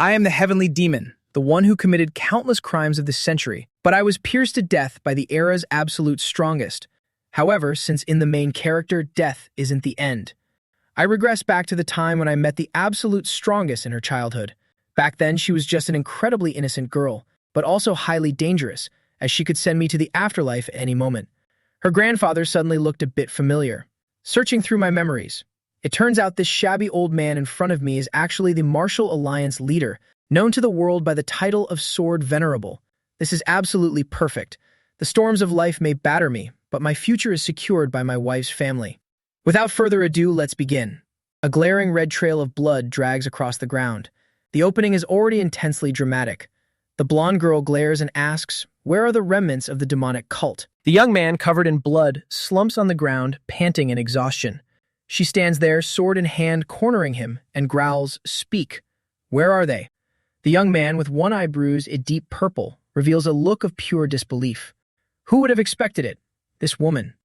I am the heavenly demon, the one who committed countless crimes of this century, but I was pierced to death by the era's absolute strongest. However, since in the main character, death isn't the end, I regress back to the time when I met the absolute strongest in her childhood. Back then, she was just an incredibly innocent girl, but also highly dangerous, as she could send me to the afterlife at any moment. Her grandfather suddenly looked a bit familiar. Searching through my memories, it turns out this shabby old man in front of me is actually the Martial Alliance leader, known to the world by the title of Sword Venerable. This is absolutely perfect. The storms of life may batter me, but my future is secured by my wife's family. Without further ado, let's begin. A glaring red trail of blood drags across the ground. The opening is already intensely dramatic. The blonde girl glares and asks, "Where are the remnants of the demonic cult?" The young man, covered in blood, slumps on the ground, panting in exhaustion. She stands there, sword in hand, cornering him, and growls, "Speak. Where are they?" The young man, with one eye bruised a deep purple, reveals a look of pure disbelief. Who would have expected it? This woman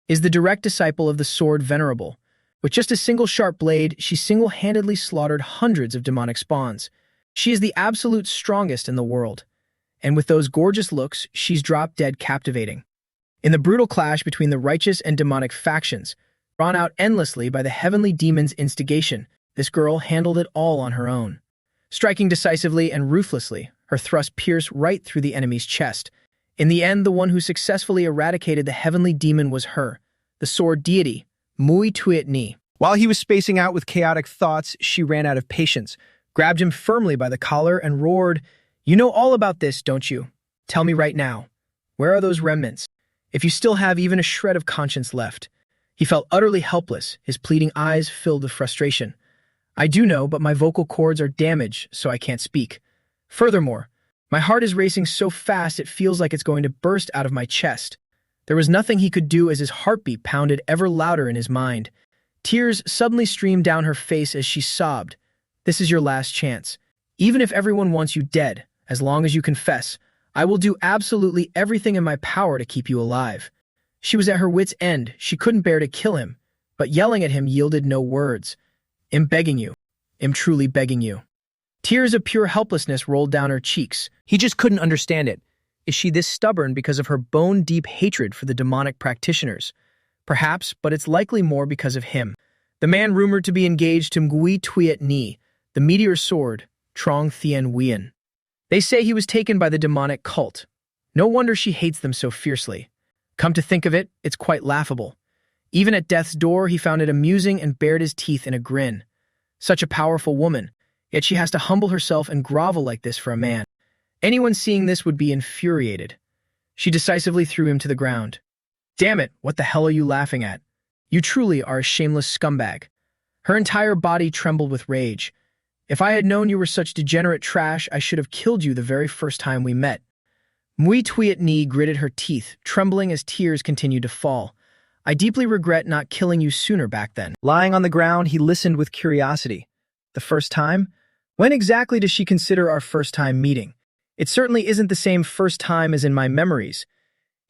is the direct disciple of the Sword Venerable. With just a single sharp blade, she single-handedly slaughtered hundreds of demonic spawns. She is the absolute strongest in the world. And with those gorgeous looks, she's dropped dead captivating. In the brutal clash between the righteous and demonic factions, drawn out endlessly by the heavenly demon's instigation, this girl handled it all on her own. Striking decisively and ruthlessly, her thrust pierced right through the enemy's chest. In the end, the one who successfully eradicated the heavenly demon was her, the sword deity, Mui Tuet Ni. While he was spacing out with chaotic thoughts, she ran out of patience, grabbed him firmly by the collar, and roared, "You know all about this, don't you? Tell me right now. Where are those remnants? If you still have even a shred of conscience left." He felt utterly helpless, his pleading eyes filled with frustration. "I do know, but my vocal cords are damaged, so I can't speak. Furthermore, my heart is racing so fast it feels like it's going to burst out of my chest." There was nothing he could do as his heartbeat pounded ever louder in his mind. Tears suddenly streamed down her face as she sobbed. "This is your last chance. Even if everyone wants you dead, as long as you confess, I will do absolutely everything in my power to keep you alive." She was at her wit's end. She couldn't bear to kill him, but yelling at him yielded no words. "I'm begging you. I'm truly begging you." Tears of pure helplessness rolled down her cheeks. He just couldn't understand it. Is she this stubborn because of her bone-deep hatred for the demonic practitioners? Perhaps, but it's likely more because of him. The man rumored to be engaged to Mgui Tuet Ni, the meteor sword, Trong Thien Wien. They say he was taken by the demonic cult. No wonder she hates them so fiercely. Come to think of it, it's quite laughable. Even at death's door, he found it amusing and bared his teeth in a grin. Such a powerful woman, yet she has to humble herself and grovel like this for a man. Anyone seeing this would be infuriated. She decisively threw him to the ground. "Damn it, what the hell are you laughing at? You truly are a shameless scumbag." Her entire body trembled with rage. "If I had known you were such degenerate trash, I should have killed you the very first time we met." Mui Tuet Ni gritted her teeth, trembling as tears continued to fall. "I deeply regret not killing you sooner back then." Lying on the ground, he listened with curiosity. The first time? When exactly does she consider our first time meeting? It certainly isn't the same first time as in my memories.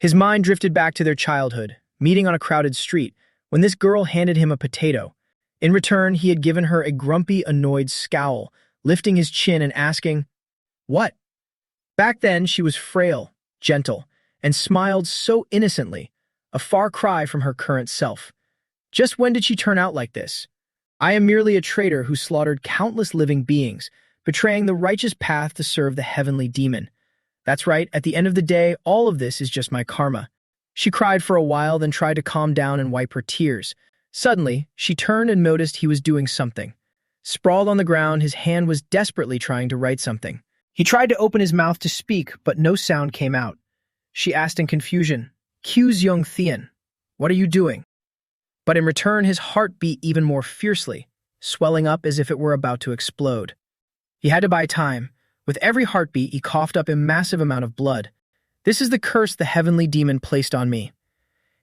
His mind drifted back to their childhood, meeting on a crowded street, when this girl handed him a potato. In return, he had given her a grumpy, annoyed scowl, lifting his chin and asking, "What?" Back then, she was frail, gentle, and smiled so innocently, a far cry from her current self. Just when did she turn out like this? I am merely a traitor who slaughtered countless living beings, betraying the righteous path to serve the heavenly demon. That's right, at the end of the day, all of this is just my karma. She cried for a while, then tried to calm down and wipe her tears. Suddenly, she turned and noticed he was doing something. Sprawled on the ground, his hand was desperately trying to write something. He tried to open his mouth to speak, but no sound came out. She asked in confusion, "Q's Young Thien, what are you doing?" But in return, his heart beat even more fiercely, swelling up as if it were about to explode. He had to buy time. With every heartbeat, he coughed up a massive amount of blood. "This is the curse the heavenly demon placed on me."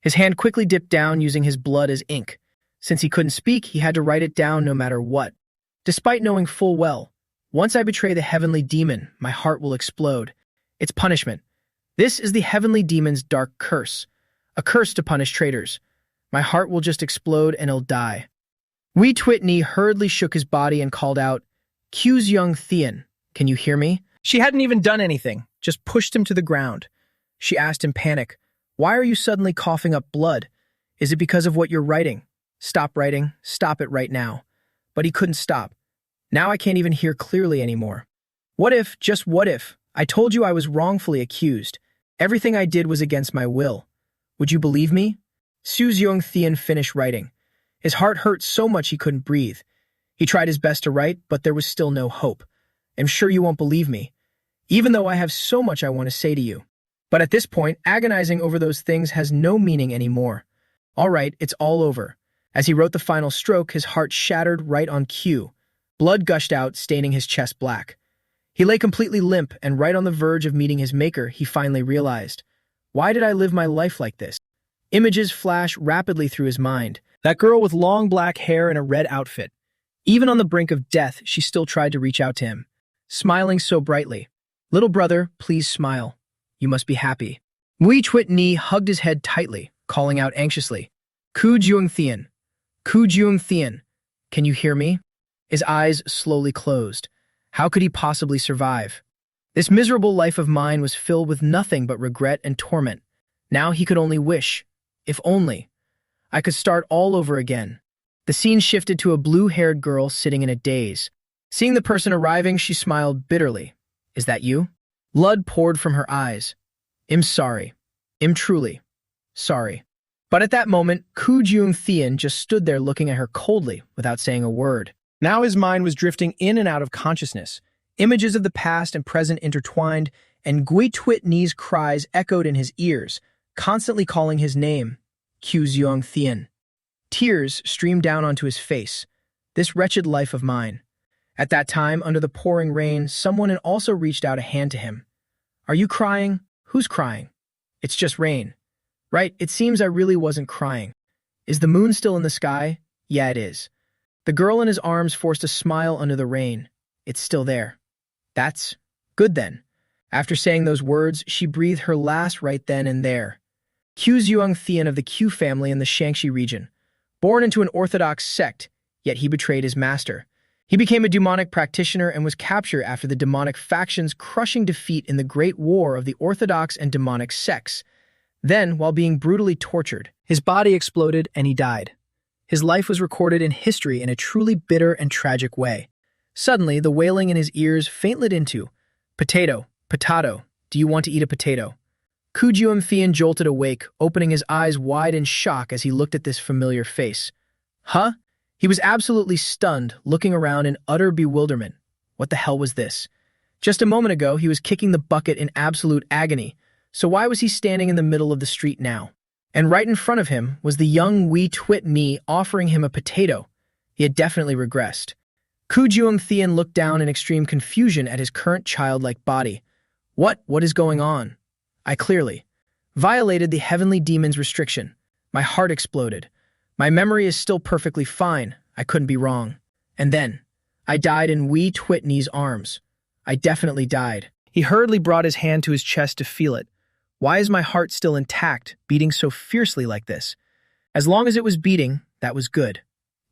His hand quickly dipped down, using his blood as ink. Since he couldn't speak, he had to write it down no matter what. Despite knowing full well, once I betray the heavenly demon, my heart will explode. It's punishment. This is the heavenly demon's dark curse, a curse to punish traitors. My heart will just explode and I'll die. Wee Twitney hurriedly shook his body and called out, "Q's Young Thien, Can you hear me? She hadn't even done anything, just pushed him to the ground. She asked in panic, "Why are you suddenly coughing up blood? Is it because of what you're writing? Stop writing. Stop it right now." But he couldn't stop. Now I can't even hear clearly anymore. What if, just what if, I told you I was wrongfully accused? Everything I did was against my will. Would you believe me? Su Xiong finished writing. His heart hurt so much he couldn't breathe. He tried his best to write, but there was still no hope. I'm sure you won't believe me, even though I have so much I want to say to you. But at this point, agonizing over those things has no meaning anymore. All right, it's all over. As he wrote the final stroke, his heart shattered right on cue. Blood gushed out, staining his chest black. He lay completely limp, and right on the verge of meeting his maker, he finally realized, why did I live my life like this? Images flash rapidly through his mind. That girl with long black hair and a red outfit. Even on the brink of death, she still tried to reach out to him, smiling so brightly. "Little brother, please smile. You must be happy." Wei Twit Ni hugged his head tightly, calling out anxiously, "Ku Jung Thien. Ku Jung Thien. Can you hear me?" His eyes slowly closed. How could he possibly survive? This miserable life of mine was filled with nothing but regret and torment. Now he could only wish, if only, I could start all over again. The scene shifted to a blue-haired girl sitting in a daze. Seeing the person arriving, she smiled bitterly. "Is that you?" Blood poured from her eyes. "I'm sorry. I'm truly sorry." But at that moment, Ku Jung Thien just stood there looking at her coldly without saying a word. Now his mind was drifting in and out of consciousness. Images of the past and present intertwined, and Gui Twit Ni's cries echoed in his ears, constantly calling his name, Ku Jung Thien. Tears streamed down onto his face. This wretched life of mine. At that time, under the pouring rain, someone had also reached out a hand to him. "Are you crying? Who's crying?" "It's just rain." "Right, it seems I really wasn't crying." "Is the moon still in the sky?" "Yeah, it is." The girl in his arms forced a smile under the rain. "It's still there." "That's good then." After saying those words, she breathed her last right then and there. Ku Jung Thien of the Q family in the Shaanxi region. Born into an orthodox sect, yet he betrayed his master. He became a demonic practitioner and was captured after the demonic faction's crushing defeat in the Great War of the Orthodox and demonic sects. Then, while being brutally tortured, his body exploded and he died. His life was recorded in history in a truly bitter and tragic way. Suddenly, the wailing in his ears faint into, "Potato, potato, do you want to eat a potato?" Ku Jung Thien jolted awake, opening his eyes wide in shock as he looked at this familiar face. Huh? He was absolutely stunned, looking around in utter bewilderment. What the hell was this? Just a moment ago, he was kicking the bucket in absolute agony, so why was he standing in the middle of the street now? And right in front of him was the young Wei Twit Ni offering him a potato. He had definitely regressed. Ku Jung Thien looked down in extreme confusion at his current childlike body. What is going on? I clearly violated the heavenly demon's restriction. My heart exploded. My memory is still perfectly fine. I couldn't be wrong. And then, I died in Wei Twit Ni's arms. I definitely died. He hurriedly brought his hand to his chest to feel it. Why is my heart still intact, beating so fiercely like this? As long as it was beating, that was good.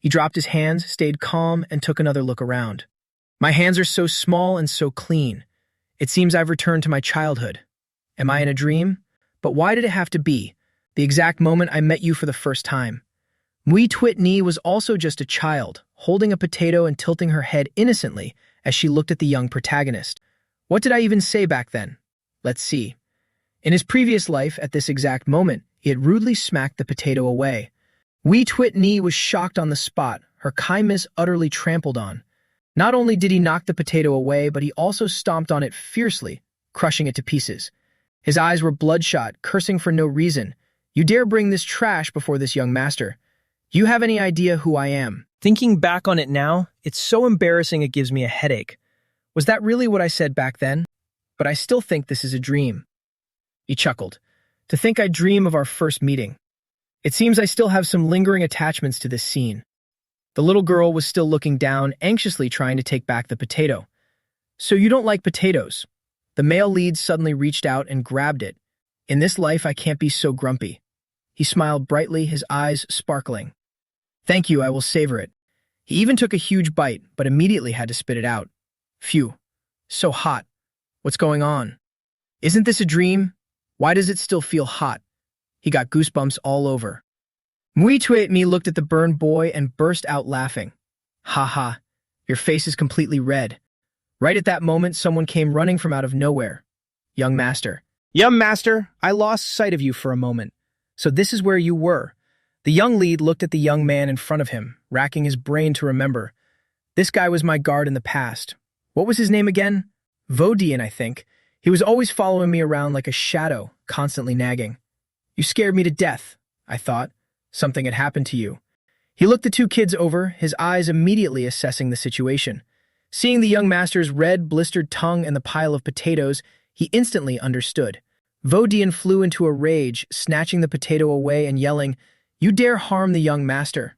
He dropped his hands, stayed calm, and took another look around. My hands are so small and so clean. It seems I've returned to my childhood. Am I in a dream? But why did it have to be? The exact moment I met you for the first time. Wei Twit Ni was also just a child, holding a potato and tilting her head innocently as she looked at the young protagonist. What did I even say back then? Let's see. In his previous life, at this exact moment, he had rudely smacked the potato away. Wei Twit Ni was shocked on the spot, her kindness utterly trampled on. Not only did he knock the potato away, but he also stomped on it fiercely, crushing it to pieces. His eyes were bloodshot, cursing for no reason. You dare bring this trash before this young master. Do you have any idea who I am? Thinking back on it now, it's so embarrassing it gives me a headache. Was that really what I said back then? But I still think this is a dream. He chuckled. To think I dream of our first meeting. It seems I still have some lingering attachments to this scene. The little girl was still looking down, anxiously trying to take back the potato. So you don't like potatoes? The male lead suddenly reached out and grabbed it. In this life, I can't be so grumpy. He smiled brightly, his eyes sparkling. Thank you, I will savor it. He even took a huge bite, but immediately had to spit it out. Phew. So hot. What's going on? Isn't this a dream? Why does it still feel hot? He got goosebumps all over. Me looked at the burned boy and burst out laughing. Ha ha, your face is completely red. Right at that moment, someone came running from out of nowhere. Young master. Young master, I lost sight of you for a moment. So this is where you were. The young lead looked at the young man in front of him, racking his brain to remember. This guy was my guard in the past. What was his name again? Vodian, I think. He was always following me around like a shadow, constantly nagging. You scared me to death, I thought. Something had happened to you. He looked the two kids over, his eyes immediately assessing the situation. Seeing the young master's red, blistered tongue and the pile of potatoes, he instantly understood. Vodian flew into a rage, snatching the potato away and yelling, You dare harm the young master.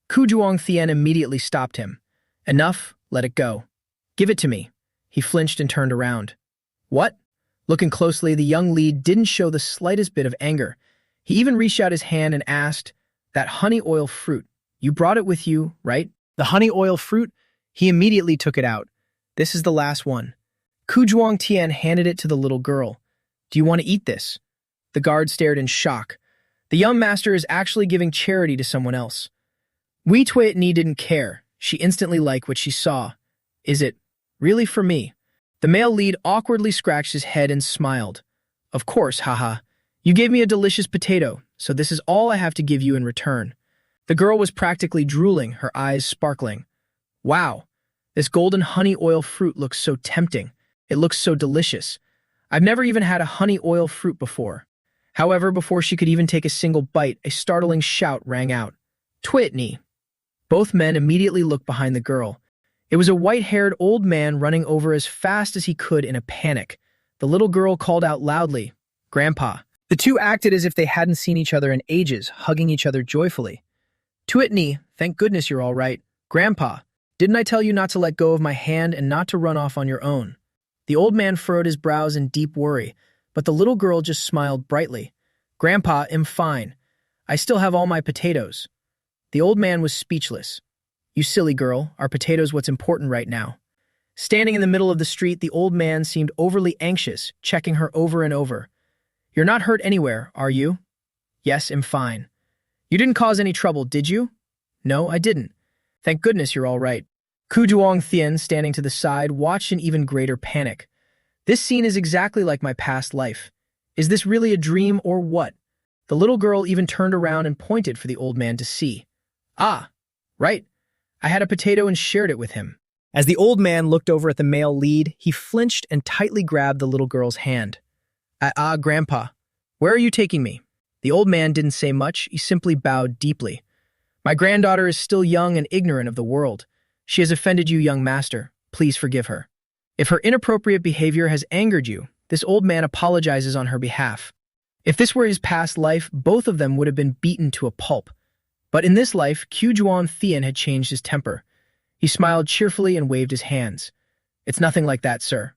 Kujuang Thien immediately stopped him. Enough, let it go. Give it to me. He flinched and turned around. What? Looking closely, the young lead didn't show the slightest bit of anger. He even reached out his hand and asked, That honey oil fruit, you brought it with you, right? The honey oil fruit? He immediately took it out. This is the last one. Kujuang Tian handed it to the little girl. Do you want to eat this? The guard stared in shock. The young master is actually giving charity to someone else. Wei Tuet Ni didn't care. She instantly liked what she saw. Is it really for me? The male lead awkwardly scratched his head and smiled. Of course, haha. You gave me a delicious potato, so this is all I have to give you in return. The girl was practically drooling, her eyes sparkling. Wow, this golden honey oil fruit looks so tempting. It looks so delicious. I've never even had a honey oil fruit before. However, before she could even take a single bite, a startling shout rang out. Twitney! Both men immediately looked behind the girl. It was a white-haired old man running over as fast as he could in a panic. The little girl called out loudly, Grandpa. The two acted as if they hadn't seen each other in ages, hugging each other joyfully. Twitney, thank goodness you're all right. Grandpa, didn't I tell you not to let go of my hand and not to run off on your own? The old man furrowed his brows in deep worry, but the little girl just smiled brightly. Grandpa, I'm fine. I still have all my potatoes. The old man was speechless. You silly girl, are potatoes what's important right now? Standing in the middle of the street, the old man seemed overly anxious, checking her over and over. You're not hurt anywhere, are you? Yes, I'm fine. You didn't cause any trouble, did you? No, I didn't. Thank goodness you're all right. Kujuang Thien, standing to the side, watched in even greater panic. This scene is exactly like my past life. Is this really a dream or what? The little girl even turned around and pointed for the old man to see. Ah, right. I had a potato and shared it with him. As the old man looked over at the male lead, he flinched and tightly grabbed the little girl's hand. Grandpa, where are you taking me? The old man didn't say much, he simply bowed deeply. My granddaughter is still young and ignorant of the world. She has offended you, young master. Please forgive her. If her inappropriate behavior has angered you, this old man apologizes on her behalf. If this were his past life, both of them would have been beaten to a pulp. But in this life, Kujuan Thien had changed his temper. He smiled cheerfully and waved his hands. It's nothing like that, sir.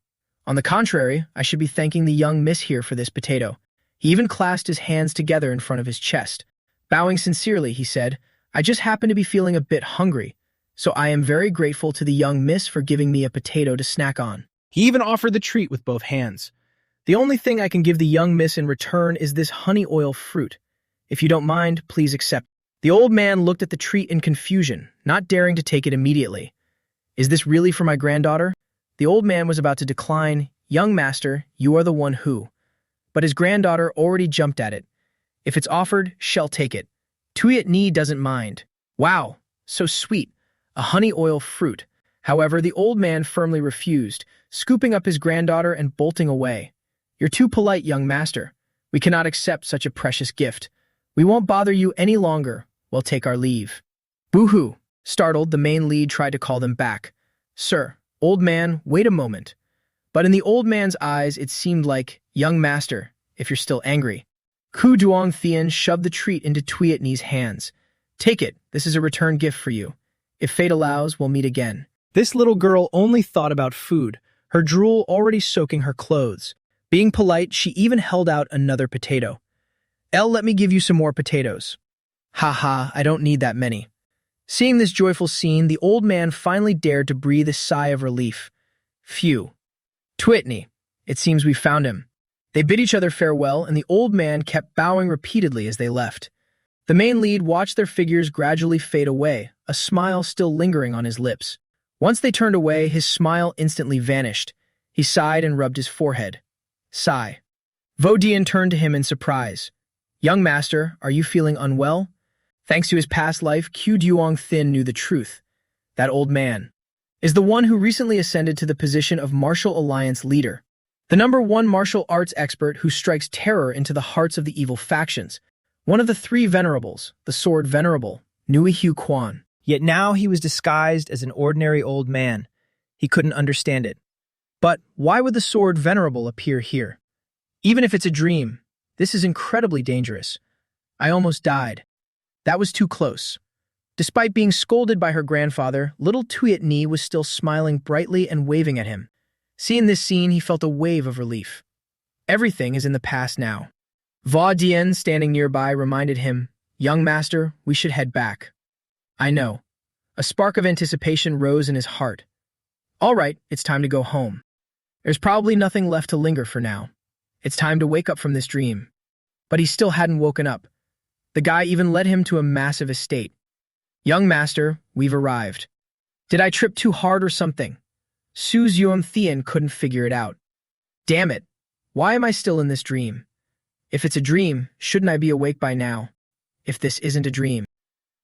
On the contrary, I should be thanking the young miss here for this potato. He even clasped his hands together in front of his chest. Bowing sincerely, he said, I just happen to be feeling a bit hungry, so I am very grateful to the young miss for giving me a potato to snack on. He even offered the treat with both hands. The only thing I can give the young miss in return is this honey oil fruit. If you don't mind, please accept. The old man looked at the treat in confusion, not daring to take it immediately. Is this really for my granddaughter? The old man was about to decline. Young master, you are the one who. But his granddaughter already jumped at it. If it's offered, she'll take it. Tuyet Ni doesn't mind. Wow, so sweet. A honey oil fruit. However, the old man firmly refused, scooping up his granddaughter and bolting away. You're too polite, young master. We cannot accept such a precious gift. We won't bother you any longer. We'll take our leave. Boo-hoo. Startled, the main lead tried to call them back. Sir, old man, wait a moment. But in the old man's eyes, it seemed like, young master, if you're still angry. Ku Duong Thien shoved the treat into Tuyet Ni's hands. Take it. This is a return gift for you. If fate allows, we'll meet again. This little girl only thought about food, her drool already soaking her clothes. Being polite, she even held out another potato. Let me give you some more potatoes. Ha, I don't need that many. Seeing this joyful scene, the old man finally dared to breathe a sigh of relief. Phew, Twitney, it seems we found him. They bid each other farewell, and the old man kept bowing repeatedly as they left. The main lead watched their figures gradually fade away, a smile still lingering on his lips. Once they turned away, his smile instantly vanished. He sighed and rubbed his forehead. Sigh. Vodian turned to him in surprise. Young master, are you feeling unwell? Thanks to his past life, Q Duong Thin knew the truth. That old man is the one who recently ascended to the position of Martial Alliance leader, the #1 martial arts expert who strikes terror into the hearts of the evil factions. One of the three venerables, the sword venerable, Nui Hu Quan. Yet now he was disguised as an ordinary old man. He couldn't understand it. But why would the sword venerable appear here? Even if it's a dream, this is incredibly dangerous. I almost died. That was too close. Despite being scolded by her grandfather, little Tuyet Ni was still smiling brightly and waving at him. Seeing this scene, he felt a wave of relief. Everything is in the past now. Va Dien, standing nearby, reminded him, Young master, we should head back. I know. A spark of anticipation rose in his heart. All right, it's time to go home. There's probably nothing left to linger for now. It's time to wake up from this dream. But he still hadn't woken up. The guy even led him to a massive estate. Young master, we've arrived. Did I trip too hard or something? Su Zhuom Thien couldn't figure it out. Damn it. Why am I still in this dream? If it's a dream, shouldn't I be awake by now? If this isn't a dream,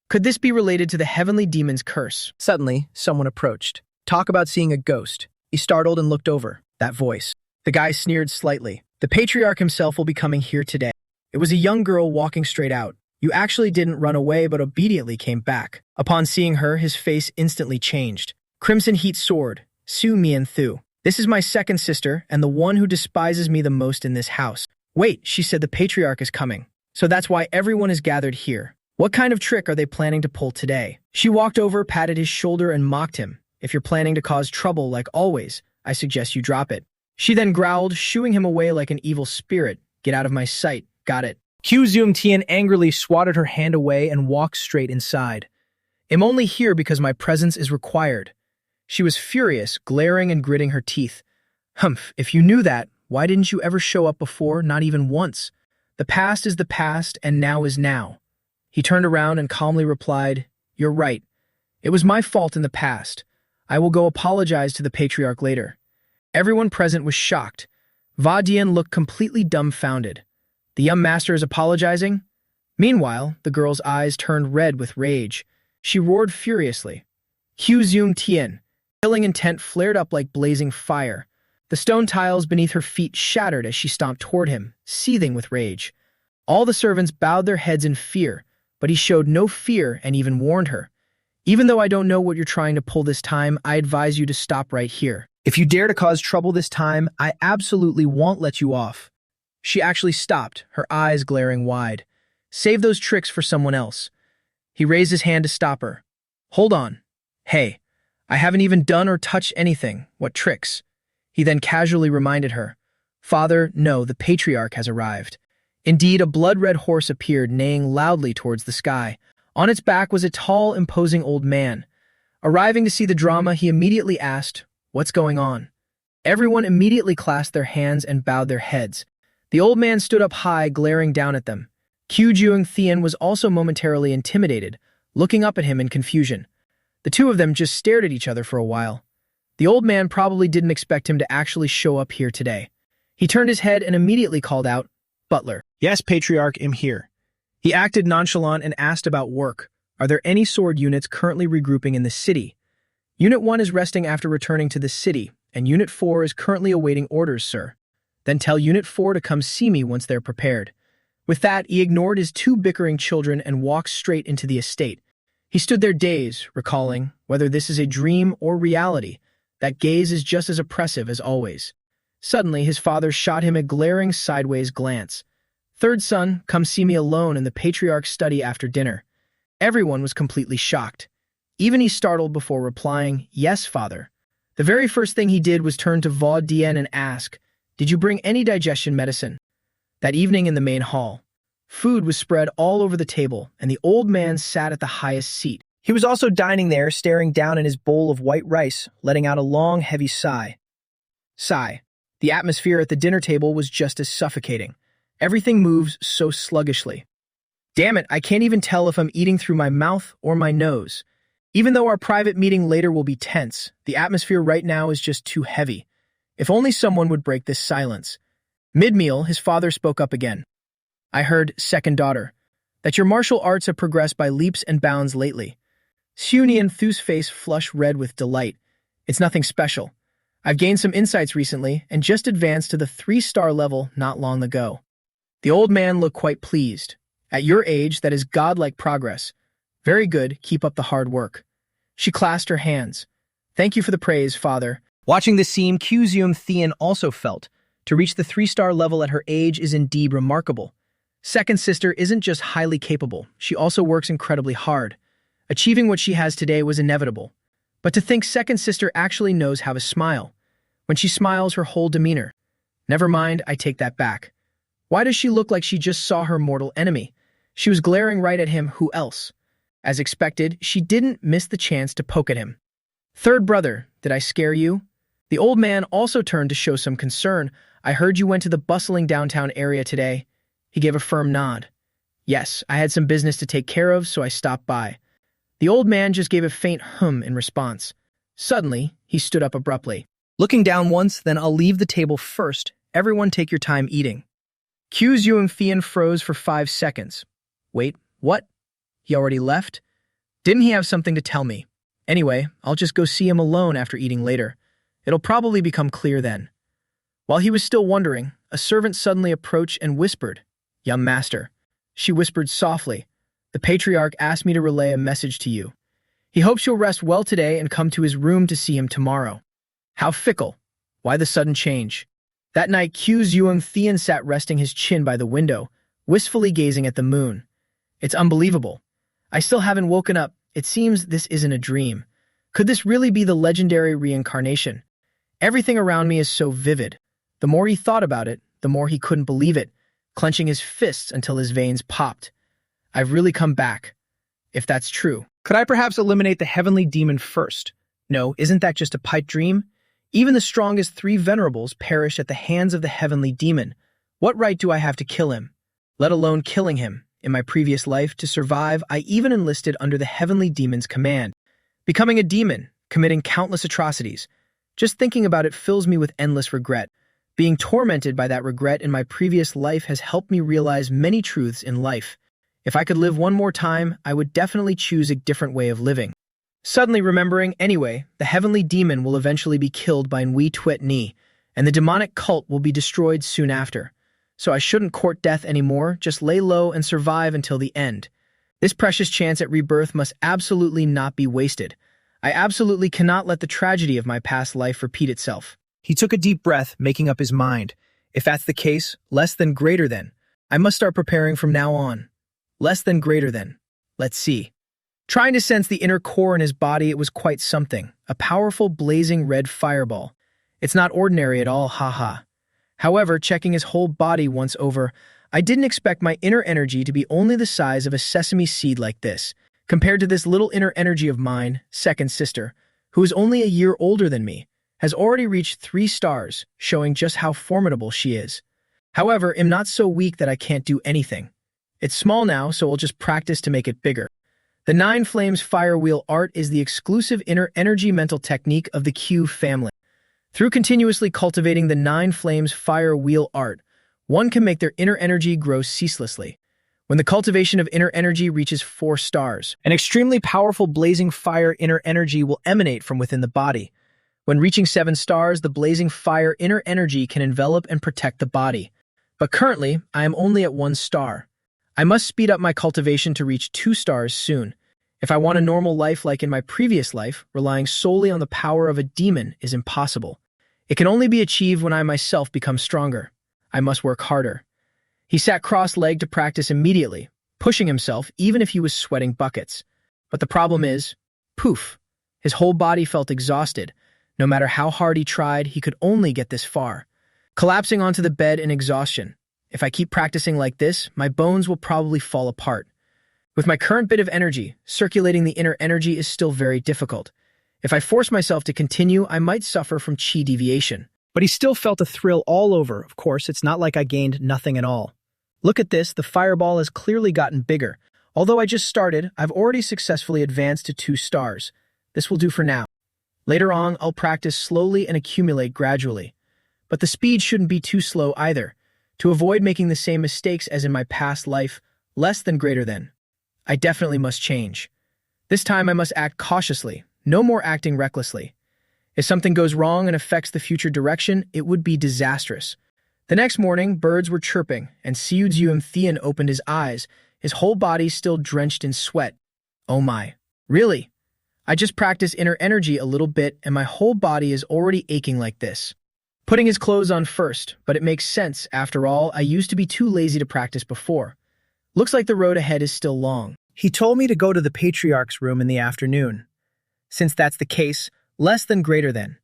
could this be related to the heavenly demon's curse? Suddenly, someone approached. Talk about seeing a ghost. He startled and looked over. That voice. The guy sneered slightly. The patriarch himself will be coming here today. It was a young girl walking straight out. You actually didn't run away, but obediently came back. Upon seeing her, his face instantly changed. Crimson Heat Sword, Su Mian Thu. This is my second sister, and the one who despises me the most in this house. Wait, she said the patriarch is coming. So that's why everyone is gathered here. What kind of trick are they planning to pull today? She walked over, patted his shoulder, and mocked him. If you're planning to cause trouble like always, I suggest you drop it. She then growled, shooing him away like an evil spirit. Get out of my sight. Got it. Q Zoom Tien angrily swatted her hand away and walked straight inside. I'm only here because my presence is required. She was furious, glaring and gritting her teeth. Humph, if you knew that, why didn't you ever show up before, not even once? The past is the past, and now is now. He turned around and calmly replied, You're right. It was my fault in the past. I will go apologize to the patriarch later. Everyone present was shocked. Va Dien looked completely dumbfounded. The young master is apologizing? Meanwhile, the girl's eyes turned red with rage. She roared furiously. Q Zoom Tien. Killing intent flared up like blazing fire. The stone tiles beneath her feet shattered as she stomped toward him, seething with rage. All the servants bowed their heads in fear, but he showed no fear and even warned her. Even though I don't know what you're trying to pull this time, I advise you to stop right here. If you dare to cause trouble this time, I absolutely won't let you off. She actually stopped, her eyes glaring wide. Save those tricks for someone else. He raised his hand to stop her. Hold on. Hey, I haven't even done or touched anything. What tricks? He then casually reminded her. Father, no, the patriarch has arrived. Indeed, a blood-red horse appeared, neighing loudly towards the sky. On its back was a tall, imposing old man. Arriving to see the drama, he immediately asked, What's going on? Everyone immediately clasped their hands and bowed their heads. The old man stood up high, glaring down at them. Q Juong Thien was also momentarily intimidated, looking up at him in confusion. The two of them just stared at each other for a while. The old man probably didn't expect him to actually show up here today. He turned his head and immediately called out, Butler. Yes, Patriarch, I'm here. He acted nonchalant and asked about work. Are there any sword units currently regrouping in the city? Unit 1 is resting after returning to the city, and Unit 4 is currently awaiting orders, sir. Then tell Unit 4 to come see me once they're prepared. With that, he ignored his two bickering children and walked straight into the estate. He stood there dazed, recalling, whether this is a dream or reality, that gaze is just as oppressive as always. Suddenly, his father shot him a glaring sideways glance. Third son, come see me alone in the patriarch's study after dinner. Everyone was completely shocked. Even he startled before replying, Yes, father. The very first thing he did was turn to Va Dien and ask, Did you bring any digestion medicine? That evening in the main hall, food was spread all over the table, and the old man sat at the highest seat. He was also dining there, staring down in his bowl of white rice, letting out a long, heavy sigh. Sigh. The atmosphere at the dinner table was just as suffocating. Everything moves so sluggishly. Damn it, I can't even tell if I'm eating through my mouth or my nose. Even though our private meeting later will be tense, the atmosphere right now is just too heavy. If only someone would break this silence. Mid-meal, his father spoke up again. I heard, second daughter, that your martial arts have progressed by leaps and bounds lately. Seunian Thu's face flushed red with delight. It's nothing special. I've gained some insights recently and just advanced to the 3-star level not long ago. The old man looked quite pleased. At your age, that is godlike progress. Very good, keep up the hard work. She clasped her hands. Thank you for the praise, father. Watching this scene, Kyuzeum Thean also felt. To reach the 3-star level at her age is indeed remarkable. Second sister isn't just highly capable, she also works incredibly hard. Achieving what she has today was inevitable. But to think second sister actually knows how to smile. When she smiles, her whole demeanor. Never mind, I take that back. Why does she look like she just saw her mortal enemy? She was glaring right at him, who else? As expected, she didn't miss the chance to poke at him. Third brother, did I scare you? The old man also turned to show some concern. I heard you went to the bustling downtown area today. He gave a firm nod. Yes, I had some business to take care of, so I stopped by. The old man just gave a faint hum in response. Suddenly, he stood up abruptly. Looking down once, then I'll leave the table first. Everyone take your time eating. Kyuzeum Thean froze for 5 seconds. Wait, what? He already left? Didn't he have something to tell me? Anyway, I'll just go see him alone after eating later. It'll probably become clear then. While he was still wondering, a servant suddenly approached and whispered, Young master. She whispered softly, The patriarch asked me to relay a message to you. He hopes you'll rest well today and come to his room to see him tomorrow. How fickle. Why the sudden change? That night, Kyuzeum Thean sat resting his chin by the window, wistfully gazing at the moon. It's unbelievable. I still haven't woken up. It seems this isn't a dream. Could this really be the legendary reincarnation? Everything around me is so vivid. The more he thought about it, the more he couldn't believe it, clenching his fists until his veins popped. I've really come back. If that's true. Could I perhaps eliminate the heavenly demon first? No, isn't that just a pipe dream? Even the strongest 3 venerables perish at the hands of the heavenly demon. What right do I have to kill him? Let alone killing him. In my previous life, to survive, I even enlisted under the heavenly demon's command. Becoming a demon, committing countless atrocities. Just thinking about it fills me with endless regret. Being tormented by that regret in my previous life has helped me realize many truths in life. If I could live one more time, I would definitely choose a different way of living. Suddenly remembering, anyway, the heavenly demon will eventually be killed by Nui Tuet Ni, and the demonic cult will be destroyed soon after. So I shouldn't court death anymore, just lay low and survive until the end. This precious chance at rebirth must absolutely not be wasted. I absolutely cannot let the tragedy of my past life repeat itself. He took a deep breath, making up his mind. If that's the case, less than greater than. I must start preparing from now on. Less than greater than. Let's see. Trying to sense the inner core in his body, it was quite something. A powerful, blazing red fireball. It's not ordinary at all, haha. However, checking his whole body once over, I didn't expect my inner energy to be only the size of a sesame seed like this, compared to this little inner energy of mine, second sister, who is only a year older than me, has already reached 3 stars, showing just how formidable she is. However, I'm not so weak that I can't do anything. It's small now, so I'll just practice to make it bigger. The 9 Flames Fire Wheel art is the exclusive inner energy mental technique of the Q family. Through continuously cultivating the 9 Flames Fire Wheel art, one can make their inner energy grow ceaselessly. When the cultivation of inner energy reaches 4 stars, an extremely powerful blazing fire inner energy will emanate from within the body. When reaching 7 stars, the blazing fire inner energy can envelop and protect the body. But currently, I am only at 1 star. I must speed up my cultivation to reach 2 stars soon. If I want a normal life like in my previous life, relying solely on the power of a demon is impossible. It can only be achieved when I myself become stronger. I must work harder. He sat cross-legged to practice immediately, pushing himself even if he was sweating buckets. But the problem is, poof, his whole body felt exhausted. No matter how hard he tried, he could only get this far. Collapsing onto the bed in exhaustion. If I keep practicing like this, my bones will probably fall apart. With my current bit of energy, circulating the inner energy is still very difficult. If I force myself to continue, I might suffer from chi deviation. But he still felt a thrill all over. Of course, it's not like I gained nothing at all. Look at this, the fireball has clearly gotten bigger. Although I just started, I've already successfully advanced to 2 stars. This will do for now. Later on, I'll practice slowly and accumulate gradually. But the speed shouldn't be too slow either. To avoid making the same mistakes as in my past life, less than greater than. I definitely must change. This time I must act cautiously, no more acting recklessly. If something goes wrong and affects the future direction, it would be disastrous. The next morning, birds were chirping, and Siudzium Thean opened his eyes, his whole body still drenched in sweat. Oh my. Really? I just practiced inner energy a little bit and my whole body is already aching like this. Putting his clothes on first, but it makes sense. After all, I used to be too lazy to practice before. Looks like the road ahead is still long. He told me to go to the Patriarch's room in the afternoon. Since that's the case, less than greater than.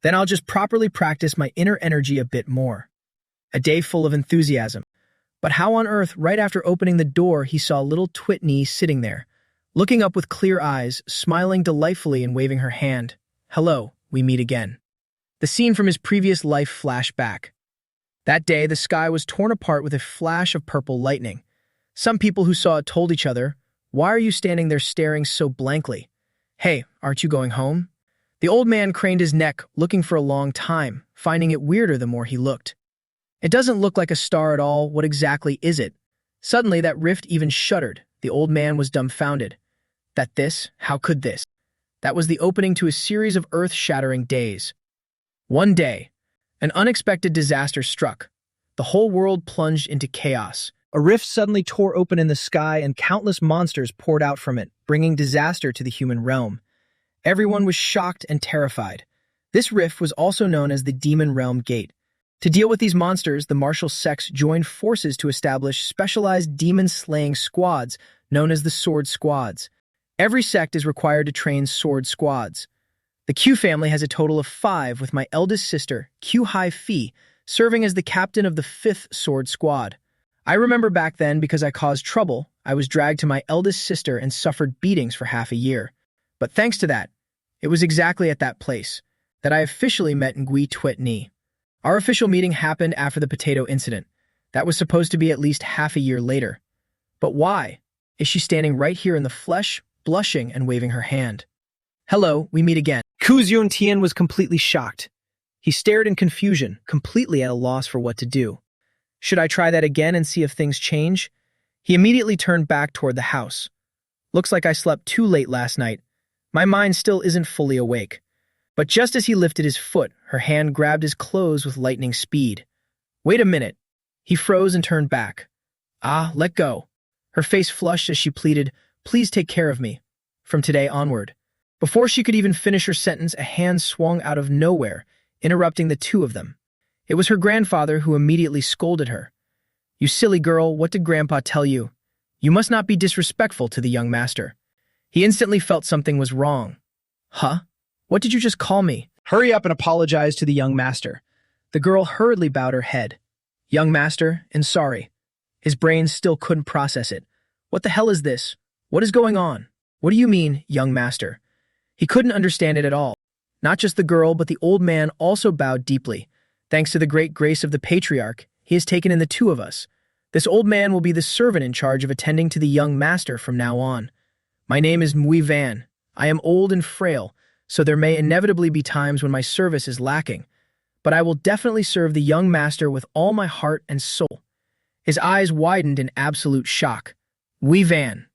Then I'll just properly practice my inner energy a bit more. A day full of enthusiasm. But how on earth, right after opening the door, he saw little Twitney sitting there, looking up with clear eyes, smiling delightfully and waving her hand. Hello, we meet again. The scene from his previous life flashed back. That day, the sky was torn apart with a flash of purple lightning. Some people who saw it told each other, "Why are you standing there staring so blankly? Hey, aren't you going home?" The old man craned his neck, looking for a long time, finding it weirder the more he looked. It doesn't look like a star at all. What exactly is it? Suddenly, that rift even shuddered. The old man was dumbfounded. That this? How could this? That was the opening to a series of earth-shattering days. One day, an unexpected disaster struck. The whole world plunged into chaos. A rift suddenly tore open in the sky and countless monsters poured out from it, bringing disaster to the human realm. Everyone was shocked and terrified. This rift was also known as the Demon Realm Gate. To deal with these monsters, the martial sects joined forces to establish specialized demon-slaying squads known as the Sword Squads. Every sect is required to train sword squads. The Q family has a total of 5, with my eldest sister, Q Hai Fi, serving as the captain of the 5th Sword Squad. I remember back then, because I caused trouble, I was dragged to my eldest sister and suffered beatings for half a year. But thanks to that, it was exactly at that place that I officially met Ngui Twit Ni. Our official meeting happened after the potato incident. That was supposed to be at least half a year later. But why? Is she standing right here in the flesh, blushing and waving her hand? Hello, we meet again. Kuzyun Tian was completely shocked. He stared in confusion, completely at a loss for what to do. Should I try that again and see if things change? He immediately turned back toward the house. Looks like I slept too late last night. My mind still isn't fully awake. But just as he lifted his foot, her hand grabbed his clothes with lightning speed. Wait a minute. He froze and turned back. Ah, let go. Her face flushed as she pleaded, please take care of me. From today onward. Before she could even finish her sentence, a hand swung out of nowhere, interrupting the two of them. It was her grandfather who immediately scolded her. You silly girl, what did Grandpa tell you? You must not be disrespectful to the young master. He instantly felt something was wrong. Huh? What did you just call me? Hurry up and apologize to the young master. The girl hurriedly bowed her head. Young master, and sorry. His brain still couldn't process it. What the hell is this? What is going on? What do you mean, young master? He couldn't understand it at all. Not just the girl, but the old man also bowed deeply. Thanks to the great grace of the patriarch, he has taken in the 2 of us. This old man will be the servant in charge of attending to the young master from now on. My name is Mui Van. I am old and frail, so there may inevitably be times when my service is lacking. But I will definitely serve the young master with all my heart and soul. His eyes widened in absolute shock. Mui Van.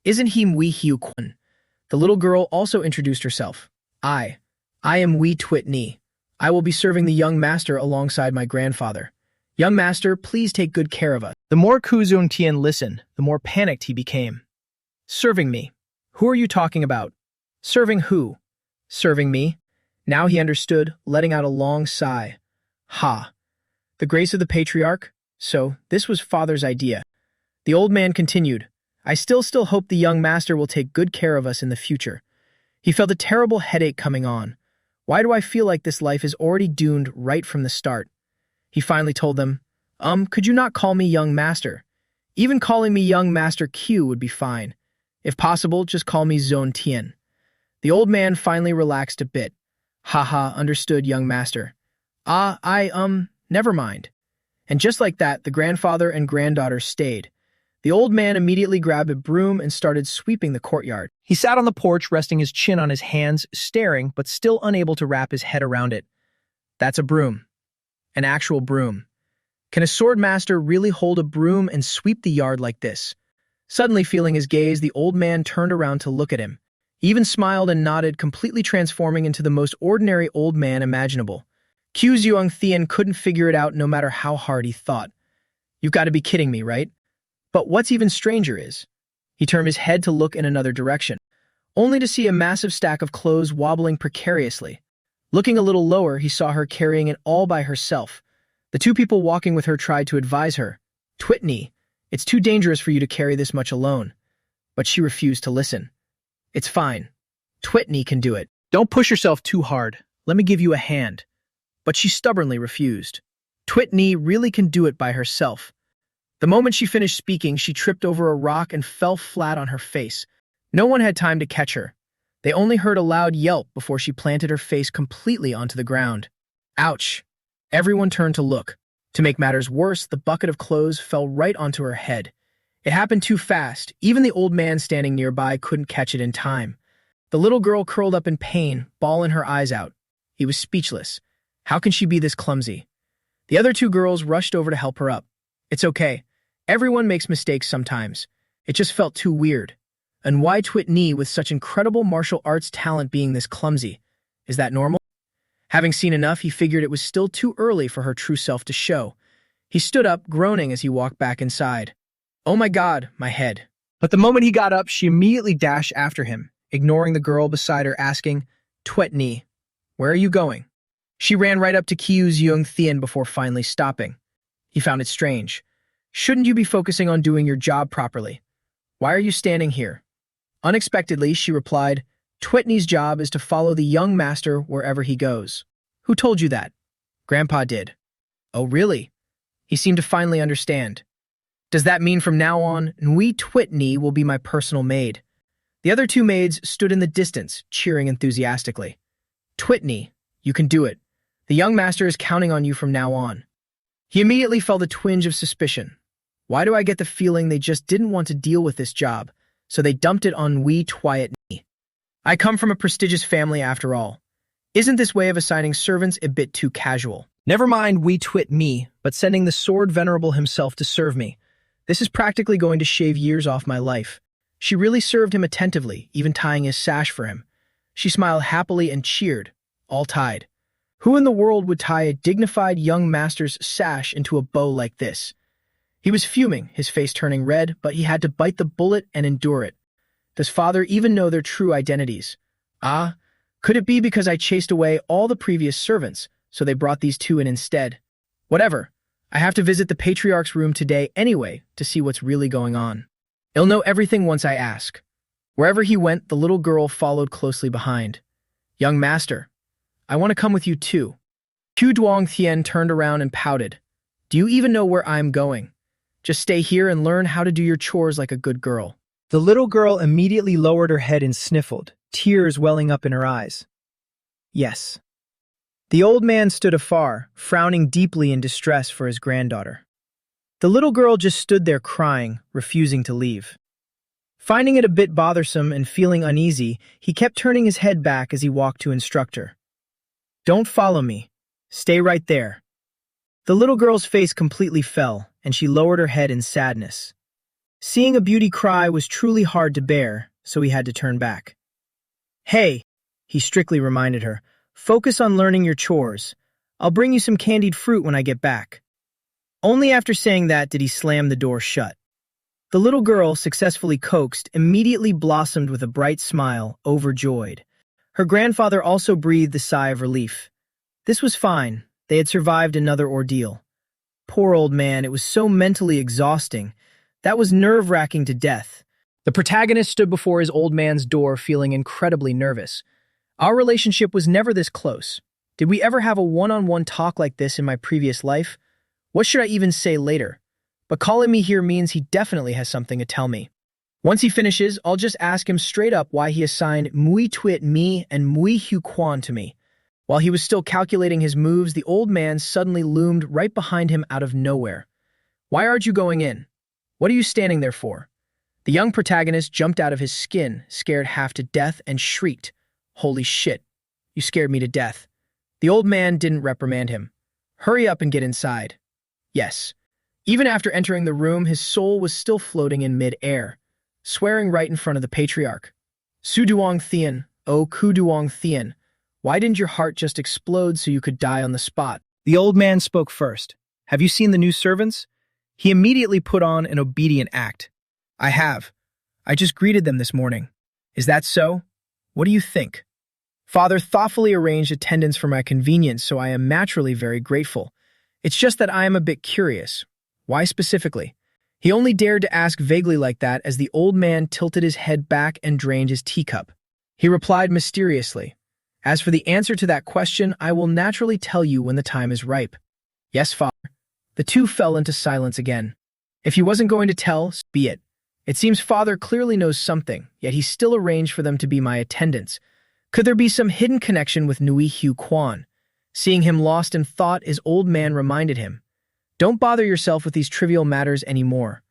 Isn't he Mui Hiu Kun? The little girl also introduced herself. I am Wee Twit Ni. I will be serving the young master alongside my grandfather. Young master, please take good care of us. The more Kuzun Tian listened, the more panicked he became. Serving me? Who are you talking about? Serving who? Serving me? Now he understood, letting out a long sigh. Ha! The grace of the patriarch? So, this was father's idea. The old man continued. I still hope the young master will take good care of us in the future. He felt a terrible headache coming on. Why do I feel like this life is already doomed right from the start? He finally told them, could you not call me young master? Even calling me young master Q would be fine. If possible, just call me Zone Tian. The old man finally relaxed a bit. Haha, understood, young master. Never mind. And just like that, the grandfather and granddaughter stayed. The old man immediately grabbed a broom and started sweeping the courtyard. He sat on the porch, resting his chin on his hands, staring, but still unable to wrap his head around it. That's a broom. An actual broom. Can a sword master really hold a broom and sweep the yard like this? Suddenly feeling his gaze, the old man turned around to look at him. He even smiled and nodded, completely transforming into the most ordinary old man imaginable. Kyuhyung couldn't figure it out no matter how hard he thought. You've got to be kidding me, right? But what's even stranger is, he turned his head to look in another direction, only to see a massive stack of clothes wobbling precariously. Looking a little lower, he saw her carrying it all by herself. The two people walking with her tried to advise her, "Twitney, it's too dangerous for you to carry this much alone." But she refused to listen. "It's fine. Twitney can do it. Don't push yourself too hard. Let me give you a hand." But she stubbornly refused. Twitney really can do it by herself. The moment she finished speaking, she tripped over a rock and fell flat on her face. No one had time to catch her. They only heard a loud yelp before she planted her face completely onto the ground. Ouch! Everyone turned to look. To make matters worse, the bucket of clothes fell right onto her head. It happened too fast. Even the old man standing nearby couldn't catch it in time. The little girl curled up in pain, bawling her eyes out. He was speechless. How can she be this clumsy? The other two girls rushed over to help her up. It's okay. Everyone makes mistakes sometimes. It just felt too weird. And why Twitney with such incredible martial arts talent being this clumsy? Is that normal? Having seen enough, he figured it was still too early for her true self to show. He stood up, groaning as he walked back inside. Oh my God, my head. But the moment he got up, she immediately dashed after him, ignoring the girl beside her, asking, "Twitney, where are you going?" She ran right up to Kyuhyung before finally stopping. He found it strange. Shouldn't you be focusing on doing your job properly? Why are you standing here? Unexpectedly, she replied, "Twitney's job is to follow the young master wherever he goes." Who told you that? Grandpa did. Oh, really? He seemed to finally understand. Does that mean from now on, Nui Twitney will be my personal maid? The other two maids stood in the distance, cheering enthusiastically. Twitney, you can do it. The young master is counting on you from now on. He immediately felt a twinge of suspicion. Why do I get the feeling they just didn't want to deal with this job, so they dumped it on Wee Twitney? I come from a prestigious family after all. Isn't this way of assigning servants a bit too casual? Never mind Wee Twitney, but sending the sword venerable himself to serve me. This is practically going to shave years off my life. She really served him attentively, even tying his sash for him. She smiled happily and cheered, all tied. Who in the world would tie a dignified young master's sash into a bow like this? He was fuming, his face turning red, but he had to bite the bullet and endure it. Does father even know their true identities? Could it be because I chased away all the previous servants, so they brought these two in instead? Whatever. I have to visit the patriarch's room today anyway to see what's really going on. He'll know everything once I ask. Wherever he went, the little girl followed closely behind. Young master, I want to come with you too. Kyuhyung turned around and pouted. Do you even know where I'm going? Just stay here and learn how to do your chores like a good girl. The little girl immediately lowered her head and sniffled, tears welling up in her eyes. Yes. The old man stood afar, frowning deeply in distress for his granddaughter. The little girl just stood there crying, refusing to leave. Finding it a bit bothersome and feeling uneasy, he kept turning his head back as he walked to instruct her. Don't follow me. Stay right there. The little girl's face completely fell, and she lowered her head in sadness. Seeing a beauty cry was truly hard to bear, so he had to turn back. Hey, he strictly reminded her, focus on learning your chores. I'll bring you some candied fruit when I get back. Only after saying that did he slam the door shut. The little girl, successfully coaxed, immediately blossomed with a bright smile, overjoyed. Her grandfather also breathed a sigh of relief. This was fine. They had survived another ordeal. Poor old man, it was so mentally exhausting. That was nerve-wracking to death. The protagonist stood before his old man's door feeling incredibly nervous. Our relationship was never this close. Did we ever have a one-on-one talk like this in my previous life? What should I even say later? But calling me here means he definitely has something to tell me. Once he finishes, I'll just ask him straight up why he assigned Mui Twit me and Mui Hu Quan to me. While he was still calculating his moves, the old man suddenly loomed right behind him out of nowhere. "Why aren't you going in? What are you standing there for?" The young protagonist jumped out of his skin, scared half to death, and shrieked, "Holy shit, you scared me to death." The old man didn't reprimand him. "Hurry up and get inside." Yes. Even after entering the room, his soul was still floating in mid-air, swearing right in front of the patriarch. "Su Duong Thien, oh Ku Duong Thien, why didn't your heart just explode so you could die on the spot?" The old man spoke first. "Have you seen the new servants?" He immediately put on an obedient act. "I have. I just greeted them this morning." "Is that so? What do you think?" "Father thoughtfully arranged attendance for my convenience, so I am naturally very grateful. It's just that I am a bit curious. Why specifically?" He only dared to ask vaguely like that as the old man tilted his head back and drained his teacup. He replied mysteriously, "As for the answer to that question, I will naturally tell you when the time is ripe." "Yes, father." The two fell into silence again. If he wasn't going to tell, so be it. It seems father clearly knows something, yet he still arranged for them to be my attendants. Could there be some hidden connection with Nui Hu Quan? Seeing him lost in thought, his old man reminded him, "Don't bother yourself with these trivial matters anymore.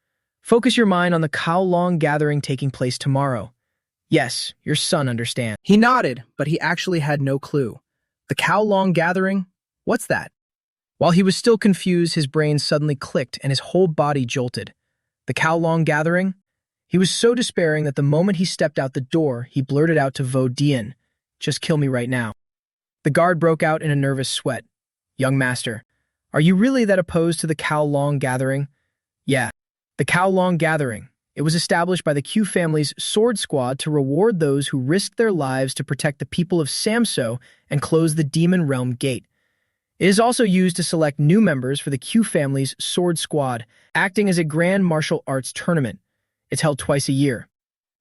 Focus your mind on the Kowloon gathering taking place tomorrow." "Yes, your son understands." He nodded, but he actually had no clue. The Kowloon gathering? What's that? While he was still confused, his brain suddenly clicked and his whole body jolted. The Kowloon gathering? He was so despairing that the moment he stepped out the door, he blurted out to Vo Dian, "Just kill me right now." The guard broke out in a nervous sweat. "Young master, are you really that opposed to the Kowloon gathering?" "Yeah, the Kowloon gathering. It was established by the Q family's sword squad to reward those who risked their lives to protect the people of Samso and close the demon realm gate. It is also used to select new members for the Q family's sword squad, acting as a grand martial arts tournament. It's held twice a year.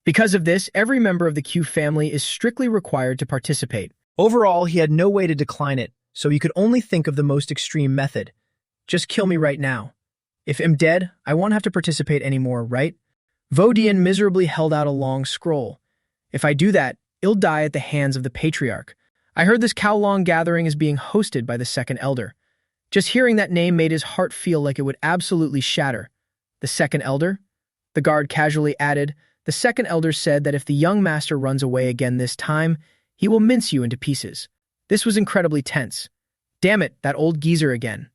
Because of this, every member of the Q family is strictly required to participate. Overall, he had no way to decline it, so he could only think of the most extreme method. Just kill me right now. If I'm dead, I won't have to participate anymore, right? Vodian miserably held out a long scroll. If I do that, I'll die at the hands of the patriarch. I heard this Kowloon gathering is being hosted by the second elder. Just hearing that name made his heart feel like it would absolutely shatter. The second elder? The guard casually added, the second elder said that if the young master runs away again this time, he will mince you into pieces. This was incredibly tense. Damn it, that old geezer again.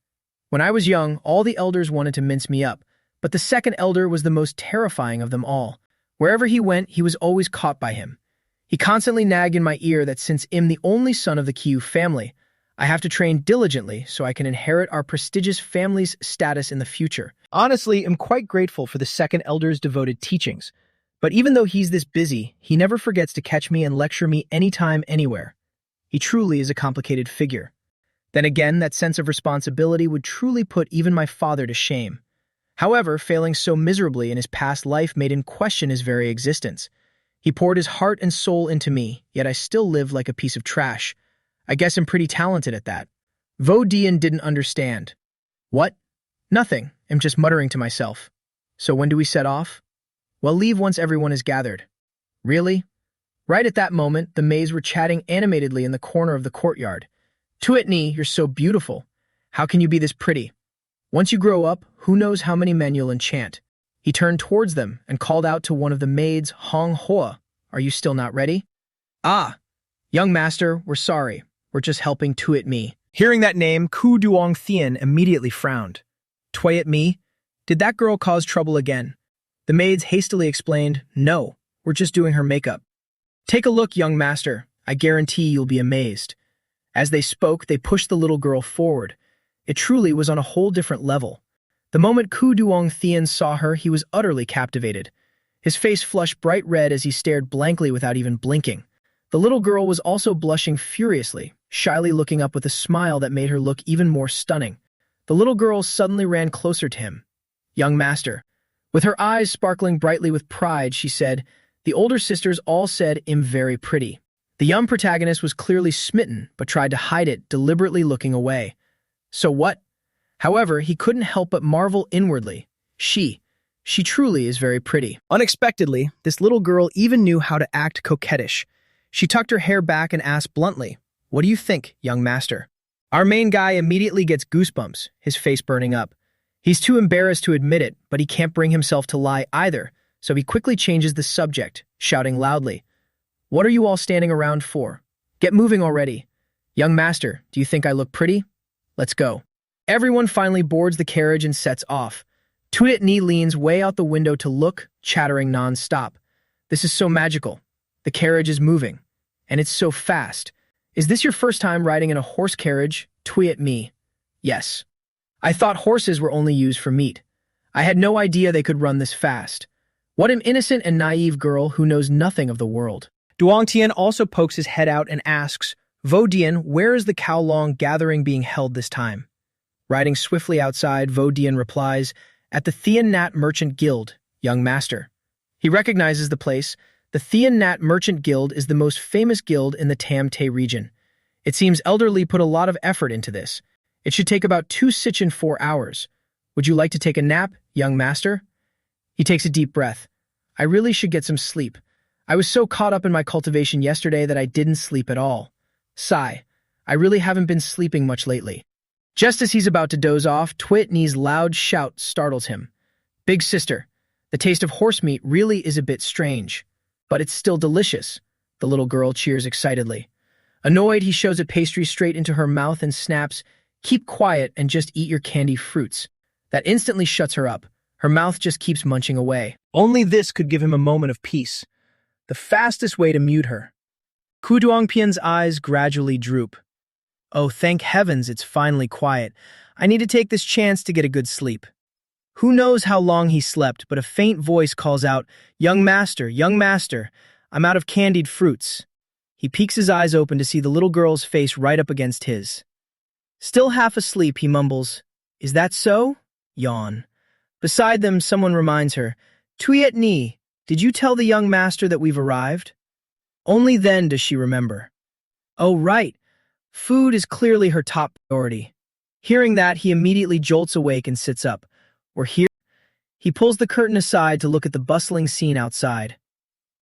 When I was young, all the elders wanted to mince me up, but the second elder was the most terrifying of them all. Wherever he went, he was always caught by him. He constantly nagged in my ear that since I'm the only son of the Kyu family, I have to train diligently so I can inherit our prestigious family's status in the future. Honestly, I'm quite grateful for the second elder's devoted teachings. But even though he's this busy, he never forgets to catch me and lecture me anytime, anywhere. He truly is a complicated figure. Then again, that sense of responsibility would truly put even my father to shame. However, failing so miserably in his past life made him question his very existence. He poured his heart and soul into me, yet I still lived like a piece of trash. I guess I'm pretty talented at that. Vo Dian didn't understand. What? Nothing. I'm just muttering to myself. So when do we set off? Well, leave once everyone is gathered. Really? Right at that moment, the maids were chatting animatedly in the corner of the courtyard. Tuitni, you're so beautiful. How can you be this pretty? Once you grow up, who knows how many men you'll enchant. He turned towards them and called out to one of the maids, Hong Hoa, are you still not ready? Ah, young master, we're sorry. We're just helping Tuit Me. Hearing that name, Ku Duong Thien immediately frowned. Tuit Me? Did that girl cause trouble again? The maids hastily explained, no, we're just doing her makeup. Take a look, young master. I guarantee you'll be amazed. As they spoke, they pushed the little girl forward. It truly was on a whole different level. The moment Ku Duong Thien saw her, he was utterly captivated. His face flushed bright red as he stared blankly without even blinking. The little girl was also blushing furiously, shyly looking up with a smile that made her look even more stunning. The little girl suddenly ran closer to him. Young master. With her eyes sparkling brightly with pride, she said, the older sisters all said I'm very pretty. The young protagonist was clearly smitten, but tried to hide it, deliberately looking away. So what? However, he couldn't help but marvel inwardly. She truly is very pretty. Unexpectedly, this little girl even knew how to act coquettish. She tucked her hair back and asked bluntly, What do you think, young master? Our main guy immediately gets goosebumps, his face burning up. He's too embarrassed to admit it, but he can't bring himself to lie either, so he quickly changes the subject, shouting loudly, "What are you all standing around for? Get moving already. Young master, do you think I look pretty? Let's go." Everyone finally boards the carriage and sets off. Tuyet Ni leans way out the window to look, chattering non-stop. This is so magical. The carriage is moving. And it's so fast. Is this your first time riding in a horse carriage? Tuyet me. Yes. I thought horses were only used for meat. I had no idea they could run this fast. What an innocent and naive girl who knows nothing of the world. Duong Tian also pokes his head out and asks, "Vo Dian, where is the Kowloon gathering being held this time?" Riding swiftly outside, Vo Dian replies, "At the Thean Nat Merchant Guild, young master." He recognizes the place. The Thean Nat Merchant Guild is the most famous guild in the Tam Te region. It seems Elder Li put a lot of effort into this. It should take about 2 sitchin 4 hours. Would you like to take a nap, young master? He takes a deep breath. I really should get some sleep. I was so caught up in my cultivation yesterday that I didn't sleep at all. Sigh. I really haven't been sleeping much lately. Just as he's about to doze off, Tuyet Ni's loud shout startles him. Big sister, the taste of horse meat really is a bit strange. But it's still delicious. The little girl cheers excitedly. Annoyed, he shows a pastry straight into her mouth and snaps, "Keep quiet and just eat your candy fruits." That instantly shuts her up. Her mouth just keeps munching away. Only this could give him a moment of peace. The fastest way to mute her. Ku Duongpian's eyes gradually droop. Oh, thank heavens it's finally quiet. I need to take this chance to get a good sleep. Who knows how long he slept, but a faint voice calls out, young master, I'm out of candied fruits." He peeks his eyes open to see the little girl's face right up against his. Still half asleep, he mumbles, "Is that so?" Yawn. Beside them, someone reminds her, "Tuyet Ni, did you tell the young master that we've arrived?" Only then does she remember. Oh, right. Food is clearly her top priority. Hearing that, he immediately jolts awake and sits up. We're here. He pulls the curtain aside to look at the bustling scene outside.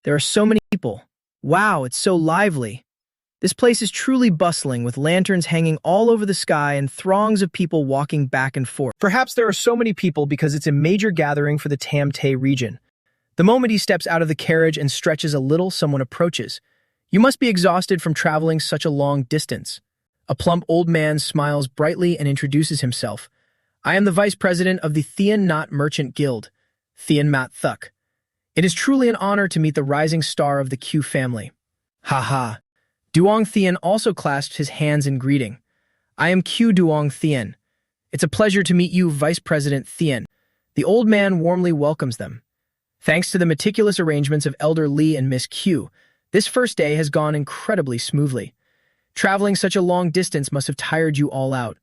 There are so many people. Wow, it's so lively. This place is truly bustling, with lanterns hanging all over the sky and throngs of people walking back and forth. Perhaps there are so many people because it's a major gathering for the Tam Te region. The moment he steps out of the carriage and stretches a little, someone approaches. You must be exhausted from traveling such a long distance. A plump old man smiles brightly and introduces himself. I am the vice president of the Thean Nat Merchant Guild, Thean Mat Thuk. It is truly an honor to meet the rising star of the Q family. Ha ha. Duong Thean also clasped his hands in greeting. I am Q Duong Thean. It's a pleasure to meet you, Vice President Thean. The old man warmly welcomes them. Thanks to the meticulous arrangements of Elder Li and Miss Q, this first day has gone incredibly smoothly. Traveling such a long distance must have tired you all out.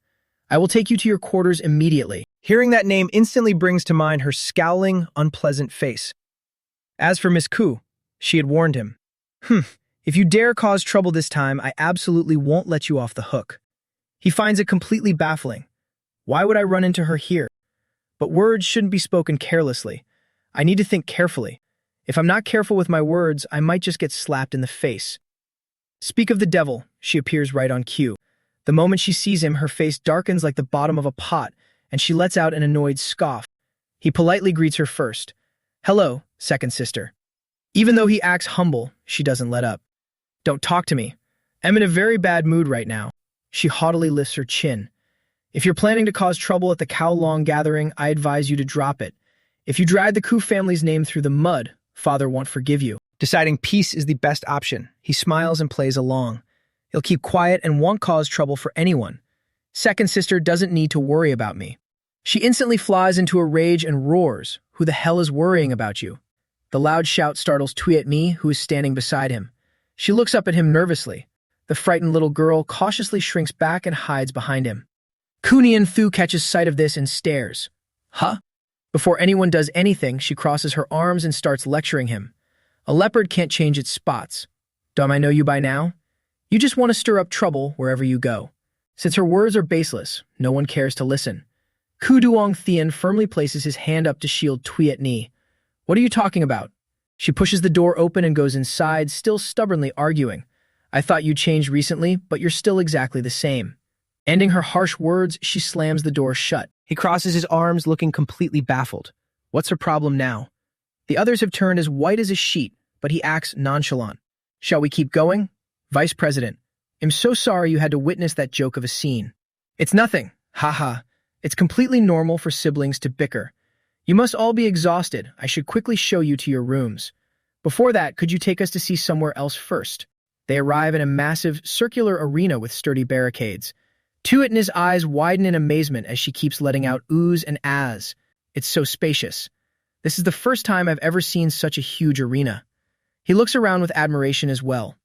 I will take you to your quarters immediately. Hearing that name instantly brings to mind her scowling, unpleasant face. As for Miss Ku, she had warned him. If you dare cause trouble this time, I absolutely won't let you off the hook. He finds it completely baffling. Why would I run into her here? But words shouldn't be spoken carelessly. I need to think carefully. If I'm not careful with my words, I might just get slapped in the face. Speak of the devil, she appears right on cue. The moment she sees him, her face darkens like the bottom of a pot, and she lets out an annoyed scoff. He politely greets her first. Hello, second sister. Even though he acts humble, she doesn't let up. Don't talk to me. I'm in a very bad mood right now. She haughtily lifts her chin. If you're planning to cause trouble at the Kowloon gathering, I advise you to drop it. If you drag the Ku family's name through the mud, Father won't forgive you. Deciding peace is the best option, he smiles and plays along. He'll keep quiet and won't cause trouble for anyone. Second sister doesn't need to worry about me. She instantly flies into a rage and roars. Who the hell is worrying about you? The loud shout startles Tuyet Ni, who is standing beside him. She looks up at him nervously. The frightened little girl cautiously shrinks back and hides behind him. Kunian Thu catches sight of this and stares. Huh? Before anyone does anything, she crosses her arms and starts lecturing him. A leopard can't change its spots. Don't I know you by now? You just want to stir up trouble wherever you go. Since her words are baseless, no one cares to listen. Ku Duong Thean firmly places his hand up to shield Tuyet Ni. What are you talking about? She pushes the door open and goes inside, still stubbornly arguing. I thought you changed recently, but you're still exactly the same." Ending her harsh words, she slams the door shut. He crosses his arms, looking completely baffled. What's her problem now? The others have turned as white as a sheet, but he acts nonchalant. "Shall we keep going?" "Vice President, I'm so sorry you had to witness that joke of a scene." "It's nothing. Haha. It's completely normal for siblings to bicker. You must all be exhausted. I should quickly show you to your rooms. Before that, could you take us to see somewhere else first?" They arrive in a massive, circular arena with sturdy barricades. Tuatna's eyes widen in amazement as she keeps letting out oohs and ahs. It's so spacious. "This is the first time I've ever seen such a huge arena." He looks around with admiration as well.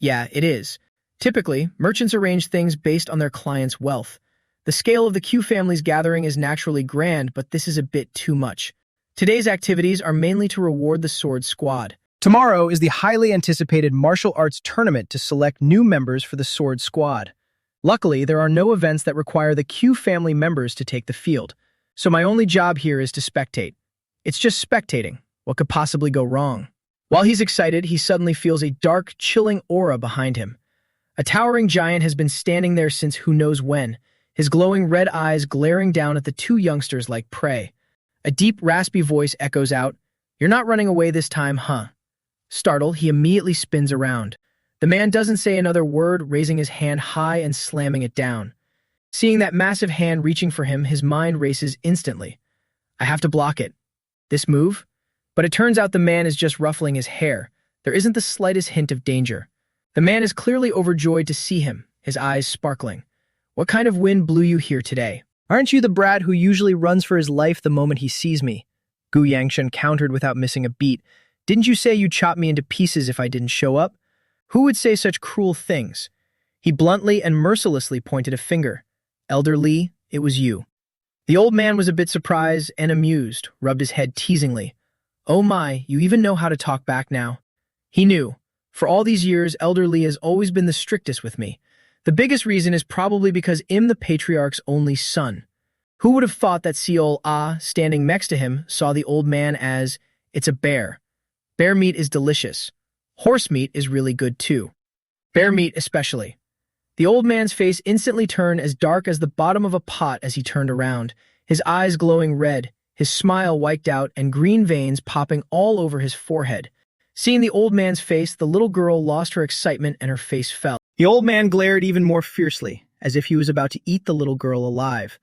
"Yeah, it is. Typically, merchants arrange things based on their clients' wealth. The scale of the Q family's gathering is naturally grand, but this is a bit too much. Today's activities are mainly to reward the Sword Squad. Tomorrow is the highly anticipated martial arts tournament to select new members for the Sword Squad. Luckily, there are no events that require the Q family members to take the field, so my only job here is to spectate. It's just spectating. What could possibly go wrong?" While he's excited, he suddenly feels a dark, chilling aura behind him. A towering giant has been standing there since who knows when, his glowing red eyes glaring down at the two youngsters like prey. A deep, raspy voice echoes out, "You're not running away this time, huh?" Startled, he immediately spins around. The man doesn't say another word, raising his hand high and slamming it down. Seeing that massive hand reaching for him, his mind races instantly. I have to block it. This move? But it turns out the man is just ruffling his hair. There isn't the slightest hint of danger. The man is clearly overjoyed to see him, his eyes sparkling. "What kind of wind blew you here today? Aren't you the brat who usually runs for his life the moment he sees me?" Gu Yangshan countered without missing a beat. "Didn't you say you'd chop me into pieces if I didn't show up? Who would say such cruel things?" He bluntly and mercilessly pointed a finger. "Elder Li, it was you." The old man was a bit surprised and amused, rubbed his head teasingly. "Oh my, you even know how to talk back now." He knew. For all these years, Elder Li has always been the strictest with me. The biggest reason is probably because I'm the patriarch's only son. Who would have thought that Seol Ah, standing next to him, saw the old man as, "It's a bear. Bear meat is delicious. Horse meat is really good too. Bear meat especially." The old man's face instantly turned as dark as the bottom of a pot as he turned around, his eyes glowing red, his smile wiped out, and green veins popping all over his forehead. Seeing the old man's face, the little girl lost her excitement and her face fell. The old man glared even more fiercely, as if he was about to eat the little girl alive.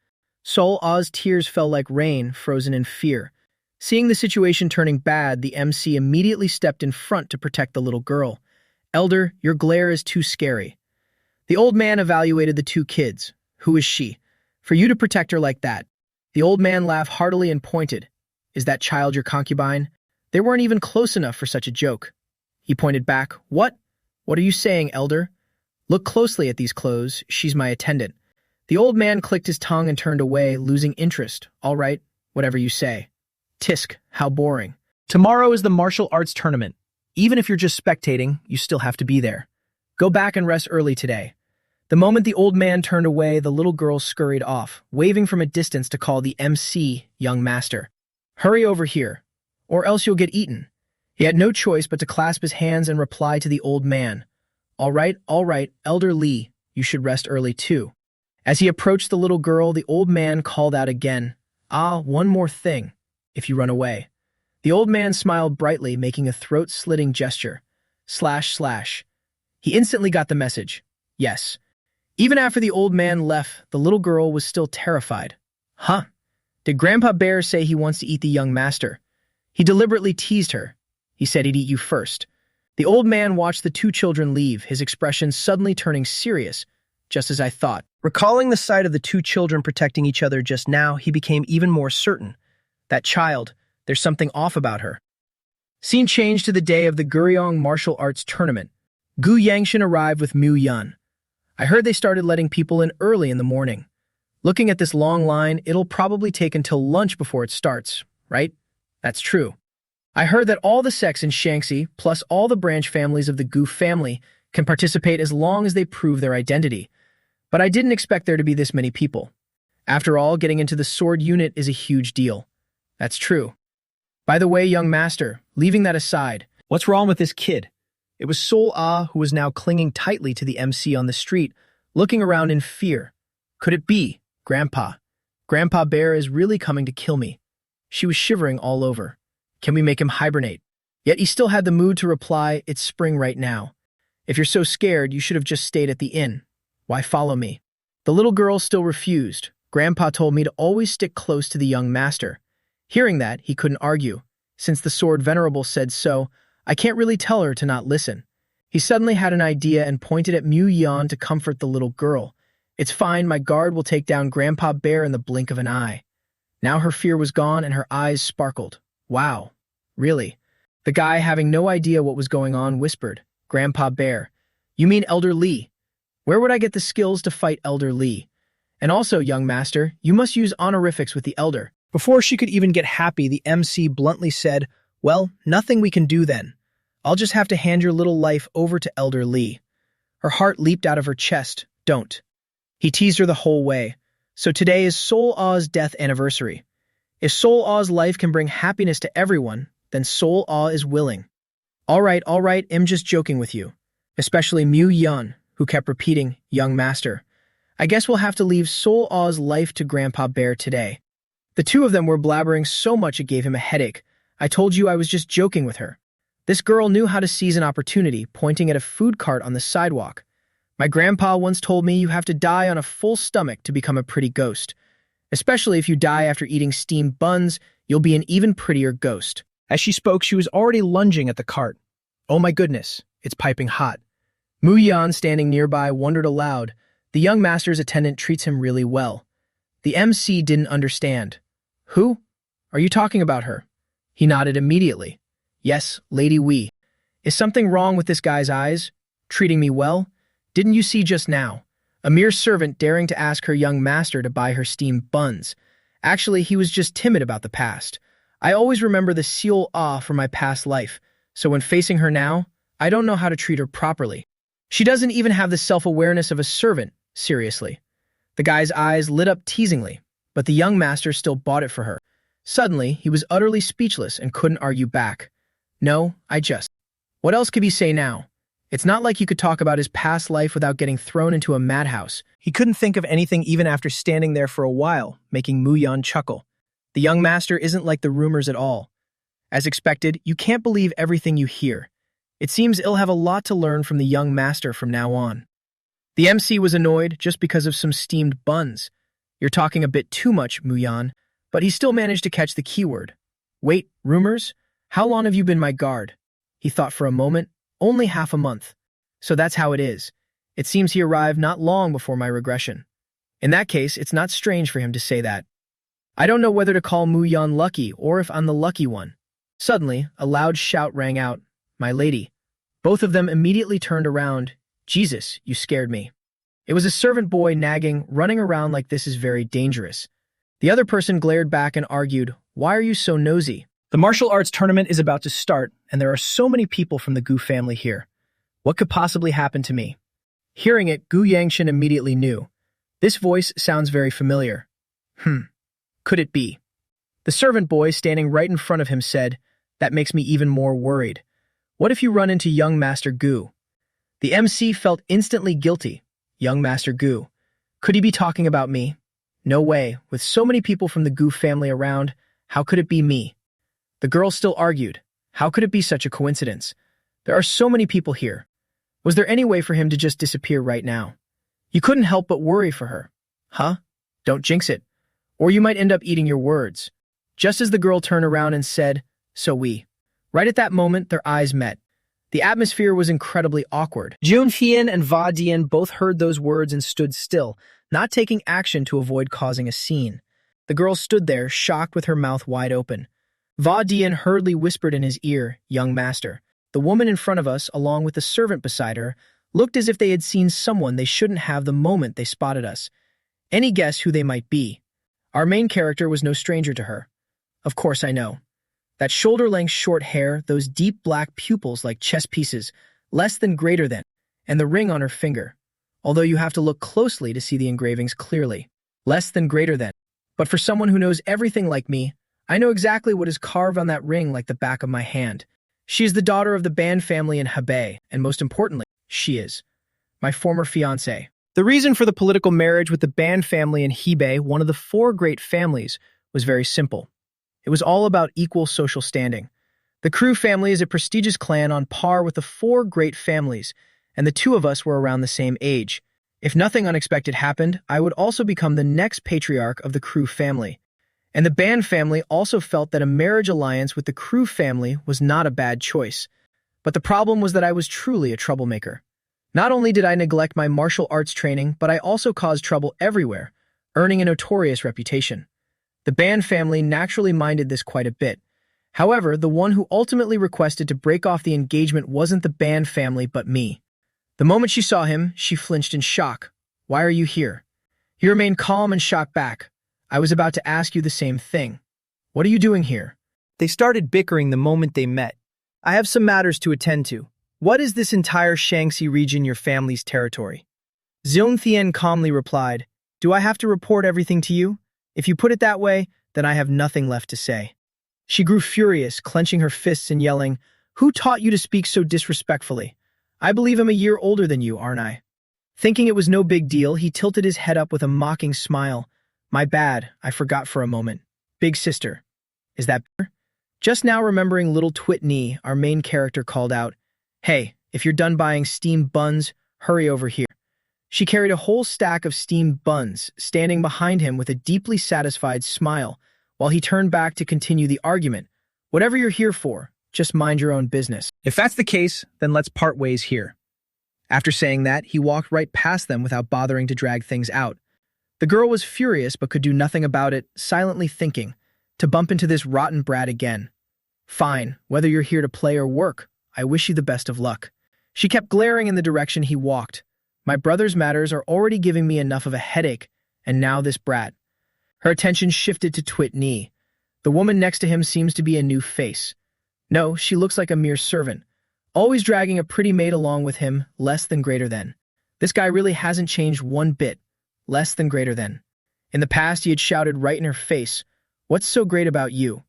Seol Ah's tears fell like rain, frozen in fear. Seeing the situation turning bad, the MC immediately stepped in front to protect the little girl. "Elder, your glare is too scary." The old man evaluated the two kids. "Who is she? For you to protect her like that?" The old man laughed heartily and pointed. "Is that child your concubine? They weren't even close enough for such a joke." He pointed back. What are you saying, Elder? Look closely at these clothes. She's my attendant." The old man clicked his tongue and turned away, losing interest. "All right, whatever you say." Tisk, how boring. Tomorrow is the martial arts tournament. Even if you're just spectating, you still have to be there. Go back and rest early today. The moment the old man turned away, the little girl scurried off, waving from a distance to call the MC young master. "Hurry over here, or else you'll get eaten." He had no choice but to clasp his hands and reply to the old man. All right, Elder Li, you should rest early too." As he approached the little girl, the old man called out again. One more thing. If you run away." The old man smiled brightly, making a throat-slitting gesture. // He instantly got the message. Yes. Even after the old man left, the little girl was still terrified. Huh? Did Grandpa Bear say he wants to eat the young master? He deliberately teased her. He said he'd eat you first. The old man watched the two children leave, his expression suddenly turning serious, just as I thought. Recalling the sight of the two children protecting each other just now, he became even more certain. That child, there's something off about her. Scene changed to the day of the Guryong martial arts tournament. Gu Yangshan arrived with Mu Yun. I heard they started letting people in early in the morning. Looking at this long line, it'll probably take until lunch before it starts, right? That's true. I heard that all the sects in Shaanxi, plus all the branch families of the Gu family, can participate as long as they prove their identity. But I didn't expect there to be this many people. After all, getting into the sword unit is a huge deal. That's true. By the way, young master, leaving that aside, what's wrong with this kid? It was Sol Ah who was now clinging tightly to the MC on the street, looking around in fear. Could it be? Grandpa. Grandpa Bear is really coming to kill me. She was shivering all over. Can we make him hibernate? Yet he still had the mood to reply, it's spring right now. If you're so scared, you should have just stayed at the inn. Why follow me? The little girl still refused. Grandpa told me to always stick close to the young master. Hearing that, he couldn't argue. Since the sword venerable said so, I can't really tell her to not listen. He suddenly had an idea and pointed at Mu Yan to comfort the little girl. It's fine, my guard will take down Grandpa Bear in the blink of an eye. Now her fear was gone and her eyes sparkled. Wow, really? The guy, having no idea what was going on, whispered, Grandpa Bear. You mean Elder Lee? Where would I get the skills to fight Elder Lee? And also, young master, you must use honorifics with the elder. Before she could even get happy, the MC bluntly said, well, nothing we can do then. I'll just have to hand your little life over to Elder Lee. Her heart leaped out of her chest. Don't. He teased her the whole way. So today is Sol Ah's death anniversary. If Sol Ah's life can bring happiness to everyone, then Sol Ah is willing. All right, I'm just joking with you. Especially Mu Yan, who kept repeating, young master. I guess we'll have to leave Sol Ah's life to Grandpa Bear today. The two of them were blabbering so much it gave him a headache. I told you I was just joking with her. This girl knew how to seize an opportunity, pointing at a food cart on the sidewalk. My grandpa once told me you have to die on a full stomach to become a pretty ghost. Especially if you die after eating steamed buns, you'll be an even prettier ghost. As she spoke, she was already lunging at the cart. Oh my goodness, it's piping hot. Mu Yan, standing nearby, wondered aloud. The young master's attendant treats him really well. The MC didn't understand. Who? Are you talking about her? He nodded immediately. Yes, Lady Wee. Is something wrong with this guy's eyes? Treating me well? Didn't you see just now? A mere servant daring to ask her young master to buy her steamed buns. Actually, he was just timid about the past. I always remember the Sol Ah from my past life, so when facing her now, I don't know how to treat her properly. She doesn't even have the self-awareness of a servant, seriously. The guy's eyes lit up teasingly, but the young master still bought it for her. Suddenly, he was utterly speechless and couldn't argue back. No, What else could he say now? It's not like he could talk about his past life without getting thrown into a madhouse. He couldn't think of anything even after standing there for a while, making Mu Yan chuckle. The young master isn't like the rumors at all. As expected, you can't believe everything you hear. It seems he'll have a lot to learn from the young master from now on. The MC was annoyed just because of some steamed buns. You're talking a bit too much, Mu Yan, but he still managed to catch the keyword. Wait, rumors? How long have you been my guard? He thought for a moment. Only half a month. So that's how it is. It seems he arrived not long before my regression. In that case, it's not strange for him to say that. I don't know whether to call Mu Yan lucky or if I'm the lucky one. Suddenly, a loud shout rang out. My lady. Both of them immediately turned around. Jesus, you scared me. It was a servant boy nagging, running around like this is very dangerous. The other person glared back and argued, why are you so nosy? The martial arts tournament is about to start, and there are so many people from the Gu family here. What could possibly happen to me? Hearing it, Gu Yangshan immediately knew. This voice sounds very familiar. Could it be? The servant boy standing right in front of him said, that makes me even more worried. What if you run into young Master Gu? The MC felt instantly guilty. Young Master Gu. Could he be talking about me? No way. With so many people from the Gu family around, how could it be me? The girl still argued. How could it be such a coincidence? There are so many people here. Was there any way for him to just disappear right now? You couldn't help but worry for her. Huh? Don't jinx it. Or you might end up eating your words. Just as the girl turned around and said, so we. Right at that moment, their eyes met. The atmosphere was incredibly awkward. Jun Fian and Va Dian both heard those words and stood still, not taking action to avoid causing a scene. The girl stood there, shocked with her mouth wide open. Va Dian hurriedly whispered in his ear, young master. The woman in front of us, along with the servant beside her, looked as if they had seen someone they shouldn't have the moment they spotted us. Any guess who they might be? Our main character was no stranger to her. Of course I know. That shoulder-length short hair, those deep black pupils like chess pieces, less than greater than, and the ring on her finger. Although you have to look closely to see the engravings clearly. Less than greater than. But for someone who knows everything like me, I know exactly what is carved on that ring like the back of my hand. She is the daughter of the Ban family in Hebei, and most importantly, she is my former fiancé. The reason for the political marriage with the Ban family in Hebei, one of the four great families, was very simple. It was all about equal social standing. The Crew family is a prestigious clan on par with the four great families, and the two of us were around the same age. If nothing unexpected happened, I would also become the next patriarch of the Crew family. And the Ban family also felt that a marriage alliance with the Crew family was not a bad choice. But the problem was that I was truly a troublemaker. Not only did I neglect my martial arts training, but I also caused trouble everywhere, earning a notorious reputation. The Ban family naturally minded this quite a bit. However, the one who ultimately requested to break off the engagement wasn't the Ban family but me. The moment she saw him, she flinched in shock. "Why are you here?" He remained calm and shocked back. "I was about to ask you the same thing. What are you doing here?" They started bickering the moment they met. "I have some matters to attend to. What is this entire Shaanxi region your family's territory?" Zhongtian calmly replied, "Do I have to report everything to you? If you put it that way, then I have nothing left to say." She grew furious, clenching her fists and yelling, "Who taught you to speak so disrespectfully? I believe I'm a year older than you, aren't I?" Thinking it was no big deal, he tilted his head up with a mocking smile. "My bad, I forgot for a moment. Big sister. Is that better?" Just now remembering little Twit Nee, our main character called out, "Hey, if you're done buying steamed buns, hurry over here." She carried a whole stack of steamed buns, standing behind him with a deeply satisfied smile, while he turned back to continue the argument. "Whatever you're here for, just mind your own business. If that's the case, then let's part ways here." After saying that, he walked right past them without bothering to drag things out. The girl was furious but could do nothing about it, silently thinking, to bump into this rotten brat again. "Fine, whether you're here to play or work, I wish you the best of luck." She kept glaring in the direction he walked. "My brother's matters are already giving me enough of a headache, and now this brat." Her attention shifted to Twit Nee. The woman next to him seems to be a new face. No, she looks like a mere servant, always dragging a pretty maid along with him, less than greater than. This guy really hasn't changed one bit, less than greater than. In the past, he had shouted right in her face, "What's so great about you?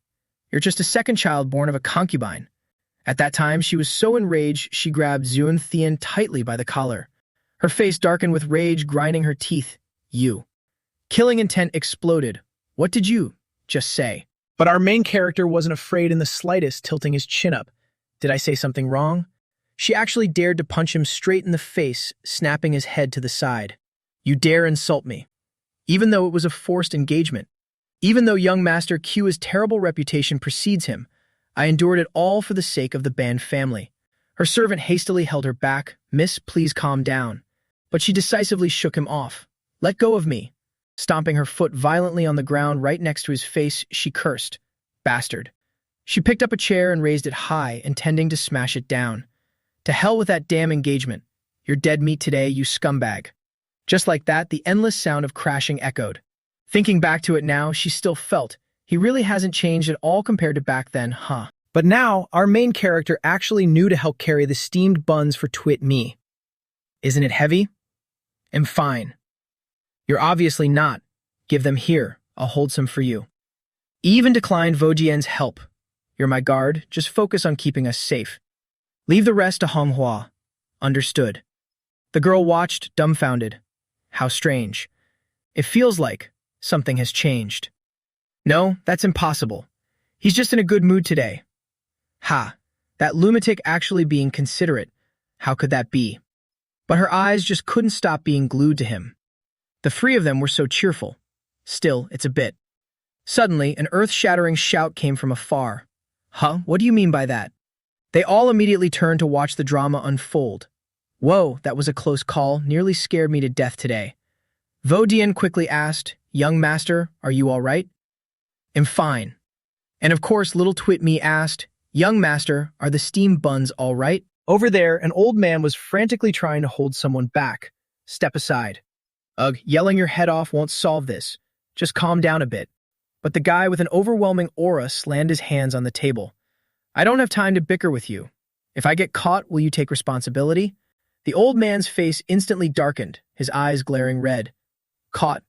You're just a second child born of a concubine." At that time, she was so enraged she grabbed Zun Thien tightly by the collar. Her face darkened with rage, grinding her teeth. "You." Killing intent exploded. "What did you just say?" But our main character wasn't afraid in the slightest, tilting his chin up. "Did I say something wrong?" She actually dared to punch him straight in the face, snapping his head to the side. "You dare insult me?" Even though it was a forced engagement. Even though young Master Q's terrible reputation precedes him, I endured it all for the sake of the Ban family. Her servant hastily held her back. "Miss, please calm down." But she decisively shook him off. "Let go of me." Stomping her foot violently on the ground right next to his face, she cursed, "Bastard." She picked up a chair and raised it high, intending to smash it down. "To hell with that damn engagement. You're dead meat today, you scumbag." Just like that, the endless sound of crashing echoed. Thinking back to it now, she still felt, he really hasn't changed at all compared to back then, huh? But now, our main character actually knew to help carry the steamed buns for Twit Nee. "Isn't it heavy?" "I'm fine." "You're obviously not. Give them here. I'll hold some for you." He even declined Vojian's help. "You're my guard. Just focus on keeping us safe. Leave the rest to Manhwa." "Understood." The girl watched, dumbfounded. How strange. It feels like something has changed. "No, that's impossible. He's just in a good mood today." Ha, that lunatic actually being considerate. How could that be? But her eyes just couldn't stop being glued to him. The three of them were so cheerful. Still, it's a bit. Suddenly, an earth-shattering shout came from afar. "Huh? What do you mean by that?" They all immediately turned to watch the drama unfold. "Whoa, that was a close call. Nearly scared me to death today." Vodian quickly asked, "Young master, are you all right?" "I'm fine." And of course, little Twit Nee asked, "Young master, are the steamed buns all right?" Over there, an old man was frantically trying to hold someone back. "Step aside." "Ugh, yelling your head off won't solve this. Just calm down a bit." But the guy with an overwhelming aura slammed his hands on the table. "I don't have time to bicker with you. If I get caught, will you take responsibility?" The old man's face instantly darkened, his eyes glaring red. "Caught?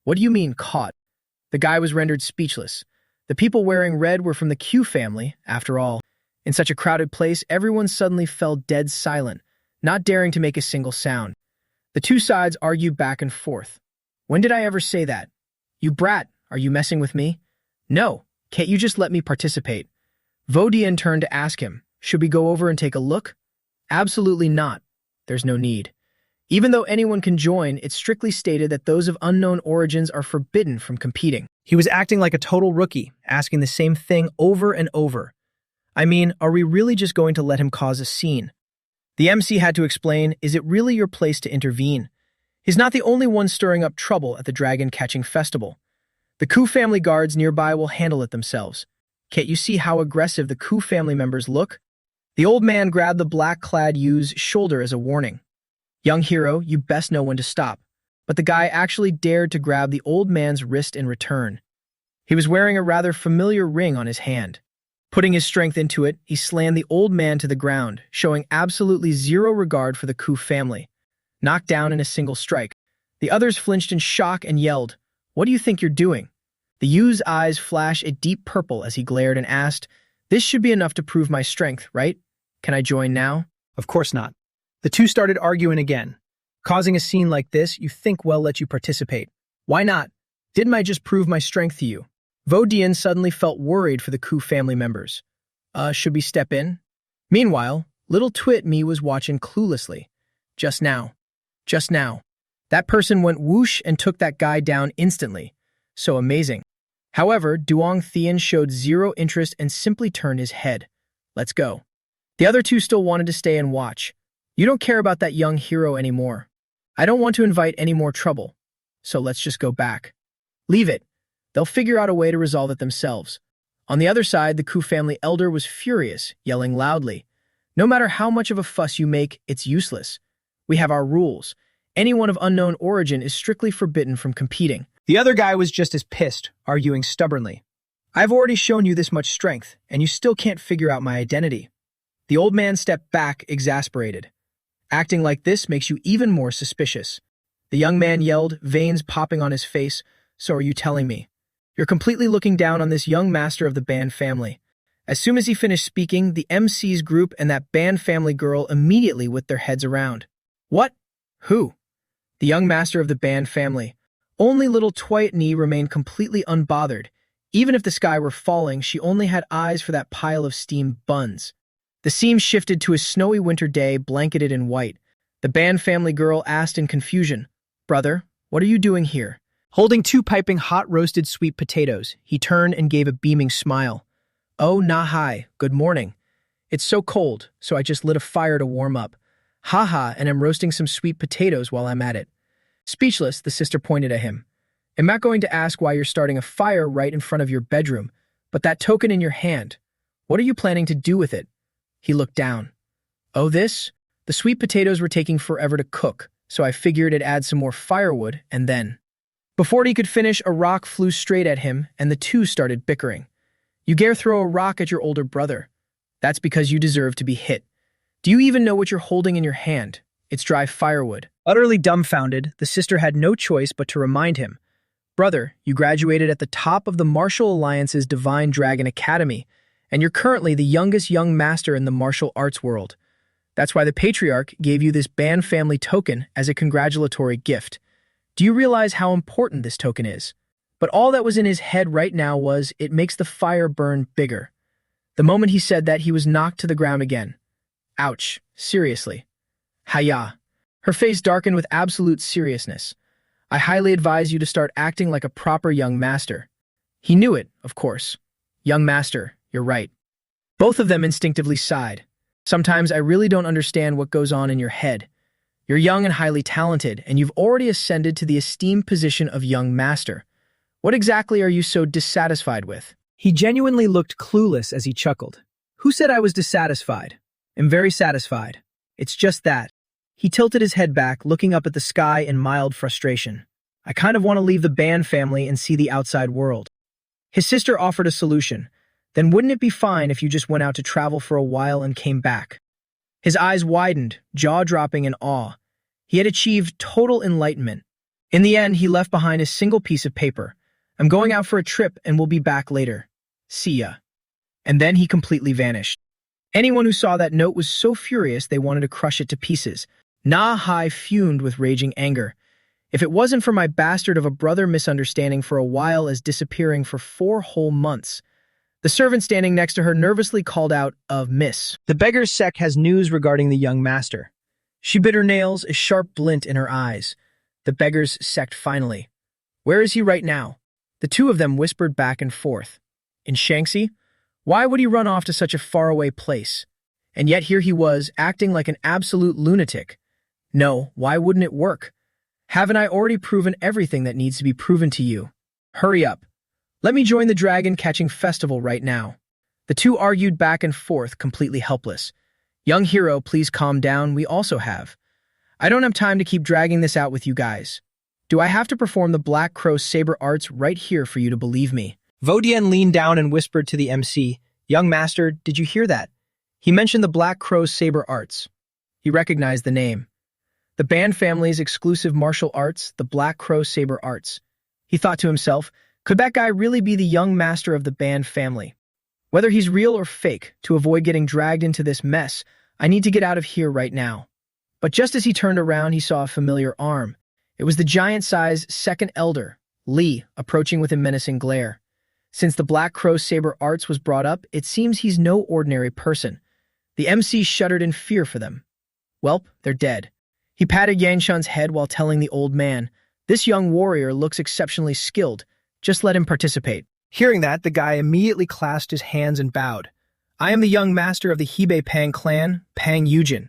What do you mean, caught?" The guy was rendered speechless. The people wearing red were from the Q family, after all. In such a crowded place, everyone suddenly fell dead silent, not daring to make a single sound. The two sides argued back and forth. When did I ever say that? You brat, are you messing with me? No, can't you just let me participate? Vodian turned to ask him, should we go over and take a look? Absolutely not. There's no need. Even though anyone can join, it's strictly stated that those of unknown origins are forbidden from competing. He was acting like a total rookie, asking the same thing over and over. I mean, are we really just going to let him cause a scene? The MC had to explain, is it really your place to intervene? He's not the only one stirring up trouble at the dragon-catching festival. The Ku family guards nearby will handle it themselves. Can't you see how aggressive the Ku family members look? The old man grabbed the black-clad youth's shoulder as a warning. Young hero, you best know when to stop. But the guy actually dared to grab the old man's wrist in return. He was wearing a rather familiar ring on his hand. Putting his strength into it, he slammed the old man to the ground, showing absolutely zero regard for the Ku family. Knocked down in a single strike. The others flinched in shock and yelled, "What do you think you're doing?" The youth's eyes flashed a deep purple as he glared and asked, "This should be enough to prove my strength, right? Can I join now?" Of course not. The two started arguing again. Causing a scene like this, you think we'll let you participate. Why not? Didn't I just prove my strength to you? Vodian suddenly felt worried for the Ku family members. Should we step in? Meanwhile, little Twit Me was watching cluelessly. Just now. That person went whoosh and took that guy down instantly. So amazing. However, Duong Thien showed zero interest and simply turned his head. Let's go. The other two still wanted to stay and watch. You don't care about that young hero anymore. I don't want to invite any more trouble. So let's just go back. Leave it. They'll figure out a way to resolve it themselves. On the other side, the Ku family elder was furious, yelling loudly. No matter how much of a fuss you make, it's useless. We have our rules. Anyone of unknown origin is strictly forbidden from competing. The other guy was just as pissed, arguing stubbornly. I've already shown you this much strength, and you still can't figure out my identity. The old man stepped back, exasperated. Acting like this makes you even more suspicious. The young man yelled, veins popping on his face. So are you telling me? You're completely looking down on this young master of the band family. As soon as he finished speaking, the MC's group and that band family girl immediately whipped their heads around. What? Who? The young master of the band family. Only little Twit Me remained completely unbothered. Even if the sky were falling, she only had eyes for that pile of steamed buns. The scene shifted to a snowy winter day blanketed in white. The band family girl asked in confusion, "Brother, what are you doing here?" Holding two piping hot roasted sweet potatoes, he turned and gave a beaming smile. "Oh, nah hi, good morning. It's so cold, so I just lit a fire to warm up. Haha, and I'm roasting some sweet potatoes while I'm at it." Speechless, the sister pointed at him. "I'm not going to ask why you're starting a fire right in front of your bedroom, but that token in your hand, what are you planning to do with it?" He looked down. "Oh, this? The sweet potatoes were taking forever to cook, so I figured it'd add some more firewood, and then..." Before he could finish, a rock flew straight at him, and the two started bickering. "You dare throw a rock at your older brother? That's because you deserve to be hit. Do you even know what you're holding in your hand? It's dry firewood." Utterly dumbfounded, the sister had no choice but to remind him. "Brother, you graduated at the top of the Martial Alliance's Divine Dragon Academy, and you're currently the youngest young master in the martial arts world. That's why the Patriarch gave you this band family token as a congratulatory gift. Do you realize how important this token is?" But all that was in his head right now was, it makes the fire burn bigger. The moment he said that, he was knocked to the ground again. Ouch, seriously. Hiya. Her face darkened with absolute seriousness. "I highly advise you to start acting like a proper young master." He knew it, of course. Young master, you're right. Both of them instinctively sighed. Sometimes I really don't understand what goes on in your head. You're young and highly talented, and you've already ascended to the esteemed position of young master. What exactly are you so dissatisfied with? He genuinely looked clueless as he chuckled. Who said I was dissatisfied? I'm very satisfied. It's just that. He tilted his head back, looking up at the sky in mild frustration. I kind of want to leave the band family and see the outside world. His sister offered a solution. Then wouldn't it be fine if you just went out to travel for a while and came back? His eyes widened, jaw-dropping in awe. He had achieved total enlightenment. In the end, he left behind a single piece of paper. I'm going out for a trip and we'll be back later. See ya. And then he completely vanished. Anyone who saw that note was so furious they wanted to crush it to pieces. Na Hai fumed with raging anger. If it wasn't for my bastard of a brother misunderstanding for a while as disappearing for 4 whole months. The servant standing next to her nervously called out of Miss. The beggar's sect has news regarding the young master. She bit her nails, a sharp glint in her eyes. The beggar's sect finally. Where is he right now? The two of them whispered back and forth. In Shaanxi? Why would he run off to such a faraway place? And yet here he was, acting like an absolute lunatic. No, why wouldn't it work? Haven't I already proven everything that needs to be proven to you? Hurry up. Let me join the dragon-catching festival right now. The two argued back and forth, completely helpless. Young hero, please calm down, we also have. I don't have time to keep dragging this out with you guys. Do I have to perform the Black Crow saber arts right here for you to believe me? Vodian leaned down and whispered to the MC, Young master, did you hear that? He mentioned the Black Crow saber arts. He recognized the name. The band family's exclusive martial arts, the Black Crow saber arts. He thought to himself, could that guy really be the young master of the band family? Whether he's real or fake, to avoid getting dragged into this mess, I need to get out of here right now. But just as he turned around, he saw a familiar arm. It was the giant-sized second elder, Li, approaching with a menacing glare. Since the Black Crow saber arts was brought up, it seems he's no ordinary person. The MC shuddered in fear for them. Welp, they're dead. He patted Yangshan's head while telling the old man, this young warrior looks exceptionally skilled. Just let him participate. Hearing that, the guy immediately clasped his hands and bowed. I am the young master of the Hebei Pang clan, Pang Yujin.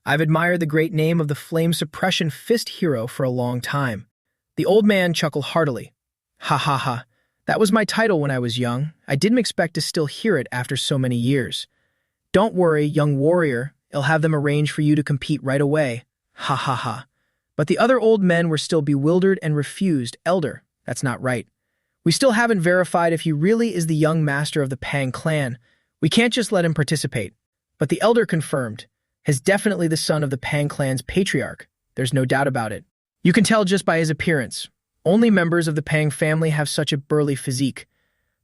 I've admired the great name of the flame suppression fist hero for a long time. The old man chuckled heartily. Ha ha ha. That was my title when I was young. I didn't expect to still hear it after so many years. Don't worry, young warrior. I'll have them arrange for you to compete right away. Ha ha ha. But the other old men were still bewildered and refused. Elder, that's not right. We still haven't verified if he really is the young master of the Pang clan. We can't just let him participate. But the elder confirmed. He's definitely the son of the Pang clan's patriarch. There's no doubt about it. You can tell just by his appearance. Only members of the Pang family have such a burly physique.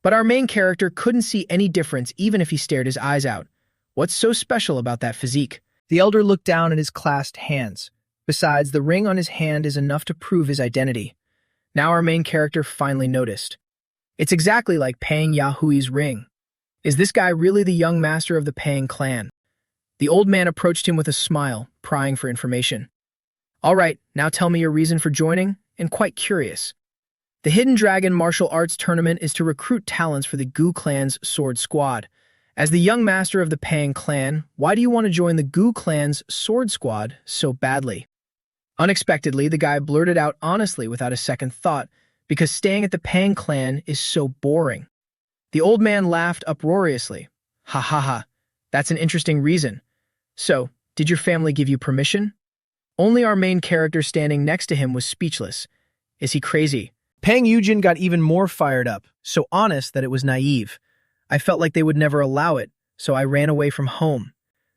But our main character couldn't see any difference even if he stared his eyes out. What's so special about that physique? The elder looked down at his clasped hands. Besides, the ring on his hand is enough to prove his identity. Now our main character finally noticed. It's exactly like Pang Yahui's ring. Is this guy really the young master of the Pang clan? The old man approached him with a smile, prying for information. All right, now tell me your reason for joining, and quite curious. The Hidden Dragon Martial Arts Tournament is to recruit talents for the Gu clan's sword squad. As the young master of the Pang clan, why do you want to join the Gu clan's sword squad so badly? Unexpectedly, the guy blurted out honestly without a second thought, because staying at the Pang clan is so boring. The old man laughed uproariously. Ha ha ha, that's an interesting reason. So, did your family give you permission? Only our main character standing next to him was speechless. Is he crazy? Pang Yujin got even more fired up, so honest that it was naive. I felt like they would never allow it, so I ran away from home.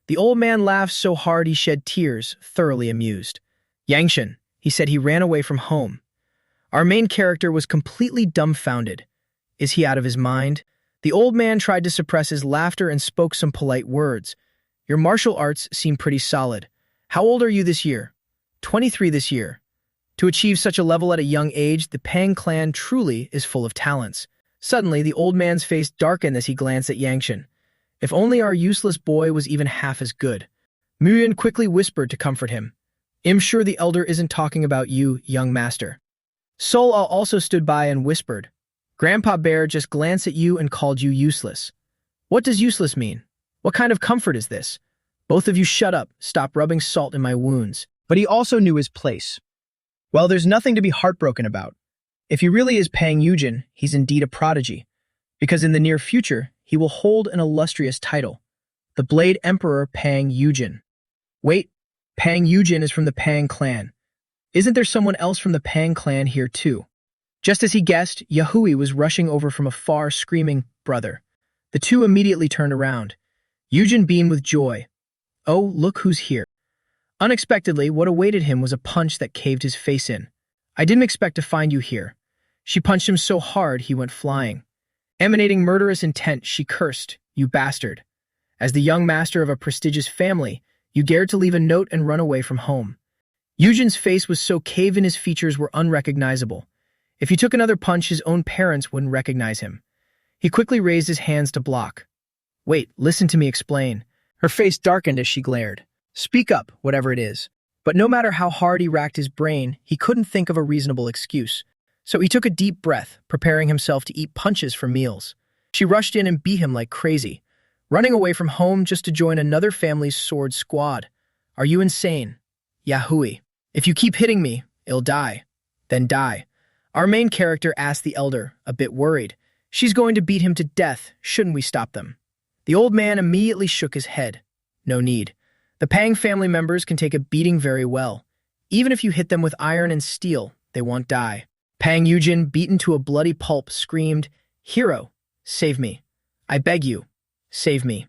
The old man laughed so hard he shed tears, thoroughly amused. Yangshan, he said he ran away from home. Our main character was completely dumbfounded. Is he out of his mind? The old man tried to suppress his laughter and spoke some polite words. Your martial arts seem pretty solid. How old are you this year? 23 this year. To achieve such a level at a young age, the Pang clan truly is full of talents. Suddenly, the old man's face darkened as he glanced at Yangshan. If only our useless boy was even half as good. Muyan quickly whispered to comfort him. I'm sure the elder isn't talking about you, young master. Sol also stood by and whispered. Grandpa Bear just glanced at you and called you useless. What does useless mean? What kind of comfort is this? Both of you shut up, stop rubbing salt in my wounds. But he also knew his place. Well, there's nothing to be heartbroken about. If he really is Pang Yujin, he's indeed a prodigy. Because in the near future, he will hold an illustrious title. The Blade Emperor Pang Yujin. Wait, Pang Yujin is from the Pang clan. Isn't there someone else from the Pang clan here too? Just as he guessed, Yahui was rushing over from afar screaming, brother. The two immediately turned around. Yujin beamed with joy. Oh, look who's here. Unexpectedly, what awaited him was a punch that caved his face in. I didn't expect to find you here. She punched him so hard he went flying. Emanating murderous intent, she cursed, you bastard. As the young master of a prestigious family, you dared to leave a note and run away from home. Yujin's face was so caved in his features were unrecognizable. If he took another punch, his own parents wouldn't recognize him. He quickly raised his hands to block. Wait, listen to me explain. Her face darkened as she glared. Speak up, whatever it is. But no matter how hard he racked his brain, he couldn't think of a reasonable excuse. So he took a deep breath, preparing himself to eat punches for meals. She rushed in and beat him like crazy, running away from home just to join another family's sword squad. Are you insane? Yahui. If you keep hitting me, it'll die. Then die. Our main character asked the elder, a bit worried. She's going to beat him to death. Shouldn't we stop them? The old man immediately shook his head. No need. The Pang family members can take a beating very well. Even if you hit them with iron and steel, they won't die. Pang Yujin, beaten to a bloody pulp, screamed, Hero, save me. I beg you, save me.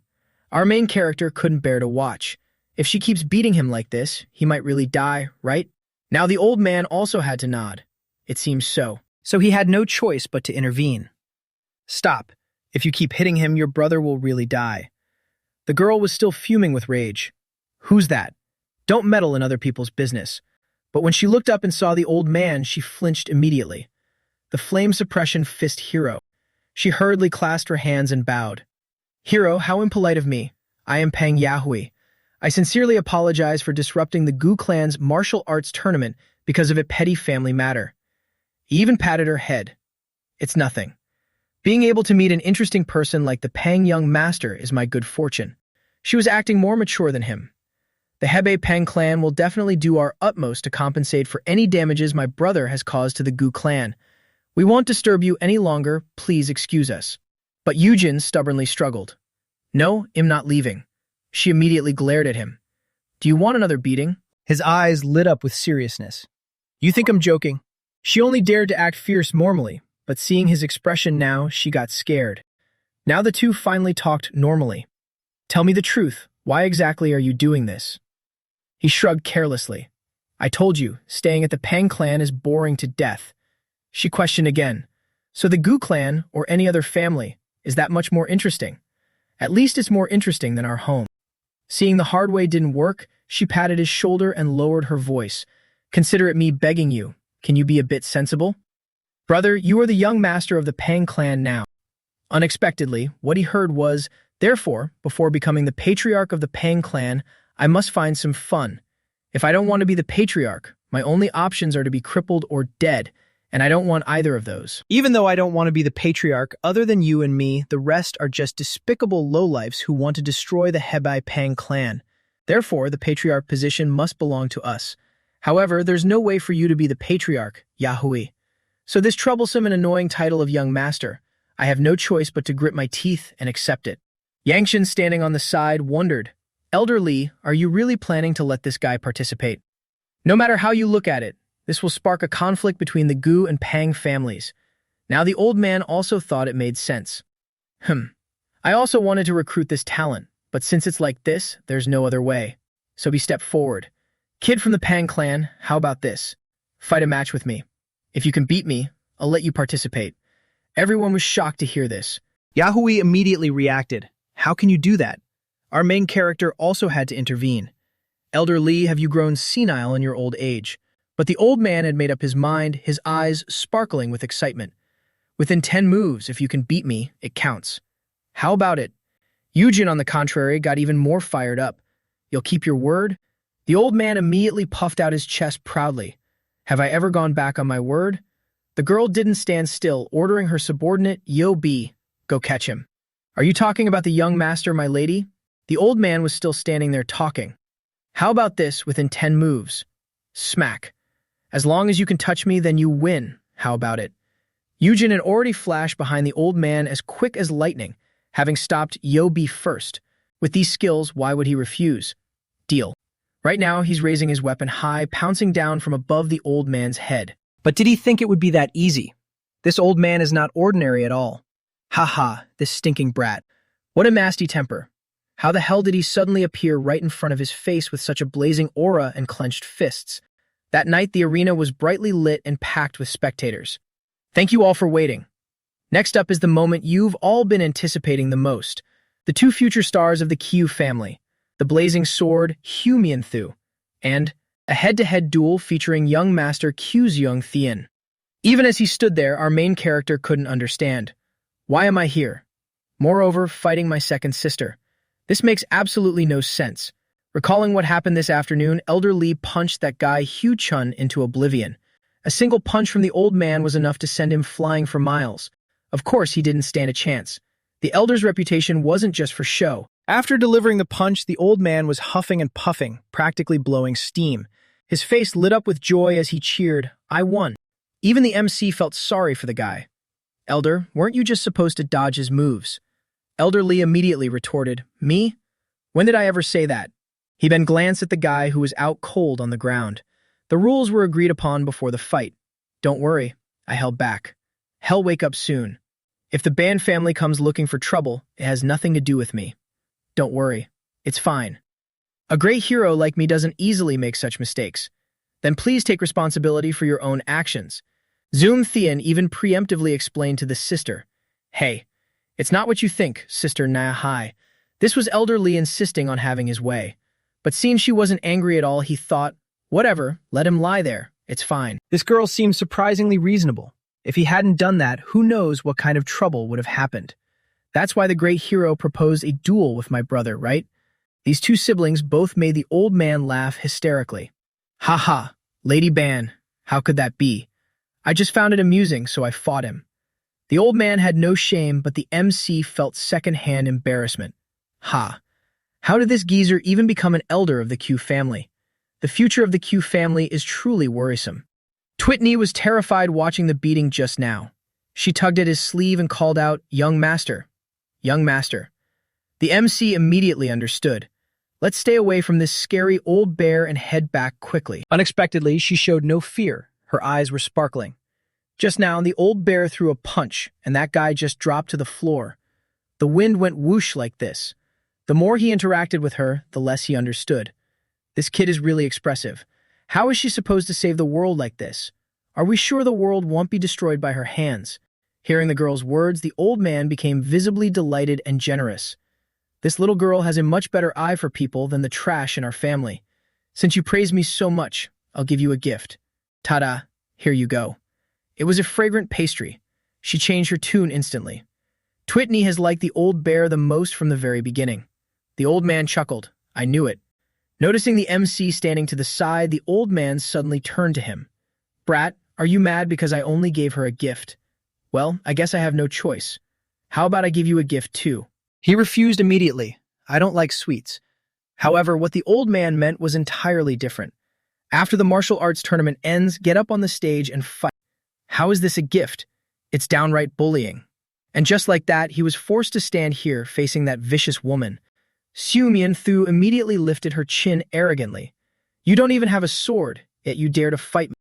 Our main character couldn't bear to watch. If she keeps beating him like this, he might really die, right? Now the old man also had to nod. It seems so. So he had no choice but to intervene. Stop. If you keep hitting him, your brother will really die. The girl was still fuming with rage. Who's that? Don't meddle in other people's business. But when she looked up and saw the old man, she flinched immediately. The flame suppression fist hero. She hurriedly clasped her hands and bowed. Hero, how impolite of me. I am Pang Yahui. I sincerely apologize for disrupting the Gu clan's martial arts tournament because of a petty family matter. He even patted her head. It's nothing. Being able to meet an interesting person like the Pang young master is my good fortune. She was acting more mature than him. The Hebei Pang clan will definitely do our utmost to compensate for any damages my brother has caused to the Gu clan. We won't disturb you any longer, please excuse us. But Yujin stubbornly struggled. No, I'm not leaving. She immediately glared at him. Do you want another beating? His eyes lit up with seriousness. You think I'm joking? She only dared to act fierce normally, but seeing his expression now, she got scared. Now the two finally talked normally. Tell me the truth. Why exactly are you doing this? He shrugged carelessly. I told you, staying at the Pang clan is boring to death. She questioned again. So the Gu clan, or any other family, is that much more interesting? At least it's more interesting than our home. Seeing the hard way didn't work, she patted his shoulder and lowered her voice. Consider it me begging you. Can you be a bit sensible? Brother, you are the young master of the Pang clan now. Unexpectedly, what he heard was, therefore, before becoming the patriarch of the Pang clan, I must find some fun. If I don't want to be the patriarch, my only options are to be crippled or dead, and I don't want either of those. Even though I don't want to be the patriarch, other than you and me, the rest are just despicable lowlifes who want to destroy the Hebei Pang clan. Therefore, the patriarch position must belong to us. However, there's no way for you to be the patriarch, Yahui. So this troublesome and annoying title of young master, I have no choice but to grit my teeth and accept it. Yangshin, standing on the side, wondered, Elder Li, are you really planning to let this guy participate? No matter how you look at it, this will spark a conflict between the Gu and Pang families. Now the old man also thought it made sense. I also wanted to recruit this talent, but since it's like this, there's no other way. So he stepped forward. Kid from the Pang clan, how about this? Fight a match with me. If you can beat me, I'll let you participate. Everyone was shocked to hear this. Yahui immediately reacted. How can you do that? Our main character also had to intervene. Elder Li, have you grown senile in your old age? But the old man had made up his mind, his eyes sparkling with excitement. Within 10 moves, if you can beat me, it counts. How about it? Yujin, on the contrary, got even more fired up. You'll keep your word? The old man immediately puffed out his chest proudly. Have I ever gone back on my word? The girl didn't stand still, ordering her subordinate, Yo B, go catch him. Are you talking about the young master, my lady? The old man was still standing there talking. How about this within 10 moves? Smack. As long as you can touch me, then you win. How about it? Yujin had already flashed behind the old man as quick as lightning, having stopped Yobi first. With these skills, why would he refuse? Deal. Right now, he's raising his weapon high, pouncing down from above the old man's head. But did he think it would be that easy? This old man is not ordinary at all. Ha, this stinking brat. What a nasty temper. How the hell did he suddenly appear right in front of his face with such a blazing aura and clenched fists? That night, the arena was brightly lit and packed with spectators. Thank you all for waiting. Next up is the moment you've all been anticipating the most. The two future stars of the Q family, the blazing sword Hugh Mian-thu, and a head-to-head duel featuring young master Q's young Thien. Even as he stood there, our main character couldn't understand. Why am I here? Moreover, fighting my second sister. This makes absolutely no sense. Recalling what happened this afternoon, Elder Lee punched that guy Hugh Chun into oblivion. A single punch from the old man was enough to send him flying for miles. Of course, he didn't stand a chance. The Elder's reputation wasn't just for show. After delivering the punch, the old man was huffing and puffing, practically blowing steam. His face lit up with joy as he cheered, "I won." Even the MC felt sorry for the guy. "Elder, weren't you just supposed to dodge his moves?" Elder Lee immediately retorted, "Me? When did I ever say that?" He then glanced at the guy who was out cold on the ground. The rules were agreed upon before the fight. "Don't worry," I held back. "Hell wake up soon. If the Ban family comes looking for trouble, it has nothing to do with me. Don't worry. It's fine. A great hero like me doesn't easily make such mistakes. Then please take responsibility for your own actions." Zoom Thien even preemptively explained to the sister, "Hey, it's not what you think, Sister Nahai." This was Elder Lee insisting on having his way. But seeing she wasn't angry at all, he thought, whatever, let him lie there. It's fine. This girl seemed surprisingly reasonable. If he hadn't done that, who knows what kind of trouble would have happened. That's why the great hero proposed a duel with my brother, right? These two siblings both made the old man laugh hysterically. "Ha ha, Lady Ban, how could that be? I just found it amusing, so I fought him." The old man had no shame, but the MC felt second-hand embarrassment. Ha! How did this geezer even become an elder of the Q family? The future of the Q family is truly worrisome. Twitney was terrified watching the beating just now. She tugged at his sleeve and called out, "Young master. Young master." The MC immediately understood. Let's stay away from this scary old bear and head back quickly. Unexpectedly, she showed no fear. Her eyes were sparkling. Just now, the old bear threw a punch, and that guy just dropped to the floor. The wind went whoosh like this. The more he interacted with her, the less he understood. This kid is really expressive. How is she supposed to save the world like this? Are we sure the world won't be destroyed by her hands? Hearing the girl's words, the old man became visibly delighted and generous. This little girl has a much better eye for people than the trash in our family. Since you praise me so much, I'll give you a gift. Ta-da, here you go. It was a fragrant pastry. She changed her tune instantly. Twitney has liked the old bear the most from the very beginning. The old man chuckled. I knew it. Noticing the MC standing to the side, the old man suddenly turned to him. Brat, are you mad because I only gave her a gift? Well, I guess I have no choice. How about I give you a gift too? He refused immediately. I don't like sweets. However, what the old man meant was entirely different. After the martial arts tournament ends, get up on the stage and fight. How is this a gift? It's downright bullying. And just like that, he was forced to stand here facing that vicious woman. Hugh Mian-thu immediately lifted her chin arrogantly. You don't even have a sword, yet you dare to fight me.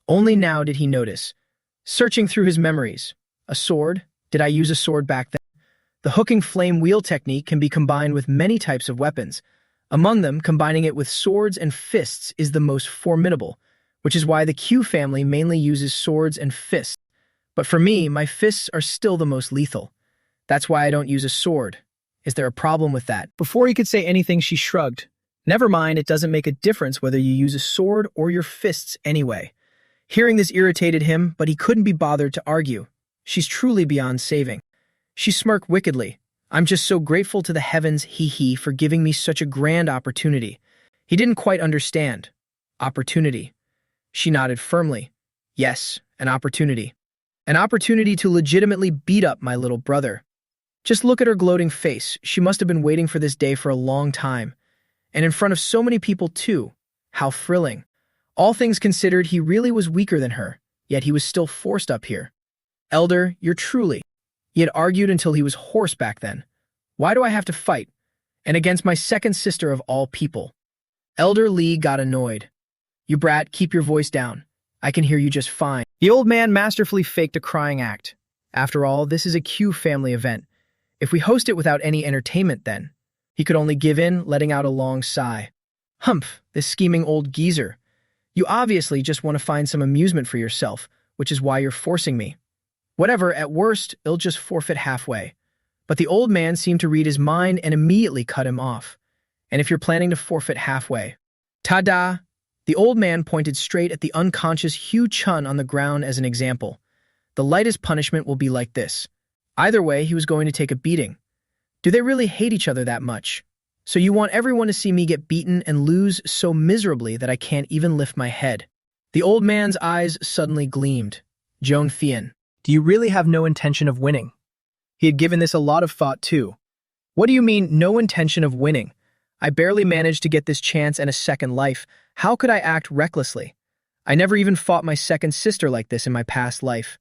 Only now did he notice. Searching through his memories. A sword? Did I use a sword back then? The hooking flame wheel technique can be combined with many types of weapons. Among them, combining it with swords and fists is the most formidable, which is why the Q family mainly uses swords and fists. But for me, my fists are still the most lethal. That's why I don't use a sword. Is there a problem with that? Before he could say anything, she shrugged. Never mind, it doesn't make a difference whether you use a sword or your fists anyway. Hearing this irritated him, but he couldn't be bothered to argue. She's truly beyond saving. She smirked wickedly. I'm just so grateful to the heavens, he, for giving me such a grand opportunity. He didn't quite understand. Opportunity. She nodded firmly. Yes, an opportunity. An opportunity to legitimately beat up my little brother. Just look at her gloating face. She must have been waiting for this day for a long time. And in front of so many people too. How thrilling. All things considered, he really was weaker than her, yet he was still forced up here. Elder, you're truly. He had argued until he was hoarse back then. Why do I have to fight? And against my second sister of all people. Elder Lee got annoyed. You brat, keep your voice down. I can hear you just fine. The old man masterfully faked a crying act. After all, this is a Q family event. If we host it without any entertainment then, he could only give in, letting out a long sigh. Humph, this scheming old geezer. You obviously just want to find some amusement for yourself, which is why you're forcing me. Whatever, at worst, it'll just forfeit halfway. But the old man seemed to read his mind and immediately cut him off. And if you're planning to forfeit halfway. Ta-da! The old man pointed straight at the unconscious Hugh Chun on the ground as an example. The lightest punishment will be like this. Either way, he was going to take a beating. Do they really hate each other that much? So you want everyone to see me get beaten and lose so miserably that I can't even lift my head. The old man's eyes suddenly gleamed. Jong Thien, do you really have no intention of winning? He had given this a lot of thought too. What do you mean, no intention of winning? I barely managed to get this chance and a second life. How could I act recklessly? I never even fought my second sister like this in my past life.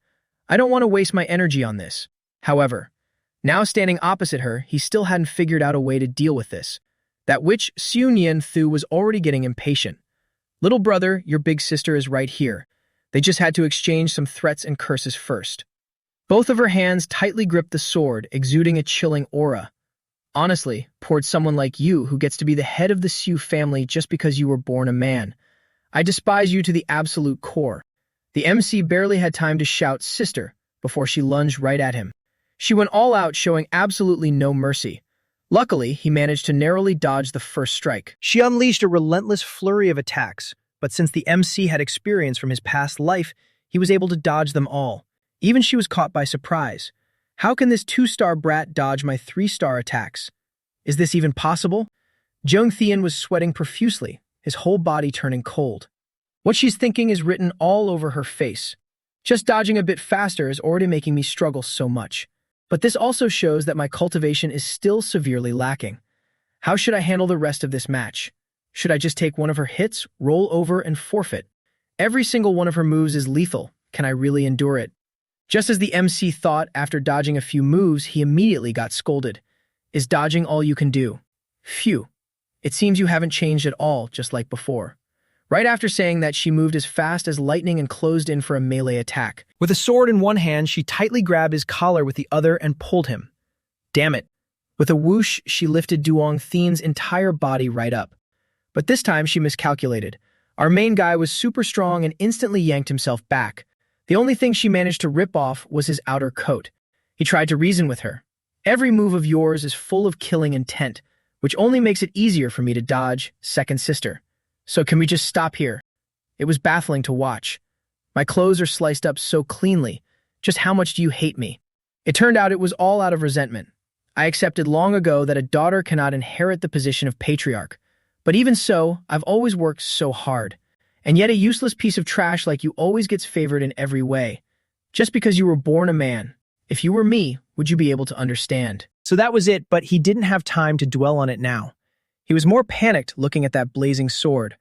I don't want to waste my energy on this. However, now standing opposite her, he still hadn't figured out a way to deal with this. That witch Seung Yin Thu was already getting impatient. Little brother, your big sister is right here. They just had to exchange some threats and curses first. Both of her hands tightly gripped the sword, exuding a chilling aura. Honestly, toward someone like you who gets to be the head of the Siu family just because you were born a man. I despise you to the absolute core. The MC barely had time to shout sister before she lunged right at him. She went all out, showing absolutely no mercy. Luckily, he managed to narrowly dodge the first strike. She unleashed a relentless flurry of attacks, but since the MC had experience from his past life, he was able to dodge them all. Even she was caught by surprise. How can this 2-star brat dodge my 3-star attacks? Is this even possible? Jong Thien was sweating profusely, his whole body turning cold. What she's thinking is written all over her face. Just dodging a bit faster is already making me struggle so much. But this also shows that my cultivation is still severely lacking. How should I handle the rest of this match? Should I just take one of her hits, roll over, and forfeit? Every single one of her moves is lethal. Can I really endure it? Just as the MC thought, after dodging a few moves, he immediately got scolded. Is dodging all you can do? Phew. It seems you haven't changed at all, just like before. Right after saying that, she moved as fast as lightning and closed in for a melee attack. With a sword in one hand, she tightly grabbed his collar with the other and pulled him. Damn it. With a whoosh, she lifted Duong Thien's entire body right up. But this time, she miscalculated. Our main guy was super strong and instantly yanked himself back. The only thing she managed to rip off was his outer coat. He tried to reason with her. Every move of yours is full of killing intent, which only makes it easier for me to dodge, second sister. So can we just stop here? It was baffling to watch. My clothes are sliced up so cleanly. Just how much do you hate me? It turned out it was all out of resentment. I accepted long ago that a daughter cannot inherit the position of patriarch. But even so, I've always worked so hard. And yet a useless piece of trash like you always gets favored in every way. Just because you were born a man. If you were me, would you be able to understand? So that was it, but he didn't have time to dwell on it now. He was more panicked looking at that blazing sword.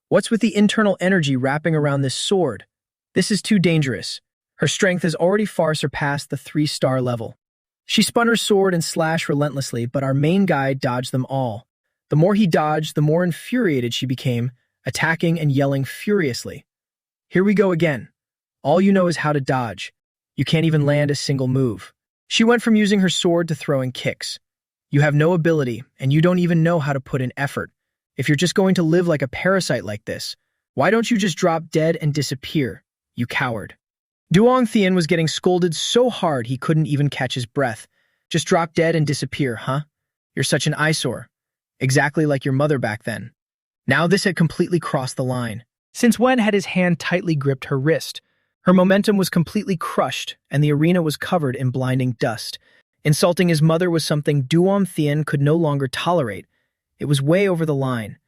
What's with the internal energy wrapping around this sword? This is too dangerous. Her strength has already far surpassed the 3-star level. She spun her sword and slashed relentlessly, but our main guy dodged them all. The more he dodged, the more infuriated she became, attacking and yelling furiously. Here we go again. All you know is how to dodge. You can't even land a single move. She went from using her sword to throwing kicks. You have no ability, and you don't even know how to put in effort. If you're just going to live like a parasite like this, why don't you just drop dead and disappear, you coward? Duong Thien was getting scolded so hard he couldn't even catch his breath. Just drop dead and disappear, huh? You're such an eyesore. Exactly like your mother back then. Now this had completely crossed the line. Since when had his hand tightly gripped her wrist? Her momentum was completely crushed, and the arena was covered in blinding dust. Insulting his mother was something Duong Thien could no longer tolerate. It was way over the line.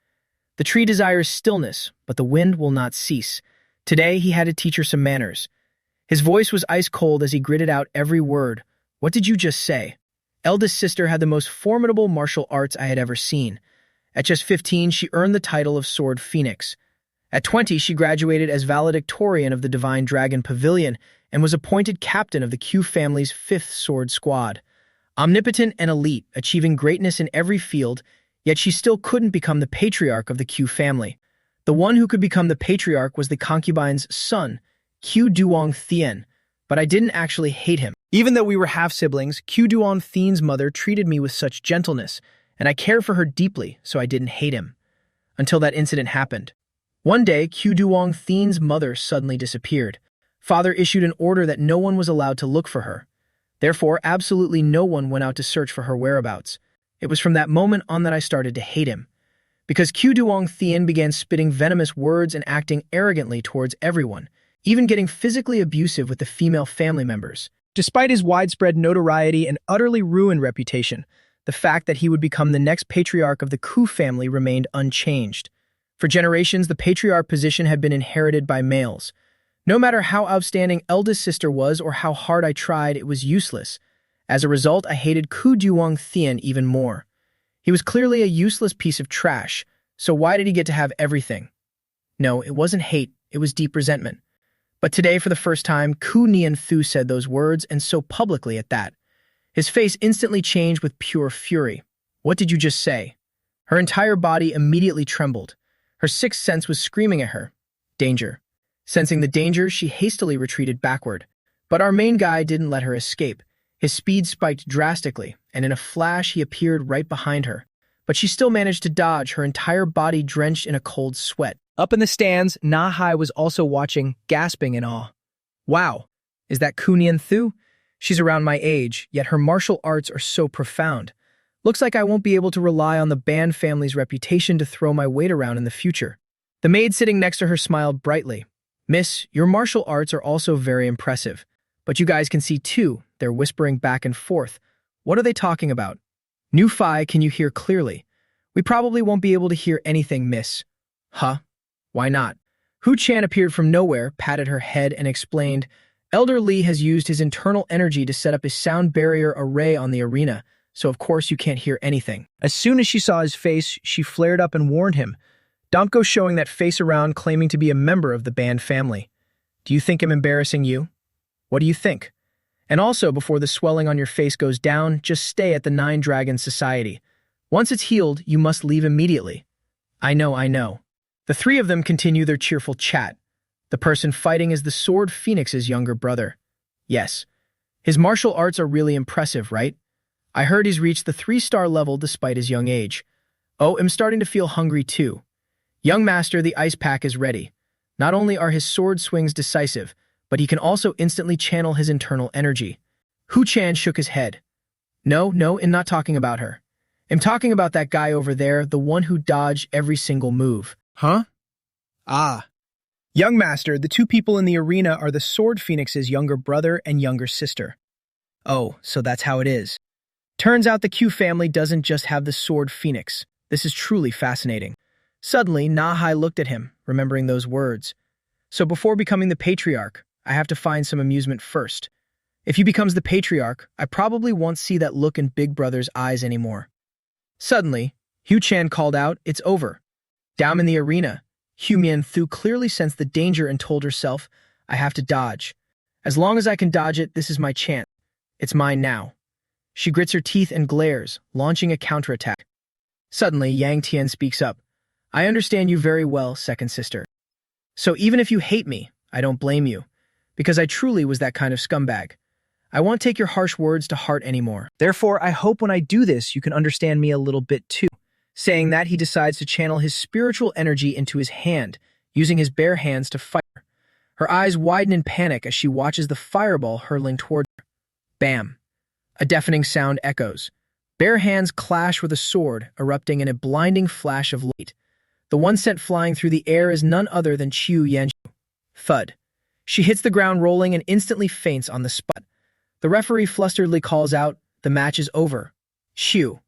The tree desires stillness, but the wind will not cease. Today he had to teach her some manners. His voice was ice cold as he gritted out every word. What did you just say? Eldest sister had the most formidable martial arts I had ever seen. At just 15, she earned the title of Sword Phoenix. At 20, she graduated as valedictorian of the Divine Dragon Pavilion and was appointed captain of the Q family's 5th Sword Squad. Omnipotent and elite, achieving greatness in every field, yet she still couldn't become the patriarch of the Q family. The one who could become the patriarch was the concubine's son, Q Duong Thien, but I didn't actually hate him. Even though we were half-siblings, Q Duong Thien's mother treated me with such gentleness, and I cared for her deeply, so I didn't hate him. Until that incident happened. One day, Q Duong Thien's mother suddenly disappeared. Father issued an order that no one was allowed to look for her. Therefore, absolutely no one went out to search for her whereabouts. It was from that moment on that I started to hate him. Because Q Duong Thien began spitting venomous words and acting arrogantly towards everyone, even getting physically abusive with the female family members. Despite his widespread notoriety and utterly ruined reputation, the fact that he would become the next patriarch of the Ku family remained unchanged. For generations, the patriarch position had been inherited by males. No matter how outstanding eldest sister was or how hard I tried, it was useless. As a result, I hated Ku Duong Thien even more. He was clearly a useless piece of trash, so why did he get to have everything? No, it wasn't hate, it was deep resentment. But today, for the first time, Ku Nian Thu said those words, and so publicly at that. His face instantly changed with pure fury. What did you just say? Her entire body immediately trembled. Her sixth sense was screaming at her. Danger. Sensing the danger, she hastily retreated backward. But our main guy didn't let her escape. His speed spiked drastically, and in a flash he appeared right behind her. But she still managed to dodge, her entire body drenched in a cold sweat. Up in the stands, Na Hai was also watching, gasping in awe. Wow, is that Ku Nian Thu? She's around my age, yet her martial arts are so profound. Looks like I won't be able to rely on the Ban family's reputation to throw my weight around in the future. The maid sitting next to her smiled brightly. Miss, your martial arts are also very impressive. But you guys can see too, they're whispering back and forth. What are they talking about? Nu Fi, can you hear clearly? We probably won't be able to hear anything, miss. Huh? Why not? Hu Chan appeared from nowhere, patted her head, and explained, Elder Li has used his internal energy to set up a sound barrier array on the arena, so of course you can't hear anything. As soon as she saw his face, she flared up and warned him, Domko showing that face around claiming to be a member of the Ban family. Do you think I'm embarrassing you? What do you think? And also, before the swelling on your face goes down, just stay at the Nine Dragon Society. Once it's healed, you must leave immediately. I know. The three of them continue their cheerful chat. The person fighting is the Sword Phoenix's younger brother. Yes. His martial arts are really impressive, right? I heard he's reached the 3-star level despite his young age. Oh, I'm starting to feel hungry too. Young master, the ice pack is ready. Not only are his sword swings decisive, but he can also instantly channel his internal energy. Hu Chan shook his head. No, I'm not talking about her. I'm talking about that guy over there, the one who dodged every single move. Huh? Ah. Young master, the two people in the arena are the Sword Phoenix's younger brother and younger sister. Oh, so that's how it is. Turns out the Q family doesn't just have the Sword Phoenix. This is truly fascinating. Suddenly, Na Hai looked at him, remembering those words. So before becoming the patriarch, I have to find some amusement first. If he becomes the patriarch, I probably won't see that look in Big Brother's eyes anymore. Suddenly, Hu Chan called out, It's over. Down in the arena, Hu Mian Thu clearly sensed the danger and told herself, I have to dodge. As long as I can dodge it, this is my chance. It's mine now. She grits her teeth and glares, launching a counterattack. Suddenly, Yang Tian speaks up. I understand you very well, second sister. So even if you hate me, I don't blame you, because I truly was that kind of scumbag. I won't take your harsh words to heart anymore. Therefore, I hope when I do this, you can understand me a little bit too. Saying that, he decides to channel his spiritual energy into his hand, using his bare hands to fight her. Her eyes widen in panic as she watches the fireball hurtling toward her. Bam! A deafening sound echoes. Bare hands clash with a sword, erupting in a blinding flash of light. The one sent flying through the air is none other than Qiu Yanqiu. Thud. She hits the ground rolling and instantly faints on the spot. The referee flusteredly calls out, the match is over. Shu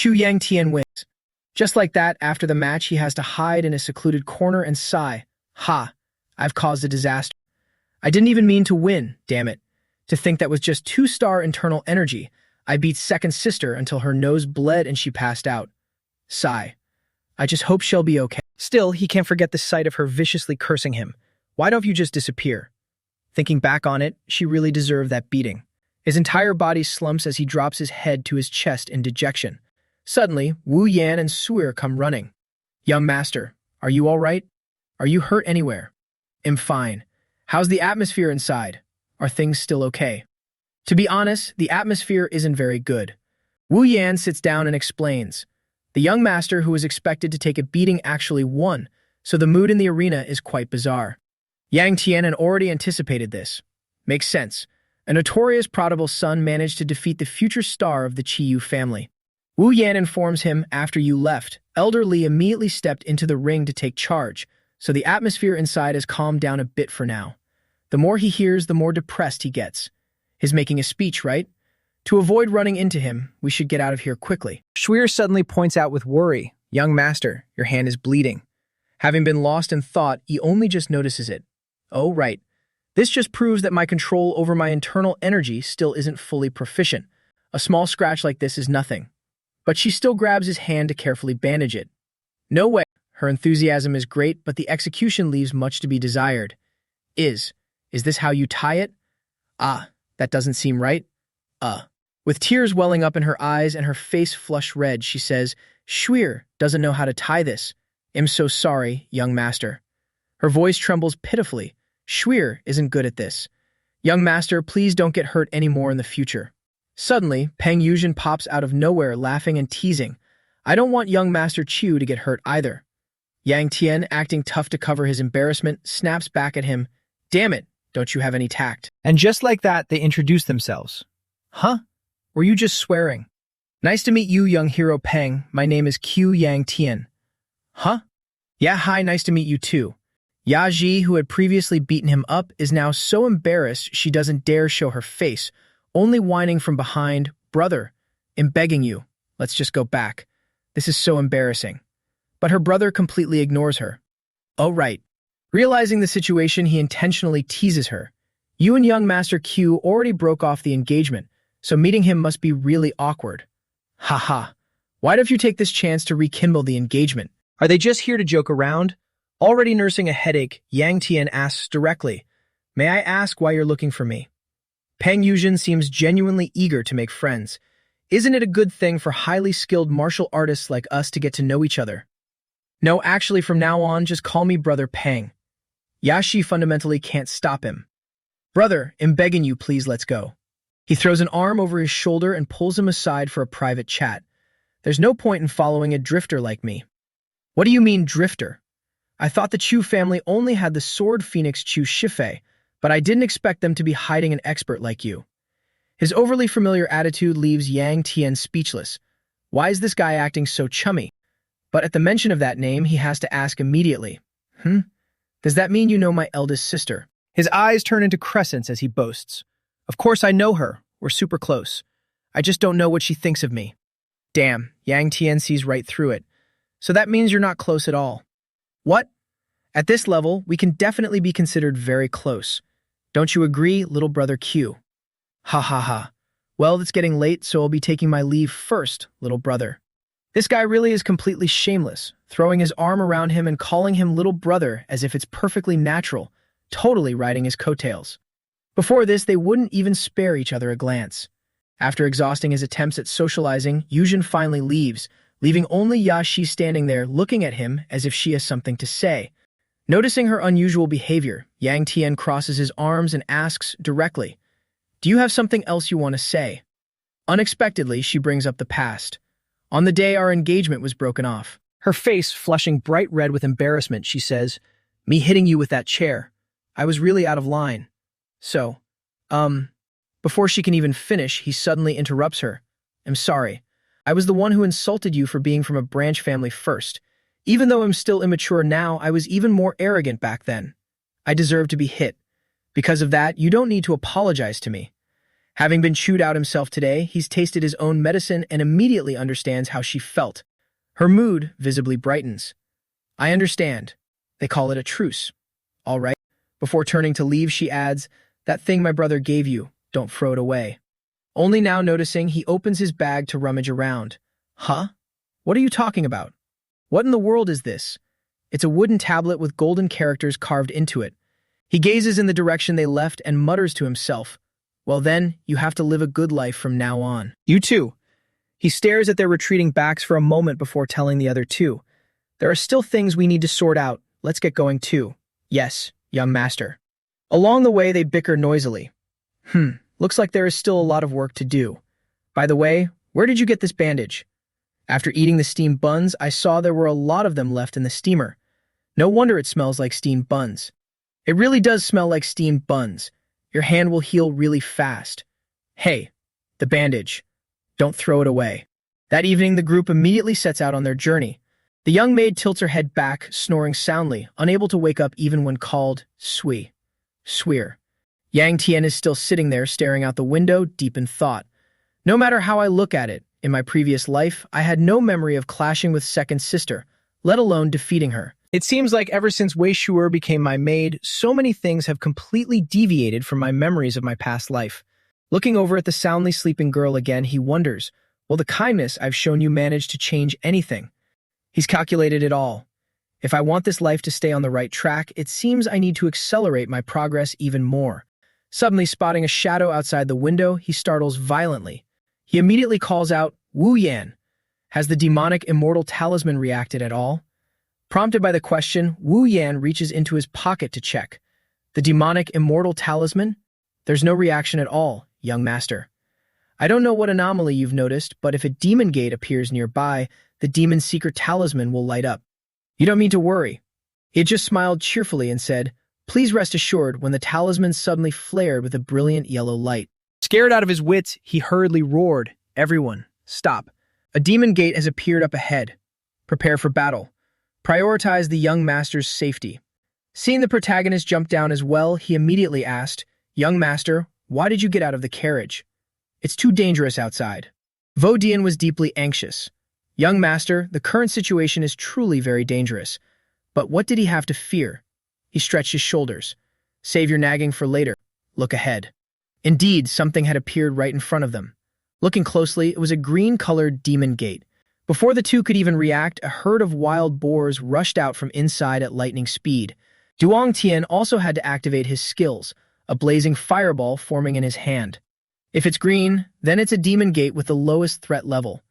Yang Tian wins. Just like that, after the match, he has to hide in a secluded corner and sigh. Ha, I've caused a disaster. I didn't even mean to win, damn it. To think that with just 2-star internal energy, I beat second sister until her nose bled and she passed out. Sigh. I just hope she'll be okay. Still, he can't forget the sight of her viciously cursing him. Why don't you just disappear? Thinking back on it, she really deserved that beating. His entire body slumps as he drops his head to his chest in dejection. Suddenly, Wu Yan and Suir come running. Young master, are you all right? Are you hurt anywhere? I'm fine. How's the atmosphere inside? Are things still okay? To be honest, the atmosphere isn't very good. Wu Yan sits down and explains. The young master who was expected to take a beating actually won, so the mood in the arena is quite bizarre. Yang Tian had already anticipated this. Makes sense. A notorious prodigal son managed to defeat the future star of the Qiyu family. Wu Yan informs him after you left. Elder Li immediately stepped into the ring to take charge, so the atmosphere inside has calmed down a bit for now. The more he hears, the more depressed he gets. He's making a speech, right? To avoid running into him, we should get out of here quickly. Schwer suddenly points out with worry, "Young master, your hand is bleeding." Having been lost in thought, he only just notices it. Oh, right. This just proves that my control over my internal energy still isn't fully proficient. A small scratch like this is nothing. But she still grabs his hand to carefully bandage it. No way. Her enthusiasm is great, but the execution leaves much to be desired. Is this how you tie it? Ah, that doesn't seem right. With tears welling up in her eyes and her face flush red, she says, "Schwer doesn't know how to tie this. I'm so sorry, young master." Her voice trembles pitifully. "Schwer isn't good at this. Young master, please don't get hurt anymore in the future." Suddenly, Peng Yuzhen pops out of nowhere, laughing and teasing. "I don't want young master Chu to get hurt either." Yang Tian, acting tough to cover his embarrassment, snaps back at him. "Damn it, don't you have any tact?" And just like that, they introduce themselves. "Huh? Were you just swearing?" "Nice to meet you, young hero Peng. My name is Q Yang Tian." "Huh? Yeah, hi, nice to meet you too." Ya Ji, who had previously beaten him up, is now so embarrassed she doesn't dare show her face, only whining from behind, "Brother, I'm begging you, let's just go back. This is so embarrassing." But her brother completely ignores her. Oh, right. Realizing the situation, he intentionally teases her. "You and young Master Q already broke off the engagement, so meeting him must be really awkward." "Haha. Why don't you take this chance to rekindle the engagement? Are they just here to joke around?" Already nursing a headache, Yang Tian asks directly, "May I ask why you're looking for me?" Peng Yuzhen seems genuinely eager to make friends. Isn't it a good thing for highly skilled martial artists like us to get to know each other? "No, actually, from now on, just call me Brother Peng." Yashi fundamentally can't stop him. "Brother, I'm begging you, please let's go." He throws an arm over his shoulder and pulls him aside for a private chat. "There's no point in following a drifter like me." "What do you mean, drifter? I thought the Chu family only had the sword phoenix Chu Shifei, but I didn't expect them to be hiding an expert like you." His overly familiar attitude leaves Yang Tian speechless. Why is this guy acting so chummy? But at the mention of that name, he has to ask immediately, "Does that mean you know my eldest sister?" His eyes turn into crescents as he boasts. "Of course I know her. We're super close. I just don't know what she thinks of me." Damn, Yang Tian sees right through it. "So that means you're not close at all." "What? At this level, we can definitely be considered very close. Don't you agree, little brother Q?" "Ha ha ha. Well, it's getting late, so I'll be taking my leave first, little brother." This guy really is completely shameless, throwing his arm around him and calling him little brother as if it's perfectly natural, totally riding his coattails. Before this, they wouldn't even spare each other a glance. After exhausting his attempts at socializing, Yuzhen finally leaves, leaving only Yashi standing there looking at him as if she has something to say. Noticing her unusual behavior, Yang Tian crosses his arms and asks directly, "Do you have something else you want to say?" Unexpectedly, she brings up the past. "On the day our engagement was broken off." Her face flushing bright red with embarrassment, she says, "Me hitting you with that chair. I was really out of line. So, Before she can even finish, he suddenly interrupts her. "I'm sorry. I was the one who insulted you for being from a branch family first. Even though I'm still immature now, I was even more arrogant back then. I deserve to be hit. Because of that, you don't need to apologize to me." Having been chewed out himself today, he's tasted his own medicine and immediately understands how she felt. Her mood visibly brightens. "I understand. They call it a truce. All right." Before turning to leave, she adds, "That thing my brother gave you, don't throw it away." Only now noticing, he opens his bag to rummage around. "Huh? What are you talking about? What in the world is this?" It's a wooden tablet with golden characters carved into it. He gazes in the direction they left and mutters to himself, "Well then, you have to live a good life from now on." "You too." He stares at their retreating backs for a moment before telling the other two, "There are still things we need to sort out. Let's get going too." "Yes, young master." Along the way, they bicker noisily. Looks like there is still a lot of work to do. By the way, where did you get this bandage?" "After eating the steamed buns, I saw there were a lot of them left in the steamer. No wonder it smells like steamed buns." "It really does smell like steamed buns. Your hand will heal really fast. Hey, the bandage. Don't throw it away. That evening, the group immediately sets out on their journey. The young maid tilts her head back, snoring soundly, unable to wake up even when called Sui. Swear. Yang Tian is still sitting there, staring out the window, deep in thought. No matter how I look at it, in my previous life, I had no memory of clashing with second sister, let alone defeating her. It seems like ever since Wei Shuer became my maid, so many things have completely deviated from my memories of my past life. Looking over at the soundly sleeping girl again, he wonders, will the kindness I've shown you manage to change anything? He's calculated it all. If I want this life to stay on the right track, it seems I need to accelerate my progress even more. Suddenly spotting a shadow outside the window, he startles violently. He immediately calls out, Wu Yan. Has the demonic immortal talisman reacted at all? Prompted by the question, Wu Yan reaches into his pocket to check. The demonic immortal talisman? There's no reaction at all, young master. I don't know what anomaly you've noticed, but if a demon gate appears nearby, the demon's secret talisman will light up. You don't need to worry. He just smiled cheerfully and said, please rest assured, when the talisman suddenly flared with a brilliant yellow light. Scared out of his wits, he hurriedly roared, everyone, stop. A demon gate has appeared up ahead. Prepare for battle. Prioritize the young master's safety. Seeing the protagonist jump down as well, he immediately asked, young master, why did you get out of the carriage? It's too dangerous outside. Vo Dian was deeply anxious. Young master, the current situation is truly very dangerous. But what did he have to fear? He stretched his shoulders. Save your nagging for later. Look ahead. Indeed, something had appeared right in front of them. Looking closely, it was a green-colored demon gate. Before the two could even react, a herd of wild boars rushed out from inside at lightning speed. Duong Tian also had to activate his skills, a blazing fireball forming in his hand. If it's green, then it's a demon gate with the lowest threat level.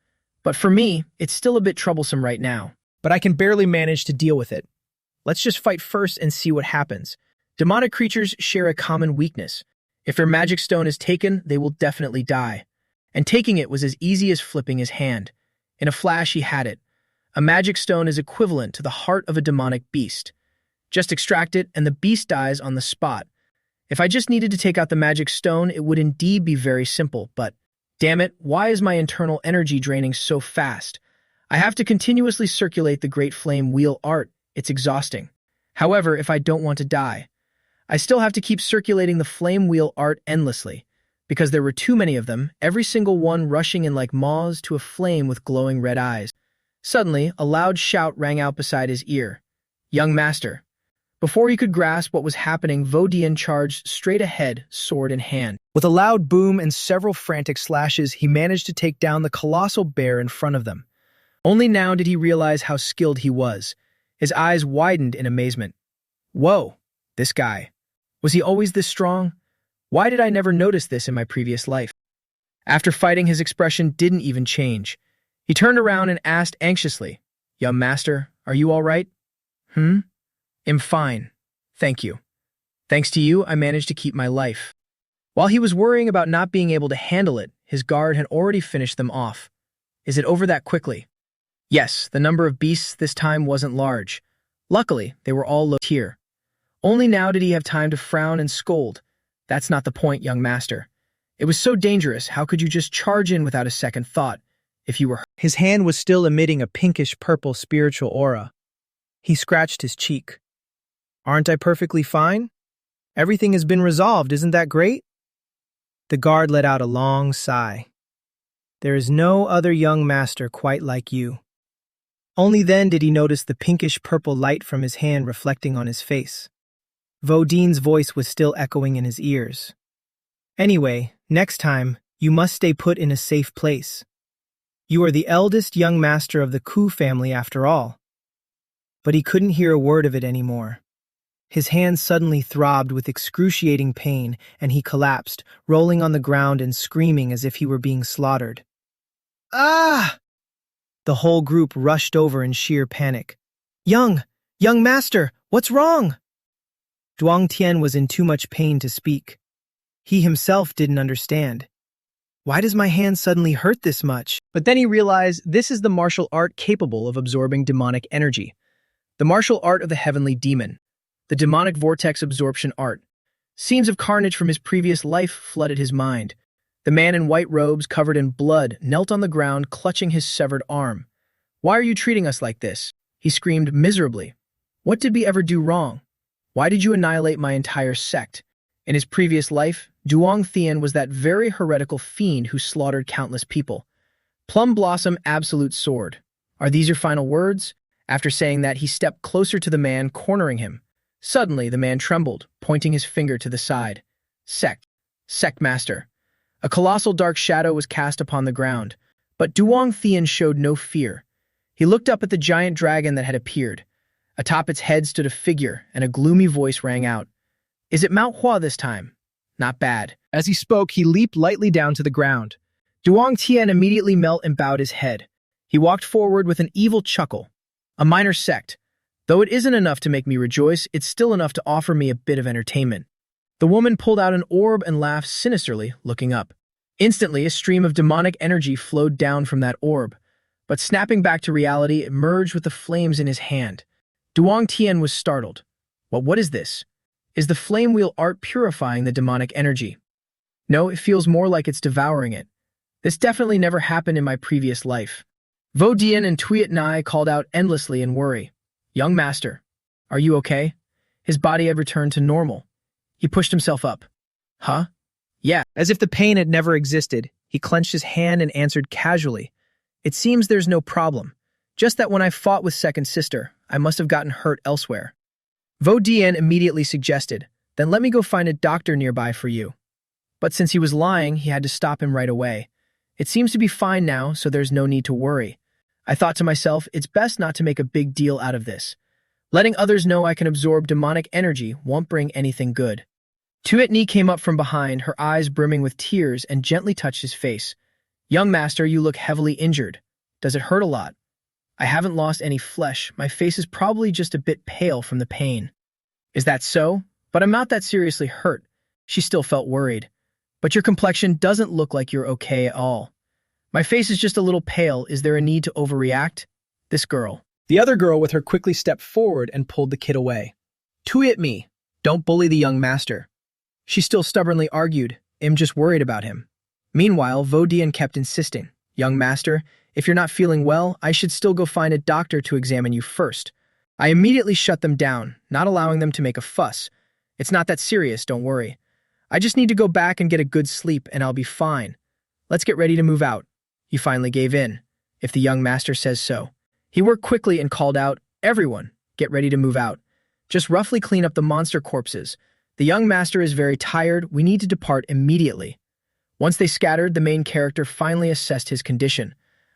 But for me, it's still a bit troublesome right now. But I can barely manage to deal with it. Let's just fight first and see what happens. Demonic creatures share a common weakness. If their magic stone is taken, they will definitely die. And taking it was as easy as flipping his hand. In a flash, he had it. A magic stone is equivalent to the heart of a demonic beast. Just extract it, and the beast dies on the spot. If I just needed to take out the magic stone, it would indeed be very simple, but damn it, why is my internal energy draining so fast? I have to continuously circulate the Great Flame Wheel art. It's exhausting. However, if I don't want to die, I still have to keep circulating the Flame Wheel art endlessly. Because there were too many of them, every single one rushing in like moths to a flame with glowing red eyes. Suddenly, a loud shout rang out beside his ear. Young master. Before he could grasp what was happening, Vo Dian charged straight ahead, sword in hand. With a loud boom and several frantic slashes, he managed to take down the colossal bear in front of them. Only now did he realize how skilled he was. His eyes widened in amazement. Whoa, this guy. Was he always this strong? Why did I never notice this in my previous life? After fighting, his expression didn't even change. He turned around and asked anxiously, young master, are you all right? I'm fine. Thank you. Thanks to you, I managed to keep my life. While he was worrying about not being able to handle it, his guard had already finished them off. Is it over that quickly? Yes, the number of beasts this time wasn't large. Luckily, they were all low tier. Only now did he have time to frown and scold. That's not the point, young master. It was so dangerous, how could you just charge in without a second thought, if you were hurt? His hand was still emitting a pinkish-purple spiritual aura. He scratched his cheek. Aren't I perfectly fine? Everything has been resolved, isn't that great? The guard let out a long sigh. There is no other young master quite like you. Only then did he notice the pinkish-purple light from his hand reflecting on his face. Vo Dian's voice was still echoing in his ears. Anyway, next time, you must stay put in a safe place. You are the eldest young master of the Ku family after all. But he couldn't hear a word of it anymore. His hand suddenly throbbed with excruciating pain, and he collapsed, rolling on the ground and screaming as if he were being slaughtered. Ah! The whole group rushed over in sheer panic. Young master, what's wrong? Duong Tian was in too much pain to speak. He himself didn't understand. Why does my hand suddenly hurt this much? But then he realized this is the martial art capable of absorbing demonic energy. The martial art of the heavenly demon. The demonic vortex absorption art. Scenes of carnage from his previous life flooded his mind. The man in white robes covered in blood knelt on the ground, clutching his severed arm. "Why are you treating us like this?" he screamed miserably. "What did we ever do wrong? Why did you annihilate my entire sect?" In his previous life, Duong Thien was that very heretical fiend who slaughtered countless people. Plum Blossom Absolute Sword. Are these your final words? After saying that, he stepped closer to the man, cornering him. Suddenly, the man trembled, pointing his finger to the side. Sect Master. A colossal dark shadow was cast upon the ground, but Duong Thien showed no fear. He looked up at the giant dragon that had appeared. Atop its head stood a figure, and a gloomy voice rang out. "Is it Manhwa this time? Not bad." As he spoke, he leaped lightly down to the ground. Duong Thien immediately knelt and bowed his head. He walked forward with an evil chuckle. "A minor sect. Though it isn't enough to make me rejoice, it's still enough to offer me a bit of entertainment." The woman pulled out an orb and laughed sinisterly, looking up. Instantly, a stream of demonic energy flowed down from that orb, but snapping back to reality, it merged with the flames in his hand. Duong Thien was startled. What is this? Is the flame wheel art purifying the demonic energy? No, it feels more like it's devouring it. This definitely never happened in my previous life. Vo Dien and Tuyet Nai called out endlessly in worry. "Young master, are you okay?" His body had returned to normal. He pushed himself up. "Huh? Yeah." As if the pain had never existed, he clenched his hand and answered casually. "It seems there's no problem. Just that when I fought with Second Sister, I must have gotten hurt elsewhere." Vo Dien immediately suggested, "Then let me go find a doctor nearby for you." But since he was lying, he had to stop him right away. "It seems to be fine now, so there's no need to worry." I thought to myself, it's best not to make a big deal out of this. Letting others know I can absorb demonic energy won't bring anything good. Tuet Ni came up from behind, her eyes brimming with tears, and gently touched his face. "Young master, you look heavily injured. Does it hurt a lot?" "I haven't lost any flesh. My face is probably just a bit pale from the pain." "Is that so? But I'm not that seriously hurt." She still felt worried. "But your complexion doesn't look like you're okay at all." "My face is just a little pale. Is there a need to overreact?" This girl. The other girl with her quickly stepped forward and pulled the kid away. "Tuyet me. Don't bully the young master." She still stubbornly argued. "I'm just worried about him." Meanwhile, Vo Dien kept insisting. "Young master, if you're not feeling well, I should still go find a doctor to examine you first." I immediately shut them down, not allowing them to make a fuss. "It's not that serious, don't worry. I just need to go back and get a good sleep and I'll be fine. Let's get ready to move out." He finally gave in. "If the young master says so." He worked quickly and called out, "Everyone, get ready to move out. Just roughly clean up the monster corpses. The young master is very tired. We need to depart immediately." Once they scattered, the main character finally assessed his condition.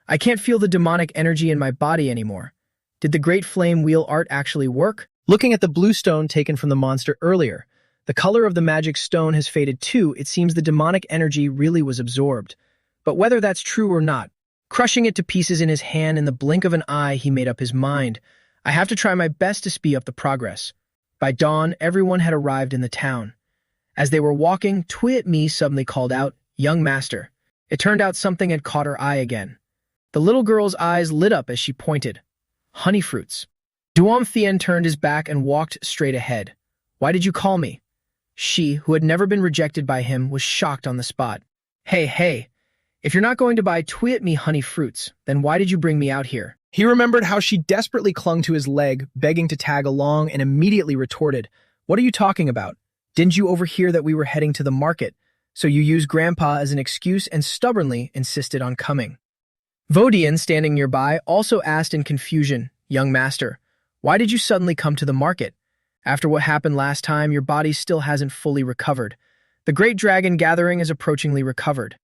"I can't feel the demonic energy in my body anymore. Did the Great Flame Wheel art actually work?" Looking at the blue stone taken from the monster earlier, the color of the magic stone has faded too. It seems the demonic energy really was absorbed. But whether that's true or not, crushing it to pieces in his hand in the blink of an eye, he made up his mind. I have to try my best to speed up the progress. By dawn, everyone had arrived in the town. As they were walking, Tuyet Mi suddenly called out, "Young master." It turned out something had caught her eye again. The little girl's eyes lit up as she pointed. "Honey fruits." Duong Thien turned his back and walked straight ahead. "Why did you call me?" She, who had never been rejected by him, was shocked on the spot. Hey. If you're not going to buy Tuyet Me honey fruits, then why did you bring me out here?" He remembered how she desperately clung to his leg, begging to tag along, and immediately retorted, "What are you talking about? Didn't you overhear that we were heading to the market? So you used Grandpa as an excuse and stubbornly insisted on coming." Vo Dien, standing nearby, also asked in confusion, "Young master, why did you suddenly come to the market? After what happened last time, your body still hasn't fully recovered. The Great Dragon Gathering is approachingly recovered.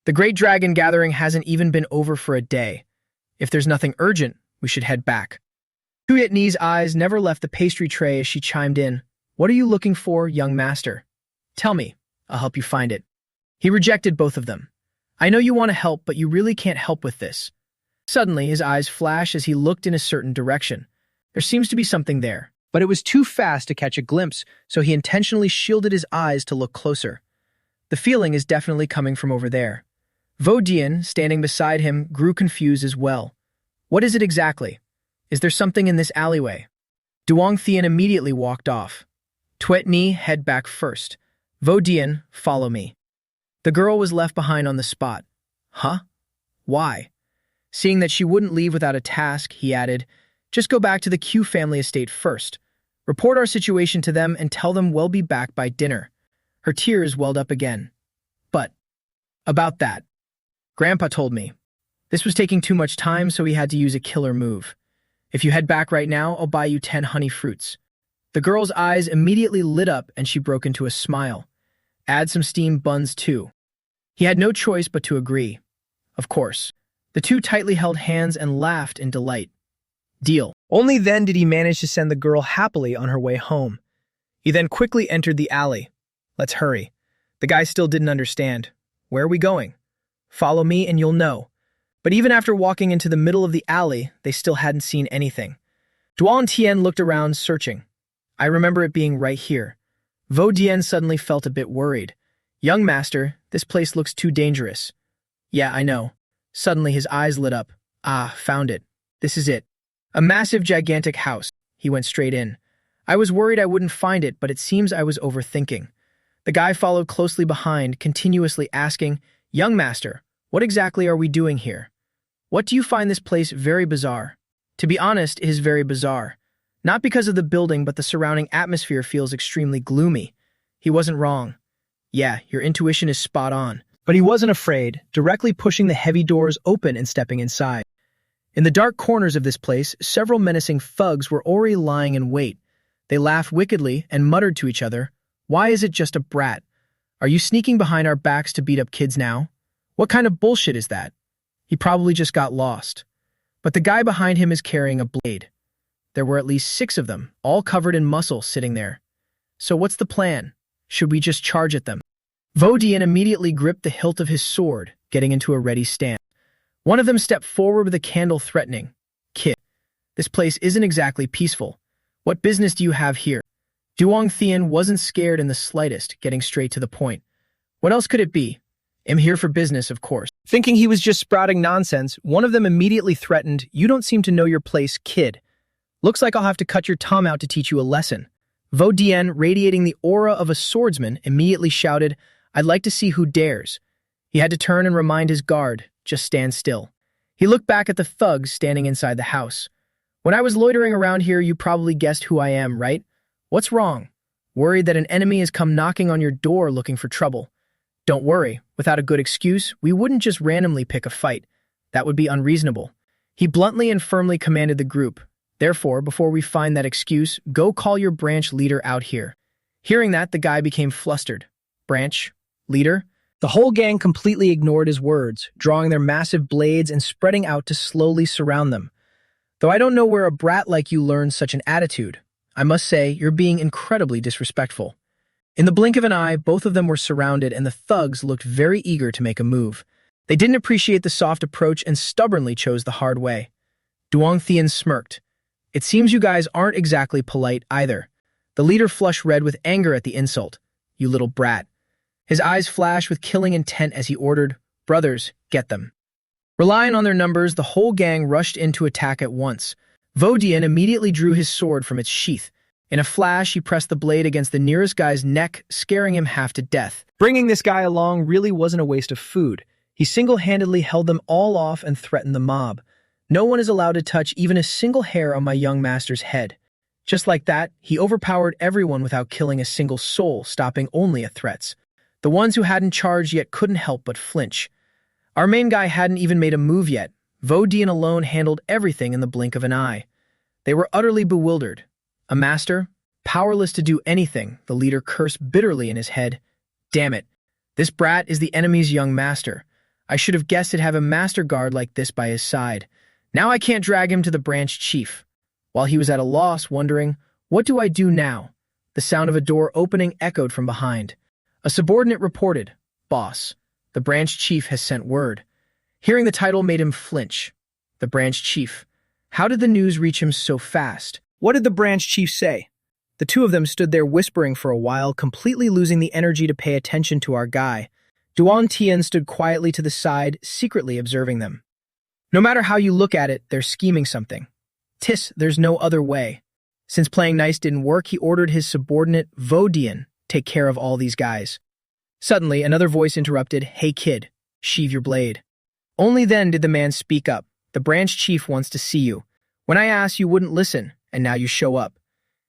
The Great Dragon Gathering hasn't even been over for a day. If there's nothing urgent, we should head back." Tuyet Ni's eyes never left the pastry tray as she chimed in, "What are you looking for, young master? Tell me, I'll help you find it." He rejected both of them. "I know you want to help, but you really can't help with this." Suddenly, his eyes flashed as he looked in a certain direction. There seems to be something there, but it was too fast to catch a glimpse, so he intentionally shielded his eyes to look closer. The feeling is definitely coming from over there. Vo Dien, standing beside him, grew confused as well. "What is it exactly? Is there something in this alleyway?" Duong Thien immediately walked off. Tuyet Ni head back first. Vo Dian, follow me. The girl was left behind on the spot. Huh? Why? Seeing that she wouldn't leave without a task, he added, just go back to the Q family estate first. Report our situation to them and tell them we'll be back by dinner. Her tears welled up again. But, about that. Grandpa told me. This was taking too much time, so he had to use a killer move. If you head back right now, I'll buy you 10 honey fruits. The girl's eyes immediately lit up and she broke into a smile. Add some steamed buns too. He had no choice but to agree. Of course. The two tightly held hands and laughed in delight. Deal. Only then did he manage to send the girl happily on her way home. He then quickly entered the alley. Let's hurry. The guy still didn't understand. Where are we going? Follow me and you'll know. But even after walking into the middle of the alley, they still hadn't seen anything. Duan Tian looked around, searching. I remember it being right here. Vo Dian suddenly felt a bit worried. Young master, this place looks too dangerous. Yeah, I know. Suddenly his eyes lit up. Ah, found it. This is it. A massive, gigantic house. He went straight in. I was worried I wouldn't find it, but it seems I was overthinking. The guy followed closely behind, continuously asking, Young master, what exactly are we doing here? What do you find this place very bizarre? To be honest, it is very bizarre. Not because of the building, but the surrounding atmosphere feels extremely gloomy. He wasn't wrong. Yeah, your intuition is spot on. But he wasn't afraid, directly pushing the heavy doors open and stepping inside. In the dark corners of this place, several menacing thugs were already lying in wait. They laughed wickedly and muttered to each other, Why is it just a brat? Are you sneaking behind our backs to beat up kids now? What kind of bullshit is that? He probably just got lost. But the guy behind him is carrying a blade. There were at least 6 of them, all covered in muscle, sitting there. So what's the plan? Should we just charge at them? Vo Dian immediately gripped the hilt of his sword, getting into a ready stand. One of them stepped forward with a candle, threatening, Kid, this place isn't exactly peaceful. What business do you have here? Duong Thian wasn't scared in the slightest, getting straight to the point. What else could it be? I'm here for business, of course. Thinking he was just sprouting nonsense, one of them immediately threatened, You don't seem to know your place, kid. Looks like I'll have to cut your tongue out to teach you a lesson. Vo Dian, radiating the aura of a swordsman, immediately shouted, I'd like to see who dares. He had to turn and remind his guard, just stand still. He looked back at the thugs standing inside the house. When I was loitering around here, you probably guessed who I am, right? What's wrong? Worried that an enemy has come knocking on your door looking for trouble. Don't worry, without a good excuse, we wouldn't just randomly pick a fight. That would be unreasonable. He bluntly and firmly commanded the group. Therefore, before we find that excuse, go call your branch leader out here. Hearing that, the guy became flustered. Branch? Leader? The whole gang completely ignored his words, drawing their massive blades and spreading out to slowly surround them. Though I don't know where a brat like you learns such an attitude, I must say you're being incredibly disrespectful. In the blink of an eye, both of them were surrounded and the thugs looked very eager to make a move. They didn't appreciate the soft approach and stubbornly chose the hard way. Duong Thian smirked. It seems you guys aren't exactly polite either. The leader flushed red with anger at the insult. You little brat. His eyes flashed with killing intent as he ordered, Brothers, get them. Relying on their numbers, the whole gang rushed in to attack at once. Vo Dian immediately drew his sword from its sheath. In a flash, he pressed the blade against the nearest guy's neck, scaring him half to death. Bringing this guy along really wasn't a waste of food. He single-handedly held them all off and threatened the mob. No one is allowed to touch even a single hair on my young master's head. Just like that, he overpowered everyone without killing a single soul, stopping only at threats. The ones who hadn't charged yet couldn't help but flinch. Our main guy hadn't even made a move yet. Vo Dian alone handled everything in the blink of an eye. They were utterly bewildered. A master? Powerless to do anything, the leader cursed bitterly in his head. Damn it. This brat is the enemy's young master. I should have guessed he'd have a master guard like this by his side. Now I can't drag him to the branch chief. While he was at a loss, wondering, what do I do now? The sound of a door opening echoed from behind. A subordinate reported, Boss, the branch chief has sent word. Hearing the title made him flinch. The branch chief. How did the news reach him so fast? What did the branch chief say? The two of them stood there whispering for a while, completely losing the energy to pay attention to our guy. Duan Tian stood quietly to the side, secretly observing them. No matter how you look at it, they're scheming something. There's no other way. Since playing nice didn't work, he ordered his subordinate, Vo Dian, take care of all these guys. Suddenly, another voice interrupted, "Hey kid, sheathe your blade." Only then did the man speak up. "The branch chief wants to see you. When I asked, you wouldn't listen, and now you show up."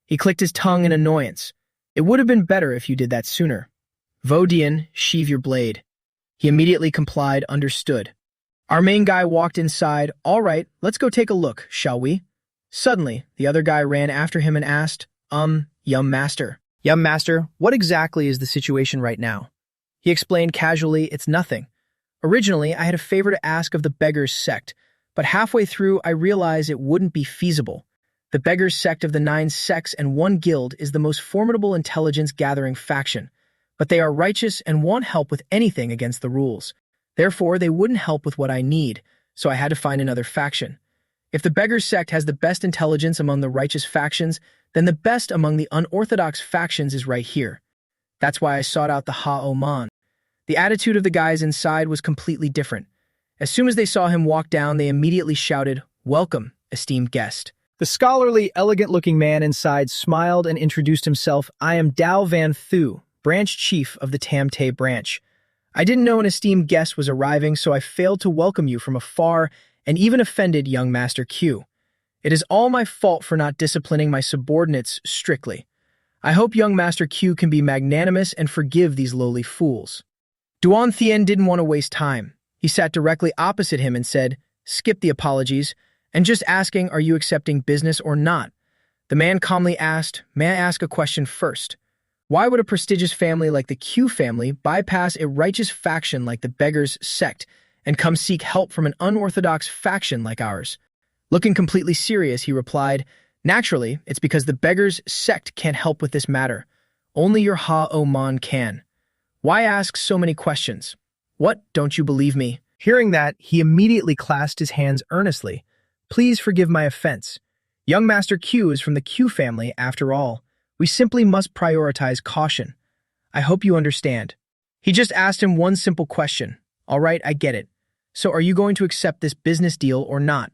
He clicked his tongue in annoyance. "It would have been better if you did that sooner." "Vodian, sheathe your blade." He immediately complied, understood. Our main guy walked inside. "All right, let's go take a look, shall we?" Suddenly, the other guy ran after him and asked, young master. "Young master, what exactly is the situation right now?" He explained casually, "It's nothing. Originally, I had a favor to ask of the Beggars sect, but halfway through I realized it wouldn't be feasible. The Beggars sect of the 9 sects and 1 guild is the most formidable intelligence-gathering faction, but they are righteous and want help with anything against the rules. Therefore, they wouldn't help with what I need, so I had to find another faction. If the Beggars sect has the best intelligence among the righteous factions, then the best among the unorthodox factions is right here. That's why I sought out the Ha-O-Man." The attitude of the guys inside was completely different. As soon as they saw him walk down, they immediately shouted, "Welcome, esteemed guest." The scholarly, elegant-looking man inside smiled and introduced himself. "I am Dao Van Thu, branch chief of the Tam-Te branch. I didn't know an esteemed guest was arriving, so I failed to welcome you from afar and even offended young Master Q. It is all my fault for not disciplining my subordinates strictly. I hope young Master Q can be magnanimous and forgive these lowly fools." Duan Thien didn't want to waste time. He sat directly opposite him and said, "Skip the apologies, and just asking, are you accepting business or not?" The man calmly asked, "May I ask a question first? Why would a prestigious family like the Q family bypass a righteous faction like the Beggars sect and come seek help from an unorthodox faction like ours?" Looking completely serious, he replied, "Naturally, it's because the Beggars sect can't help with this matter. Only your Ha-O-Man can. Why ask so many questions? What, don't you believe me?" Hearing that, he immediately clasped his hands earnestly. "Please forgive my offense. Young Master Q is from the Q family, after all. We simply must prioritize caution. I hope you understand." He just asked him one simple question. "All right, I get it. So are you going to accept this business deal or not?"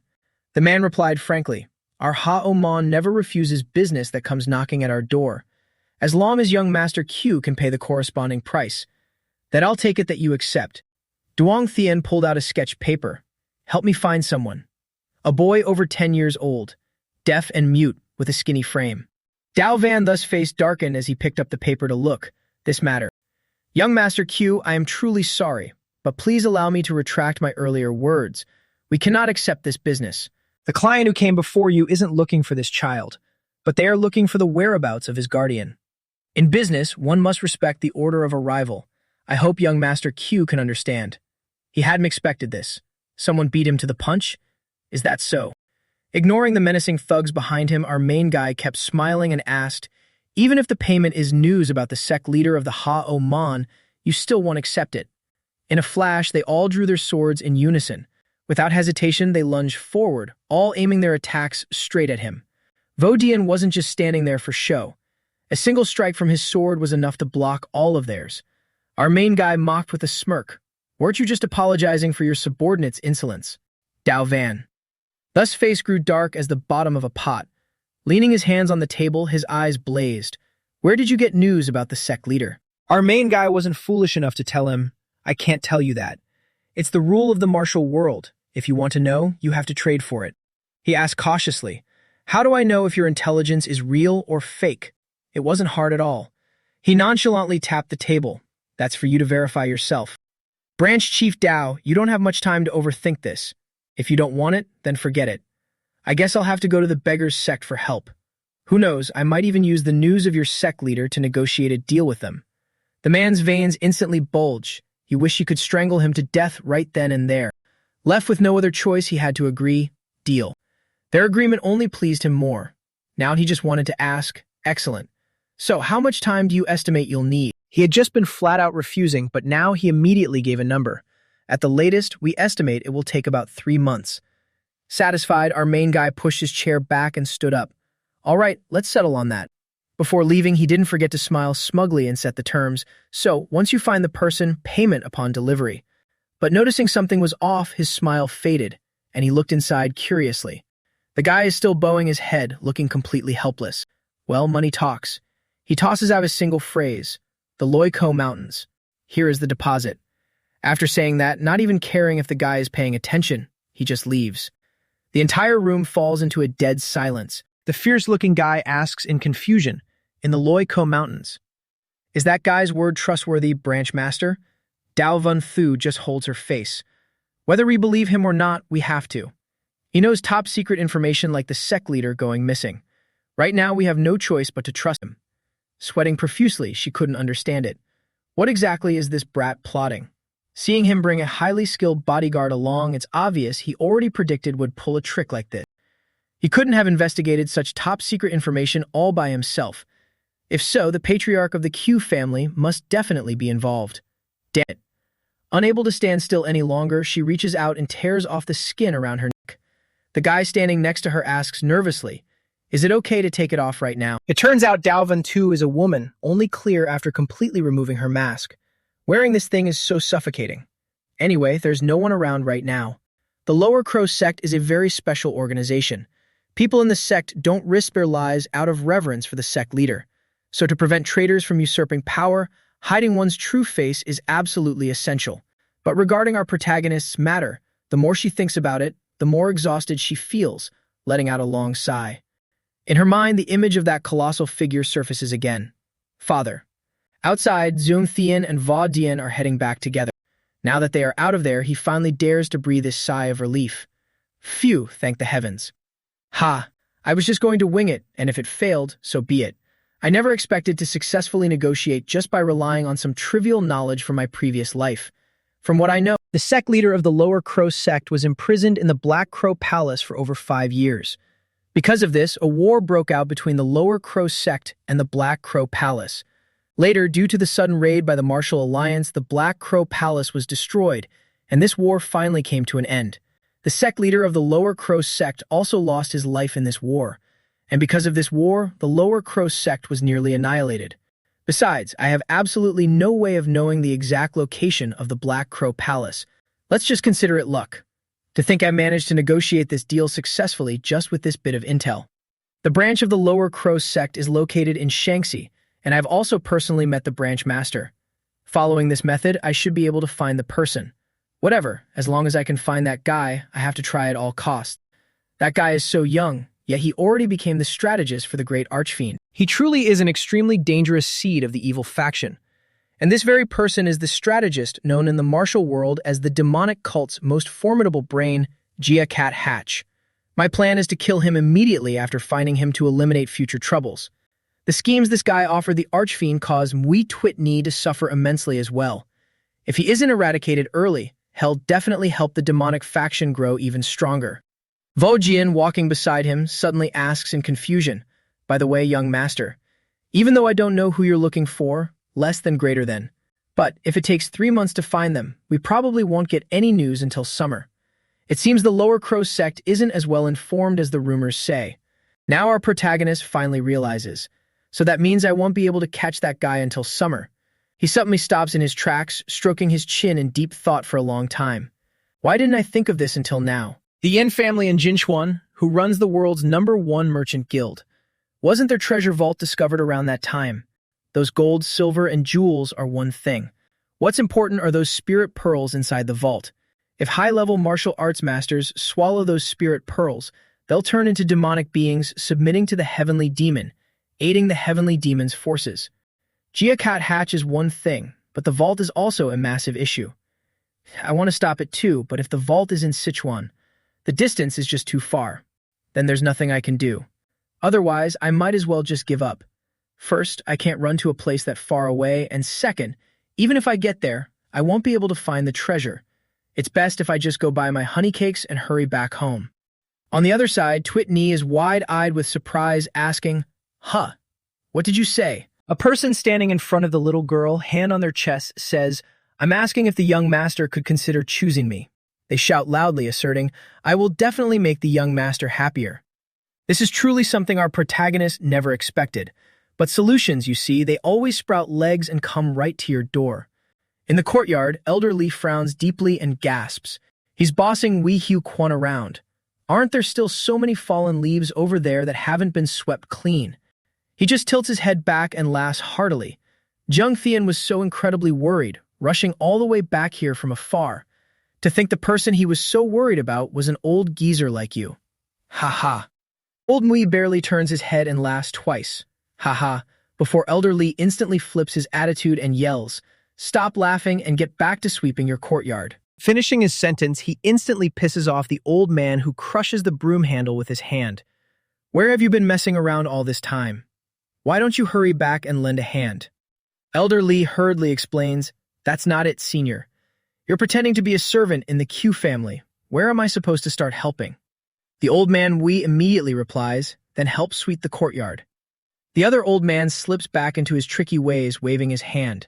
The man replied frankly, "Our Ha-O-Man never refuses business that comes knocking at our door. As long as young Master Q can pay the corresponding price, then I'll take it that you accept." Duong Thien pulled out a sketch paper. "Help me find someone. A boy over 10 years old, deaf and mute, with a skinny frame." Dao Van thus face darkened as he picked up the paper to look. "This matter. Young Master Q, I am truly sorry, but please allow me to retract my earlier words. We cannot accept this business. The client who came before you isn't looking for this child, but they are looking for the whereabouts of his guardian. In business, one must respect the order of arrival. I hope young Master Q can understand." He hadn't expected this. Someone beat him to the punch? Is that so? Ignoring the menacing thugs behind him, our main guy kept smiling and asked, "Even if the payment is news about the sect leader of the Ha-O-Man, you still won't accept it." In a flash, they all drew their swords in unison. Without hesitation, they lunged forward, all aiming their attacks straight at him. Vodian wasn't just standing there for show. A single strike from his sword was enough to block all of theirs. Our main guy mocked with a smirk. "Weren't you just apologizing for your subordinate's insolence?" Dao Van. Thus face grew dark as the bottom of a pot. Leaning his hands on the table, his eyes blazed. "Where did you get news about the sect leader?" Our main guy wasn't foolish enough to tell him, "I can't tell you that. It's the rule of the martial world. If you want to know, you have to trade for it." He asked cautiously, "How do I know if your intelligence is real or fake?" It wasn't hard at all. He nonchalantly tapped the table. "That's for you to verify yourself. Branch Chief Dao, you don't have much time to overthink this. If you don't want it, then forget it. I guess I'll have to go to the Beggars sect for help. Who knows, I might even use the news of your sect leader to negotiate a deal with them." The man's veins instantly bulged. He wished he could strangle him to death right then and there. Left with no other choice, he had to agree. Deal. Their agreement only pleased him more. Now he just wanted to ask, "Excellent. So how much time do you estimate you'll need?" He had just been flat out refusing, but now he immediately gave a number. "At the latest, we estimate it will take about 3 months. Satisfied, our main guy pushed his chair back and stood up. "All right, let's settle on that." Before leaving, he didn't forget to smile smugly and set the terms. "So, once you find the person, payment upon delivery." But noticing something was off, his smile faded, and he looked inside curiously. The guy is still bowing his head, looking completely helpless. Well, money talks. He tosses out a single phrase, the Loiko Mountains. Here is the deposit. After saying that, not even caring if the guy is paying attention, he just leaves. The entire room falls into a dead silence. The fierce-looking guy asks in confusion, in the Loiko Mountains. Is that guy's word trustworthy, branch master? Dao Vun Thu just holds her face. Whether we believe him or not, we have to. He knows top-secret information like the sect leader going missing. Right now, we have no choice but to trust him. Sweating profusely, she couldn't understand it. What exactly is this brat plotting? Seeing him bring a highly skilled bodyguard along, it's obvious he already predicted would pull a trick like this. He couldn't have investigated such top-secret information all by himself. If so, the patriarch of the Q family must definitely be involved. Damn it. Unable to stand still any longer, she reaches out and tears off the skin around her neck. The guy standing next to her asks nervously, is it okay to take it off right now? It turns out Dao Vun Tu is a woman, only clear after completely removing her mask. Wearing this thing is so suffocating. Anyway, there's no one around right now. The Lower Crow sect is a very special organization. People in the sect don't risk their lives out of reverence for the sect leader. So to prevent traitors from usurping power, hiding one's true face is absolutely essential. But regarding our protagonist's matter, the more she thinks about it, the more exhausted she feels, letting out a long sigh. In her mind, the image of that colossal figure surfaces again. Father. Outside, Zung Thien and Va Dian are heading back together. Now that they are out of there, he finally dares to breathe a sigh of relief. Phew, thank the heavens. Ha, I was just going to wing it, and if it failed, so be it. I never expected to successfully negotiate just by relying on some trivial knowledge from my previous life. From what I know, the sect leader of the Lower Crow sect was imprisoned in the Black Crow Palace for over 5 years. Because of this, a war broke out between the Lower Crow sect and the Black Crow Palace. Later, due to the sudden raid by the Martial Alliance, the Black Crow Palace was destroyed, and this war finally came to an end. The sect leader of the Lower Crow sect also lost his life in this war, and because of this war, the Lower Crow sect was nearly annihilated. Besides, I have absolutely no way of knowing the exact location of the Black Crow Palace. Let's just consider it luck. To think I managed to negotiate this deal successfully just with this bit of intel. The branch of the Lower Crow sect is located in Shaanxi, and I've also personally met the branch master. Following this method, I should be able to find the person. Whatever, as long as I can find that guy, I have to try at all costs. That guy is so young, yet he already became the strategist for the great archfiend. He truly is an extremely dangerous seed of the evil faction. And this very person is the strategist known in the martial world as the demonic cult's most formidable brain, Jia Cat Hatch. My plan is to kill him immediately after finding him to eliminate future troubles. The schemes this guy offered the archfiend cause Mui Twit Ni to suffer immensely as well. If he isn't eradicated early, he'll definitely help the demonic faction grow even stronger. Vo Jian, walking beside him, suddenly asks in confusion, by the way, young master, even though I don't know who you're looking for, less than greater than. But if it takes 3 months to find them, we probably won't get any news until summer. It seems the Lower Crow sect isn't as well informed as the rumors say. Now our protagonist finally realizes. So that means I won't be able to catch that guy until summer. He suddenly stops in his tracks, stroking his chin in deep thought for a long time. Why didn't I think of this until now? The Yin family in Jinchuan, who runs the world's #1 merchant guild. Wasn't their treasure vault discovered around that time? Those gold, silver, and jewels are one thing. What's important are those spirit pearls inside the vault. If high-level martial arts masters swallow those spirit pearls, they'll turn into demonic beings submitting to the heavenly demon, aiding the heavenly demon's forces. Jia Cat Hatch is one thing, but the vault is also a massive issue. I want to stop it too, but if the vault is in Sichuan, the distance is just too far. Then there's nothing I can do. Otherwise, I might as well just give up. First, I can't run to a place that far away, and second, even if I get there, I won't be able to find the treasure. It's best if I just go buy my honeycakes and hurry back home. On the other side, Twit Ni is wide-eyed with surprise, asking, Huh, what did you say? A person standing in front of the little girl, hand on their chest, says, I'm asking if the young master could consider choosing me. They shout loudly, asserting, I will definitely make the young master happier. This is truly something our protagonist never expected. But solutions, you see, they always sprout legs and come right to your door. In the courtyard, Elder Li frowns deeply and gasps. He's bossing Wei Hu Quan around. Aren't there still so many fallen leaves over there that haven't been swept clean? He just tilts his head back and laughs heartily. Jung Thien was so incredibly worried, rushing all the way back here from afar. To think the person he was so worried about was an old geezer like you. Ha ha. Old Mui barely turns his head and laughs twice. Ha ha, before Elder Lee instantly flips his attitude and yells, "Stop laughing and get back to sweeping your courtyard." Finishing his sentence, he instantly pisses off the old man who crushes the broom handle with his hand. "Where have you been messing around all this time? Why don't you hurry back and lend a hand?" Elder Lee hurriedly explains, "That's not it, senior. You're pretending to be a servant in the Q family. Where am I supposed to start helping?" The old man Wee immediately replies, "Then help sweep the courtyard." The other old man slips back into his tricky ways, waving his hand.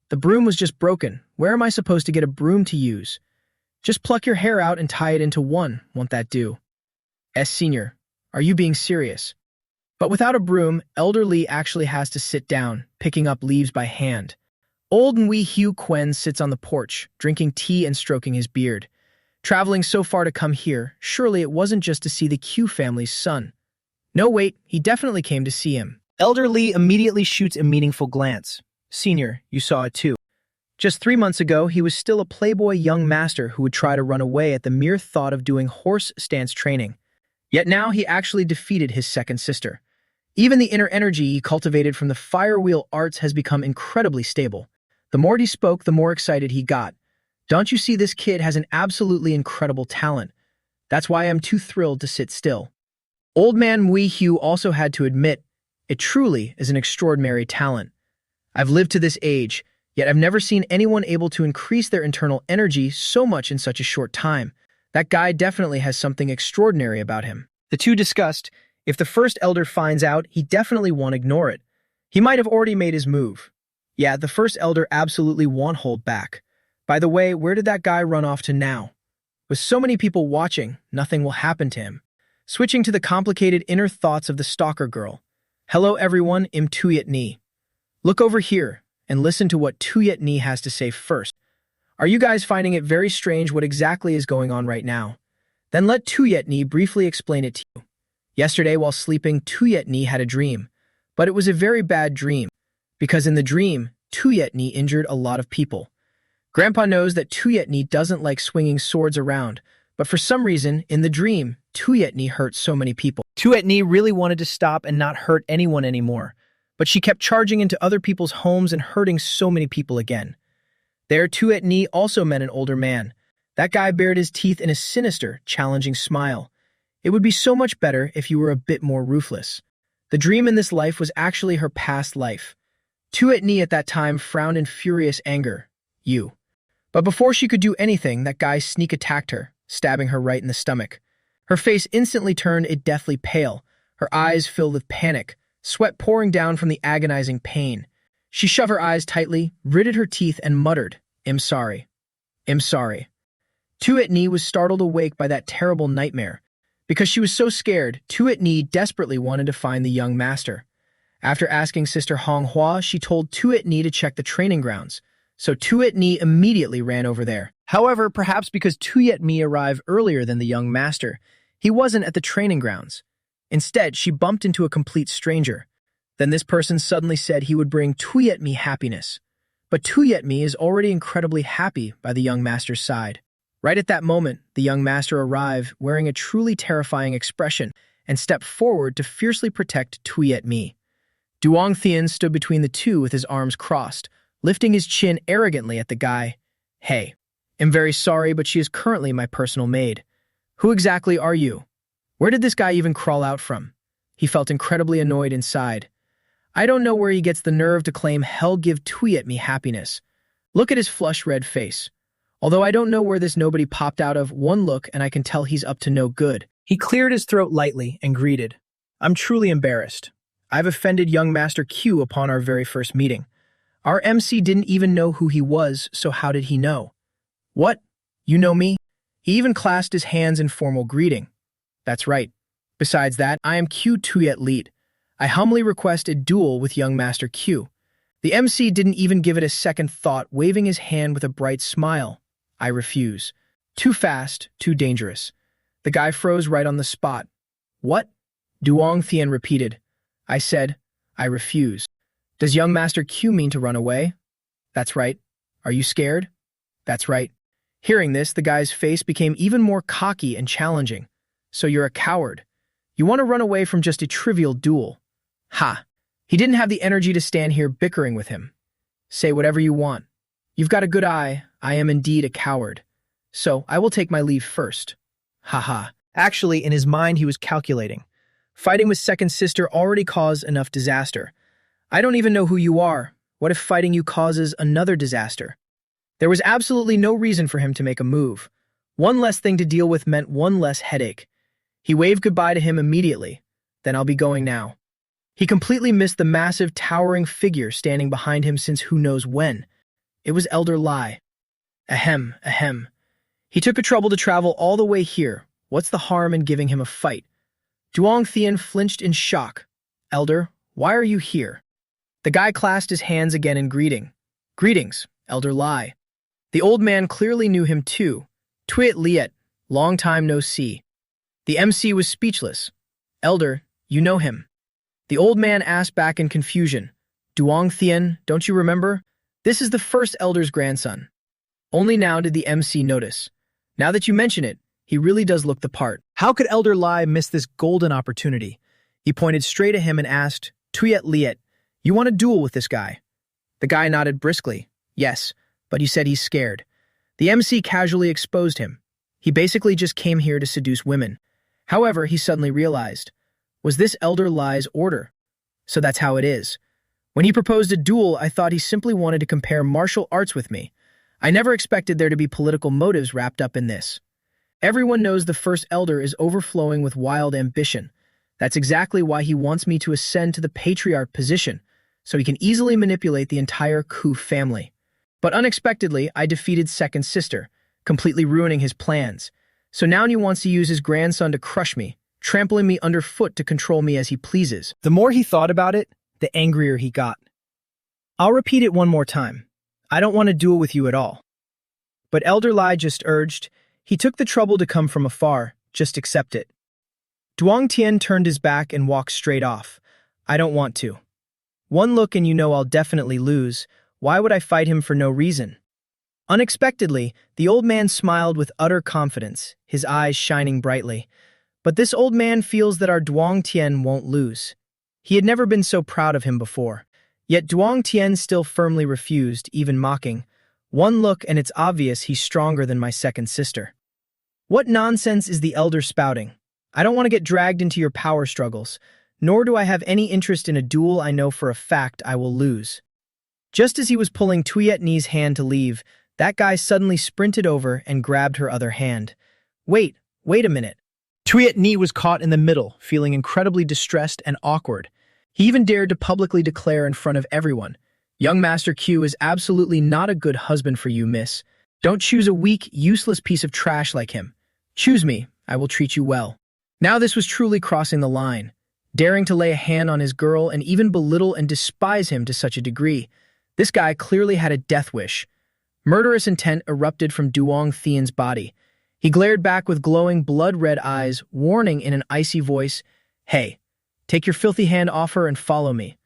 "The broom was just broken. Where am I supposed to get a broom to use? Just pluck your hair out and tie it into one. Won't that do?" Senior, are you being serious? But without a broom, Elder Lee actually has to sit down, picking up leaves by hand. Old Wee Hugh Quen sits on the porch, drinking tea and stroking his beard. Traveling so far to come here, surely it wasn't just to see the Q family's son. No, wait, he definitely came to see him. Elder Lee immediately shoots a meaningful glance. "Senior, you saw it too. Just 3 months ago, he was still a playboy young master who would try to run away at the mere thought of doing horse stance training. Yet now he actually defeated his second sister. Even the inner energy he cultivated from the firewheel arts has become incredibly stable. The more he spoke, the more excited he got. Don't you see, this kid has an absolutely incredible talent. That's why I'm too thrilled to sit still." Old man Wee Hugh also had to admit, "It truly is an extraordinary talent. I've lived to this age, yet I've never seen anyone able to increase their internal energy so much in such a short time. That guy definitely has something extraordinary about him." The two discussed, if the first elder finds out, he definitely won't ignore it. He might have already made his move. Yeah, the first elder absolutely won't hold back. By the way, where did that guy run off to now? With so many people watching, nothing will happen to him. Switching to the complicated inner thoughts of the stalker girl. "Hello everyone, I'm Tuyet Ni. Look over here and listen to what Tuyet Ni has to say first. Are you guys finding it very strange what exactly is going on right now? Then let Tuyet Ni briefly explain it to you. Yesterday while sleeping, Tuyet Ni had a dream. But it was a very bad dream, because in the dream, Tuyet Ni injured a lot of people. Grandpa knows that Tuyet Ni doesn't like swinging swords around, but for some reason, in the dream, Tuyet Ni hurt so many people. Tuyet Ni really wanted to stop and not hurt anyone anymore, but she kept charging into other people's homes and hurting so many people again. There, Tuyet Ni also met an older man. That guy bared his teeth in a sinister, challenging smile. "It would be so much better if you were a bit more ruthless." The dream in this life was actually her past life. Tuyet Ni at that time frowned in furious anger. "You." But before she could do anything, that guy sneak attacked her, stabbing her right in the stomach. Her face instantly turned a deathly pale, her eyes filled with panic, sweat pouring down from the agonizing pain. She shoved her eyes tightly, gritted her teeth, and muttered, "I'm sorry. I'm sorry." Tuyet Ni was startled awake by that terrible nightmare. Because she was so scared, Tuyet Ni desperately wanted to find the young master. After asking Sister Hong Hua, she told Tuyet Ni to check the training grounds. So Tuyet Ni immediately ran over there. However, perhaps because Tuyet Ni arrived earlier than the young master, he wasn't at the training grounds. Instead, she bumped into a complete stranger. Then this person suddenly said he would bring Tuyet Ni happiness. But Tuyet Ni is already incredibly happy by the young master's side. Right at that moment, the young master arrived wearing a truly terrifying expression and stepped forward to fiercely protect Tuyet Ni. Duong Thien stood between the two with his arms crossed, lifting his chin arrogantly at the guy. "Hey, I'm very sorry, but she is currently my personal maid. Who exactly are you? Where did this guy even crawl out from?" He felt incredibly annoyed inside. "I don't know where he gets the nerve to claim hell give Tuyet Ni happiness. Look at his flush red face. Although I don't know where this nobody popped out of, one look and I can tell he's up to no good." He cleared his throat lightly and greeted, "I'm truly embarrassed. I've offended young Master Q upon our very first meeting. Our MC didn't even know who he was, so how did he know?" "What? You know me?" He even clasped his hands in formal greeting. "That's right. Besides that, I am Q Tuyet Lead. I humbly request a duel with young Master Q." The MC didn't even give it a second thought, waving his hand with a bright smile. "I refuse. Too fast, too dangerous." The guy froze right on the spot. "What?" Duong Thien repeated. "I said, I refuse. Does young Master Q mean to run away? That's right. Are you scared? That's right. Hearing this, the guy's face became even more cocky and challenging. So you're a coward. You want to run away from just a trivial duel. Ha! He didn't have the energy to stand here bickering with him. Say whatever you want. You've got a good eye. I am indeed a coward. So I will take my leave first. Ha ha. Actually, in his mind, he was calculating. Fighting with second sister already caused enough disaster. I don't even know who you are. What if fighting you causes another disaster? There was absolutely no reason for him to make a move. One less thing to deal with meant one less headache. He waved goodbye to him immediately. Then I'll be going now. He completely missed the massive, towering figure standing behind him since who knows when. It was Elder Lai. Ahem, ahem. He took the trouble to travel all the way here. What's the harm in giving him a fight? Duong Thien flinched in shock. Elder, why are you here? The guy clasped his hands again in greeting. Greetings, Elder Lai. The old man clearly knew him too. Tuyet Liet, long time no see. The MC was speechless. Elder, you know him. The old man asked back in confusion. Duong Thien, don't you remember? This is the first elder's grandson. Only now did the MC notice. Now that you mention it, he really does look the part. How could Elder Lai miss this golden opportunity? He pointed straight at him and asked, Tuyet Liet, you want to duel with this guy? The guy nodded briskly. Yes, but he said he's scared. The MC casually exposed him. He basically just came here to seduce women. However, he suddenly realized, was this Elder Lai's order? So that's how it is. When he proposed a duel, I thought he simply wanted to compare martial arts with me. I never expected there to be political motives wrapped up in this. Everyone knows the first elder is overflowing with wild ambition. That's exactly why he wants me to ascend to the patriarch position, so he can easily manipulate the entire Ku family. But unexpectedly, I defeated second sister, completely ruining his plans. So now he wants to use his grandson to crush me, trampling me underfoot to control me as he pleases. The more he thought about it, the angrier he got. I'll repeat it one more time. I don't want to duel with you at all. But Elder Lai just urged. He took the trouble to come from afar. Just accept it. Duong Tien turned his back and walked straight off. I don't want to. One look and you know I'll definitely lose. Why would I fight him for no reason? Unexpectedly, the old man smiled with utter confidence, his eyes shining brightly. But this old man feels that our Duong Tien won't lose. He had never been so proud of him before. Yet Duong Tien still firmly refused, even mocking. One look and it's obvious he's stronger than my second sister. What nonsense is the elder spouting? I don't want to get dragged into your power struggles, nor do I have any interest in a duel I know for a fact I will lose. Just as he was pulling Tuyet Ni's hand to leave, that guy suddenly sprinted over and grabbed her other hand. Wait a minute. Tuyet Ni was caught in the middle, feeling incredibly distressed and awkward. He even dared to publicly declare in front of everyone, Young Master Q is absolutely not a good husband for you, miss. Don't choose a weak, useless piece of trash like him. Choose me, I will treat you well. Now this was truly crossing the line, daring to lay a hand on his girl and even belittle and despise him to such a degree. This guy clearly had a death wish. Murderous intent erupted from Duong Thien's body. He glared back with glowing, blood-red eyes, warning in an icy voice, Hey, take your filthy hand off her and follow me.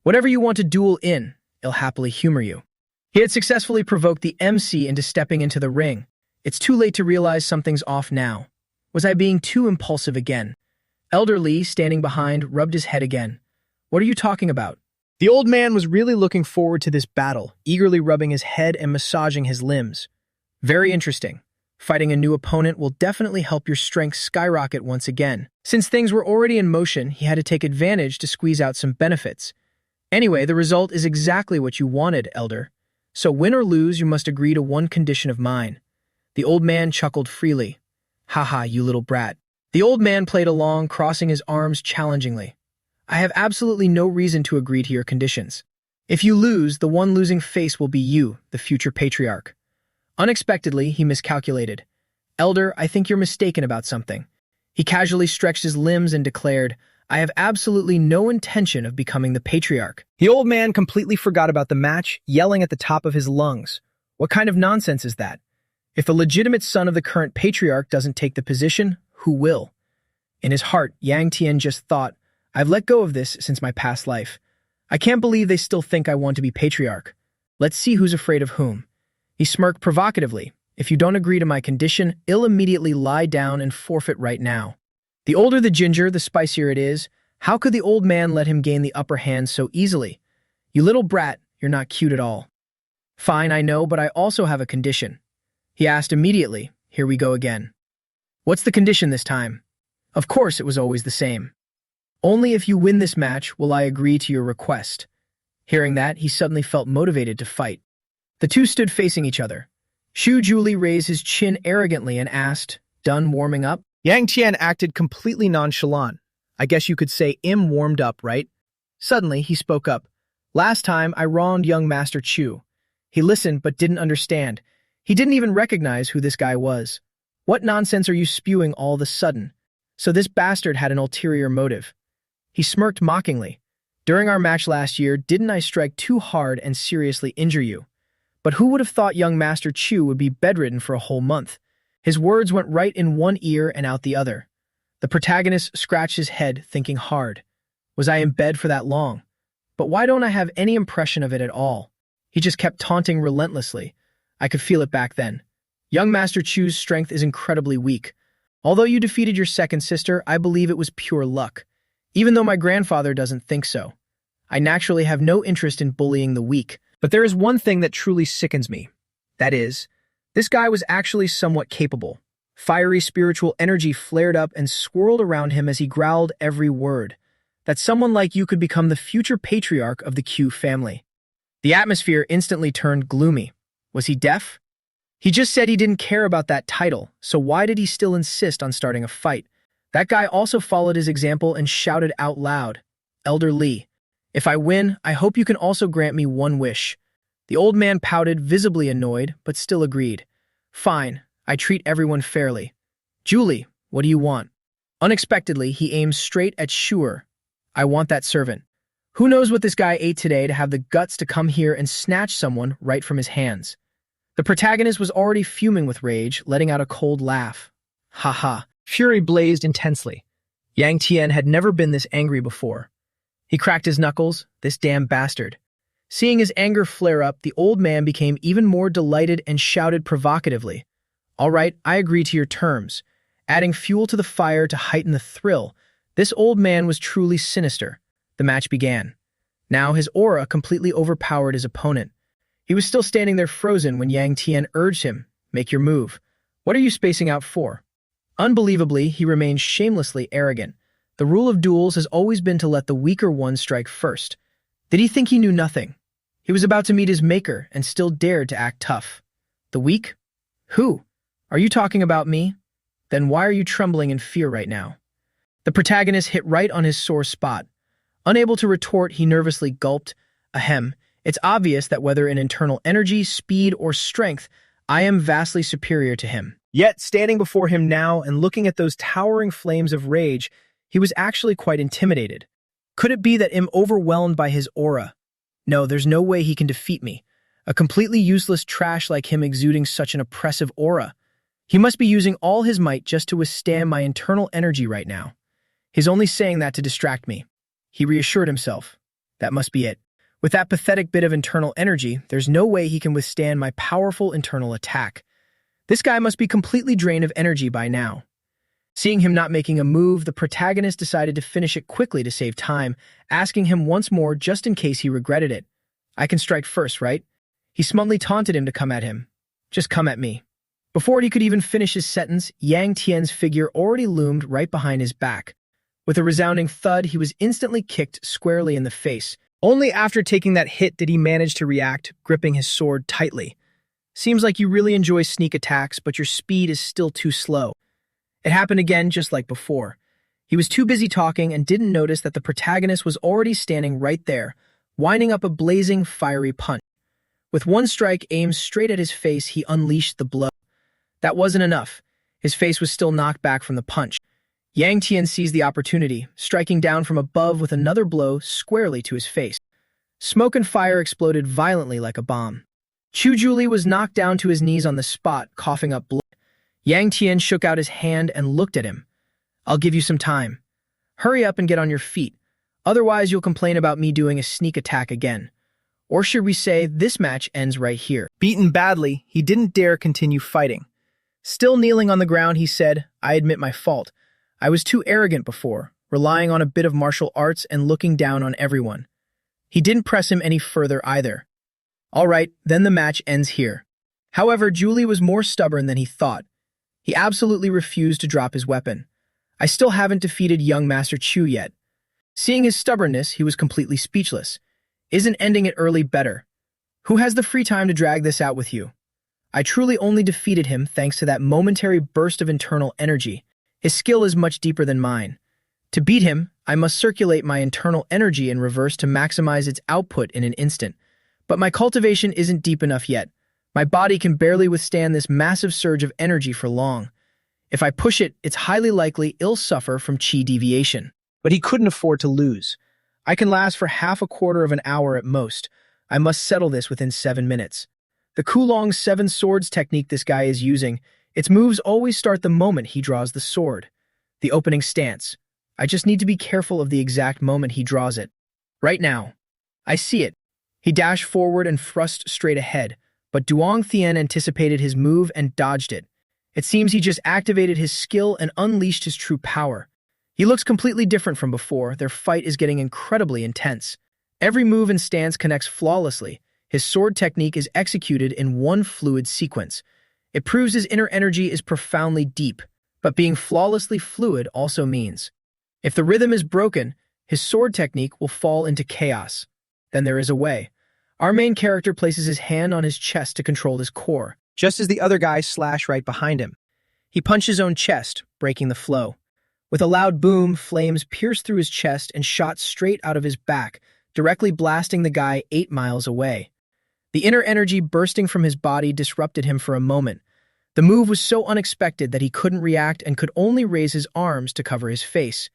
Whatever you want to duel in, I'll happily humor you. He had successfully provoked the MC into stepping into the ring. It's too late to realize something's off now. Was I being too impulsive again? Elder Lee, standing behind, rubbed his head again. What are you talking about? The old man was really looking forward to this battle, eagerly rubbing his head and massaging his limbs. Very interesting. Fighting a new opponent will definitely help your strength skyrocket once again. Since things were already in motion, he had to take advantage to squeeze out some benefits. Anyway, the result is exactly what you wanted, Elder. So win or lose, you must agree to one condition of mine. The old man chuckled freely. Haha, you little brat. The old man played along, crossing his arms challengingly. I have absolutely no reason to agree to your conditions. If you lose, the one losing face will be you, the future patriarch. Unexpectedly, he miscalculated. Elder, I think you're mistaken about something. He casually stretched his limbs and declared, I have absolutely no intention of becoming the patriarch. The old man completely forgot about the match, yelling at the top of his lungs. What kind of nonsense is that? If the legitimate son of the current patriarch doesn't take the position, who will? In his heart, Yang Tian just thought, I've let go of this since my past life. I can't believe they still think I want to be patriarch. Let's see who's afraid of whom. He smirked provocatively. If you don't agree to my condition, I'll immediately lie down and forfeit right now. The older the ginger, the spicier it is. How could the old man let him gain the upper hand so easily? You little brat, you're not cute at all. Fine, I know, but I also have a condition. He asked immediately. Here we go again. What's the condition this time? Of course, it was always the same. Only if you win this match will I agree to your request. Hearing that, he suddenly felt motivated to fight. The two stood facing each other. Shu Julie raised his chin arrogantly and asked, "Done warming up?" Yang Tian acted completely nonchalant. I guess you could say I'm warmed up, right? Suddenly, he spoke up. Last time, I wronged young Master Chu. He listened but didn't understand. He didn't even recognize who this guy was. What nonsense are you spewing all of a sudden? So this bastard had an ulterior motive. He smirked mockingly. During our match last year, didn't I strike too hard and seriously injure you? But who would have thought young Master Chu would be bedridden for a whole month? His words went right in one ear and out the other. The protagonist scratched his head, thinking hard. Was I in bed for that long? But why don't I have any impression of it at all? He just kept taunting relentlessly. I could feel it back then. Young Master Chu's strength is incredibly weak. Although you defeated your second sister, I believe it was pure luck. Even though my grandfather doesn't think so. I naturally have no interest in bullying the weak. But there is one thing that truly sickens me. That is, this guy was actually somewhat capable. Fiery spiritual energy flared up and swirled around him as he growled every word. That someone like you could become the future patriarch of the Q family. The atmosphere instantly turned gloomy. Was he deaf? He just said he didn't care about that title, so why did he still insist on starting a fight? That guy also followed his example and shouted out loud, "Elder Li, if I win, I hope you can also grant me one wish." The old man pouted, visibly annoyed, but still agreed. Fine, I treat everyone fairly. Julie, what do you want? Unexpectedly, he aimed straight at Shure. I want that servant. Who knows what this guy ate today to have the guts to come here and snatch someone right from his hands? The protagonist was already fuming with rage, letting out a cold laugh. Ha ha. Fury blazed intensely. Yang Tian had never been this angry before. He cracked his knuckles, this damn bastard. Seeing his anger flare up, the old man became even more delighted and shouted provocatively. All right, I agree to your terms. Adding fuel to the fire to heighten the thrill, this old man was truly sinister. The match began. Now his aura completely overpowered his opponent. He was still standing there frozen when Yang Tian urged him, "Make your move. What are you spacing out for?" Unbelievably, he remained shamelessly arrogant. The rule of duels has always been to let the weaker one strike first. Did he think he knew nothing? He was about to meet his maker and still dared to act tough. The weak? Who? Are you talking about me? Then why are you trembling in fear right now? The protagonist hit right on his sore spot. Unable to retort, he nervously gulped. Ahem, it's obvious that whether in internal energy, speed, or strength, I am vastly superior to him. Yet, standing before him now and looking at those towering flames of rage, he was actually quite intimidated. Could it be that I'm overwhelmed by his aura? No, there's no way he can defeat me. A completely useless trash like him exuding such an oppressive aura. He must be using all his might just to withstand my internal energy right now. He's only saying that to distract me. He reassured himself. That must be it. With that pathetic bit of internal energy, there's no way he can withstand my powerful internal attack. This guy must be completely drained of energy by now. Seeing him not making a move, the protagonist decided to finish it quickly to save time, asking him once more just in case he regretted it. I can strike first, right? He smugly taunted him to come at him. Just come at me. Before he could even finish his sentence, Yang Tian's figure already loomed right behind his back. With a resounding thud, he was instantly kicked squarely in the face. Only after taking that hit did he manage to react, gripping his sword tightly. Seems like you really enjoy sneak attacks, but your speed is still too slow. It happened again just like before. He was too busy talking and didn't notice that the protagonist was already standing right there, winding up a blazing, fiery punch. With one strike aimed straight at his face, he unleashed the blow. That wasn't enough. His face was still knocked back from the punch. Yang Tian seized the opportunity, striking down from above with another blow squarely to his face. Smoke and fire exploded violently like a bomb. Chu Juli was knocked down to his knees on the spot, coughing up blood. Yang Tian shook out his hand and looked at him. I'll give you some time. Hurry up and get on your feet. Otherwise, you'll complain about me doing a sneak attack again. Or should we say, this match ends right here. Beaten badly, he didn't dare continue fighting. Still kneeling on the ground, he said, I admit my fault. I was too arrogant before, relying on a bit of martial arts and looking down on everyone. He didn't press him any further either. All right, then the match ends here. However, Julie was more stubborn than he thought. He absolutely refused to drop his weapon. I still haven't defeated young Master Chu yet. Seeing his stubbornness, he was completely speechless. Isn't ending it early better? Who has the free time to drag this out with you? I truly only defeated him thanks to that momentary burst of internal energy. His skill is much deeper than mine. To beat him, I must circulate my internal energy in reverse to maximize its output in an instant. But my cultivation isn't deep enough yet. My body can barely withstand this massive surge of energy for long. If I push it, it's highly likely it'll suffer from chi deviation. But he couldn't afford to lose. I can last for half a quarter of an hour at most. I must settle this within 7 minutes. The Kulong 7 swords technique this guy is using, its moves always start the moment he draws the sword. The opening stance. I just need to be careful of the exact moment he draws it. Right now. I see it. He dashed forward and thrust straight ahead, but Duong Thien anticipated his move and dodged it. It seems he just activated his skill and unleashed his true power. He looks completely different from before. Their fight is getting incredibly intense. Every move and stance connects flawlessly. His sword technique is executed in one fluid sequence. It proves his inner energy is profoundly deep, but being flawlessly fluid also means if the rhythm is broken, his sword technique will fall into chaos. Then there is a way. Our main character places his hand on his chest to control his core, just as the other guy slash right behind him. He punched his own chest, breaking the flow. With a loud boom, flames pierced through his chest and shot straight out of his back, directly blasting the guy 8 miles away. The inner energy bursting from his body disrupted him for a moment. The move was so unexpected that he couldn't react and could only raise his arms to cover his face.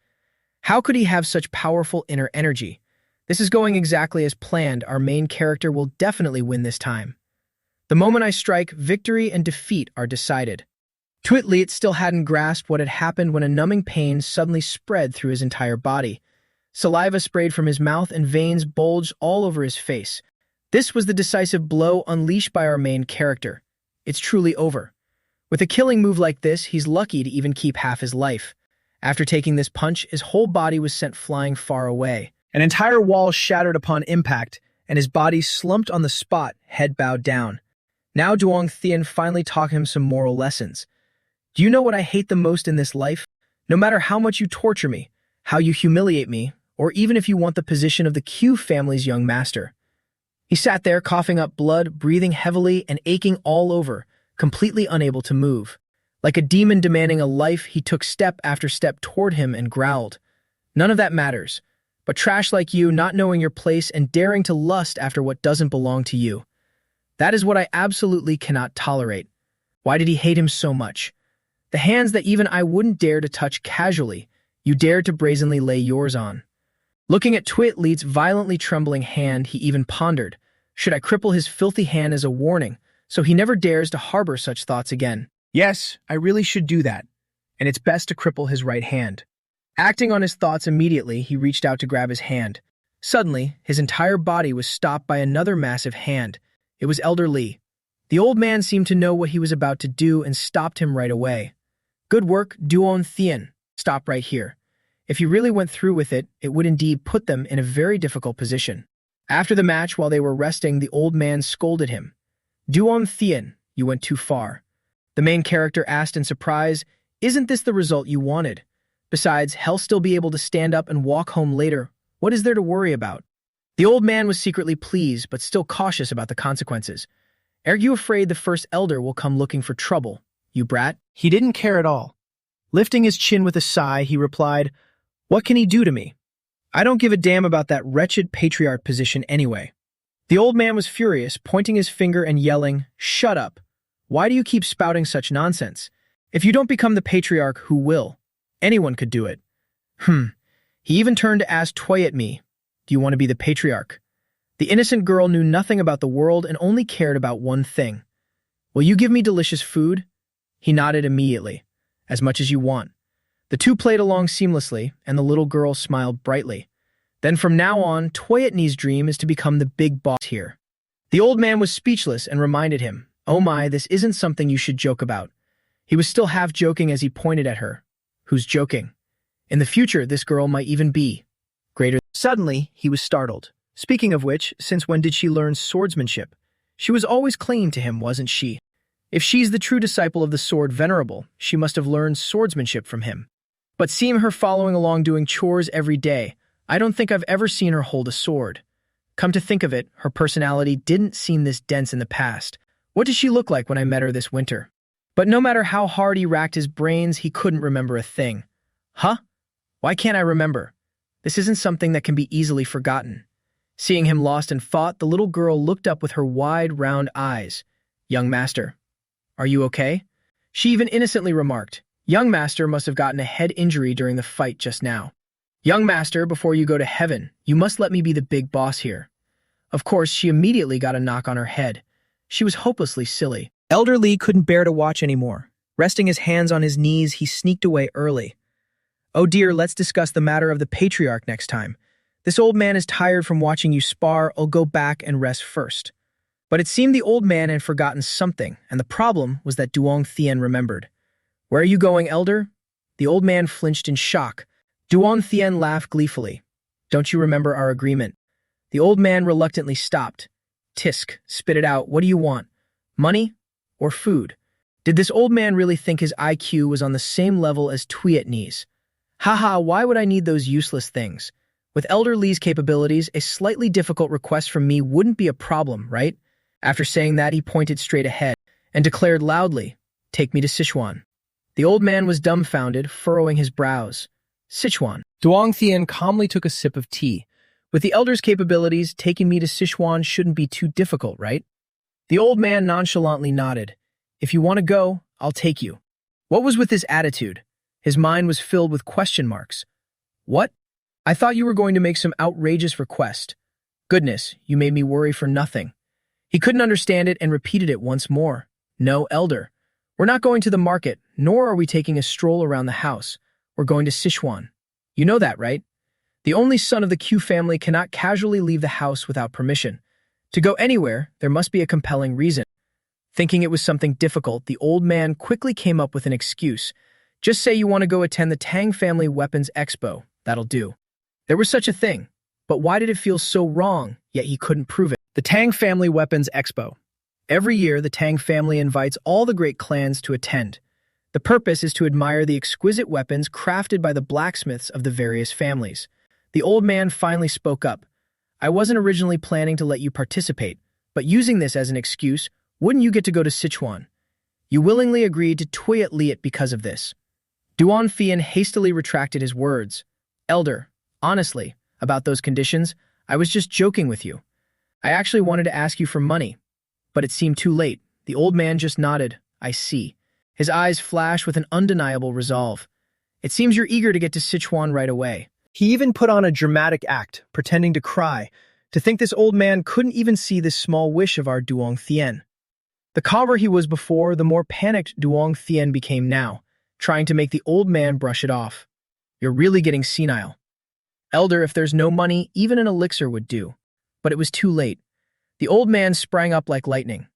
How could he have such powerful inner energy? This is going exactly as planned. Our main character will definitely win this time. The moment I strike, victory and defeat are decided. Twitleet still hadn't grasped what had happened when a numbing pain suddenly spread through his entire body. Saliva sprayed from his mouth and veins bulged all over his face. This was the decisive blow unleashed by our main character. It's truly over. With a killing move like this, he's lucky to even keep half his life. After taking this punch, his whole body was sent flying far away. An entire wall shattered upon impact, and his body slumped on the spot, head bowed down. Now Duong Thien finally taught him some moral lessons. Do you know what I hate the most in this life? No matter how much you torture me, how you humiliate me, or even if you want the position of the Q family's young master. He sat there coughing up blood, breathing heavily and aching all over, completely unable to move. Like a demon demanding a life, he took step after step toward him and growled. None of that matters, but trash like you not knowing your place and daring to lust after what doesn't belong to you. That is what I absolutely cannot tolerate. Why did he hate him so much? The hands that even I wouldn't dare to touch casually, you dared to brazenly lay yours on. Looking at Twitleet's violently trembling hand, he even pondered, should I cripple his filthy hand as a warning, so he never dares to harbor such thoughts again? Yes, I really should do that, and it's best to cripple his right hand. Acting on his thoughts immediately, he reached out to grab his hand. Suddenly, his entire body was stopped by another massive hand. It was Elder Lee. The old man seemed to know what he was about to do and stopped him right away. Good work, Duong Thien. Stop right here. If he really went through with it, it would indeed put them in a very difficult position. After the match, while they were resting, the old man scolded him. Duong Thien, you went too far. The main character asked in surprise, isn't this the result you wanted? Besides, he'll still be able to stand up and walk home later. What is there to worry about? The old man was secretly pleased, but still cautious about the consequences. Are you afraid the first elder will come looking for trouble, you brat? He didn't care at all. Lifting his chin with a sigh, he replied, what can he do to me? I don't give a damn about that wretched patriarch position anyway. The old man was furious, pointing his finger and yelling, shut up. Why do you keep spouting such nonsense? If you don't become the patriarch, who will? Anyone could do it. He even turned to ask Toy me, do you want to be the patriarch? The innocent girl knew nothing about the world and only cared about one thing. Will you give me delicious food? He nodded immediately. As much as you want. The two played along seamlessly, and the little girl smiled brightly. Then from now on, Toyotni's dream is to become the big boss here. The old man was speechless and reminded him, "Oh my, this isn't something you should joke about." He was still half joking as he pointed at her. Who's joking? In the future, this girl might even be greater. Suddenly, he was startled. Speaking of which, since when did she learn swordsmanship? She was always clinging to him, wasn't she? If she's the true disciple of the sword venerable, she must have learned swordsmanship from him. But seeing her following along doing chores every day, I don't think I've ever seen her hold a sword. Come to think of it, her personality didn't seem this dense in the past. What did she look like when I met her this winter? But no matter how hard he racked his brains, he couldn't remember a thing. Huh? Why can't I remember? This isn't something that can be easily forgotten. Seeing him lost in thought, the little girl looked up with her wide, round eyes. "Young master, are you okay?" She even innocently remarked. Young master must have gotten a head injury during the fight just now. "Young master, before you go to heaven, you must let me be the big boss here." Of course, she immediately got a knock on her head. She was hopelessly silly. Elder Lee couldn't bear to watch anymore. Resting his hands on his knees, he sneaked away early. "Oh dear, let's discuss the matter of the patriarch next time. This old man is tired from watching you spar. I'll go back and rest first." But it seemed the old man had forgotten something, and the problem was that Duong Thien remembered. "Where are you going, elder?" The old man flinched in shock. Duong Thien laughed gleefully. "Don't you remember our agreement?" The old man reluctantly stopped. "Tisk, spit it out. What do you want? Money or food?" Did this old man really think his IQ was on the same level as Toyotni's? Haha, why would I need those useless things? With Elder Lee's capabilities, a slightly difficult request from me wouldn't be a problem, right? After saying that, he pointed straight ahead and declared loudly, "Take me to Sichuan." The old man was dumbfounded, furrowing his brows. Sichuan. Duong Thien calmly took a sip of tea. With the elder's capabilities, taking me to Sichuan shouldn't be too difficult, right? The old man nonchalantly nodded. "If you want to go, I'll take you." What was with this attitude? His mind was filled with question marks. "What? I thought you were going to make some outrageous request. Goodness, you made me worry for nothing." He couldn't understand it and repeated it once more. "No, elder. We're not going to the market, nor are we taking a stroll around the house. We're going to Sichuan. You know that, right? The only son of the Q family cannot casually leave the house without permission. To go anywhere, there must be a compelling reason." Thinking it was something difficult, the old man quickly came up with an excuse. "Just say you want to go attend the Tang Family Weapons Expo. That'll do." There was such a thing, but why did it feel so wrong, yet he couldn't prove it? The Tang Family Weapons Expo. Every year, the Tang family invites all the great clans to attend. The purpose is to admire the exquisite weapons crafted by the blacksmiths of the various families. The old man finally spoke up. "I wasn't originally planning to let you participate, but using this as an excuse, wouldn't you get to go to Sichuan? You willingly agreed to Toyot Liet because of this." Duan Thien hastily retracted his words. "Elder, honestly, about those conditions, I was just joking with you. I actually wanted to ask you for money, but it seemed too late." The old man just nodded. "I see." His eyes flashed with an undeniable resolve. "It seems you're eager to get to Sichuan right away." He even put on a dramatic act, pretending to cry. To think this old man couldn't even see this small wish of our Duong Thien. The calmer he was before, the more panicked Duong Thien became now, trying to make the old man brush it off. "You're really getting senile. Elder, if there's no money, even an elixir would do." But it was too late. The old man sprang up like lightning.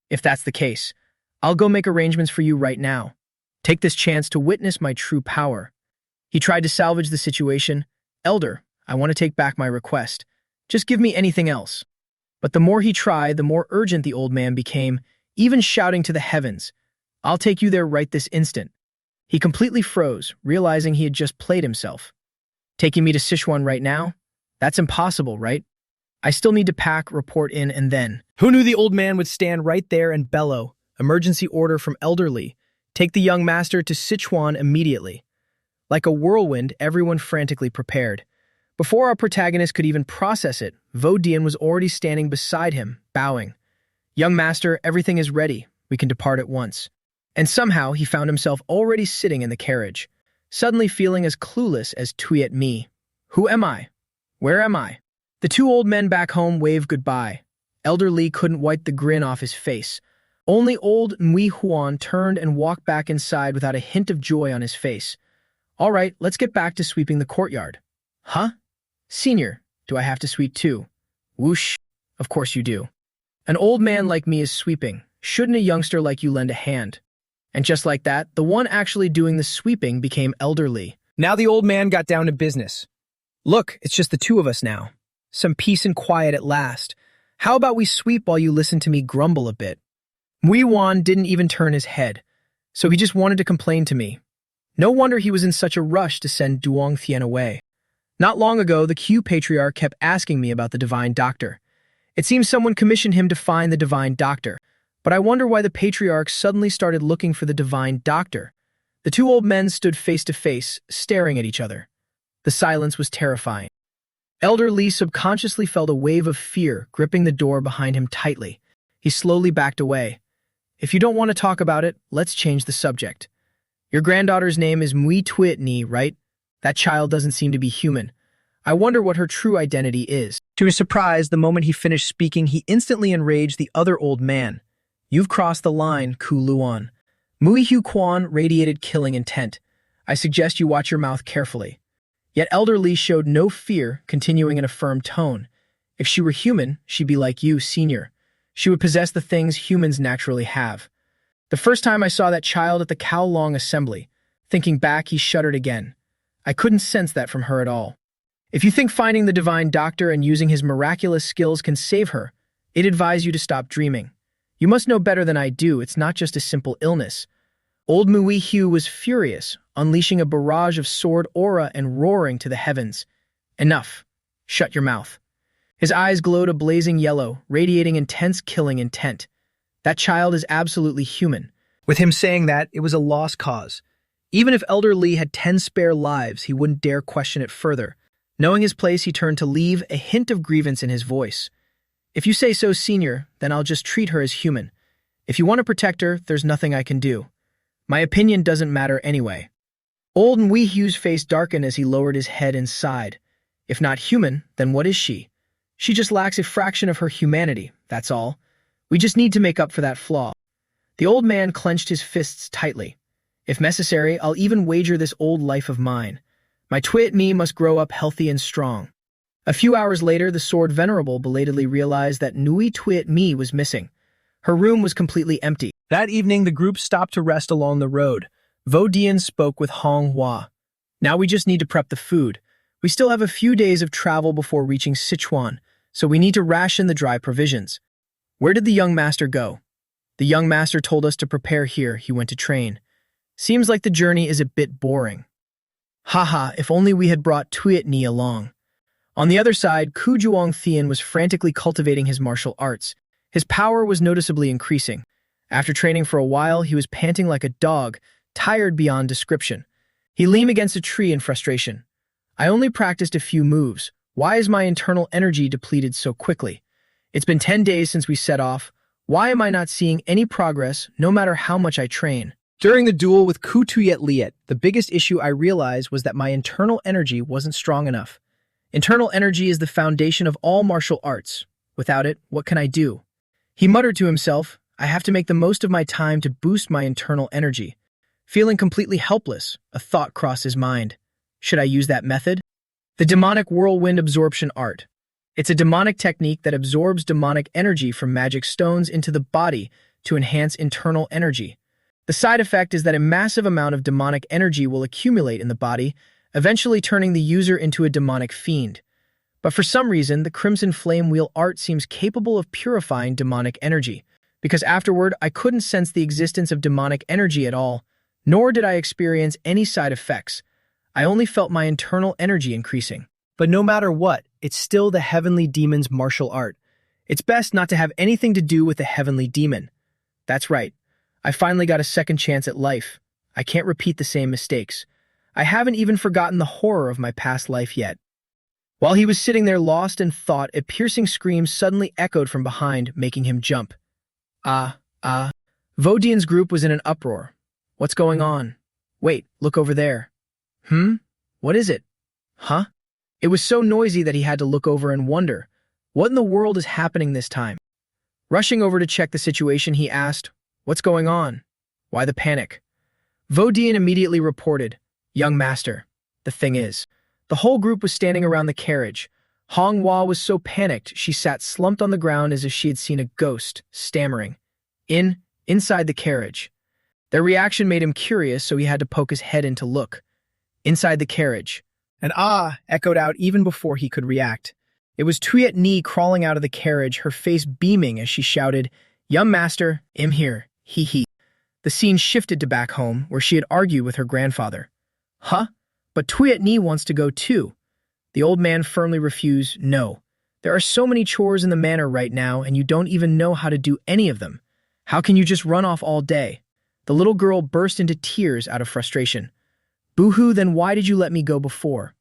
"If that's the case, I'll go make arrangements for you right now. Take this chance to witness my true power." He tried to salvage the situation. "Elder, I want to take back my request. Just give me anything else." But the more he tried, the more urgent the old man became, even shouting to the heavens, "I'll take you there right this instant." He completely froze, realizing he had just played himself. "Taking me to Sichuan right now? That's impossible, right? I still need to pack, report in, and then." Who knew the old man would stand right there and bellow, "Emergency order from Elderly. Take the young master to Sichuan immediately." Like a whirlwind, everyone frantically prepared. Before our protagonist could even process it, Vo Dian was already standing beside him, bowing. "Young master, everything is ready. We can depart at once." And somehow he found himself already sitting in the carriage, suddenly feeling as clueless as Tuyet me. Who am I? Where am I? The two old men back home waved goodbye. Elder Lee couldn't wipe the grin off his face. Only old Ngui Huan turned and walked back inside without a hint of joy on his face. "All right, let's get back to sweeping the courtyard." "Huh? Senior, do I have to sweep too? Whoosh. Of course you do. An old man like me is sweeping. Shouldn't a youngster like you lend a hand? And just like that, the one actually doing the sweeping became elderly. Now the old man got down to business. Look, it's just the two of us now. Some peace and quiet at last. How about we sweep while you listen to me grumble a bit? Mui Wan didn't even turn his head, so he just wanted to complain to me. No wonder he was in such a rush to send Duong Thien away. Not long ago, the Q patriarch kept asking me about the divine doctor. It seems someone commissioned him to find the divine doctor, but I wonder why the patriarch suddenly started looking for the divine doctor. The two old men stood face to face, staring at each other. The silence was terrifying. Elder Li subconsciously felt a wave of fear gripping the door behind him tightly. He slowly backed away. If you don't want to talk about it, let's change the subject. Your granddaughter's name is Mui Tuit Ni, right? That child doesn't seem to be human. I wonder what her true identity is. To his surprise, the moment he finished speaking, he instantly enraged the other old man. You've crossed the line, Ku Luan. Mui Hu Quan radiated killing intent. I suggest you watch your mouth carefully. Yet Elder Li showed no fear, continuing in a firm tone. If she were human, she'd be like you, Senior. She would possess the things humans naturally have. The first time I saw that child at the Kowloon assembly, thinking back, he shuddered again. I couldn't sense that from her at all. If you think finding the divine doctor and using his miraculous skills can save her, I'd advise you to stop dreaming. You must know better than I do, it's not just a simple illness. Old Mui Hu was furious, unleashing a barrage of sword aura and roaring to the heavens. Enough. Shut your mouth. His eyes glowed a blazing yellow, radiating intense killing intent. That child is absolutely human. With him saying that, it was a lost cause. Even if Elder Li had 10 spare lives, he wouldn't dare question it further. Knowing his place, he turned to leave, a hint of grievance in his voice. If you say so, Senior, then I'll just treat her as human. If you want to protect her, there's nothing I can do. My opinion doesn't matter anyway. Old Mui Hu's face darkened as he lowered his head and sighed. If not human, then what is she? She just lacks a fraction of her humanity, that's all. We just need to make up for that flaw. The old man clenched his fists tightly. If necessary, I'll even wager this old life of mine. My Tuit Me must grow up healthy and strong. A few hours later, the Sword Venerable belatedly realized that Nui Tuit Me was missing. Her room was completely empty. That evening, the group stopped to rest along the road. Vo Dian spoke with Hong Hua. Now we just need to prep the food. We still have a few days of travel before reaching Sichuan, so we need to ration the dry provisions. Where did the young master go? The young master told us to prepare here. He went to train. Seems like the journey is a bit boring. Haha, if only we had brought Tuit Ni along. On the other side, Ku Juong Thien was frantically cultivating his martial arts. His power was noticeably increasing. After training for a while, he was panting like a dog, tired beyond description. He leaned against a tree in frustration. I only practiced a few moves. Why is my internal energy depleted so quickly? It's been 10 days since we set off. Why am I not seeing any progress, no matter how much I train? During the duel with Ku Tuyet Liet, the biggest issue I realized was that my internal energy wasn't strong enough. Internal energy is the foundation of all martial arts. Without it, what can I do? He muttered to himself, I have to make the most of my time to boost my internal energy. Feeling completely helpless, a thought crossed his mind. Should I use that method? The demonic whirlwind absorption art. It's a demonic technique that absorbs demonic energy from magic stones into the body to enhance internal energy. The side effect is that a massive amount of demonic energy will accumulate in the body, eventually turning the user into a demonic fiend. But for some reason, the Crimson Flame Wheel art seems capable of purifying demonic energy, because afterward I couldn't sense the existence of demonic energy at all, nor did I experience any side effects. I only felt my internal energy increasing. But no matter what, it's still the Heavenly Demon's martial art. It's best not to have anything to do with the Heavenly Demon. That's right. I finally got a second chance at life. I can't repeat the same mistakes. I haven't even forgotten the horror of my past life yet. While he was sitting there lost in thought, a piercing scream suddenly echoed from behind, making him jump. Vodian's group was in an uproar. What's going on? Wait, look over there. What is it? Huh? It was so noisy that he had to look over and wonder, what in the world is happening this time? Rushing over to check the situation, he asked, what's going on? Why the panic? Vodian immediately reported, young master, the thing is, The whole group was standing around the carriage. Hong-Hwa was so panicked she sat slumped on the ground as if she had seen a ghost, stammering. Inside the carriage. Their reaction made him curious, so he had to poke his head in to look. Inside the carriage. An ah echoed out even before he could react. It was Tuyet Ni crawling out of the carriage, her face beaming as she shouted, "Young master, I'm here, hee hee." The scene shifted to back home, where she had argued with her grandfather. Huh? But Tuyet Ni wants to go too. The old man firmly refused. No. There are so many chores in the manor right now, and you don't even know how to do any of them. How can you just run off all day? The little girl burst into tears out of frustration. Boo-hoo, then why did you let me go before?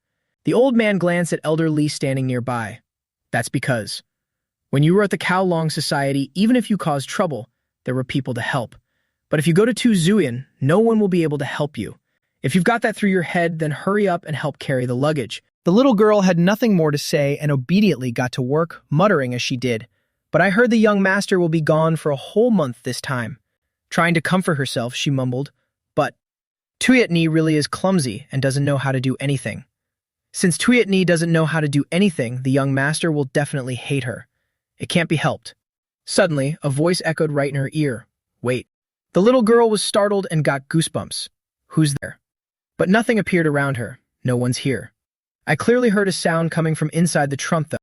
The old man glanced at Elder Lee standing nearby. That's because when you were at the Kowloon Society, even if you caused trouble, there were people to help. But if you go to Tu Zuyan, no one will be able to help you. If you've got that through your head, then hurry up and help carry the luggage. The little girl had nothing more to say and obediently got to work, muttering as she did. But I heard the young master will be gone for a whole month this time. Trying to comfort herself, she mumbled, but Tuyet Ni really is clumsy and doesn't know how to do anything. Since Tuyet Ni doesn't know how to do anything, the young master will definitely hate her. It can't be helped. Suddenly, a voice echoed right in her ear. Wait. The little girl was startled and got goosebumps. Who's there? But nothing appeared around her. No one's here. I clearly heard a sound coming from inside the trunk, though.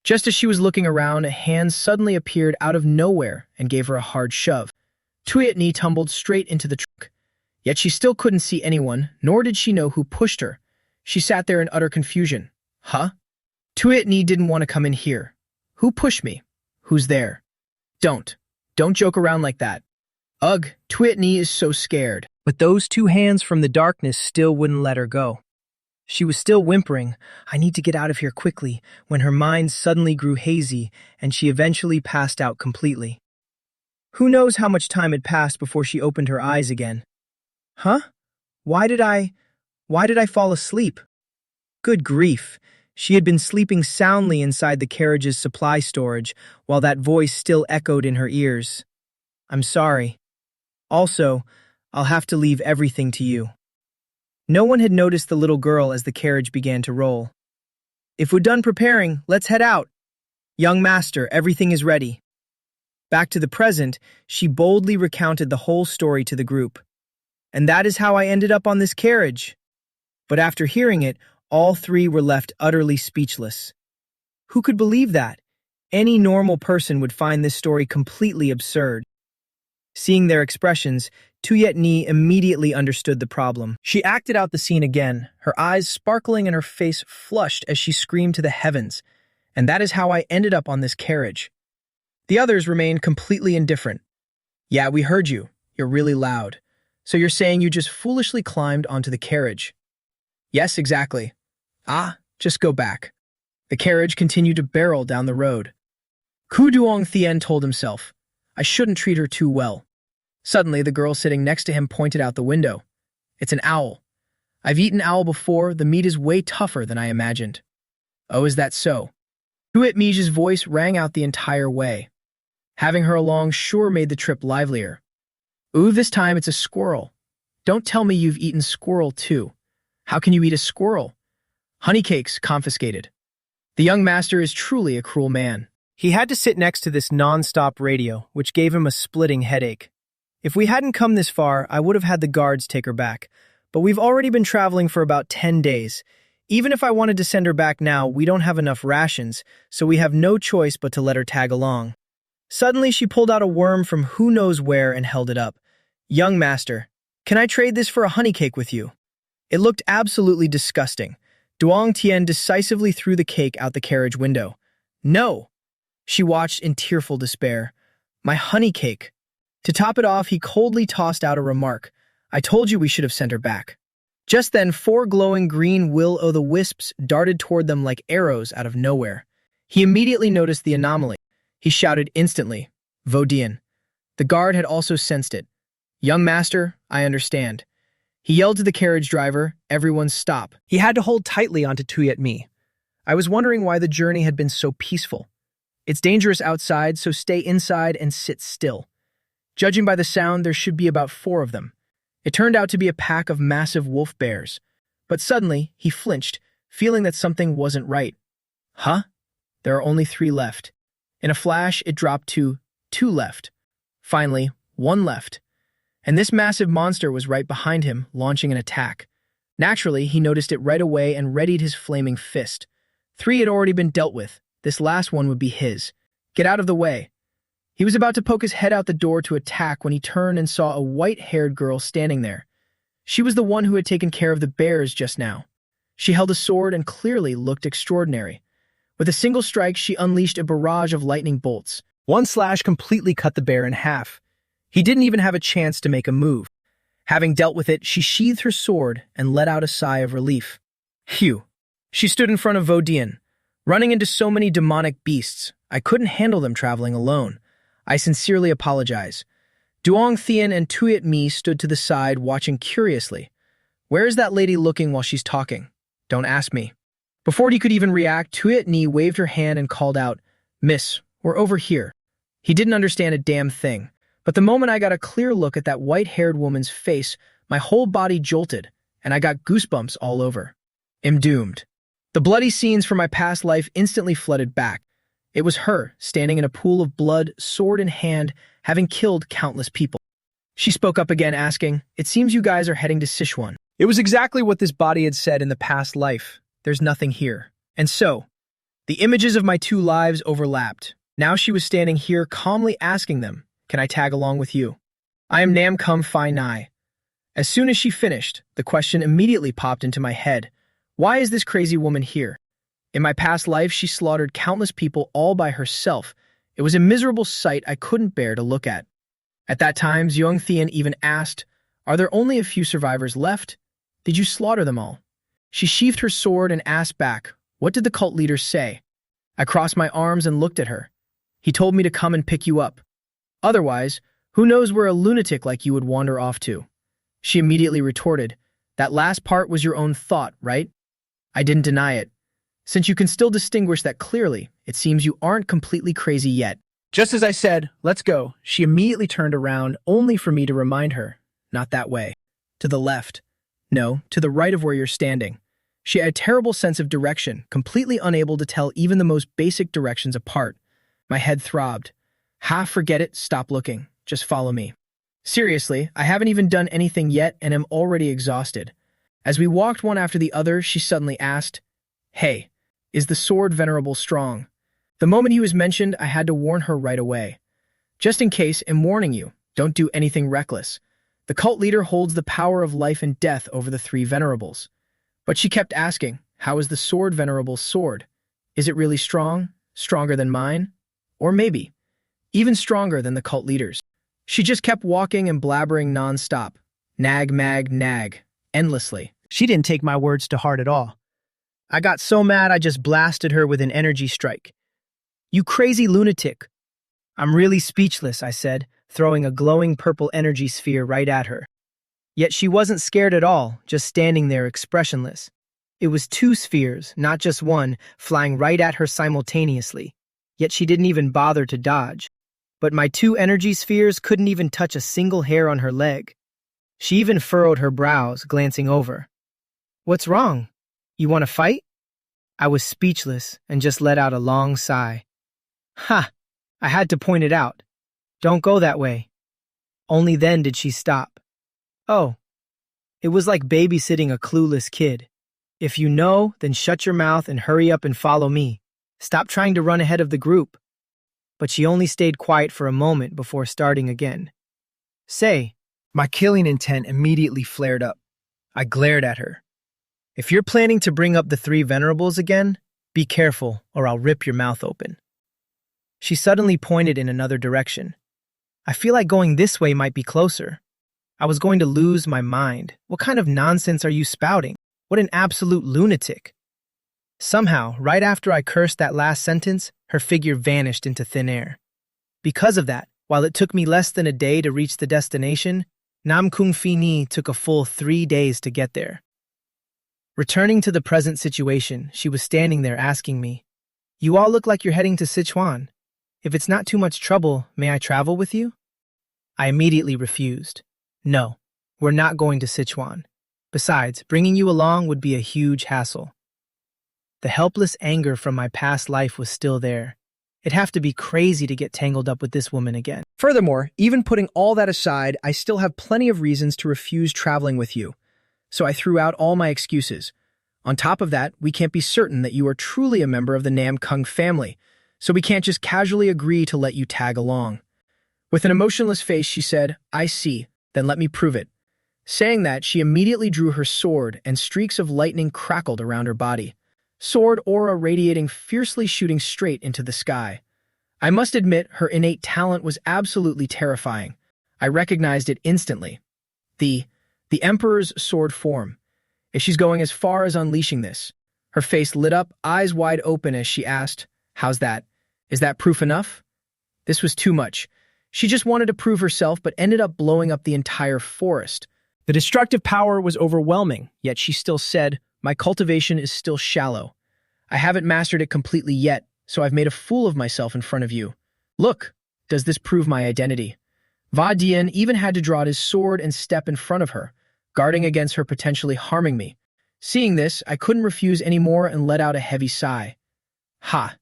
Just as she was looking around, a hand suddenly appeared out of nowhere and gave her a hard shove. Tuyet Ni tumbled straight into the trunk. Yet she still couldn't see anyone, nor did she know who pushed her. She sat there in utter confusion. Huh? Tuyet Ni didn't want to come in here. Who pushed me? Who's there? Don't joke around like that. Ugh, Tuyet Ni is so scared. But those two hands from the darkness still wouldn't let her go. She was still whimpering, I need to get out of here quickly, when her mind suddenly grew hazy and she eventually passed out completely. Who knows how much time had passed before she opened her eyes again. Huh? Why did I fall asleep? Good grief. She had been sleeping soundly inside the carriage's supply storage while that voice still echoed in her ears. I'm sorry. Also, I'll have to leave everything to you. No one had noticed the little girl as the carriage began to roll. If we're done preparing, let's head out. Young master, everything is ready. Back to the present, she boldly recounted the whole story to the group. And that is how I ended up on this carriage. But after hearing it, all three were left utterly speechless. Who could believe that? Any normal person would find this story completely absurd. Seeing their expressions, Tuyet Ni immediately understood the problem. She acted out the scene again, her eyes sparkling and her face flushed as she screamed to the heavens. And that is how I ended up on this carriage. The others remained completely indifferent. Yeah, we heard you. You're really loud. So you're saying you just foolishly climbed onto the carriage? Yes, exactly. Just go back. The carriage continued to barrel down the road. Ku Duong Thien told himself, I shouldn't treat her too well. Suddenly, the girl sitting next to him pointed out the window. It's an owl. I've eaten owl before. The meat is way tougher than I imagined. Oh, is that so? Tuyet Ni's voice rang out the entire way. Having her along sure made the trip livelier. Ooh, this time it's a squirrel. Don't tell me you've eaten squirrel too. How can you eat a squirrel? Honeycakes confiscated. The young master is truly a cruel man. He had to sit next to this non-stop radio, which gave him a splitting headache. If we hadn't come this far, I would have had the guards take her back. But we've already been traveling for about 10 days. Even if I wanted to send her back now, we don't have enough rations, so we have no choice but to let her tag along. Suddenly, she pulled out a worm from who knows where and held it up. Young master, can I trade this for a honey cake with you? It looked absolutely disgusting. Duong Tien decisively threw the cake out the carriage window. No! She watched in tearful despair. My honey cake. To top it off, he coldly tossed out a remark. I told you we should have sent her back. Just then, 4 glowing green will-o'-the-wisps darted toward them like arrows out of nowhere. He immediately noticed the anomaly. He shouted instantly, Vodian. The guard had also sensed it. Young master, I understand. He yelled to the carriage driver, everyone stop. He had to hold tightly onto Tuyet Ni. I was wondering why the journey had been so peaceful. It's dangerous outside, so stay inside and sit still. Judging by the sound, there should be about 4 of them. It turned out to be a pack of massive wolf bears. But suddenly, he flinched, feeling that something wasn't right. Huh? There are only 3 left. In a flash, it dropped to 2 left. Finally, 1 left. And this massive monster was right behind him, launching an attack. Naturally, he noticed it right away and readied his flaming fist. 3 had already been dealt with. This last one would be his. Get out of the way. He was about to poke his head out the door to attack when he turned and saw a white-haired girl standing there. She was the one who had taken care of the bears just now. She held a sword and clearly looked extraordinary. With a single strike, she unleashed a barrage of lightning bolts. One slash completely cut the bear in half. He didn't even have a chance to make a move. Having dealt with it, she sheathed her sword and let out a sigh of relief. Phew. She stood in front of Vodian, running into so many demonic beasts. I couldn't handle them traveling alone. I sincerely apologize. Duong Thien and Tuyet Mi stood to the side, watching curiously. Where is that lady looking while she's talking? Don't ask me. Before he could even react, Tuyet Mi waved her hand and called out, Miss, we're over here. He didn't understand a damn thing. But the moment I got a clear look at that white-haired woman's face, my whole body jolted, and I got goosebumps all over. I'm doomed. The bloody scenes from my past life instantly flooded back. It was her, standing in a pool of blood, sword in hand, having killed countless people. She spoke up again, asking, It seems you guys are heading to Sichuan. It was exactly what this body had said in the past life. There's nothing here. And so, the images of my 2 lives overlapped. Now she was standing here calmly asking them, Can I tag along with you? I am Nam Kum Phi Nai. As soon as she finished, the question immediately popped into my head. Why is this crazy woman here? In my past life, she slaughtered countless people all by herself. It was a miserable sight I couldn't bear to look at. At that time, Xiong Thien even asked, Are there only a few survivors left? Did you slaughter them all? She sheathed her sword and asked back, What did the cult leader say? I crossed my arms and looked at her. He told me to come and pick you up. Otherwise, who knows where a lunatic like you would wander off to? She immediately retorted, That last part was your own thought, right? I didn't deny it. Since you can still distinguish that clearly, it seems you aren't completely crazy yet. Just as I said, let's go, she immediately turned around only for me to remind her, not that way. To the left. No, to the right of where you're standing. She had a terrible sense of direction, completely unable to tell even the most basic directions apart. My head throbbed. Forget it, stop looking. Just follow me. Seriously, I haven't even done anything yet and am already exhausted. As we walked one after the other, she suddenly asked, Hey, is the sword venerable strong? The moment he was mentioned, I had to warn her right away. Just in case, I'm warning you, don't do anything reckless. The cult leader holds the power of life and death over the 3 venerables. But she kept asking, How is the sword venerable's sword? Is it really strong? Stronger than mine? Or maybe even stronger than the cult leader's. She just kept walking and blabbering non-stop. Nag, mag, nag. Endlessly. She didn't take my words to heart at all. I got so mad I just blasted her with an energy strike. You crazy lunatic. I'm really speechless, I said, throwing a glowing purple energy sphere right at her. Yet she wasn't scared at all, just standing there expressionless. It was 2 spheres, not just one, flying right at her simultaneously. Yet she didn't even bother to dodge. But my 2 energy spheres couldn't even touch a single hair on her leg. She even furrowed her brows, glancing over. What's wrong? You want to fight? I was speechless and just let out a long sigh. Ha! I had to point it out. Don't go that way. Only then did she stop. Oh. It was like babysitting a clueless kid. If you know, then shut your mouth and hurry up and follow me. Stop trying to run ahead of the group. But she only stayed quiet for a moment before starting again. Say, my killing intent immediately flared up. I glared at her. If you're planning to bring up the 3 venerables again, be careful or I'll rip your mouth open. She suddenly pointed in another direction. I feel like going this way might be closer. I was going to lose my mind. What kind of nonsense are you spouting? What an absolute lunatic. Somehow, right after I cursed that last sentence, her figure vanished into thin air. Because of that, while it took me less than a day to reach the destination, Nam Kung Phi Ni took a full 3 days to get there. Returning to the present situation, she was standing there asking me, You all look like you're heading to Sichuan. If it's not too much trouble, may I travel with you? I immediately refused. No, we're not going to Sichuan. Besides, bringing you along would be a huge hassle. The helpless anger from my past life was still there. It'd have to be crazy to get tangled up with this woman again. Furthermore, even putting all that aside, I still have plenty of reasons to refuse traveling with you. So I threw out all my excuses. On top of that, we can't be certain that you are truly a member of the Nam-Kung family, so we can't just casually agree to let you tag along. With an emotionless face, she said, "I see, then let me prove it." Saying that, she immediately drew her sword, and streaks of lightning crackled around her body. Sword aura radiating fiercely, shooting straight into the sky. I must admit, her innate talent was absolutely terrifying. I recognized it instantly. The Emperor's sword form. If she's going as far as unleashing this. Her face lit up, eyes wide open as she asked, "How's that? Is that proof enough?" This was too much. She just wanted to prove herself, but ended up blowing up the entire forest. The destructive power was overwhelming, yet she still said, "My cultivation is still shallow. I haven't mastered it completely yet, so I've made a fool of myself in front of you. Look, does this prove my identity?" Va Dian even had to draw out his sword and step in front of her, guarding against her potentially harming me. Seeing this, I couldn't refuse anymore and let out a heavy sigh. Ha!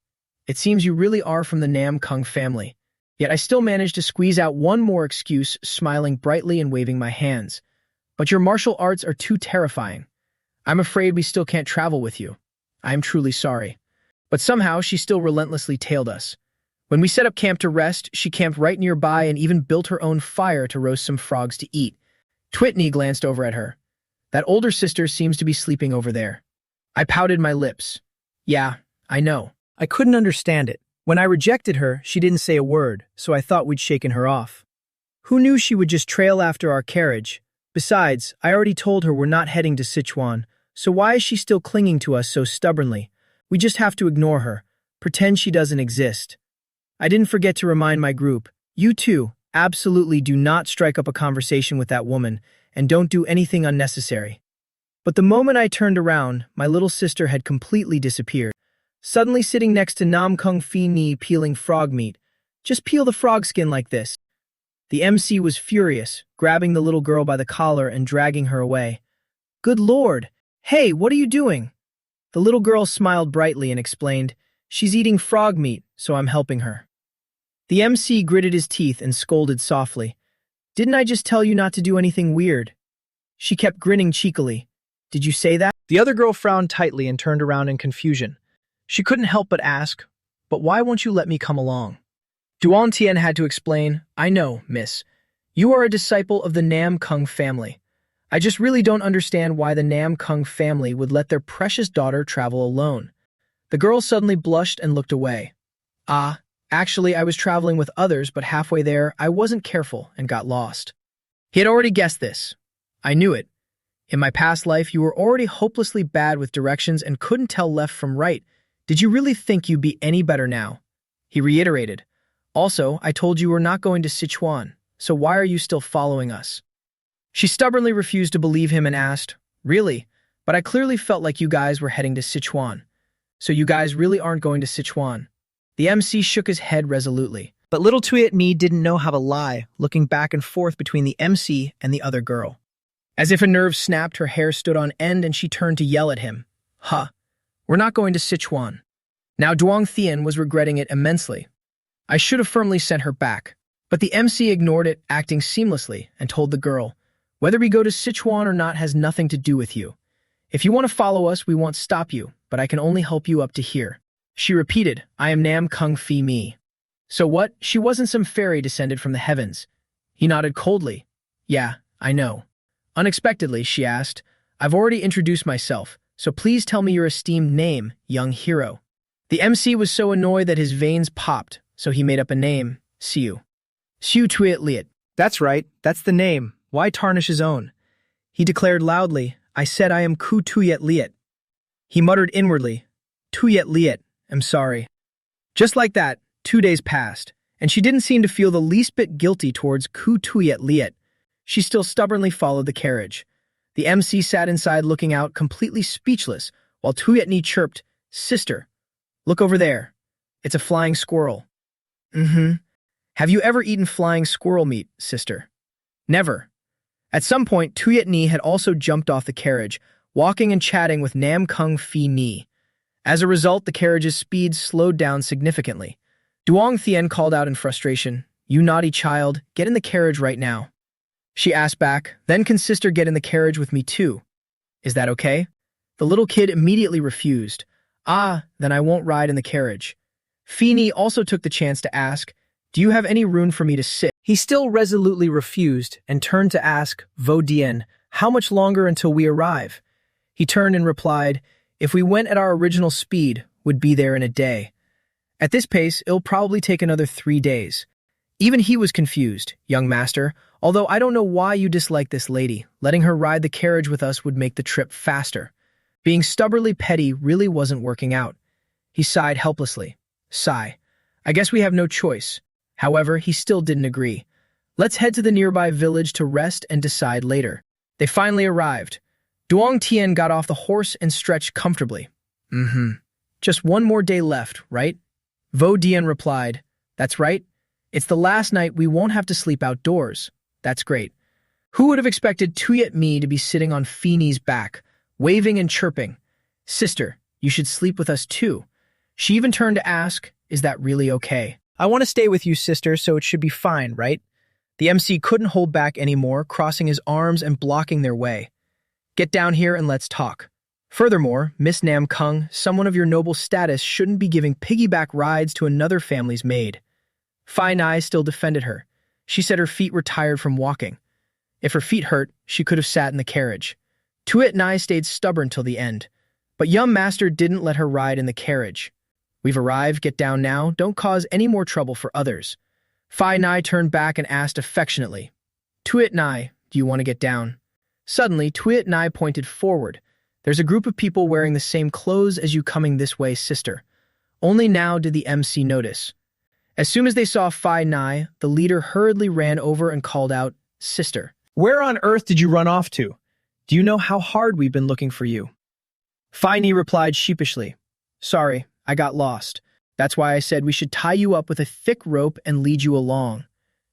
It seems you really are from the Nam-Kung family. Yet I still managed to squeeze out one more excuse, smiling brightly and waving my hands. "But your martial arts are too terrifying. I'm afraid we still can't travel with you. I am truly sorry." But somehow she still relentlessly tailed us. When we set up camp to rest, she camped right nearby and even built her own fire to roast some frogs to eat. Twitney glanced over at her. "That older sister seems to be sleeping over there." I pouted my lips. "Yeah, I know." I couldn't understand it. When I rejected her, she didn't say a word, so I thought we'd shaken her off. Who knew she would just trail after our carriage? Besides, I already told her we're not heading to Sichuan, so why is she still clinging to us so stubbornly? We just have to ignore her, pretend she doesn't exist. I didn't forget to remind my group, you too, absolutely do not strike up a conversation with that woman, and don't do anything unnecessary. But the moment I turned around, my little sister had completely disappeared. Suddenly sitting next to Nam Kung Fi Ni peeling frog meat. "Just peel the frog skin like this." The MC was furious, grabbing the little girl by the collar and dragging her away. "Good Lord! Hey, what are you doing?" The little girl smiled brightly and explained, "She's eating frog meat, so I'm helping her." The MC gritted his teeth and scolded softly. "Didn't I just tell you not to do anything weird?" She kept grinning cheekily. "Did you say that?" The other girl frowned tightly and turned around in confusion. She couldn't help but ask, "But why won't you let me come along?" Duan Tian had to explain, "I know, miss. You are a disciple of the Nam Kung family. I just really don't understand why the Nam Kung family would let their precious daughter travel alone." The girl suddenly blushed and looked away. Actually, I was traveling with others, but halfway there, I wasn't careful and got lost." He had already guessed this. I knew it. In my past life, you were already hopelessly bad with directions and couldn't tell left from right. Did you really think you'd be any better now? He reiterated. "Also, I told you we're not going to Sichuan, so why are you still following us?" She stubbornly refused to believe him and asked, "Really? But I clearly felt like you guys were heading to Sichuan. So you guys really aren't going to Sichuan?" The MC shook his head resolutely. But little Tuyet Me didn't know how to lie, looking back and forth between the MC and the other girl. As if a nerve snapped, her hair stood on end and she turned to yell at him. We're not going to Sichuan." Now Duong Thien was regretting it immensely. I should have firmly sent her back. But the MC ignored it, acting seamlessly, and told the girl, "Whether we go to Sichuan or not has nothing to do with you. If you want to follow us, we won't stop you, but I can only help you up to here." She repeated, "I am Nam Kung Fi Mi." So what? She wasn't some fairy descended from the heavens. He nodded coldly. "Yeah, I know." Unexpectedly, she asked, "I've already introduced myself, so please tell me your esteemed name, young hero." The MC was so annoyed that his veins popped, so he made up a name, Siu. Siu Tuyet Liet. "That's right, that's the name. Why tarnish his own?" He declared loudly, "I said I am Ku Tuyet Liet." He muttered inwardly, "Tuyet Liet, I'm sorry." Just like that, 2 days passed, and she didn't seem to feel the least bit guilty towards Ku Tuyet Liet. She still stubbornly followed the carriage. The MC sat inside looking out, completely speechless, while Tuyet Ni chirped, "Sister, look over there. It's a flying squirrel." Have you ever eaten flying squirrel meat, sister?" "Never." At some point, Tuyet Ni had also jumped off the carriage, walking and chatting with Nam Kung Fi Ni. As a result, the carriage's speed slowed down significantly. Duong Thien called out in frustration, "You naughty child, get in the carriage right now." She asked back, "Then can sister get in the carriage with me too? Is that okay?" The little kid immediately refused. "Ah, then I won't ride in the carriage." Fini also took the chance to ask, "Do you have any room for me to sit?" He still resolutely refused and turned to ask Vo Dien, "How much longer until we arrive?" He turned and replied, "If we went at our original speed, would be there in a day. At this pace, it'll probably take another 3 days." Even he was confused, "Young master, although I don't know why you dislike this lady, letting her ride the carriage with us would make the trip faster." Being stubbornly petty really wasn't working out. He sighed helplessly. Sigh. "I guess we have no choice." However, he still didn't agree. "Let's head to the nearby village to rest and decide later." They finally arrived. Duong Tien got off the horse and stretched comfortably. Just one more day left, right?" Vo Dien replied, "That's right. It's the last night we won't have to sleep outdoors." "That's great." Who would have expected Tuyet Mi to be sitting on Fini's back, waving and chirping? "Sister, you should sleep with us too." She even turned to ask, "Is that really okay?" "I want to stay with you, sister, so it should be fine, right?" The MC couldn't hold back anymore, crossing his arms and blocking their way. "Get down here and let's talk. Furthermore, Miss Nam Kung, someone of your noble status shouldn't be giving piggyback rides to another family's maid." Phi Nai still defended her. She said her feet were tired from walking. If her feet hurt, she could have sat in the carriage. Tuet Nai stayed stubborn till the end, but young master didn't let her ride in the carriage. "We've arrived, get down now, don't cause any more trouble for others." Phi Nai turned back and asked affectionately, "Tuet Nai, do you want to get down?" Suddenly, Tuet Nai pointed forward. "There's a group of people wearing the same clothes as you coming this way, sister." Only now did the MC notice. As soon as they saw Phi Nai, the leader hurriedly ran over and called out, "Sister, where on earth did you run off to? Do you know how hard we've been looking for you?" Phi Ni replied sheepishly, "Sorry, I got lost. That's why I said we should tie you up with a thick rope and lead you along."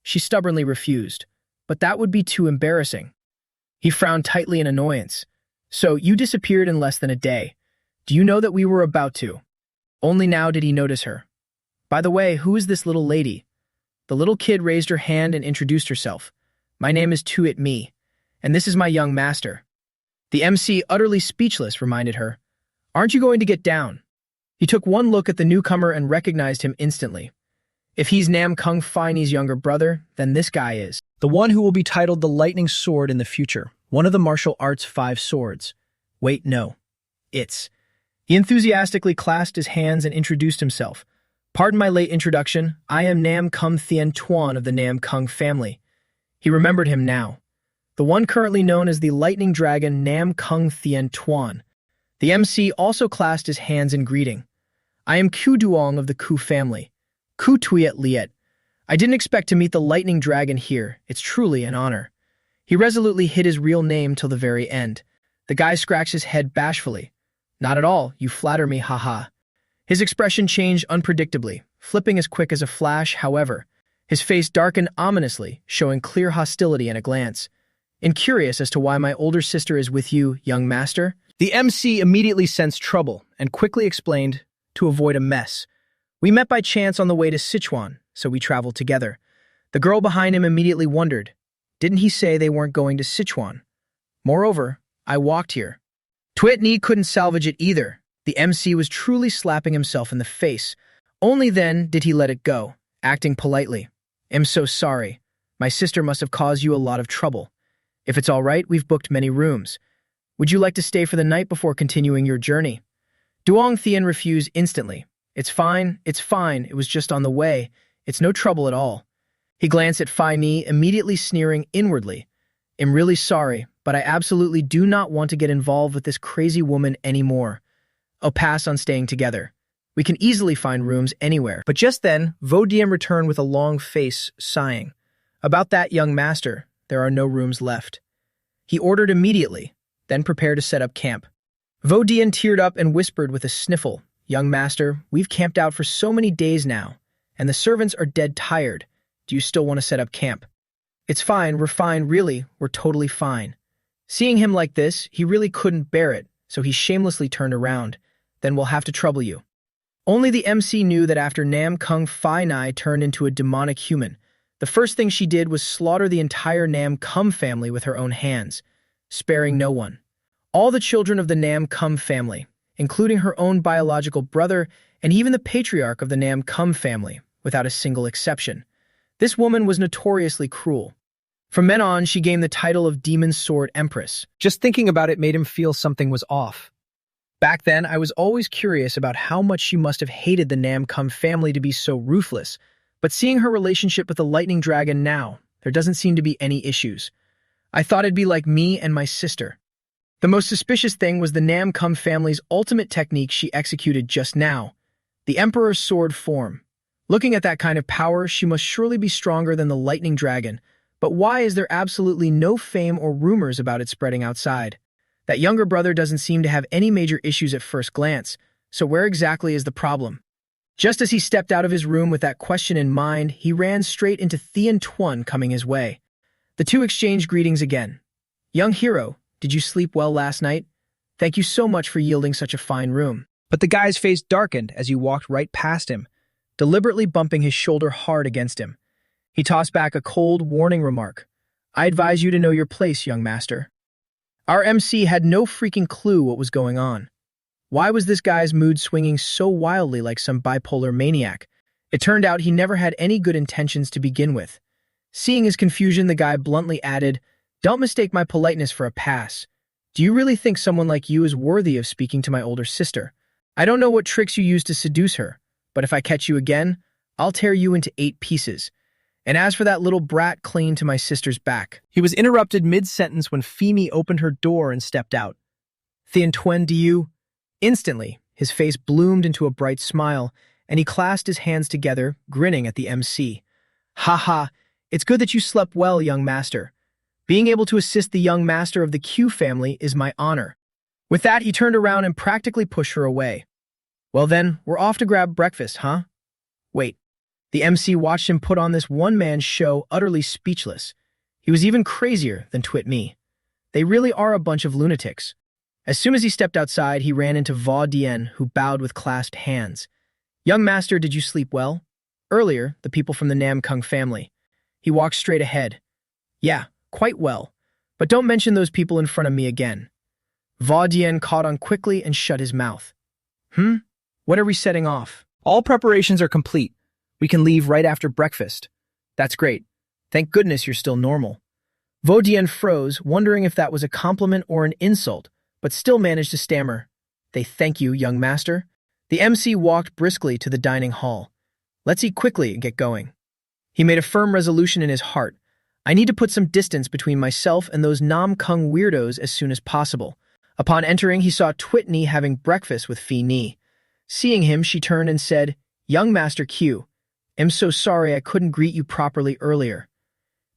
She stubbornly refused, "But that would be too embarrassing." He frowned tightly in annoyance. "So you disappeared in less than a day. Do you know that we were about to?" Only now did he notice her. "By the way, who is this little lady?" The little kid raised her hand and introduced herself. "My name is Tuet Mi, and this is my young master." The MC, utterly speechless, reminded her, "Aren't you going to get down?" He took one look at the newcomer and recognized him instantly. If he's Nam Kung Fini's younger brother, then this guy is. The one who will be titled the Lightning Sword in the future, one of the martial arts 5 swords. Wait, no. It's. He enthusiastically clasped his hands and introduced himself. "Pardon my late introduction, I am Nam Kung Thien Tuan of the Nam Kung family." He remembered him now. The one currently known as the Lightning Dragon Nam Kung Thien Tuan. The MC also clasped his hands in greeting. "I am Ku Duong of the Ku family. Ku Tuyet Liet. I didn't expect to meet the Lightning Dragon here. It's truly an honor." He resolutely hid his real name till the very end. The guy scratched his head bashfully. "Not at all, you flatter me, haha." His expression changed unpredictably, flipping as quick as a flash, however. His face darkened ominously, showing clear hostility in a glance. "Incurious as to why my older sister is with you, young master?" The MC immediately sensed trouble and quickly explained, "To avoid a mess. We met by chance on the way to Sichuan, so we traveled together." The girl behind him immediately wondered, didn't he say they weren't going to Sichuan? Moreover, I walked here. Tuet Ni couldn't salvage it either. The MC was truly slapping himself in the face. Only then did he let it go, acting politely. "I'm so sorry. My sister must have caused you a lot of trouble. If it's all right, we've booked many rooms. Would you like to stay for the night before continuing your journey?" Duong Thien refused instantly. It's fine, it was just on the way. It's no trouble at all." He glanced at Phi Ni, immediately sneering inwardly. "I'm really sorry, but I absolutely do not want to get involved with this crazy woman anymore. I'll pass on staying together. We can easily find rooms anywhere." But just then, Vo Diem returned with a long face, sighing. "About that, young master, there are no rooms left." He ordered immediately, then prepared to set up camp. Vo Dien teared up and whispered with a sniffle, "Young master, we've camped out for so many days now, and the servants are dead tired. Do you still want to set up camp?" "It's fine, we're fine, really, we're totally fine." Seeing him like this, he really couldn't bear it, so he shamelessly turned around. then we'll have to trouble you. Only the MC knew that after Nam Kung Phi Nai turned into a demonic human, the first thing she did was slaughter the entire Nam Kum family with her own hands, sparing no one. All the children of the Nam Kum family, including her own biological brother and even the patriarch of the Nam Kum family, without a single exception. This woman was notoriously cruel. From then on, she gained the title of Demon Sword Empress. Just thinking about it made him feel something was off. Back then, I was always curious about how much she must have hated the Nam Kum family to be so ruthless, but seeing her relationship with the lightning dragon now, there doesn't seem to be any issues. I thought it'd be like me and my sister. The most suspicious thing was the Nam Kum family's ultimate technique she executed just now, the Emperor's Sword form. Looking at that kind of power, she must surely be stronger than the lightning dragon, but why is there absolutely no fame or rumors about it spreading outside? That younger brother doesn't seem to have any major issues at first glance, so where exactly is the problem? Just as he stepped out of his room with that question in mind, he ran straight into Thien Tuan coming his way. The two exchanged greetings again. "Young hero, did you sleep well last night? Thank you so much for yielding such a fine room." But the guy's face darkened as you walked right past him, deliberately bumping his shoulder hard against him. He tossed back a cold, warning remark. "I advise you to know your place, young master." Our MC had no freaking clue what was going on. Why was this guy's mood swinging so wildly like some bipolar maniac? It turned out he never had any good intentions to begin with. Seeing his confusion, the guy bluntly added, "Don't mistake my politeness for a pass. Do you really think someone like you is worthy of speaking to my older sister? I don't know what tricks you used to seduce her, but if I catch you again, I'll tear you into 8 pieces. And as for that little brat clinging to my sister's back." He was interrupted mid-sentence when Femi opened her door and stepped out. "Thien Tuan, do you?" Instantly, his face bloomed into a bright smile, and he clasped his hands together, grinning at the MC. "Ha ha, it's good that you slept well, young master. Being able to assist the young master of the Q family is my honor." With that, he turned around and practically pushed her away. "Well then, we're off to grab breakfast, huh?" Wait. The MC watched him put on this one-man show, utterly speechless. He was even crazier than Twit Me. They really are a bunch of lunatics. As soon as he stepped outside, he ran into Va Dien, who bowed with clasped hands. "Young master, did you sleep well?" "Earlier, the people from the Nam Kung family." He walked straight ahead. "Yeah, quite well. But don't mention those people in front of me again." Va Dien caught on quickly and shut his mouth. What are we setting off?" "All preparations are complete. We can leave right after breakfast." "That's great. Thank goodness you're still normal." Va Dien froze, wondering if that was a compliment or an insult, but still managed to stammer, "They thank you, young master." The MC walked briskly to the dining hall. "Let's eat quickly and get going." He made a firm resolution in his heart. "I need to put some distance between myself and those Nam Kung weirdos as soon as possible." Upon entering, he saw Twit Ni having breakfast with Phi Ni. Seeing him, she turned and said, "Young Master Q, I'm so sorry I couldn't greet you properly earlier."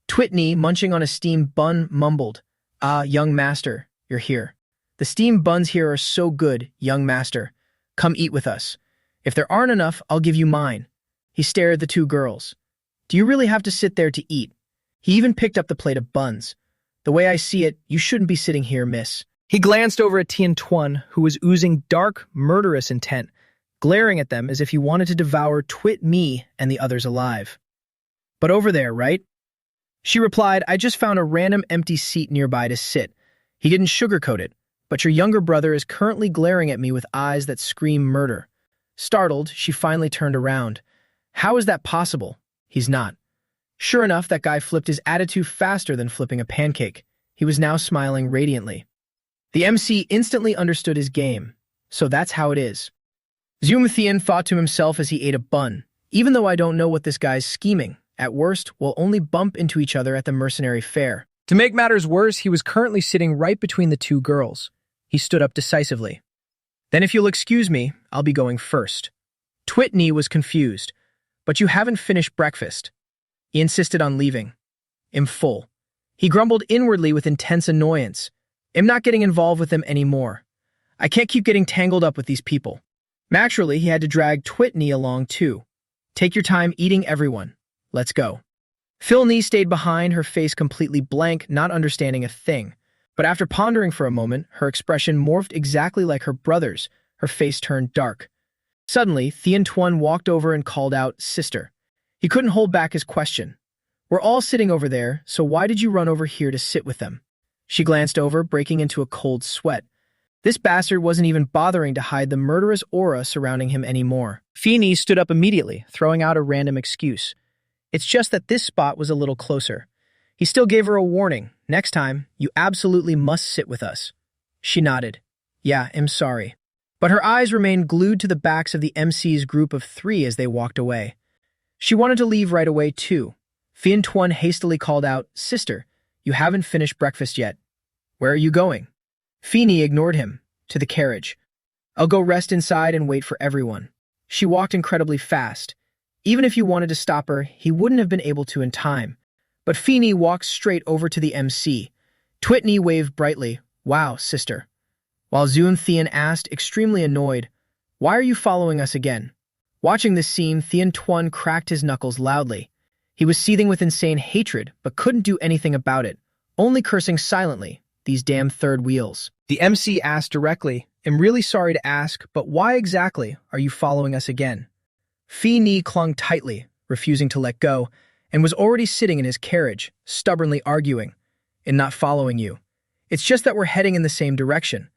Twit Ni, munching on a steamed bun, mumbled, "Ah, young master, you're here. The steamed buns here are so good, young master. Come eat with us. If there aren't enough, I'll give you mine." He stared at the two girls. "Do you really have to sit there to eat?" He even picked up the plate of buns. "The way I see it, you shouldn't be sitting here, miss." He glanced over at Thien Tuan, who was oozing dark, murderous intent, glaring at them as if he wanted to devour Twit Me and the others alive. "But over there, right?" She replied, "I just found a random empty seat nearby to sit." He didn't sugarcoat it, "But your younger brother is currently glaring at me with eyes that scream murder." Startled, she finally turned around. "How is that possible? He's not." Sure enough, that guy flipped his attitude faster than flipping a pancake. He was now smiling radiantly. The MC instantly understood his game. So that's how it is. Zoom Thien thought to himself as he ate a bun. Even though I don't know what this guy's scheming, at worst, we'll only bump into each other at the mercenary fair. To make matters worse, he was currently sitting right between the two girls. He stood up decisively. "Then if you'll excuse me, I'll be going first." Twit Ni was confused. "But you haven't finished breakfast." He insisted on leaving. "I'm full." He grumbled inwardly with intense annoyance. "I'm not getting involved with them anymore. I can't keep getting tangled up with these people." Naturally, he had to drag Twit Ni along too. "Take your time eating, everyone. Let's go." Phil Ni stayed behind, her face completely blank, not understanding a thing. But after pondering for a moment, her expression morphed exactly like her brother's, Her face turned dark. Suddenly, Thien Tuan walked over and called out, "Sister." He couldn't hold back his question. "We're all sitting over there, so why did you run over here to sit with them?" She glanced over, breaking into a cold sweat. This bastard wasn't even bothering to hide the murderous aura surrounding him anymore. Feeney stood up immediately, throwing out a random excuse. "It's just that this spot was a little closer." He still gave her a warning. "Next time, you absolutely must sit with us." She nodded. "Yeah, I'm sorry." But her eyes remained glued to the backs of the MC's group of 3 as they walked away. She wanted to leave right away, too. Thien Tuan hastily called out, "Sister, you haven't finished breakfast yet. Where are you going?" Feeney ignored him. "To the carriage. I'll go rest inside and wait for everyone." She walked incredibly fast. Even if you wanted to stop her, he wouldn't have been able to in time. But Feeney walked straight over to the MC. Twitney waved brightly. "Wow, sister." While Zun Thien asked, extremely annoyed, "Why are you following us again?" Watching this scene, Thien Tuan cracked his knuckles loudly. He was seething with insane hatred, but couldn't do anything about it, only cursing silently. These damn third wheels. The MC asked directly, "I'm really sorry to ask, but why exactly are you following us again?" Feeney clung tightly, refusing to let go, and was already sitting in his carriage, stubbornly arguing, "In not following you. It's just that we're heading in the same direction."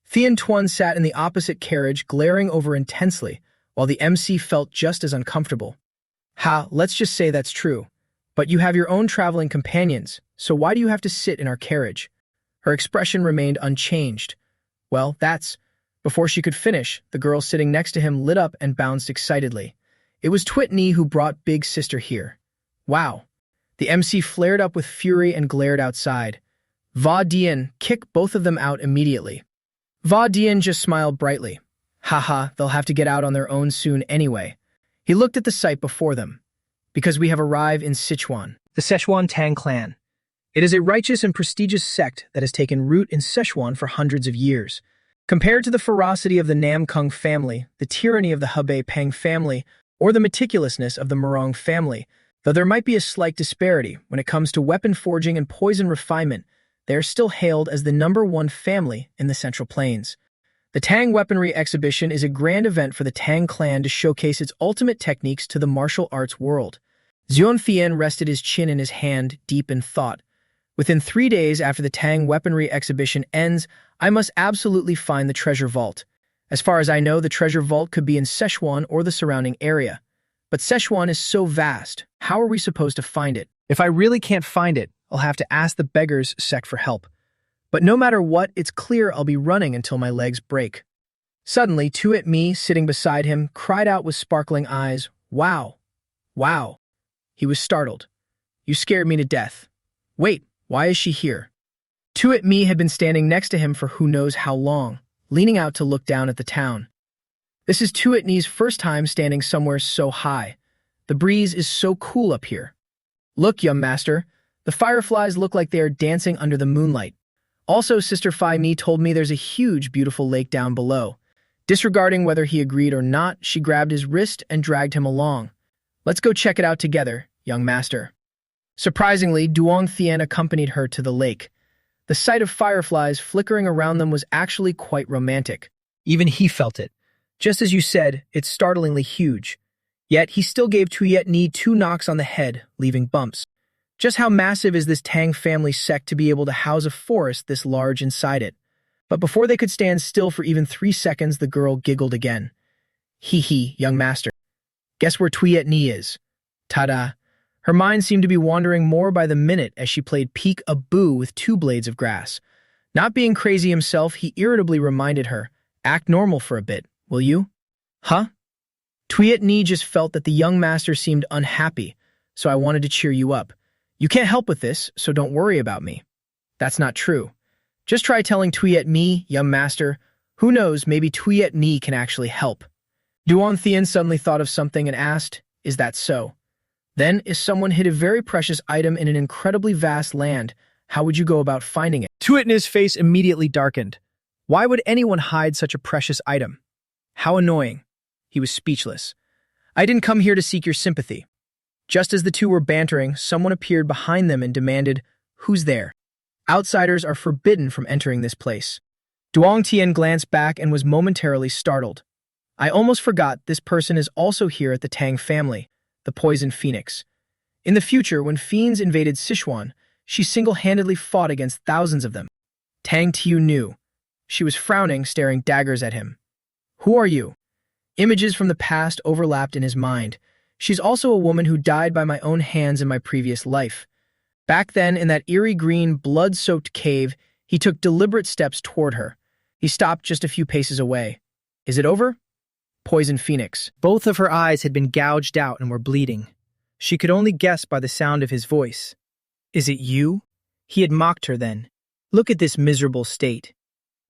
Thien Tuan sat in the opposite carriage, glaring over intensely, while the MC felt just as uncomfortable. "Ha, let's just say that's true. But you have your own traveling companions, so why do you have to sit in our carriage?" Her expression remained unchanged. "Well, that's—" Before she could finish, the girl sitting next to him lit up and bounced excitedly. It was Twitney who brought Big Sister here. "Wow." The MC flared up with fury and glared outside. Va Dien, kick both of them out immediately. Va Dien just smiled brightly. "Haha, they'll have to get out on their own soon anyway." He looked at the sight before them. "Because we have arrived in Sichuan, the Sichuan Tang clan. It is a righteous and prestigious sect that has taken root in Sichuan for hundreds of years. Compared to the ferocity of the Nam Kung family, the tyranny of the Hebei Peng family, or the meticulousness of the Murong family, though there might be a slight disparity when it comes to weapon forging and poison refinement, they are still hailed as the #1 family in the Central Plains. The Tang Weaponry Exhibition is a grand event for the Tang clan to showcase its ultimate techniques to the martial arts world." Zhuan Thien rested his chin in his hand, deep in thought. "Within 3 days after the Tang Weaponry Exhibition ends, I must absolutely find the treasure vault. As far as I know, the treasure vault could be in Sichuan or the surrounding area. But Sichuan is so vast, how are we supposed to find it? If I really can't find it, I'll have to ask the beggars sect for help. But no matter what, it's clear I'll be running until my legs break." Suddenly, Tuat Mi, sitting beside him, cried out with sparkling eyes, "Wow! Wow!" He was startled. "You scared me to death. Wait, why is she here?" Tuat Mi had been standing next to him for who knows how long, leaning out to look down at the town. This is Tuat Mi's first time standing somewhere so high. The breeze is so cool up here. "Look, young master, the fireflies look like they are dancing under the moonlight. Also, Sister Phi Mi told me there's a huge, beautiful lake down below." Disregarding whether he agreed or not, she grabbed his wrist and dragged him along. "Let's go check it out together, young master." Surprisingly, Duong Thien accompanied her to the lake. The sight of fireflies flickering around them was actually quite romantic. Even he felt it. Just as you said, it's startlingly huge. Yet he still gave Tuyet Ni 2 knocks on the head, leaving bumps. Just how massive is this Tang family sect to be able to house a forest this large inside it? But before they could stand still for even 3 seconds, the girl giggled again. "Hee hee, young master. Guess where Tuyet Ni is?" Ta-da! Her mind seemed to be wandering more by the minute as she played peek-a-boo with 2 blades of grass. Not being crazy himself, he irritably reminded her, "Act normal for a bit, will you?" "Huh?" Tuyet Ni just felt that the young master seemed unhappy, so I wanted to cheer you up. "You can't help with this, so don't worry about me." "That's not true. Just try telling Tuyet Mi, young master. Who knows, maybe Tuyet Ni can actually help." Duan Thien suddenly thought of something and asked, "Is that so? Then, if someone hid a very precious item in an incredibly vast land, how would you go about finding it?" Tuyet Ni's face immediately darkened. Why would anyone hide such a precious item? How annoying. He was speechless. "I didn't come here to seek your sympathy." Just as the two were bantering, someone appeared behind them and demanded, "Who's there? Outsiders are forbidden from entering this place." Duong Tian glanced back and was momentarily startled. I almost forgot this person is also here at the Tang family, the Poison Phoenix. In the future, when fiends invaded Sichuan, she single-handedly fought against thousands of them. Tang Tiu knew. She was frowning, staring daggers at him. Who are you? Images from the past overlapped in his mind. She's also a woman who died by my own hands in my previous life. Back then, in that eerie green, blood-soaked cave, he took deliberate steps toward her. He stopped just a few paces away. Is it over? Poison Phoenix. Both of her eyes had been gouged out and were bleeding. She could only guess by the sound of his voice. Is it you? He had mocked her then. Look at this miserable state.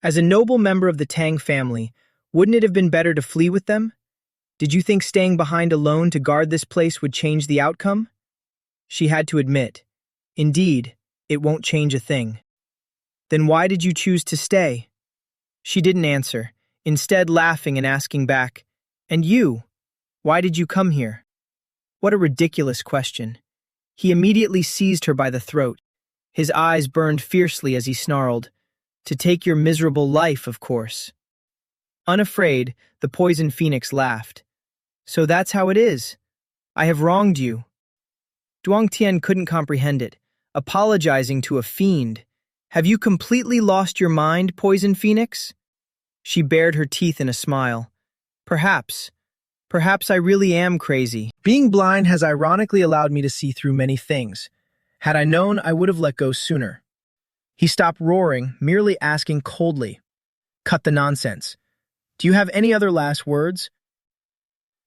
As a noble member of the Tang family, wouldn't it have been better to flee with them? Did you think staying behind alone to guard this place would change the outcome? She had to admit, indeed, it won't change a thing. Then why did you choose to stay? She didn't answer, instead laughing and asking back, and you? Why did you come here? What a ridiculous question. He immediately seized her by the throat. His eyes burned fiercely as he snarled, to take your miserable life, of course. Unafraid, the Poison Phoenix laughed. So that's how it is. I have wronged you. Duong Tian couldn't comprehend it, apologizing to a fiend. Have you completely lost your mind, Poison Phoenix? She bared her teeth in a smile. Perhaps. Perhaps I really am crazy. Being blind has ironically allowed me to see through many things. Had I known, I would have let go sooner. He stopped roaring, merely asking coldly, cut the nonsense. Do you have any other last words?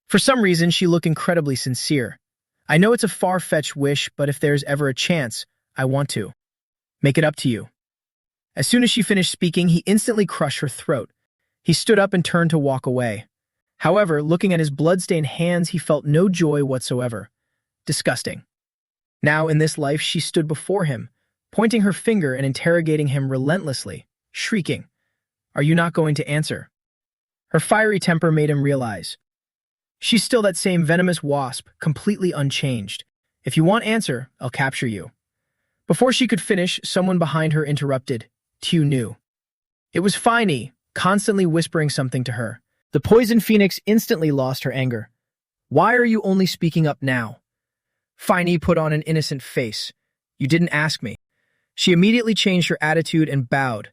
For some reason, she looked incredibly sincere. I know it's a far-fetched wish, but if there's ever a chance, I want to. Make it up to you. As soon as she finished speaking, he instantly crushed her throat. He stood up and turned to walk away. However, looking at his blood-stained hands, he felt no joy whatsoever. Disgusting. Now, in this life, she stood before him, pointing her finger and interrogating him relentlessly, shrieking, Are you not going to answer? Her fiery temper made him realize. She's still that same venomous wasp, completely unchanged. If you want answer, I'll capture you. Before she could finish, someone behind her interrupted. Tiu knew. It was Finey, constantly whispering something to her. The Poison Phoenix instantly lost her anger. Why are you only speaking up now? Finey put on an innocent face. You didn't ask me. She immediately changed her attitude and bowed.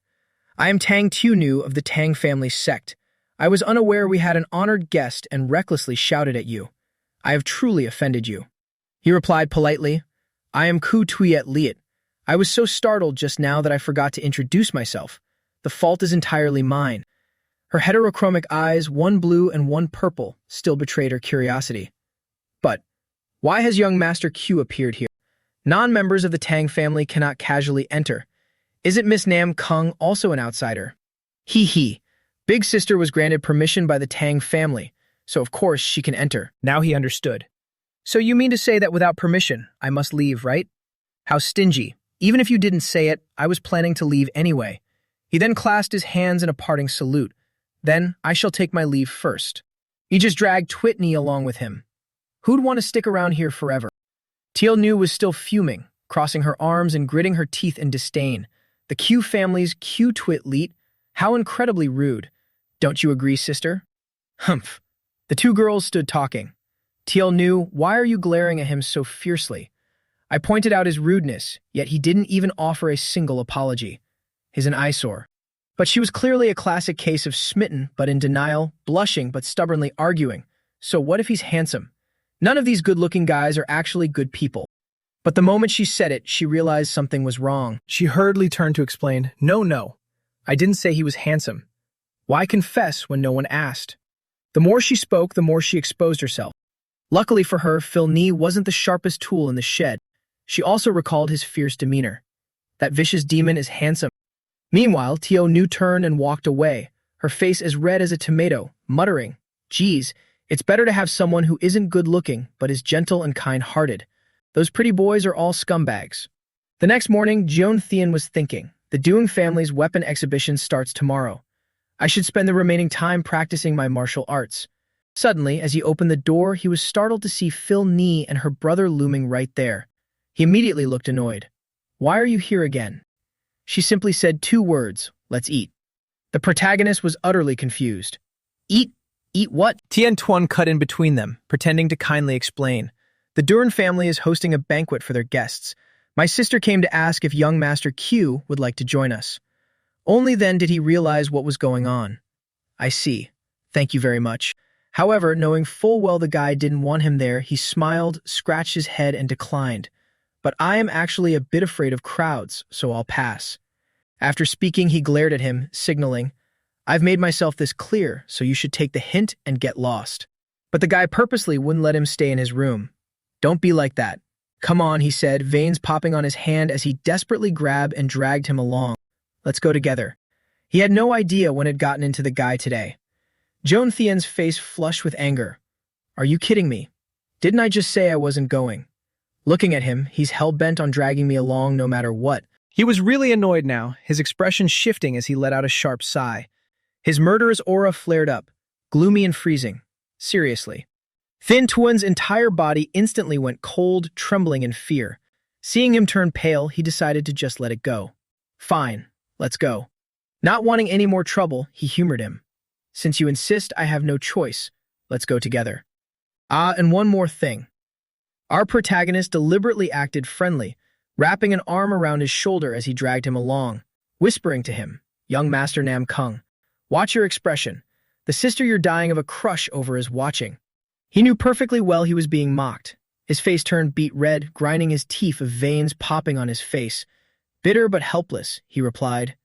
I am Tang Tiu of the Tang family sect. I was unaware we had an honored guest and recklessly shouted at you. I have truly offended you. He replied politely, I am Ku Tuyet Liet. I was so startled just now that I forgot to introduce myself. The fault is entirely mine. Her heterochromic eyes, one blue and one purple, still betrayed her curiosity. But why has young Master Q appeared here? Non-members of the Tang family cannot casually enter. Isn't Miss Nam Kung also an outsider? Hee. Big Sister was granted permission by the Tang family, so of course she can enter. Now he understood. So you mean to say that without permission, I must leave, right? How stingy. Even if you didn't say it, I was planning to leave anyway. He then clasped his hands in a parting salute. Then I shall take my leave first. He just dragged Twitney along with him. Who'd want to stick around here forever? Teal Nu was still fuming, crossing her arms and gritting her teeth in disdain. The Q family's Q Twit Leet. How incredibly rude. Don't you agree, sister? Humph. The two girls stood talking. Teal Nu, why are you glaring at him so fiercely? I pointed out his rudeness, yet he didn't even offer a single apology. He's an eyesore. But she was clearly a classic case of smitten but in denial, blushing but stubbornly arguing. So what if he's handsome? None of these good-looking guys are actually good people. But the moment she said it, she realized something was wrong. She hurriedly turned to explain, No. I didn't say he was handsome. Why confess when no one asked? The more she spoke, the more she exposed herself. Luckily for her, Phil Nee wasn't the sharpest tool in the shed. She also recalled his fierce demeanor. That vicious demon is handsome. Meanwhile, Tio Nu turned and walked away, her face as red as a tomato, muttering, Geez, it's better to have someone who isn't good-looking, but is gentle and kind-hearted. Those pretty boys are all scumbags. The next morning, Jeon Thien was thinking, the Doong family's weapon exhibition starts tomorrow. I should spend the remaining time practicing my martial arts. Suddenly, as he opened the door, he was startled to see Phil Nee and her brother looming right there. He immediately looked annoyed. Why are you here again? She simply said 2 words, let's eat. The protagonist was utterly confused. Eat? Eat what? Tien Tuan cut in between them, pretending to kindly explain. The Duran family is hosting a banquet for their guests. My sister came to ask if young Master Q would like to join us. Only then did he realize what was going on. I see. Thank you very much. However, knowing full well the guy didn't want him there, he smiled, scratched his head, and declined. But I am actually a bit afraid of crowds, so I'll pass. After speaking, he glared at him, signaling, I've made myself this clear, so you should take the hint and get lost. But the guy purposely wouldn't let him stay in his room. Don't be like that. Come on, he said, veins popping on his hand as he desperately grabbed and dragged him along. Let's go together. He had no idea when it gotten into the guy today. Joan Thien's face flushed with anger. Are you kidding me? Didn't I just say I wasn't going? Looking at him, he's hell-bent on dragging me along no matter what. He was really annoyed now, his expression shifting as he let out a sharp sigh. His murderous aura flared up, gloomy and freezing. Seriously. Thin Tuan's entire body instantly went cold, trembling in fear. Seeing him turn pale, he decided to just let it go. Fine, let's go. Not wanting any more trouble, he humored him. Since you insist, I have no choice. Let's go together. Ah, and one more thing. Our protagonist deliberately acted friendly, wrapping an arm around his shoulder as he dragged him along, whispering to him, Young Master Nam Kung, watch your expression. The sister you're dying of a crush over is watching. He knew perfectly well he was being mocked. His face turned beet red, grinding his teeth of veins popping on his face. Bitter but helpless, he replied,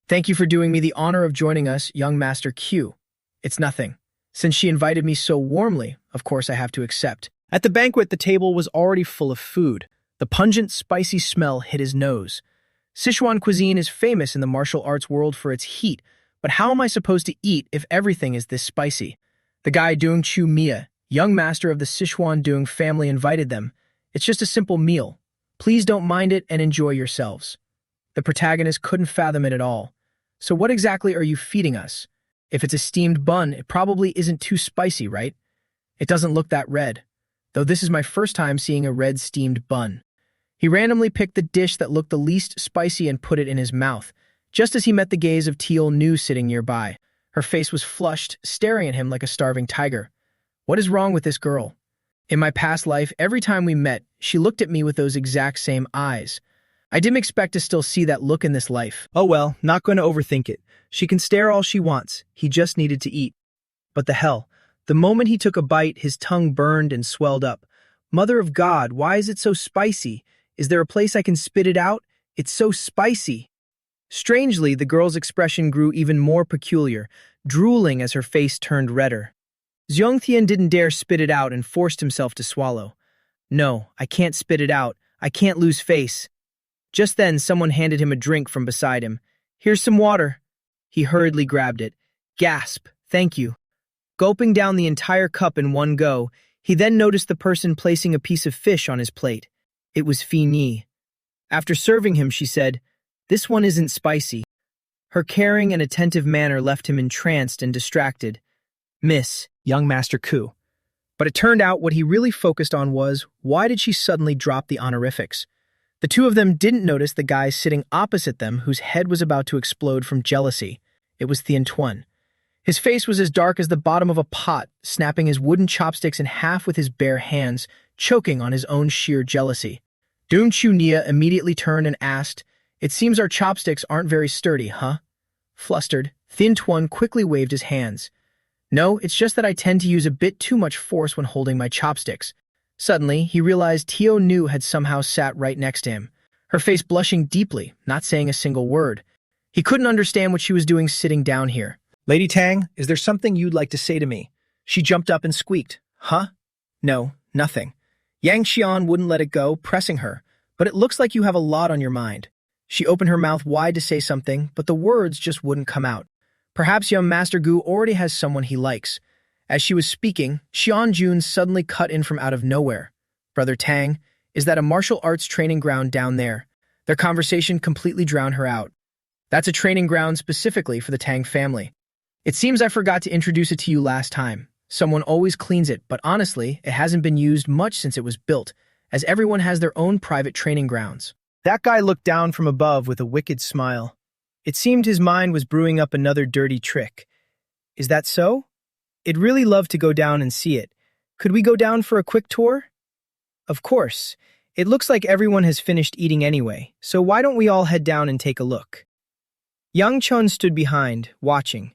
Thank you for doing me the honor of joining us, young Master Q. It's nothing. Since she invited me so warmly, of course I have to accept. At the banquet, the table was already full of food. The pungent, spicy smell hit his nose. Sichuan cuisine is famous in the martial arts world for its heat, but how am I supposed to eat if everything is this spicy? The guy Dung Chu Mia, young master of the Sichuan Dung family, invited them. It's just a simple meal. Please don't mind it and enjoy yourselves. The protagonist couldn't fathom it at all. So what exactly are you feeding us? If it's a steamed bun, it probably isn't too spicy, right? It doesn't look that red, though this is my first time seeing a red steamed bun. He randomly picked the dish that looked the least spicy and put it in his mouth, just as he met the gaze of Teal Nu sitting nearby. Her face was flushed, staring at him like a starving tiger. What is wrong with this girl? In my past life, every time we met, she looked at me with those exact same eyes. I didn't expect to still see that look in this life. Oh well, not going to overthink it. She can stare all she wants. He just needed to eat. But the hell, the moment he took a bite, his tongue burned and swelled up. Mother of God, why is it so spicy? Is there a place I can spit it out? It's so spicy. Strangely, the girl's expression grew even more peculiar, drooling as her face turned redder. Xiongtian didn't dare spit it out and forced himself to swallow. No, I can't spit it out. I can't lose face. Just then, someone handed him a drink from beside him. Here's some water. He hurriedly grabbed it. Gasp, thank you. Gulping down the entire cup in one go, he then noticed the person placing a piece of fish on his plate. It was Phi Ni. After serving him, she said, This one isn't spicy. Her caring and attentive manner left him entranced and distracted. Miss, young Master Ku. But it turned out what he really focused on was, why did she suddenly drop the honorifics? The two of them didn't notice the guy sitting opposite them whose head was about to explode from jealousy. It was Thien Tuan. His face was as dark as the bottom of a pot, snapping his wooden chopsticks in half with his bare hands, choking on his own sheer jealousy. Dung Chu Nia immediately turned and asked, It seems our chopsticks aren't very sturdy, huh? Flustered, Thien Tuan quickly waved his hands. No, it's just that I tend to use a bit too much force when holding my chopsticks. Suddenly, he realized Tio Nu had somehow sat right next to him, her face blushing deeply, not saying a single word. He couldn't understand what she was doing sitting down here. Lady Tang, is there something you'd like to say to me? She jumped up and squeaked. Huh? No, nothing. Yang Xian wouldn't let it go, pressing her. But it looks like you have a lot on your mind. She opened her mouth wide to say something, but the words just wouldn't come out. Perhaps young Master Gu already has someone he likes. As she was speaking, Xian Jun suddenly cut in from out of nowhere. Brother Tang, is that a martial arts training ground down there? Their conversation completely drowned her out. That's a training ground specifically for the Tang family. It seems I forgot to introduce it to you last time. Someone always cleans it, but honestly, it hasn't been used much since it was built, as everyone has their own private training grounds. That guy looked down from above with a wicked smile. It seemed his mind was brewing up another dirty trick. Is that so? I'd really love to go down and see it. Could we go down for a quick tour? Of course. It looks like everyone has finished eating anyway, so why don't we all head down and take a look? Yang Chun stood behind, watching.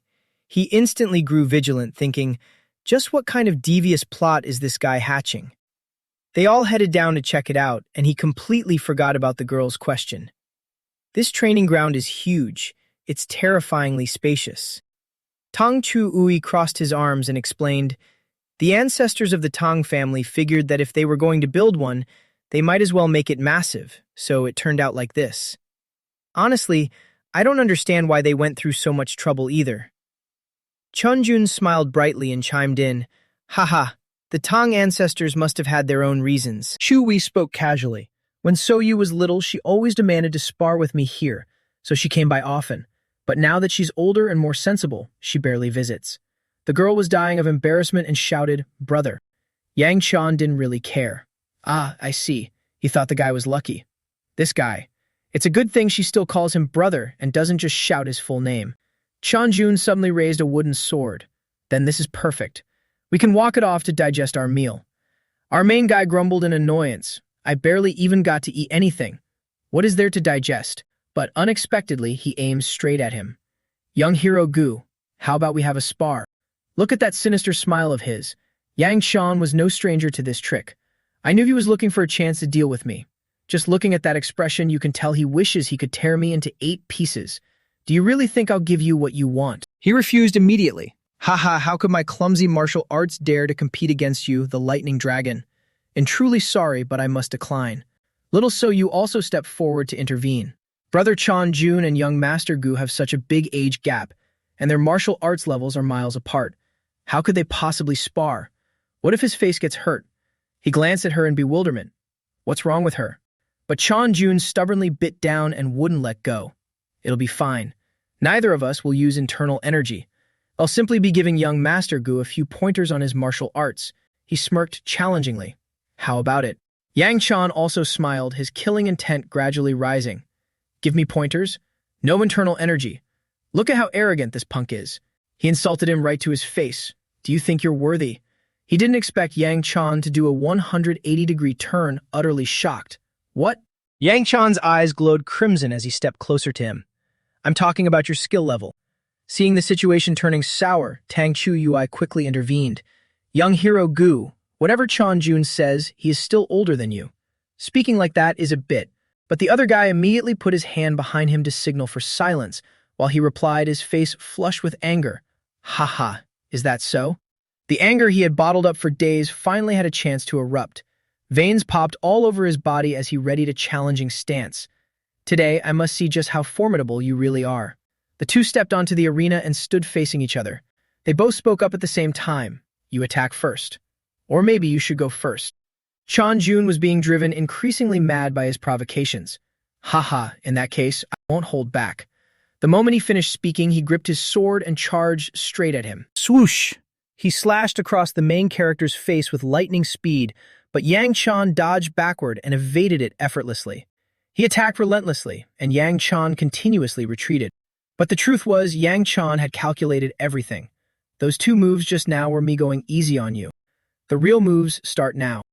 He instantly grew vigilant, thinking, just what kind of devious plot is this guy hatching? They all headed down to check it out, and he completely forgot about the girl's question. This training ground is huge. It's terrifyingly spacious. Tang Chu Ui crossed his arms and explained, the ancestors of the Tang family figured that if they were going to build one, they might as well make it massive, so it turned out like this. Honestly, I don't understand why they went through so much trouble either. Chun Jun smiled brightly and chimed in, haha, the Tang ancestors must have had their own reasons. Chu Wei spoke casually. When So Yu was little, she always demanded to spar with me here, so she came by often. But now that she's older and more sensible, she barely visits. The girl was dying of embarrassment and shouted, brother. Yang Chan didn't really care. Ah, I see. He thought the guy was lucky. This guy. It's a good thing she still calls him brother and doesn't just shout his full name. Chan Jun suddenly raised a wooden sword. Then this is perfect. We can walk it off to digest our meal. Our main guy grumbled in annoyance. I barely even got to eat anything. What is there to digest? But unexpectedly, he aims straight at him. Young hero Gu, how about we have a spar? Look at that sinister smile of his. Yang Shan was no stranger to this trick. I knew he was looking for a chance to deal with me. Just looking at that expression, you can tell he wishes he could tear me into 8 pieces. Do you really think I'll give you what you want? He refused immediately. Haha, how could my clumsy martial arts dare to compete against you, the lightning dragon? And truly sorry, but I must decline. Little So Yu also stepped forward to intervene. Brother Chan Jun and young Master Gu have such a big age gap, and their martial arts levels are miles apart. How could they possibly spar? What if his face gets hurt? He glanced at her in bewilderment. What's wrong with her? But Chan Jun stubbornly bit down and wouldn't let go. It'll be fine. Neither of us will use internal energy. I'll simply be giving young Master Gu a few pointers on his martial arts. He smirked challengingly. How about it? Yang Chan also smiled, his killing intent gradually rising. Give me pointers? No internal energy. Look at how arrogant this punk is. He insulted him right to his face. Do you think you're worthy? He didn't expect Yang Chan to do a 180-degree turn, utterly shocked. What? Yang Chan's eyes glowed crimson as he stepped closer to him. I'm talking about your skill level. Seeing the situation turning sour, Tang Chu Yui quickly intervened. Young hero Gu, whatever Chan Jun says, he is still older than you. Speaking like that is a bit, but the other guy immediately put his hand behind him to signal for silence, while he replied, his face flushed with anger. Haha, is that so? The anger he had bottled up for days finally had a chance to erupt. Veins popped all over his body as he readied a challenging stance. Today, I must see just how formidable you really are. The two stepped onto the arena and stood facing each other. They both spoke up at the same time. You attack first. Or maybe you should go first. Chan Jun was being driven increasingly mad by his provocations. Haha, in that case, I won't hold back. The moment he finished speaking, he gripped his sword and charged straight at him. Swoosh! He slashed across the main character's face with lightning speed, but Yang Chan dodged backward and evaded it effortlessly. He attacked relentlessly, and Yang Chan continuously retreated. But the truth was, Yang Chan had calculated everything. Those 2 moves just now were me going easy on you. The real moves start now.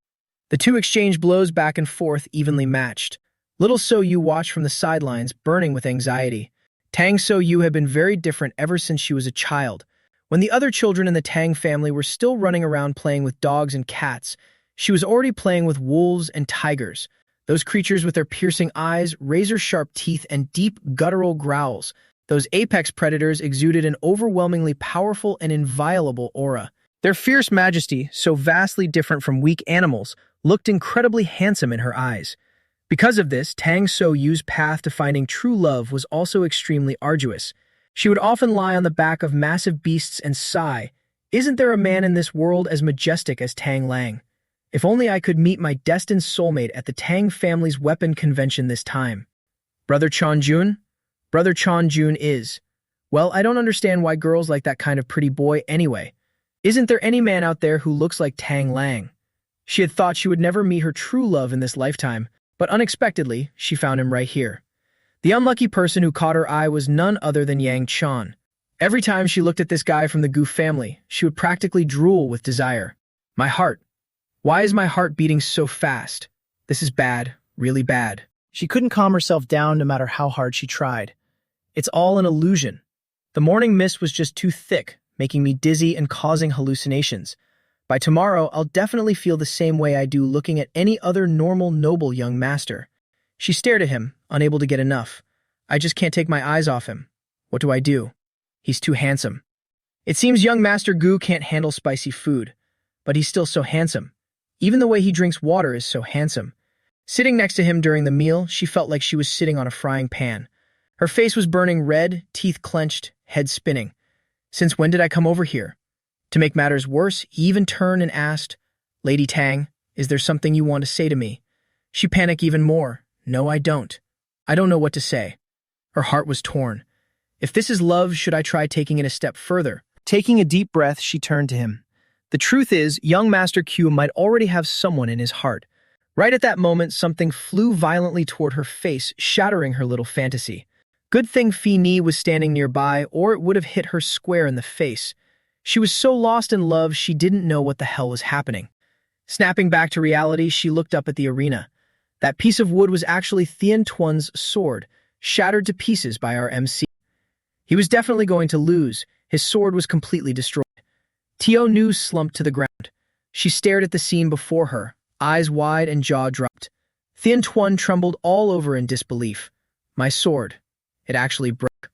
The 2 exchanged blows back and forth, evenly matched. Little So Yu watched from the sidelines, burning with anxiety. Tang So Yu had been very different ever since she was a child. When the other children in the Tang family were still running around playing with dogs and cats, she was already playing with wolves and tigers. Those creatures with their piercing eyes, razor-sharp teeth, and deep, guttural growls. Those apex predators exuded an overwhelmingly powerful and inviolable aura. Their fierce majesty, so vastly different from weak animals, looked incredibly handsome in her eyes. Because of this, Tang So Yu's path to finding true love was also extremely arduous. She would often lie on the back of massive beasts and sigh, "Isn't there a man in this world as majestic as Tang Lang? If only I could meet my destined soulmate at the Tang family's weapon convention this time." Brother Chan Jun? Brother Chan Jun is. Well, I don't understand why girls like that kind of pretty boy anyway. Isn't there any man out there who looks like Tang Lang? She had thought she would never meet her true love in this lifetime, but unexpectedly, she found him right here. The unlucky person who caught her eye was none other than Yang Chan. Every time she looked at this guy from the Gu family, she would practically drool with desire. My heart. Why is my heart beating so fast? This is bad, really bad. She couldn't calm herself down no matter how hard she tried. It's all an illusion. The morning mist was just too thick, making me dizzy and causing hallucinations. By tomorrow, I'll definitely feel the same way I do looking at any other normal, noble young master. She stared at him, unable to get enough. I just can't take my eyes off him. What do I do? He's too handsome. It seems young Master Gu can't handle spicy food, but he's still so handsome. Even the way he drinks water is so handsome. Sitting next to him during the meal, she felt like she was sitting on a frying pan. Her face was burning red, teeth clenched, head spinning. Since when did I come over here? To make matters worse, he even turned and asked, Lady Tang, is there something you want to say to me? She panicked even more. No, I don't. I don't know what to say. Her heart was torn. If this is love, should I try taking it a step further? Taking a deep breath, she turned to him. The truth is, young Master Q might already have someone in his heart. Right at that moment, something flew violently toward her face, shattering her little fantasy. Good thing Phi Ni was standing nearby, or it would have hit her square in the face. She was so lost in love, she didn't know what the hell was happening. Snapping back to reality, she looked up at the arena. That piece of wood was actually Thien Tuan's sword, shattered to pieces by our MC. He was definitely going to lose. His sword was completely destroyed. Tio Nu slumped to the ground. She stared at the scene before her, eyes wide and jaw dropped. Thien Tuan trembled all over in disbelief. My sword. It actually broke.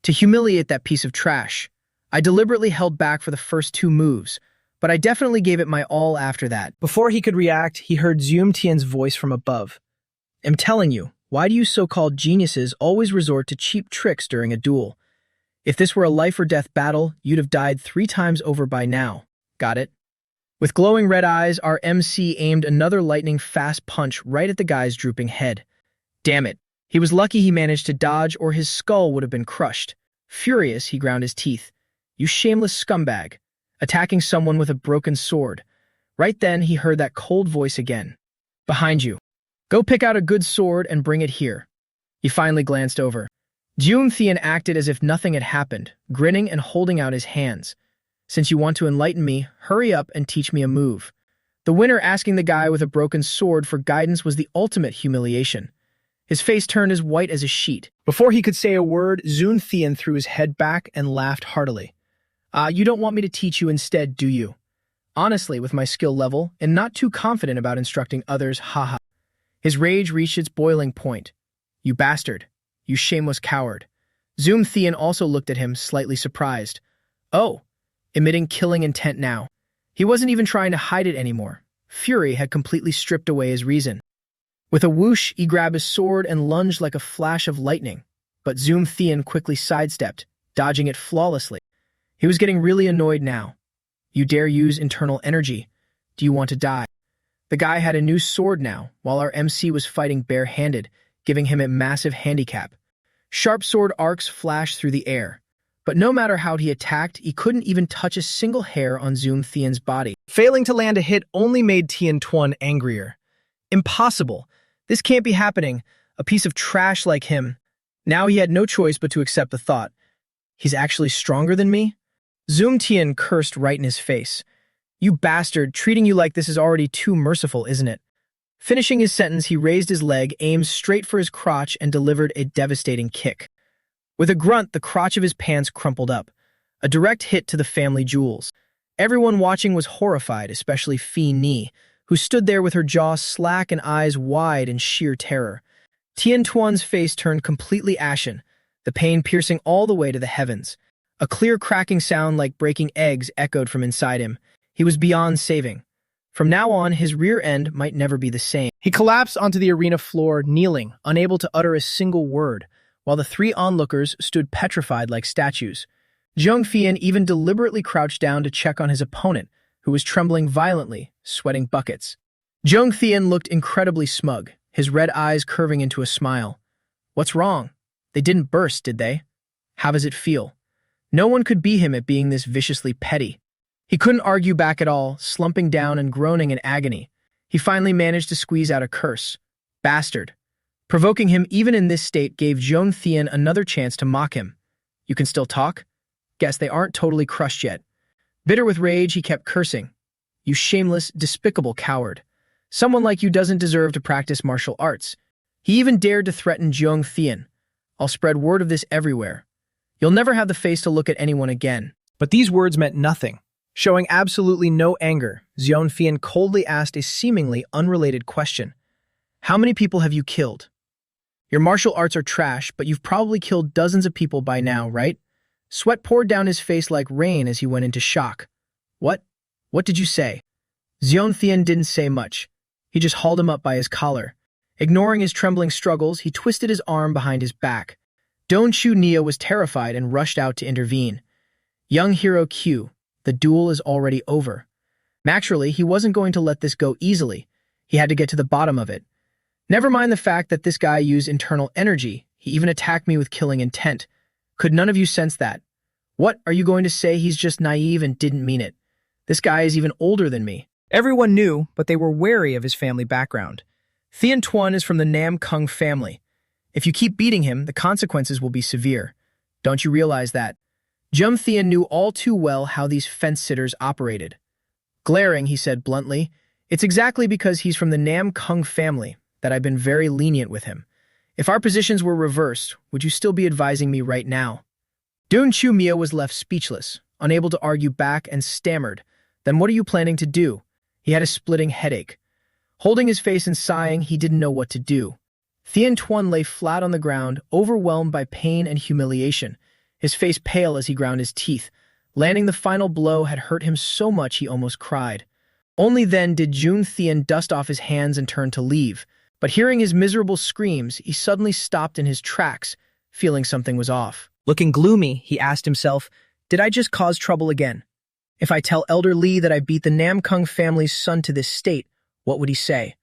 To humiliate that piece of trash, I deliberately held back for the first 2 moves, but I definitely gave it my all after that. Before he could react, he heard Zoom Tian's voice from above. I'm telling you, why do you so-called geniuses always resort to cheap tricks during a duel? If this were a life-or-death battle, you'd have died 3 times over by now. Got it? With glowing red eyes, our MC aimed another lightning-fast punch right at the guy's drooping head. Damn it. He was lucky he managed to dodge, or his skull would have been crushed. Furious, he ground his teeth. You shameless scumbag. Attacking someone with a broken sword. Right then, he heard that cold voice again. Behind you. Go pick out a good sword and bring it here. He finally glanced over. Jung Thien acted as if nothing had happened, grinning and holding out his hands. Since you want to enlighten me, hurry up and teach me a move. The winner asking the guy with a broken sword for guidance was the ultimate humiliation. His face turned as white as a sheet. Before he could say a word, Zun Thien threw his head back and laughed heartily. You don't want me to teach you instead, do you? Honestly, with my skill level, and not too confident about instructing others, haha. His rage reached its boiling point. You bastard. You shameless coward. Zoom Thien also looked at him, slightly surprised. Oh, emitting killing intent now. He wasn't even trying to hide it anymore. Fury had completely stripped away his reason. With a whoosh, he grabbed his sword and lunged like a flash of lightning. But Zoom Thien quickly sidestepped, dodging it flawlessly. He was getting really annoyed now. You dare use internal energy. Do you want to die? The guy had a new sword now, while our MC was fighting bare-handed, giving him a massive handicap. Sharp sword arcs flashed through the air. But no matter how he attacked, he couldn't even touch a single hair on Zoom Thien's body. Failing to land a hit only made Tien Tuan angrier. Impossible. This can't be happening. A piece of trash like him. Now he had no choice but to accept the thought. He's actually stronger than me? Zoom Tien cursed right in his face. You bastard, treating you like this is already too merciful, isn't it? Finishing his sentence, he raised his leg, aimed straight for his crotch, and delivered a devastating kick. With a grunt, the crotch of his pants crumpled up. A direct hit to the family jewels. Everyone watching was horrified, especially Phi Ni, who stood there with her jaw slack and eyes wide in sheer terror. Tien Tuan's face turned completely ashen, the pain piercing all the way to the heavens. A clear cracking sound like breaking eggs echoed from inside him. He was beyond saving. From now on, his rear end might never be the same. He collapsed onto the arena floor, kneeling, unable to utter a single word, while the 3 onlookers stood petrified like statues. Zhong Fian even deliberately crouched down to check on his opponent, who was trembling violently, sweating buckets. Zhong Fian looked incredibly smug, his red eyes curving into a smile. What's wrong? They didn't burst, did they? How does it feel? No one could beat him at being this viciously petty. He couldn't argue back at all, slumping down and groaning in agony. He finally managed to squeeze out a curse. Bastard. Provoking him even in this state gave Joan Thien another chance to mock him. You can still talk? Guess they aren't totally crushed yet. Bitter with rage, he kept cursing. You shameless, despicable coward. Someone like you doesn't deserve to practice martial arts. He even dared to threaten Joan Thien. I'll spread word of this everywhere. You'll never have the face to look at anyone again. But these words meant nothing. Showing absolutely no anger, Joan Thien coldly asked a seemingly unrelated question. How many people have you killed? Your martial arts are trash, but you've probably killed dozens of people by now, right? Sweat poured down his face like rain as he went into shock. What? What did you say? Joan Thien didn't say much. He just hauled him up by his collar. Ignoring his trembling struggles, he twisted his arm behind his back. Don Chu Nia was terrified and rushed out to intervene. Young hero Q, the duel is already over. Naturally, he wasn't going to let this go easily. He had to get to the bottom of it. Never mind the fact that this guy used internal energy. He even attacked me with killing intent. Could none of you sense that? What, are you going to say he's just naive and didn't mean it? This guy is even older than me. Everyone knew, but they were wary of his family background. Thien Tuan is from the Nam Kung family. If you keep beating him, the consequences will be severe. Don't you realize that? Jum Thien knew all too well how these fence-sitters operated. Glaring, he said bluntly, it's exactly because he's from the Nam Kung family that I've been very lenient with him. If our positions were reversed, would you still be advising me right now? Dun Chu Mia was left speechless, unable to argue back, and stammered. Then what are you planning to do? He had a splitting headache. Holding his face and sighing, he didn't know what to do. Thien Tuan lay flat on the ground, overwhelmed by pain and humiliation, his face pale as he ground his teeth. Landing the final blow had hurt him so much he almost cried. Only then did Joan Thien dust off his hands and turn to leave. But hearing his miserable screams, he suddenly stopped in his tracks, feeling something was off. Looking gloomy, he asked himself, did I just cause trouble again? If I tell Elder Lee that I beat the Nam Kung family's son to this state, what would he say?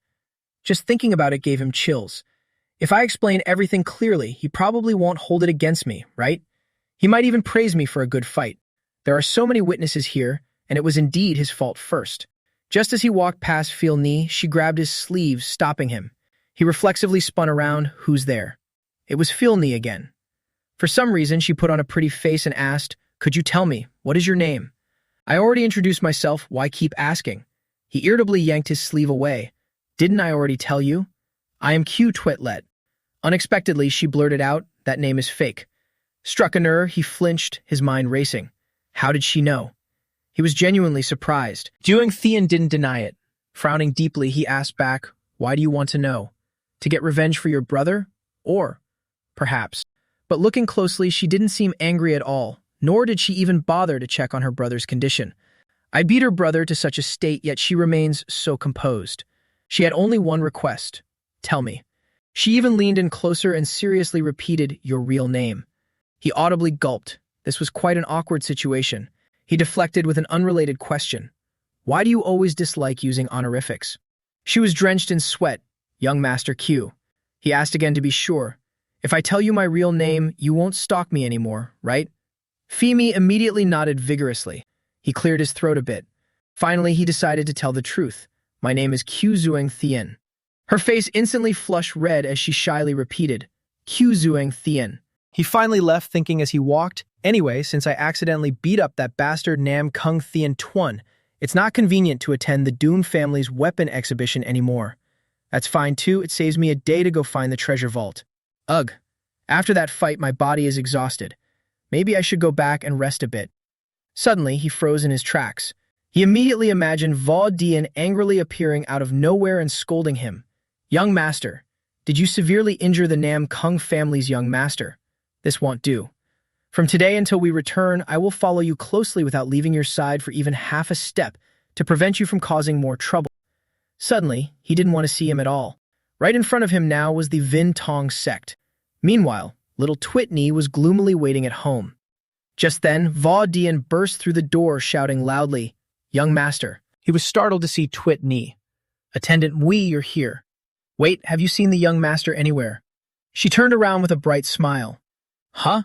Just thinking about it gave him chills. If I explain everything clearly, he probably won't hold it against me, right? He might even praise me for a good fight. There are so many witnesses here, and it was indeed his fault first. Just as he walked past Phil Ni, she grabbed his sleeve, stopping him. He reflexively spun around. Who's there? It was Phil Ni again. For some reason, she put on a pretty face and asked, could you tell me, what is your name? I already introduced myself, why keep asking? He irritably yanked his sleeve away. Didn't I already tell you? I am Q Twitlet. Unexpectedly, she blurted out, that name is fake. Struck a nerve, he flinched, his mind racing. How did she know? He was genuinely surprised. Joan Thien didn't deny it. Frowning deeply, he asked back, why do you want to know? To get revenge for your brother? Or, perhaps. But looking closely, she didn't seem angry at all, nor did she even bother to check on her brother's condition. I beat her brother to such a state, yet she remains so composed. She had only one request. Tell me. She even leaned in closer and seriously repeated, your real name. He audibly gulped. This was quite an awkward situation. He deflected with an unrelated question. Why do you always dislike using honorifics? She was drenched in sweat. Young Master Q. He asked again to be sure. If I tell you my real name, you won't stalk me anymore, right? Femi immediately nodded vigorously. He cleared his throat a bit. Finally, he decided to tell the truth. My name is Q Zuang Thien. Her face instantly flushed red as she shyly repeated, Q Zuang Thien. He finally left thinking as he walked, anyway, since I accidentally beat up that bastard Nam Kung Thien Tuan, it's not convenient to attend the Dune family's weapon exhibition anymore. That's fine too, it saves me a day to go find the treasure vault. Ugh. After that fight, my body is exhausted. Maybe I should go back and rest a bit. Suddenly, he froze in his tracks. He immediately imagined Vaude Dian angrily appearing out of nowhere and scolding him. Young master, did you severely injure the Nam Kung family's young master? This won't do. From today until we return, I will follow you closely without leaving your side for even half a step to prevent you from causing more trouble. Suddenly, he didn't want to see him at all. Right in front of him now was the Vin Tong sect. Meanwhile, little Twitney was gloomily waiting at home. Just then, Vaude Dian burst through the door shouting loudly, Young master. He was startled to see Twitney. Attendant Wee, you're here. Wait, have you seen the young master anywhere? She turned around with a bright smile. Huh?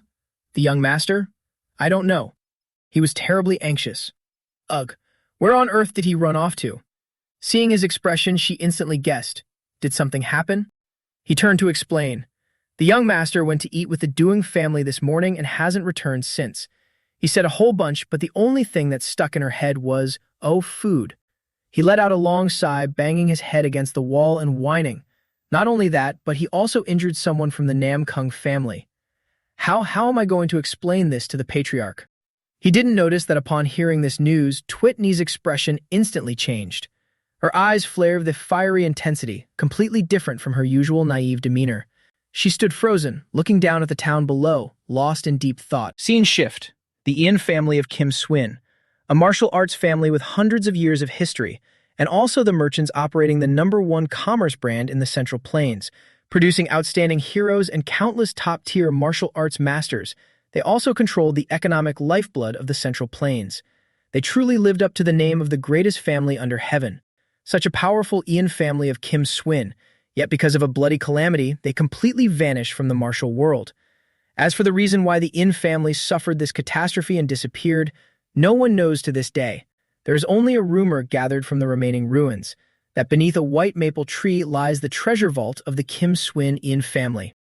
The young master? I don't know. He was terribly anxious. Ugh, where on earth did he run off to? Seeing his expression, she instantly guessed. Did something happen? He turned to explain. The young master went to eat with the Doing family this morning and hasn't returned since. He said a whole bunch, but the only thing that stuck in her head was, oh, food. He let out a long sigh, banging his head against the wall and whining. Not only that, but he also injured someone from the Nam Kung family. How am I going to explain this to the patriarch? He didn't notice that upon hearing this news, Twitney's expression instantly changed. Her eyes flared with fiery intensity, completely different from her usual naive demeanor. She stood frozen, looking down at the town below, lost in deep thought. Scene shift. The Ian family of Kim Swin, a martial arts family with hundreds of years of history, and also the merchants operating the #1 commerce brand in the Central Plains, producing outstanding heroes and countless top-tier martial arts masters. They also controlled the economic lifeblood of the Central Plains. They truly lived up to the name of the greatest family under heaven. Such a powerful Ian family of Kim Swin, yet because of a bloody calamity, they completely vanished from the martial world. As for the reason why the Ian family suffered this catastrophe and disappeared, no one knows to this day. There is only a rumor gathered from the remaining ruins, that beneath a white maple tree lies the treasure vault of the Kim Swin Ian family.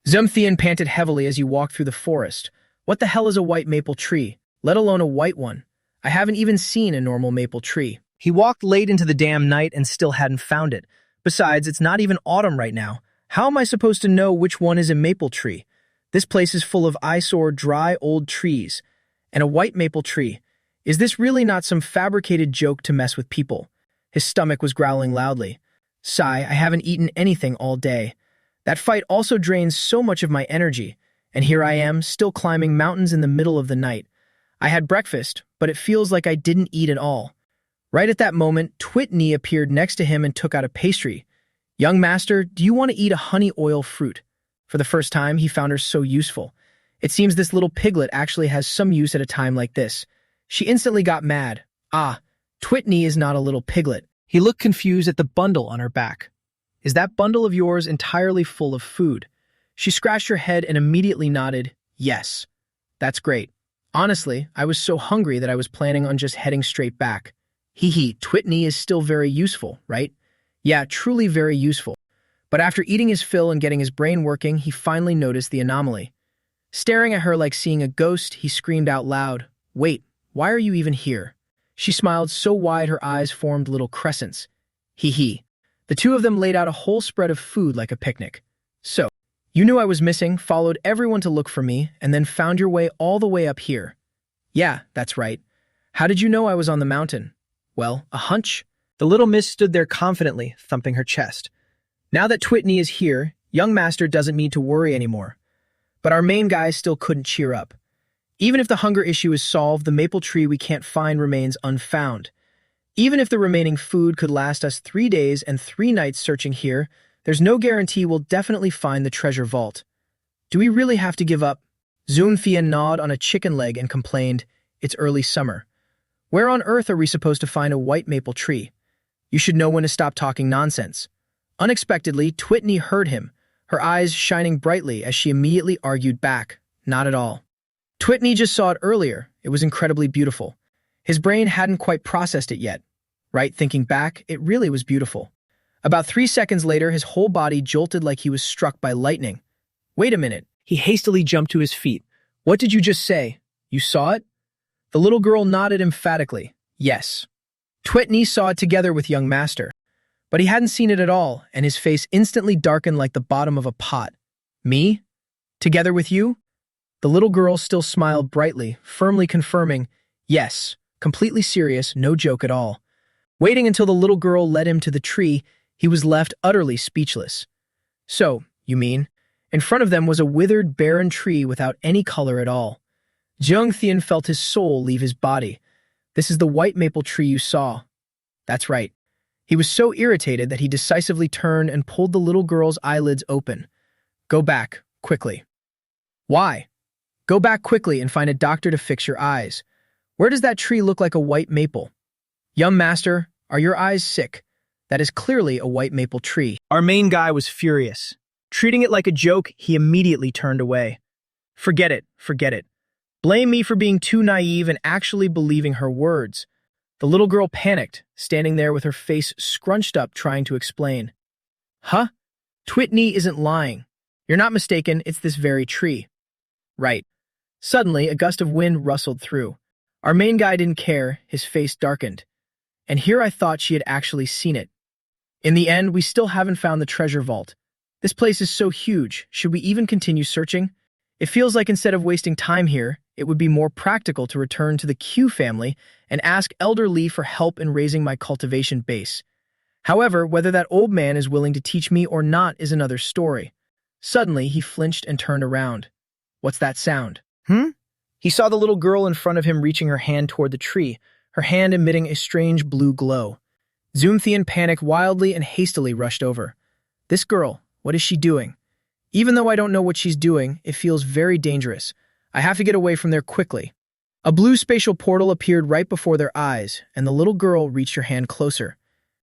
Zumthian panted heavily as he walked through the forest. What the hell is a white maple tree, let alone a white one? I haven't even seen a normal maple tree. He walked late into the damn night and still hadn't found it. Besides, it's not even autumn right now. How am I supposed to know which one is a maple tree? This place is full of eyesore, dry, old trees. And a white maple tree. Is this really not some fabricated joke to mess with people? His stomach was growling loudly. Sigh, I haven't eaten anything all day. That fight also drains so much of my energy. And here I am, still climbing mountains in the middle of the night. I had breakfast, but it feels like I didn't eat at all. Right at that moment, Twitney appeared next to him and took out a pastry. Young master, do you want to eat a honey oil fruit? For the first time, he found her so useful. It seems this little piglet actually has some use at a time like this. She instantly got mad. Ah, Twitney is not a little piglet. He looked confused at the bundle on her back. Is that bundle of yours entirely full of food? She scratched her head and immediately nodded, yes. That's great. Honestly, I was so hungry that I was planning on just heading straight back. Hee, Twitney is still very useful, right? Yeah, truly very useful. But after eating his fill and getting his brain working, he finally noticed the anomaly. Staring at her like seeing a ghost, he screamed out loud, wait, why are you even here? She smiled so wide her eyes formed little crescents. Hee. The two of them laid out a whole spread of food like a picnic. So, you knew I was missing, followed everyone to look for me, and then found your way all the way up here. Yeah, that's right. How did you know I was on the mountain? Well, a hunch. The little miss stood there confidently, thumping her chest. Now that Twitney is here, young master doesn't need to worry anymore. But our main guy still couldn't cheer up. Even if the hunger issue is solved, the maple tree we can't find remains unfound. Even if the remaining food could last us 3 days and 3 nights searching here, there's no guarantee we'll definitely find the treasure vault. Do we really have to give up? Zunfia gnawed on a chicken leg and complained, it's early summer. Where on earth are we supposed to find a white maple tree? You should know when to stop talking nonsense. Unexpectedly, Twitney heard him, her eyes shining brightly as she immediately argued back, not at all. Twitney just saw it earlier. It was incredibly beautiful. His brain hadn't quite processed it yet. Right, thinking back, it really was beautiful. About 3 seconds later, his whole body jolted like he was struck by lightning. Wait a minute. He hastily jumped to his feet. What did you just say? You saw it? The little girl nodded emphatically. Yes. Twitney saw it together with young master. But he hadn't seen it at all, and his face instantly darkened like the bottom of a pot. Me? Together with you? The little girl still smiled brightly, firmly confirming, yes, completely serious, no joke at all. Waiting until the little girl led him to the tree, he was left utterly speechless. So, you mean? In front of them was a withered, barren tree without any color at all. Jung Thian felt his soul leave his body. This is the white maple tree you saw. That's right. He was so irritated that he decisively turned and pulled the little girl's eyelids open. Go back, quickly. Why? Go back quickly and find a doctor to fix your eyes. Where does that tree look like a white maple? Young master, are your eyes sick? That is clearly a white maple tree. Our main guy was furious. Treating it like a joke, he immediately turned away. Forget it. Blame me for being too naive and actually believing her words. The little girl panicked, standing there with her face scrunched up trying to explain. Huh? Twitney isn't lying. You're not mistaken, it's this very tree. Right. Suddenly, a gust of wind rustled through. Our main guy didn't care, his face darkened. And here I thought she had actually seen it. In the end, we still haven't found the treasure vault. This place is so huge, should we even continue searching? It feels like instead of wasting time here, it would be more practical to return to the Q family and ask Elder Lee for help in raising my cultivation base. However, whether that old man is willing to teach me or not is another story. Suddenly, he flinched and turned around. What's that sound? He saw the little girl in front of him reaching her hand toward the tree, her hand emitting a strange blue glow. Zoomthian panicked wildly and hastily rushed over. This girl, what is she doing? Even though I don't know what she's doing, it feels very dangerous. I have to get away from there quickly. A blue spatial portal appeared right before their eyes, and the little girl reached her hand closer.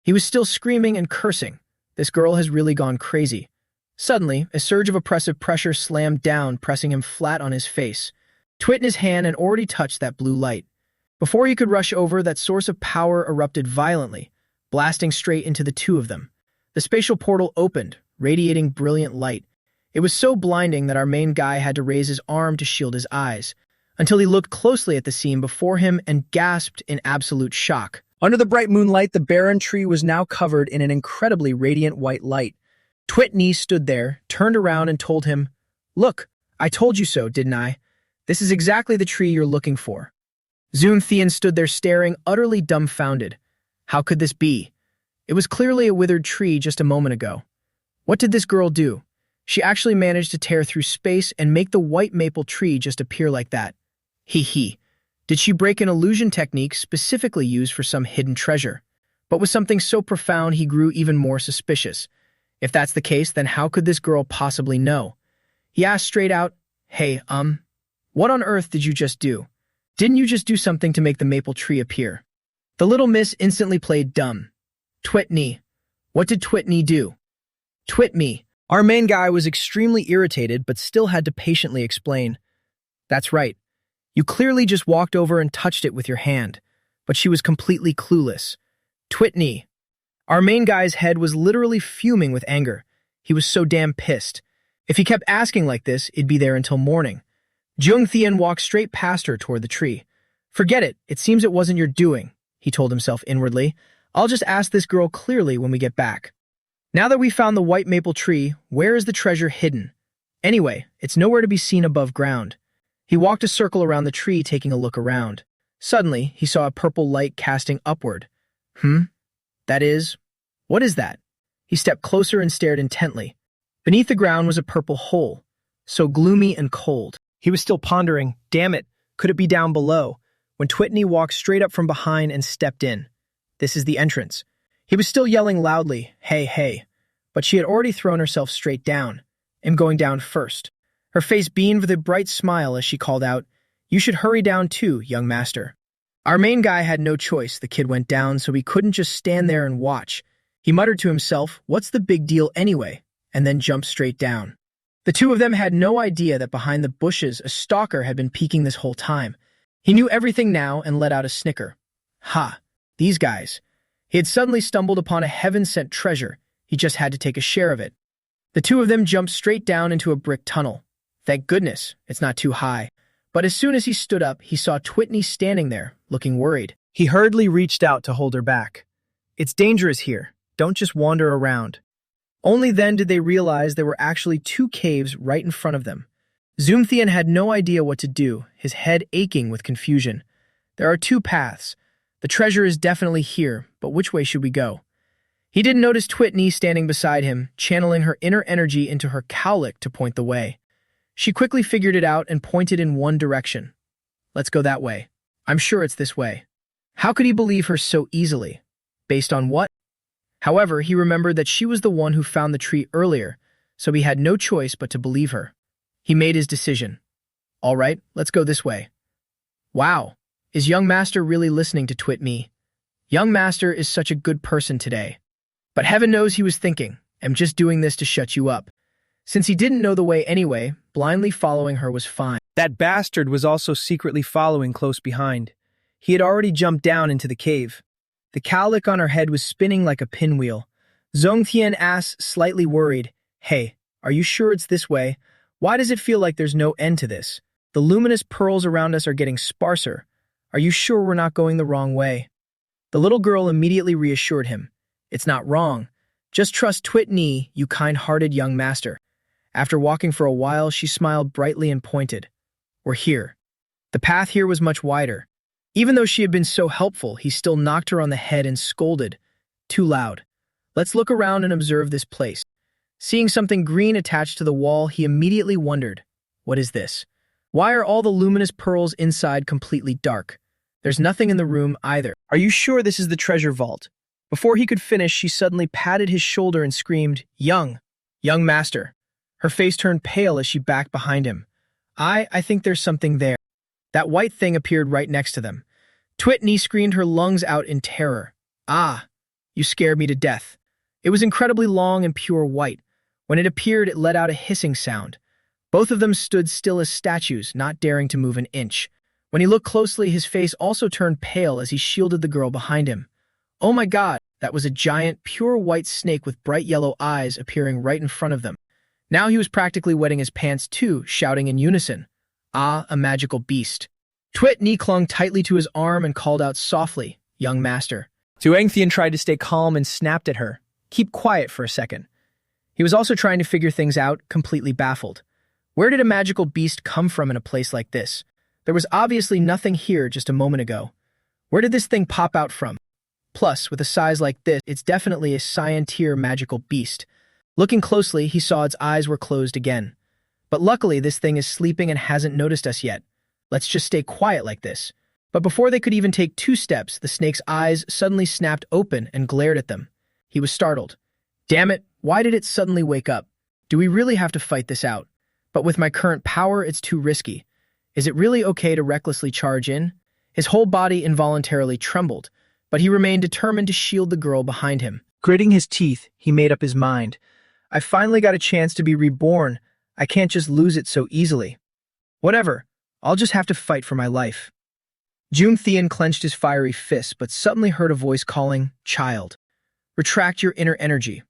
He was still screaming and cursing. This girl has really gone crazy. Suddenly, a surge of oppressive pressure slammed down, pressing him flat on his face. Twit in his hand and already touched that blue light. Before he could rush over, that source of power erupted violently, blasting straight into the two of them. The spatial portal opened, radiating brilliant light. It was so blinding that our main guy had to raise his arm to shield his eyes, until he looked closely at the scene before him and gasped in absolute shock. Under the bright moonlight, the barren tree was now covered in an incredibly radiant white light. Twitney stood there, turned around and told him, "Look, I told you so, didn't I? This is exactly the tree you're looking for." Zoomthian stood there staring, utterly dumbfounded. How could this be? It was clearly a withered tree just a moment ago. What did this girl do? She actually managed to tear through space and make the white maple tree just appear like that. Hee. Did she break an illusion technique specifically used for some hidden treasure? But with something so profound, he grew even more suspicious. If that's the case, then how could this girl possibly know? He asked straight out, "Hey, what on earth did you just do? Didn't you just do something to make the maple tree appear?" The little miss instantly played dumb. Twitney. What did Twitney do? Twitme. Our main guy was extremely irritated, but still had to patiently explain. That's right. You clearly just walked over and touched it with your hand, but she was completely clueless. Twitney. Our main guy's head was literally fuming with anger. He was so damn pissed. If he kept asking like this, it'd be there until morning. Jungthian walked straight past her toward the tree. Forget it, it seems it wasn't your doing, he told himself inwardly. I'll just ask this girl clearly when we get back. Now that we found the white maple tree, where is the treasure hidden? Anyway, it's nowhere to be seen above ground. He walked a circle around the tree, taking a look around. Suddenly, he saw a purple light casting upward. What is that? He stepped closer and stared intently. Beneath the ground was a purple hole, so gloomy and cold. He was still pondering, damn it, could it be down below, when Twitney walked straight up from behind and stepped in. This is the entrance. He was still yelling loudly, hey, but she had already thrown herself straight down. I'm going down first. Her face beamed with a bright smile as she called out, You should hurry down too, young master. Our main guy had no choice. The kid went down, so he couldn't just stand there and watch. He muttered to himself, what's the big deal anyway? And then jumped straight down. The two of them had no idea that behind the bushes a stalker had been peeking this whole time. He knew everything now and let out a snicker. These guys. He had suddenly stumbled upon a heaven-sent treasure. He just had to take a share of it. The two of them jumped straight down into a brick tunnel. Thank goodness, it's not too high. But as soon as he stood up, he saw Twitney standing there, looking worried. He hurriedly reached out to hold her back. It's dangerous here. Don't just wander around. Only then did they realize there were actually two caves right in front of them. Zoomthian had no idea what to do, his head aching with confusion. There are two paths. The treasure is definitely here, but which way should we go? He didn't notice Twitney standing beside him, channeling her inner energy into her cowlick to point the way. She quickly figured it out and pointed in one direction. Let's go that way. I'm sure it's this way. How could he believe her so easily? Based on what? However, he remembered that she was the one who found the tree earlier, so he had no choice but to believe her. He made his decision. All right, let's go this way. Wow, is young master really listening to Twitme? Young master is such a good person today. But heaven knows he was thinking, I'm just doing this to shut you up. Since he didn't know the way anyway, blindly following her was fine. That bastard was also secretly following close behind. He had already jumped down into the cave. The cowlick on her head was spinning like a pinwheel. Zongtian asked, slightly worried, Hey, are you sure it's this way? Why does it feel like there's no end to this? The luminous pearls around us are getting sparser. Are you sure we're not going the wrong way? The little girl immediately reassured him. It's not wrong. Just trust Twit Knee, you kind-hearted young master. After walking for a while, she smiled brightly and pointed. We're here. The path here was much wider. Even though she had been so helpful, he still knocked her on the head and scolded. Too loud. Let's look around and observe this place. Seeing something green attached to the wall, he immediately wondered, what is this? Why are all the luminous pearls inside completely dark? There's nothing in the room either. Are you sure this is the treasure vault? Before he could finish, she suddenly patted his shoulder and screamed, young master. Her face turned pale as she backed behind him. I think there's something there. That white thing appeared right next to them. Twit Knee screamed her lungs out in terror. Ah, you scared me to death. It was incredibly long and pure white. When it appeared, it let out a hissing sound. Both of them stood still as statues, not daring to move an inch. When he looked closely, his face also turned pale as he shielded the girl behind him. Oh my God, that was a giant, pure white snake with bright yellow eyes appearing right in front of them. Now he was practically wetting his pants too, shouting in unison. Ah, a magical beast. Twit Knee clung tightly to his arm and called out softly, young master. Zuangthian tried to stay calm and snapped at her. Keep quiet for a second. He was also trying to figure things out, completely baffled. Where did a magical beast come from in a place like this? There was obviously nothing here just a moment ago. Where did this thing pop out from? Plus, with a size like this, it's definitely a Scientier magical beast. Looking closely, he saw its eyes were closed again. But luckily, this thing is sleeping and hasn't noticed us yet. Let's just stay quiet like this. But before they could even take 2 steps, the snake's eyes suddenly snapped open and glared at them. He was startled. Damn it, why did it suddenly wake up? Do we really have to fight this out? But with my current power, it's too risky. Is it really okay to recklessly charge in? His whole body involuntarily trembled, but he remained determined to shield the girl behind him. Gritting his teeth, he made up his mind. I finally got a chance to be reborn. I can't just lose it so easily. Whatever, I'll just have to fight for my life. Jungthian clenched his fiery fist, but suddenly heard a voice calling, Child. Retract your inner energy.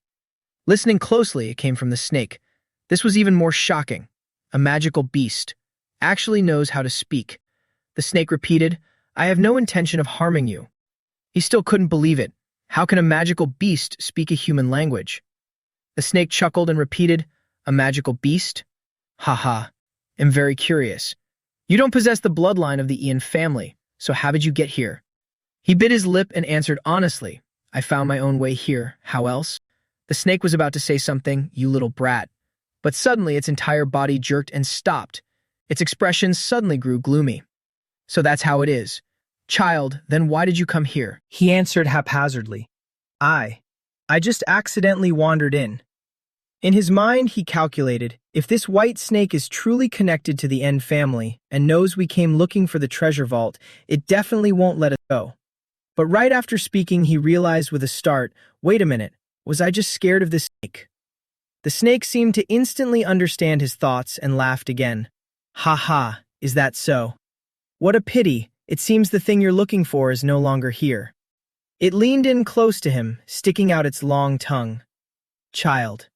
Listening closely, it came from the snake. This was even more shocking. A magical beast. Actually knows how to speak. The snake repeated, I have no intention of harming you. He still couldn't believe it. How can a magical beast speak a human language? The snake chuckled and repeated, a magical beast? Haha, I'm very curious. You don't possess the bloodline of the Ian family, so how did you get here? He bit his lip and answered honestly, I found my own way here, how else? The snake was about to say something, you little brat. But suddenly its entire body jerked and stopped. Its expression suddenly grew gloomy. So that's how it is. Child, then why did you come here? He answered haphazardly. I just accidentally wandered in. In his mind, he calculated, if this white snake is truly connected to the N family and knows we came looking for the treasure vault, it definitely won't let us go. But right after speaking, he realized with a start, wait a minute, was I just scared of this snake? The snake seemed to instantly understand his thoughts and laughed again. Ha ha, is that so? What a pity, it seems the thing you're looking for is no longer here. It leaned in close to him, sticking out its long tongue. Child,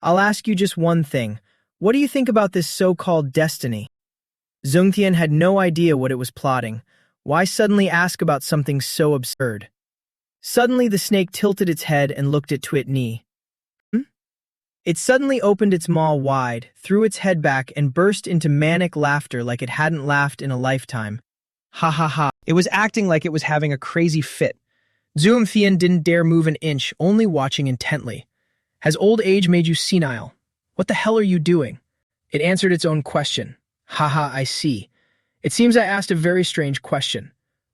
I'll ask you just one thing. What do you think about this so-called destiny? Zungtian had no idea what it was plotting. Why suddenly ask about something so absurd? Suddenly the snake tilted its head and looked at Twit Knee. It suddenly opened its maw wide, threw its head back, and burst into manic laughter like it hadn't laughed in a lifetime. Ha ha ha. It was acting like it was having a crazy fit. Zungtian didn't dare move an inch, only watching intently. Has old age made you senile? What the hell are you doing? It answered its own question. Haha, I see. It seems I asked a very strange question.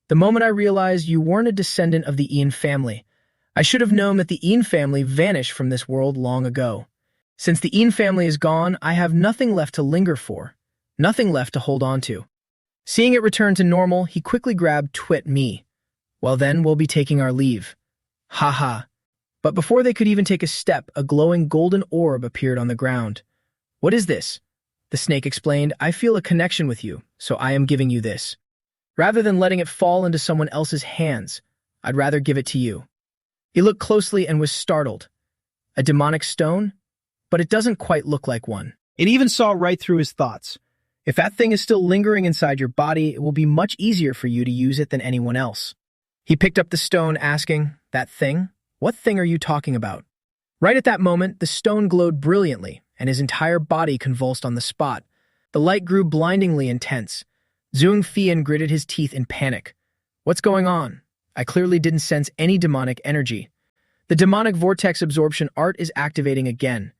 The moment I realized you weren't a descendant of the Ian family, I should have known that the Ian family vanished from this world long ago. Since the Ian family is gone, I have nothing left to linger for, nothing left to hold on to. Seeing it return to normal, he quickly grabbed Twit Me. Well then, we'll be taking our leave. Haha. But before they could even take a step, a glowing golden orb appeared on the ground. What is this? The snake explained, I feel a connection with you, so I am giving you this. Rather than letting it fall into someone else's hands, I'd rather give it to you. He looked closely and was startled. A demonic stone? but it doesn't quite look like one. It even saw right through his thoughts. If that thing is still lingering inside your body, it will be much easier for you to use it than anyone else. He picked up the stone, asking, "That thing? What thing are you talking about?" Right at that moment, the stone glowed brilliantly, and his entire body convulsed on the spot. The light grew blindingly intense. Zhuang Thian gritted his teeth in panic. "What's going on?" I clearly didn't sense any demonic energy. The demonic vortex absorption art is activating again.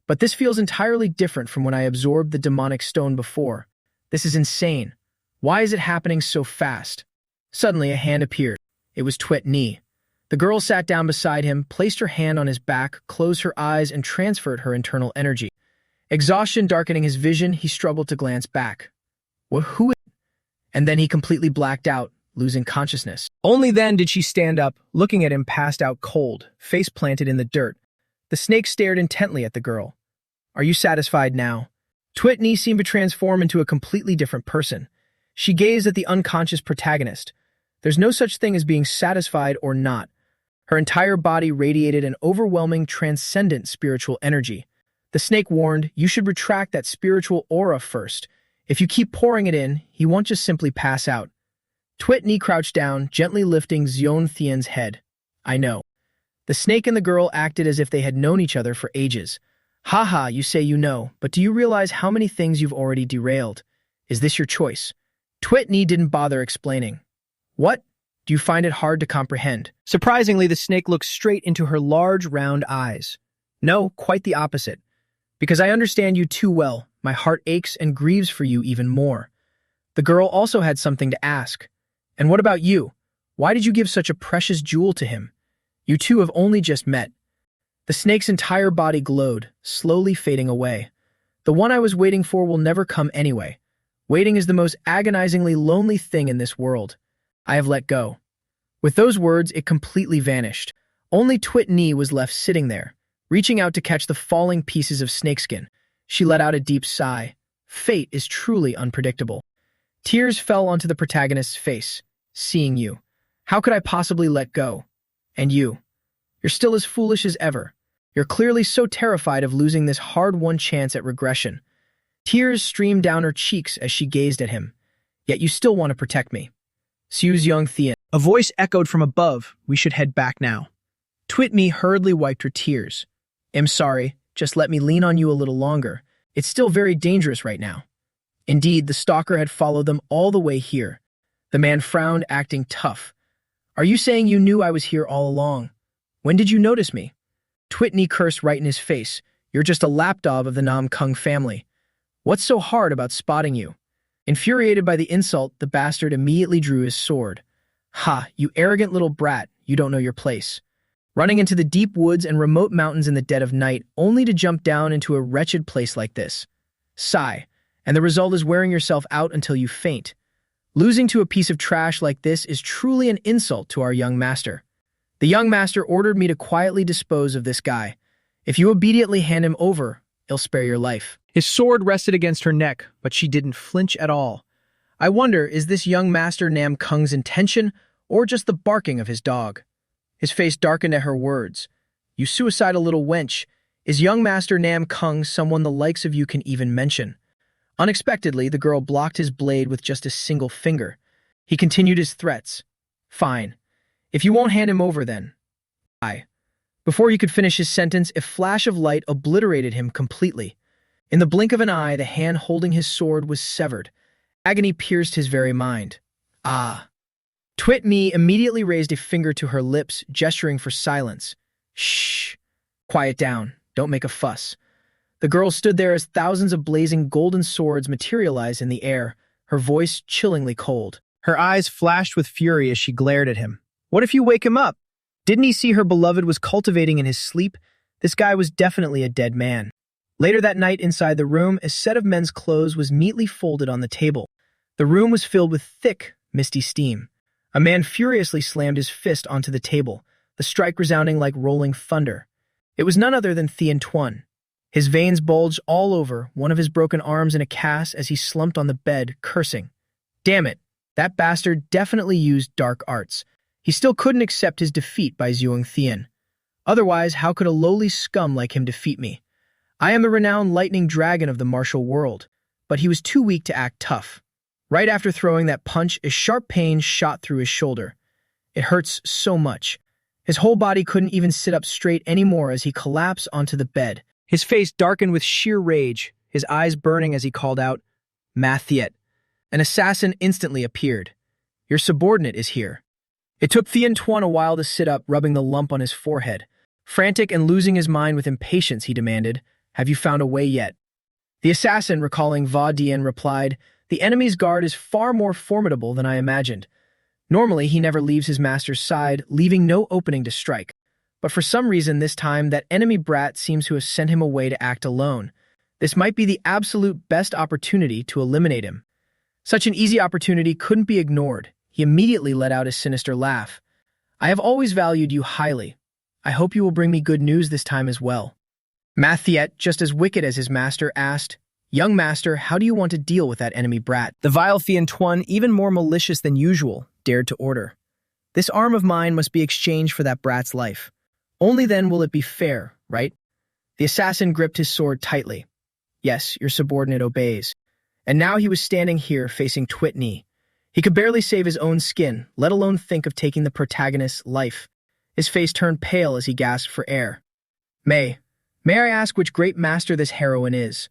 But this feels entirely different from when I absorbed the demonic stone before. This is insane. Why is it happening so fast? Suddenly, a hand appeared. It was Twit Ni. The girl sat down beside him, placed her hand on his back, closed her eyes, and transferred her internal energy. Exhaustion darkening his vision, he struggled to glance back. Who is it? And then he completely blacked out, losing consciousness. Only then did she stand up, looking at him passed out cold, face planted in the dirt. The snake stared intently at the girl. "Are you satisfied now?" Twit Ni seemed to transform into a completely different person. She gazed at the unconscious protagonist. There's no such thing as being satisfied or not. Her entire body radiated an overwhelming, transcendent spiritual energy. The snake warned, "You should retract that spiritual aura first. If you keep pouring it in, he won't just simply pass out." Twit Ni crouched down, gently lifting Zhuang Thian's head. "I know." The snake and the girl acted as if they had known each other for ages. "Haha, you say you know, but do you realize how many things you've already derailed? Is this your choice?" Twit Ni didn't bother explaining. "What? Do you find it hard to comprehend?" Surprisingly, the snake looked straight into her large, round eyes. "No, quite the opposite. Because I understand you too well, my heart aches and grieves for you even more." The girl also had something to ask. "And what about you? Why did you give such a precious jewel to him? You two have only just met." The snake's entire body glowed, slowly fading away. "The one I was waiting for will never come anyway. Waiting is the most agonizingly lonely thing in this world. I have let go." With those words, it completely vanished. Only Twit Ni was left sitting there, reaching out to catch the falling pieces of snakeskin. She let out a deep sigh. Fate is truly unpredictable. Tears fell onto the protagonist's face. "Seeing you. How could I possibly let go? And you. You're still as foolish as ever. You're clearly so terrified of losing this hard-won chance at regression." Tears streamed down her cheeks as she gazed at him. "Yet you still want to protect me." Zhuang Thian. A voice echoed from above. "We should head back now." Twit Ni hurriedly wiped her tears. "I'm sorry, just let me lean on you a little longer. It's still very dangerous right now." Indeed, the stalker had followed them all the way here. The man frowned, acting tough. "Are you saying you knew I was here all along? When did you notice me?" Twit Ni cursed right in his face. "You're just a lapdog of the Nam Kung family. What's so hard about spotting you?" Infuriated by the insult, the bastard immediately drew his sword. "Ha, you arrogant little brat, you don't know your place. Running into the deep woods and remote mountains in the dead of night, only to jump down into a wretched place like this. Sigh, and the result is wearing yourself out until you faint. Losing to a piece of trash like this is truly an insult to our young master. The young master ordered me to quietly dispose of this guy. If you obediently hand him over, he'll spare your life." His sword rested against her neck, but she didn't flinch at all. I wonder, is this young master Nam Kung's intention, or just the barking of his dog? His face darkened at her words. "You suicidal little wench. Is young master Nam Kung someone the likes of you can even mention?" Unexpectedly, the girl blocked his blade with just a single finger. He continued his threats. "Fine. If you won't hand him over, then." Before he could finish his sentence, a flash of light obliterated him completely. In the blink of an eye, the hand holding his sword was severed. Agony pierced his very mind. "Ah." Twit Ni immediately raised a finger to her lips, gesturing for silence. "Shh. Quiet down. Don't make a fuss." The girl stood there as thousands of blazing golden swords materialized in the air, her voice chillingly cold. Her eyes flashed with fury as she glared at him. What if you wake him up? Didn't he see her beloved was cultivating in his sleep? This guy was definitely a dead man. Later that night, inside the room, a set of men's clothes was neatly folded on the table. The room was filled with thick, misty steam. A man furiously slammed his fist onto the table, the strike resounding like rolling thunder. It was none other than Thian Tuan. His veins bulged all over, one of his broken arms in a cast as he slumped on the bed, cursing. Damn it, that bastard definitely used dark arts. He still couldn't accept his defeat by Zhuang Thian. Otherwise, how could a lowly scum like him defeat me? I am the renowned lightning dragon of the martial world, but he was too weak to act tough. Right after throwing that punch, a sharp pain shot through his shoulder. It hurts so much. His whole body couldn't even sit up straight anymore as he collapsed onto the bed. His face darkened with sheer rage, his eyes burning as he called out, "Mathiet." An assassin instantly appeared. "Your subordinate is here." It took Thien Tuan a while to sit up, rubbing the lump on his forehead. Frantic and losing his mind with impatience, he demanded, "Have you found a way yet?" The assassin, recalling Va Dien, replied, "The enemy's guard is far more formidable than I imagined. Normally, he never leaves his master's side, leaving no opening to strike. But for some reason this time, that enemy brat seems to have sent him away to act alone. This might be the absolute best opportunity to eliminate him." Such an easy opportunity couldn't be ignored. He immediately let out a sinister laugh. "I have always valued you highly. I hope you will bring me good news this time as well." Mathiet, just as wicked as his master, asked, "Young master, how do you want to deal with that enemy brat?" The vile Thien Tuan, even more malicious than usual, dared to order, "This arm of mine must be exchanged for that brat's life. Only then will it be fair, right?" The assassin gripped his sword tightly. "Yes, your subordinate obeys." And now he was standing here facing Twitney. He could barely save his own skin, let alone think of taking the protagonist's life. His face turned pale as he gasped for air. May I ask which great master this heroine is?"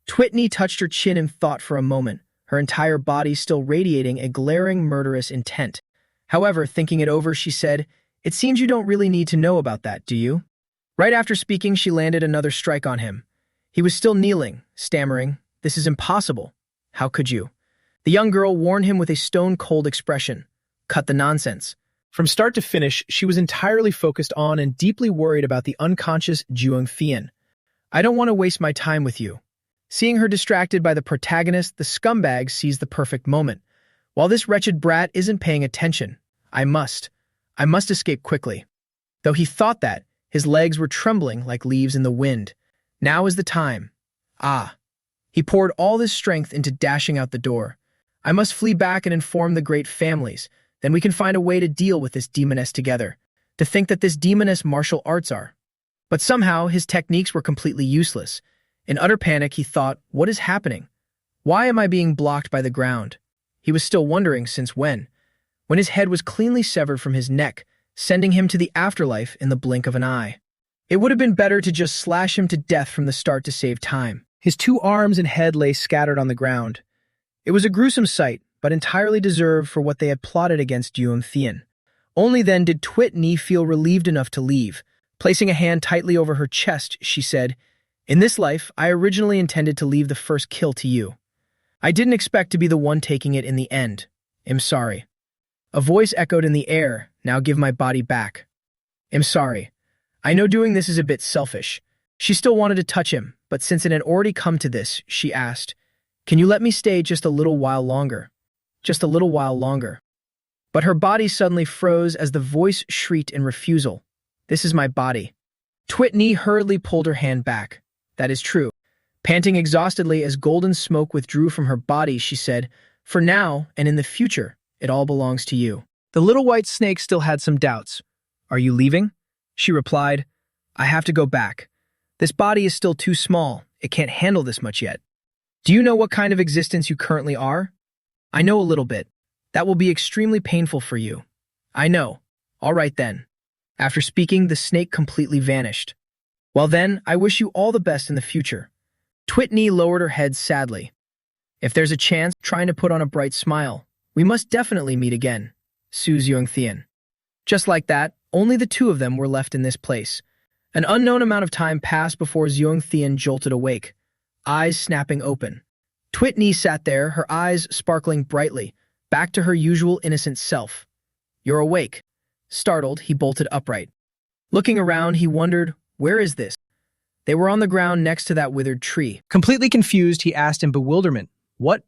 Twitney touched her chin in thought for a moment, her entire body still radiating a glaring murderous intent. However, thinking it over, she said, "It seems you don't really need to know about that, do you?" Right after speaking, she landed another strike on him. He was still kneeling, stammering, "This is impossible. How could you?" The young girl warned him with a stone-cold expression. "Cut the nonsense." From start to finish, she was entirely focused on and deeply worried about the unconscious Juong Thien. "I don't want to waste my time with you." Seeing her distracted by the protagonist, the scumbag seized the perfect moment. "While this wretched brat isn't paying attention, I must escape quickly." Though he thought that, his legs were trembling like leaves in the wind. Now is the time. He poured all his strength into dashing out the door. "I must flee back and inform the great families. Then we can find a way to deal with this demoness together. To think that this demoness martial arts are." But somehow, his techniques were completely useless. In utter panic, he thought, "What is happening? Why am I being blocked by the ground?" He was still wondering since when his head was cleanly severed from his neck, sending him to the afterlife in the blink of an eye. It would have been better to just slash him to death from the start to save time. His 2 arms and head lay scattered on the ground. It was a gruesome sight, but entirely deserved for what they had plotted against Juong Thien. Only then did Twitney feel relieved enough to leave. Placing a hand tightly over her chest, she said, "In this life, I originally intended to leave the first kill to you. I didn't expect to be the one taking it in the end. I'm sorry." A voice echoed in the air, "Now give my body back." "I'm sorry. I know doing this is a bit selfish." She still wanted to touch him, but since it had already come to this, she asked, "Can you let me stay just a little while longer? Just a little while longer." But her body suddenly froze as the voice shrieked in refusal. "This is my body." Twitney hurriedly pulled her hand back. "That is true." Panting exhaustedly as golden smoke withdrew from her body, she said, "For now and in the future, it all belongs to you." The little white snake still had some doubts. "Are you leaving?" She replied, "I have to go back. This body is still too small. It can't handle this much yet." "Do you know what kind of existence you currently are?" "I know a little bit. That will be extremely painful for you." "I know. All right then." After speaking, the snake completely vanished. "Well then, I wish you all the best in the future." Twitney lowered her head sadly. "If there's a chance, trying to put on a bright smile, we must definitely meet again. Su Juong Thien." Just like that, only the 2 of them were left in this place. An unknown amount of time passed before Juong Thien jolted awake, eyes snapping open. Twitney sat there, her eyes sparkling brightly, back to her usual innocent self. "You're awake." Startled, he bolted upright. Looking around, he wondered, "Where is this?" They were on the ground next to that withered tree. Completely confused, he asked in bewilderment, What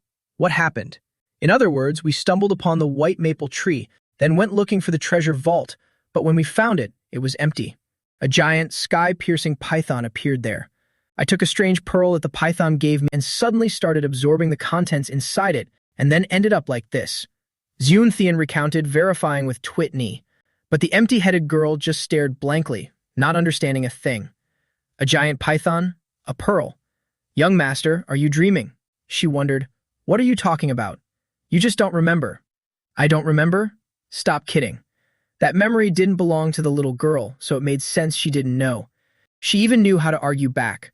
happened?" In other words, "We stumbled upon the white maple tree, then went looking for the treasure vault, but when we found it, it was empty. A giant, sky-piercing python appeared there. I took a strange pearl that the python gave me and suddenly started absorbing the contents inside it, and then ended up like this." Juong Thien recounted, verifying with Twitney. But the empty-headed girl just stared blankly, not understanding a thing. "A giant python? A pearl. Young master, are you dreaming? She wondered. What are you talking about? You just don't remember. I don't remember? Stop kidding. That memory didn't belong to the little girl, so it made sense she didn't know. She even knew how to argue back.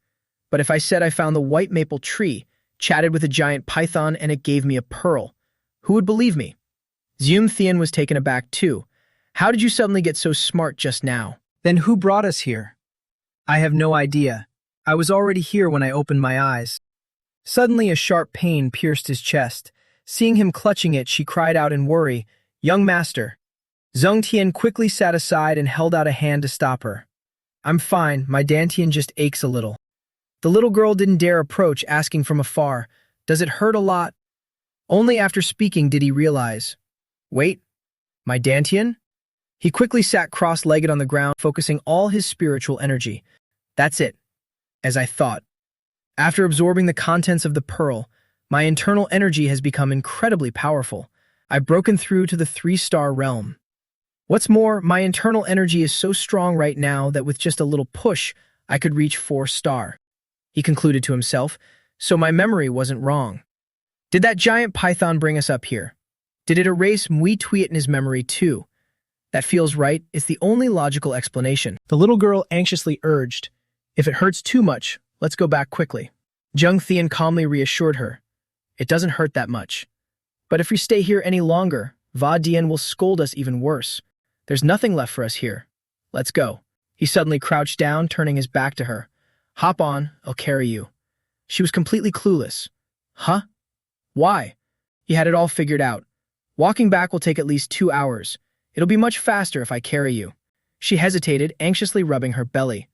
But if I said I found the white maple tree, chatted with a giant python, and it gave me a pearl, who would believe me? Zoom Thien was taken aback too. How did you suddenly get so smart just now? Then who brought us here? I have no idea. I was already here when I opened my eyes. Suddenly a sharp pain pierced his chest. Seeing him clutching it, she cried out in worry, "Young master." Zheng Tian quickly sat aside and held out a hand to stop her. I'm fine, my dantian just aches a little. The little girl didn't dare approach, asking from afar, does it hurt a lot? Only after speaking did he realize. Wait, my dantian? He quickly sat cross-legged on the ground, focusing all his spiritual energy. That's it, as I thought. After absorbing the contents of the pearl, my internal energy has become incredibly powerful. I've broken through to the 3-star realm. What's more, my internal energy is so strong right now that with just a little push, I could reach 4-star. He concluded to himself, so my memory wasn't wrong. Did that giant python bring us up here? Did it erase Mui Tweet in his memory too? That feels right. It's the only logical explanation. The little girl anxiously urged, if it hurts too much, let's go back quickly. Zheng Thien calmly reassured her. It doesn't hurt that much. But if we stay here any longer, Va Dian will scold us even worse. There's nothing left for us here. Let's go. He suddenly crouched down, turning his back to her. Hop on, I'll carry you. She was completely clueless. Huh? Why? He had it all figured out. Walking back will take at least 2 hours. It'll be much faster if I carry you. She hesitated, anxiously rubbing her belly.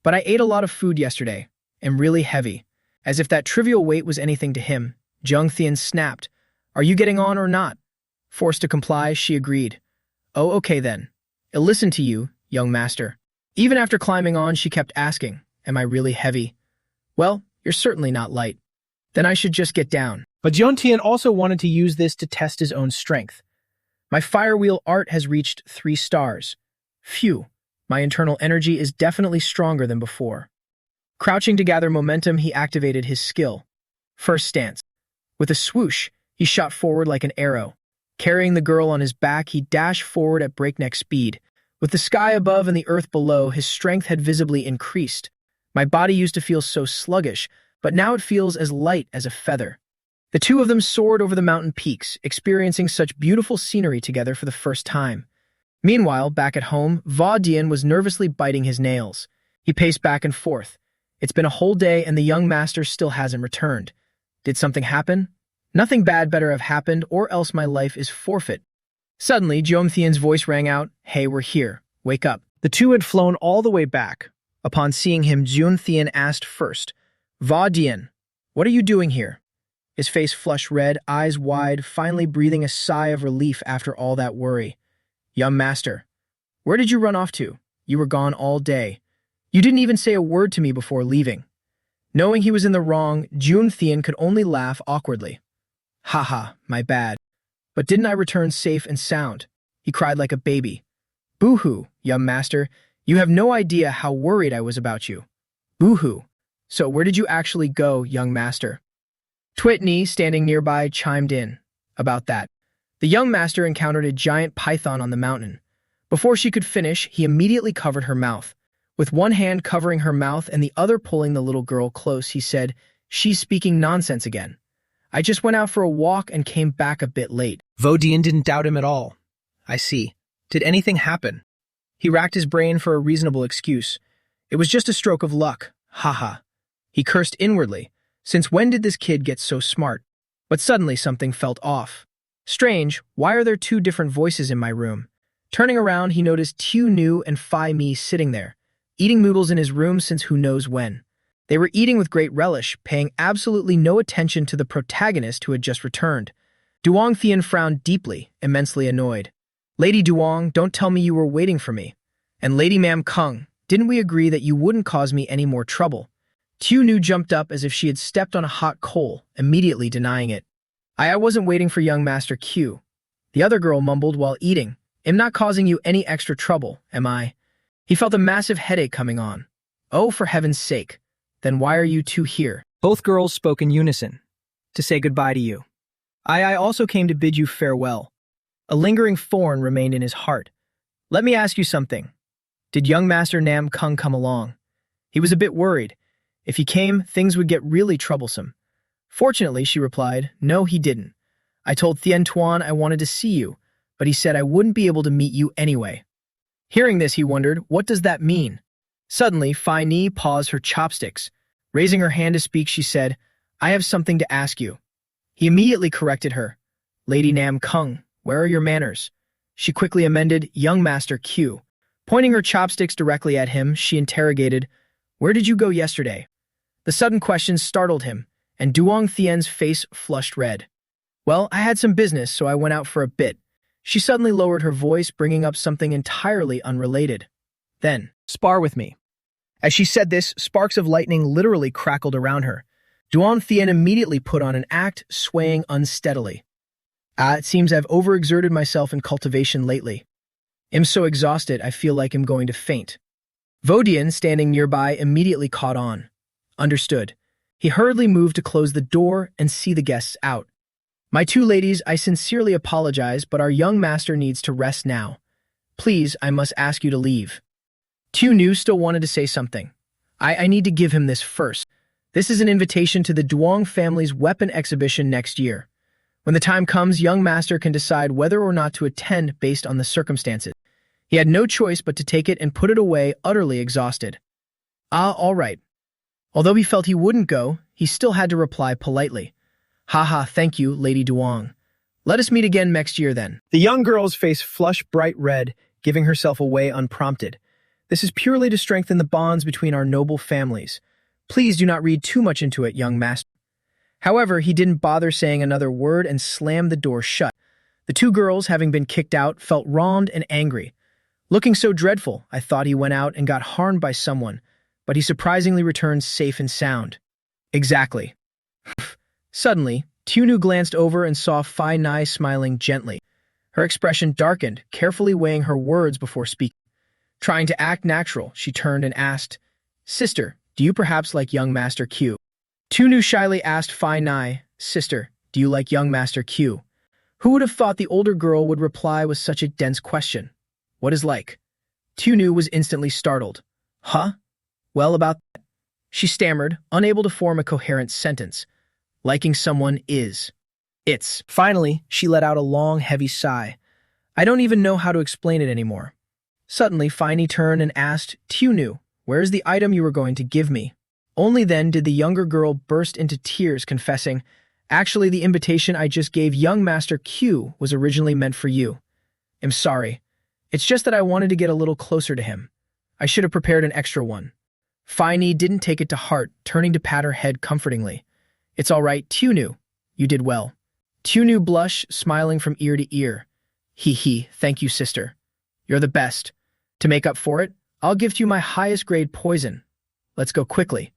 But I ate a lot of food yesterday. Am really heavy. As if that trivial weight was anything to him, Zheng Thien snapped. Are you getting on or not? Forced to comply, she agreed. Oh, okay then. I'll listen to you, young master. Even after climbing on, she kept asking, am I really heavy? Well, you're certainly not light. Then I should just get down. But Zheng Tian also wanted to use this to test his own strength. My firewheel art has reached 3 stars. Phew, my internal energy is definitely stronger than before. Crouching to gather momentum, he activated his skill. First stance. With a swoosh, he shot forward like an arrow. Carrying the girl on his back, he dashed forward at breakneck speed. With the sky above and the earth below, his strength had visibly increased. My body used to feel so sluggish, but now it feels as light as a feather. The two of them soared over the mountain peaks, experiencing such beautiful scenery together for the first time. Meanwhile, back at home, Va Dian was nervously biting his nails. He paced back and forth. It's been a whole day and the young master still hasn't returned. Did something happen? Nothing bad better have happened, or else my life is forfeit. Suddenly, Zheng Thien's voice rang out, Hey, we're here. Wake up. The two had flown all the way back. Upon seeing him, Zheng Thien asked first, Va Dian, what are you doing here? His face flushed red, eyes wide, finally breathing a sigh of relief after all that worry. Young master, where did you run off to? You were gone all day. You didn't even say a word to me before leaving. Knowing he was in the wrong, Zheng Thien could only laugh awkwardly. Haha, my bad. But didn't I return safe and sound? He cried like a baby. Boo-hoo, young master. You have no idea how worried I was about you. Boo-hoo. So where did you actually go, young master? Twitney, standing nearby, chimed in. About that. The young master encountered a giant python on the mountain. Before she could finish, he immediately covered her mouth. With one hand covering her mouth and the other pulling the little girl close, he said, She's speaking nonsense again. I just went out for a walk and came back a bit late. Va Dian didn't doubt him at all. I see. Did anything happen? He racked his brain for a reasonable excuse. It was just a stroke of luck. Haha. He cursed inwardly. Since when did this kid get so smart? But suddenly something felt off. Strange, why are there 2 different voices in my room? Turning around, he noticed Tu Nu and Phi Mi sitting there, eating noodles in his room since who knows when. They were eating with great relish, paying absolutely no attention to the protagonist who had just returned. Duong Thien frowned deeply, immensely annoyed. Lady Duong, don't tell me you were waiting for me. And Lady Mam Kung, didn't we agree that you wouldn't cause me any more trouble? Tu Nu jumped up as if she had stepped on a hot coal, immediately denying it. I wasn't waiting for young Master Q. The other girl mumbled while eating. I'm not causing you any extra trouble, am I? He felt a massive headache coming on. Oh, for heaven's sake. Then why are you two here? Both girls spoke in unison. To say goodbye to you. I also came to bid you farewell. A lingering thorn remained in his heart. Let me ask you something. Did young Master Nam Kung come along? He was a bit worried. If he came, things would get really troublesome. Fortunately, she replied, no, he didn't. I told Thien Tuan I wanted to see you, but he said I wouldn't be able to meet you anyway. Hearing this, he wondered, what does that mean? Suddenly, Phi Ni paused her chopsticks. Raising her hand to speak, she said, I have something to ask you. He immediately corrected her. Lady Nam Kung, where are your manners? She quickly amended, young Master Q. Pointing her chopsticks directly at him, she interrogated, where did you go yesterday? The sudden question startled him, and Duong Thien's face flushed red. Well, I had some business, so I went out for a bit. She suddenly lowered her voice, bringing up something entirely unrelated. Then, spar with me. As she said this, sparks of lightning literally crackled around her. Duong Thien immediately put on an act, swaying unsteadily. It seems I've overexerted myself in cultivation lately. I'm so exhausted, I feel like I'm going to faint. Vodian, standing nearby, immediately caught on. Understood. He hurriedly moved to close the door and see the guests out. My two ladies, I sincerely apologize, but our young master needs to rest now. Please, I must ask you to leave. Tu Nu still wanted to say something. I need to give him this first. This is an invitation to the Duong family's weapon exhibition next year. When the time comes, young master can decide whether or not to attend based on the circumstances. He had no choice but to take it and put it away, utterly exhausted. All right. Although he felt he wouldn't go, he still had to reply politely. Haha, thank you, Lady Duong. Let us meet again next year then. The young girl's face flushed bright red, giving herself away unprompted. This is purely to strengthen the bonds between our noble families. Please do not read too much into it, young master. However, he didn't bother saying another word and slammed the door shut. The two girls, having been kicked out, felt wronged and angry. Looking so dreadful, I thought he went out and got harmed by someone, but he surprisingly returned safe and sound. Exactly. Suddenly, Tu Nu glanced over and saw Phi Ni smiling gently. Her expression darkened, carefully weighing her words before speaking. Trying to act natural, she turned and asked, Sister, do you perhaps like young Master Q? Tu Nu shyly asked Phi Ni, Sister, do you like young Master Q? Who would have thought the older girl would reply with such a dense question? What is like? Tu Nu was instantly startled. Huh? Well, about that. She stammered, unable to form a coherent sentence. Liking someone is. It's. Finally, she let out a long, heavy sigh. I don't even know how to explain it anymore. Suddenly, Phi Ni turned and asked, Tu Nu, where's the item you were going to give me? Only then did the younger girl burst into tears, confessing, Actually, the invitation I just gave young Master Q was originally meant for you. I'm sorry. It's just that I wanted to get a little closer to him. I should have prepared an extra one. Phi Ni didn't take it to heart, turning to pat her head comfortingly. It's all right, Tu Nu. You did well. Tu Nu blushed, smiling from ear to ear. Hee, thank you, sister. You're the best. To make up for it, I'll gift you my highest grade poison. Let's go quickly.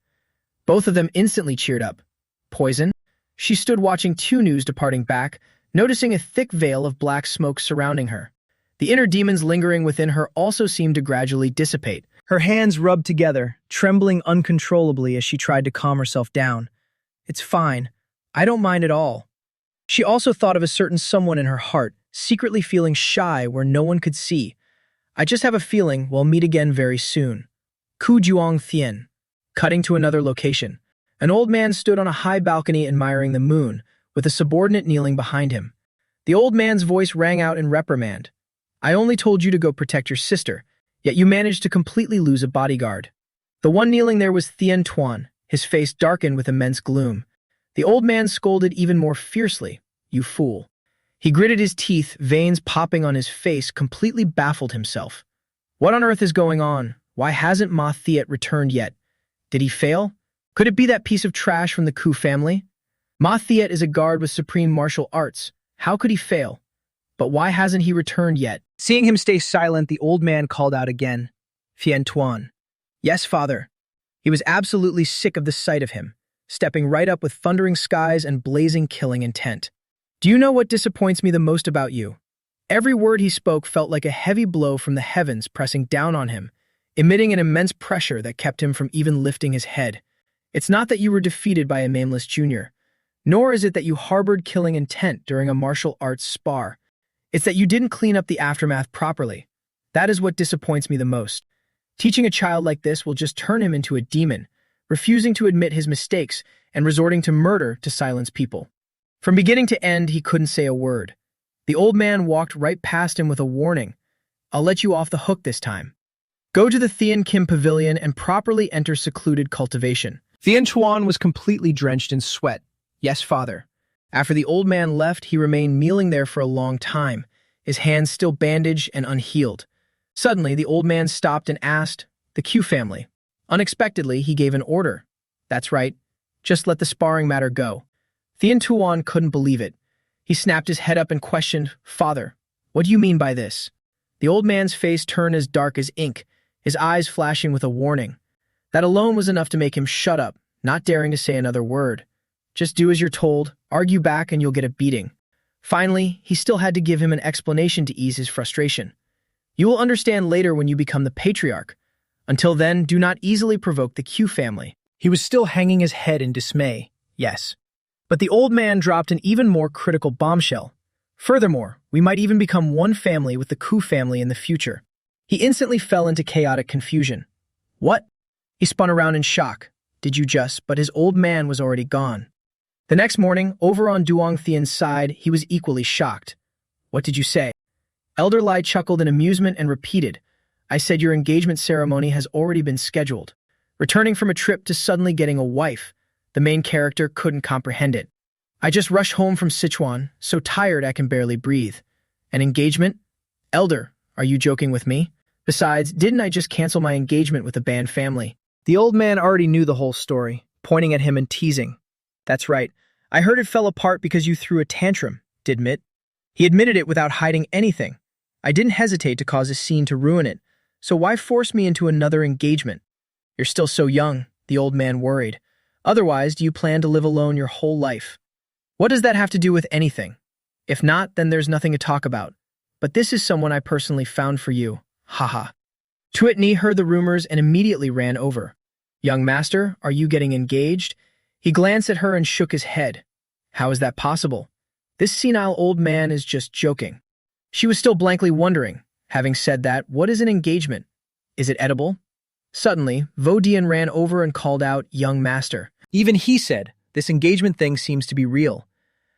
Both of them instantly cheered up. Poison? She stood watching Tu Nu's departing back, noticing a thick veil of black smoke surrounding her. The inner demons lingering within her also seemed to gradually dissipate. Her hands rubbed together, trembling uncontrollably as she tried to calm herself down. It's fine. I don't mind at all. She also thought of a certain someone in her heart, secretly feeling shy where no one could see. I just have a feeling we'll meet again very soon. Ku Duong Thien. Cutting to another location. An old man stood on a high balcony admiring the moon, with a subordinate kneeling behind him. The old man's voice rang out in reprimand. I only told you to go protect your sister, yet you managed to completely lose a bodyguard. The one kneeling there was Thien Tuan, his face darkened with immense gloom. The old man scolded even more fiercely. You fool. He gritted his teeth, veins popping on his face, completely baffled himself. What on earth is going on? Why hasn't Ma Thiet returned yet? Did he fail? Could it be that piece of trash from the Ku family? Ma Thiet is a guard with supreme martial arts. How could he fail? But why hasn't he returned yet? Seeing him stay silent, the old man called out again. Thien Tuan. Yes, father. He was absolutely sick of the sight of him, stepping right up with thundering skies and blazing killing intent. Do you know what disappoints me the most about you? Every word he spoke felt like a heavy blow from the heavens pressing down on him, emitting an immense pressure that kept him from even lifting his head. It's not that you were defeated by a nameless junior, nor is it that you harbored killing intent during a martial arts spar. It's that you didn't clean up the aftermath properly. That is what disappoints me the most. Teaching a child like this will just turn him into a demon, refusing to admit his mistakes and resorting to murder to silence people. From beginning to end, he couldn't say a word. The old man walked right past him with a warning. I'll let you off the hook this time. Go to the Thien Kim Pavilion and properly enter secluded cultivation. Thien Chuan was completely drenched in sweat. Yes, father. After the old man left, he remained kneeling there for a long time, his hands still bandaged and unhealed. Suddenly, the old man stopped and asked, the Q family. Unexpectedly, he gave an order. That's right. Just let the sparring matter go. Thien Tuan couldn't believe it. He snapped his head up and questioned, Father, what do you mean by this? The old man's face turned as dark as ink, his eyes flashing with a warning. That alone was enough to make him shut up, not daring to say another word. Just do as you're told, argue back, and you'll get a beating. Finally, he still had to give him an explanation to ease his frustration. You will understand later when you become the patriarch. Until then, do not easily provoke the Q family. He was still hanging his head in dismay, yes. But the old man dropped an even more critical bombshell. Furthermore, we might even become one family with the Ku family in the future. He instantly fell into chaotic confusion. What? He spun around in shock. Did you just? But his old man was already gone. The next morning, over on Duong Thien's side, he was equally shocked. What did you say? Elder Lai chuckled in amusement and repeated, I said your engagement ceremony has already been scheduled. Returning from a trip to suddenly getting a wife, the main character couldn't comprehend it. I just rushed home from Sichuan, so tired I can barely breathe. An engagement? Elder, are you joking with me? Besides, didn't I just cancel my engagement with the Ban family? The old man already knew the whole story, pointing at him and teasing. That's right. I heard it fell apart because you threw a tantrum, didn't it? He admitted it without hiding anything. I didn't hesitate to cause a scene to ruin it, so why force me into another engagement? You're still so young, the old man worried. Otherwise, do you plan to live alone your whole life? What does that have to do with anything? If not, then there's nothing to talk about. But this is someone I personally found for you. Haha. Tuitni heard the rumors and immediately ran over. Young master, are you getting engaged? He glanced at her and shook his head. How is that possible? This senile old man is just joking. She was still blankly wondering. Having said that, what is an engagement? Is it edible? Suddenly, Vodian ran over and called out, Young master. Even he said, this engagement thing seems to be real.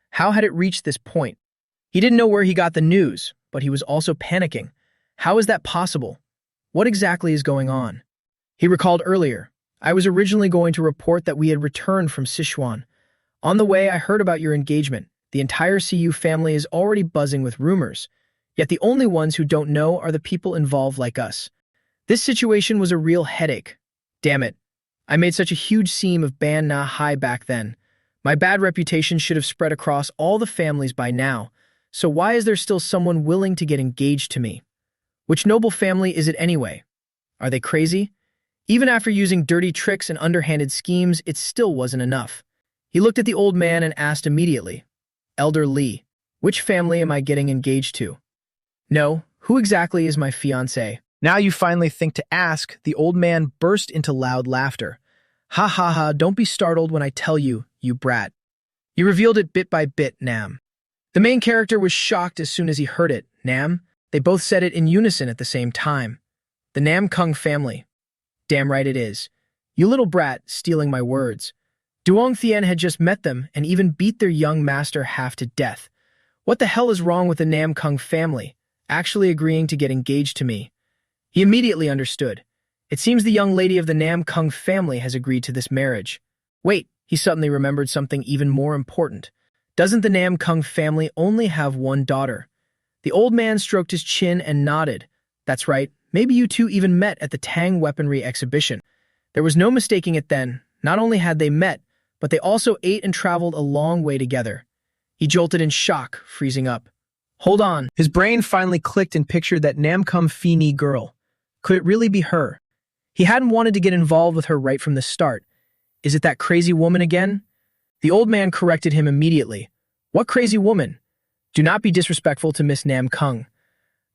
How had it reached this point? He didn't know where he got the news, but he was also panicking. How is that possible? What exactly is going on? He recalled earlier, I was originally going to report that we had returned from Sichuan. On the way, I heard about your engagement. The entire CU family is already buzzing with rumors. Yet the only ones who don't know are the people involved like us. This situation was a real headache. Damn it. I made such a huge scene of Ban Na Hai back then. My bad reputation should have spread across all the families by now. So why is there still someone willing to get engaged to me? Which noble family is it anyway? Are they crazy? Even after using dirty tricks and underhanded schemes, it still wasn't enough. He looked at the old man and asked immediately, Elder Li, which family am I getting engaged to? No, who exactly is my fiancé? Now you finally think to ask, the old man burst into loud laughter. Ha ha ha, don't be startled when I tell you, you brat. You revealed it bit by bit, Nam. The main character was shocked as soon as he heard it. Nam? They both said it in unison at the same time. The Nam Kung family. Damn right it is. You little brat, stealing my words. Duong Thien had just met them and even beat their young master half to death. What the hell is wrong with the Nam Kung family, actually agreeing to get engaged to me? He immediately understood. It seems the young lady of the Nam Kung family has agreed to this marriage. Wait, he suddenly remembered something even more important. Doesn't the Nam Kung family only have one daughter? The old man stroked his chin and nodded. That's right, maybe you two even met at the Tang weaponry exhibition. There was no mistaking it then. Not only had they met, but they also ate and traveled a long way together. He jolted in shock, freezing up. Hold on. His brain finally clicked and pictured that Nam Kung Phi Ni girl. Could it really be her? He hadn't wanted to get involved with her right from the start. Is it that crazy woman again? The old man corrected him immediately. What crazy woman? Do not be disrespectful to Miss Nam Kung.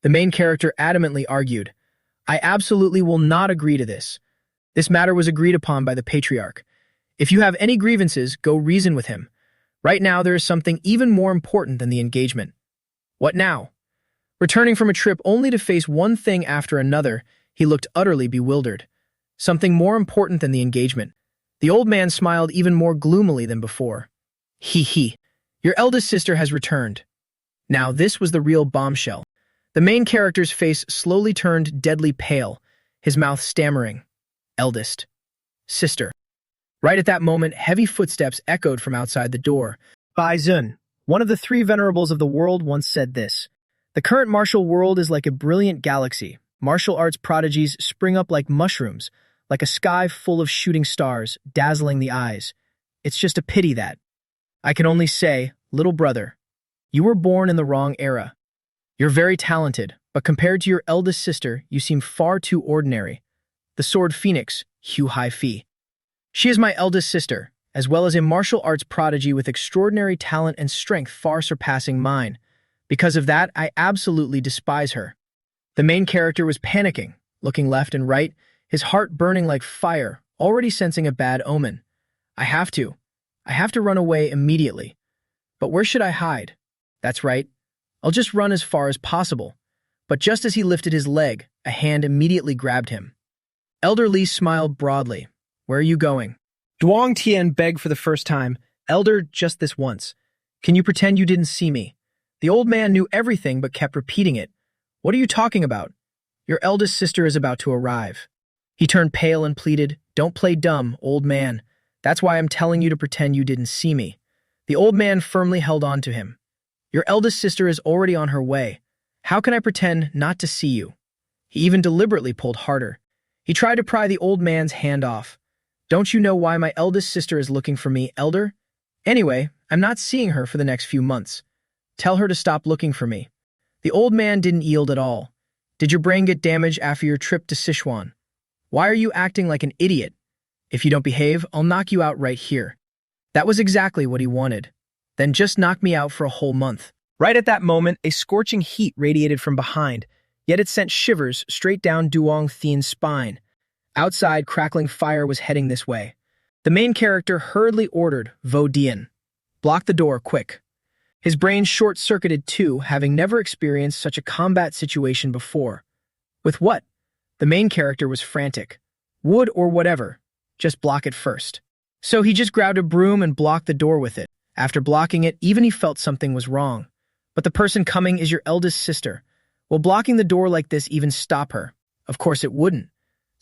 The main character adamantly argued. I absolutely will not agree to this. This matter was agreed upon by the patriarch. If you have any grievances, go reason with him. Right now, there is something even more important than the engagement. What now? Returning from a trip only to face one thing after another, he looked utterly bewildered. Something more important than the engagement. The old man smiled even more gloomily than before. He. Your eldest sister has returned. Now, this was the real bombshell. The main character's face slowly turned deadly pale, his mouth stammering. Eldest. Sister. Right at that moment, heavy footsteps echoed from outside the door. Bai Zun, one of the three venerables of the world, once said this. The current martial world is like a brilliant galaxy. Martial arts prodigies spring up like mushrooms, like a sky full of shooting stars, dazzling the eyes. It's just a pity that. I can only say, little brother, you were born in the wrong era. You're very talented, but compared to your eldest sister, you seem far too ordinary. The Sword Phoenix, Hu Hai-Fi. She is my eldest sister, as well as a martial arts prodigy with extraordinary talent and strength far surpassing mine. Because of that, I absolutely despise her. The main character was panicking, looking left and right, his heart burning like fire, already sensing a bad omen. I have to run away immediately. But where should I hide? That's right. I'll just run as far as possible. But just as he lifted his leg, a hand immediately grabbed him. Elder Li smiled broadly. Where are you going? Duong Tian begged for the first time. Elder, just this once. Can you pretend you didn't see me? The old man knew everything but kept repeating it. What are you talking about? Your eldest sister is about to arrive. He turned pale and pleaded, Don't play dumb, old man. That's why I'm telling you to pretend you didn't see me. The old man firmly held on to him. Your eldest sister is already on her way. How can I pretend not to see you? He even deliberately pulled harder. He tried to pry the old man's hand off. Don't you know why my eldest sister is looking for me, Elder? Anyway, I'm not seeing her for the next few months. Tell her to stop looking for me. The old man didn't yield at all. Did your brain get damaged after your trip to Sichuan? Why are you acting like an idiot? If you don't behave, I'll knock you out right here. That was exactly what he wanted. Then just knock me out for a whole month. Right at that moment, a scorching heat radiated from behind, yet it sent shivers straight down Duong Thien's spine. Outside, crackling fire was heading this way. The main character hurriedly ordered Vo Dian. Block the door, quick. His brain short-circuited too, having never experienced such a combat situation before. With what? The main character was frantic. Wood or whatever. Just block it first. So he just grabbed a broom and blocked the door with it. After blocking it, even he felt something was wrong. But the person coming is your eldest sister. Will blocking the door like this even stop her? Of course it wouldn't.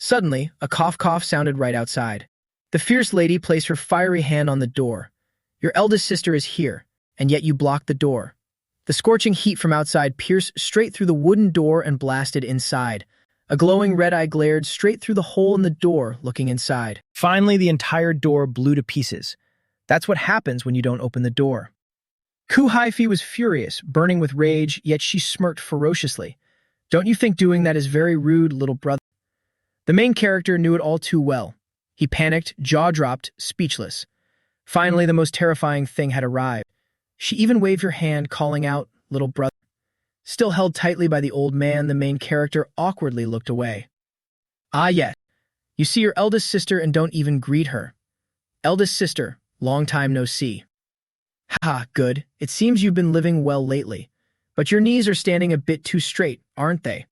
Suddenly, a cough sounded right outside. The fierce lady placed her fiery hand on the door. Your eldest sister is here, and yet you blocked the door. The scorching heat from outside pierced straight through the wooden door and blasted inside. A glowing red eye glared straight through the hole in the door, looking inside. Finally, the entire door blew to pieces. That's what happens when you don't open the door. Ku Hai-Fi was furious, burning with rage, yet she smirked ferociously. Don't you think doing that is very rude, little brother? The main character knew it all too well. He panicked, jaw dropped, speechless. Finally, the most terrifying thing had arrived. She even waved her hand, calling out, little brother. Still held tightly by the old man, the main character awkwardly looked away. Ah, yes. You see your eldest sister and don't even greet her. Eldest sister, long time no see. Ha, good. It seems you've been living well lately. But your knees are standing a bit too straight, aren't they?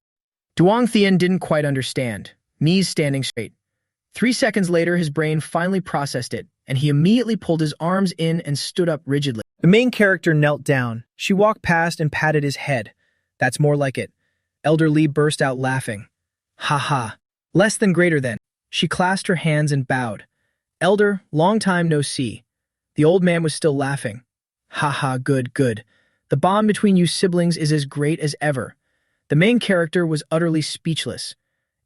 Duong Thien didn't quite understand. Knees standing straight. 3 seconds later, his brain finally processed it, and he immediately pulled his arms in and stood up rigidly. The main character knelt down. She walked past and patted his head. That's more like it. Elder Li burst out laughing. Ha ha. Less than greater than. She clasped her hands and bowed. Elder, long time no see. The old man was still laughing. Ha ha, good. The bond between you siblings is as great as ever. The main character was utterly speechless.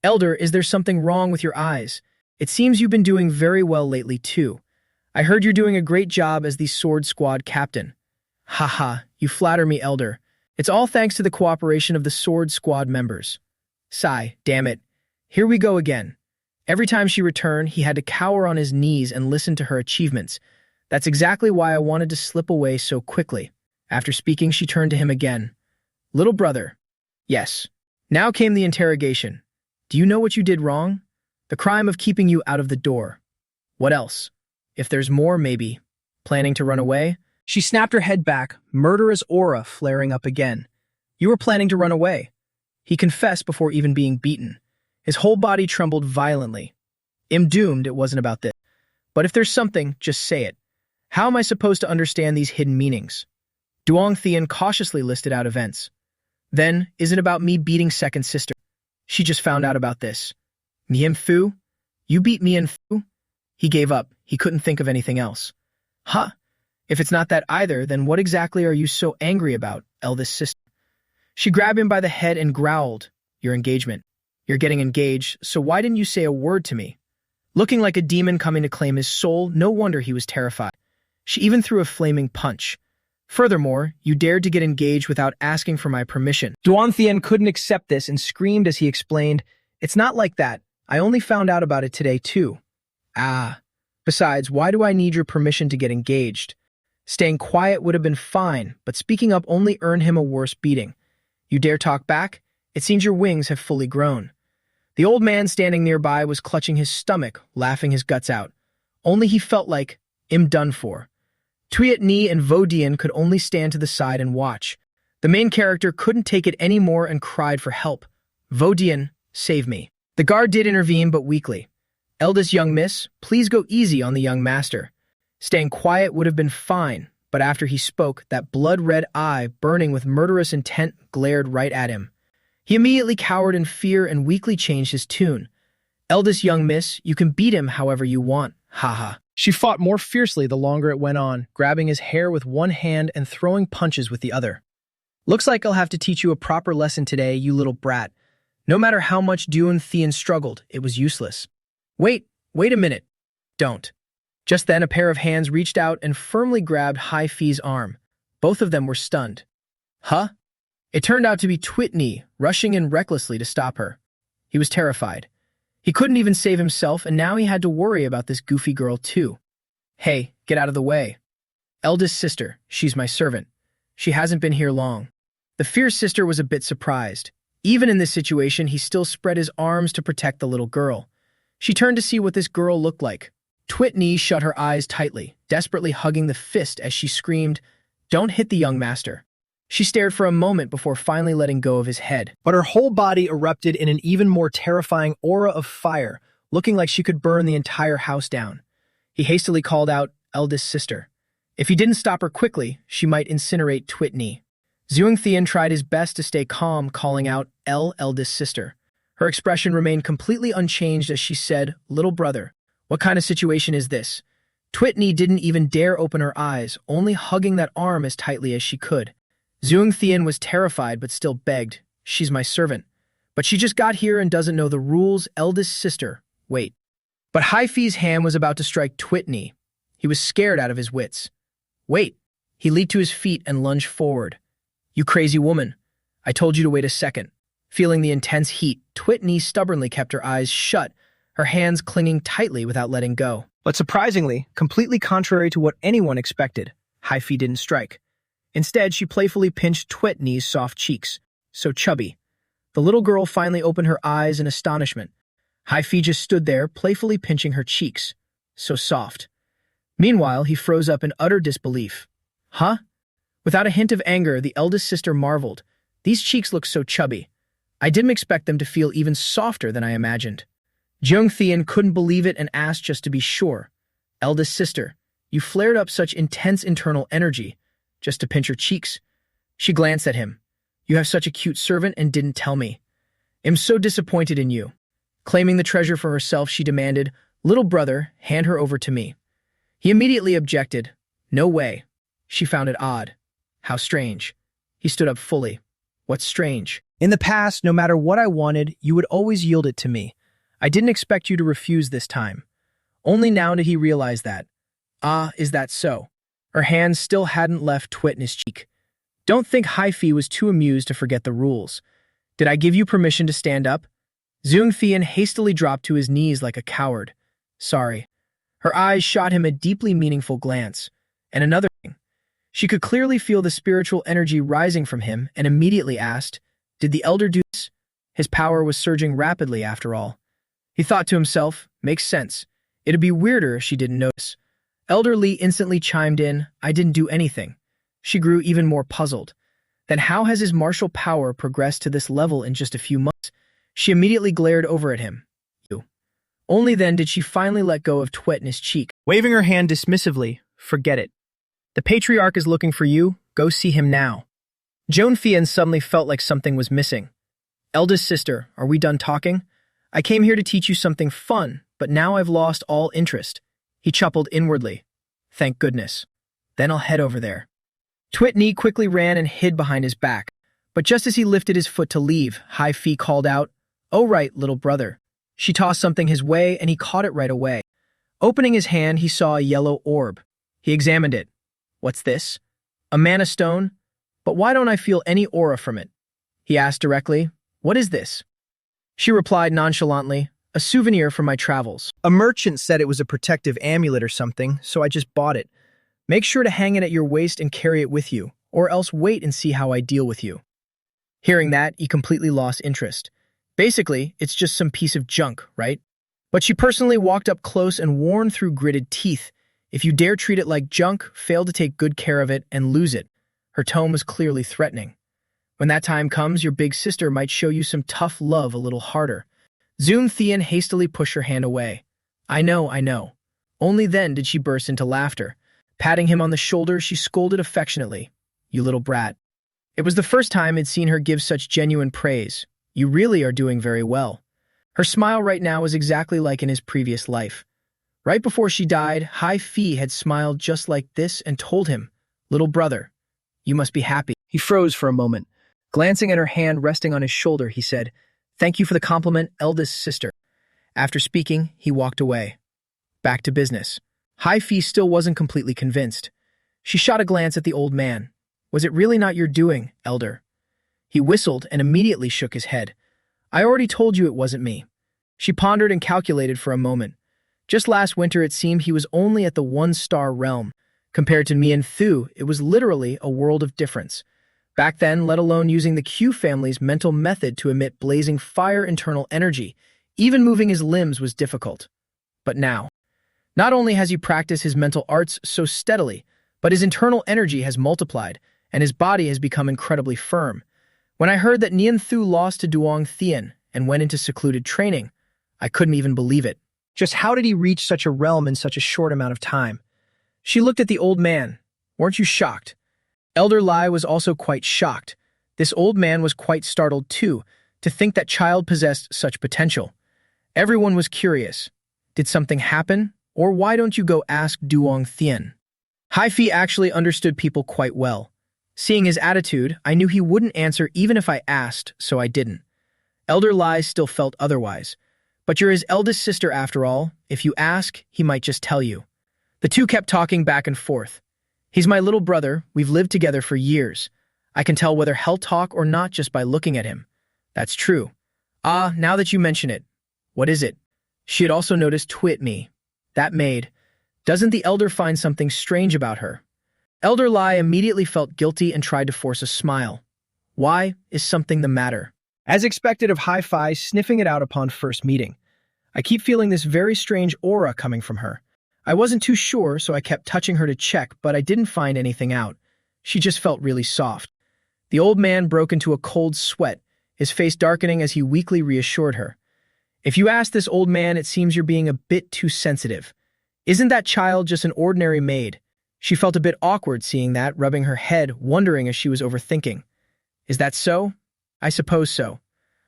Elder, is there something wrong with your eyes? It seems you've been doing very well lately, too. I heard you're doing a great job as the Sword Squad captain. Ha ha, you flatter me, Elder. It's all thanks to the cooperation of the Sword Squad members. Sigh, damn it. Here we go again. Every time she returned, he had to cower on his knees and listen to her achievements. That's exactly why I wanted to slip away so quickly. After speaking, she turned to him again. Little brother. Yes. Now came the interrogation. Do you know what you did wrong? The crime of keeping you out of the door. What else? If there's more, maybe. Planning to run away? She snapped her head back, murderous aura flaring up again. You were planning to run away. He confessed before even being beaten. His whole body trembled violently. I'm doomed it wasn't about this. But if there's something, just say it. How am I supposed to understand these hidden meanings? Duong Thian cautiously listed out events. Then, is it about me beating second sister? She just found out about this. Mien Fu? You beat Mien Fu? He gave up. He couldn't think of anything else. Huh? If it's not that either, then what exactly are you so angry about, eldest sister? She grabbed him by the head and growled. Your engagement. You're getting engaged, so why didn't you say a word to me? Looking like a demon coming to claim his soul, no wonder he was terrified. She even threw a flaming punch. Furthermore, you dared to get engaged without asking for my permission. Duan Thian couldn't accept this and screamed as he explained, It's not like that. I only found out about it today, too. Ah. Besides, why do I need your permission to get engaged? Staying quiet would have been fine, but speaking up only earned him a worse beating. You dare talk back? It seems your wings have fully grown. The old man standing nearby was clutching his stomach, laughing his guts out. Only he felt like, I'm done for. Tuyet Ni and Vo Dian could only stand to the side and watch. The main character couldn't take it anymore and cried for help. Vo Dian, save me. The guard did intervene, but weakly. Eldest young miss, please go easy on the young master. Staying quiet would have been fine, but after he spoke, that blood-red eye, burning with murderous intent, glared right at him. He immediately cowered in fear and weakly changed his tune. Eldest young miss, you can beat him however you want. Haha. She fought more fiercely the longer it went on, grabbing his hair with one hand and throwing punches with the other. Looks like I'll have to teach you a proper lesson today, you little brat. No matter how much Duan Thian struggled, it was useless. Wait a minute. Don't. Just then, a pair of hands reached out and firmly grabbed Hai Fi's arm. Both of them were stunned. Huh? It turned out to be Tuyet Ni, rushing in recklessly to stop her. He was terrified. He couldn't even save himself, and now he had to worry about this goofy girl too. Hey, get out of the way. Eldest sister, she's my servant. She hasn't been here long. The fierce sister was a bit surprised. Even in this situation, he still spread his arms to protect the little girl. She turned to see what this girl looked like. Tuyet Ni shut her eyes tightly, desperately hugging the fist as she screamed, Don't hit the young master. She stared for a moment before finally letting go of his head. But her whole body erupted in an even more terrifying aura of fire, looking like she could burn the entire house down. He hastily called out, Eldest sister. If he didn't stop her quickly, she might incinerate Tuyet Ni. Duong Thian tried his best to stay calm, calling out, eldest sister. Her expression remained completely unchanged as she said, Little brother, what kind of situation is this? Tuyet Ni didn't even dare open her eyes, only hugging that arm as tightly as she could. Duong Thian was terrified but still begged, She's my servant. But she just got here and doesn't know the rules, eldest sister. Wait. But Hai Fi's hand was about to strike Tuyet Ni. He was scared out of his wits. Wait. He leaped to his feet and lunged forward. You crazy woman. I told you to wait a second. Feeling the intense heat, Tuyet Ni stubbornly kept her eyes shut, her hands clinging tightly without letting go. But surprisingly, completely contrary to what anyone expected, Hai Fi didn't strike. Instead, she playfully pinched Tuyet Ni's soft cheeks, so chubby. The little girl finally opened her eyes in astonishment. Hai Fi just stood there, playfully pinching her cheeks, so soft. Meanwhile, he froze up in utter disbelief. Huh? Without a hint of anger, the eldest sister marveled. These cheeks look so chubby. I didn't expect them to feel even softer than I imagined. Duong Thian couldn't believe it and asked just to be sure. Eldest sister, you flared up such intense internal energy, just to pinch her cheeks. She glanced at him. You have such a cute servant and didn't tell me. I'm so disappointed in you. Claiming the treasure for herself, she demanded, Little brother, hand her over to me. He immediately objected. No way. She found it odd. How strange. He stood up fully. What's strange? In the past, no matter what I wanted, you would always yield it to me. I didn't expect you to refuse this time. Only now did he realize that. Ah, is that so? Her hand still hadn't left Tuyet Ni's cheek. Don't think Hai Fi was too amused to forget the rules. Did I give you permission to stand up? Duong Thian hastily dropped to his knees like a coward. Sorry. Her eyes shot him a deeply meaningful glance. And another thing. She could clearly feel the spiritual energy rising from him and immediately asked, Did the elder do this? His power was surging rapidly after all. He thought to himself, makes sense. It'd be weirder if she didn't notice. Elder Lee instantly chimed in, I didn't do anything. She grew even more puzzled. Then how has his martial power progressed to this level in just a few months? She immediately glared over at him. You. Only then did she finally let go of Twit in his cheek. Waving her hand dismissively, forget it. The patriarch is looking for you, go see him now. Joan Fian suddenly felt like something was missing. Eldest sister, are we done talking? I came here to teach you something fun, but now I've lost all interest. He chuckled inwardly. Thank goodness. Then I'll head over there. Twitney quickly ran and hid behind his back, but just as he lifted his foot to leave, Hai Fi called out, Oh right, little brother. She tossed something his way and he caught it right away. Opening his hand, he saw a yellow orb. He examined it. What's this? A mana stone? But why don't I feel any aura from it? He asked directly, What is this? She replied nonchalantly, A souvenir from my travels. A merchant said it was a protective amulet or something, so I just bought it. Make sure to hang it at your waist and carry it with you, or else wait and see how I deal with you. Hearing that, he completely lost interest. Basically, it's just some piece of junk, right? But she personally walked up close and warned through gritted teeth, if you dare treat it like junk, fail to take good care of it, and lose it. Her tone was clearly threatening. When that time comes, your big sister might show you some tough love a little harder. Zoon Thean hastily pushed her hand away. I know. Only then did she burst into laughter. Patting him on the shoulder, she scolded affectionately. You little brat. It was the first time I'd seen her give such genuine praise. You really are doing very well. Her smile right now was exactly like in his previous life. Right before she died, Hai Fi had smiled just like this and told him, Little brother, you must be happy. He froze for a moment. Glancing at her hand resting on his shoulder, he said, Thank you for the compliment, eldest sister. After speaking, he walked away. Back to business. Hai Fi still wasn't completely convinced. She shot a glance at the old man. Was it really not your doing, elder? He whistled and immediately shook his head. I already told you it wasn't me. She pondered and calculated for a moment. Just last winter it seemed he was only at the one-star realm. Compared to me and Thu, it was literally a world of difference. Back then, let alone using the Q family's mental method to emit blazing fire internal energy, even moving his limbs was difficult. But now, not only has he practiced his mental arts so steadily, but his internal energy has multiplied, and his body has become incredibly firm. When I heard that Nian Thu lost to Duong Thien and went into secluded training, I couldn't even believe it. Just how did he reach such a realm in such a short amount of time? She looked at the old man. Weren't you shocked? Elder Lai was also quite shocked. This old man was quite startled too, to think that child possessed such potential. Everyone was curious. Did something happen? Or why don't you go ask Duong Thien? Hai Fi actually understood people quite well. Seeing his attitude, I knew he wouldn't answer even if I asked, so I didn't. Elder Lai still felt otherwise. But you're his eldest sister after all. If you ask, he might just tell you. The two kept talking back and forth. He's my little brother. We've lived together for years. I can tell whether he'll talk or not just by looking at him. That's true. Ah, now that you mention it. What is it? She had also noticed Twit me. That maid. Doesn't the elder find something strange about her? Elder Lai immediately felt guilty and tried to force a smile. Why? Is something the matter? As expected of Hai Fi, sniffing it out upon first meeting. I keep feeling this very strange aura coming from her. I wasn't too sure, so I kept touching her to check, but I didn't find anything out. She just felt really soft. The old man broke into a cold sweat, his face darkening as he weakly reassured her. If you ask this old man, it seems you're being a bit too sensitive. Isn't that child just an ordinary maid? She felt a bit awkward seeing that, rubbing her head, wondering if she was overthinking. Is that so? I suppose so.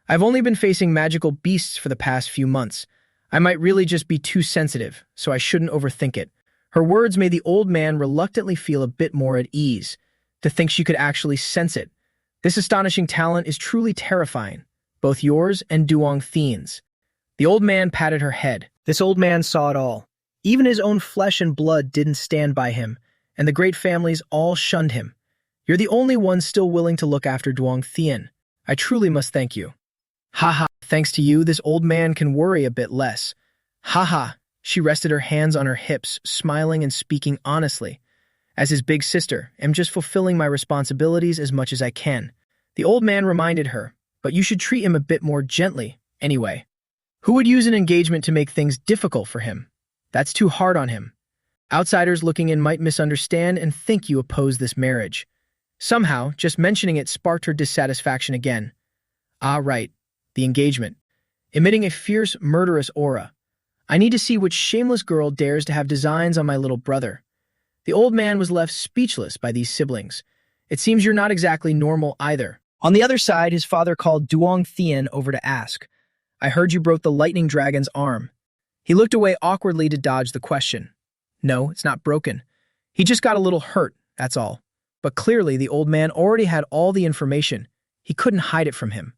I've only been facing magical beasts for the past few months. I might really just be too sensitive, so I shouldn't overthink it. Her words made the old man reluctantly feel a bit more at ease, to think she could actually sense it. This astonishing talent is truly terrifying, both yours and Duong Thien's. The old man patted her head. This old man saw it all. Even his own flesh and blood didn't stand by him, and the great families all shunned him. You're the only one still willing to look after Duong Thien. I truly must thank you. Ha, thanks to you, this old man can worry a bit less. Ha. She rested her hands on her hips, smiling and speaking honestly. As his big sister, I'm just fulfilling my responsibilities as much as I can. The old man reminded her, but you should treat him a bit more gently, anyway. Who would use an engagement to make things difficult for him? That's too hard on him. Outsiders looking in might misunderstand and think you oppose this marriage. Somehow, just mentioning it sparked her dissatisfaction again. Ah, right. The engagement. Emitting a fierce, murderous aura. I need to see which shameless girl dares to have designs on my little brother. The old man was left speechless by these siblings. It seems you're not exactly normal either. On the other side, his father called Duong Thien over to ask, I heard you broke the lightning dragon's arm. He looked away awkwardly to dodge the question. No, it's not broken. He just got a little hurt, that's all. But clearly the old man already had all the information. He couldn't hide it from him.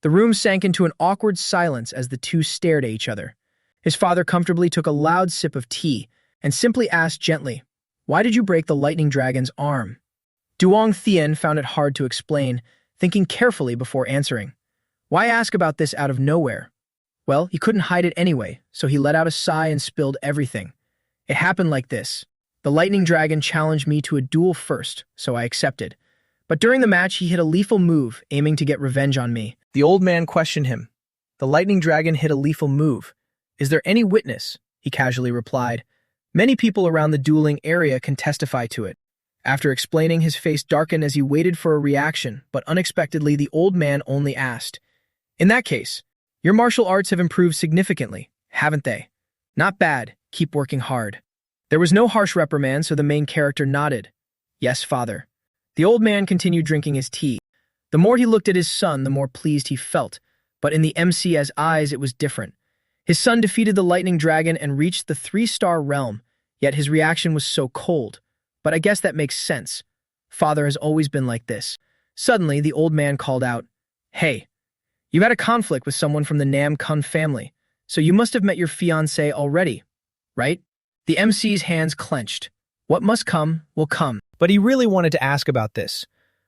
The room sank into an awkward silence as the two stared at each other. His father comfortably took a loud sip of tea and simply asked gently, Why did you break the lightning dragon's arm? Duong Thien found it hard to explain, thinking carefully before answering. Why ask about this out of nowhere? Well, he couldn't hide it anyway, so he let out a sigh and spilled everything. It happened like this. The lightning dragon challenged me to a duel first, so I accepted. But during the match, he hit a lethal move, aiming to get revenge on me. The old man questioned him. The lightning dragon hit a lethal move. Is there any witness? He casually replied. Many people around the dueling area can testify to it. After explaining, his face darkened as he waited for a reaction, but unexpectedly the old man only asked, In that case, your martial arts have improved significantly, haven't they? Not bad. Keep working hard. There was no harsh reprimand, so the main character nodded. Yes, father. The old man continued drinking his tea. The more he looked at his son, the more pleased he felt. But in the MC's eyes, it was different. His son defeated the lightning dragon and reached the 3-star realm, yet his reaction was so cold. But I guess that makes sense. Father has always been like this. Suddenly, the old man called out, Hey, you had a conflict with someone from the Nam Kun family, so you must have met your fiancé already, right? The MC's hands clenched. What must come, will come. But he really wanted to ask about this.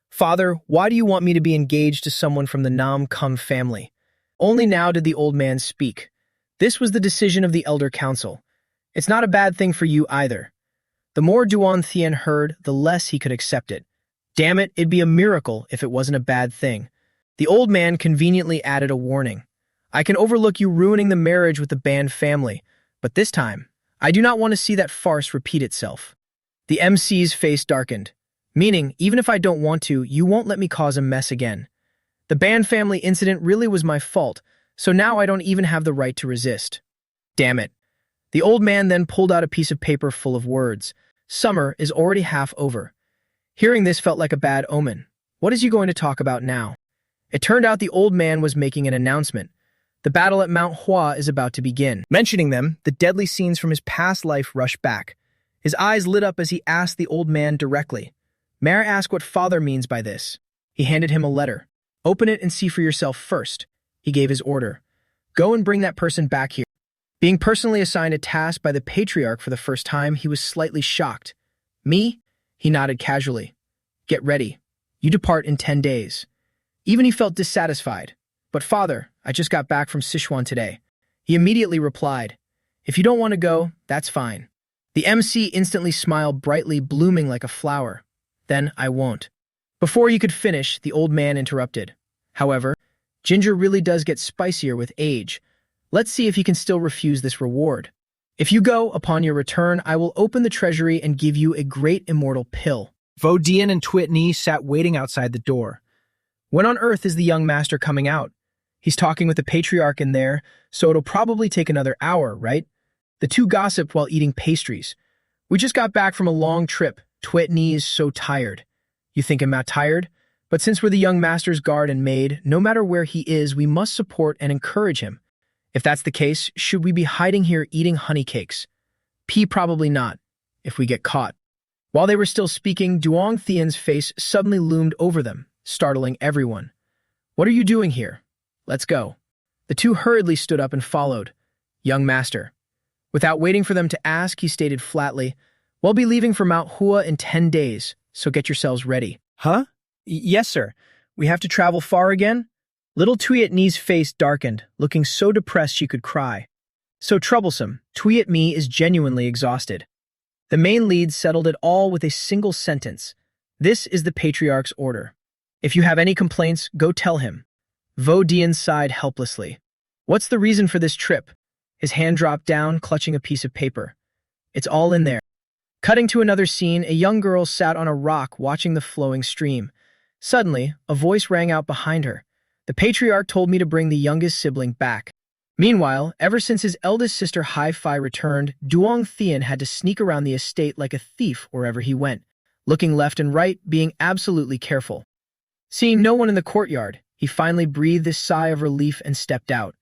Father, why do you want me to be engaged to someone from the Nam Kun family? Only now did the old man speak. This was the decision of the elder council. It's not a bad thing for you either. The more Duong Thien heard, the less he could accept it. Damn it, it'd be a miracle if it wasn't a bad thing. The old man conveniently added a warning. I can overlook you ruining the marriage with the Ban family, but this time, I do not want to see that farce repeat itself. The MC's face darkened, meaning, even if I don't want to, you won't let me cause a mess again. The Ban family incident really was my fault, so now I don't even have the right to resist. Damn it. The old man then pulled out a piece of paper full of words. Summer is already half over. Hearing this felt like a bad omen. What is he going to talk about now? It turned out the old man was making an announcement. The battle at Mount Hua is about to begin. Mentioning them, the deadly scenes from his past life rushed back. His eyes lit up as he asked the old man directly, May I ask what father means by this? He handed him a letter. Open it and see for yourself first. He gave his order. Go and bring that person back here. Being personally assigned a task by the patriarch for the first time, he was slightly shocked. Me? He nodded casually. Get ready. You depart in 10 days. Even he felt dissatisfied. But father, I just got back from Sichuan today. He immediately replied, If you don't want to go, that's fine. The MC instantly smiled brightly, blooming like a flower. Then I won't. Before he could finish, the old man interrupted. However, ginger really does get spicier with age. Let's see if you can still refuse this reward. If you go, upon your return, I will open the treasury and give you a great immortal pill. Vo Dian and Tuit Ni sat waiting outside the door. When on earth is the young master coming out? He's talking with the patriarch in there, so it'll probably take another hour, right? The two gossiped while eating pastries. We just got back from a long trip. Tuit Ni is so tired. You think I'm not tired? But since we're the young master's guard and maid, no matter where he is, we must support and encourage him. If that's the case, should we be hiding here eating honey cakes? P, probably not, if we get caught. While they were still speaking, Duong Thien's face suddenly loomed over them, startling everyone. What are you doing here? Let's go. The two hurriedly stood up and followed. Young master. Without waiting for them to ask, he stated flatly, We'll be leaving for Mount Hua in 10 days, so get yourselves ready. Huh? Yes, sir. We have to travel far again? Little Tuit Ni's face darkened, looking so depressed she could cry. So troublesome, Tuit Mi is genuinely exhausted. The main lead settled it all with a single sentence. This is the patriarch's order. If you have any complaints, go tell him. Vo Dian sighed helplessly. What's the reason for this trip? His hand dropped down, clutching a piece of paper. It's all in there. Cutting to another scene, a young girl sat on a rock watching the flowing stream. Suddenly, a voice rang out behind her. The patriarch told me to bring the youngest sibling back. Meanwhile, ever since his eldest sister Hi-Fi returned, Duong Thien had to sneak around the estate like a thief wherever he went, looking left and right, being absolutely careful. Seeing no one in the courtyard, he finally breathed a sigh of relief and stepped out.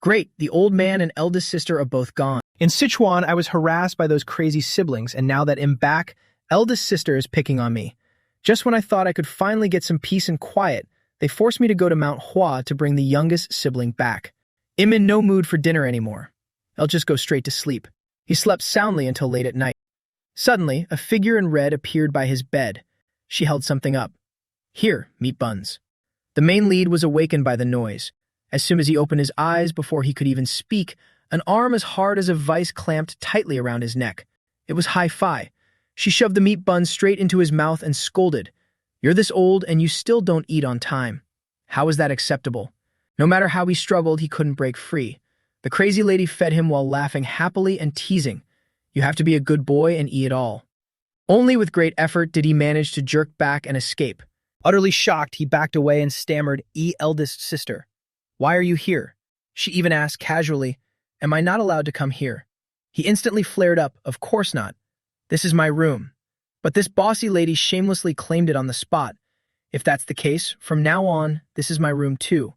Great, the old man and eldest sister are both gone. In Sichuan, I was harassed by those crazy siblings, and now that I'm back, eldest sister is picking on me. Just when I thought I could finally get some peace and quiet, they forced me to go to Mount Hua to bring the youngest sibling back. I'm in no mood for dinner anymore. I'll just go straight to sleep. He slept soundly until late at night. Suddenly, a figure in red appeared by his bed. She held something up. Here, meat buns. The main lead was awakened by the noise. As soon as he opened his eyes, before he could even speak, an arm as hard as a vice clamped tightly around his neck. It was Hi-Fi. She shoved the meat buns straight into his mouth and scolded. You're this old and you still don't eat on time. How is that acceptable? No matter how he struggled, he couldn't break free. The crazy lady fed him while laughing happily and teasing. You have to be a good boy and eat it all. Only with great effort did he manage to jerk back and escape. Utterly shocked, he backed away and stammered, eldest sister. Why are you here? She even asked casually, am I not allowed to come here? He instantly flared up, of course not. This is my room. But this bossy lady shamelessly claimed it on the spot. If that's the case, from now on, this is my room too.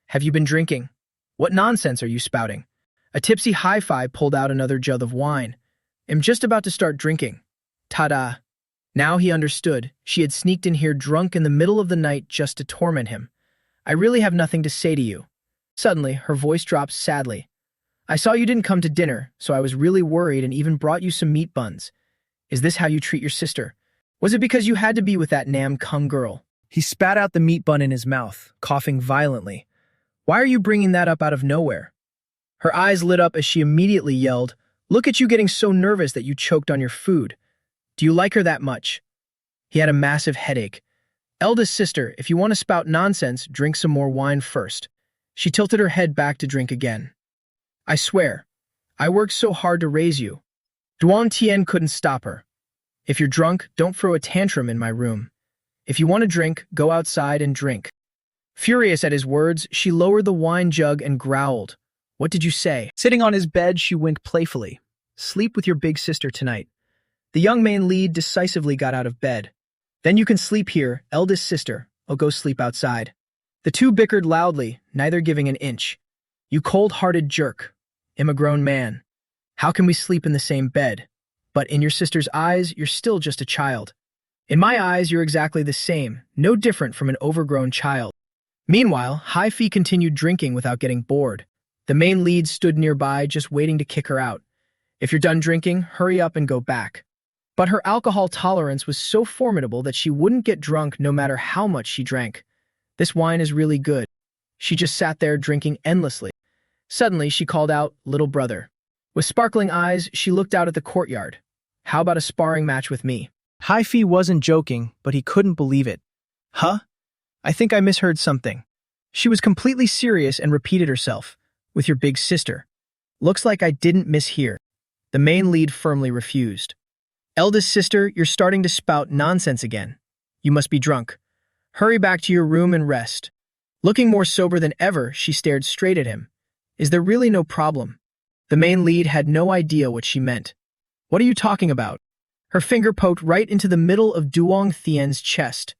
Have you been drinking? What nonsense are you spouting? A tipsy Hi-Fi pulled out another jug of wine. I'm just about to start drinking. Ta-da. Now he understood. She had sneaked in here drunk in the middle of the night just to torment him. I really have nothing to say to you. Suddenly, her voice dropped sadly. I saw you didn't come to dinner, so I was really worried and even brought you some meat buns. Is this how you treat your sister? Was it because you had to be with that Nam Kung girl? He spat out the meat bun in his mouth, coughing violently. Why are you bringing that up out of nowhere? Her eyes lit up as she immediately yelled, Look at you getting so nervous that you choked on your food. Do you like her that much? He had a massive headache. Eldest sister, if you want to spout nonsense, drink some more wine first. She tilted her head back to drink again. I swear, I worked so hard to raise you. Duan Tien couldn't stop her. If you're drunk, don't throw a tantrum in my room. If you want to drink, go outside and drink. Furious at his words, she lowered the wine jug and growled. What did you say? Sitting on his bed, she winked playfully. Sleep with your big sister tonight. The young main lead decisively got out of bed. Then you can sleep here, eldest sister. I'll go sleep outside. The two bickered loudly, neither giving an inch. You cold-hearted jerk. I'm a grown man. How can we sleep in the same bed? But in your sister's eyes, you're still just a child. In my eyes, you're exactly the same, no different from an overgrown child. Meanwhile, Hi-Fi continued drinking without getting bored. The main lead stood nearby, just waiting to kick her out. If you're done drinking, hurry up and go back. But her alcohol tolerance was so formidable that she wouldn't get drunk no matter how much she drank. This wine is really good. She just sat there drinking endlessly. Suddenly, she called out, Little brother. With sparkling eyes, she looked out at the courtyard. How about a sparring match with me? Hi-Fi wasn't joking, but he couldn't believe it. Huh? I think I misheard something. She was completely serious and repeated herself. With your big sister. Looks like I didn't mishear. The main lead firmly refused. Eldest sister, you're starting to spout nonsense again. You must be drunk. Hurry back to your room and rest. Looking more sober than ever, she stared straight at him. Is there really no problem? The main lead had no idea what she meant. What are you talking about? Her finger poked right into the middle of Duong Thien's chest.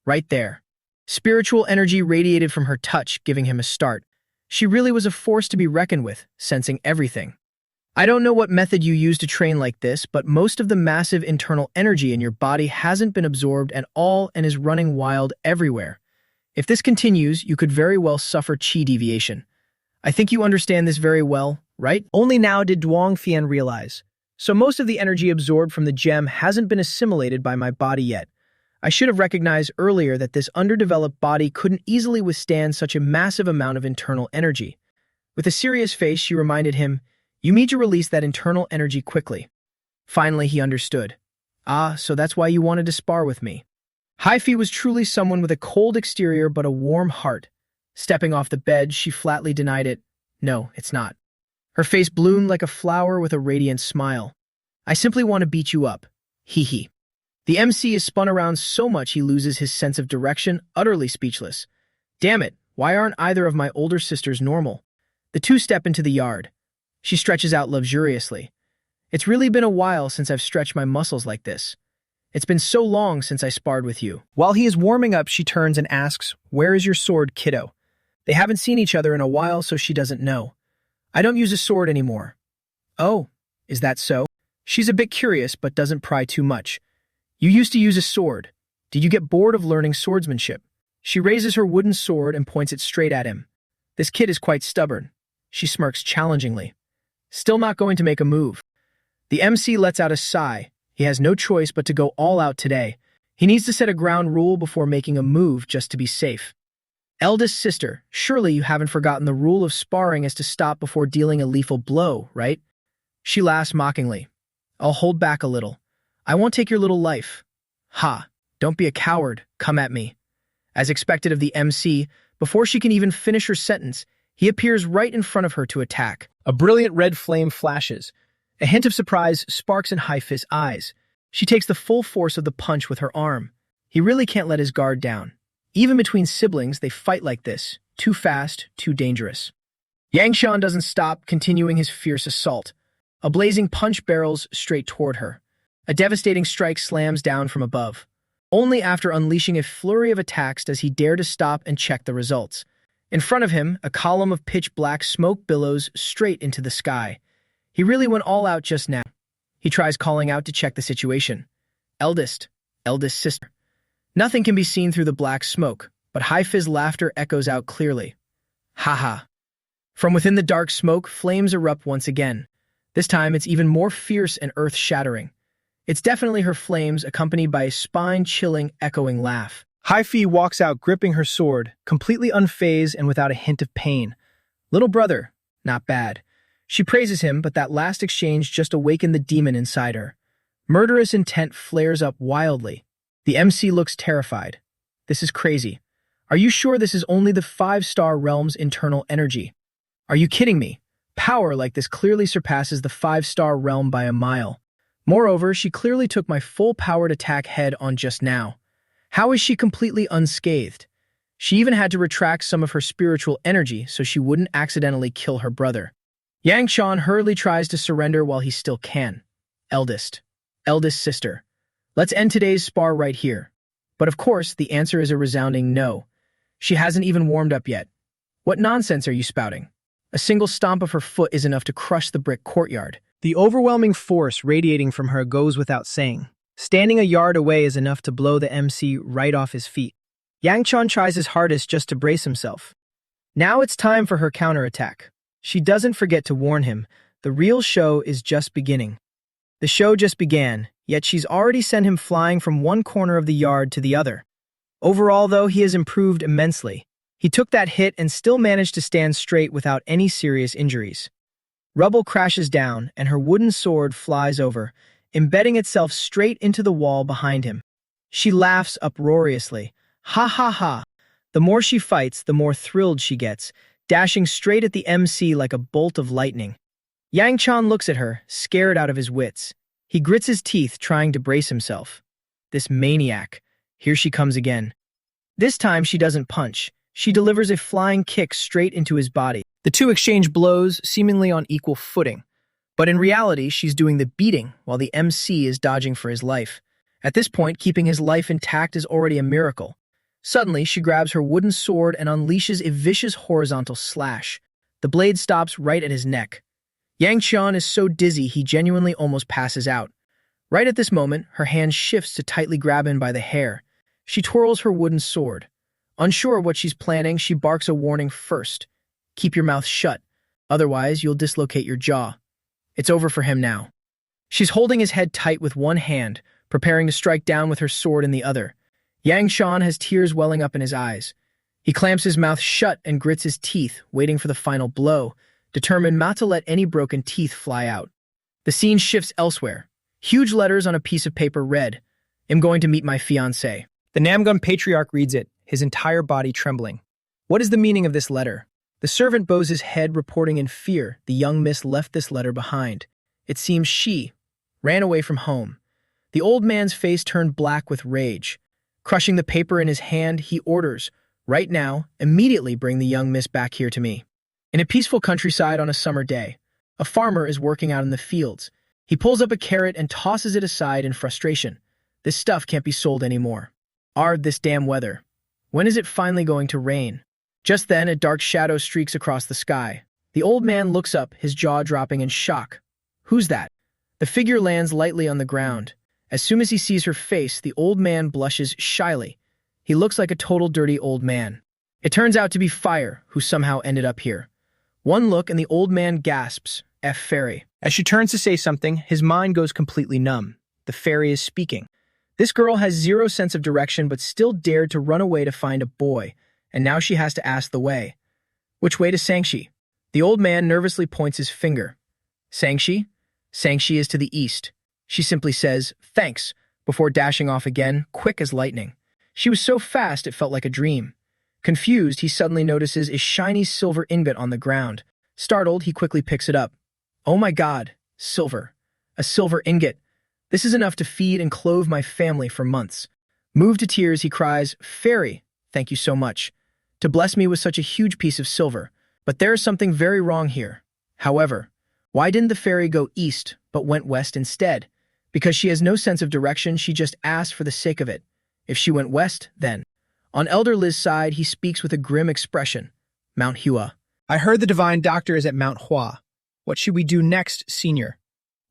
Right there. Spiritual energy radiated from her touch, giving him a start. She really was a force to be reckoned with, sensing everything. I don't know what method you use to train like this, but most of the massive internal energy in your body hasn't been absorbed at all and is running wild everywhere. If this continues, you could very well suffer chi deviation. I think you understand this very well, right? Only now did Duong Thien realize. So most of the energy absorbed from the gem hasn't been assimilated by my body yet. I should have recognized earlier that this underdeveloped body couldn't easily withstand such a massive amount of internal energy. With a serious face, she reminded him, You need to release that internal energy quickly. Finally, he understood. Ah, so that's why you wanted to spar with me. Hi-Fi was truly someone with a cold exterior but a warm heart. Stepping off the bed, she flatly denied it. No, it's not. Her face bloomed like a flower with a radiant smile. I simply want to beat you up. Hee hee. The MC is spun around so much he loses his sense of direction, utterly speechless. Damn it, why aren't either of my older sisters normal? The two step into the yard. She stretches out luxuriously. It's really been a while since I've stretched my muscles like this. It's been so long since I sparred with you. While he is warming up, she turns and asks, "Where is your sword, kiddo?" They haven't seen each other in a while, so she doesn't know. I don't use a sword anymore. Oh, is that so? She's a bit curious, but doesn't pry too much. You used to use a sword. Did you get bored of learning swordsmanship? She raises her wooden sword and points it straight at him. This kid is quite stubborn. She smirks challengingly. Still not going to make a move. The MC lets out a sigh. He has no choice but to go all out today. He needs to set a ground rule before making a move just to be safe. Eldest sister, surely you haven't forgotten the rule of sparring is to stop before dealing a lethal blow, right? She laughs mockingly. I'll hold back a little. I won't take your little life. Ha, don't be a coward, come at me. As expected of the MC, before she can even finish her sentence, he appears right in front of her to attack. A brilliant red flame flashes. A hint of surprise sparks in Hai-Fi's eyes. She takes the full force of the punch with her arm. He really can't let his guard down. Even between siblings, they fight like this. Too fast, too dangerous. Yang Shan doesn't stop, continuing his fierce assault. A blazing punch barrels straight toward her. A devastating strike slams down from above. Only after unleashing a flurry of attacks does he dare to stop and check the results. In front of him, a column of pitch-black smoke billows straight into the sky. He really went all out just now. He tries calling out to check the situation. Eldest sister. Nothing can be seen through the black smoke, but Hai-Fi's laughter echoes out clearly. Ha ha. From within the dark smoke, flames erupt once again. This time, it's even more fierce and earth-shattering. It's definitely her flames, accompanied by a spine-chilling, echoing laugh. Hai-Fi walks out gripping her sword, completely unfazed and without a hint of pain. Little brother, not bad. She praises him, but that last exchange just awakened the demon inside her. Murderous intent flares up wildly. The MC looks terrified. This is crazy. Are you sure this is only the 5-star realm's internal energy? Are you kidding me? Power like this clearly surpasses the 5-star realm by a mile. Moreover, she clearly took my full-powered attack head on just now. How is she completely unscathed? She even had to retract some of her spiritual energy so she wouldn't accidentally kill her brother. Yang Shan hurriedly tries to surrender while he still can. Eldest sister. Let's end today's spar right here. But of course, the answer is a resounding no. She hasn't even warmed up yet. What nonsense are you spouting? A single stomp of her foot is enough to crush the brick courtyard. The overwhelming force radiating from her goes without saying. Standing a yard away is enough to blow the MC right off his feet. Yang Chan tries his hardest just to brace himself. Now it's time for her counterattack. She doesn't forget to warn him, the real show is just beginning. The show just began, yet she's already sent him flying from one corner of the yard to the other. Overall, though, he has improved immensely. He took that hit and still managed to stand straight without any serious injuries. Rubble crashes down, and her wooden sword flies over, embedding itself straight into the wall behind him. She laughs uproariously. Ha ha ha! The more she fights, the more thrilled she gets, dashing straight at the MC like a bolt of lightning. Yang Chan looks at her, scared out of his wits. He grits his teeth, trying to brace himself. This maniac. Here she comes again. This time she doesn't punch. She delivers a flying kick straight into his body. The two exchange blows, seemingly on equal footing. But in reality, she's doing the beating, while the MC is dodging for his life. At this point, keeping his life intact is already a miracle. Suddenly, she grabs her wooden sword and unleashes a vicious horizontal slash. The blade stops right at his neck. Yang Qian is so dizzy he genuinely almost passes out. Right at this moment, her hand shifts to tightly grab him by the hair. She twirls her wooden sword. Unsure of what she's planning, she barks a warning first. Keep your mouth shut, otherwise you'll dislocate your jaw. It's over for him now. She's holding his head tight with one hand, preparing to strike down with her sword in the other. Yang Shan has tears welling up in his eyes. He clamps his mouth shut and grits his teeth, waiting for the final blow, determined not to let any broken teeth fly out. The scene shifts elsewhere. Huge letters on a piece of paper read, "I'm going to meet my fiancée." The Namgun patriarch reads it, his entire body trembling. What is the meaning of this letter? The servant bows his head, reporting in fear the young miss left this letter behind. It seems she ran away from home. The old man's face turned black with rage. Crushing the paper in his hand, he orders, "Right now, immediately bring the young miss back here to me." In a peaceful countryside on a summer day, a farmer is working out in the fields. He pulls up a carrot and tosses it aside in frustration. This stuff can't be sold anymore. This damn weather. When is it finally going to rain? Just then, a dark shadow streaks across the sky. The old man looks up, his jaw dropping in shock. Who's that? The figure lands lightly on the ground. As soon as he sees her face, the old man blushes shyly. He looks like a total dirty old man. It turns out to be Fire, who somehow ended up here. One look and the old man gasps, "F fairy." As she turns to say something, his mind goes completely numb. The fairy is speaking. This girl has zero sense of direction but still dared to run away to find a boy, and now she has to ask the way. Which way to Sangshi? The old man nervously points his finger. Sangshi? Sangshi is to the east. She simply says, "Thanks," before dashing off again, quick as lightning. She was so fast it felt like a dream. Confused, he suddenly notices a shiny silver ingot on the ground. Startled, he quickly picks it up. Oh my god, silver. A silver ingot. This is enough to feed and clothe my family for months. Moved to tears, he cries, "Fairy, thank you so much, to bless me with such a huge piece of silver. But there is something very wrong here. However, why didn't the fairy go east, but went west instead? Because she has no sense of direction, she just asked for the sake of it. If she went west, then." On Elder Liz's side, he speaks with a grim expression. Mount Hua. I heard the divine doctor is at Mount Hua. What should we do next, senior?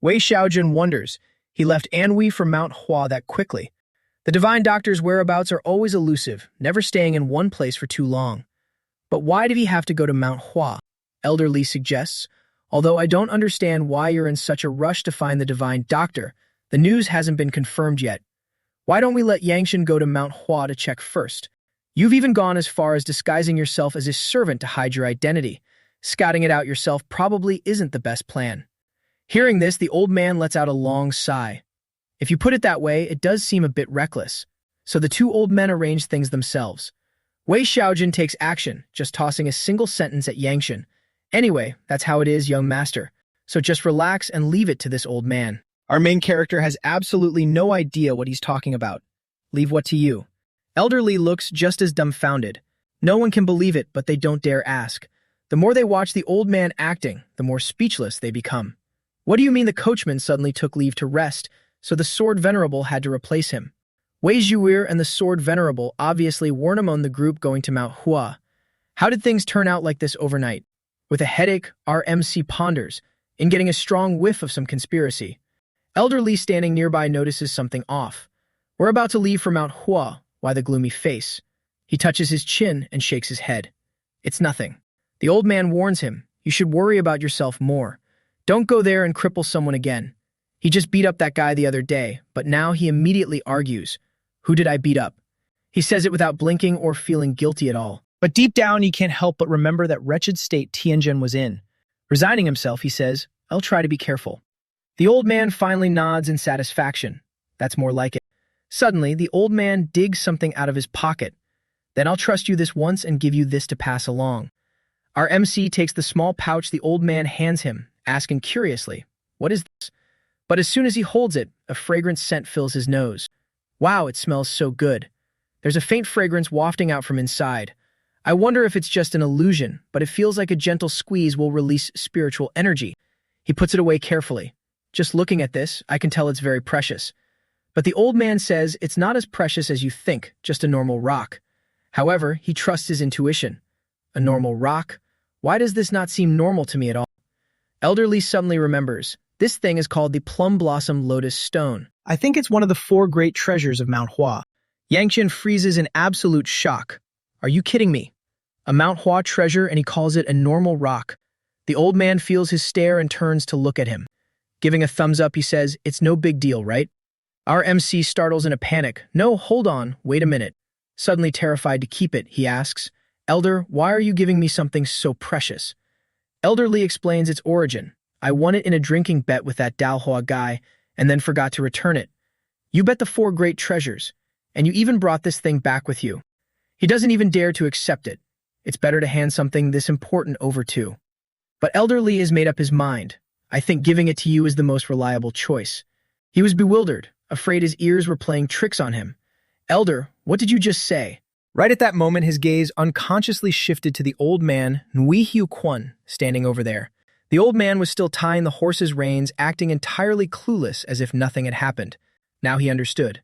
Wei Xiaojun wonders. He left Anhui for Mount Hua that quickly. The divine doctor's whereabouts are always elusive, never staying in one place for too long. But why did he have to go to Mount Hua? Elder Li suggests. Although I don't understand why you're in such a rush to find the divine doctor, the news hasn't been confirmed yet. Why don't we let Yangshan go to Mount Hua to check first? You've even gone as far as disguising yourself as his servant to hide your identity. Scouting it out yourself probably isn't the best plan. Hearing this, the old man lets out a long sigh. If you put it that way, it does seem a bit reckless. So the two old men arrange things themselves. Wei Xiaojun takes action, just tossing a single sentence at Yangshan. Anyway, that's how it is, young master. So just relax and leave it to this old man. Our main character has absolutely no idea what he's talking about. Leave what to you? Elder Li looks just as dumbfounded. No one can believe it, but they don't dare ask. The more they watch the old man acting, the more speechless they become. What do you mean the coachman suddenly took leave to rest, so the Sword Venerable had to replace him? Wei Zhuir and the Sword Venerable obviously weren't among the group going to Mount Hua. How did things turn out like this overnight? With a headache, our MC ponders, in getting a strong whiff of some conspiracy. Elder Li standing nearby notices something off. We're about to leave for Mount Hua. Why the gloomy face? He touches his chin and shakes his head. It's nothing. The old man warns him, you should worry about yourself more. Don't go there and cripple someone again. He just beat up that guy the other day, but now he immediately argues. Who did I beat up? He says it without blinking or feeling guilty at all. But deep down, he can't help but remember that wretched state Tianjin was in. Resigning himself, he says, I'll try to be careful. The old man finally nods in satisfaction. That's more like it. Suddenly, the old man digs something out of his pocket. Then I'll trust you this once and give you this to pass along. Our MC takes the small pouch the old man hands him, asking curiously, what is this? But as soon as he holds it, a fragrant scent fills his nose. Wow, it smells so good. There's a faint fragrance wafting out from inside. I wonder if it's just an illusion, but it feels like a gentle squeeze will release spiritual energy. He puts it away carefully. Just looking at this, I can tell it's very precious. But the old man says it's not as precious as you think, just a normal rock. However, he trusts his intuition. A normal rock? Why does this not seem normal to me at all? Elder Li suddenly remembers. This thing is called the Plum Blossom Lotus Stone. I think it's one of the 4 great treasures of Mount Hua. Yangshan freezes in absolute shock. Are you kidding me? A Mount Hua treasure and he calls it a normal rock. The old man feels his stare and turns to look at him. Giving a thumbs up, he says, it's no big deal, right? Our MC startles in a panic. No, hold on, wait a minute. Suddenly terrified to keep it, he asks, Elder, why are you giving me something so precious? Elder Li explains its origin. I won it in a drinking bet with that Dalhua guy, and then forgot to return it. You bet the 4 great treasures, and you even brought this thing back with you. He doesn't even dare to accept it. It's better to hand something this important over to. But Elder Li has made up his mind. I think giving it to you is the most reliable choice. He was bewildered. afraid his ears were playing tricks on him. "Elder, what did you just say?" Right at that moment, his gaze unconsciously shifted to the old man, Nui Hiu Kwon, standing over there. The old man was still tying the horse's reins, acting entirely clueless as if nothing had happened. Now he understood.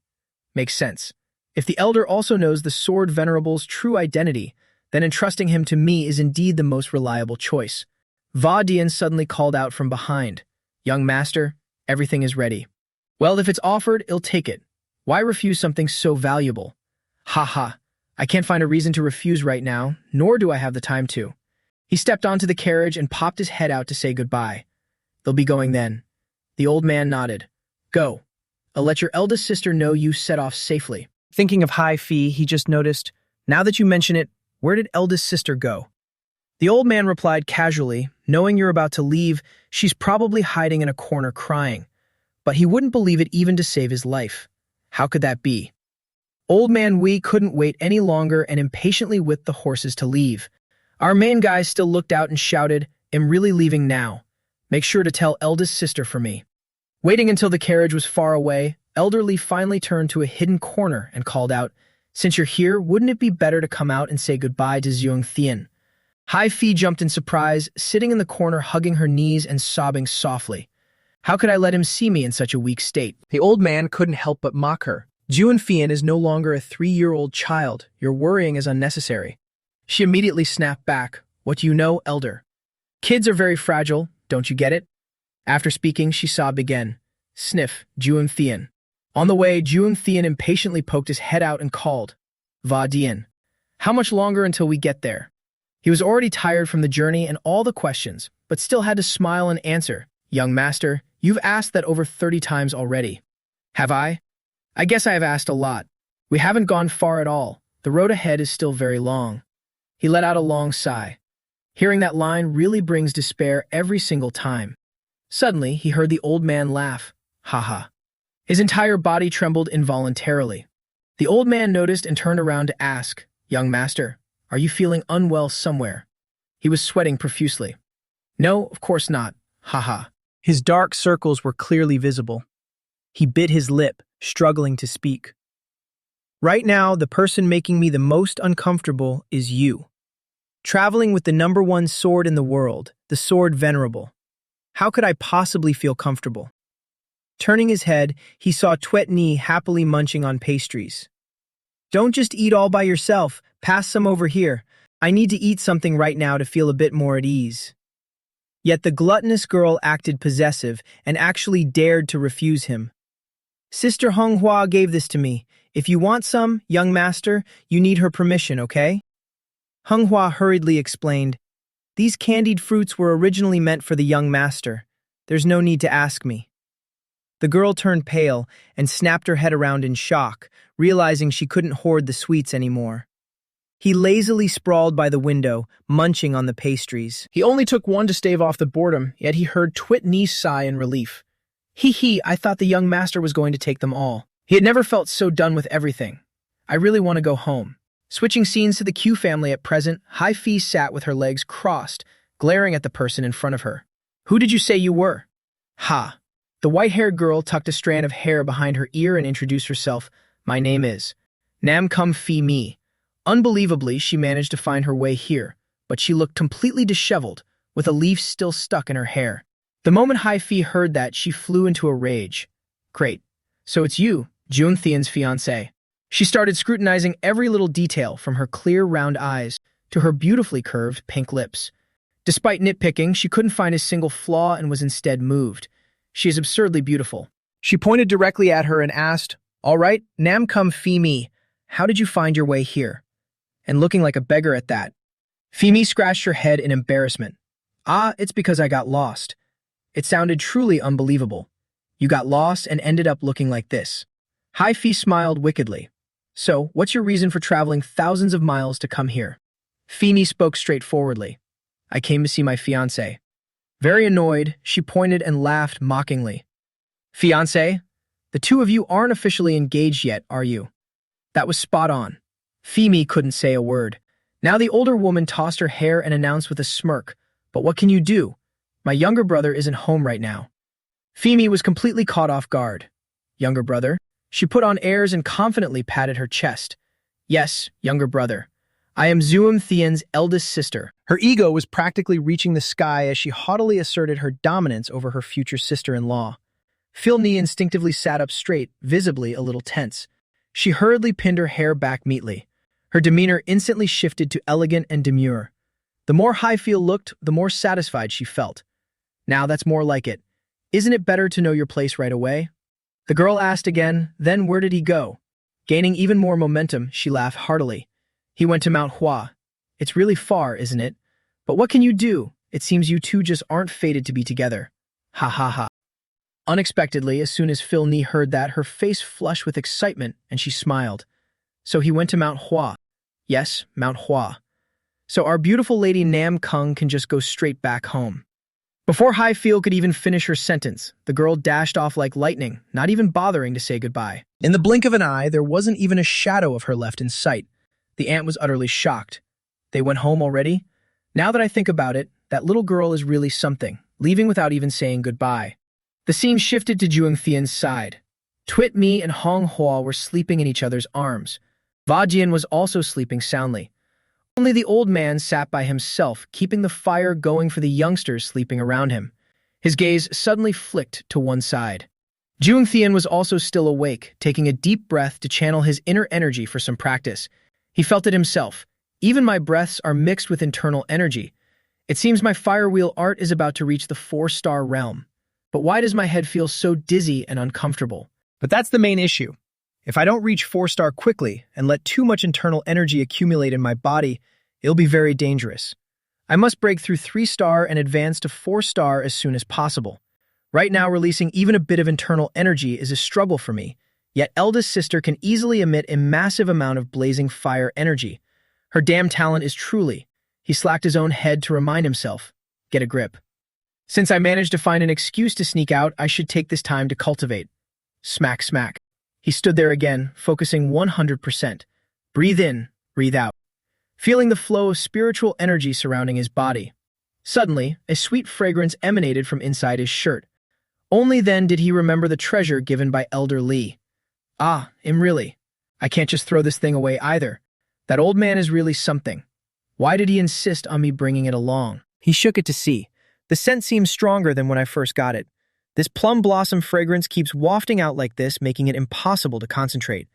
Makes sense. If the elder also knows the sword venerable's true identity, then entrusting him to me is indeed the most reliable choice. Va Dian suddenly called out from behind. "Young master, everything is ready." "Well, if it's offered, I'll take it. Why refuse something so valuable?" "Ha ha. I can't find a reason to refuse right now, nor do I have the time to." He stepped onto the carriage and popped his head out to say goodbye. "They'll be going then." The old man nodded. "Go. I'll let your eldest sister know you set off safely." Thinking of Hai Fi, he just noticed, "Now that you mention it, where did eldest sister go?" The old man replied casually, "Knowing you're about to leave, she's probably hiding in a corner crying." But he wouldn't believe it even to save his life. How could that be? Old man Wei couldn't wait any longer and impatiently whipped the horses to leave. Our main guy still looked out and shouted, "I'm really leaving now. Make sure to tell eldest sister for me." Waiting until the carriage was far away, Elder Lee finally turned to a hidden corner and called out, "Since you're here, wouldn't it be better to come out and say goodbye to Xiong Thien?" Hai Fi jumped in surprise, sitting in the corner hugging her knees and sobbing softly. How could I let him see me in such a weak state? The old man couldn't help but mock her. "Juan Fian is no longer a 3-year-old child. Your worrying is unnecessary." She immediately snapped back. "What do you know, elder? Kids are very fragile, don't you get it?" After speaking, she sobbed again. Sniff, Juan Fian. On the way, Juan Fian impatiently poked his head out and called, "Va Dian. How much longer until we get there?" He was already tired from the journey and all the questions, but still had to smile and answer, "Young master, you've asked that over 30 times already." "Have I? I guess I have asked a lot. We haven't gone far at all. The road ahead is still very long." He let out a long sigh. Hearing that line really brings despair every single time. Suddenly, he heard the old man laugh. Ha ha. His entire body trembled involuntarily. The old man noticed and turned around to ask, "Young master, are you feeling unwell somewhere?" He was sweating profusely. "No, of course not. Ha ha." His dark circles were clearly visible. He bit his lip, struggling to speak. "Right now, the person making me the most uncomfortable is you. Traveling with the #1 sword in the world, the sword venerable. How could I possibly feel comfortable?" Turning his head, he saw Tuet Ni happily munching on pastries. "Don't just eat all by yourself. Pass some over here. I need to eat something right now to feel a bit more at ease." Yet the gluttonous girl acted possessive and actually dared to refuse him. "Sister Honghua gave this to me. If you want some, young master, you need her permission, okay?" Honghua hurriedly explained, "These candied fruits were originally meant for the young master. There's no need to ask me." The girl turned pale and snapped her head around in shock, realizing she couldn't hoard the sweets anymore. He lazily sprawled by the window, munching on the pastries. He only took one to stave off the boredom, yet he heard Tuet Ni's sigh in relief. Hee, I thought the young master was going to take them all. He had never felt so done with everything. I really want to go home. Switching scenes to the Q family at present, Hai Fi sat with her legs crossed, glaring at the person in front of her. "Who did you say you were?" "Ha." The white-haired girl tucked a strand of hair behind her ear and introduced herself. "My name is Nam Kum Fi Mi." Unbelievably, she managed to find her way here, but she looked completely disheveled, with a leaf still stuck in her hair. The moment Hai Fi heard that, she flew into a rage. "Great. So it's you, Jun Thien's fiancé." She started scrutinizing every little detail from her clear, round eyes to her beautifully curved pink lips. Despite nitpicking, she couldn't find a single flaw and was instead moved. She is absurdly beautiful. She pointed directly at her and asked, "All right, Nam Kum Fi Mi, how did you find your way here?" And looking like a beggar at that. Fimi scratched her head in embarrassment. It's because I got lost." It sounded truly unbelievable. "You got lost and ended up looking like this." Hai Fi smiled wickedly. "So, what's your reason for traveling thousands of miles to come here?" Fimi spoke straightforwardly. "I came to see my fiancé." Very annoyed, she pointed and laughed mockingly. "Fiancé? The two of you aren't officially engaged yet, are you?" That was spot on. Fimi couldn't say a word. Now the older woman tossed her hair and announced with a smirk, "But what can you do? My younger brother isn't home right now." Fimi was completely caught off guard. younger brother. She put on airs and confidently patted her chest. Yes, younger brother. I am Zuum Thien's eldest sister. Her ego was practically reaching the sky as she haughtily asserted her dominance over her future sister-in-law. Phil Nee instinctively sat up straight, visibly a little tense. She hurriedly pinned her hair back neatly. Her demeanor instantly shifted to elegant and demure. The more Hi-Feel looked, the more satisfied she felt. Now that's more like it. Isn't it better to know your place right away? The girl asked again, then where did he go? Gaining even more momentum, she laughed heartily. He went to Manhwa. It's really far, isn't it? But what can you do? It seems you two just aren't fated to be together. Ha ha ha. Unexpectedly, as soon as Phil Nee heard that, her face flushed with excitement and she smiled. So he went to Manhwa. Yes, Manhwa. So our beautiful lady Nam Kung can just go straight back home. Before Hi-Feel could even finish her sentence, the girl dashed off like lightning, not even bothering to say goodbye. In the blink of an eye, there wasn't even a shadow of her left in sight. The aunt was utterly shocked. They went home already? Now that I think about it, that little girl is really something, leaving without even saying goodbye. The scene shifted to Juang Thien's side. Twit Mi and Hong Hua were sleeping in each other's arms. Va Jian was also sleeping soundly. Only the old man sat by himself, keeping the fire going for the youngsters sleeping around him. His gaze suddenly flicked to one side. Juang Thien was also still awake, taking a deep breath to channel his inner energy for some practice. He felt it himself. Even my breaths are mixed with internal energy. It seems my firewheel art is about to reach the 4-star realm. But why does my head feel so dizzy and uncomfortable? But that's the main issue. If I don't reach 4-star quickly and let too much internal energy accumulate in my body, it'll be very dangerous. I must break through 3-star and advance to 4-star as soon as possible. Right now, releasing even a bit of internal energy is a struggle for me, yet eldest sister can easily emit a massive amount of blazing fire energy. Her damn talent is truly. He slacked his own head to remind himself. Get a grip. Since I managed to find an excuse to sneak out, I should take this time to cultivate. Smack, smack. He stood there again, focusing 100%. Breathe in, breathe out. Feeling the flow of spiritual energy surrounding his body. Suddenly, a sweet fragrance emanated from inside his shirt. Only then did he remember the treasure given by Elder Lee. Ah, really. I can't just throw this thing away either. That old man is really something. Why did he insist on me bringing it along? He shook it to see. The scent seems stronger than when I first got it. This plum blossom fragrance keeps wafting out like this, making it impossible to concentrate.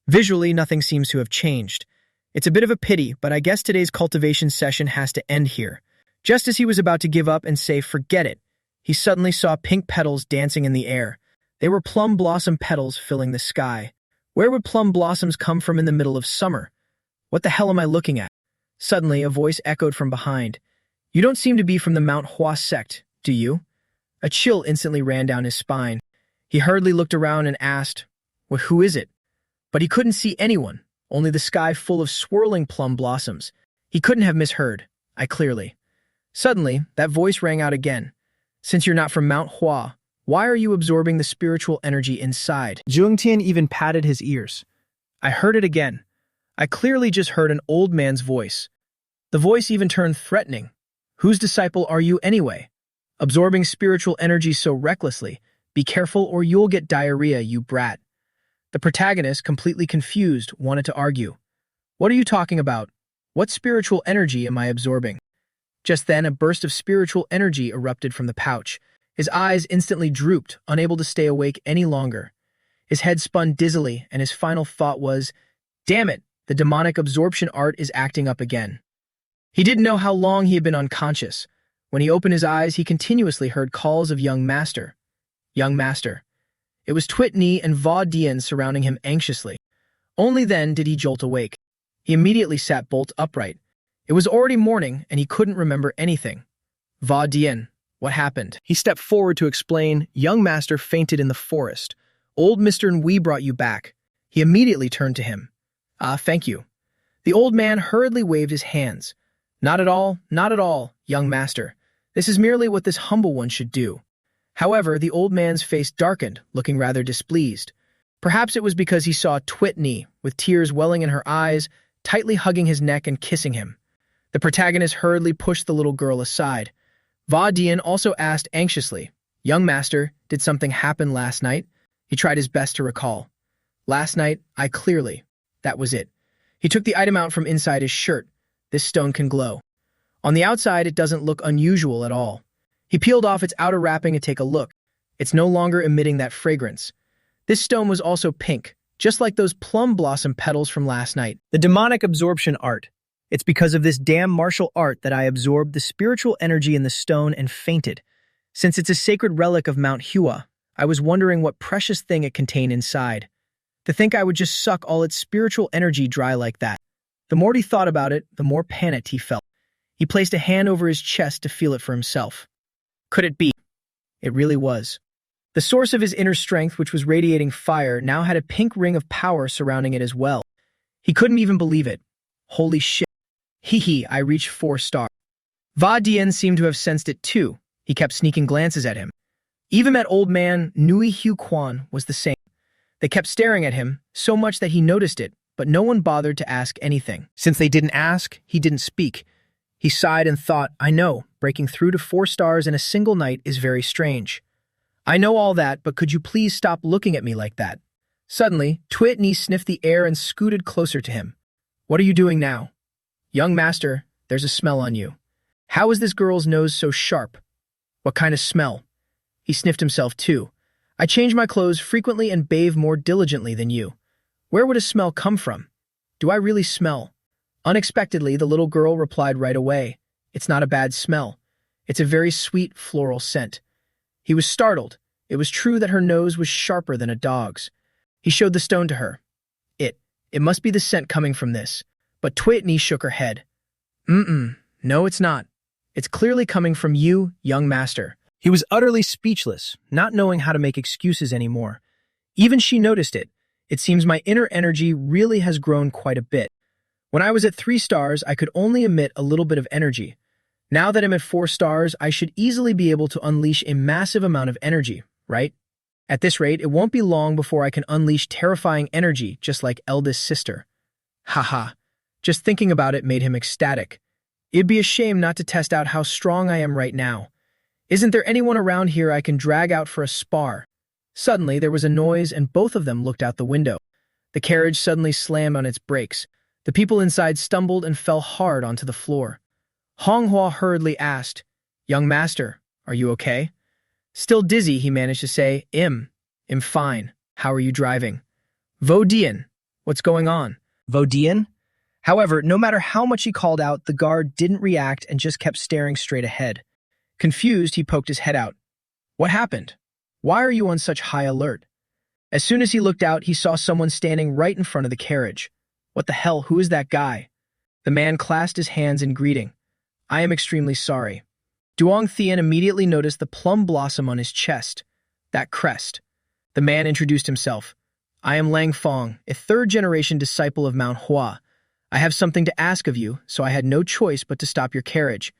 Visually, nothing seems to have changed. It's a bit of a pity, but I guess today's cultivation session has to end here. Just as he was about to give up and say, forget it, he suddenly saw pink petals dancing in the air. They were plum blossom petals filling the sky. Where would plum blossoms come from in the middle of summer? What the hell am I looking at? Suddenly, a voice echoed from behind. You don't seem to be from the Mount Hua sect, do you? A chill instantly ran down his spine. He hurriedly looked around and asked, well, who is it? But he couldn't see anyone, only the sky full of swirling plum blossoms. He couldn't have misheard, I clearly. Suddenly, that voice rang out again. Since you're not from Mount Hua, why are you absorbing the spiritual energy inside? Juang Tian even patted his ears. I heard it again. I clearly just heard an old man's voice. The voice even turned threatening. Whose disciple are you anyway? Absorbing spiritual energy so recklessly. Be careful or you'll get diarrhea, you brat. The protagonist, completely confused, wanted to argue. What are you talking about? What spiritual energy am I absorbing? Just then, a burst of spiritual energy erupted from the pouch. His eyes instantly drooped, unable to stay awake any longer. His head spun dizzily, and his final thought was, damn it, the demonic absorption art is acting up again. He didn't know how long he had been unconscious. When he opened his eyes, he continuously heard calls of young master. Young master. It was Twit Nee and Va Dian surrounding him anxiously. Only then did he jolt awake. He immediately sat bolt upright. It was already morning, and he couldn't remember anything. Va Dian, what happened? He stepped forward to explain, young master fainted in the forest. Old Mr. Nui brought you back. He immediately turned to him. Thank you. The old man hurriedly waved his hands. Not at all, young master. This is merely what this humble one should do. However, the old man's face darkened, looking rather displeased. Perhaps it was because he saw Twit Nee, with tears welling in her eyes, tightly hugging his neck and kissing him. The protagonist hurriedly pushed the little girl aside. Va Dian also asked anxiously, young master, did something happen last night? He tried his best to recall. Last night, that was it. He took the item out from inside his shirt. This stone can glow. On the outside, it doesn't look unusual at all. He peeled off its outer wrapping to take a look. It's no longer emitting that fragrance. This stone was also pink, just like those plum blossom petals from last night. The demonic absorption art. It's because of this damn martial art that I absorbed the spiritual energy in the stone and fainted. Since it's a sacred relic of Mount Hua, I was wondering what precious thing it contained inside. To think I would just suck all its spiritual energy dry like that. The more he thought about it, the more panicked he felt. He placed a hand over his chest to feel it for himself. Could it be? It really was. The source of his inner strength, which was radiating fire, now had a pink ring of power surrounding it as well. He couldn't even believe it. Holy shit. I reached 4 stars. Va Dian seemed to have sensed it too. He kept sneaking glances at him. Even that old man, Nui Hu Quan, was the same. They kept staring at him, so much that he noticed it, but no one bothered to ask anything. Since they didn't ask, he didn't speak. He sighed and thought, I know, breaking through to 4 stars in a single night is very strange. I know all that, but could you please stop looking at me like that? Suddenly, Twitney sniffed the air and scooted closer to him. What are you doing now? Young master, there's a smell on you. How is this girl's nose so sharp? What kind of smell? He sniffed himself too. I change my clothes frequently and bathe more diligently than you. Where would a smell come from? Do I really smell? Unexpectedly, the little girl replied right away. It's not a bad smell. It's a very sweet floral scent. He was startled. It was true that her nose was sharper than a dog's. He showed the stone to her. It must be the scent coming from this. But Twitney shook her head. No, it's not. It's clearly coming from you, young master. He was utterly speechless, not knowing how to make excuses anymore. Even she noticed it. It seems my inner energy really has grown quite a bit. When I was at 3 stars, I could only emit a little bit of energy. Now that I'm at 4 stars, I should easily be able to unleash a massive amount of energy, right? At this rate, it won't be long before I can unleash terrifying energy, just like eldest sister. Haha. Just thinking about it made him ecstatic. It'd be a shame not to test out how strong I am right now. Isn't there anyone around here I can drag out for a spar? Suddenly, there was a noise and both of them looked out the window. The carriage suddenly slammed on its brakes. The people inside stumbled and fell hard onto the floor. Honghua hurriedly asked, Young master, are you okay? Still dizzy, he managed to say, I'm fine. How are you driving? Vo Dian, what's going on? Vo Dian? However, no matter how much he called out, the guard didn't react and just kept staring straight ahead. Confused, he poked his head out. What happened? Why are you on such high alert? As soon as he looked out, he saw someone standing right in front of the carriage. What the hell, who is that guy? The man clasped his hands in greeting. I am extremely sorry. Duong Thian immediately noticed the plum blossom on his chest. That crest. The man introduced himself. I am Lang Fong, a 3rd-generation disciple of Mount Hua. I have something to ask of you, so I had no choice but to stop your carriage.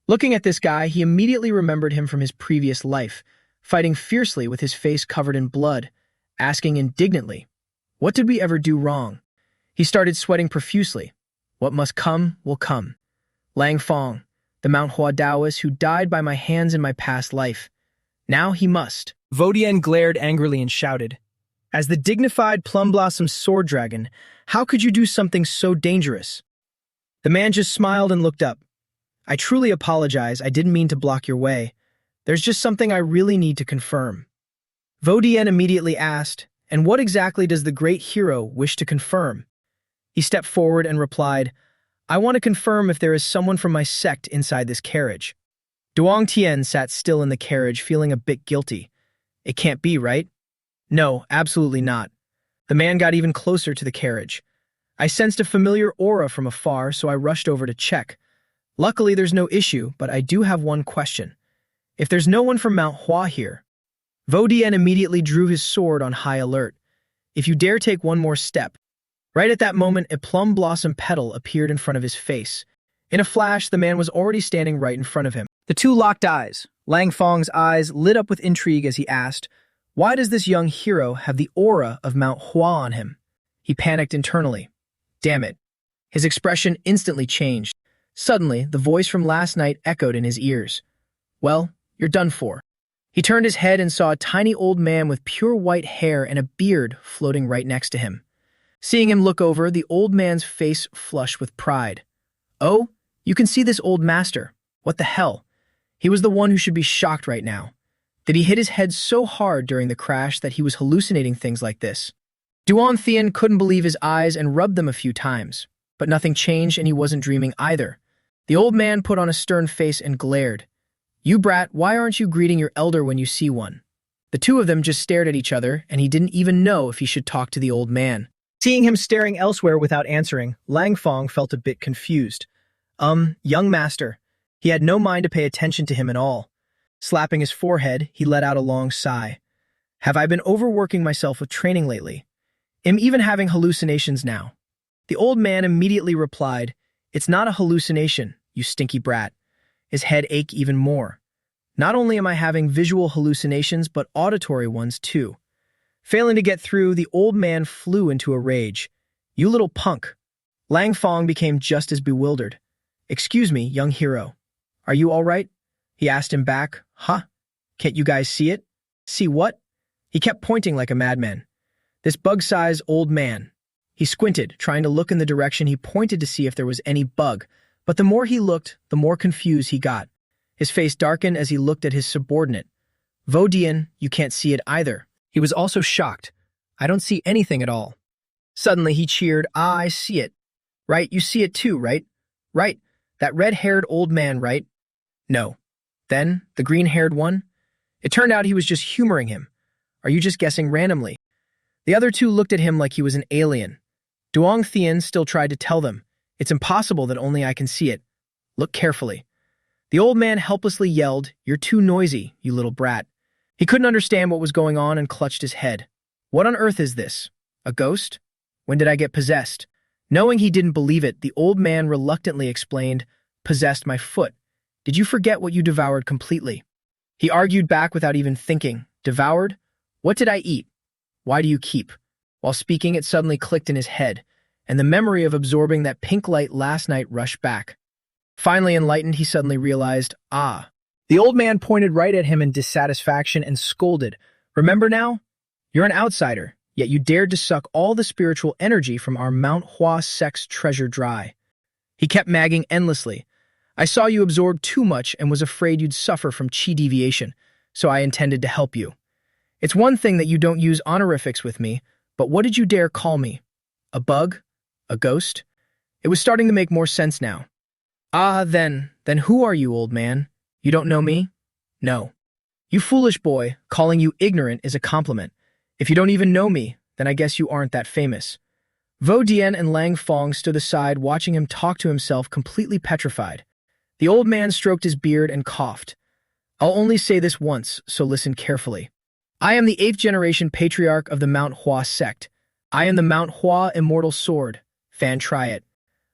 Looking at this guy, he immediately remembered him from his previous life, fighting fiercely with his face covered in blood, asking indignantly, what did we ever do wrong? He started sweating profusely. What must come, will come. Lang Fong, the Mount Hua Taoist who died by my hands in my past life. Now he must. Vodian glared angrily and shouted, as the dignified Plum Blossom sword dragon, how could you do something so dangerous? The man just smiled and looked up. I truly apologize, I didn't mean to block your way. There's just something I really need to confirm. Vodian immediately asked, and what exactly does the great hero wish to confirm? He stepped forward and replied, I want to confirm if there is someone from my sect inside this carriage. Duong Tian sat still in the carriage, feeling a bit guilty. It can't be, right? No, absolutely not. The man got even closer to the carriage. I sensed a familiar aura from afar, so I rushed over to check. Luckily, there's no issue, but I do have one question. If there's no one from Mount Hua here, Vodian immediately drew his sword on high alert. If you dare take one more step. Right at that moment, a plum blossom petal appeared in front of his face. In a flash, the man was already standing right in front of him. The two locked eyes. Lang Fong's eyes lit up with intrigue as he asked, why does this young hero have the aura of Mount Hua on him? He panicked internally. Damn it. His expression instantly changed. Suddenly, the voice from last night echoed in his ears. Well, you're done for. He turned his head and saw a tiny old man with pure white hair and a beard floating right next to him. Seeing him look over, the old man's face flushed with pride. "Oh, you can see this old master. What the hell? He was the one who should be shocked right now. Did he hit his head so hard during the crash that he was hallucinating things like this?" Duan Thien couldn't believe his eyes and rubbed them a few times, but nothing changed and he wasn't dreaming either. The old man put on a stern face and glared. "You brat, why aren't you greeting your elder when you see one?" The two of them just stared at each other, and he didn't even know if he should talk to the old man. Seeing him staring elsewhere without answering, Lang Fong felt a bit confused. Young master. He had no mind to pay attention to him at all. Slapping his forehead, he let out a long sigh. "Have I been overworking myself with training lately? I'm even having hallucinations now." The old man immediately replied, "It's not a hallucination, you stinky brat." His head ached even more. "Not only am I having visual hallucinations, but auditory ones too." Failing to get through, the old man flew into a rage. "You little punk." Lang Fong became just as bewildered. "Excuse me, young hero. Are you all right?" He asked him back. "Huh? Can't you guys see it?" "See what?" He kept pointing like a madman. This bug-sized old man. He squinted, trying to look in the direction he pointed to see if there was any bug, but the more he looked, the more confused he got. His face darkened as he looked at his subordinate. "Vo Dian, you can't see it either." He was also shocked. "I don't see anything at all." Suddenly he cheered, "Ah, I see it. Right, you see it too, right? Right, that red-haired old man, right?" "No." "Then, the green-haired one?" It turned out he was just humoring him. "Are you just guessing randomly?" The other two looked at him like he was an alien. Duong Thien still tried to tell them, "It's impossible that only I can see it. Look carefully." The old man helplessly yelled, "You're too noisy, you little brat." He couldn't understand what was going on and clutched his head. "What on earth is this? A ghost? When did I get possessed?" Knowing he didn't believe it, the old man reluctantly explained, "Possessed my foot. Did you forget what you devoured completely?" He argued back without even thinking. "Devoured? What did I eat? Why do you keep?" While speaking, it suddenly clicked in his head, and the memory of absorbing that pink light last night rushed back. Finally enlightened, he suddenly realized, "Ah." The old man pointed right at him in dissatisfaction and scolded, "Remember now? You're an outsider, yet you dared to suck all the spiritual energy from our Manhwa sect's treasure dry." He kept nagging endlessly. "I saw you absorb too much and was afraid you'd suffer from chi deviation, so I intended to help you. It's one thing that you don't use honorifics with me, but what did you dare call me? A bug? A ghost?" It was starting to make more sense now. "Ah, then who are you, old man? You don't know me?" "No." "You foolish boy, calling you ignorant is a compliment. If you don't even know me, then I guess you aren't that famous." Vo Dian and Lang Fong stood aside watching him talk to himself, completely petrified. The old man stroked his beard and coughed. "I'll only say this once, so listen carefully. I am the 8th generation patriarch of the Mount Hua sect. I am the Mount Hua immortal sword. Fan try it.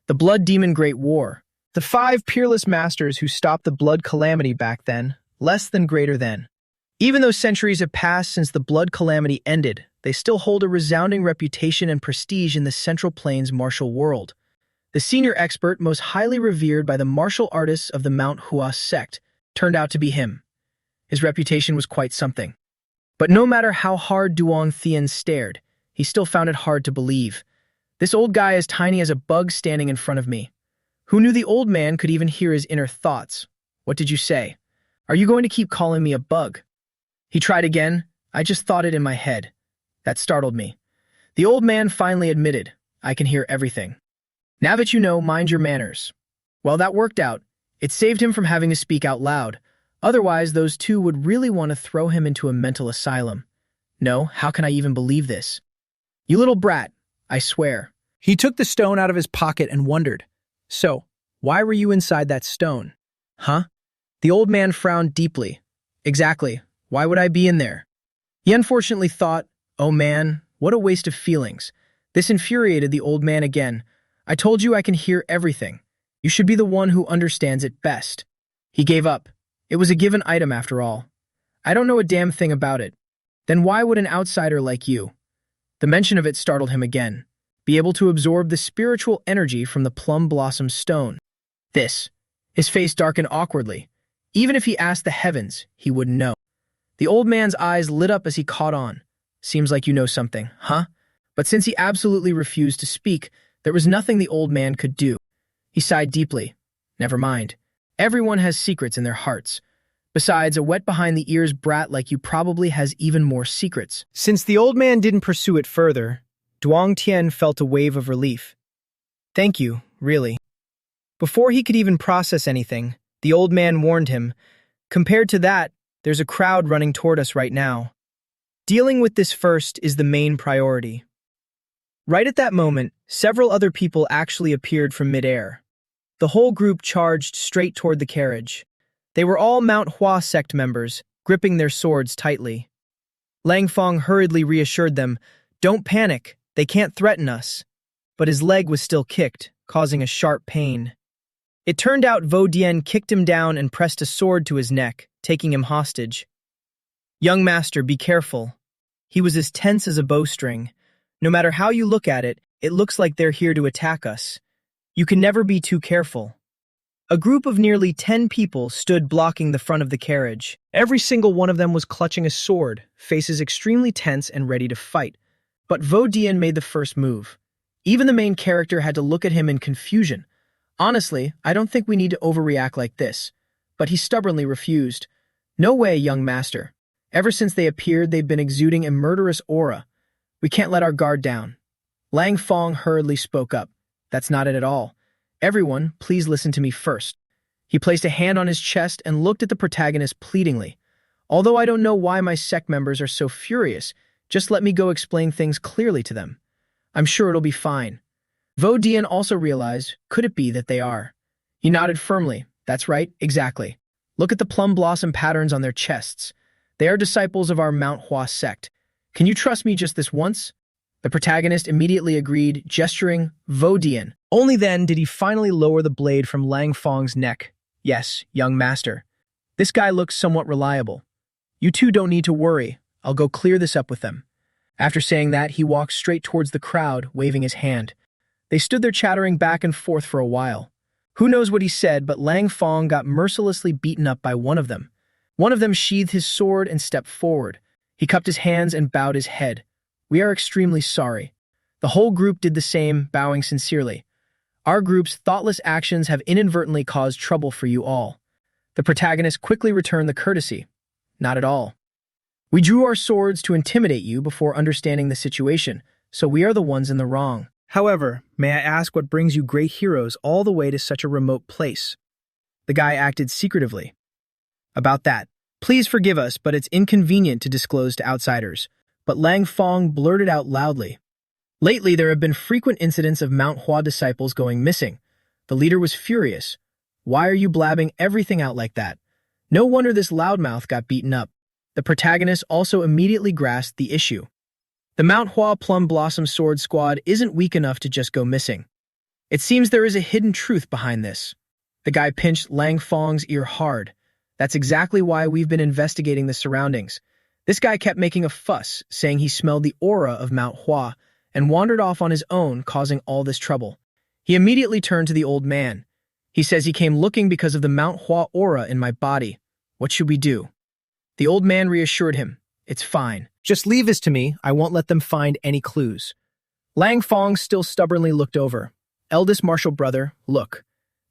The Blood Demon Great War. The 5 peerless masters who stopped the blood calamity back then, less than greater than. Even though centuries have passed since the blood calamity ended, they still hold a resounding reputation and prestige in the Central Plains martial world. The senior expert most highly revered by the martial artists of the Mount Hua sect turned out to be him. His reputation was quite something. But no matter how hard Duong Thien stared, he still found it hard to believe. This old guy as tiny as a bug standing in front of me. Who knew the old man could even hear his inner thoughts? "What did you say? Are you going to keep calling me a bug?" He tried again. "I just thought it in my head." That startled me. The old man finally admitted, "I can hear everything. Now that you know, mind your manners." Well, that worked out. It saved him from having to speak out loud. Otherwise, those two would really want to throw him into a mental asylum. No, how can I even believe this? "You little brat, I swear." He took the stone out of his pocket and wondered, "So, why were you inside that stone?" "Huh?" The old man frowned deeply. "Exactly. Why would I be in there?" He unfortunately thought, "Oh man, what a waste of feelings." This infuriated the old man again. "I told you I can hear everything. You should be the one who understands it best." He gave up. It was a given item after all. "I don't know a damn thing about it." "Then why would an outsider like you?" The mention of it startled him again. Be able to absorb the spiritual energy from the plum blossom stone. This. His face darkened awkwardly. Even if he asked the heavens, he wouldn't know. The old man's eyes lit up as he caught on. Seems like you know something, huh? But since he absolutely refused to speak, there was nothing the old man could do. He sighed deeply. Never mind. Everyone has secrets in their hearts. Besides, a wet-behind-the-ears brat like you probably has even more secrets. Since the old man didn't pursue it further, Duong Tian felt a wave of relief. Thank you, really. Before he could even process anything, the old man warned him, compared to that, there's a crowd running toward us right now. Dealing with this first is the main priority. Right at that moment, several other people actually appeared from midair. The whole group charged straight toward the carriage. They were all Manhwa sect members, gripping their swords tightly. Lang Fong hurriedly reassured them, "Don't panic, they can't threaten us." But his leg was still kicked, causing a sharp pain. It turned out Vo Dien kicked him down and pressed a sword to his neck, taking him hostage. "Young master, be careful." He was as tense as a bowstring. No matter how you look at it, it looks like they're here to attack us. You can never be too careful. A group of nearly 10 people stood blocking the front of the carriage. Every single one of them was clutching a sword, faces extremely tense and ready to fight. But Vo Dien made the first move. Even the main character had to look at him in confusion. Honestly, I don't think we need to overreact like this. But he stubbornly refused. "No way, young master. Ever since they appeared, they've been exuding a murderous aura. We can't let our guard down." Lang Fong hurriedly spoke up. "That's not it at all. Everyone, please listen to me first." He placed a hand on his chest and looked at the protagonist pleadingly. "Although I don't know why my sect members are so furious, just let me go explain things clearly to them. I'm sure it'll be fine." Vo Dien also realized, could it be that they are? He nodded firmly. "That's right, exactly. Look at the plum blossom patterns on their chests. They are disciples of our Manhwa sect. Can you trust me just this once?" The protagonist immediately agreed, gesturing Vo Dien. Only then did he finally lower the blade from Lang Fong's neck. "Yes, young master. This guy looks somewhat reliable. You two don't need to worry. I'll go clear this up with them." After saying that, he walked straight towards the crowd, waving his hand. They stood there chattering back and forth for a while. Who knows what he said, but Lang Fong got mercilessly beaten up by one of them. One of them sheathed his sword and stepped forward. He cupped his hands and bowed his head. "We are extremely sorry." The whole group did the same, bowing sincerely. "Our group's thoughtless actions have inadvertently caused trouble for you all." The protagonist quickly returned the courtesy. "Not at all. We drew our swords to intimidate you before understanding the situation, so we are the ones in the wrong. However, may I ask what brings you great heroes all the way to such a remote place?" The guy acted secretively. "About that. Please forgive us, but it's inconvenient to disclose to outsiders." But Lang Fong blurted out loudly. "Lately, there have been frequent incidents of Manhwa disciples going missing. The leader was furious. Why are you blabbing everything out like that? No wonder this loudmouth got beaten up." The protagonist also immediately grasped the issue. The Manhwa Plum Blossom Sword Squad isn't weak enough to just go missing. It seems there is a hidden truth behind this. The guy pinched Lang Fong's ear hard. "That's exactly why we've been investigating the surroundings. This guy kept making a fuss, saying he smelled the aura of Manhwa, and wandered off on his own, causing all this trouble." He immediately turned to the old man. "He says he came looking because of the Manhwa aura in my body. What should we do?" The old man reassured him. "It's fine. Just leave this to me. I won't let them find any clues." Lang Fong still stubbornly looked over. "Eldest martial brother, look.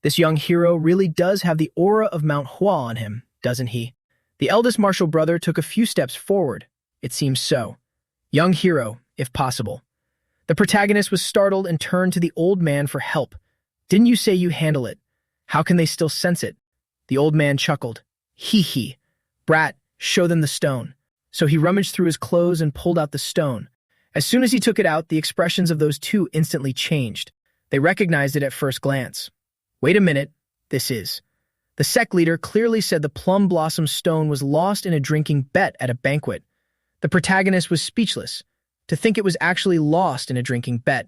This young hero really does have the aura of Manhwa on him, doesn't he?" The eldest martial brother took a few steps forward. "It seems so. Young hero, if possible." The protagonist was startled and turned to the old man for help. "Didn't you say you handle it? How can they still sense it?" The old man chuckled. "Hee. Brat, show them the stone." So he rummaged through his clothes and pulled out the stone. As soon as he took it out, the expressions of those two instantly changed. They recognized it at first glance. "Wait a minute, this is..." The sect leader clearly said the plum blossom stone was lost in a drinking bet at a banquet. The protagonist was speechless. To think it was actually lost in a drinking bet.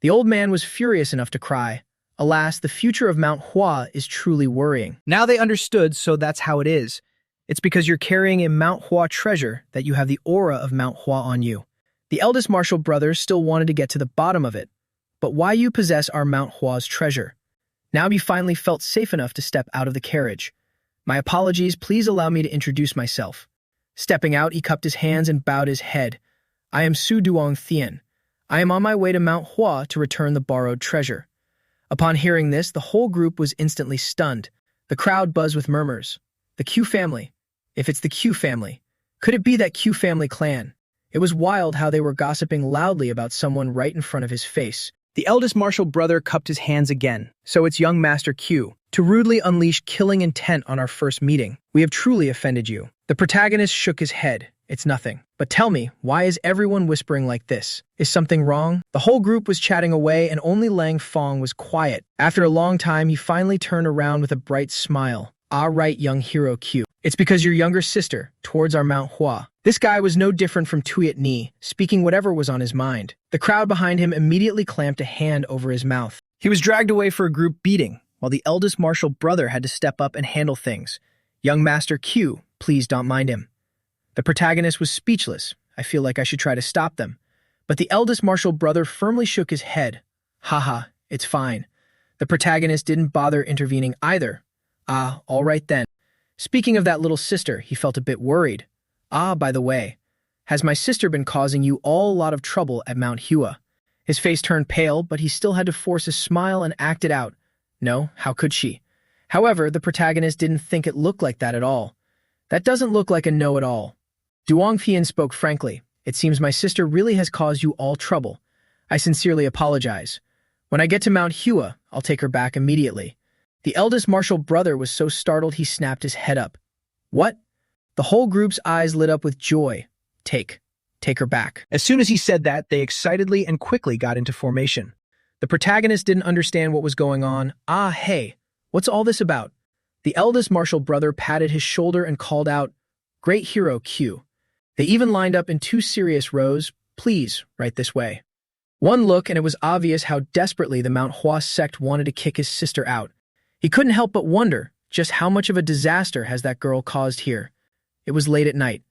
The old man was furious enough to cry. Alas, the future of Manhwa is truly worrying. Now they understood, so that's how it is. It's because you're carrying a Manhwa treasure that you have the aura of Manhwa on you. The eldest martial brother still wanted to get to the bottom of it. But why you possess our Manhwa's treasure? Now he finally felt safe enough to step out of the carriage. "My apologies, please allow me to introduce myself. Stepping out, he cupped his hands and bowed his head. I am Su Duong Thien. I am on my way to Mount Hua to return the borrowed treasure. Upon hearing this, the whole group was instantly stunned. The crowd buzzed with murmurs. The Q family. If it's the Q family. Could it be that Q family clan? It was wild how they were gossiping loudly about someone right in front of his face. The eldest martial brother cupped his hands again. So it's young Master Q. To rudely unleash killing intent on our first meeting. We have truly offended you. The protagonist shook his head. It's nothing. But tell me, why is everyone whispering like this? Is something wrong? The whole group was chatting away and only Lang Fong was quiet. After a long time, he finally turned around with a bright smile. Ah, right, young hero Q. It's because your younger sister, towards our Mount Hua. This guy was no different from Tuyet Ni, speaking whatever was on his mind. The crowd behind him immediately clamped a hand over his mouth. He was dragged away for a group beating, while the eldest martial brother had to step up and handle things. Young Master Q, please don't mind him. The protagonist was speechless. I feel like I should try to stop them. But the eldest martial brother firmly shook his head. Haha, it's fine. The protagonist didn't bother intervening either. Ah, all right then. Speaking of that little sister, he felt a bit worried. Ah, by the way, has my sister been causing you all a lot of trouble at Mount Hua? His face turned pale, but he still had to force a smile and act it out. No, how could she? However, the protagonist didn't think it looked like that at all. That doesn't look like a no at all. Duong Thien spoke frankly. It seems my sister really has caused you all trouble. I sincerely apologize. When I get to Mount Hua, I'll take her back immediately. The eldest martial brother was so startled he snapped his head up. What? The whole group's eyes lit up with joy. Take her back. As soon as he said that, they excitedly and quickly got into formation. The protagonist didn't understand what was going on. Ah, hey, what's all this about? The eldest martial brother patted his shoulder and called out, Great hero Q. They even lined up in 2 serious rows. Please, right this way. One look and it was obvious how desperately the Mount Hua sect wanted to kick his sister out. He couldn't help but wonder just how much of a disaster has that girl caused here. It was late at night.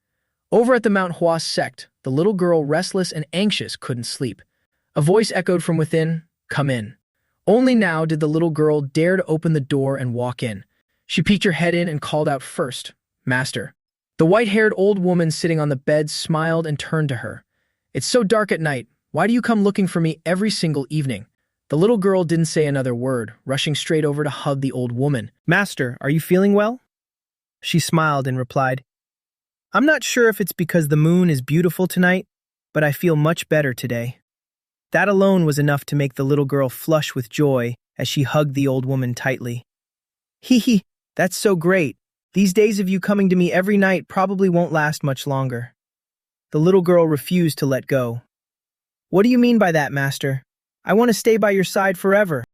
Over at the Mount Hua sect, the little girl, restless and anxious, couldn't sleep. A voice echoed from within, Come in. Only now did the little girl dare to open the door and walk in. She peeked her head in and called out first, Master. The white-haired old woman sitting on the bed smiled and turned to her. It's so dark at night. Why do you come looking for me every single evening? The little girl didn't say another word, rushing straight over to hug the old woman. Master, are you feeling well? She smiled and replied, I'm not sure if it's because the moon is beautiful tonight, but I feel much better today. That alone was enough to make the little girl flush with joy as she hugged the old woman tightly. Hee, that's so great. These days of you coming to me every night probably won't last much longer. The little girl refused to let go. What do you mean by that, Master? I want to stay by your side forever.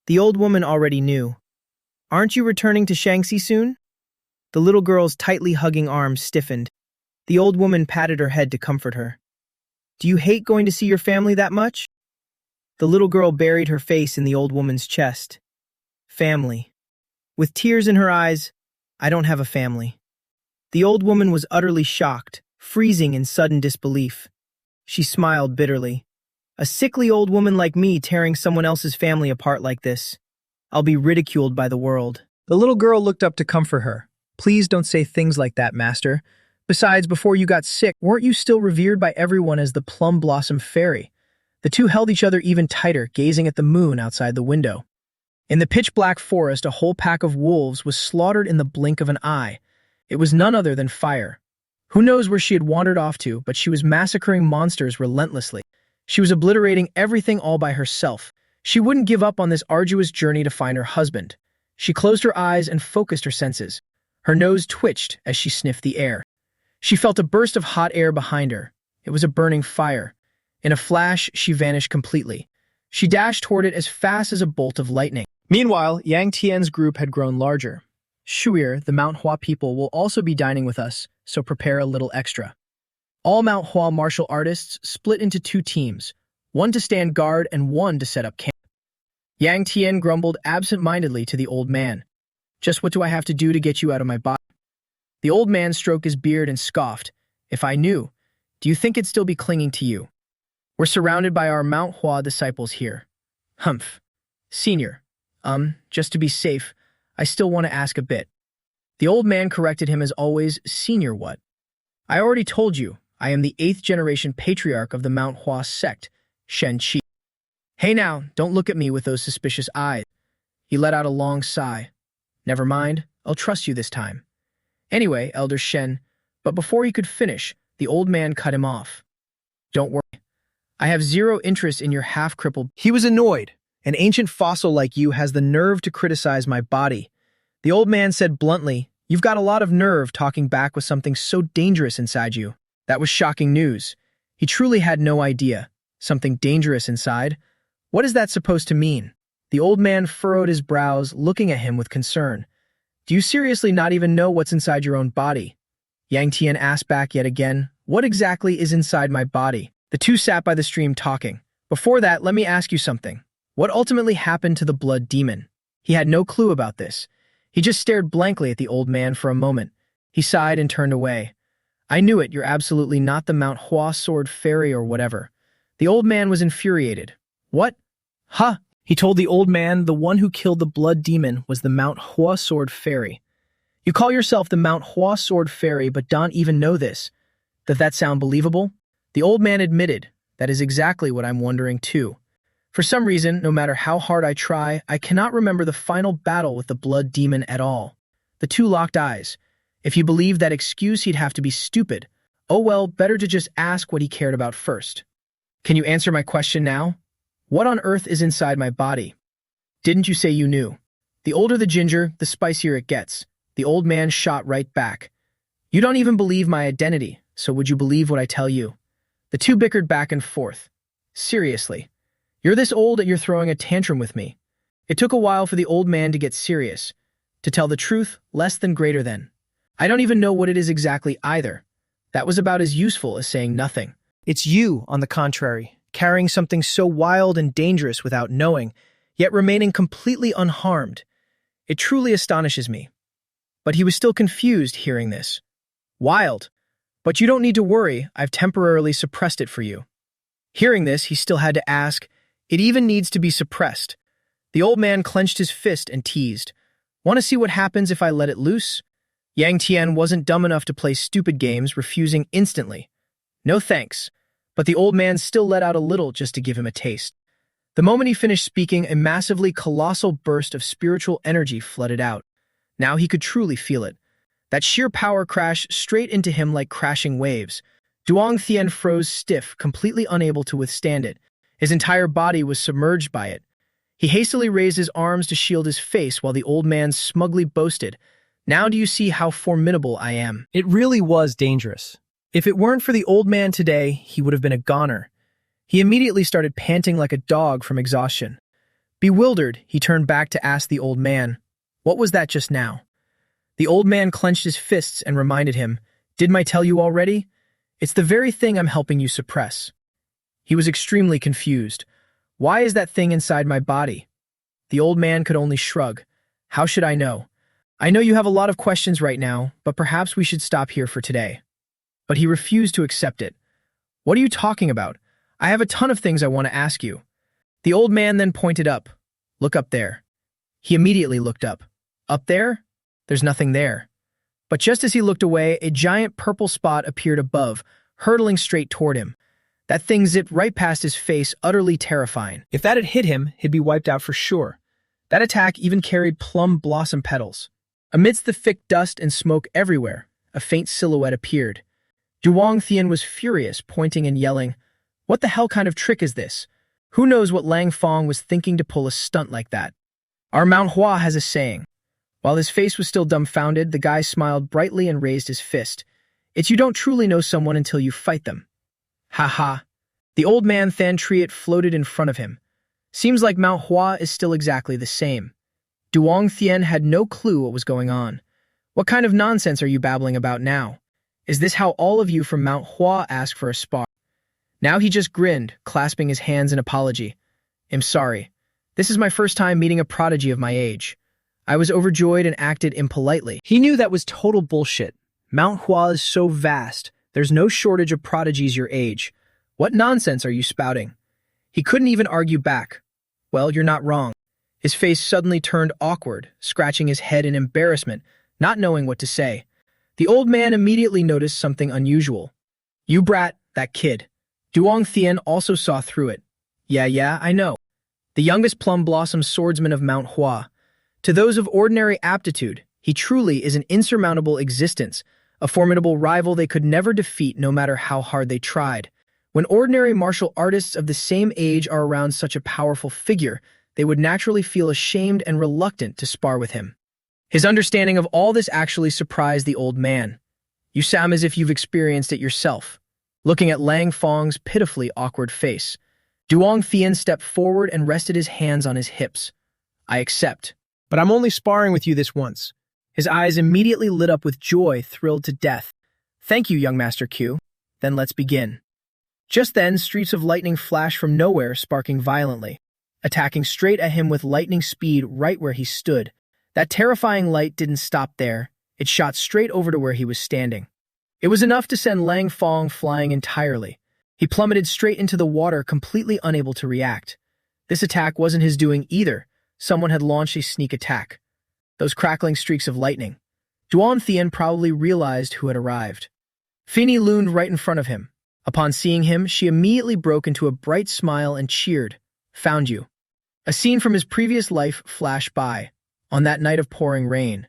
The old woman already knew. Aren't you returning to Shaanxi soon? The little girl's tightly hugging arms stiffened. The old woman patted her head to comfort her. Do you hate going to see your family that much? The little girl buried her face in the old woman's chest. Family. With tears in her eyes, I don't have a family. The old woman was utterly shocked, freezing in sudden disbelief. She smiled bitterly. A sickly old woman like me tearing someone else's family apart like this. I'll be ridiculed by the world. The little girl looked up to comfort her. Please don't say things like that, Master. Besides, before you got sick, weren't you still revered by everyone as the plum blossom fairy? The two held each other even tighter, gazing at the moon outside the window. In the pitch-black forest, a whole pack of wolves was slaughtered in the blink of an eye. It was none other than Fire. Who knows where she had wandered off to, but she was massacring monsters relentlessly. She was obliterating everything all by herself. She wouldn't give up on this arduous journey to find her husband. She closed her eyes and focused her senses. Her nose twitched as she sniffed the air. She felt a burst of hot air behind her. It was a burning fire. In a flash, she vanished completely. She dashed toward it as fast as a bolt of lightning. Meanwhile, Yang Tian's group had grown larger. Shuir, the Mount Hua people, will also be dining with us, so prepare a little extra. All Mount Hua martial artists split into 2 teams, one to stand guard and one to set up camp. Yang Tian grumbled absent-mindedly to the old man. Just what do I have to do to get you out of my body? The old man stroked his beard and scoffed. If I knew, do you think it'd still be clinging to you? We're surrounded by our Mount Hua disciples here. Humph. Senior. Just to be safe, I still want to ask a bit. The old man corrected him as always, Senior what? I already told you, I am the 8th-generation patriarch of the Mount Hua sect, Shen Qi. Hey now, don't look at me with those suspicious eyes. He let out a long sigh. Never mind, I'll trust you this time. Anyway, Elder Shen, but before he could finish, the old man cut him off. Don't worry. I have zero interest in your half-crippled... He was annoyed. An ancient fossil like you has the nerve to criticize my body. The old man said bluntly, "You've got a lot of nerve talking back with something so dangerous inside you." That was shocking news. He truly had no idea. Something dangerous inside? What is that supposed to mean? The old man furrowed his brows, looking at him with concern. Do you seriously not even know what's inside your own body? Yang Tian asked back yet again, what exactly is inside my body? The two sat by the stream talking. Before that, let me ask you something. What ultimately happened to the blood demon? He had no clue about this. He just stared blankly at the old man for a moment. He sighed and turned away. I knew it, you're absolutely not the Mount Hua sword fairy or whatever. The old man was infuriated. What? Huh? He told the old man the one who killed the blood demon was the Mount Hua sword fairy. You call yourself the Mount Hua sword fairy but don't even know this. Does that sound believable? The old man admitted, that is exactly what I'm wondering too. For some reason, no matter how hard I try, I cannot remember the final battle with the blood demon at all. The two locked eyes. If you believe that excuse, he'd have to be stupid. Oh well, better to just ask what he cared about first. Can you answer my question now? What on earth is inside my body? Didn't you say you knew? The older the ginger, the spicier it gets. The old man shot right back. You don't even believe my identity, so would you believe what I tell you? The two bickered back and forth. Seriously. You're this old that you're throwing a tantrum with me. It took a while for the old man to get serious. To tell the truth, less than greater than. I don't even know what it is exactly either. That was about as useful as saying nothing. It's you, on the contrary, carrying something so wild and dangerous without knowing, yet remaining completely unharmed. It truly astonishes me. But he was still confused hearing this. Wild. But you don't need to worry, I've temporarily suppressed it for you. Hearing this, he still had to ask, it even needs to be suppressed. The old man clenched his fist and teased. Want to see what happens if I let it loose? Yang Tian wasn't dumb enough to play stupid games, refusing instantly. No thanks. But the old man still let out a little just to give him a taste. The moment he finished speaking, a massively colossal burst of spiritual energy flooded out. Now he could truly feel it. That sheer power crashed straight into him like crashing waves. Duong Thien froze stiff, completely unable to withstand it. His entire body was submerged by it. He hastily raised his arms to shield his face while the old man smugly boasted, "Now do you see how formidable I am?" It really was dangerous. If it weren't for the old man today, he would have been a goner. He immediately started panting like a dog from exhaustion. Bewildered, he turned back to ask the old man, "What was that just now?" The old man clenched his fists and reminded him, "Didn't I tell you already? It's the very thing I'm helping you suppress." He was extremely confused. Why is that thing inside my body? The old man could only shrug. How should I know? I know you have a lot of questions right now, but perhaps we should stop here for today. But he refused to accept it. What are you talking about? I have a ton of things I want to ask you. The old man then pointed up. Look up there. He immediately looked up. Up there? There's nothing there. But just as he looked away, a giant purple spot appeared above, hurtling straight toward him. That thing zipped right past his face, utterly terrifying. If that had hit him, he'd be wiped out for sure. That attack even carried plum blossom petals. Amidst the thick dust and smoke everywhere, a faint silhouette appeared. Duong Thien was furious, pointing and yelling, "What the hell kind of trick is this? Who knows what Lang Fong was thinking to pull a stunt like that?" Our Mount Hua has a saying. While his face was still dumbfounded, the guy smiled brightly and raised his fist. It's you don't truly know someone until you fight them. Ha ha. The old man Than Triet floated in front of him. Seems like Mount Hua is still exactly the same. Duong Thien had no clue what was going on. What kind of nonsense are you babbling about now? Is this how all of you from Mount Hua ask for a spar? Now he just grinned, clasping his hands in apology. I'm sorry. This is my first time meeting a prodigy of my age. I was overjoyed and acted impolitely. He knew that was total bullshit. Mount Hua is so vast. There's no shortage of prodigies your age. What nonsense are you spouting? He couldn't even argue back. Well, you're not wrong. His face suddenly turned awkward, scratching his head in embarrassment, not knowing what to say. The old man immediately noticed something unusual. You brat, that kid. Duong Thien also saw through it. Yeah, I know. The youngest plum blossom swordsman of Mount Hua. To those of ordinary aptitude, he truly is an insurmountable existence, a formidable rival they could never defeat no matter how hard they tried. When ordinary martial artists of the same age are around such a powerful figure, they would naturally feel ashamed and reluctant to spar with him. His understanding of all this actually surprised the old man. You sound as if you've experienced it yourself. Looking at Lang Fong's pitifully awkward face, Duong Thien stepped forward and rested his hands on his hips. I accept. But I'm only sparring with you this once. His eyes immediately lit up with joy, thrilled to death. Thank you, young Master Q. Then let's begin. Just then, streaks of lightning flashed from nowhere, sparking violently, attacking straight at him with lightning speed right where he stood. That terrifying light didn't stop there. It shot straight over to where he was standing. It was enough to send Lang Fong flying entirely. He plummeted straight into the water, completely unable to react. This attack wasn't his doing either. Someone had launched a sneak attack. Those crackling streaks of lightning. Duong Thien probably realized who had arrived. Finny loomed right in front of him. Upon seeing him, she immediately broke into a bright smile and cheered. Found you. A scene from his previous life flashed by, on that night of pouring rain.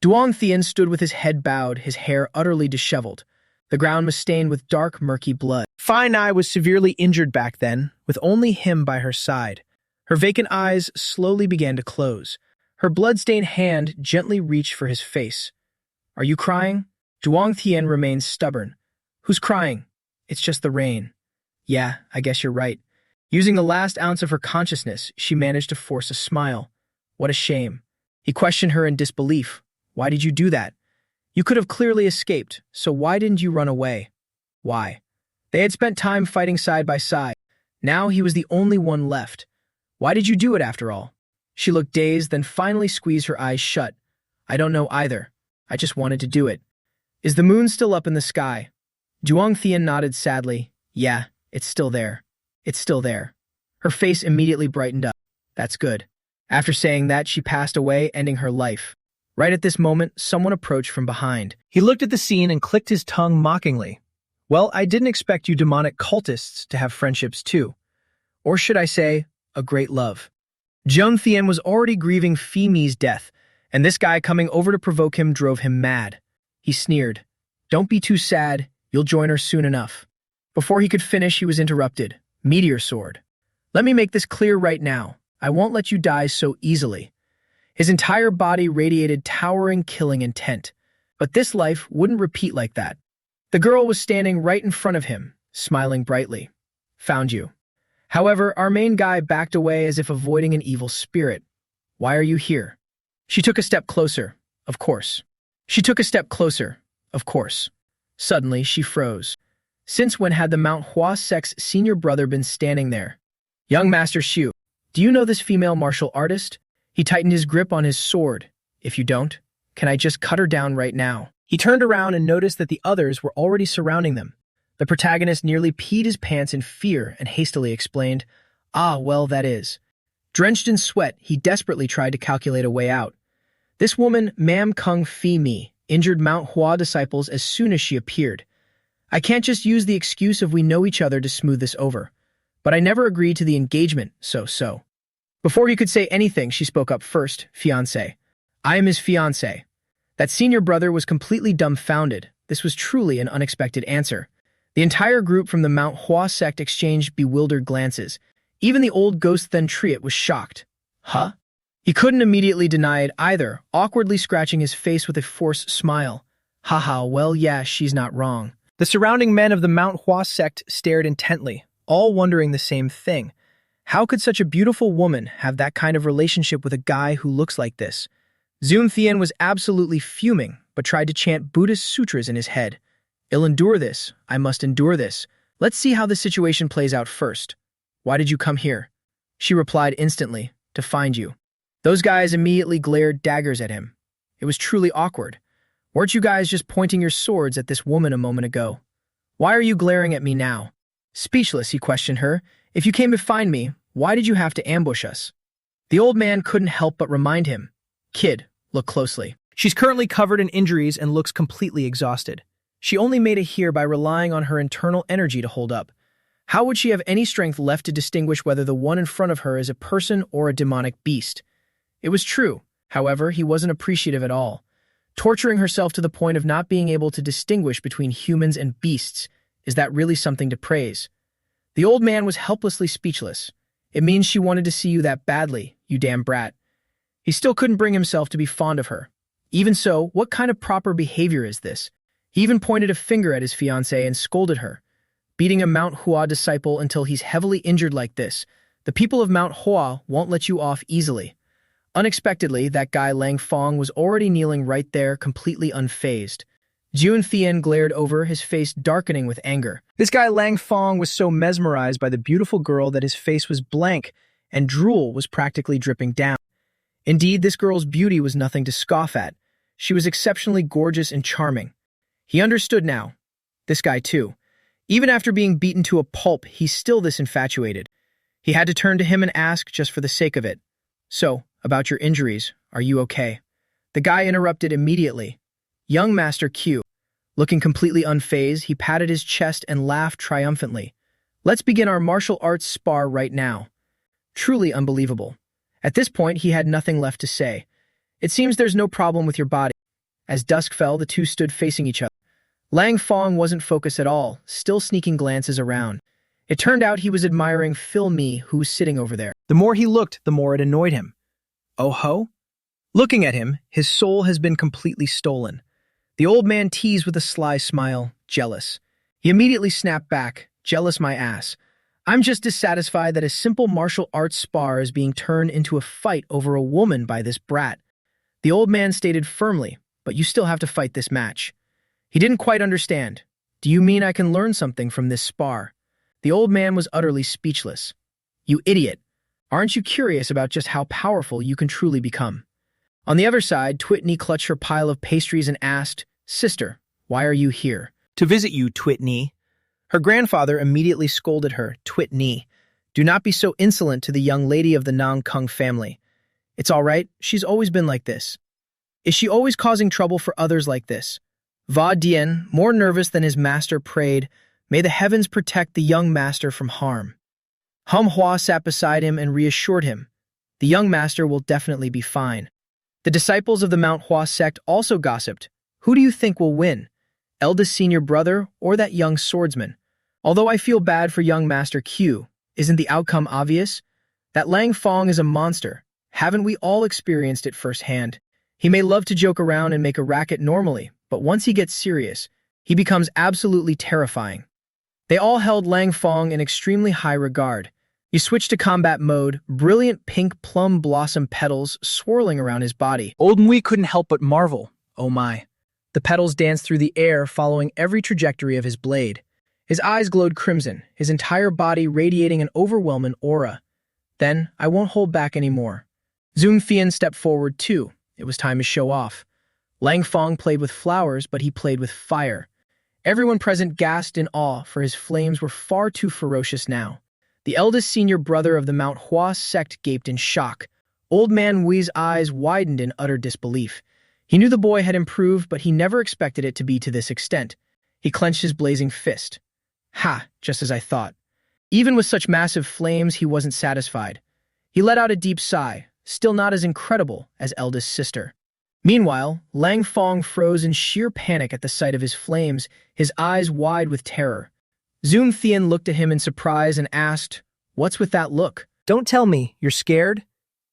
Duong Thien stood with his head bowed, his hair utterly disheveled. The ground was stained with dark, murky blood. Phi Nai was severely injured back then, with only him by her side. Her vacant eyes slowly began to close. Her blood-stained hand gently reached for his face. Are you crying? Duong Thien remained stubborn. Who's crying? It's just the rain. Yeah, I guess you're right. Using the last ounce of her consciousness, she managed to force a smile. What a shame. He questioned her in disbelief. Why did you do that? You could have clearly escaped, so why didn't you run away? Why? They had spent time fighting side by side. Now he was the only one left. Why did you do it after all? She looked dazed, then finally squeezed her eyes shut. I don't know either. I just wanted to do it. Is the moon still up in the sky? Duong Thien nodded sadly. Yeah, it's still there. It's still there. Her face immediately brightened up. That's good. After saying that, she passed away, ending her life. Right at this moment, someone approached from behind. He looked at the scene and clicked his tongue mockingly. Well, I didn't expect you demonic cultists to have friendships too. Or should I say, a great love. Jung Thien was already grieving Phi Mi's death, and this guy coming over to provoke him drove him mad. He sneered. Don't be too sad, you'll join her soon enough. Before he could finish, he was interrupted. Meteor Sword. Let me make this clear right now. I won't let you die so easily. His entire body radiated towering, killing intent. But this life wouldn't repeat like that. The girl was standing right in front of him, smiling brightly. Found you. However, our main guy backed away as if avoiding an evil spirit. Why are you here? She took a step closer. Of course. She took a step closer. Of course. Suddenly, she froze. Since when had the Mount Hua sect's senior brother been standing there? Young Master Xu, do you know this female martial artist? He tightened his grip on his sword. If you don't, can I just cut her down right now? He turned around and noticed that the others were already surrounding them. The protagonist nearly peed his pants in fear and hastily explained, Ah, well, that is. Drenched in sweat, he desperately tried to calculate a way out. This woman, Mam Kung Phi Mi, injured Mount Hua disciples as soon as she appeared. I can't just use the excuse of we know each other to smooth this over. But I never agreed to the engagement, so. Before he could say anything, she spoke up first, fiancé. I am his fiancé. That senior brother was completely dumbfounded. This was truly an unexpected answer. The entire group from the Mount Hua sect exchanged bewildered glances. Even the old ghost then Triot was shocked. Huh? He couldn't immediately deny it either, awkwardly scratching his face with a forced smile. Haha, well yeah, she's not wrong. The surrounding men of the Mount Hua sect stared intently, all wondering the same thing. How could such a beautiful woman have that kind of relationship with a guy who looks like this? Zoom Thien was absolutely fuming, but tried to chant Buddhist sutras in his head. I'll endure this. I must endure this. Let's see how the situation plays out first. Why did you come here? She replied instantly, to find you. Those guys immediately glared daggers at him. It was truly awkward. Weren't you guys just pointing your swords at this woman a moment ago? Why are you glaring at me now? Speechless, he questioned her. If you came to find me, why did you have to ambush us? The old man couldn't help but remind him. Kid, look closely. She's currently covered in injuries and looks completely exhausted. She only made it here by relying on her internal energy to hold up. How would she have any strength left to distinguish whether the one in front of her is a person or a demonic beast? It was true. However, he wasn't appreciative at all. Torturing herself to the point of not being able to distinguish between humans and beasts, is that really something to praise? The old man was helplessly speechless. It means she wanted to see you that badly, you damn brat. He still couldn't bring himself to be fond of her. Even so, what kind of proper behavior is this? He even pointed a finger at his fiancée and scolded her. Beating a Mount Hua disciple until he's heavily injured like this, the people of Mount Hua won't let you off easily. Unexpectedly, that guy Lang Fong was already kneeling right there, completely unfazed. Jun Thien glared over, his face darkening with anger. This guy Lang Fong was so mesmerized by the beautiful girl that his face was blank and drool was practically dripping down. Indeed, this girl's beauty was nothing to scoff at. She was exceptionally gorgeous and charming. He understood now. This guy too. Even after being beaten to a pulp, he's still this infatuated. He had to turn to him and ask just for the sake of it. So, about your injuries, are you okay? The guy interrupted immediately. Young Master Q. Looking completely unfazed, he patted his chest and laughed triumphantly. Let's begin our martial arts spar right now. Truly unbelievable. At this point, he had nothing left to say. It seems there's no problem with your body. As dusk fell, the two stood facing each other. Lang Fong wasn't focused at all, still sneaking glances around. It turned out he was admiring Phil Mi, who was sitting over there. The more he looked, the more it annoyed him. Oh ho? Looking at him, his soul has been completely stolen. The old man teased with a sly smile, jealous. He immediately snapped back, jealous my ass. I'm just dissatisfied that a simple martial arts spar is being turned into a fight over a woman by this brat. The old man stated firmly, but you still have to fight this match. He didn't quite understand. Do you mean I can learn something from this spar? The old man was utterly speechless. You idiot. Aren't you curious about just how powerful you can truly become? On the other side, Twitney clutched her pile of pastries and asked, Sister, why are you here? To visit you, Twitney. Her grandfather immediately scolded her, Twitney. Do not be so insolent to the young lady of the Nang Kung family. It's all right, she's always been like this. Is she always causing trouble for others like this? Va Dien, more nervous than his master, prayed, May the heavens protect the young master from harm. Hum Hua sat beside him and reassured him. The young master will definitely be fine. The disciples of the Mount Hua sect also gossiped. Who do you think will win? Eldest senior brother or that young swordsman? Although I feel bad for young Master Q, isn't the outcome obvious? That Lang Fong is a monster. Haven't we all experienced it firsthand? He may love to joke around and make a racket normally, but once he gets serious, he becomes absolutely terrifying. They all held Lang Fong in extremely high regard. You switch to combat mode, brilliant pink plum blossom petals swirling around his body. Old Mui couldn't help but marvel. Oh my. The petals danced through the air, following every trajectory of his blade. His eyes glowed crimson, his entire body radiating an overwhelming aura. Then, I won't hold back anymore. Zun Fian stepped forward too. It was time to show off. Lang Fong played with flowers, but he played with fire. Everyone present gasped in awe, for his flames were far too ferocious now. The eldest senior brother of the Mount Hua sect gaped in shock. Old Man Wui's eyes widened in utter disbelief. He knew the boy had improved, but he never expected it to be to this extent. He clenched his blazing fist. Ha, just as I thought. Even with such massive flames, he wasn't satisfied. He let out a deep sigh, still not as incredible as eldest sister. Meanwhile, Lang Fong froze in sheer panic at the sight of his flames, his eyes wide with terror. Zun Thien looked at him in surprise and asked, What's with that look? Don't tell me, you're scared?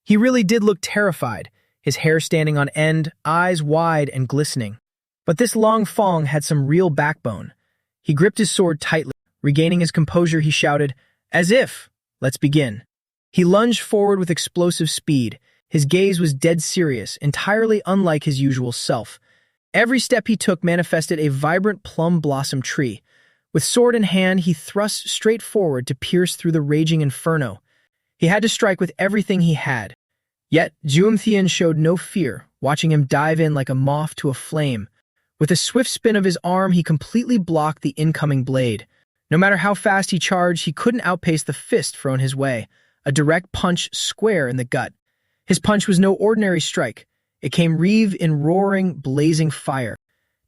He really did look terrified, his hair standing on end, eyes wide and glistening. But this Lang Fong had some real backbone. He gripped his sword tightly. Regaining his composure, he shouted, As if! Let's begin. He lunged forward with explosive speed. His gaze was dead serious, entirely unlike his usual self. Every step he took manifested a vibrant plum blossom tree. With sword in hand, he thrust straight forward to pierce through the raging inferno. He had to strike with everything he had. Yet, Zun Thien showed no fear, watching him dive in like a moth to a flame. With a swift spin of his arm, he completely blocked the incoming blade. No matter how fast he charged, he couldn't outpace the fist thrown his way, a direct punch square in the gut. His punch was no ordinary strike. It came Reeve in roaring, blazing fire.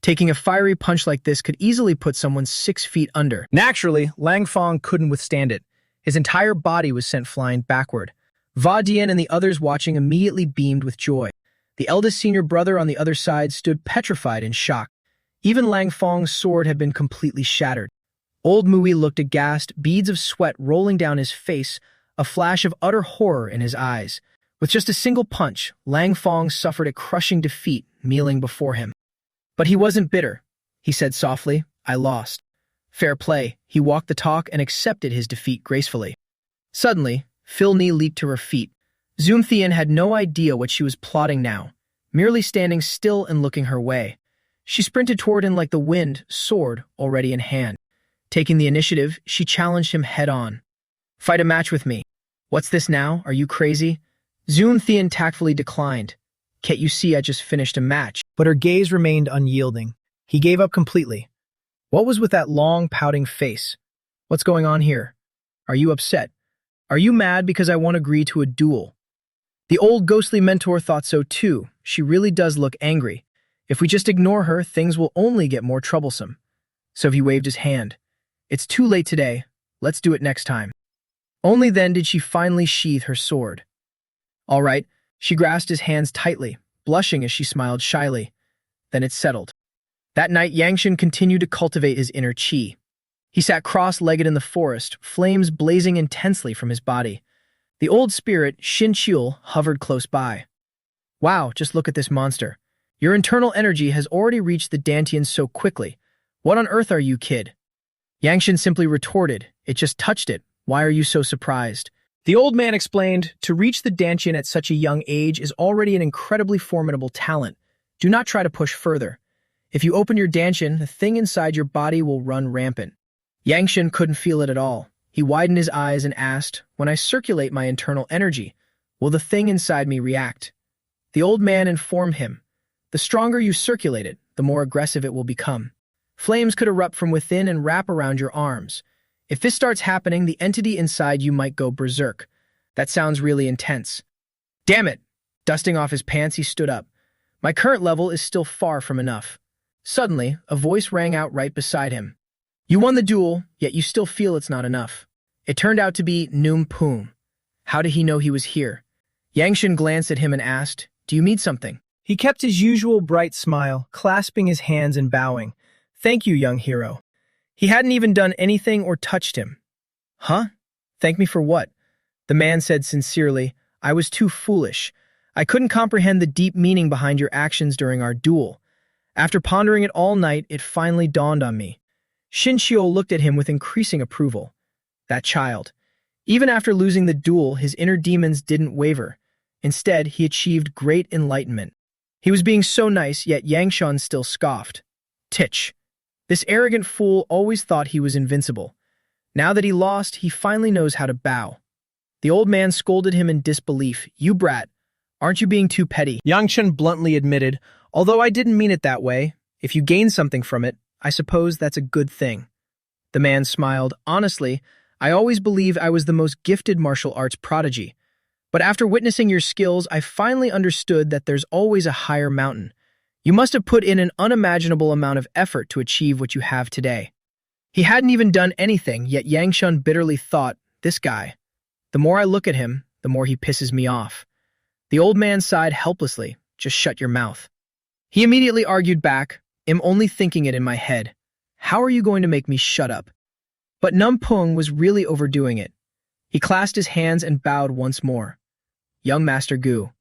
Taking a fiery punch like this could easily put someone 6 feet under. Naturally, Lang Fong couldn't withstand it. His entire body was sent flying backward. Va Dian and the others watching immediately beamed with joy. The eldest senior brother on the other side stood petrified in shock. Even Lang Fong's sword had been completely shattered. Old Mui looked aghast, beads of sweat rolling down his face, a flash of utter horror in his eyes. With just a single punch, Lang Fong suffered a crushing defeat, kneeling before him. But he wasn't bitter. He said softly, "I lost." Fair play. He walked the talk and accepted his defeat gracefully. Suddenly, Phil Ni leaped to her feet. Zoom Thien had no idea what she was plotting now, merely standing still and looking her way. She sprinted toward him like the wind, sword already in hand. Taking the initiative, she challenged him head-on. "Fight a match with me." "What's this now? Are you crazy?" Zoom Thien tactfully declined. "Can't you see I just finished a match?" But her gaze remained unyielding. He gave up completely. What was with that long, pouting face? "What's going on here? Are you upset? Are you mad because I won't agree to a duel?" The old ghostly mentor thought so too. She really does look angry. If we just ignore her, things will only get more troublesome. So he waved his hand. "It's too late today. Let's do it next time." Only then did she finally sheath her sword. "All right." She grasped his hands tightly, blushing as she smiled shyly. Then it settled. That night, Yangshan continued to cultivate his inner qi. He sat cross-legged in the forest, flames blazing intensely from his body. The old spirit, Shin Chiul, hovered close by. "Wow, just look at this monster. Your internal energy has already reached the Dantian so quickly. What on earth are you, kid?" Yangshan simply retorted, "It just touched it. Why are you so surprised?" The old man explained, "To reach the Dantian at such a young age is already an incredibly formidable talent. Do not try to push further. If you open your Dantian, the thing inside your body will run rampant." Yangshan couldn't feel it at all. He widened his eyes and asked, "When I circulate my internal energy, will the thing inside me react?" The old man informed him, "The stronger you circulate it, the more aggressive it will become. Flames could erupt from within and wrap around your arms. If this starts happening, the entity inside you might go berserk. That sounds really intense." "Damn it!" Dusting off his pants, he stood up. "My current level is still far from enough." Suddenly, a voice rang out right beside him. "You won the duel, yet you still feel it's not enough." It turned out to be Noom Poom. How did he know he was here? Yangshan glanced at him and asked, "Do you need something?" He kept his usual bright smile, clasping his hands and bowing. "Thank you, young hero." He hadn't even done anything or touched him. "Huh? Thank me for what?" The man said sincerely, "I was too foolish. I couldn't comprehend the deep meaning behind your actions during our duel. After pondering it all night, it finally dawned on me." Shin Chiol looked at him with increasing approval. That child. Even after losing the duel, his inner demons didn't waver. Instead, he achieved great enlightenment. He was being so nice, yet Yangshan still scoffed. Titch. This arrogant fool always thought he was invincible. Now that he lost, he finally knows how to bow. The old man scolded him in disbelief. "You brat. Aren't you being too petty?" Yangshan bluntly admitted, "Although I didn't mean it that way. If you gain something from it, I suppose that's a good thing." The man smiled. "Honestly, I always believed I was the most gifted martial arts prodigy. But after witnessing your skills, I finally understood that there's always a higher mountain. You must have put in an unimaginable amount of effort to achieve what you have today." He hadn't even done anything, yet Yangshan bitterly thought, "This guy. The more I look at him, the more he pisses me off." The old man sighed helplessly. "Just shut your mouth." He immediately argued back, "I'm only thinking it in my head. How are you going to make me shut up?" But Num Pung was really overdoing it. He clasped his hands and bowed once more. "Young Master Gu,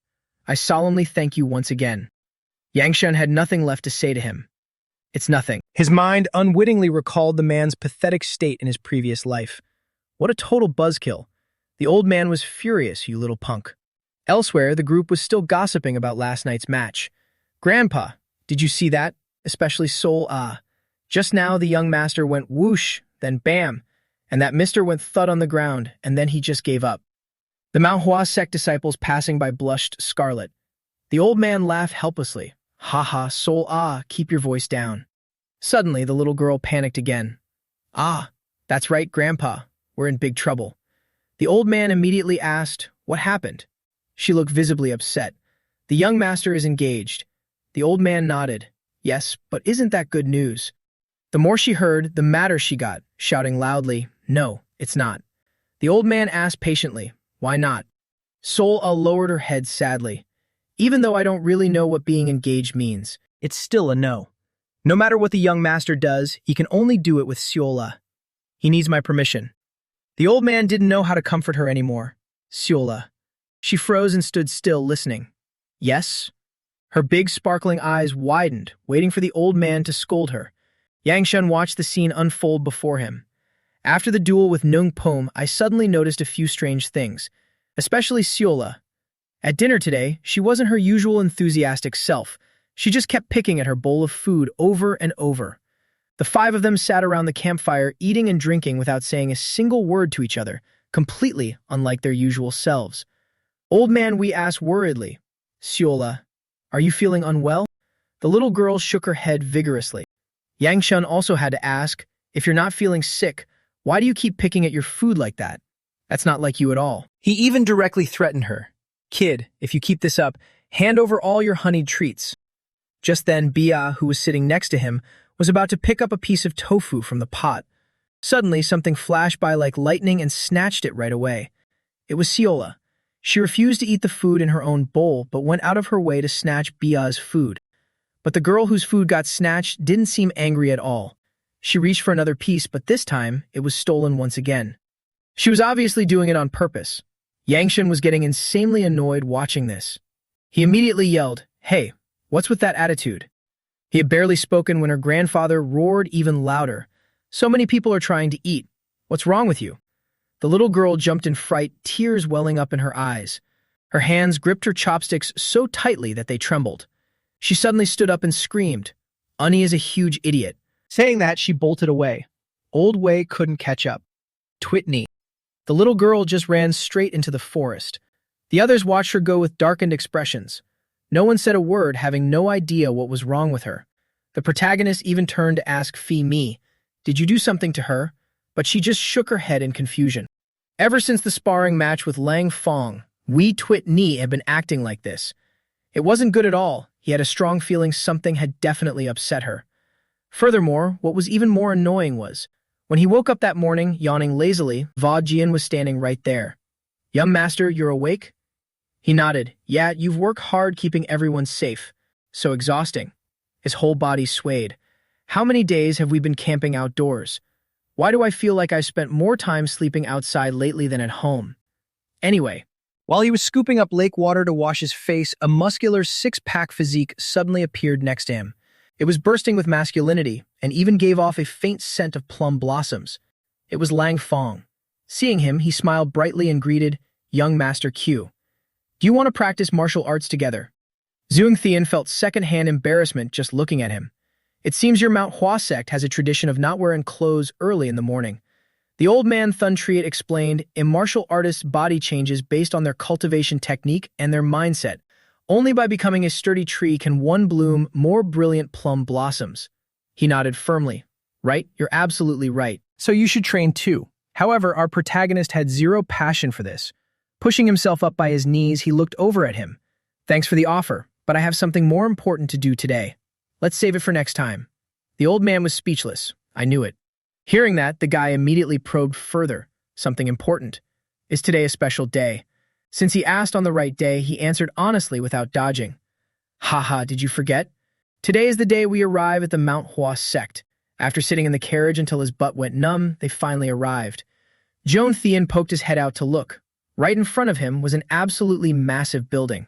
I solemnly thank you once again." Yangshan had nothing left to say to him. "It's nothing." His mind unwittingly recalled the man's pathetic state in his previous life. What a total buzzkill. The old man was furious, "You little punk." Elsewhere, the group was still gossiping about last night's match. "Grandpa, did you see that? Especially Sol Ah. Just now the young master went whoosh, then bam, and that mister went thud on the ground, and then he just gave up." The Manhwa sect disciples passing by blushed scarlet. The old man laughed helplessly. "Ha ha, Sol Ah, keep your voice down." Suddenly, the little girl panicked again. "Ah, that's right, Grandpa. We're in big trouble." The old man immediately asked, "What happened?" She looked visibly upset. The young master is engaged. The old man nodded. Yes, but isn't that good news? The more she heard, the madder she got, shouting loudly, "No, it's not." The old man asked patiently, "Why not?" Sol-Ah lowered her head sadly. "Even though I don't really know what being engaged means, It's still a no. No matter what the young master does, he can only do it with Seola. He needs my permission." The old man didn't know how to comfort her anymore. Seola. She froze and stood still, listening. Yes? Her big, sparkling eyes widened, waiting for the old man to scold her. Yang Shun watched the scene unfold before him. After the duel with Nung Pom, I suddenly noticed a few strange things, especially Seola. At dinner today, she wasn't her usual enthusiastic self. She just kept picking at her bowl of food over and over. The five of them sat around the campfire, eating and drinking without saying a single word to each other, completely unlike their usual selves. Old man Wee asked worriedly, "Seola, are you feeling unwell?" The little girl shook her head vigorously. Yang Shun also had to ask, "If you're not feeling sick, why do you keep picking at your food like that? That's not like you at all." He even directly threatened her. "Kid, if you keep this up, hand over all your honeyed treats." Just then, Bia, who was sitting next to him, was about to pick up a piece of tofu from the pot. Suddenly, something flashed by like lightning and snatched it right away. It was Seola. She refused to eat the food in her own bowl, but went out of her way to snatch Bia's food. But the girl whose food got snatched didn't seem angry at all. She reached for another piece, but this time, it was stolen once again. She was obviously doing it on purpose. Yang Shun was getting insanely annoyed watching this. He immediately yelled, "Hey, what's with that attitude?" He had barely spoken when her grandfather roared even louder. "So many people are trying to eat. What's wrong with you?" The little girl jumped in fright, tears welling up in her eyes. Her hands gripped her chopsticks so tightly that they trembled. She suddenly stood up and screamed, "Unnie is a huge idiot." Saying that, she bolted away. Old Wei couldn't catch up. Twitney. The little girl just ran straight into the forest. The others watched her go with darkened expressions. No one said a word, having no idea what was wrong with her. The protagonist even turned to ask Fi Mi, "Did you do something to her?" But she just shook her head in confusion. Ever since the sparring match with Lang Fong, Wee Twit Ni had been acting like this. It wasn't good at all. He had a strong feeling something had definitely upset her. Furthermore, what was even more annoying was, when he woke up that morning, yawning lazily, Va Jian was standing right there. "Young master, you're awake?" He nodded. "Yeah, you've worked hard keeping everyone safe. So exhausting." His whole body swayed. "How many days have we been camping outdoors? Why do I feel like I've spent more time sleeping outside lately than at home?" Anyway, while he was scooping up lake water to wash his face, a muscular six-pack physique suddenly appeared next to him. It was bursting with masculinity and even gave off a faint scent of plum blossoms. It was Lang Fong. Seeing him, he smiled brightly and greeted, "Young Master Q. Do you want to practice martial arts together?" Zhuang Thian felt second-hand embarrassment just looking at him. "It seems your Mount Hua sect has a tradition of not wearing clothes early in the morning." The old man Thun Triet explained, "A martial artist's body changes based on their cultivation technique and their mindset. Only by becoming a sturdy tree can one bloom more brilliant plum blossoms." He nodded firmly. "Right, you're absolutely right. So you should train too." However, our protagonist had zero passion for this. Pushing himself up by his knees, he looked over at him. "Thanks for the offer, but I have something more important to do today. Let's save it for next time." The old man was speechless. I knew it. Hearing that, the guy immediately probed further. "Something important. Is today a special day?" Since he asked on the right day, he answered honestly without dodging. "Haha, did you forget? Today is the day we arrive at the Mount Hua sect." After sitting in the carriage until his butt went numb, they finally arrived. Zhuang Thian poked his head out to look. Right in front of him was an absolutely massive building.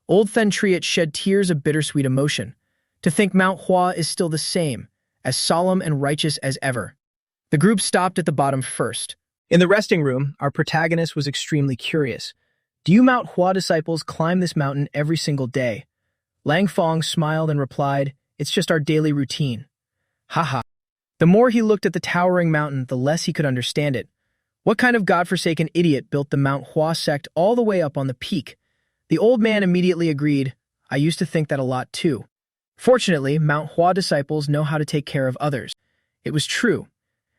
Old Thun Triet shed tears of bittersweet emotion. To think Mount Hua is still the same, as solemn and righteous as ever. The group stopped at the bottom first. In the resting room, our protagonist was extremely curious. "Do you Mount Hua disciples climb this mountain every single day?" Lang Fong smiled and replied, "It's just our daily routine." Haha. The more he looked at the towering mountain, the less he could understand it. What kind of godforsaken idiot built the Mount Hua sect all the way up on the peak? The old man immediately agreed, "I used to think that a lot too." Fortunately, Mount Hua disciples know how to take care of others. It was true.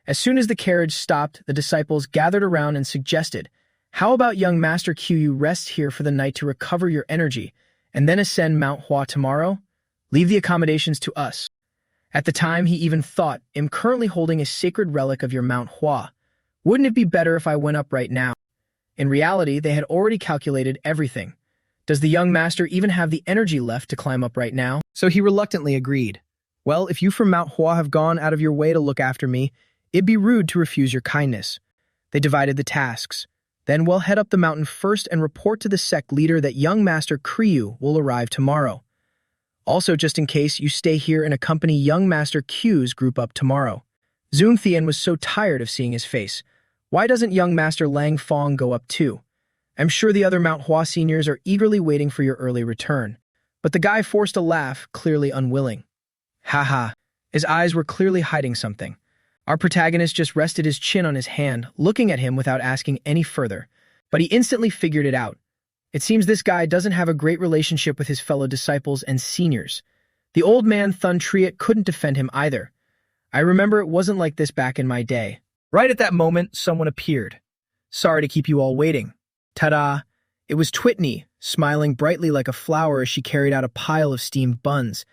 As soon as the carriage stopped, the disciples gathered around and suggested, "How about young Master Q, you rest here for the night to recover your energy, and then ascend Mount Hua tomorrow? Leave the accommodations to us. At the time, he even thought, I'm currently holding a sacred relic of your Mount Hua. Wouldn't it be better if I went up right now? In reality, they had already calculated everything. Does the young master even have the energy left to climb up right now? So he reluctantly agreed. Well, if you from Mount Hua have gone out of your way to look after me, it'd be rude to refuse your kindness. They divided the tasks. Then we'll head up the mountain first and report to the sect leader that young Master Kriyu will arrive tomorrow. Also, just in case, you stay here and accompany young Master Q's group up tomorrow. Zun Thian was so tired of seeing his face. Why doesn't young Master Lang Fong go up too? I'm sure the other Mount Hua seniors are eagerly waiting for your early return. But the guy forced a laugh, clearly unwilling. Haha, his eyes were clearly hiding something. Our protagonist just rested his chin on his hand, looking at him without asking any further. But he instantly figured it out. It seems this guy doesn't have a great relationship with his fellow disciples and seniors. The old man Thun Triet couldn't defend him either. I remember it wasn't like this back in my day. Right at that moment, someone appeared. Sorry to keep you all waiting. Ta-da! It was Twitney, smiling brightly like a flower as she carried out a pile of steamed buns.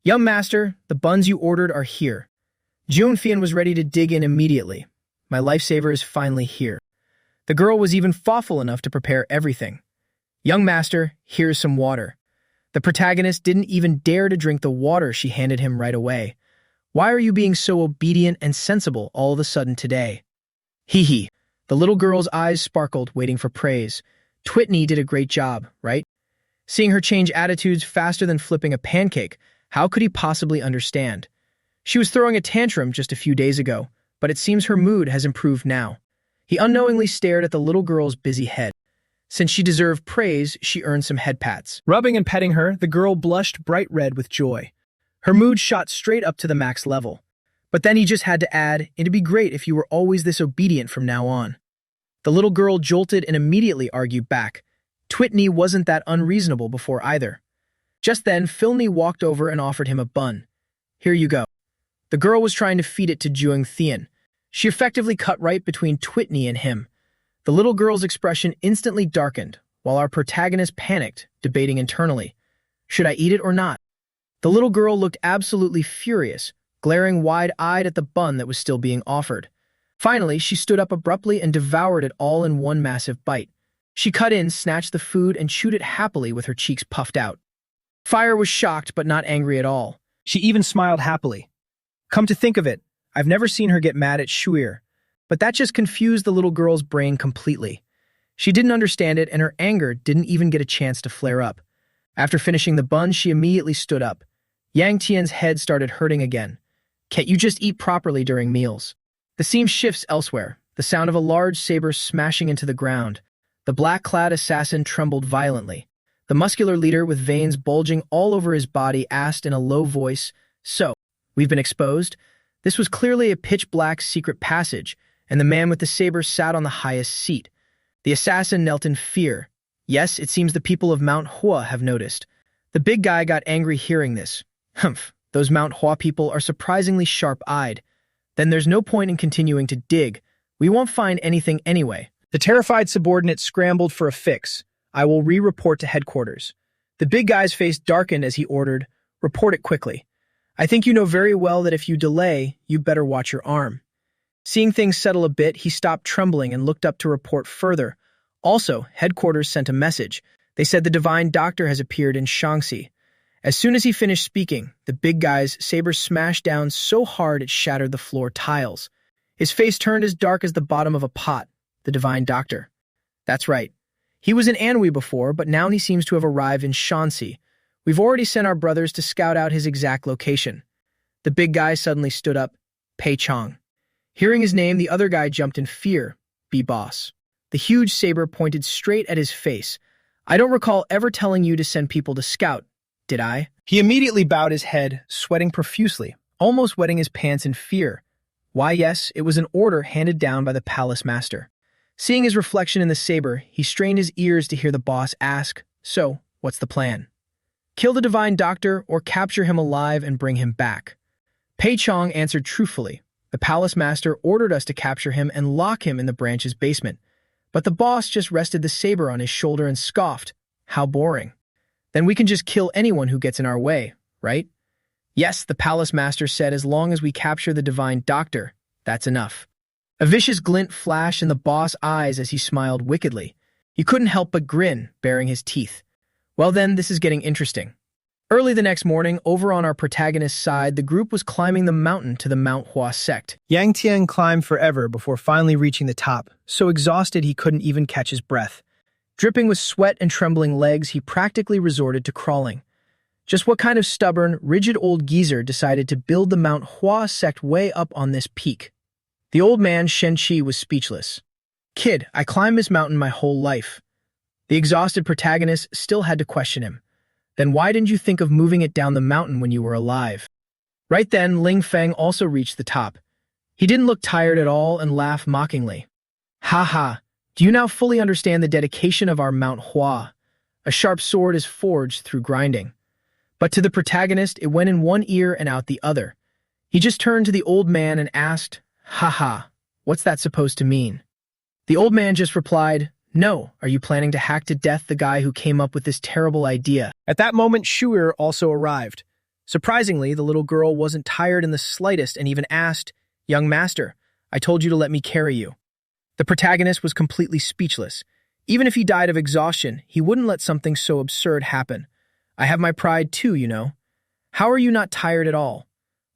Young master, the buns you ordered are here. June Fian was ready to dig in immediately. My lifesaver is finally here. The girl was even thoughtful enough to prepare everything. Young master, here's some water. The protagonist didn't even dare to drink the water she handed him right away. Why are you being so obedient and sensible all of a sudden today? Hee hee. The little girl's eyes sparkled, waiting for praise. Twitney did a great job, right? Seeing her change attitudes faster than flipping a pancake, how could he possibly understand? She was throwing a tantrum just a few days ago, but it seems her mood has improved now. He unknowingly stared at the little girl's busy head. Since she deserved praise, she earned some head pats. Rubbing and petting her, the girl blushed bright red with joy. Her mood shot straight up to the max level. But then he just had to add, it'd be great if you were always this obedient from now on. The little girl jolted and immediately argued back. Twitney wasn't that unreasonable before either. Just then, Filney walked over and offered him a bun. Here you go. The girl was trying to feed it to Juang Thian. She effectively cut right between Twitney and him. The little girl's expression instantly darkened, while our protagonist panicked, debating internally. Should I eat it or not? The little girl looked absolutely furious, glaring wide-eyed at the bun that was still being offered. Finally, she stood up abruptly and devoured it all in one massive bite. She cut in, snatched the food, and chewed it happily with her cheeks puffed out. Fire was shocked but not angry at all. She even smiled happily. Come to think of it, I've never seen her get mad at Shuir. But that just confused the little girl's brain completely. She didn't understand it, and her anger didn't even get a chance to flare up. After finishing the bun, she immediately stood up. Yang Tian's head started hurting again. Can't you just eat properly during meals? The scene shifts elsewhere, the sound of a large saber smashing into the ground. The black-clad assassin trembled violently. The muscular leader with veins bulging all over his body asked in a low voice, So, we've been exposed? This was clearly a pitch-black secret passage, and the man with the saber sat on the highest seat. The assassin knelt in fear. Yes, it seems the people of Mount Hua have noticed. The big guy got angry hearing this. Humph, those Mount Hua people are surprisingly sharp-eyed. Then there's no point in continuing to dig. We won't find anything anyway. The terrified subordinate scrambled for a fix. I will re-report to headquarters. The big guy's face darkened as he ordered, report it quickly. I think you know very well that if you delay, you better watch your arm. Seeing things settle a bit, he stopped trembling and looked up to report further. Also, headquarters sent a message. They said the divine doctor has appeared in Shaanxi. As soon as he finished speaking, the big guy's saber smashed down so hard it shattered the floor tiles. His face turned as dark as the bottom of a pot. The divine doctor. That's right. He was in Anhui before, but now he seems to have arrived in Shaanxi. We've already sent our brothers to scout out his exact location. The big guy suddenly stood up. Pei Chong. Hearing his name, the other guy jumped in fear. B-Boss. The huge saber pointed straight at his face. I don't recall ever telling you to send people to scout, did I? He immediately bowed his head, sweating profusely, almost wetting his pants in fear. Why, yes, it was an order handed down by the palace master. Seeing his reflection in the saber, he strained his ears to hear the boss ask, So, what's the plan? Kill the divine doctor or capture him alive and bring him back? Pei Chong answered truthfully. The palace master ordered us to capture him and lock him in the branch's basement. But the boss just rested the saber on his shoulder and scoffed. How boring. Then we can just kill anyone who gets in our way, right? Yes, the palace master said as long as we capture the divine doctor, that's enough. A vicious glint flashed in the boss' eyes as he smiled wickedly. He couldn't help but grin, baring his teeth. Well then, this is getting interesting. Early the next morning, over on our protagonist's side, the group was climbing the mountain to the Manhwa sect. Yang Tian climbed forever before finally reaching the top, so exhausted he couldn't even catch his breath. Dripping with sweat and trembling legs, he practically resorted to crawling. Just what kind of stubborn, rigid old geezer decided to build the Mount Hua sect way up on this peak? The old man, Shen Qi, was speechless. Kid, I climbed this mountain my whole life. The exhausted protagonist still had to question him. Then why didn't you think of moving it down the mountain when you were alive? Right then, Ling Feng also reached the top. He didn't look tired at all and laughed mockingly. Ha ha, do you now fully understand the dedication of our Mount Hua? A sharp sword is forged through grinding. But to the protagonist, it went in one ear and out the other. He just turned to the old man and asked, "Ha ha, what's that supposed to mean?" The old man just replied, "No, are you planning to hack to death the guy who came up with this terrible idea?" At that moment, Shu'er also arrived. Surprisingly, the little girl wasn't tired in the slightest and even asked, "Young master, I told you to let me carry you." The protagonist was completely speechless. Even if he died of exhaustion, he wouldn't let something so absurd happen. I have my pride too, you know. How are you not tired at all?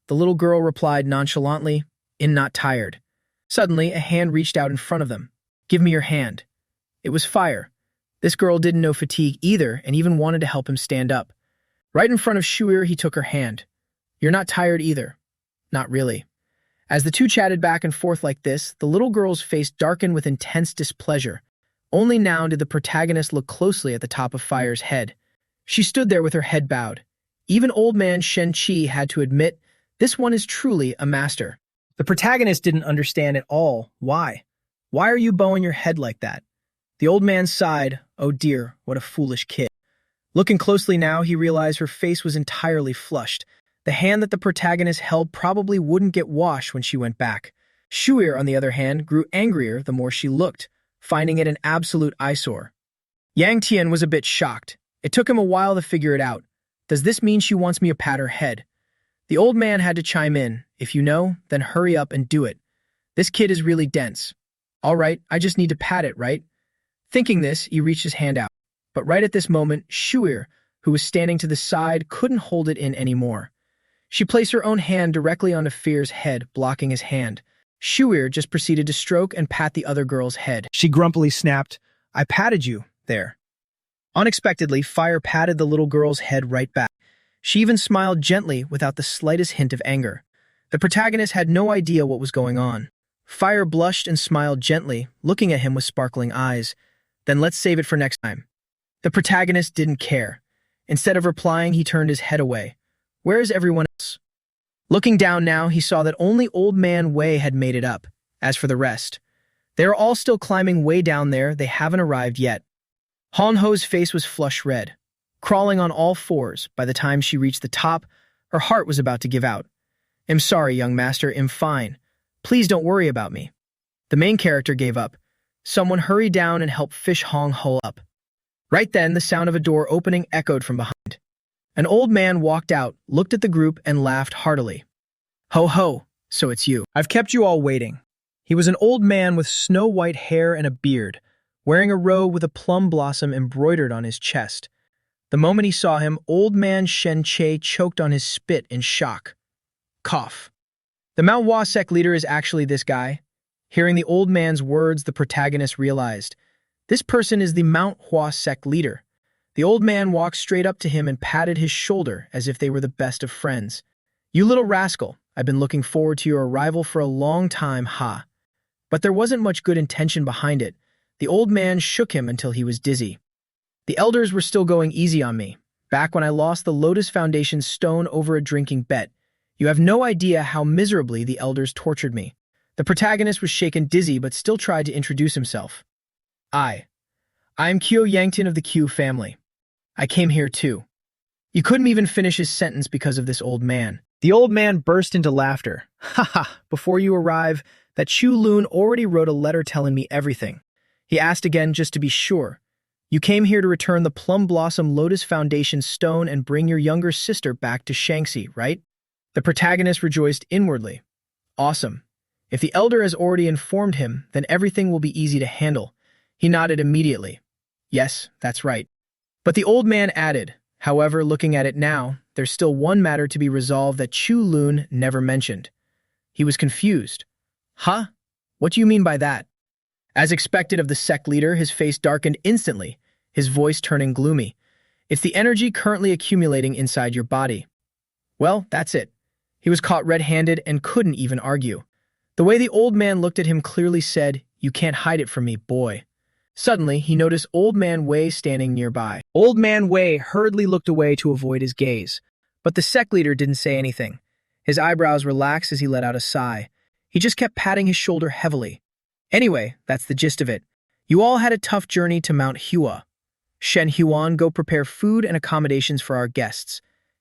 The little girl replied nonchalantly, "In not tired." Suddenly, a hand reached out in front of them. "Give me your hand." It was Fire. This girl didn't know fatigue either and even wanted to help him stand up. Right in front of Shu'er, he took her hand. "You're not tired either." "Not really." As the two chatted back and forth like this, the little girl's face darkened with intense displeasure. Only now did the protagonist look closely at the top of Fire's head. She stood there with her head bowed. Even old man Shen Qi had to admit, this one is truly a master. The protagonist didn't understand at all why. Why are you bowing your head like that? The old man sighed. Oh dear, what a foolish kid. Looking closely now, he realized her face was entirely flushed. The hand that the protagonist held probably wouldn't get washed when she went back. Shu'er, on the other hand, grew angrier the more she looked, finding it an absolute eyesore. Yang Tian was a bit shocked. It took him a while to figure it out. Does this mean she wants me to pat her head? The old man had to chime in. If you know, then hurry up and do it. This kid is really dense. All right, I just need to pat it, right? Thinking this, he reached his hand out. But right at this moment, Shu'er, who was standing to the side, couldn't hold it in anymore. She placed her own hand directly onto Fear's head, blocking his hand. Shu'er just proceeded to stroke and pat the other girl's head. She grumpily snapped, "I patted you, there." Unexpectedly, Fire patted the little girl's head right back. She even smiled gently without the slightest hint of anger. The protagonist had no idea what was going on. Fire blushed and smiled gently, looking at him with sparkling eyes. Then let's save it for next time. The protagonist didn't care. Instead of replying, he turned his head away. Where is everyone else? Looking down now, he saw that only Old Man Wei had made it up. As for the rest, they are all still climbing way down there. They haven't arrived yet. Han Ho's face was flush red. Crawling on all fours, by the time she reached the top, her heart was about to give out. "I'm sorry, young master, I'm fine. Please don't worry about me." The main character gave up. Someone hurried down and helped fish Han Ho up. Right then, the sound of a door opening echoed from behind. An old man walked out, looked at the group, and laughed heartily. "Ho ho, so it's you. I've kept you all waiting." He was an old man with snow-white hair and a beard, wearing a robe with a plum blossom embroidered on his chest. The moment he saw him, old man Shen Che choked on his spit in shock. Cough. The Mount Hua sect leader is actually this guy. Hearing the old man's words, the protagonist realized, this person is the Mount Hua sect leader. The old man walked straight up to him and patted his shoulder as if they were the best of friends. "You little rascal, I've been looking forward to your arrival for a long time, ha." But there wasn't much good intention behind it. The old man shook him until he was dizzy. "The elders were still going easy on me, back when I lost the Lotus Foundation stone over a drinking bet. You have no idea how miserably the elders tortured me." The protagonist was shaken dizzy but still tried to introduce himself. I am Kyo Yangtin of the Q family. I came here too." You couldn't even finish his sentence because of this old man. The old man burst into laughter. "Ha ha, before you arrive, that Chu Lun already wrote a letter telling me everything." He asked again just to be sure. You came here to return the Plum Blossom Lotus Foundation stone and bring your younger sister back to Shanxi, right? The protagonist rejoiced inwardly. Awesome. If the elder has already informed him, then everything will be easy to handle. He nodded immediately. Yes, that's right. But the old man added, however, looking at it now, there's still one matter to be resolved that Chu Lun never mentioned. He was confused. Huh? What do you mean by that? As expected of the sect leader, his face darkened instantly, his voice turning gloomy. It's the energy currently accumulating inside your body. Well, that's it. He was caught red-handed and couldn't even argue. The way the old man looked at him clearly said, "You can't hide it from me, boy." Suddenly, he noticed Old Man Wei standing nearby. Old Man Wei hurriedly looked away to avoid his gaze, but the sect leader didn't say anything. His eyebrows relaxed as he let out a sigh. He just kept patting his shoulder heavily. Anyway, that's the gist of it. You all had a tough journey to Mount Hua. Shen Huan, go prepare food and accommodations for our guests.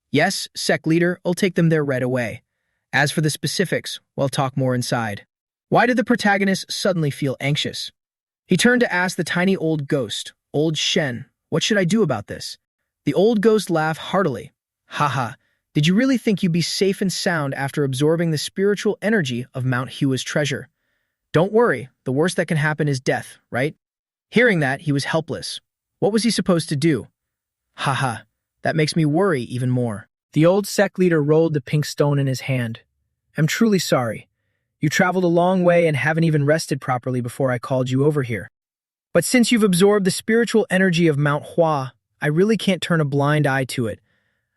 Yes, sect leader, I'll take them there right away. As for the specifics, we'll talk more inside. Why did the protagonist suddenly feel anxious? He turned to ask the tiny old ghost, Old Shen, what should I do about this? The old ghost laughed heartily. Haha, did you really think you'd be safe and sound after absorbing the spiritual energy of Mount Hua's treasure? Don't worry, the worst that can happen is death, right? Hearing that, he was helpless. What was he supposed to do? Haha, that makes me worry even more. The old sect leader rolled the pink stone in his hand. I'm truly sorry. You traveled a long way and haven't even rested properly before I called you over here. But since you've absorbed the spiritual energy of Mount Hua, I really can't turn a blind eye to it.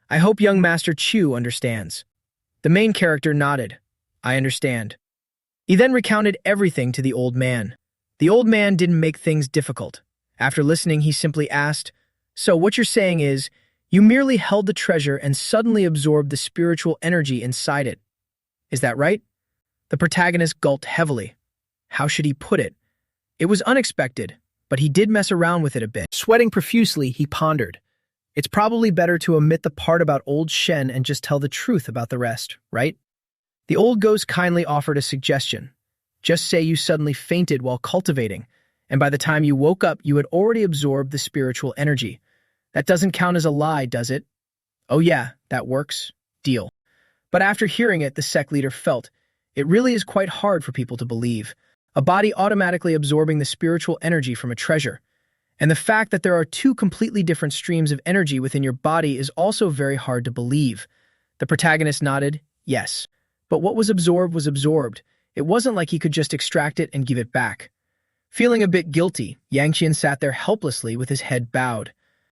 I hope young Master Chu understands. The main character nodded. I understand. He then recounted everything to the old man. The old man didn't make things difficult. After listening, he simply asked, so what you're saying is, you merely held the treasure and suddenly absorbed the spiritual energy inside it. Is that right? The protagonist gulped heavily. How should he put it? It was unexpected, but he did mess around with it a bit. Sweating profusely, he pondered. It's probably better to omit the part about old Shen and just tell the truth about the rest, right? The old ghost kindly offered a suggestion. Just say you suddenly fainted while cultivating, and by the time you woke up, you had already absorbed the spiritual energy. That doesn't count as a lie, does it? Oh yeah, that works. Deal. But after hearing it, the sect leader felt, it really is quite hard for people to believe. A body automatically absorbing the spiritual energy from a treasure. And the fact that there are two completely different streams of energy within your body is also very hard to believe. The protagonist nodded, yes. But what was absorbed was absorbed. It wasn't like he could just extract it and give it back. Feeling a bit guilty, Yangqian sat there helplessly with his head bowed.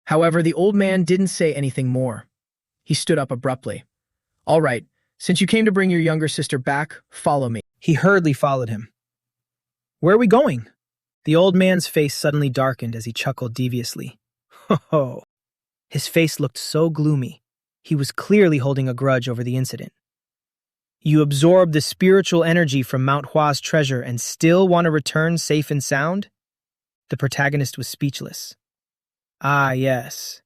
However, the old man didn't say anything more. He stood up abruptly. All right, since you came to bring your younger sister back, follow me. He hurriedly followed him. Where are we going? The old man's face suddenly darkened as he chuckled deviously. Ho ho. His face looked so gloomy. He was clearly holding a grudge over the incident. You absorbed the spiritual energy from Mount Hua's treasure and still want to return safe and sound? The protagonist was speechless. Ah, yes.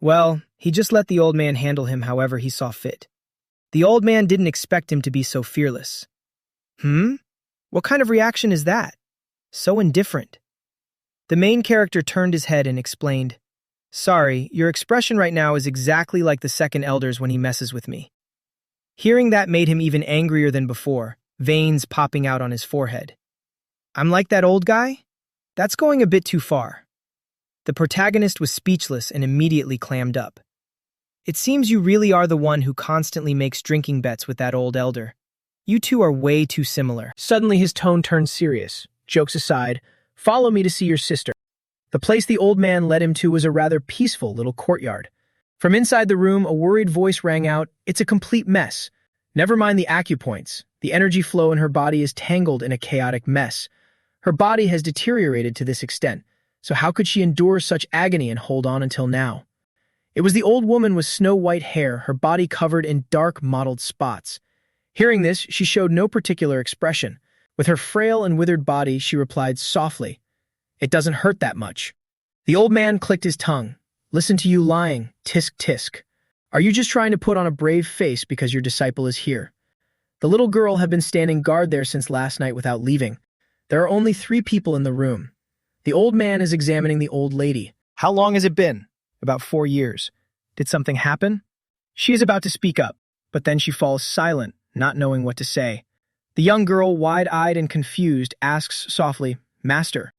Well, he just let the old man handle him however he saw fit. The old man didn't expect him to be so fearless. What kind of reaction is that? So indifferent. The main character turned his head and explained, Sorry, your expression right now is exactly like the second elder's when he messes with me. Hearing that made him even angrier than before, veins popping out on his forehead. I'm like that old guy? That's going a bit too far. The protagonist was speechless and immediately clammed up. It seems you really are the one who constantly makes drinking bets with that old elder. You two are way too similar. Suddenly his tone turned serious. Jokes aside, follow me to see your sister. The place the old man led him to was a rather peaceful little courtyard. From inside the room, a worried voice rang out, It's a complete mess. Never mind the acupoints. The energy flow in her body is tangled in a chaotic mess. Her body has deteriorated to this extent, so how could she endure such agony and hold on until now? It was the old woman with snow-white hair, her body covered in dark mottled spots. Hearing this, she showed no particular expression. With her frail and withered body, she replied softly, It doesn't hurt that much. The old man clicked his tongue. Listen to you lying, tisk tisk. Are you just trying to put on a brave face because your disciple is here? The little girl had been standing guard there since last night without leaving. There are only 3 people in the room. The old man is examining the old lady. How long has it been? About 4 years. Did something happen? She is about to speak up, but then she falls silent, not knowing what to say. The young girl, wide-eyed and confused, asks softly, Master.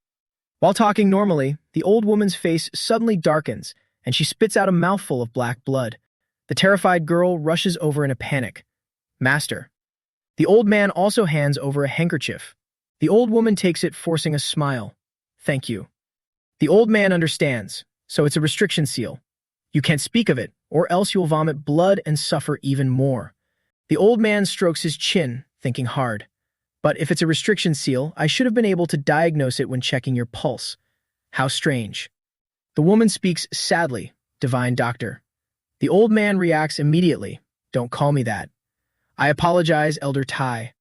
While talking normally, the old woman's face suddenly darkens, and she spits out a mouthful of black blood. The terrified girl rushes over in a panic. Master. The old man also hands over a handkerchief. The old woman takes it, forcing a smile. Thank you. The old man understands, so it's a restriction seal. You can't speak of it, or else you'll vomit blood and suffer even more. The old man strokes his chin, thinking hard. But if it's a restriction seal, I should have been able to diagnose it when checking your pulse. How strange. The woman speaks sadly, Divine Doctor. The old man reacts immediately. Don't call me that. I apologize, Elder Tai.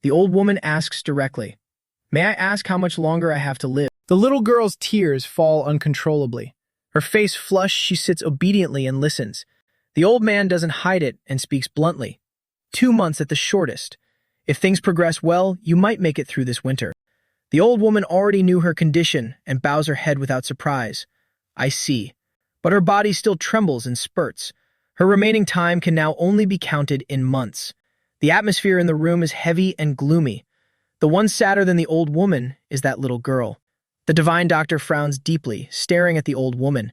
The old woman asks directly, May I ask how much longer I have to live? The little girl's tears fall uncontrollably. Her face flushed, she sits obediently and listens. The old man doesn't hide it and speaks bluntly. 2 months at the shortest. If things progress well, you might make it through this winter. The old woman already knew her condition and bows her head without surprise. I see. But her body still trembles in spurts. Her remaining time can now only be counted in months. The atmosphere in the room is heavy and gloomy. The one sadder than the old woman is that little girl. The Divine Doctor frowns deeply, staring at the old woman.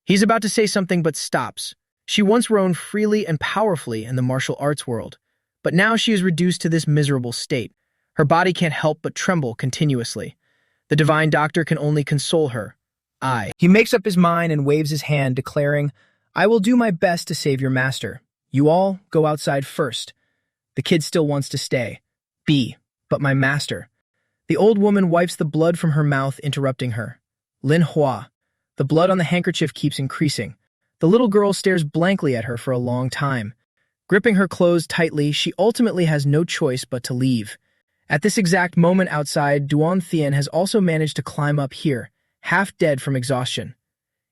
He's about to say something but stops. She once roamed freely and powerfully in the martial arts world, but now she is reduced to this miserable state. Her body can't help but tremble continuously. The Divine Doctor can only console her. He makes up his mind and waves his hand, declaring, I will do my best to save your master. You all go outside first. The kid still wants to stay. But my master. The old woman wipes the blood from her mouth, interrupting her. Lin Hua. The blood on the handkerchief keeps increasing. The little girl stares blankly at her for a long time. Gripping her clothes tightly, she ultimately has no choice but to leave. At this exact moment outside, Duan Thien has also managed to climb up here, half dead from exhaustion.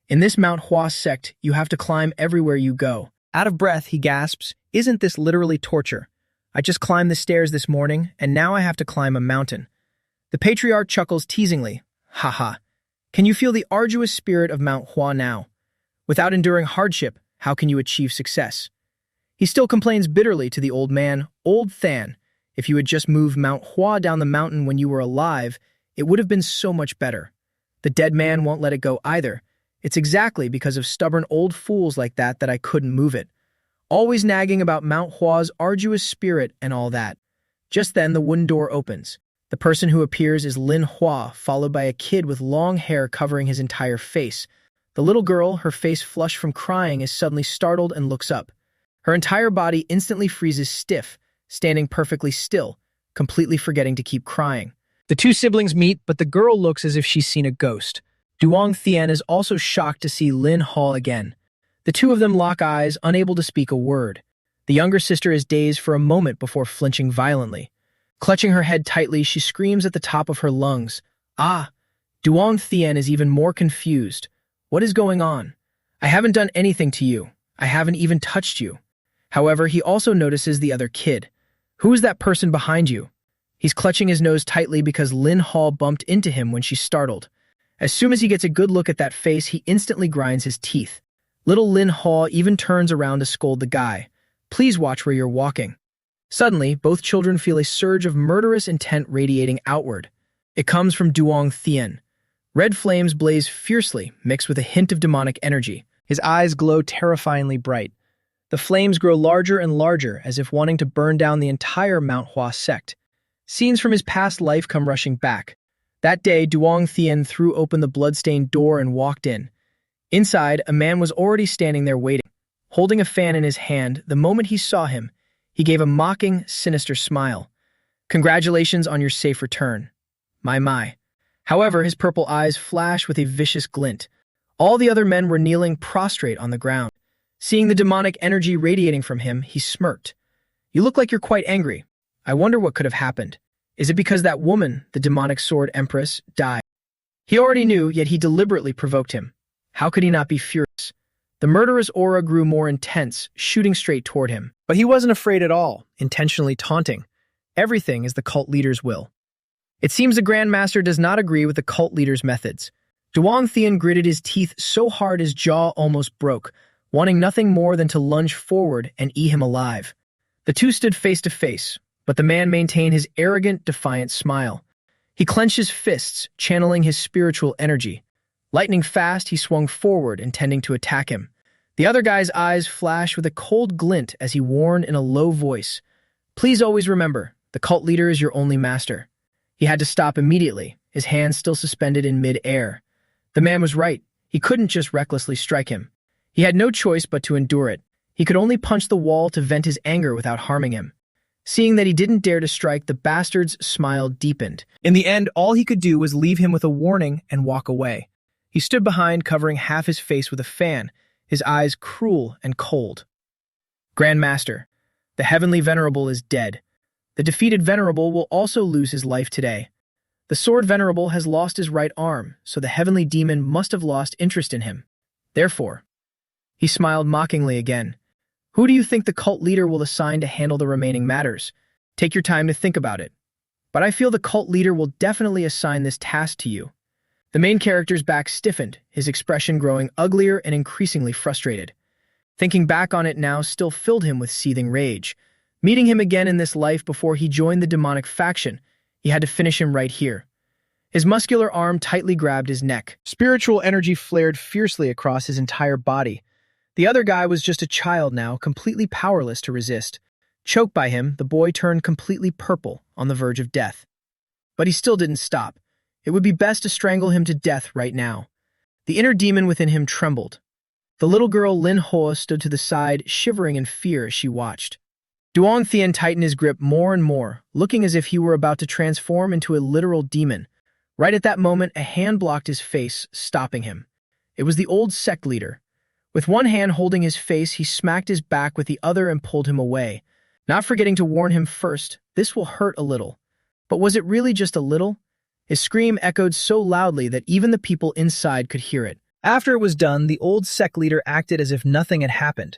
In this Mount Hua sect, you have to climb everywhere you go. Out of breath, he gasps, Isn't this literally torture? I just climbed the stairs this morning, and now I have to climb a mountain. The patriarch chuckles teasingly. Haha. Can you feel the arduous spirit of Mount Hua now? Without enduring hardship, how can you achieve success? He still complains bitterly to the old man, Old Than. If you had just moved Mount Hua down the mountain when you were alive, it would have been so much better. The dead man won't let it go either. It's exactly because of stubborn old fools like that I couldn't move it. Always nagging about Mount Hua's arduous spirit and all that. Just then, the wooden door opens. The person who appears is Lin Hua, followed by a kid with long hair covering his entire face. The little girl, her face flushed from crying, is suddenly startled and looks up. Her entire body instantly freezes stiff, standing perfectly still, completely forgetting to keep crying. The two siblings meet, but the girl looks as if she's seen a ghost. Duong Thien is also shocked to see Lin Hua again. The two of them lock eyes, unable to speak a word. The younger sister is dazed for a moment before flinching violently. Clutching her head tightly, she screams at the top of her lungs. Duong Thien is even more confused. What is going on? I haven't done anything to you. I haven't even touched you. However, he also notices the other kid. Who is that person behind you? He's clutching his nose tightly because Lin Hua bumped into him when she's startled. As soon as he gets a good look at that face, he instantly grinds his teeth. Little Lin Hua even turns around to scold the guy. Please watch where you're walking. Suddenly, both children feel a surge of murderous intent radiating outward. It comes from Duong Thien. Red flames blaze fiercely, mixed with a hint of demonic energy. His eyes glow terrifyingly bright. The flames grow larger and larger, as if wanting to burn down the entire Mount Hua sect. Scenes from his past life come rushing back. That day, Duong Thien threw open the blood-stained door and walked in. Inside, a man was already standing there waiting. Holding a fan in his hand, the moment he saw him, he gave a mocking, sinister smile. Congratulations on your safe return. My. However, his purple eyes flash with a vicious glint. All the other men were kneeling prostrate on the ground. Seeing the demonic energy radiating from him, he smirked. You look like you're quite angry. I wonder what could have happened. Is it because that woman, the demonic sword empress, died? He already knew, yet he deliberately provoked him. How could he not be furious? The murderous aura grew more intense, shooting straight toward him. But he wasn't afraid at all, intentionally taunting. Everything is the cult leader's will. It seems the Grand Master does not agree with the cult leader's methods. Duong Thien gritted his teeth so hard his jaw almost broke, wanting nothing more than to lunge forward and eat him alive. The two stood face to face, but the man maintained his arrogant, defiant smile. He clenched his fists, channeling his spiritual energy. Lightning fast, he swung forward, intending to attack him. The other guy's eyes flashed with a cold glint as he warned in a low voice, "Please always remember, the cult leader is your only master." He had to stop immediately, his hands still suspended in mid-air. The man was right. He couldn't just recklessly strike him. He had no choice but to endure it. He could only punch the wall to vent his anger without harming him. Seeing that he didn't dare to strike, the bastard's smile deepened. In the end, all he could do was leave him with a warning and walk away. He stood behind, covering half his face with a fan, his eyes cruel and cold. Grand Master, the Heavenly Venerable is dead. The defeated Venerable will also lose his life today. The Sword Venerable has lost his right arm, so the Heavenly Demon must have lost interest in him. Therefore, he smiled mockingly again. Who do you think the cult leader will assign to handle the remaining matters? Take your time to think about it. But I feel the cult leader will definitely assign this task to you. The main character's back stiffened, his expression growing uglier and increasingly frustrated. Thinking back on it now still filled him with seething rage. Meeting him again in this life before he joined the demonic faction, he had to finish him right here. His muscular arm tightly grabbed his neck. Spiritual energy flared fiercely across his entire body. The other guy was just a child now, completely powerless to resist. Choked by him, the boy turned completely purple, on the verge of death. But he still didn't stop. It would be best to strangle him to death right now. The inner demon within him trembled. The little girl Lin Hoa stood to the side, shivering in fear as she watched. Duong Thien tightened his grip more and more, looking as if he were about to transform into a literal demon. Right at that moment, a hand blocked his face, stopping him. It was the old sect leader. With one hand holding his face, he smacked his back with the other and pulled him away. Not forgetting to warn him first, this will hurt a little. But was it really just a little? His scream echoed so loudly that even the people inside could hear it. After it was done, the old sect leader acted as if nothing had happened.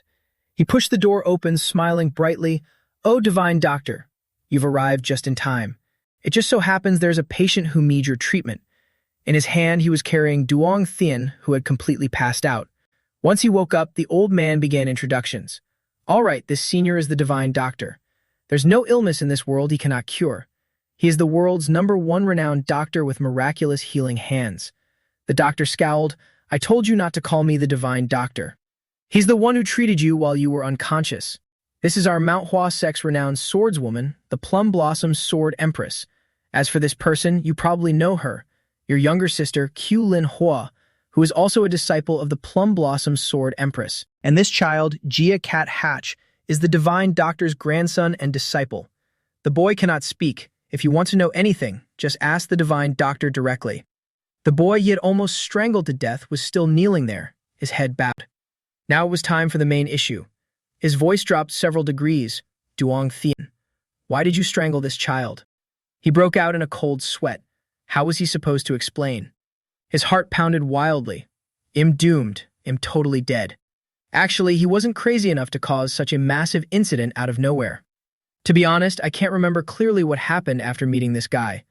He pushed the door open, smiling brightly. "Oh, divine doctor, you've arrived just in time. It just so happens there's a patient who needs your treatment." In his hand, he was carrying Duong Thien, who had completely passed out. Once he woke up, the old man began introductions. "All right, this senior is the divine doctor. There's no illness in this world he cannot cure. He is the world's #1 renowned doctor with miraculous healing hands." The doctor scowled. "I told you not to call me the divine doctor. He's the one who treated you while you were unconscious. This is our Manhwa sect's renowned swordswoman, the Plum Blossom Sword Empress. As for this person, you probably know her, your younger sister, Q Lin Hua, who is also a disciple of the Plum Blossom Sword Empress. And this child, Jia Cat Hatch, is the divine doctor's grandson and disciple. The boy cannot speak. If you want to know anything, just ask the divine doctor directly." The boy he had almost strangled to death was still kneeling there, his head bowed. Now it was time for the main issue. His voice dropped several degrees. "Duong Thien, why did you strangle this child?" He broke out in a cold sweat. How was he supposed to explain? His heart pounded wildly. "I'm doomed. I'm totally dead." Actually, he wasn't crazy enough to cause such a massive incident out of nowhere. To be honest, I can't remember clearly what happened after meeting this guy.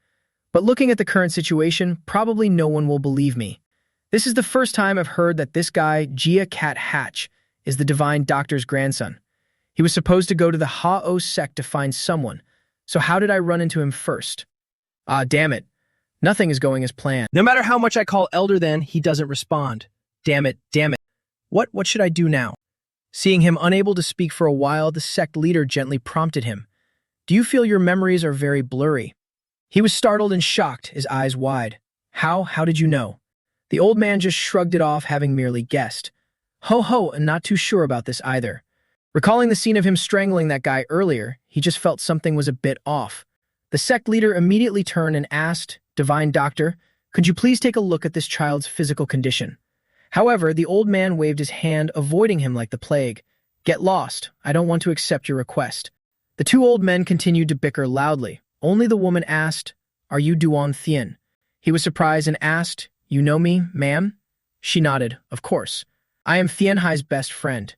But looking at the current situation, probably no one will believe me. This is the first time I've heard that this guy, Jia Cat Hatch, is the divine doctor's grandson. He was supposed to go to the Ha-O sect to find someone, so how did I run into him first? Ah, damn it. Nothing is going as planned. No matter how much I call Elder then, he doesn't respond. Damn it, damn it. What should I do now? Seeing him unable to speak for a while, the sect leader gently prompted him. "Do you feel your memories are very blurry?" He was startled and shocked, his eyes wide. How did you know?" The old man just shrugged it off, having merely guessed. Ho, and not too sure about this either. Recalling the scene of him strangling that guy earlier, he just felt something was a bit off. The sect leader immediately turned and asked, "Divine Doctor, could you please take a look at this child's physical condition?" However, the old man waved his hand, avoiding him like the plague. "Get lost. I don't want to accept your request." The two old men continued to bicker loudly. Only the woman asked, "Are you Duong Thien?" He was surprised and asked, "You know me, ma'am?" She nodded, "Of course. I am Thien Hai's best friend."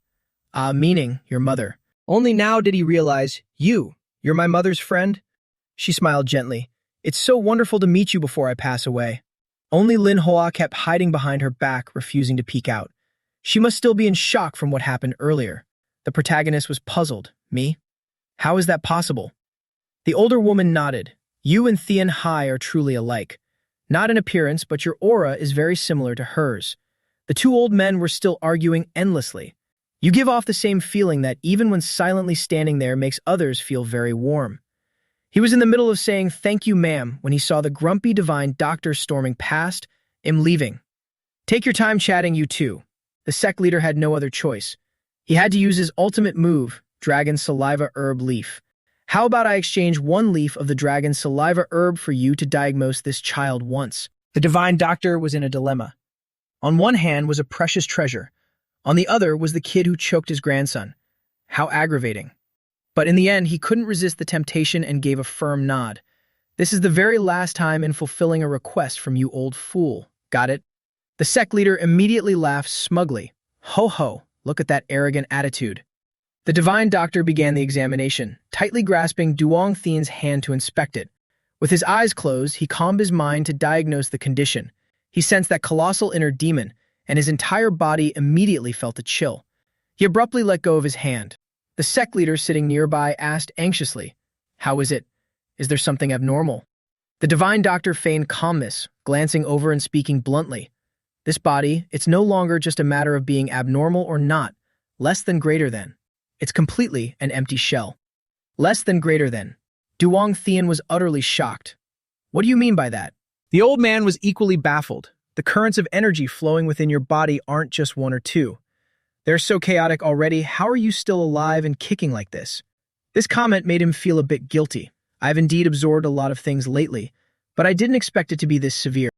Meaning your mother. Only now did he realize, you're my mother's friend? She smiled gently. "It's so wonderful to meet you before I pass away." Only Lin Hoa kept hiding behind her back, refusing to peek out. She must still be in shock from what happened earlier. The protagonist was puzzled. Me? How is that possible? The older woman nodded. You and Thian Hai are truly alike. Not in appearance, but your aura is very similar to hers. The two old men were still arguing endlessly. You give off the same feeling that even when silently standing there makes others feel very warm. He was in the middle of saying thank you ma'am when he saw the grumpy divine doctor storming past. I'm leaving. Take your time chatting, you two. The sect leader had no other choice. He had to use his ultimate move, Dragon Saliva Herb Leaf. How about I exchange one leaf of the Dragon Saliva Herb for you to diagnose this child once? The divine doctor was in a dilemma. On one hand was a precious treasure. On the other was the kid who choked his grandson. How aggravating. But in the end, he couldn't resist the temptation and gave a firm nod. This is the very last time in fulfilling a request from you old fool. Got it? The sect leader immediately laughed smugly. Ho ho, look at that arrogant attitude. The divine doctor began the examination, tightly grasping Duong Thien's hand to inspect it. With his eyes closed, he calmed his mind to diagnose the condition. He sensed that colossal inner demon, and his entire body immediately felt a chill. He abruptly let go of his hand. The sect leader sitting nearby asked anxiously, How is it? Is there something abnormal? The divine doctor feigned calmness, glancing over and speaking bluntly. This body, it's no longer just a matter of being abnormal or not, less than greater than. It's completely an empty shell. Less than greater than. Duong Thien was utterly shocked. What do you mean by that? The old man was equally baffled. The currents of energy flowing within your body aren't just one or two. They're so chaotic already, how are you still alive and kicking like this? This comment made him feel a bit guilty. I've indeed absorbed a lot of things lately, but I didn't expect it to be this severe.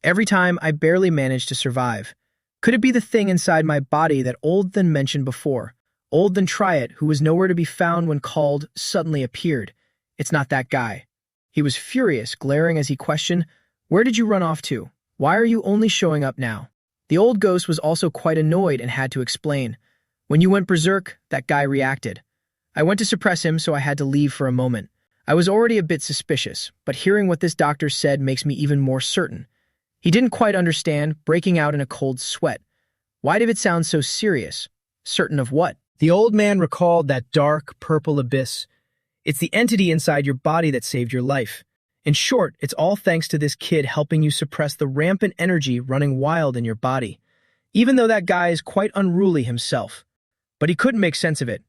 Every time, I barely managed to survive. Could it be the thing inside my body that Old Than mentioned before? Old Than Triet, who was nowhere to be found when called, suddenly appeared. It's not that guy. He was furious, glaring as he questioned, Where did you run off to? Why are you only showing up now? The old ghost was also quite annoyed and had to explain. When you went berserk, that guy reacted. I went to suppress him, so I had to leave for a moment. I was already a bit suspicious, but hearing what this doctor said makes me even more certain. He didn't quite understand, breaking out in a cold sweat. Why did it sound so serious? Certain of what? The old man recalled that dark, purple abyss. It's the entity inside your body that saved your life. In short, it's all thanks to this kid helping you suppress the rampant energy running wild in your body, even though that guy is quite unruly himself. But he couldn't make sense of it.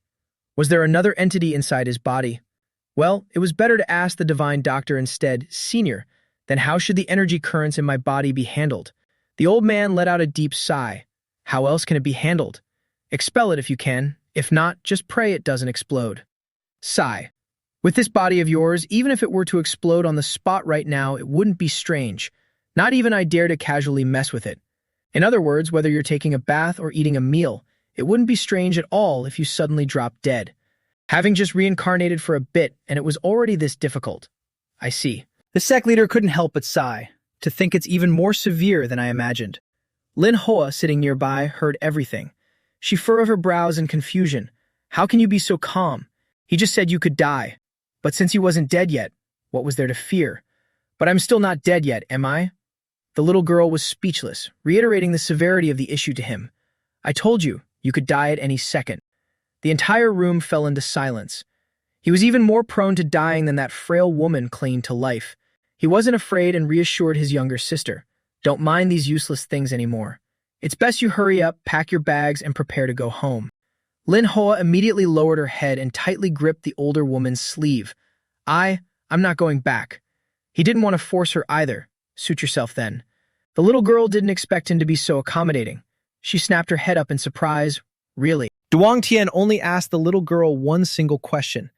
Was there another entity inside his body? Well, it was better to ask the divine doctor instead, Senior, then how should the energy currents in my body be handled? The old man let out a deep sigh. How else can it be handled? Expel it if you can. If not, just pray it doesn't explode. Sigh. With this body of yours, even if it were to explode on the spot right now, it wouldn't be strange. Not even I dare to casually mess with it. In other words, whether you're taking a bath or eating a meal, it wouldn't be strange at all if you suddenly dropped dead. Having just reincarnated for a bit, and it was already this difficult. I see. The sect leader couldn't help but sigh, to think it's even more severe than I imagined. Lin Hoa, sitting nearby, heard everything. She furrowed her brows in confusion. How can you be so calm? He just said you could die. But since he wasn't dead yet, what was there to fear? But I'm still not dead yet, am I? The little girl was speechless, reiterating the severity of the issue to him. I told you, you could die at any second. The entire room fell into silence. He was even more prone to dying than that frail woman clinging to life. He wasn't afraid and reassured his younger sister. Don't mind these useless things anymore. It's best you hurry up, pack your bags, and prepare to go home. Lin Hoa immediately lowered her head and tightly gripped the older woman's sleeve. I'm not going back. He didn't want to force her either. Suit yourself then. The little girl didn't expect him to be so accommodating. She snapped her head up in surprise. Really? Duong Tian only asked the little girl one single question.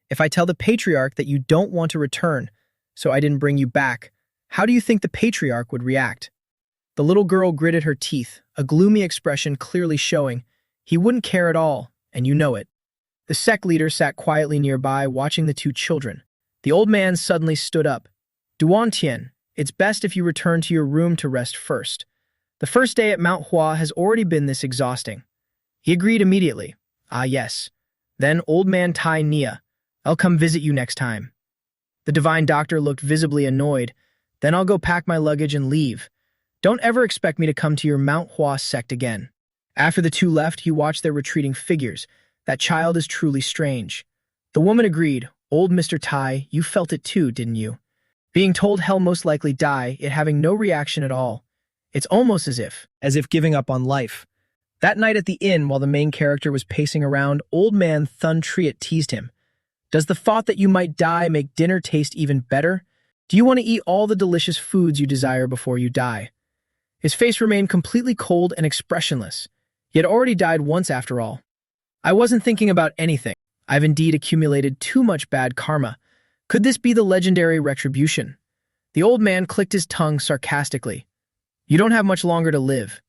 If I tell the patriarch that you don't want to return, so I didn't bring you back, how do you think the patriarch would react? The little girl gritted her teeth, a gloomy expression clearly showing he wouldn't care at all, and you know it. The sect leader sat quietly nearby, watching the two children. The old man suddenly stood up. Duan Tian, it's best if you return to your room to rest first. The first day at Mount Hua has already been this exhausting. He agreed immediately. Ah, yes. Then old man Tai Nia, I'll come visit you next time. The divine doctor looked visibly annoyed. Then I'll go pack my luggage and leave. Don't ever expect me to come to your Manhwa sect again. After the two left, he watched their retreating figures. That child is truly strange. The woman agreed. Old Mr. Tai, you felt it too, didn't you? Being told he'll most likely die, it having no reaction at all. It's almost as if giving up on life. That night at the inn, while the main character was pacing around, old man Thun Triet teased him. Does the thought that you might die make dinner taste even better? Do you want to eat all the delicious foods you desire before you die? His face remained completely cold and expressionless. He had already died once after all. I wasn't thinking about anything. I've indeed accumulated too much bad karma. Could this be the legendary retribution? The old man clicked his tongue sarcastically. You don't have much longer to live,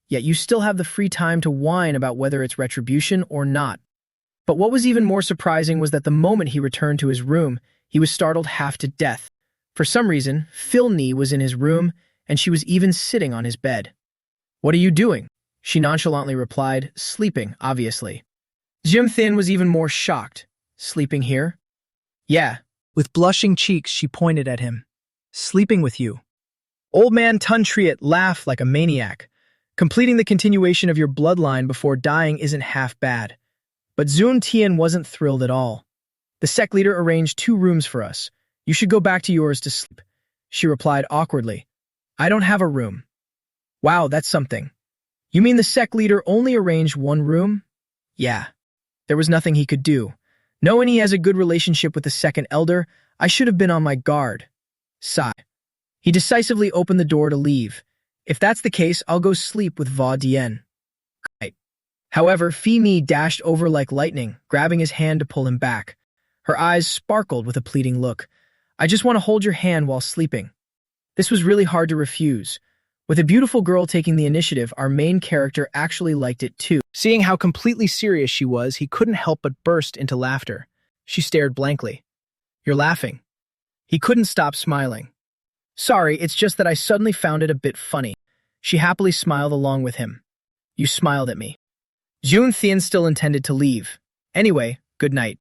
yet you still have the free time to whine about whether it's retribution or not. But what was even more surprising was that the moment he returned to his room, he was startled half to death. For some reason, Phil Nee was in his room, and she was even sitting on his bed. What are you doing? She nonchalantly replied, sleeping, obviously. Jim Thin was even more shocked. Sleeping here? Yeah. With blushing cheeks, she pointed at him. Sleeping with you. Old man Tun Triet laughed like a maniac. Completing the continuation of your bloodline before dying isn't half bad. But Zun Tian wasn't thrilled at all. The sect leader arranged 2 rooms for us. You should go back to yours to sleep. She replied awkwardly. I don't have a room. Wow, that's something. You mean the sect leader only arranged 1 room? Yeah. There was nothing he could do. Knowing he has a good relationship with the second elder, I should have been on my guard. Sigh. He decisively opened the door to leave. If that's the case, I'll go sleep with Va Dien. Right. However, Phi Mi dashed over like lightning, grabbing his hand to pull him back. Her eyes sparkled with a pleading look. I just want to hold your hand while sleeping. This was really hard to refuse. With a beautiful girl taking the initiative, our main character actually liked it too. Seeing how completely serious she was, he couldn't help but burst into laughter. She stared blankly. You're laughing. He couldn't stop smiling. Sorry, it's just that I suddenly found it a bit funny. She happily smiled along with him. You smiled at me. June Thien still intended to leave. Anyway, good night.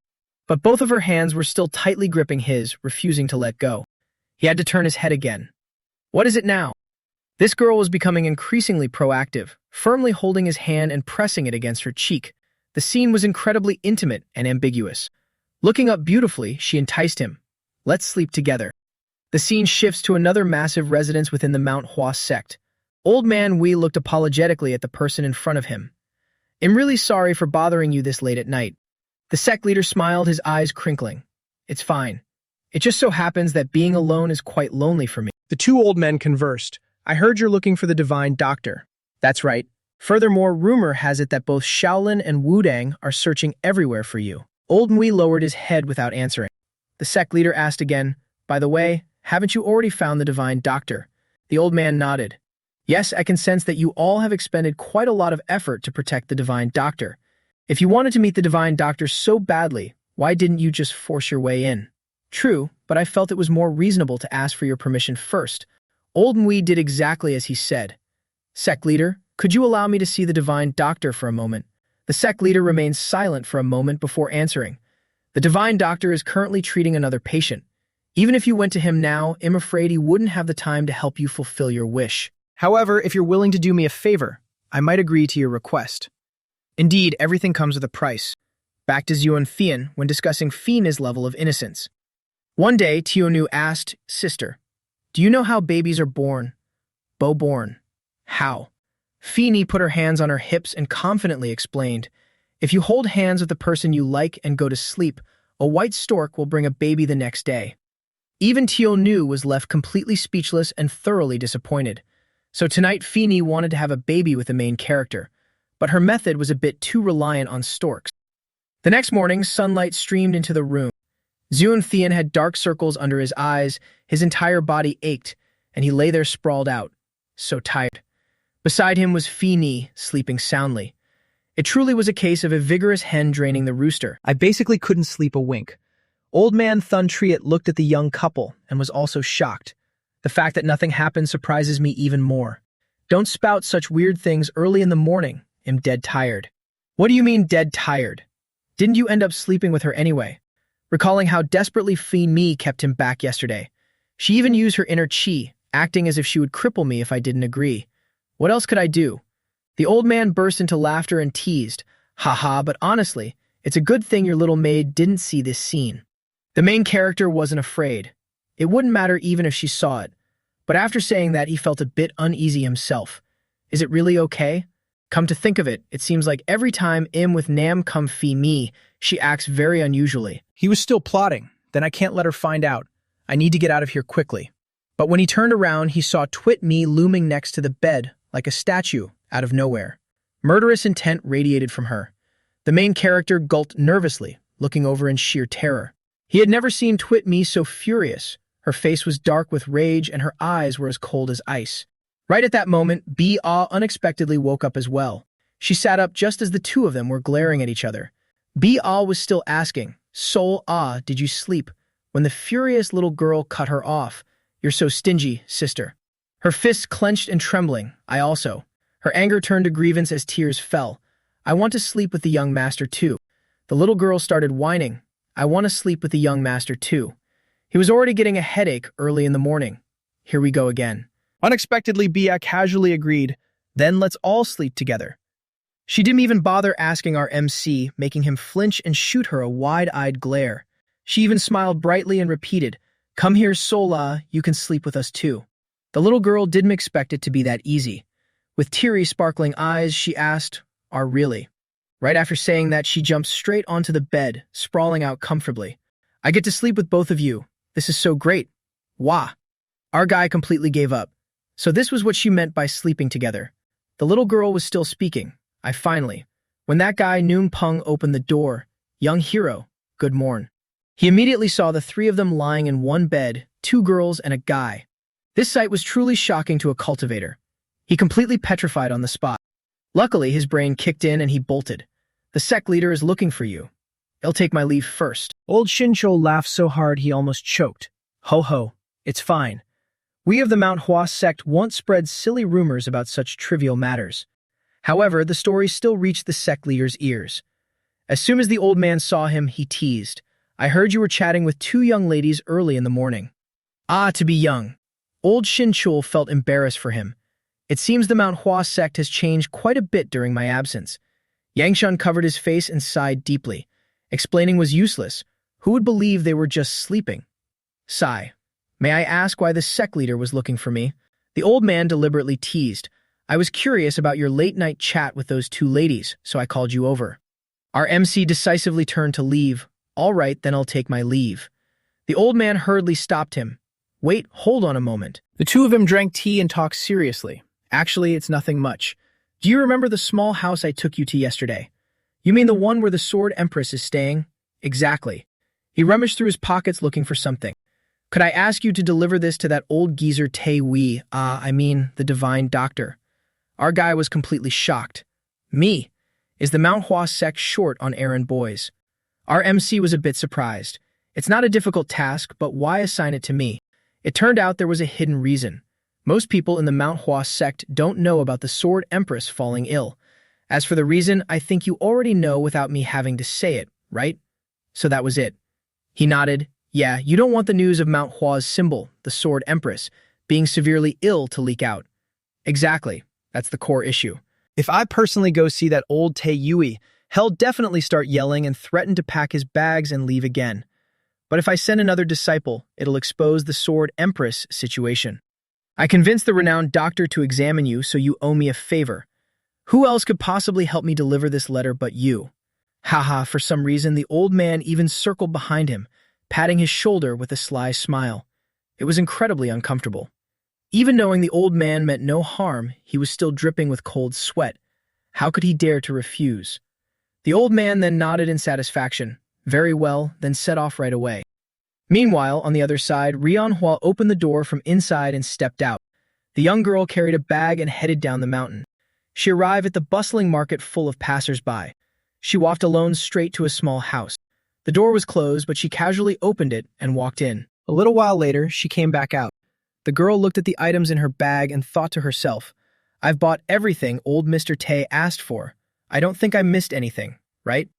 But both of her hands were still tightly gripping his, refusing to let go. He had to turn his head again. What is it now? This girl was becoming increasingly proactive, firmly holding his hand and pressing it against her cheek. The scene was incredibly intimate and ambiguous. Looking up beautifully, she enticed him. Let's sleep together. The scene shifts to another massive residence within the Mount Hua sect. Old man Wei looked apologetically at the person in front of him. I'm really sorry for bothering you this late at night. The sect leader smiled, his eyes crinkling. It's fine. It just so happens that being alone is quite lonely for me. The 2 old men conversed. I heard you're looking for the divine doctor. That's right. Furthermore, rumor has it that both Shaolin and Wudang are searching everywhere for you. Old Mui lowered his head without answering. The sect leader asked again, by the way, haven't you already found the divine doctor? The old man nodded. Yes, I can sense that you all have expended quite a lot of effort to protect the divine doctor. If you wanted to meet the divine doctor so badly, why didn't you just force your way in? True, but I felt it was more reasonable to ask for your permission first. Old Mui did exactly as he said. Sect leader, could you allow me to see the divine doctor for a moment? The sect leader remained silent for a moment before answering. The divine doctor is currently treating another patient. Even if you went to him now, I'm afraid he wouldn't have the time to help you fulfill your wish. However, if you're willing to do me a favor, I might agree to your request. Indeed, everything comes with a price. Back to Zuan Thien when discussing Fina's level of innocence. One day, Tionu asked, Sister, do you know how babies are born? Born. How? Fini put her hands on her hips and confidently explained, if you hold hands with the person you like and go to sleep, a white stork will bring a baby the next day. Even Tionu was left completely speechless and thoroughly disappointed. So tonight Fini wanted to have a baby with the main character, but her method was a bit too reliant on storks. The next morning, sunlight streamed into the room. Zuan Thien had dark circles under his eyes, his entire body ached, and he lay there sprawled out, so tired. Beside him was Fini, sleeping soundly. It truly was a case of a vigorous hen draining the rooster. I basically couldn't sleep a wink. Old man Thun Triet looked at the young couple and was also shocked. The fact that nothing happened surprises me even more. Don't spout such weird things early in the morning. I'm dead tired. What do you mean dead tired? Didn't you end up sleeping with her anyway? Recalling how desperately Fi Mi kept him back yesterday. She even used her inner chi, acting as if she would cripple me if I didn't agree. What else could I do? The old man burst into laughter and teased, "Haha, but honestly, it's a good thing your little maid didn't see this scene." The main character wasn't afraid. It wouldn't matter even if she saw it. But after saying that, he felt a bit uneasy himself. Is it really okay? Come to think of it, it seems like every time Im with Nam come fee me, she acts very unusually. He was still plotting. Then I can't let her find out. I need to get out of here quickly. But when he turned around, he saw Twit Me looming next to the bed, like a statue, out of nowhere. Murderous intent radiated from her. The main character gulped nervously, looking over in sheer terror. He had never seen Twit Me so furious. Her face was dark with rage, and her eyes were as cold as ice. Right at that moment, B-Ah unexpectedly woke up as well. She sat up just as the two of them were glaring at each other. B-Ah was still asking, "Soul Ah, did you sleep?" when the furious little girl cut her off. "You're so stingy, sister." Her fists clenched and trembling. I also. Her anger turned to grievance as tears fell. "I want to sleep with the young master too." The little girl started whining. "I want to sleep with the young master too." He was already getting a headache early in the morning. Here we go again. Unexpectedly, Bia casually agreed, "Then let's all sleep together." She didn't even bother asking our MC, making him flinch and shoot her a wide-eyed glare. She even smiled brightly and repeated, "Come here, Sola, you can sleep with us too." The little girl didn't expect it to be that easy. With teary, sparkling eyes, she asked, "Are really?" Right after saying that, she jumped straight onto the bed, sprawling out comfortably. "I get to sleep with both of you. This is so great. Wah." Our guy completely gave up. So this was what she meant by sleeping together. The little girl was still speaking. When that guy Noon Pung opened the door, "Young hero, good morn." He immediately saw the three of them lying in one bed, two girls and a guy. This sight was truly shocking to a cultivator. He completely petrified on the spot. Luckily, his brain kicked in and he bolted. "The sect leader is looking for you. I'll take my leave first." Old Shincho laughed so hard he almost choked. "Ho ho, it's fine. We of the Manhwa sect once spread silly rumors about such trivial matters. However, the story still reached the sect leader's ears. As soon as the old man saw him, he teased, "I heard you were chatting with two young ladies early in the morning." Ah, to be young. Old Shinchul felt embarrassed for him. It seems the Manhwa sect has changed quite a bit during my absence. Yangshan covered his face and sighed deeply. Explaining was useless. Who would believe they were just sleeping? Sigh. "May I ask why the sect leader was looking for me?" The old man deliberately teased. "I was curious about your late-night chat with those two ladies, so I called you over." Our MC decisively turned to leave. "All right, then I'll take my leave." The old man hurriedly stopped him. "Wait, hold on a moment." The two of them drank tea and talked seriously. "Actually, it's nothing much. Do you remember the small house I took you to yesterday? You mean the one where the Sword Empress is staying?" "Exactly." He rummaged through his pockets looking for something. "Could I ask you to deliver this to that old geezer Tae Wee, the divine doctor?" Our guy was completely shocked. "Me? Is the Manhwa sect short on errand boys?" Our MC was a bit surprised. "It's not a difficult task, but why assign it to me?" It turned out there was a hidden reason. Most people in the Manhwa sect don't know about the Sword Empress falling ill. As for the reason, I think you already know without me having to say it, right? So that was it. He nodded. "Yeah, you don't want the news of Mount Hua's symbol, the Sword Empress, being severely ill to leak out." "Exactly. That's the core issue. If I personally go see that old Tae Yui, he'll definitely start yelling and threaten to pack his bags and leave again. But if I send another disciple, it'll expose the Sword Empress situation. I convinced the renowned doctor to examine you, so you owe me a favor. Who else could possibly help me deliver this letter but you?" Haha, for some reason, the old man even circled behind him, patting his shoulder with a sly smile. It was incredibly uncomfortable. Even knowing the old man meant no harm, he was still dripping with cold sweat. How could he dare to refuse? The old man then nodded in satisfaction. "Very well, then set off right away." Meanwhile, on the other side, Rian Hua opened the door from inside and stepped out. The young girl carried a bag and headed down the mountain. She arrived at the bustling market full of passers-by. She walked alone straight to a small house. The door was closed, but she casually opened it and walked in. A little while later, she came back out. The girl looked at the items in her bag and thought to herself, "I've bought everything old Mr. Tae asked for. I don't think I missed anything, right?"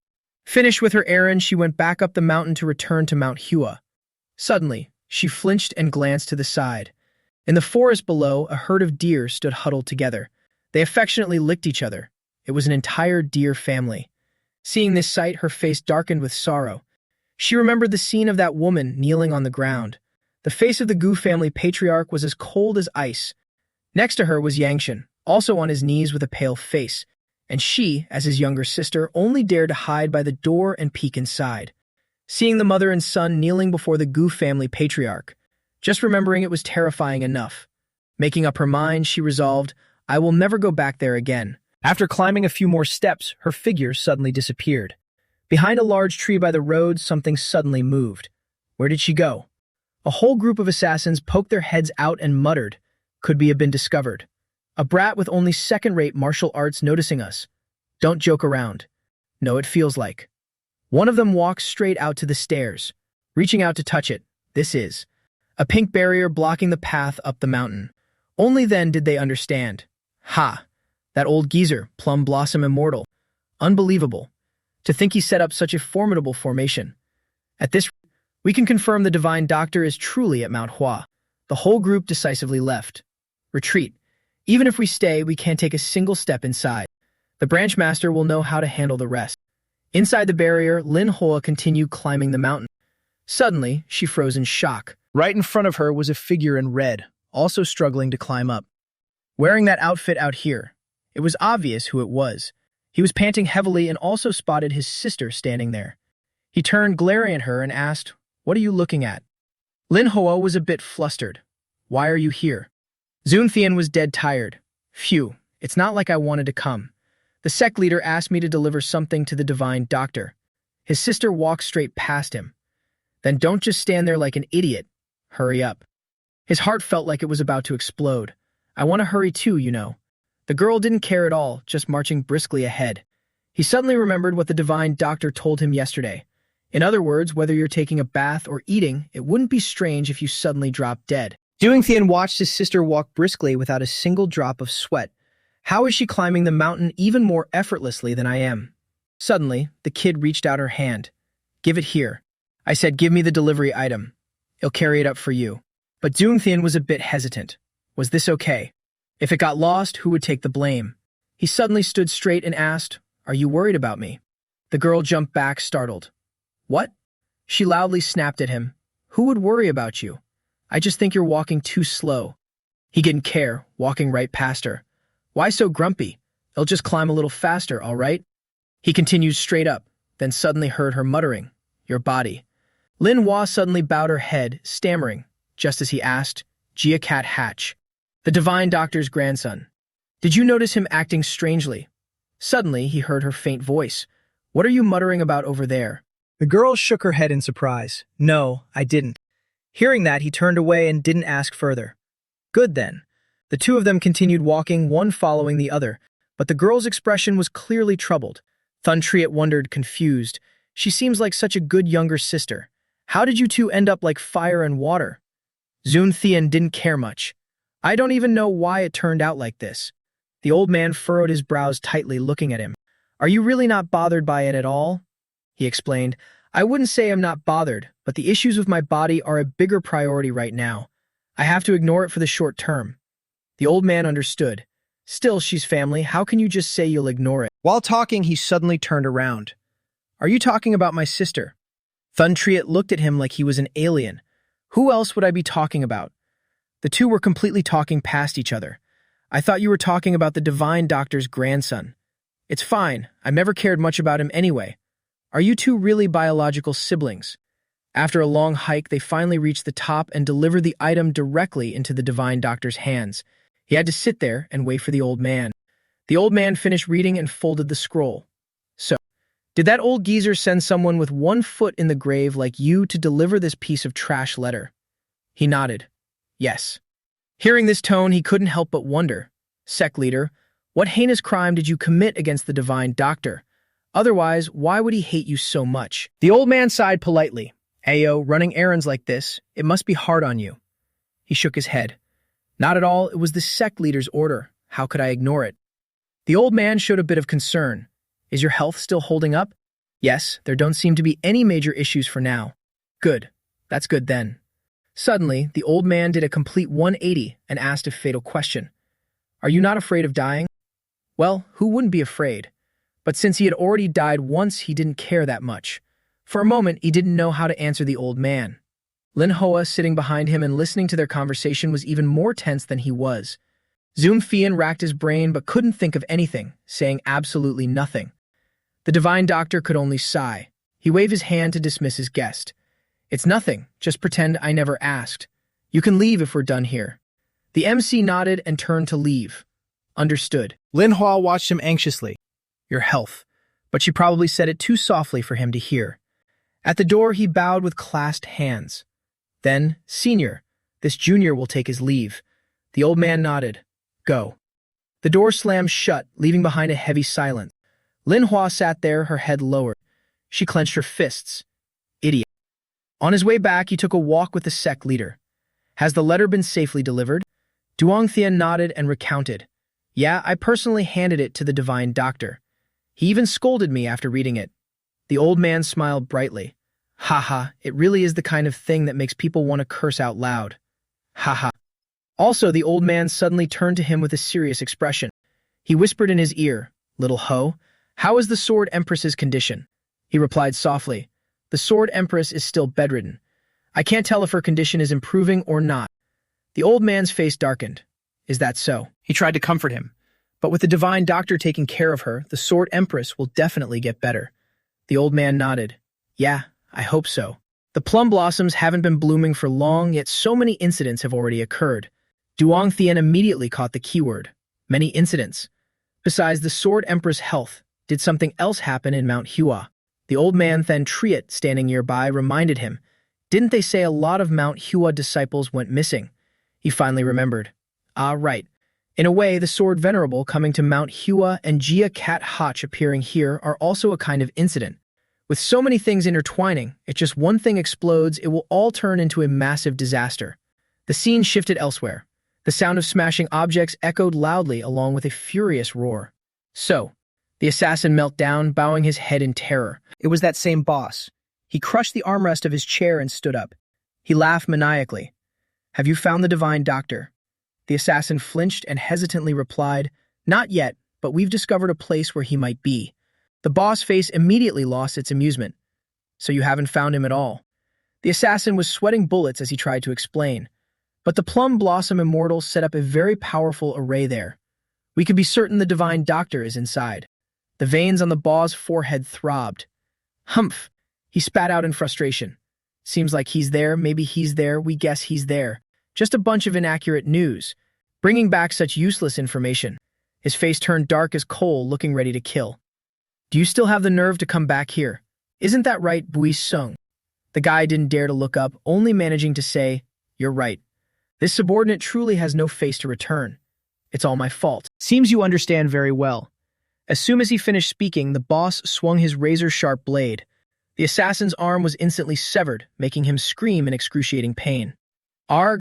Finished with her errand, she went back up the mountain to return to Mount Hua. Suddenly, she flinched and glanced to the side. In the forest below, a herd of deer stood huddled together. They affectionately licked each other. It was an entire deer family. Seeing this sight, her face darkened with sorrow. She remembered the scene of that woman kneeling on the ground. The face of the Gu family patriarch was as cold as ice. Next to her was Yangshan, also on his knees with a pale face, and she, as his younger sister, only dared to hide by the door and peek inside. Seeing the mother and son kneeling before the Gu family patriarch, just remembering it was terrifying enough. Making up her mind, she resolved, I will never go back there again. After climbing a few more steps, her figure suddenly disappeared. Behind a large tree by the road, something suddenly moved. Where did she go? A whole group of assassins poked their heads out and muttered, could be have been discovered. A brat with only second-rate martial arts noticing us. Don't joke around. No, it feels like. One of them walks straight out to the stairs, reaching out to touch it. This is a pink barrier blocking the path up the mountain. Only then did they understand. Ha! That old geezer, Plum Blossom Immortal. Unbelievable. To think he set up such a formidable formation. At this, we can confirm the Divine Doctor is truly at Mount Hua. The whole group decisively left. Retreat. Even if we stay, we can't take a single step inside. The branch master will know how to handle the rest. Inside the barrier, Lin Hoa continued climbing the mountain. Suddenly, she froze in shock. Right in front of her was a figure in red, also struggling to climb up. Wearing that outfit out here, it was obvious who it was. He was panting heavily and also spotted his sister standing there. He turned, glaring at her, and asked, What are you looking at? Lin Hoa was a bit flustered. Why are you here? Zun Thian was dead tired. Phew, it's not like I wanted to come. The sect leader asked me to deliver something to the Divine Doctor. His sister walked straight past him. Then don't just stand there like an idiot. Hurry up. His heart felt like it was about to explode. I want to hurry too, you know. The girl didn't care at all, just marching briskly ahead. He suddenly remembered what the Divine Doctor told him yesterday. In other words, whether you're taking a bath or eating, it wouldn't be strange if you suddenly dropped dead. Zun Thian watched his sister walk briskly without a single drop of sweat. How is she climbing the mountain even more effortlessly than I am? Suddenly, the kid reached out her hand. Give it here. I said, give me the delivery item. I'll carry it up for you. But Zun Thian was a bit hesitant. Was this okay? If it got lost, who would take the blame? He suddenly stood straight and asked, Are you worried about me? The girl jumped back, startled. What? She loudly snapped at him. Who would worry about you? I just think you're walking too slow. He didn't care, walking right past her. Why so grumpy? I'll just climb a little faster, all right? He continued straight up, then suddenly heard her muttering, Your body. Lin Hua suddenly bowed her head, stammering, just as he asked, Jia Cat Hatch, the Divine Doctor's grandson. Did you notice him acting strangely? Suddenly, he heard her faint voice. What are you muttering about over there? The girl shook her head in surprise. No, I didn't. Hearing that, he turned away and didn't ask further. Good then. The two of them continued walking, one following the other, but the girl's expression was clearly troubled. Thun Triet wondered, confused. She seems like such a good younger sister. How did you two end up like fire and water? Zun Thian didn't care much. I don't even know why it turned out like this. The old man furrowed his brows tightly, looking at him. Are you really not bothered by it at all? He explained. I wouldn't say I'm not bothered, but the issues with my body are a bigger priority right now. I have to ignore it for the short term. The old man understood. Still, she's family. How can you just say you'll ignore it? While talking, he suddenly turned around. Are you talking about my sister? Thun Triet looked at him like he was an alien. Who else would I be talking about? The two were completely talking past each other. I thought you were talking about the Divine Doctor's grandson. It's fine. I've never cared much about him anyway. Are you two really biological siblings? After a long hike, they finally reached the top and delivered the item directly into the Divine Doctor's hands. He had to sit there and wait for the old man. The old man finished reading and folded the scroll. So, did that old geezer send someone with 1 foot in the grave like you to deliver this piece of trash letter? He nodded. Yes. Hearing this tone, he couldn't help but wonder. Sect leader, what heinous crime did you commit against the Divine Doctor? Otherwise, why would he hate you so much? The old man sighed politely. Ayo, running errands like this, it must be hard on you. He shook his head. Not at all, it was the sect leader's order. How could I ignore it? The old man showed a bit of concern. Is your health still holding up? Yes, there don't seem to be any major issues for now. Good. That's good then. Suddenly, the old man did a complete 180 and asked a fatal question. Are you not afraid of dying? Well, who wouldn't be afraid? But since he had already died once, he didn't care that much. For a moment, he didn't know how to answer the old man. Lin Hoa, sitting behind him and listening to their conversation, was even more tense than he was. Zoom Fian racked his brain but couldn't think of anything, saying absolutely nothing. The divine doctor could only sigh. He waved his hand to dismiss his guest. It's nothing, just pretend I never asked. You can leave if we're done here. The MC nodded and turned to leave. Understood. Lin Hua watched him anxiously. Your health. But she probably said it too softly for him to hear. At the door, he bowed with clasped hands. Then, Senior, this junior will take his leave. The old man nodded. Go. The door slammed shut, leaving behind a heavy silence. Lin Hua sat there, her head lowered. She clenched her fists. Idiot. On his way back, he took a walk with the sect leader. Has the letter been safely delivered? Duong Thien nodded and recounted. Yeah, I personally handed it to the divine doctor. He even scolded me after reading it. The old man smiled brightly. Haha, it really is the kind of thing that makes people want to curse out loud. Haha. Also, the old man suddenly turned to him with a serious expression. He whispered in his ear, Little Ho, how is the Sword Empress's condition? He replied softly, The Sword Empress is still bedridden. I can't tell if her condition is improving or not. The old man's face darkened. Is that so? He tried to comfort him. But with the divine doctor taking care of her, the Sword Empress will definitely get better. The old man nodded. Yeah, I hope so. The plum blossoms haven't been blooming for long, yet so many incidents have already occurred. Duong Thien immediately caught the keyword. Many incidents. Besides the Sword Empress' health, did something else happen in Mount Hua? The old man Then Triet, standing nearby, reminded him. Didn't they say a lot of Mount Hua disciples went missing? He finally remembered. Ah, right. In a way, the Sword Venerable coming to Mount Hua and Jia Cat Hotch appearing here are also a kind of incident. With so many things intertwining, if just one thing explodes, it will all turn into a massive disaster. The scene shifted elsewhere. The sound of smashing objects echoed loudly along with a furious roar. So, the assassin knelt down, bowing his head in terror. It was that same boss. He crushed the armrest of his chair and stood up. He laughed maniacally. Have you found the divine doctor? The assassin flinched and hesitantly replied, Not yet, but we've discovered a place where he might be. The boss face immediately lost its amusement. So you haven't found him at all. The assassin was sweating bullets as he tried to explain. But the Plum Blossom Immortals set up a very powerful array there. We could be certain the divine doctor is inside. The veins on the boss's forehead throbbed. Humph! He spat out in frustration. Seems like he's there, maybe he's there, we guess he's there. Just a bunch of inaccurate news. Bringing back such useless information. His face turned dark as coal, looking ready to kill. Do you still have the nerve to come back here? Isn't that right, Bui Sung? The guy didn't dare to look up, only managing to say, You're right. This subordinate truly has no face to return. It's all my fault. Seems you understand very well. As soon as he finished speaking, the boss swung his razor-sharp blade. The assassin's arm was instantly severed, making him scream in excruciating pain. Arg!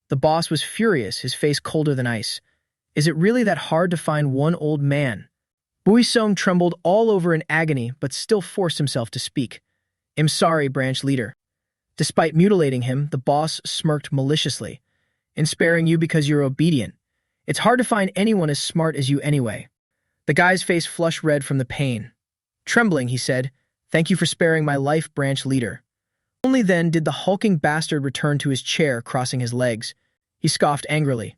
The boss was furious, his face colder than ice. Is it really that hard to find one old man? Buisong trembled all over in agony, but still forced himself to speak. I'm sorry, branch leader. Despite mutilating him, the boss smirked maliciously. In sparing you because you're obedient. It's hard to find anyone as smart as you anyway. The guy's face flushed red from the pain. Trembling, he said, Thank you for sparing my life, branch leader. Only then did the hulking bastard return to his chair, crossing his legs. He scoffed angrily.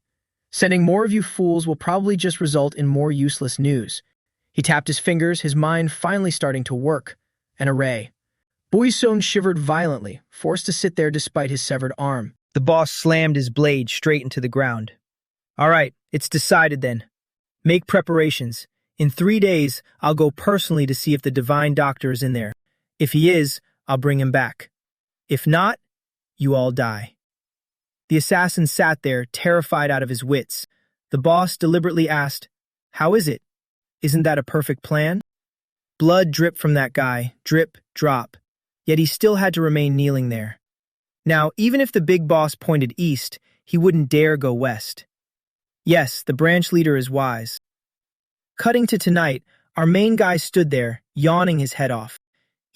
Sending more of you fools will probably just result in more useless news. He tapped his fingers, his mind finally starting to work. An array. Buisong shivered violently, forced to sit there despite his severed arm. The boss slammed his blade straight into the ground. All right, it's decided then. Make preparations. In 3 days, I'll go personally to see if the divine doctor is in there. If he is, I'll bring him back. If not, you all die. The assassin sat there, terrified out of his wits. The boss deliberately asked, How is it? Isn't that a perfect plan? Blood dripped from that guy, drip, drop. Yet he still had to remain kneeling there. Now, even if the big boss pointed east, he wouldn't dare go west. Yes, the branch leader is wise. Cutting to tonight, our main guy stood there, yawning his head off.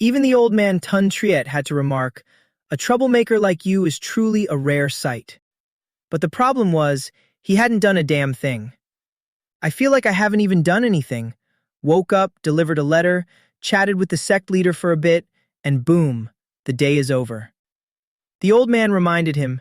Even the old man Tun Triet had to remark, A troublemaker like you is truly a rare sight. But the problem was, he hadn't done a damn thing. I feel like I haven't even done anything. Woke up, delivered a letter, chatted with the sect leader for a bit, and boom, the day is over. The old man reminded him,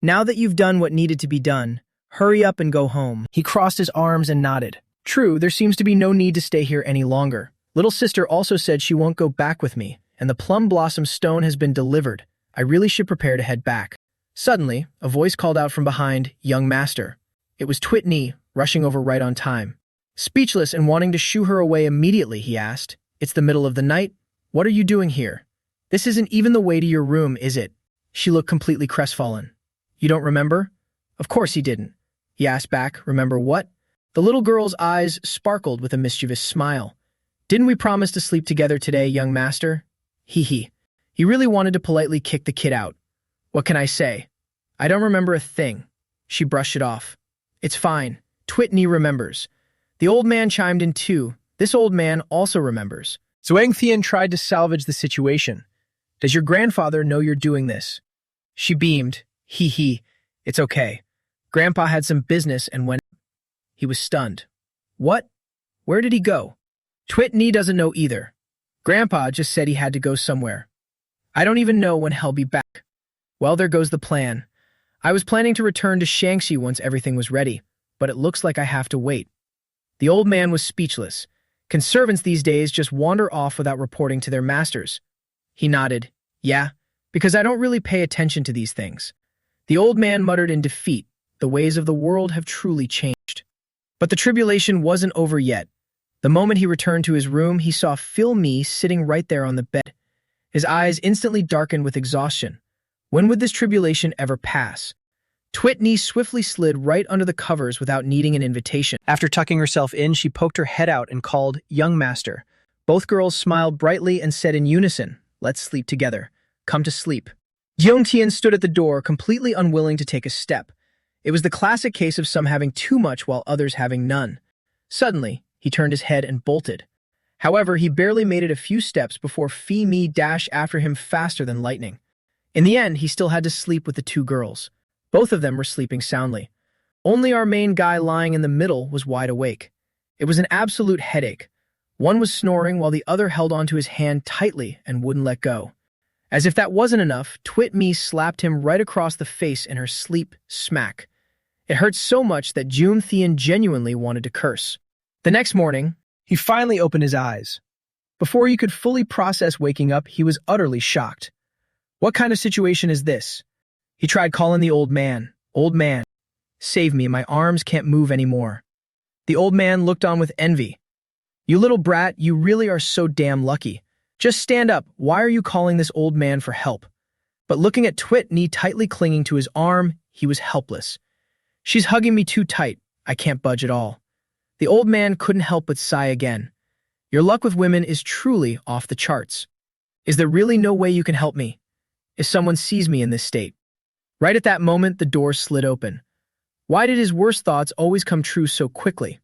now that you've done what needed to be done, hurry up and go home. He crossed his arms and nodded. True, there seems to be no need to stay here any longer. Little sister also said she won't go back with me, and the plum blossom stone has been delivered. I really should prepare to head back. Suddenly, a voice called out from behind, "Young master." It was Twitney, rushing over right on time. Speechless and wanting to shoo her away immediately, he asked, "It's the middle of the night. What are you doing here? This isn't even the way to your room, is it?" She looked completely crestfallen. "You don't remember?" Of course he didn't. He asked back, "Remember what?" The little girl's eyes sparkled with a mischievous smile. "Didn't we promise to sleep together today, young master?" He really wanted to politely kick the kid out. "What can I say? I don't remember a thing." She brushed it off. "It's fine. Twitney remembers." The old man chimed in too. This old man also remembers. Zhuangtian tried to salvage the situation. "Does your grandfather know you're doing this?" She beamed. It's okay. Grandpa had some business and went. He was stunned. "What? Where did he go?" "Twitney doesn't know either. Grandpa just said he had to go somewhere. I don't even know when he'll be back." Well, there goes the plan. I was planning to return to Shaanxi once everything was ready, but it looks like I have to wait. The old man was speechless. Can servants these days just wander off without reporting to their masters? He nodded. "Yeah, because I don't really pay attention to these things." The old man muttered in defeat. The ways of the world have truly changed. But the tribulation wasn't over yet. The moment he returned to his room, he saw Phil Me sitting right there on the bed. His eyes instantly darkened with exhaustion. When would this tribulation ever pass? Twitney swiftly slid right under the covers without needing an invitation. After tucking herself in, she poked her head out and called, "Young master." Both girls smiled brightly and said in unison, "Let's sleep together. Come to sleep." Yongtian stood at the door, completely unwilling to take a step. It was the classic case of some having too much while others having none. Suddenly, he turned his head and bolted. However, he barely made it a few steps before Fei Mi dashed after him faster than lightning. In the end, he still had to sleep with the two girls. Both of them were sleeping soundly. Only our main guy lying in the middle was wide awake. It was an absolute headache. One was snoring while the other held onto his hand tightly and wouldn't let go. As if that wasn't enough, Twit Me slapped him right across the face in her sleep smack. It hurt so much that June Thean genuinely wanted to curse. The next morning, he finally opened his eyes. Before he could fully process waking up, he was utterly shocked. What kind of situation is this? He tried calling the old man. "Old man, save me, my arms can't move anymore." The old man looked on with envy. "You little brat, you really are so damn lucky. Just stand up, why are you calling this old man for help?" But looking at Twitney tightly clinging to his arm, he was helpless. "She's hugging me too tight, I can't budge at all." The old man couldn't help but sigh again. "Your luck with women is truly off the charts. Is there really no way you can help me? If someone sees me in this state?" Right at that moment, the door slid open. Why did his worst thoughts always come true so quickly?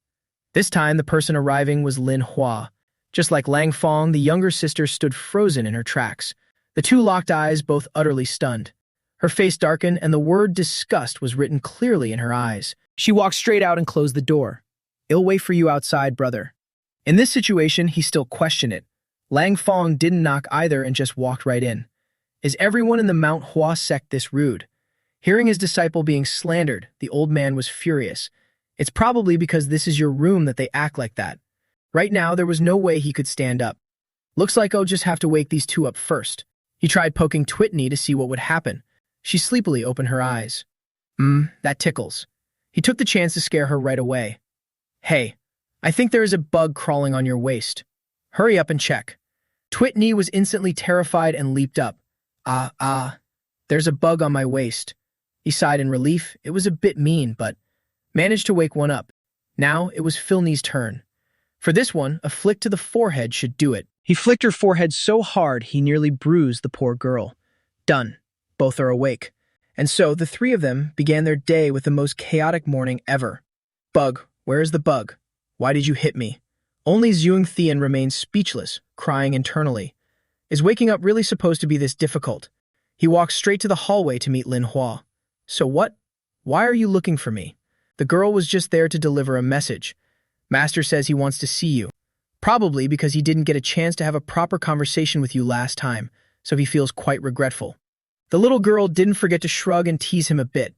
This time, the person arriving was Lin Hua. Just like Lang Fong, the younger sister stood frozen in her tracks. The two locked eyes, both utterly stunned. Her face darkened, and the word disgust was written clearly in her eyes. She walked straight out and closed the door. "I'll wait for you outside, brother." In this situation, he still questioned it. Lang Fong didn't knock either and just walked right in. Is everyone in the Mount Hua sect this rude? Hearing his disciple being slandered, the old man was furious. It's probably because this is your room that they act like that. Right now, there was no way he could stand up. Looks like I'll just have to wake these two up first. He tried poking Twitney to see what would happen. She sleepily opened her eyes. That tickles. He took the chance to scare her right away. "Hey, I think there is a bug crawling on your waist. Hurry up and check." Twitney was instantly terrified and leaped up. There's a bug on my waist." He sighed in relief. It was a bit mean, but managed to wake one up. Now it was Filney's turn. For this one, a flick to the forehead should do it. He flicked her forehead so hard he nearly bruised the poor girl. Done. Both are awake. And so the three of them began their day with the most chaotic morning ever. "Bug, where is the bug? Why did you hit me?" Only Zhuang Thian remained speechless, crying internally. Is waking up really supposed to be this difficult? He walked straight to the hallway to meet Lin Hua. So what? Why are you looking for me? The girl was just there to deliver a message. Master says he wants to see you. Probably because he didn't get a chance to have a proper conversation with you last time, so he feels quite regretful. The little girl didn't forget to shrug and tease him a bit.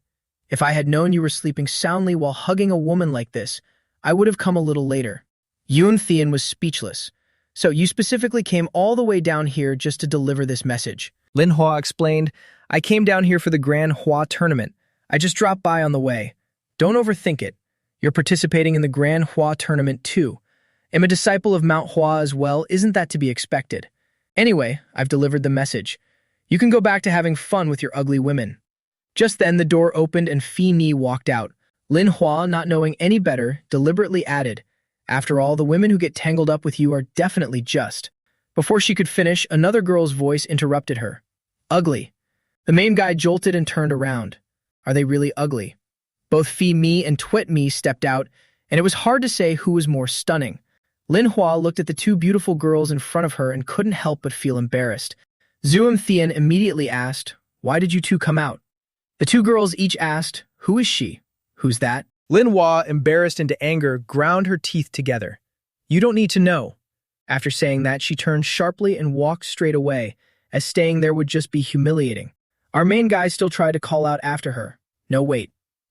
If I had known you were sleeping soundly while hugging a woman like this, I would have come a little later. Yoon Thean was speechless. So you specifically came all the way down here just to deliver this message? Lin Hua explained, I came down here for the Grand Hua tournament. I just dropped by on the way. Don't overthink it. You're participating in the Grand Hua tournament too. I'm a disciple of Mount Hua as well, isn't that to be expected? Anyway, I've delivered the message. You can go back to having fun with your ugly women. Just then the door opened and Phi Ni walked out. Lin Hua, not knowing any better, deliberately added, After all, the women who get tangled up with you are definitely just. Before she could finish, another girl's voice interrupted her. Ugly. The main guy jolted and turned around. Are they really ugly? Both Phi Mi and Twit Mi stepped out, and it was hard to say who was more stunning. Lin Hua looked at the two beautiful girls in front of her and couldn't help but feel embarrassed. Zoom Thean immediately asked, Why did you two come out? The two girls each asked, Who is she? Who's that? Lin Hua, embarrassed into anger, ground her teeth together. You don't need to know. After saying that, she turned sharply and walked straight away, as staying there would just be humiliating. Our main guy still tried to call out after her. No, wait.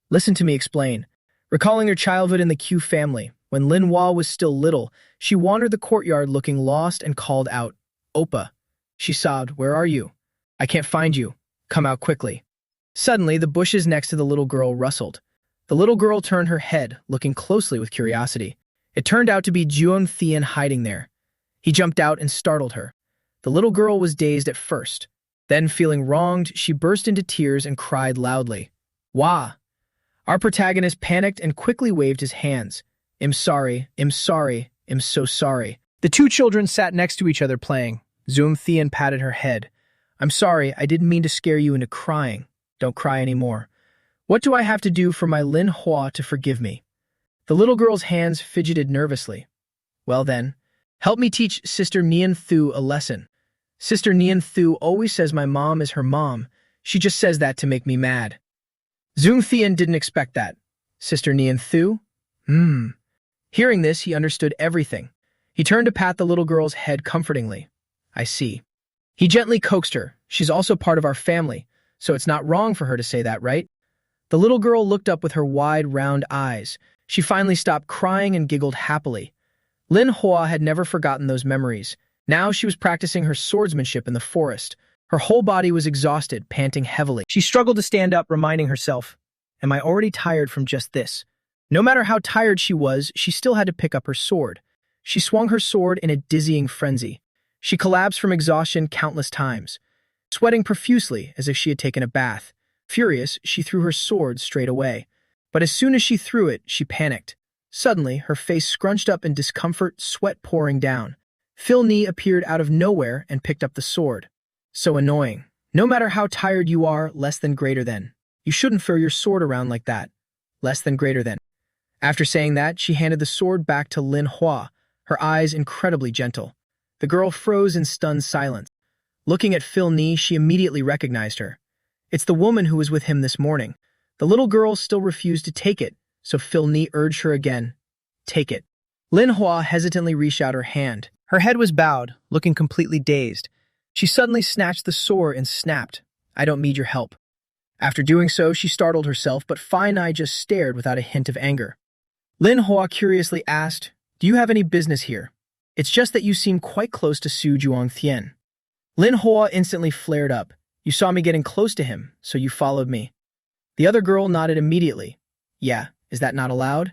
Listen to me explain. Recalling her childhood in the Q family, when Lin Hua was still little, she wandered the courtyard looking lost and called out, Oppa. She sobbed, Where are you? I can't find you. Come out quickly. Suddenly, the bushes next to the little girl rustled. The little girl turned her head, looking closely with curiosity. It turned out to be Juon Thean hiding there. He jumped out and startled her. The little girl was dazed at first. Then, feeling wronged, she burst into tears and cried loudly. Wah! Our protagonist panicked and quickly waved his hands. I'm sorry, I'm sorry, I'm so sorry. The two children sat next to each other playing. Zoom Thean patted her head. I'm sorry, I didn't mean to scare you into crying. Don't cry anymore. What do I have to do for my Lin Hua to forgive me? The little girl's hands fidgeted nervously. Well then, help me teach Sister Nian Thu a lesson. Sister Nian Thu always says my mom is her mom. She just says that to make me mad. Zoom Thean didn't expect that. Sister Nian Thu? Hearing this, he understood everything. He turned to pat the little girl's head comfortingly. I see. He gently coaxed her. She's also part of our family, so it's not wrong for her to say that, right? The little girl looked up with her wide, round eyes. She finally stopped crying and giggled happily. Lin Hua had never forgotten those memories. Now she was practicing her swordsmanship in the forest. Her whole body was exhausted, panting heavily. She struggled to stand up, reminding herself, Am I already tired from just this? No matter how tired she was, she still had to pick up her sword. She swung her sword in a dizzying frenzy. She collapsed from exhaustion countless times, sweating profusely as if she had taken a bath. Furious, she threw her sword straight away. But as soon as she threw it, she panicked. Suddenly, her face scrunched up in discomfort, sweat pouring down. Phil Ni appeared out of nowhere and picked up the sword. So annoying. No matter how tired you are, less than greater than. You shouldn't throw your sword around like that. Less than greater than. After saying that, she handed the sword back to Lin Hua, her eyes incredibly gentle. The girl froze in stunned silence. Looking at Phil Ni, she immediately recognized her. It's the woman who was with him this morning. The little girl still refused to take it, so Phil Ni urged her again. Take it. Lin Hua hesitantly reached out her hand. Her head was bowed, looking completely dazed. She suddenly snatched the sword and snapped, I don't need your help. After doing so, she startled herself, but Phi Ni just stared without a hint of anger. Lin Hua curiously asked, Do you have any business here? It's just that you seem quite close to Su Juongtian. Lin Hua instantly flared up. You saw me getting close to him, so you followed me. The other girl nodded immediately. Yeah, is that not allowed?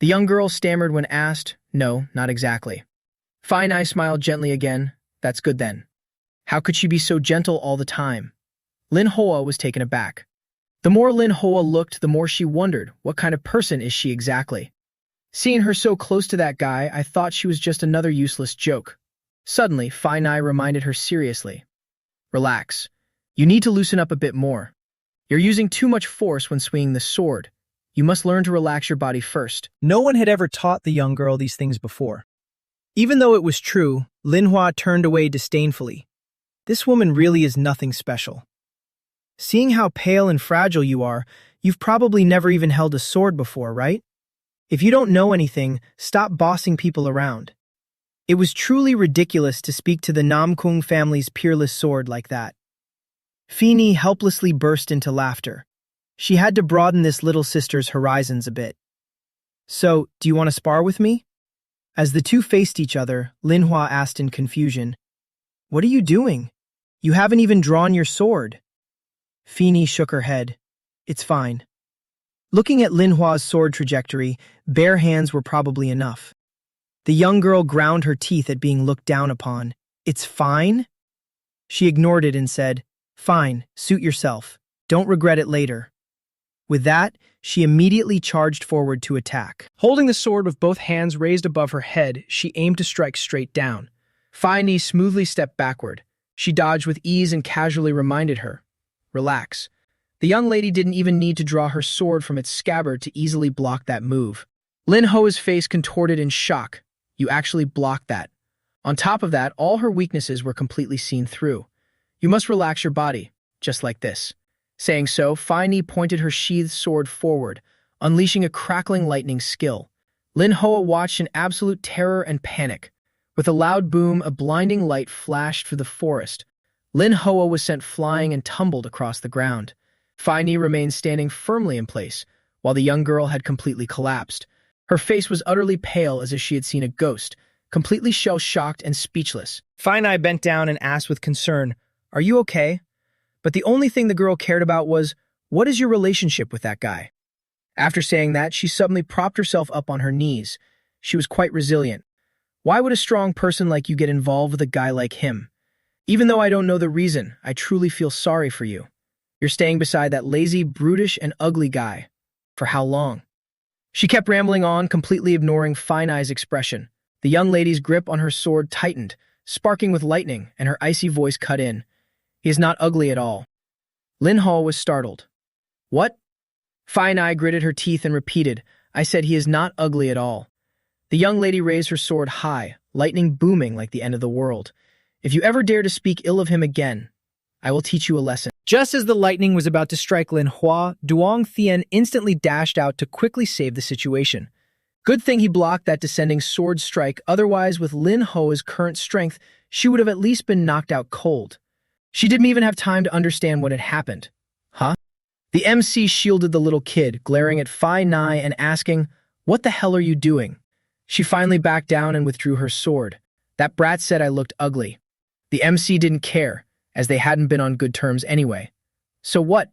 The young girl stammered when asked, No, not exactly. Phi Ni smiled gently again. That's good then. How could she be so gentle all the time? Lin Hua was taken aback. The more Lin Hua looked, the more she wondered, what kind of person is she exactly? Seeing her so close to that guy, I thought she was just another useless joke. Suddenly, Phi Ni reminded her seriously. Relax. You need to loosen up a bit more. You're using too much force when swinging the sword. You must learn to relax your body first. No one had ever taught the young girl these things before. Even though it was true, Lin Hua turned away disdainfully. This woman really is nothing special. Seeing how pale and fragile you are, you've probably never even held a sword before, right? If you don't know anything, stop bossing people around. It was truly ridiculous to speak to the Namkung family's peerless sword like that. Fini helplessly burst into laughter. She had to broaden this little sister's horizons a bit. So, do you want to spar with me? As the two faced each other, Linhua asked in confusion, "What are you doing? You haven't even drawn your sword." Fini shook her head. "It's fine." Looking at Linhua's sword trajectory, bare hands were probably enough. The young girl ground her teeth at being looked down upon. "It's fine?" She ignored it and said, "Fine, suit yourself. Don't regret it later." With that, she immediately charged forward to attack. Holding the sword with both hands raised above her head, she aimed to strike straight down. Fini smoothly stepped backward. She dodged with ease and casually reminded her, "Relax." The young lady didn't even need to draw her sword from its scabbard to easily block that move. Lin Ho's face contorted in shock. "You actually blocked that." On top of that, all her weaknesses were completely seen through. "You must relax your body, just like this." Saying so, Fini pointed her sheathed sword forward, unleashing a crackling lightning skill. Lin Hoa watched in absolute terror and panic. With a loud boom, a blinding light flashed through the forest. Lin Hoa was sent flying and tumbled across the ground. Fini remained standing firmly in place, while the young girl had completely collapsed. Her face was utterly pale as if she had seen a ghost, completely shell-shocked and speechless. Fini bent down and asked with concern, "Are you okay?" But the only thing the girl cared about was, "What is your relationship with that guy?" After saying that, she suddenly propped herself up on her knees. She was quite resilient. "Why would a strong person like you get involved with a guy like him? Even though I don't know the reason, I truly feel sorry for you. You're staying beside that lazy, brutish, and ugly guy. For how long?" She kept rambling on, completely ignoring Fini's expression. The young lady's grip on her sword tightened, sparking with lightning, and her icy voice cut in. "He is not ugly at all." Lin Hao was startled. "What?" Fini gritted her teeth and repeated, "I said he is not ugly at all." The young lady raised her sword high, lightning booming like the end of the world. "If you ever dare to speak ill of him again, I will teach you a lesson." Just as the lightning was about to strike Lin Hua, Duong Thien instantly dashed out to quickly save the situation. Good thing he blocked that descending sword strike, otherwise with Lin Ho's current strength, she would have at least been knocked out cold. She didn't even have time to understand what had happened. "Huh?" The MC shielded the little kid, glaring at Fini and asking, "What the hell are you doing?" She finally backed down and withdrew her sword. "That brat said I looked ugly." The MC didn't care, as they hadn't been on good terms anyway. "So what?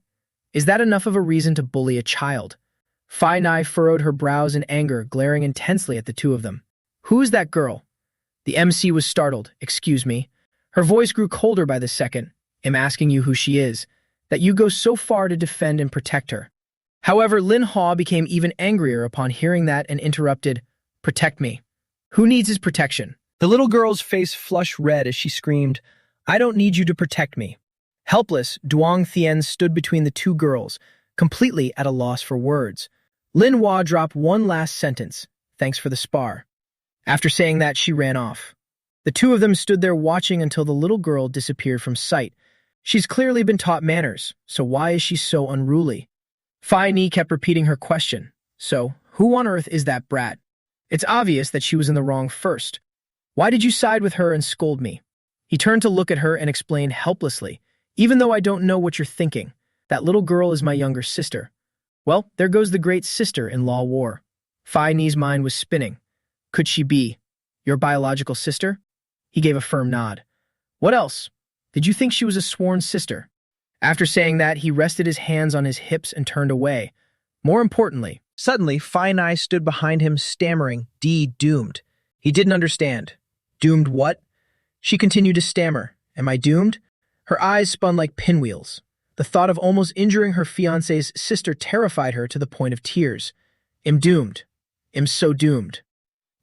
Is that enough of a reason to bully a child?" Fini furrowed her brows in anger, glaring intensely at the two of them. "Who's that girl?" The MC was startled. "Excuse me." Her voice grew colder by the second. "I'm asking you who she is, that you go so far to defend and protect her." However, Lin Hao became even angrier upon hearing that and interrupted, "Protect me. Who needs his protection?" The little girl's face flushed red as she screamed, "I don't need you to protect me." Helpless, Duong Thien stood between the two girls, completely at a loss for words. Lin Hua dropped one last sentence, "Thanks for the spar." After saying that, she ran off. The two of them stood there watching until the little girl disappeared from sight. She's clearly been taught manners, so why is she so unruly? Fini kept repeating her question. "So, who on earth is that brat? It's obvious that she was in the wrong first. Why did you side with her and scold me?" He turned to look at her and explained helplessly, "Even though I don't know what you're thinking, that little girl is my younger sister." Well, there goes the great sister-in-law war. Fini's mind was spinning. Could she be your biological sister? He gave a firm nod. "What else? Did you think she was a sworn sister?" After saying that, he rested his hands on his hips and turned away. More importantly, suddenly, Fini stood behind him, stammering, "Doomed." He didn't understand. "Doomed what?" She continued to stammer. "Am I doomed?" Her eyes spun like pinwheels. The thought of almost injuring her fiancé's sister terrified her to the point of tears. "I'm doomed. I'm so doomed."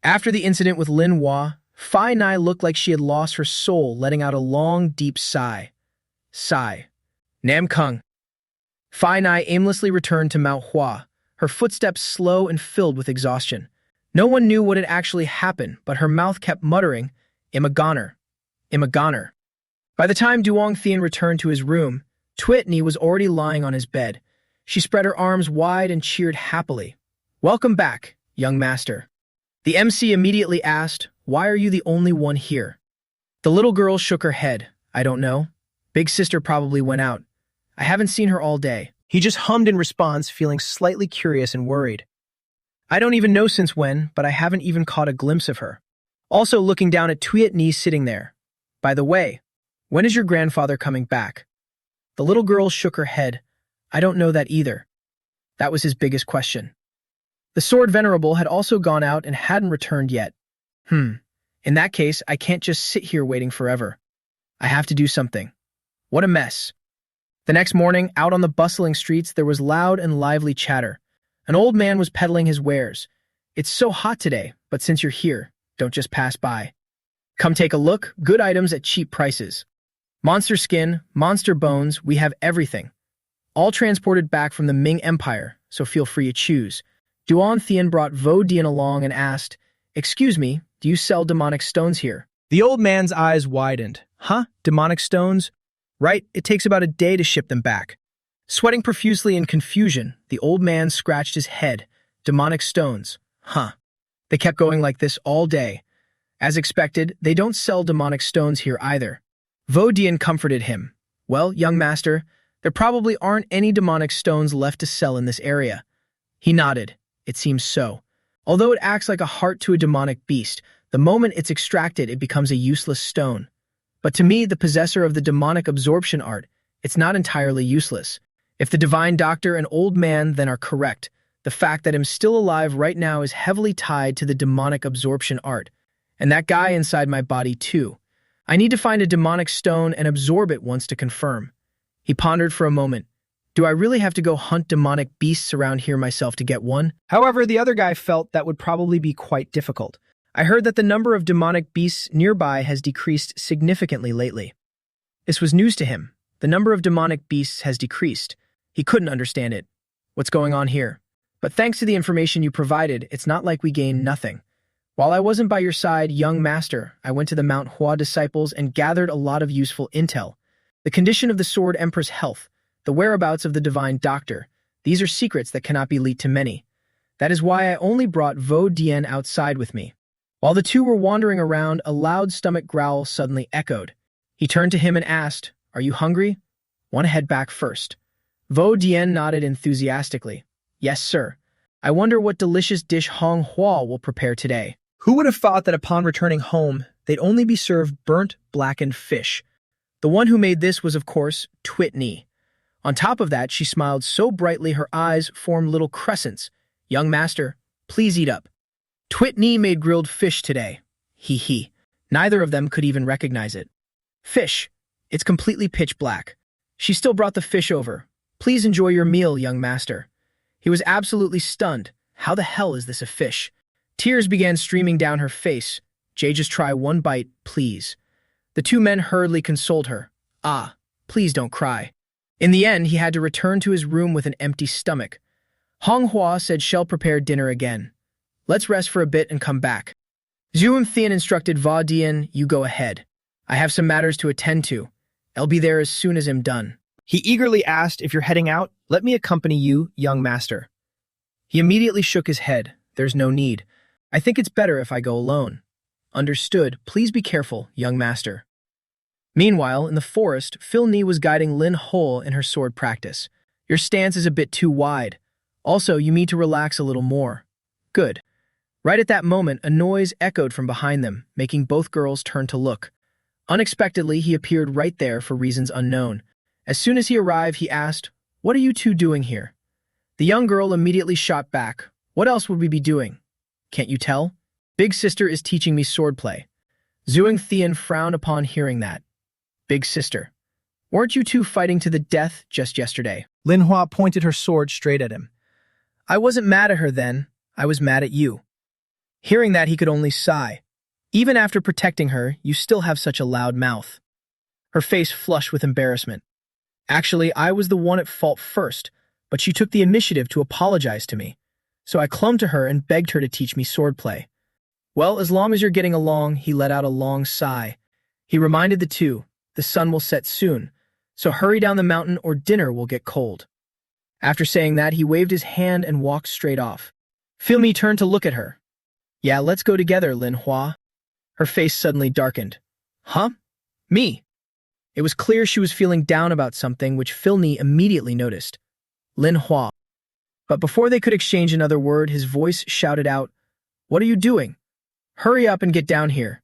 After the incident with Lin Hua, Fini looked like she had lost her soul, letting out a long, deep sigh. Sigh. Namkung. Fini aimlessly returned to Mount Hua, her footsteps slow and filled with exhaustion. No one knew what had actually happened, but her mouth kept muttering, "I'm a goner. I'm a goner." By the time Duong Thien returned to his room, Twitney was already lying on his bed. She spread her arms wide and cheered happily. "Welcome back, young master." The MC immediately asked, "Why are you the only one here?" The little girl shook her head. "I don't know. Big sister probably went out. I haven't seen her all day." He just hummed in response, feeling slightly curious and worried. "I don't even know since when, but I haven't even caught a glimpse of her." Also looking down at Twitney sitting there. "By the way, when is your grandfather coming back?" The little girl shook her head. "I don't know that either." That was his biggest question. The sword venerable had also gone out and hadn't returned yet. In that case, I can't just sit here waiting forever. I have to do something. What a mess. The next morning, out on the bustling streets, there was loud and lively chatter. An old man was peddling his wares. "It's so hot today, but since you're here, don't just pass by. Come take a look, good items at cheap prices. Monster skin, monster bones, we have everything. All transported back from the Ming Empire, so feel free to choose." Duan Thien brought Vo Dian along and asked, "Excuse me, do you sell demonic stones here?" The old man's eyes widened. "Huh? Demonic stones? Right, it takes about a day to ship them back." Sweating profusely in confusion, the old man scratched his head. Demonic stones. Huh. They kept going like this all day. As expected, they don't sell demonic stones here either. Vo Dian comforted him. "Well, young master, there probably aren't any demonic stones left to sell in this area." He nodded. "It seems so. Although it acts like a heart to a demonic beast, the moment it's extracted, it becomes a useless stone. But to me, the possessor of the demonic absorption art, it's not entirely useless. If the divine doctor and old man then are correct, the fact that I'm still alive right now is heavily tied to the demonic absorption art. And that guy inside my body too. I need to find a demonic stone and absorb it once to confirm." He pondered for a moment. "Do I really have to go hunt demonic beasts around here myself to get one?" However, the other guy felt that would probably be quite difficult. "I heard that the number of demonic beasts nearby has decreased significantly lately." This was news to him. The number of demonic beasts has decreased. He couldn't understand it. What's going on here? But thanks to the information you provided, it's not like we gained nothing. While I wasn't by your side, young master, I went to the Manhwa disciples and gathered a lot of useful intel. The condition of the Sword Emperor's health, the whereabouts of the divine doctor, these are secrets that cannot be leaked to many. That is why I only brought Vo Dian outside with me. While the two were wandering around, a loud stomach growl suddenly echoed. He turned to him and asked, "Are you hungry? Want to head back first?" Vo Dian nodded enthusiastically. "Yes, sir. I wonder what delicious dish Hong Hua will prepare today." Who would have thought that upon returning home, they'd only be served burnt, blackened fish? The one who made this was, of course, Twitney. On top of that, she smiled so brightly her eyes formed little crescents. "Young master, please eat up." Twitney made grilled fish today. He. Neither of them could even recognize it. "Fish. It's completely pitch black." She still brought the fish over. "Please enjoy your meal, young master." He was absolutely stunned. How the hell is this a fish? Tears began streaming down her face. "Jay, just try one bite, please." The two men hurriedly consoled her. "Ah, please don't cry." In the end, he had to return to his room with an empty stomach. Hong Hua said she'll prepare dinner again. "Let's rest for a bit and come back." Zuum Thien instructed Va Dian, "You go ahead. I have some matters to attend to. I'll be there as soon as I'm done." He eagerly asked, "If you're heading out, let me accompany you, young master." He immediately shook his head. "There's no need. I think it's better if I go alone." "Understood. Please be careful, young master." Meanwhile, in the forest, Phil Ni was guiding Lin Hole in her sword practice. "Your stance is a bit too wide. Also, you need to relax a little more." "Good." Right at that moment, a noise echoed from behind them, making both girls turn to look. Unexpectedly, he appeared right there for reasons unknown. As soon as he arrived, he asked, "What are you two doing here?" The young girl immediately shot back. "What else would we be doing? Can't you tell? Big sister is teaching me swordplay." Zuing Thien frowned upon hearing that. "Big sister, weren't you two fighting to the death just yesterday?" Lin Hua pointed her sword straight at him. "I wasn't mad at her then. I was mad at you." Hearing that, he could only sigh. "Even after protecting her, you still have such a loud mouth." Her face flushed with embarrassment. "Actually, I was the one at fault first, but she took the initiative to apologize to me. So I clung to her and begged her to teach me swordplay." "Well, as long as you're getting along," he let out a long sigh. He reminded the two, "The sun will set soon, So hurry down the mountain or dinner will get cold. After saying that, he waved his hand and walked straight off. Filmi turned to look at her. Yeah, let's go together, Lin Hua. Her face suddenly darkened. Huh? Me? It was clear she was feeling down about something, which Filmi immediately noticed. Lin Hua. But before they could exchange another word, his voice shouted out, What are you doing? Hurry up and get down here.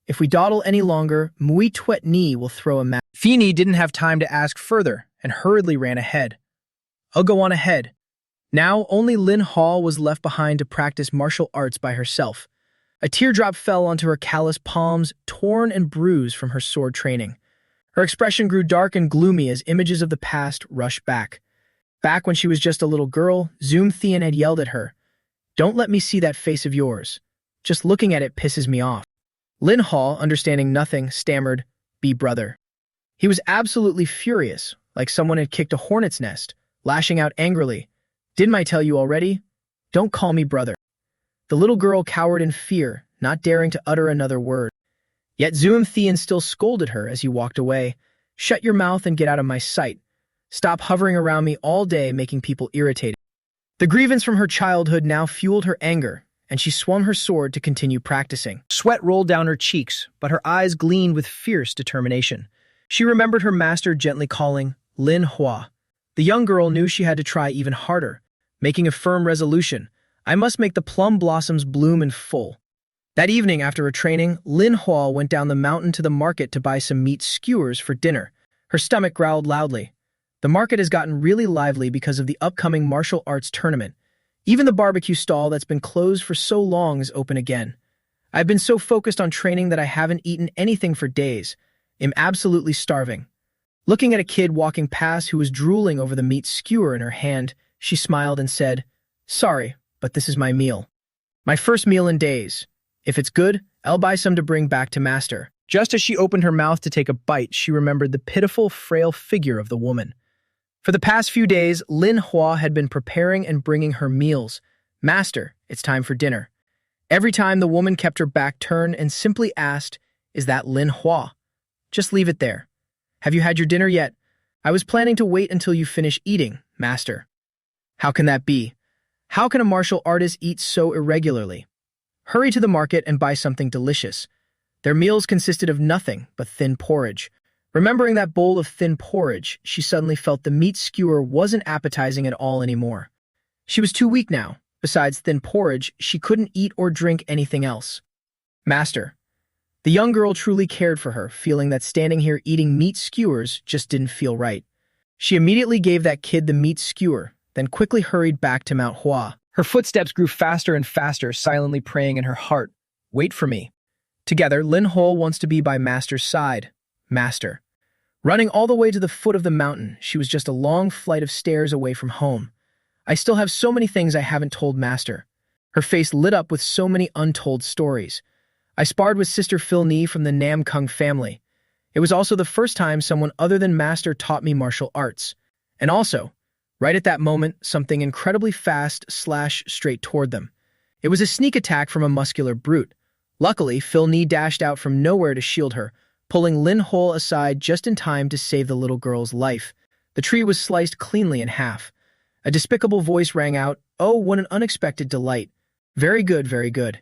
If we dawdle any longer, Mui Tuet Ni will throw a match. Fini didn't have time to ask further and hurriedly ran ahead. I'll go on ahead. Now, only Lin Hall was left behind to practice martial arts by herself. A teardrop fell onto her calloused palms, torn and bruised from her sword training. Her expression grew dark and gloomy as images of the past rushed back. Back when she was just a little girl, Zoom Thean had yelled at her, Don't let me see that face of yours. Just looking at it pisses me off. Lin Hall, understanding nothing, stammered, Be brother. He was absolutely furious, like someone had kicked a hornet's nest, lashing out angrily. Didn't I tell you already? Don't call me brother. The little girl cowered in fear, not daring to utter another word. Yet Zoom Thean still scolded her as he walked away. Shut your mouth and get out of my sight. Stop hovering around me all day, making people irritated. The grievance from her childhood now fueled her anger, and she swung her sword to continue practicing. Sweat rolled down her cheeks, but her eyes gleamed with fierce determination. She remembered her master gently calling, Lin Hua. The young girl knew she had to try even harder, making a firm resolution. I must make the plum blossoms bloom in full. That evening, after her training, Lin Hua went down the mountain to the market to buy some meat skewers for dinner. Her stomach growled loudly. The market has gotten really lively because of the upcoming martial arts tournament. Even the barbecue stall that's been closed for so long is open again. I've been so focused on training that I haven't eaten anything for days. I'm absolutely starving. Looking at a kid walking past who was drooling over the meat skewer in her hand, she smiled and said, Sorry, but this is my meal. My first meal in days. If it's good, I'll buy some to bring back to master. Just as she opened her mouth to take a bite, she remembered the pitiful, frail figure of the woman. For the past few days, Lin Hua had been preparing and bringing her meals. Master, it's time for dinner. Every time the woman kept her back turned and simply asked, Is that Lin Hua? Just leave it there. Have you had your dinner yet? I was planning to wait until you finish eating, master. How can that be? How can a martial artist eat so irregularly? Hurry to the market and buy something delicious. Their meals consisted of nothing but thin porridge. Remembering that bowl of thin porridge, she suddenly felt the meat skewer wasn't appetizing at all anymore. She was too weak now. Besides thin porridge, she couldn't eat or drink anything else. Master. The young girl truly cared for her, feeling that standing here eating meat skewers just didn't feel right. She immediately gave that kid the meat skewer, then quickly hurried back to Mount Hua. Her footsteps grew faster and faster, silently praying in her heart, Wait for me. Together, Lin Hole wants to be by Master's side. Master. Running all the way to the foot of the mountain, she was just a long flight of stairs away from home. I still have so many things I haven't told Master. Her face lit up with so many untold stories. I sparred with Sister Phil Ni from the Nam Kung family. It was also the first time someone other than Master taught me martial arts. And also, right at that moment, something incredibly fast slashed straight toward them. It was a sneak attack from a muscular brute. Luckily, Phil Ni dashed out from nowhere to shield her, pulling Lin Hole aside just in time to save the little girl's life. The tree was sliced cleanly in half. A despicable voice rang out, Oh, what an unexpected delight. Very good, very good.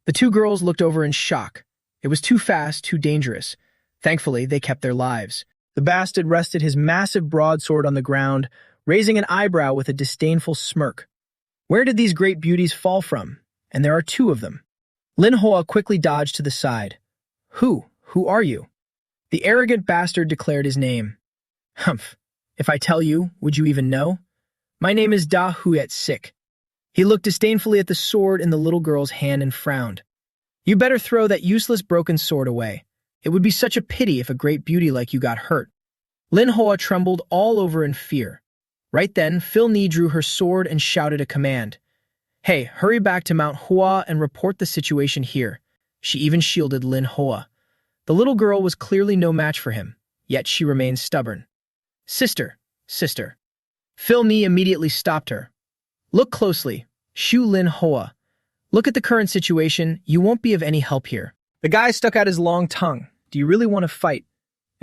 The two girls looked over in shock. It was too fast, too dangerous. Thankfully, they kept their lives. The bastard rested his massive broadsword on the ground, raising an eyebrow with a disdainful smirk. Where did these great beauties fall from? And there are two of them. Lin Hoa quickly dodged to the side. Who are you? The arrogant bastard declared his name. Humph. If I tell you, would you even know? My name is Da Huyet Sik. He looked disdainfully at the sword in the little girl's hand and frowned. You better throw that useless broken sword away. It would be such a pity if a great beauty like you got hurt. Lin Hoa trembled all over in fear. Right then, Phil Ni drew her sword and shouted a command. Hey, hurry back to Mount Hua and report the situation here. She even shielded Lin Hoa. The little girl was clearly no match for him, yet she remained stubborn. Sister. Phil Ni immediately stopped her. Look closely, Shu Lin Hoa. Look at the current situation, you won't be of any help here. The guy stuck out his long tongue. Do you really want to fight?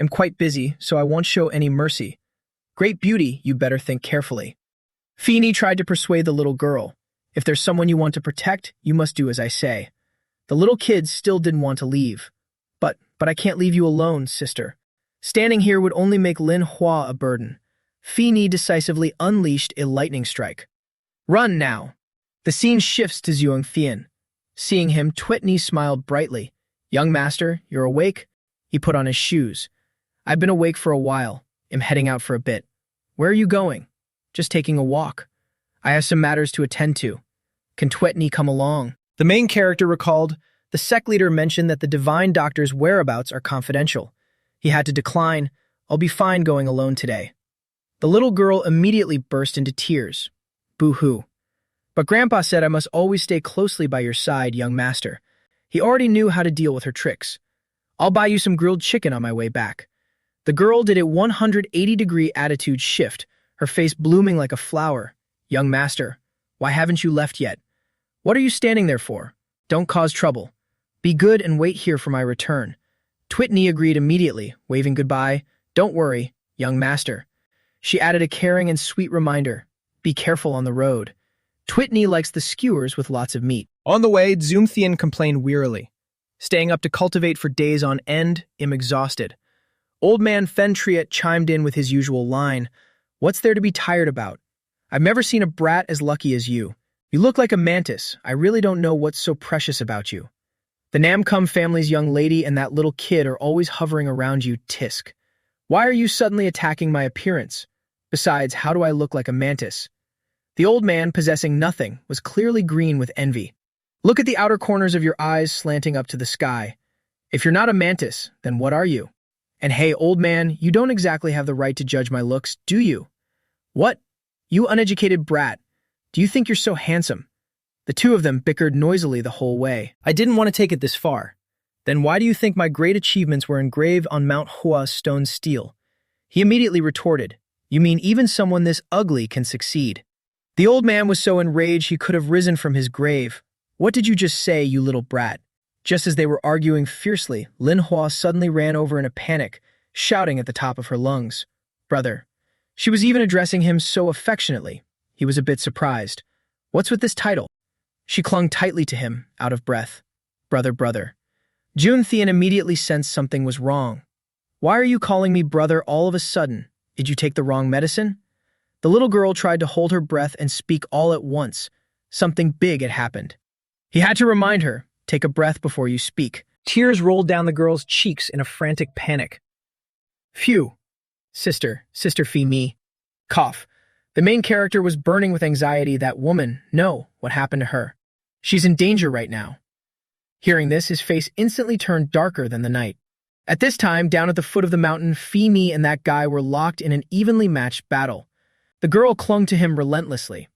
am quite busy, so I won't show any mercy. Great beauty, you better think carefully. Feeny tried to persuade the little girl. If there's someone you want to protect, you must do as I say. The little kid still didn't want to leave. But I can't leave you alone, sister. Standing here would only make Lin Hua a burden. Feeny decisively unleashed a lightning strike. Run now! The scene shifts to Zhuang Thian. Seeing him, Twitney smiled brightly. Young master, you're awake? He put on his shoes. I've been awake for a while. Am heading out for a bit. Where are you going? Just taking a walk. I have some matters to attend to. Can Twitney come along? The main character recalled the sect leader mentioned that the divine doctor's whereabouts are confidential. He had to decline. I'll be fine going alone today. The little girl immediately burst into tears. Boo-hoo. But Grandpa said I must always stay closely by your side, young master. He already knew how to deal with her tricks. I'll buy you some grilled chicken on my way back. The girl did a 180-degree attitude shift, her face blooming like a flower. Young master, why haven't you left yet? What are you standing there for? Don't cause trouble. Be good and wait here for my return. Twitney agreed immediately, waving goodbye. Don't worry, young master. She added a caring and sweet reminder. Be careful on the road. Twitney likes the skewers with lots of meat. On the way, Zoomthian complained wearily. Staying up to cultivate for days on end, am exhausted. Old man Fentriot chimed in with his usual line. What's there to be tired about? I've never seen a brat as lucky as you. You look like a mantis. I really don't know what's so precious about you. The Namkum family's young lady and that little kid are always hovering around you, Tisk. Why are you suddenly attacking my appearance? Besides, how do I look like a mantis? The old man, possessing nothing, was clearly green with envy. Look at the outer corners of your eyes slanting up to the sky. If you're not a mantis, then what are you? And hey, old man, you don't exactly have the right to judge my looks, do you? What? You uneducated brat. Do you think you're so handsome? The two of them bickered noisily the whole way. I didn't want to take it this far. Then why do you think my great achievements were engraved on Mount Hua's stone steel? He immediately retorted, You mean even someone this ugly can succeed? The old man was so enraged he could have risen from his grave. What did you just say, you little brat? Just as they were arguing fiercely, Lin Hua suddenly ran over in a panic, shouting at the top of her lungs. Brother. She was even addressing him so affectionately. He was a bit surprised. What's with this title? She clung tightly to him, out of breath. Brother, brother. Jun Thian immediately sensed something was wrong. Why are you calling me brother all of a sudden? Did you take the wrong medicine? The little girl tried to hold her breath and speak all at once. Something big had happened. He had to remind her, take a breath before you speak. Tears rolled down the girl's cheeks in a frantic panic. Phew. Sister Fee me. Cough. The main character was burning with anxiety. That woman, no, what happened to her? She's in danger right now. Hearing this, his face instantly turned darker than the night. At this time, down at the foot of the mountain, Fee-me and that guy were locked in an evenly matched battle. The girl clung to him relentlessly.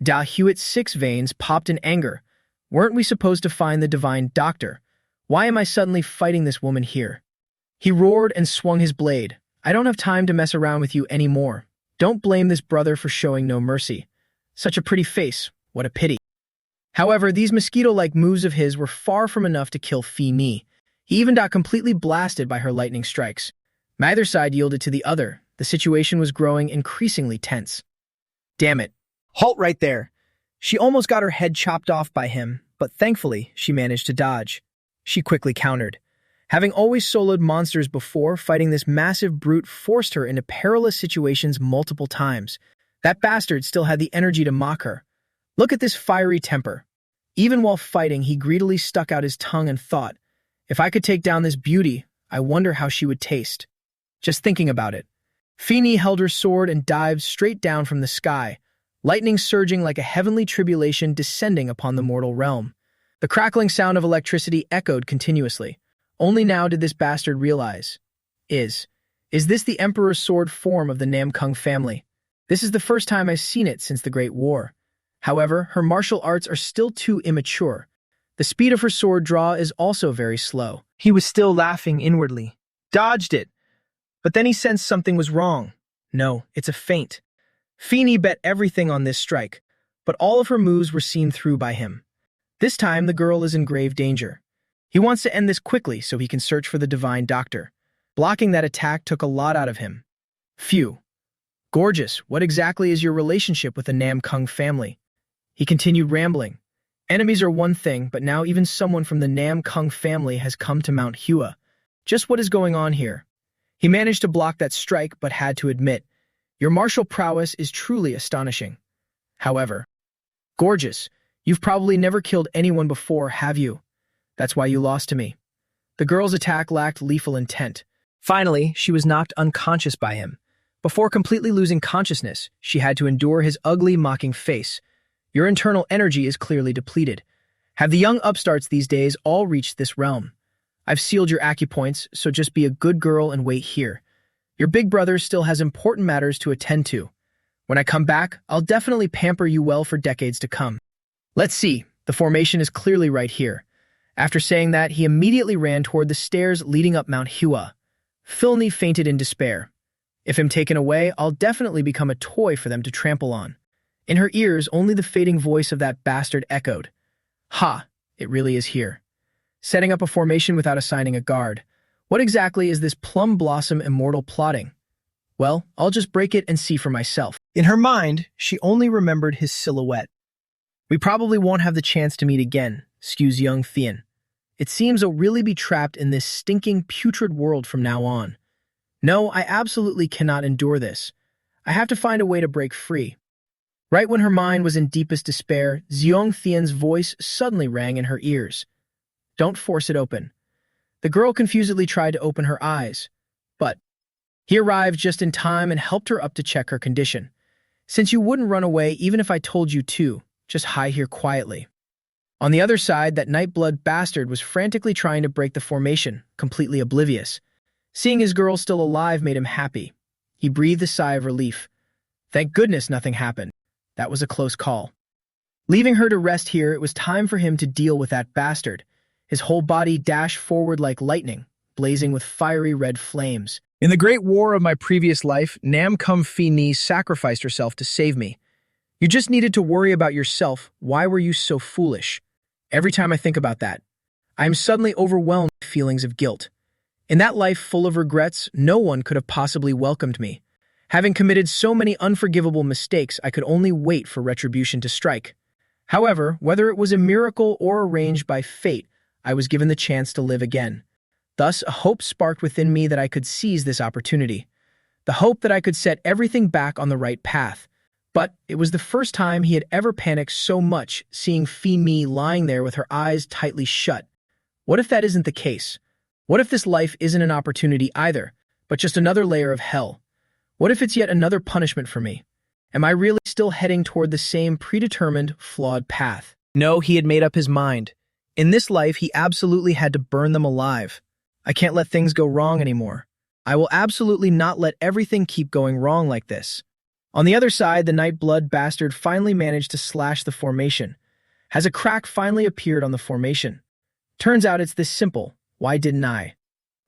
Da Hewitt's 6 veins popped in anger. Weren't we supposed to find the divine doctor? Why am I suddenly fighting this woman here? He roared and swung his blade. I don't have time to mess around with you anymore. Don't blame this brother for showing no mercy. Such a pretty face. What a pity. However, these mosquito-like moves of his were far from enough to kill Fee-me. He even got completely blasted by her lightning strikes. Neither side yielded to the other. The situation was growing increasingly tense. Damn it. Halt right there. She almost got her head chopped off by him, but thankfully she managed to dodge. She quickly countered. Having always soloed monsters before, fighting this massive brute forced her into perilous situations multiple times. That bastard still had the energy to mock her. Look at this fiery temper. Even while fighting, he greedily stuck out his tongue and thought, if I could take down this beauty, I wonder how she would taste. Just thinking about it. Feeny held her sword and dived straight down from the sky, lightning surging like a heavenly tribulation descending upon the mortal realm. The crackling sound of electricity echoed continuously. Only now did this bastard realize. Is this the Emperor's sword form of the Namkung family? This is the first time I've seen it since the Great War. However, her martial arts are still too immature. The speed of her sword draw is also very slow. He was still laughing inwardly. Dodged it. But then he sensed something was wrong. No, it's a feint. Feeny bet everything on this strike, but all of her moves were seen through by him. This time, the girl is in grave danger. He wants to end this quickly so he can search for the divine doctor. Blocking that attack took a lot out of him. Phew. Gorgeous, what exactly is your relationship with the Namkung family? He continued rambling. Enemies are one thing, but now even someone from the Namkung family has come to Mount Hua. Just what is going on here? He managed to block that strike, but had to admit, your martial prowess is truly astonishing. However, gorgeous, you've probably never killed anyone before, have you? That's why you lost to me. The girl's attack lacked lethal intent. Finally, she was knocked unconscious by him. Before completely losing consciousness, she had to endure his ugly, mocking face. Your internal energy is clearly depleted. Have the young upstarts these days all reached this realm? I've sealed your acupoints, so just be a good girl and wait here. Your big brother still has important matters to attend to. When I come back, I'll definitely pamper you well for decades to come. Let's see, the formation is clearly right here. After saying that, he immediately ran toward the stairs leading up Mount Hua. Filny fainted in despair. If I'm taken away, I'll definitely become a toy for them to trample on. In her ears, only the fading voice of that bastard echoed. Ha, it really is here. Setting up a formation without assigning a guard. What exactly is this plum blossom immortal plotting? Well, I'll just break it and see for myself. In her mind, she only remembered his silhouette. We probably won't have the chance to meet again, excuse young Thean. It seems I'll really be trapped in this stinking, putrid world from now on. No, I absolutely cannot endure this. I have to find a way to break free. Right when her mind was in deepest despair, Xiong Thien's voice suddenly rang in her ears. Don't force it open. The girl confusedly tried to open her eyes, but he arrived just in time and helped her up to check her condition. Since you wouldn't run away even if I told you to, just hide here quietly. On the other side, that Nightblood bastard was frantically trying to break the formation, completely oblivious. Seeing his girl still alive made him happy. He breathed a sigh of relief. Thank goodness nothing happened. That was a close call. Leaving her to rest here, it was time for him to deal with that bastard. His whole body dashed forward like lightning, blazing with fiery red flames. In the great war of my previous life, Nam Kum Phi Ni sacrificed herself to save me. You just needed to worry about yourself. Why were you so foolish? Every time I think about that, I am suddenly overwhelmed with feelings of guilt. In that life full of regrets, no one could have possibly welcomed me. Having committed so many unforgivable mistakes, I could only wait for retribution to strike. However, whether it was a miracle or arranged by fate, I was given the chance to live again. Thus, a hope sparked within me that I could seize this opportunity. The hope that I could set everything back on the right path. But it was the first time he had ever panicked so much, seeing Phi Mi lying there with her eyes tightly shut. What if that isn't the case? What if this life isn't an opportunity either, but just another layer of hell? What if it's yet another punishment for me? Am I really still heading toward the same predetermined, flawed path? No, he had made up his mind. In this life, he absolutely had to burn them alive. I can't let things go wrong anymore. I will absolutely not let everything keep going wrong like this. On the other side, the Nightblood bastard finally managed to slash the formation. Has a crack finally appeared on the formation? Turns out it's this simple. Why didn't I?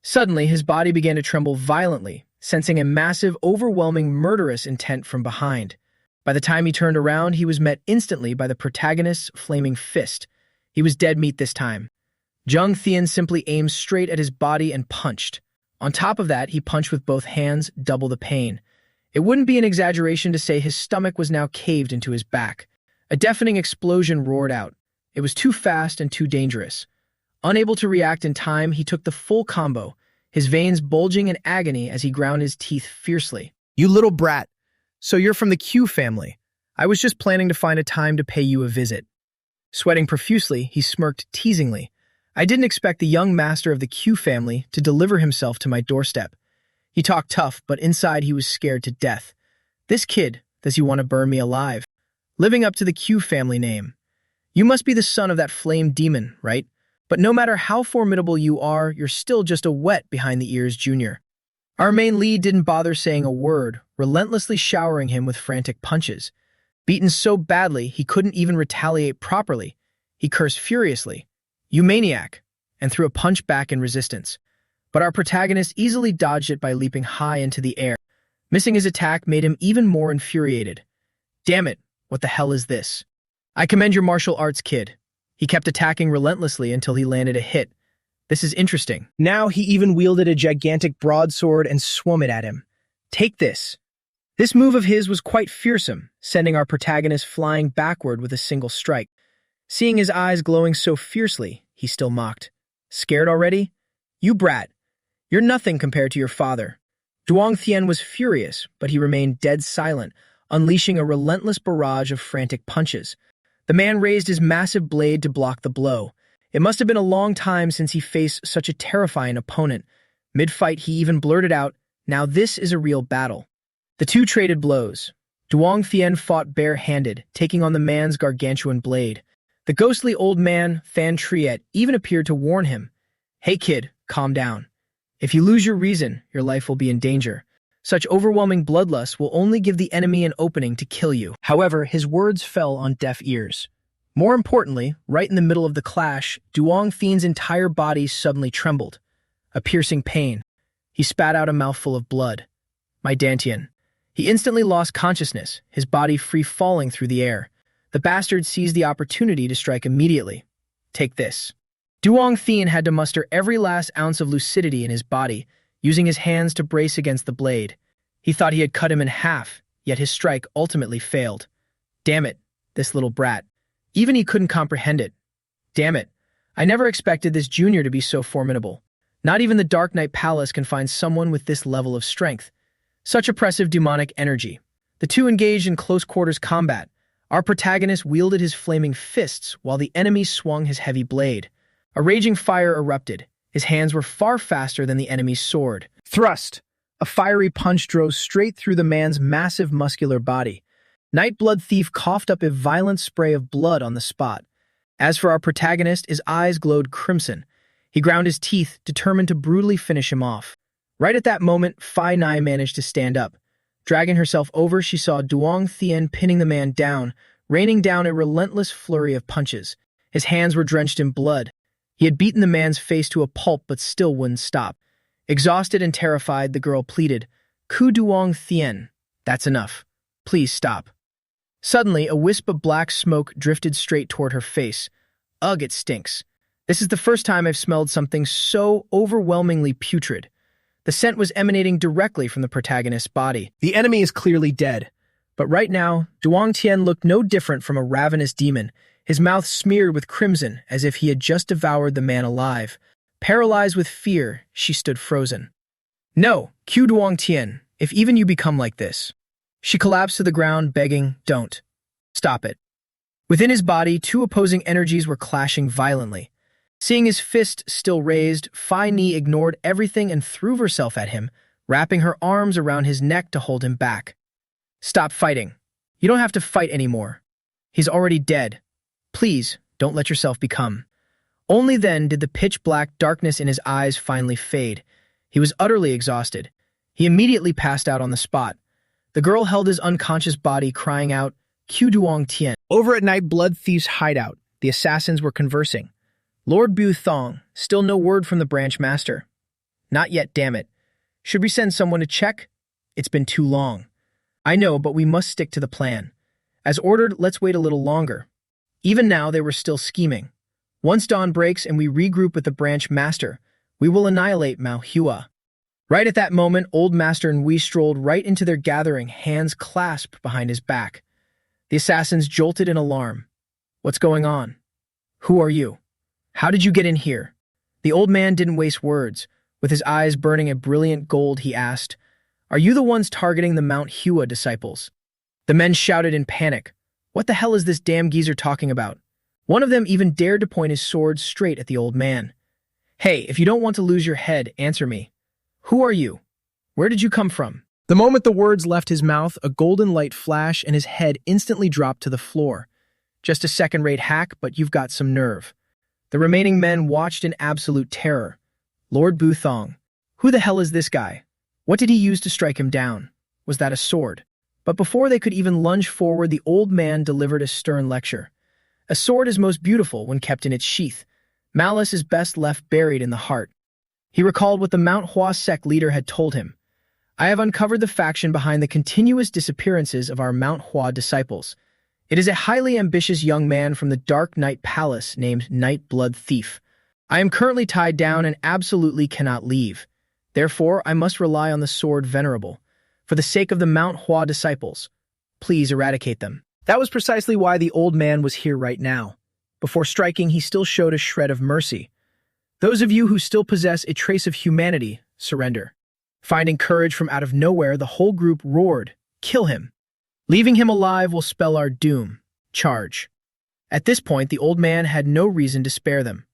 Suddenly, his body began to tremble violently, sensing a massive, overwhelming, murderous intent from behind. By the time he turned around, he was met instantly by the protagonist's flaming fist. He was dead meat this time. Jung Thian simply aimed straight at his body and punched. On top of that, he punched with both hands, double the pain. It wouldn't be an exaggeration to say his stomach was now caved into his back. A deafening explosion roared out. It was too fast and too dangerous. Unable to react in time, he took the full combo, his veins bulging in agony as he ground his teeth fiercely. You little brat. So you're from the Q family. I was just planning to find a time to pay you a visit. Sweating profusely, he smirked teasingly. I didn't expect the young master of the Q family to deliver himself to my doorstep. He talked tough, but inside he was scared to death. This kid, does he want to burn me alive? Living up to the Q family name. You must be the son of that flame demon, right? But no matter how formidable you are, you're still just a wet behind the ears junior. Our main lead didn't bother saying a word, relentlessly showering him with frantic punches. Beaten so badly, he couldn't even retaliate properly. He cursed furiously. You maniac! And threw a punch back in resistance. But our protagonist easily dodged it by leaping high into the air. Missing his attack made him even more infuriated. Damn it, what the hell is this? I commend your martial arts, kid. He kept attacking relentlessly until he landed a hit. This is interesting. Now he even wielded a gigantic broadsword and swung it at him. Take this. This move of his was quite fearsome, sending our protagonist flying backward with a single strike. Seeing his eyes glowing so fiercely, he still mocked. Scared already? You brat. You're nothing compared to your father. Duong Thien was furious, but he remained dead silent, unleashing a relentless barrage of frantic punches. The man raised his massive blade to block the blow. It must have been a long time since he faced such a terrifying opponent. Mid-fight, he even blurted out, "Now this is a real battle." The two traded blows. Duong Thien fought bare-handed, taking on the man's gargantuan blade. The ghostly old man, Fan Triet, even appeared to warn him. "Hey kid, calm down. If you lose your reason, your life will be in danger. Such overwhelming bloodlust will only give the enemy an opening to kill you." However, his words fell on deaf ears. More importantly, right in the middle of the clash, Duong Thien's entire body suddenly trembled. A piercing pain. He spat out a mouthful of blood. My Dantian. He instantly lost consciousness, his body free-falling through the air. The bastard seized the opportunity to strike immediately. Take this. Duong Thien had to muster every last ounce of lucidity in his body, using his hands to brace against the blade. He thought he had cut him in half, yet his strike ultimately failed. Damn it, this little brat. Even he couldn't comprehend it. Damn it, I never expected this junior to be so formidable. Not even the Dark Knight Palace can find someone with this level of strength. Such oppressive demonic energy. The two engaged in close-quarters combat. Our protagonist wielded his flaming fists while the enemy swung his heavy blade. A raging fire erupted. His hands were far faster than the enemy's sword. Thrust! A fiery punch drove straight through the man's massive muscular body. Nightblood Thief coughed up a violent spray of blood on the spot. As for our protagonist, his eyes glowed crimson. He ground his teeth, determined to brutally finish him off. Right at that moment, Phi Nai managed to stand up. Dragging herself over, she saw Duong Thien pinning the man down, raining down a relentless flurry of punches. His hands were drenched in blood. He had beaten the man's face to a pulp but still wouldn't stop. Exhausted and terrified, the girl pleaded, "Ku Duong Thien, that's enough. Please stop." Suddenly, a wisp of black smoke drifted straight toward her face. Ugh, it stinks. This is the first time I've smelled something so overwhelmingly putrid. The scent was emanating directly from the protagonist's body. The enemy is clearly dead. But right now, Duong Thien looked no different from a ravenous demon, his mouth smeared with crimson as if he had just devoured the man alive. Paralyzed with fear, she stood frozen. "No, Q Duong Thien, if even you become like this." She collapsed to the ground, begging, "Don't. Stop it." Within his body, two opposing energies were clashing violently. Seeing his fist still raised, Phi Ni ignored everything and threw herself at him, wrapping her arms around his neck to hold him back. "Stop fighting. You don't have to fight anymore. He's already dead. Please, don't let yourself become." Only then did the pitch-black darkness in his eyes finally fade. He was utterly exhausted. He immediately passed out on the spot. The girl held his unconscious body, crying out, "Q Duong Thien." Over at Nightblood Thief's hideout, the assassins were conversing. "Lord Bu Thong, still no word from the branch master." "Not yet, damn it. Should we send someone to check? It's been too long." "I know, but we must stick to the plan. As ordered, let's wait a little longer." Even now, they were still scheming. Once dawn breaks and we regroup with the branch master, we will annihilate Mao Hua. Right at that moment, Old Master and we strolled right into their gathering, hands clasped behind his back. The assassins jolted in alarm. "What's going on? Who are you? How did you get in here?" The old man didn't waste words. With his eyes burning a brilliant gold, he asked, "Are you the ones targeting the Mount Hua disciples?" The men shouted in panic. "What the hell is this damn geezer talking about?" One of them even dared to point his sword straight at the old man. "Hey, if you don't want to lose your head, answer me. Who are you? Where did you come from?" The moment the words left his mouth, a golden light flashed and his head instantly dropped to the floor. "Just a second-rate hack, but you've got some nerve." The remaining men watched in absolute terror. "Lord Bu Thong, who the hell is this guy? What did he use to strike him down? Was that a sword?" But before they could even lunge forward, the old man delivered a stern lecture. A sword is most beautiful when kept in its sheath. Malice is best left buried in the heart. He recalled what the Mount Hua sect leader had told him. "I have uncovered the faction behind the continuous disappearances of our Mount Hua disciples. It is a highly ambitious young man from the Dark Knight Palace named Nightblood Thief. I am currently tied down and absolutely cannot leave. Therefore, I must rely on the sword venerable. For the sake of the Manhwa disciples, please eradicate them. That was precisely why the old man was here right now. Before striking, he still showed a shred of mercy. Those of you who still possess a trace of humanity, surrender. Finding courage from out of nowhere, the whole group roared, "Kill him! Leaving him alive will spell our doom. Charge." At this point, the old man had no reason to spare them.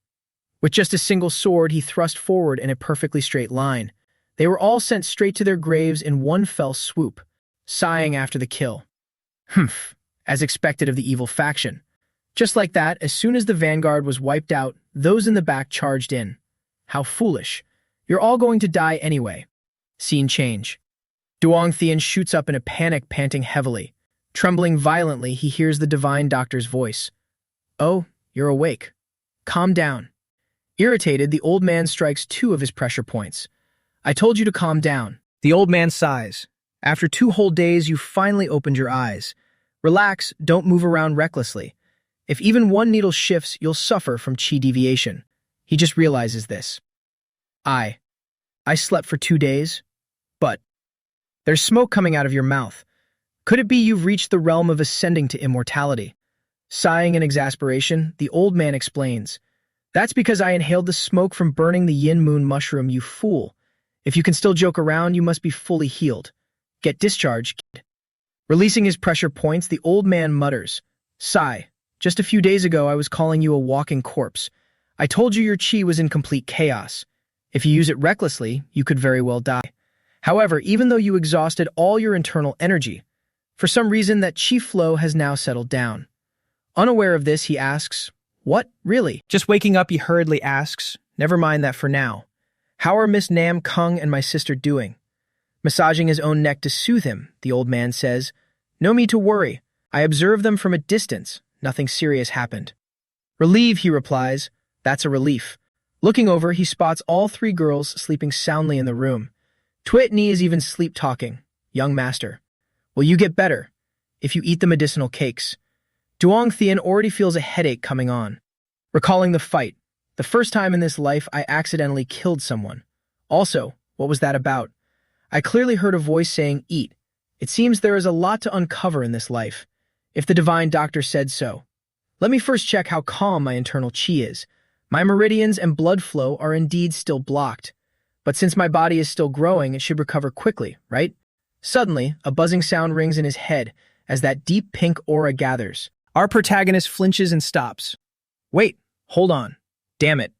With just a single sword, he thrust forward in a perfectly straight line. They were all sent straight to their graves in one fell swoop, sighing after the kill. Humph, as expected of the evil faction. Just like that, as soon as the vanguard was wiped out, those in the back charged in. How foolish. You're all going to die anyway. Scene change. Duong Thien shoots up in a panic, panting heavily. Trembling violently, he hears the divine doctor's voice. "Oh, you're awake. Calm down." Irritated, the old man strikes 2 of his pressure points. "I told you to calm down." The old man sighs. "After 2 whole days, you finally opened your eyes. Relax, don't move around recklessly. If even one needle shifts, you'll suffer from chi deviation." He just realizes this. I slept for 2 days? But there's smoke coming out of your mouth. Could it be you've reached the realm of ascending to immortality? Sighing in exasperation, the old man explains. "That's because I inhaled the smoke from burning the yin moon mushroom, you fool. If you can still joke around, you must be fully healed. Get discharged, kid." Releasing his pressure points, the old man mutters. "Sigh, just a few days ago I was calling you a walking corpse. I told you your chi was in complete chaos. If you use it recklessly, you could very well die. However, even though you exhausted all your internal energy, for some reason that chi flow has now settled down." Unaware of this, he asks, "What, really?" Just waking up, he hurriedly asks, "Never mind that for now. How are Miss Nam Kung and my sister doing?" Massaging his own neck to soothe him, the old man says, "No need to worry. I observed them from a distance. Nothing serious happened." "Relieved," he replies. "That's a relief." Looking over, he spots all 3 girls sleeping soundly in the room. Twit Ni is even sleep-talking. "Young master, will you get better if you eat the medicinal cakes?" Duong Thien already feels a headache coming on. Recalling the fight, the first time in this life I accidentally killed someone. Also, what was that about? I clearly heard a voice saying, "Eat." It seems there is a lot to uncover in this life, if the divine doctor said so. Let me first check how calm my internal chi is. My meridians and blood flow are indeed still blocked. But since my body is still growing, it should recover quickly, right? Suddenly, a buzzing sound rings in his head as that deep pink aura gathers. Our protagonist flinches and stops. Wait, hold on. Damn it.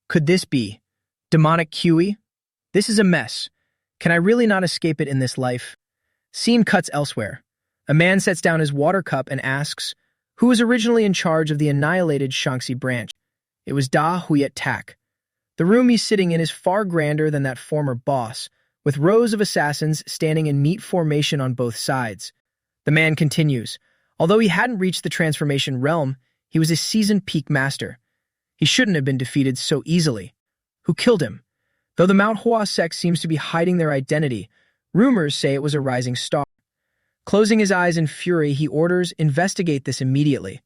Could this be demonic QE? This is a mess. Can I really not escape it in this life? Scene cuts elsewhere. A man sets down his water cup and asks, who was originally in charge of the annihilated Shaanxi branch? It was Da Huyet Tak. The room he's sitting in is far grander than that former boss, with rows of assassins standing in neat formation on both sides. The man continues. Although he hadn't reached the transformation realm, he was a seasoned peak master. He shouldn't have been defeated so easily. Who killed him? Though the Mount Hua sect seems to be hiding their identity, rumors say it was a rising star. Closing his eyes in fury, he orders, investigate this immediately.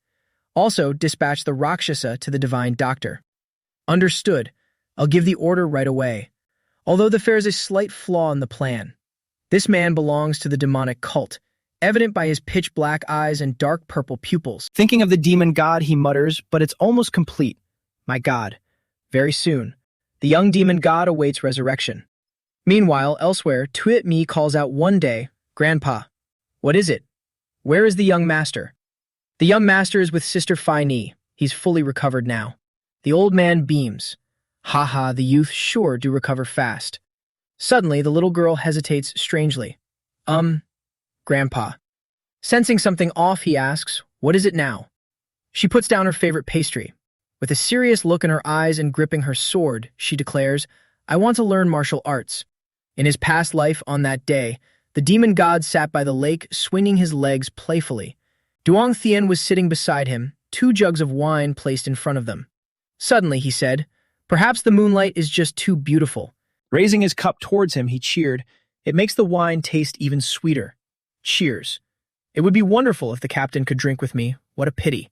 Also, dispatch the Rakshasa to the divine doctor. Understood. I'll give the order right away. Although there's a slight flaw in the plan. This man belongs to the demonic cult, evident by his pitch-black eyes and dark purple pupils. Thinking of the demon god, he mutters, but it's almost complete. My god. Very soon. The young demon god awaits resurrection. Meanwhile, elsewhere, Tuit Mi calls out one day, Grandpa. What is it? Where is the young master? The young master is with Sister Phi Ni. He's fully recovered now. The old man beams. Ha, the youth sure do recover fast. Suddenly, the little girl hesitates strangely. Grandpa. Sensing something off, he asks, what is it now? She puts down her favorite pastry. With a serious look in her eyes and gripping her sword, she declares, I want to learn martial arts. In his past life on that day, the demon god sat by the lake, swinging his legs playfully. Duong Thien was sitting beside him, 2 jugs of wine placed in front of them. Suddenly, he said, perhaps the moonlight is just too beautiful. Raising his cup towards him, he cheered. It makes the wine taste even sweeter. Cheers. It would be wonderful if the captain could drink with me. What a pity.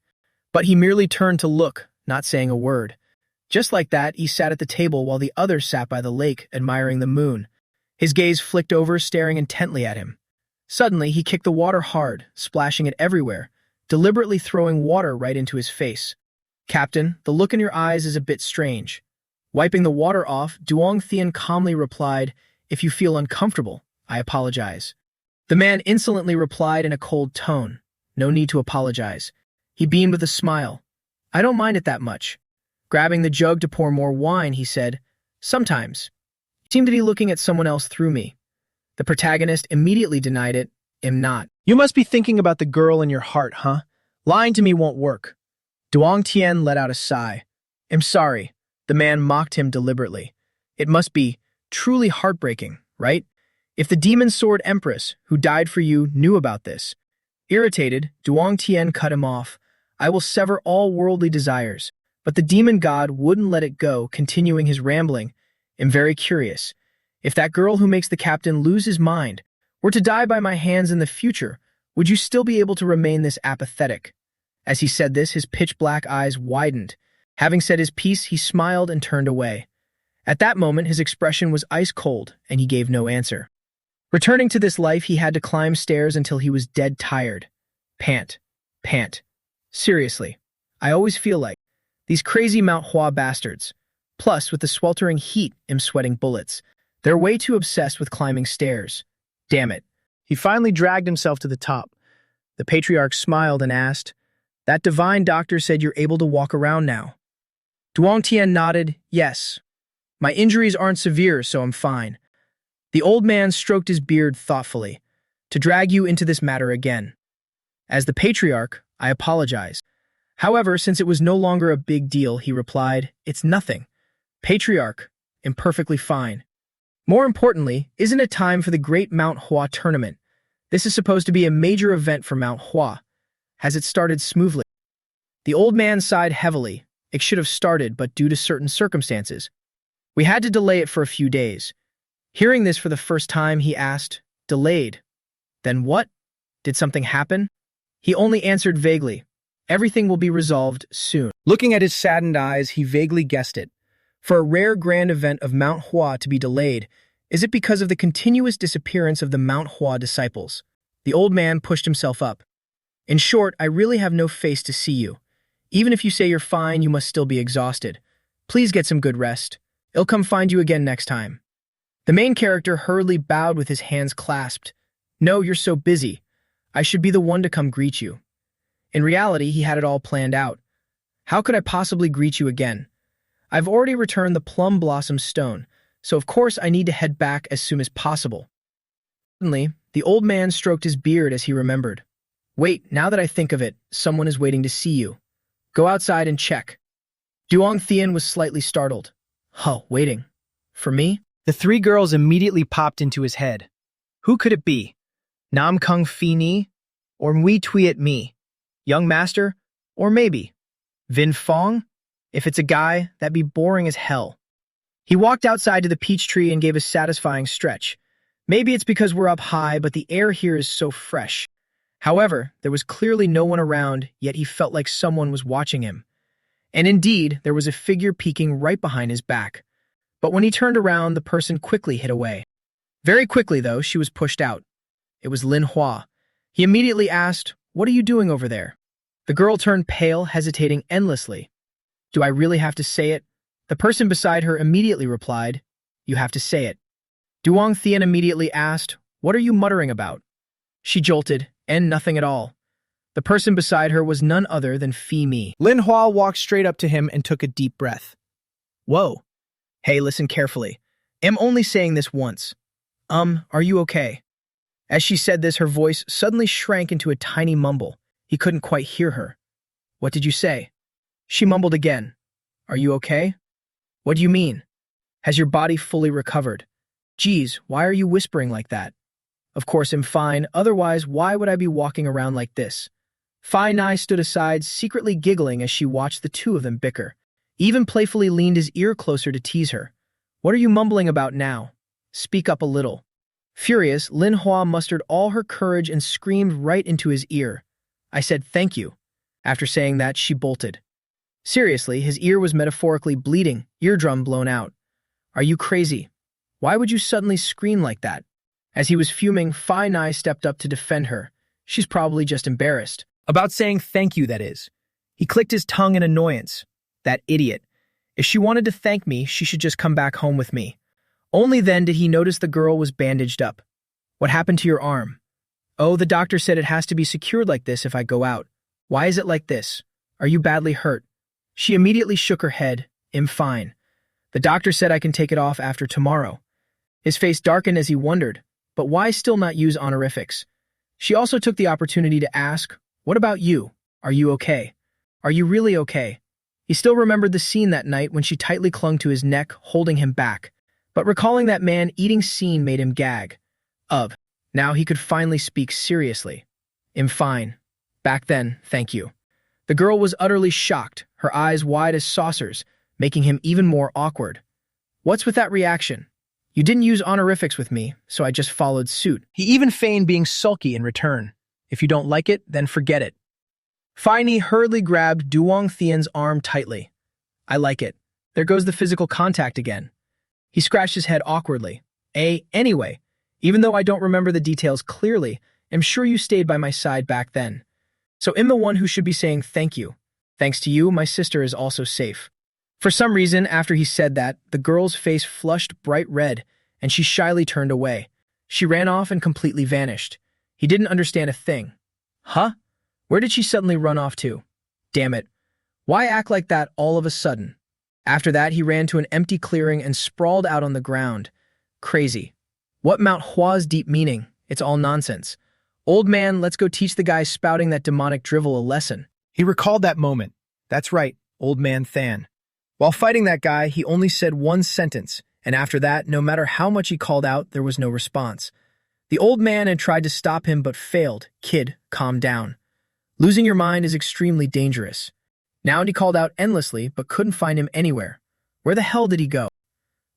But he merely turned to look, not saying a word. Just like that, he sat at the table while the others sat by the lake, admiring the moon. His gaze flicked over, staring intently at him. Suddenly, he kicked the water hard, splashing it everywhere, deliberately throwing water right into his face. "Captain, the look in your eyes is a bit strange." Wiping the water off, Duong Thien calmly replied, "If you feel uncomfortable, I apologize." The man insolently replied in a cold tone, "No need to apologize." He beamed with a smile. "I don't mind it that much." Grabbing the jug to pour more wine, he said, "Sometimes. You seem to be looking at someone else through me." The protagonist immediately denied it. "Am not." You must be thinking about the girl in your heart, huh? Lying to me won't work. Duong Tien let out a sigh. "I'm sorry." The man mocked him deliberately. "It must be truly heartbreaking, right? If the demon sword empress, who died for you, knew about this." Irritated, Duong Tien cut him off. "I will sever all worldly desires." But the demon god wouldn't let it go, continuing his rambling. "I'm very curious. If that girl who makes the captain lose his mind were to die by my hands in the future, would you still be able to remain this apathetic?" As he said this, his pitch-black eyes widened. Having said his piece, he smiled and turned away. At that moment, his expression was ice-cold, and he gave no answer. Returning to this life, he had to climb stairs until he was dead tired. Pant. Pant. Seriously, I always feel like these crazy Manhwa bastards. Plus, with the sweltering heat, I'm sweating bullets. They're way too obsessed with climbing stairs. Damn it. He finally dragged himself to the top. The patriarch smiled and asked, "That divine doctor said you're able to walk around now?" Duong Tien nodded, "Yes. My injuries aren't severe, so I'm fine." The old man stroked his beard thoughtfully. "To drag you into this matter again. As the patriarch, I apologize. However, since it was no longer a big deal, he replied, "It's nothing. Patriarch, I'm perfectly fine. More importantly, isn't it time for the Great Mount Hua tournament? This is supposed to be a major event for Mount Hua. Has it started smoothly?" The old man sighed heavily. "It should have started, but due to certain circumstances, we had to delay it for a few days." Hearing this for the first time, he asked, "Delayed? Then what? Did something happen?" He only answered vaguely, "Everything will be resolved soon." Looking at his saddened eyes, he vaguely guessed it. For a rare grand event of Mount Hua to be delayed, is it because of the continuous disappearance of the Mount Hua disciples? The old man pushed himself up. "In short, I really have no face to see you. Even if you say you're fine, you must still be exhausted. Please get some good rest. I'll come find you again next time." The main character hurriedly bowed with his hands clasped. "No, you're so busy. I should be the one to come greet you." In reality, he had it all planned out. "How could I possibly greet you again? I've already returned the plum blossom stone, so of course I need to head back as soon as possible." Suddenly, the old man stroked his beard as he remembered. "Wait, now that I think of it, someone is waiting to see you. Go outside and check." Duong Thien was slightly startled. "Huh, waiting? For me?" The three girls immediately popped into his head. Who could it be? Nam Kung Phi Ni? Or Mui Tui Mi? Young Master? Or maybe Vin Fong? If it's a guy, that'd be boring as hell. He walked outside to the peach tree and gave a satisfying stretch. Maybe it's because we're up high, but the air here is so fresh. However, there was clearly no one around, yet he felt like someone was watching him. And indeed, there was a figure peeking right behind his back. But when he turned around, the person quickly hid away. Very quickly, though, she was pushed out. It was Lin Hua. He immediately asked, "What are you doing over there?" The girl turned pale, hesitating endlessly. "Do I really have to say it?" The person beside her immediately replied, "You have to say it." Duong Thien immediately asked, "What are you muttering about?" She jolted, and nothing at all. The person beside her was none other than Phi Mi. Lin Hua walked straight up to him and took a deep breath. "Whoa. Hey, listen carefully. I'm only saying this once. Are you okay?" As she said this, her voice suddenly shrank into a tiny mumble. He couldn't quite hear her. "What did you say?" She mumbled again. "Are you okay?" "What do you mean? Has your body fully recovered?" "Geez, why are you whispering like that?" "Of course I'm fine, otherwise why would I be walking around like this?" Phi Nai stood aside, secretly giggling as she watched the two of them bicker. Even playfully leaned his ear closer to tease her. "What are you mumbling about now? Speak up a little." Furious, Lin Hua mustered all her courage and screamed right into his ear. "I said thank you." After saying that, she bolted. Seriously, his ear was metaphorically bleeding, eardrum blown out. Are you crazy? Why would you suddenly scream like that? As he was fuming, Fi Nai stepped up to defend her. She's probably just embarrassed. About saying thank you, that is. He clicked his tongue in annoyance. That idiot. If she wanted to thank me, she should just come back home with me. Only then did he notice the girl was bandaged up. What happened to your arm? Oh, the doctor said it has to be secured like this if I go out. Why is it like this? Are you badly hurt? She immediately shook her head. I'm fine. The doctor said I can take it off after tomorrow. His face darkened as he wondered, but why still not use honorifics? She also took the opportunity to ask, what about you? Are you okay? Are you really okay? He still remembered the scene that night when she tightly clung to his neck, holding him back. But recalling that man-eating scene made him gag. Now he could finally speak seriously. I'm fine. Back then, thank you. The girl was utterly shocked, her eyes wide as saucers, making him even more awkward. What's with that reaction? You didn't use honorifics with me, so I just followed suit. He even feigned being sulky in return. If you don't like it, then forget it. Fi Ni hurriedly grabbed Duong Thien's arm tightly. I like it. There goes the physical contact again. He scratched his head awkwardly. Anyway, even though I don't remember the details clearly, I'm sure you stayed by my side back then. So I'm the one who should be saying thank you. Thanks to you, my sister is also safe. For some reason, after he said that, the girl's face flushed bright red, and she shyly turned away. She ran off and completely vanished. He didn't understand a thing. Huh? Where did she suddenly run off to? Damn it. Why act like that all of a sudden? After that, he ran to an empty clearing and sprawled out on the ground. Crazy. What Manhwa's deep meaning? It's all nonsense. Old man, let's go teach the guy spouting that demonic drivel a lesson. He recalled that moment. That's right, old man Than. While fighting that guy, he only said one sentence, and after that, no matter how much he called out, there was no response. The old man had tried to stop him but failed. Kid, calm down. Losing your mind is extremely dangerous. Now he called out endlessly but couldn't find him anywhere. Where the hell did he go?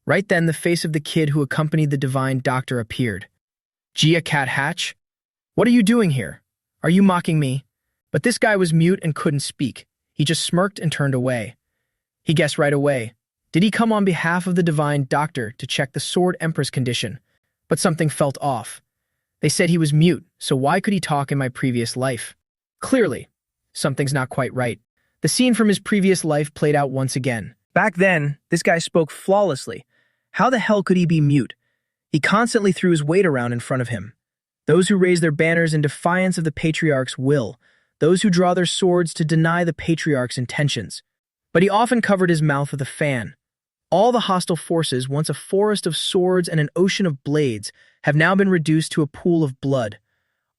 Right then, the face of the kid who accompanied the divine doctor appeared. Jia Cat Hatch? What are you doing here? Are you mocking me? But this guy was mute and couldn't speak. He just smirked and turned away. He guessed right away. Did he come on behalf of the divine doctor to check the Sword Empress condition? But something felt off. They said he was mute, so why could he talk in my previous life? Clearly, something's not quite right. The scene from his previous life played out once again. Back then, this guy spoke flawlessly. How the hell could he be mute? He constantly threw his weight around in front of him. Those who raise their banners in defiance of the patriarch's will. Those who draw their swords to deny the patriarch's intentions. But he often covered his mouth with a fan. All the hostile forces, once a forest of swords and an ocean of blades, have now been reduced to a pool of blood.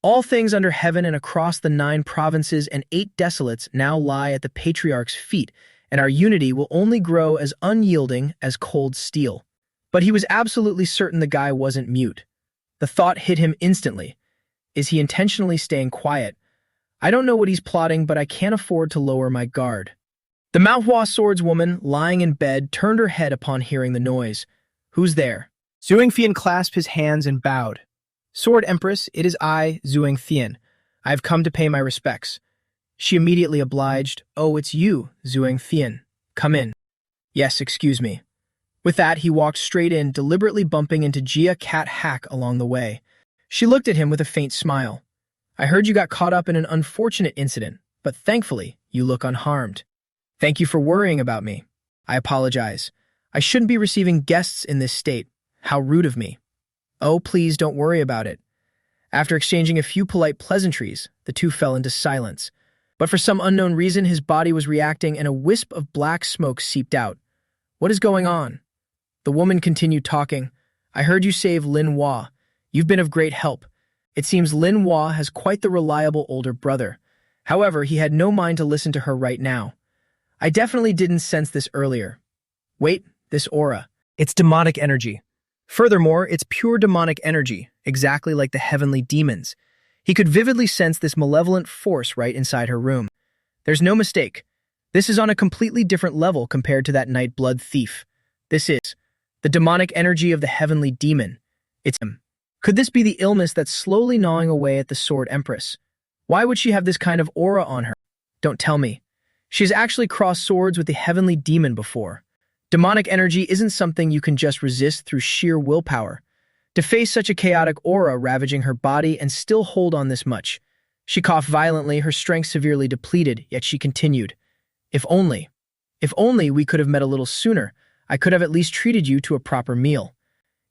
All things under heaven and across the 9 provinces and 8 desolates now lie at the patriarch's feet, and our unity will only grow as unyielding as cold steel. But he was absolutely certain the guy wasn't mute. The thought hit him instantly. Is he intentionally staying quiet? I don't know what he's plotting, but I can't afford to lower my guard. The Manhwa swordswoman, lying in bed, turned her head upon hearing the noise. Who's there? Zhuang Thian clasped his hands and bowed. Sword Empress, it is I, Zhuang Thian. I have come to pay my respects. She immediately obliged. Oh, it's you, Zhuang Thian. Come in. Yes, excuse me. With that, he walked straight in, deliberately bumping into Jia Cat Hack along the way. She looked at him with a faint smile. I heard you got caught up in an unfortunate incident, but thankfully, you look unharmed. Thank you for worrying about me. I apologize. I shouldn't be receiving guests in this state. How rude of me. Oh, please don't worry about it. After exchanging a few polite pleasantries, the two fell into silence. But for some unknown reason, his body was reacting and a wisp of black smoke seeped out. What is going on? The woman continued talking. I heard you save Lin Hua. You've been of great help. It seems Lin Hua has quite the reliable older brother. However, he had no mind to listen to her right now. I definitely didn't sense this earlier. Wait, this aura. It's demonic energy. Furthermore, it's pure demonic energy, exactly like the heavenly demons. He could vividly sense this malevolent force right inside her room. There's no mistake. This is on a completely different level compared to that night blood thief. This is the demonic energy of the heavenly demon. It's him. Could this be the illness that's slowly gnawing away at the Sword Empress? Why would she have this kind of aura on her? Don't tell me. She has actually crossed swords with the heavenly demon before. Demonic energy isn't something you can just resist through sheer willpower. To face such a chaotic aura ravaging her body and still hold on this much. She coughed violently, her strength severely depleted, yet she continued. If only we could have met a little sooner, I could have at least treated you to a proper meal.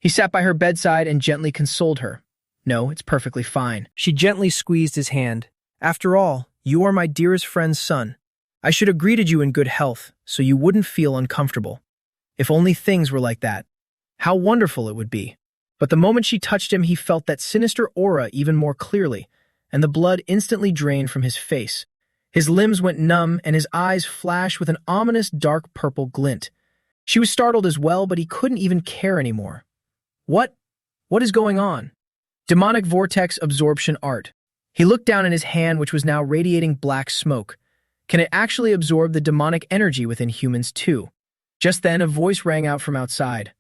He sat by her bedside and gently consoled her. No, it's perfectly fine. She gently squeezed his hand. After all, you are my dearest friend's son. I should have greeted you in good health, so you wouldn't feel uncomfortable. If only things were like that. How wonderful it would be. But the moment she touched him, he felt that sinister aura even more clearly, and the blood instantly drained from his face. His limbs went numb, and his eyes flashed with an ominous dark purple glint. She was startled as well, but he couldn't even care anymore. What is going on? Demonic vortex absorption art. He looked down at his hand, which was now radiating black smoke. Can it actually absorb the demonic energy within humans too? Just then, a voice rang out from outside.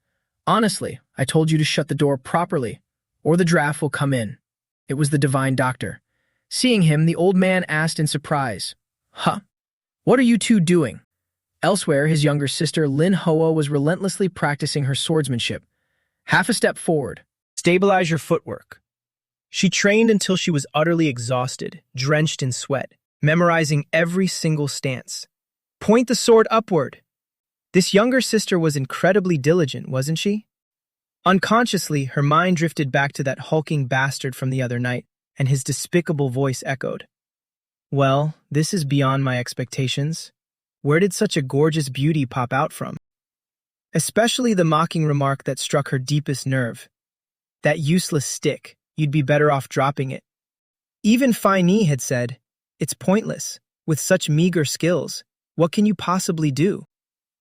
Honestly, I told you to shut the door properly, or the draft will come in. It was the divine doctor. Seeing him, the old man asked in surprise, Huh? What are you two doing? Elsewhere, his younger sister, Lin Hoa, was relentlessly practicing her swordsmanship. Half a step forward. Stabilize your footwork. She trained until she was utterly exhausted, drenched in sweat, memorizing every single stance. Point the sword upward. This younger sister was incredibly diligent, wasn't she? Unconsciously, her mind drifted back to that hulking bastard from the other night, and his despicable voice echoed. Well, this is beyond my expectations. Where did such a gorgeous beauty pop out from? Especially the mocking remark that struck her deepest nerve. That useless stick, you'd be better off dropping it. Even Fai Ni had said, it's pointless. With such meager skills, what can you possibly do?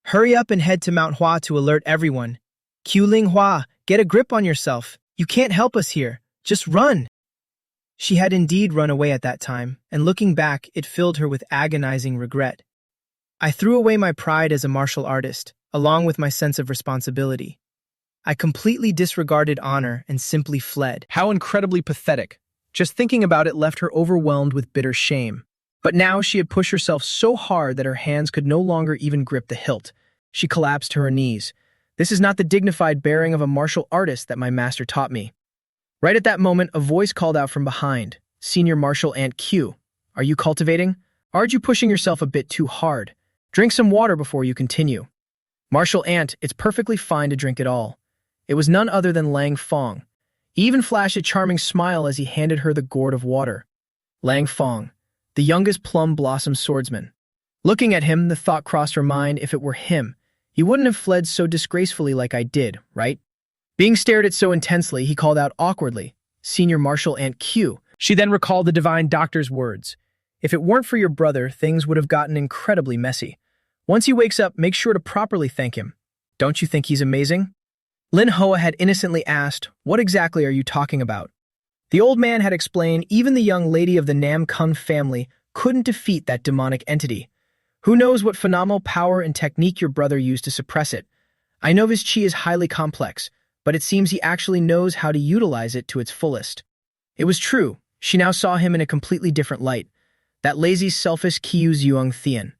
Hurry up and head to Mount Hua to alert everyone. Q-Ling Hua, get a grip on yourself. You can't help us here. Just run. She had indeed run away at that time, and looking back, it filled her with agonizing regret. I threw away my pride as a martial artist, along with my sense of responsibility. I completely disregarded honor and simply fled. How incredibly pathetic. Just thinking about it left her overwhelmed with bitter shame. But now she had pushed herself so hard that her hands could no longer even grip the hilt. She collapsed to her knees. This is not the dignified bearing of a martial artist that my master taught me. Right at that moment, a voice called out from behind. Senior Marshal Aunt Q. Are you cultivating? Aren't you pushing yourself a bit too hard? Drink some water before you continue. Marshal Aunt, it's perfectly fine to drink it all. It was none other than Lang Fong. He even flashed a charming smile as he handed her the gourd of water. Lang Fong, the youngest plum blossom swordsman. Looking at him, the thought crossed her mind, if it were him, he wouldn't have fled so disgracefully like I did, right? Being stared at so intensely, he called out awkwardly, Senior Marshal Aunt Q. She then recalled the divine doctor's words. If it weren't for your brother, things would have gotten incredibly messy. Once he wakes up, make sure to properly thank him. Don't you think he's amazing? Lin Hoa had innocently asked, what exactly are you talking about? The old man had explained even the young lady of the Nam Kung family couldn't defeat that demonic entity. Who knows what phenomenal power and technique your brother used to suppress it? I know his chi is highly complex, but it seems he actually knows how to utilize it to its fullest. It was true. She now saw him in a completely different light. That lazy, selfish Qiu Zhuang Thian.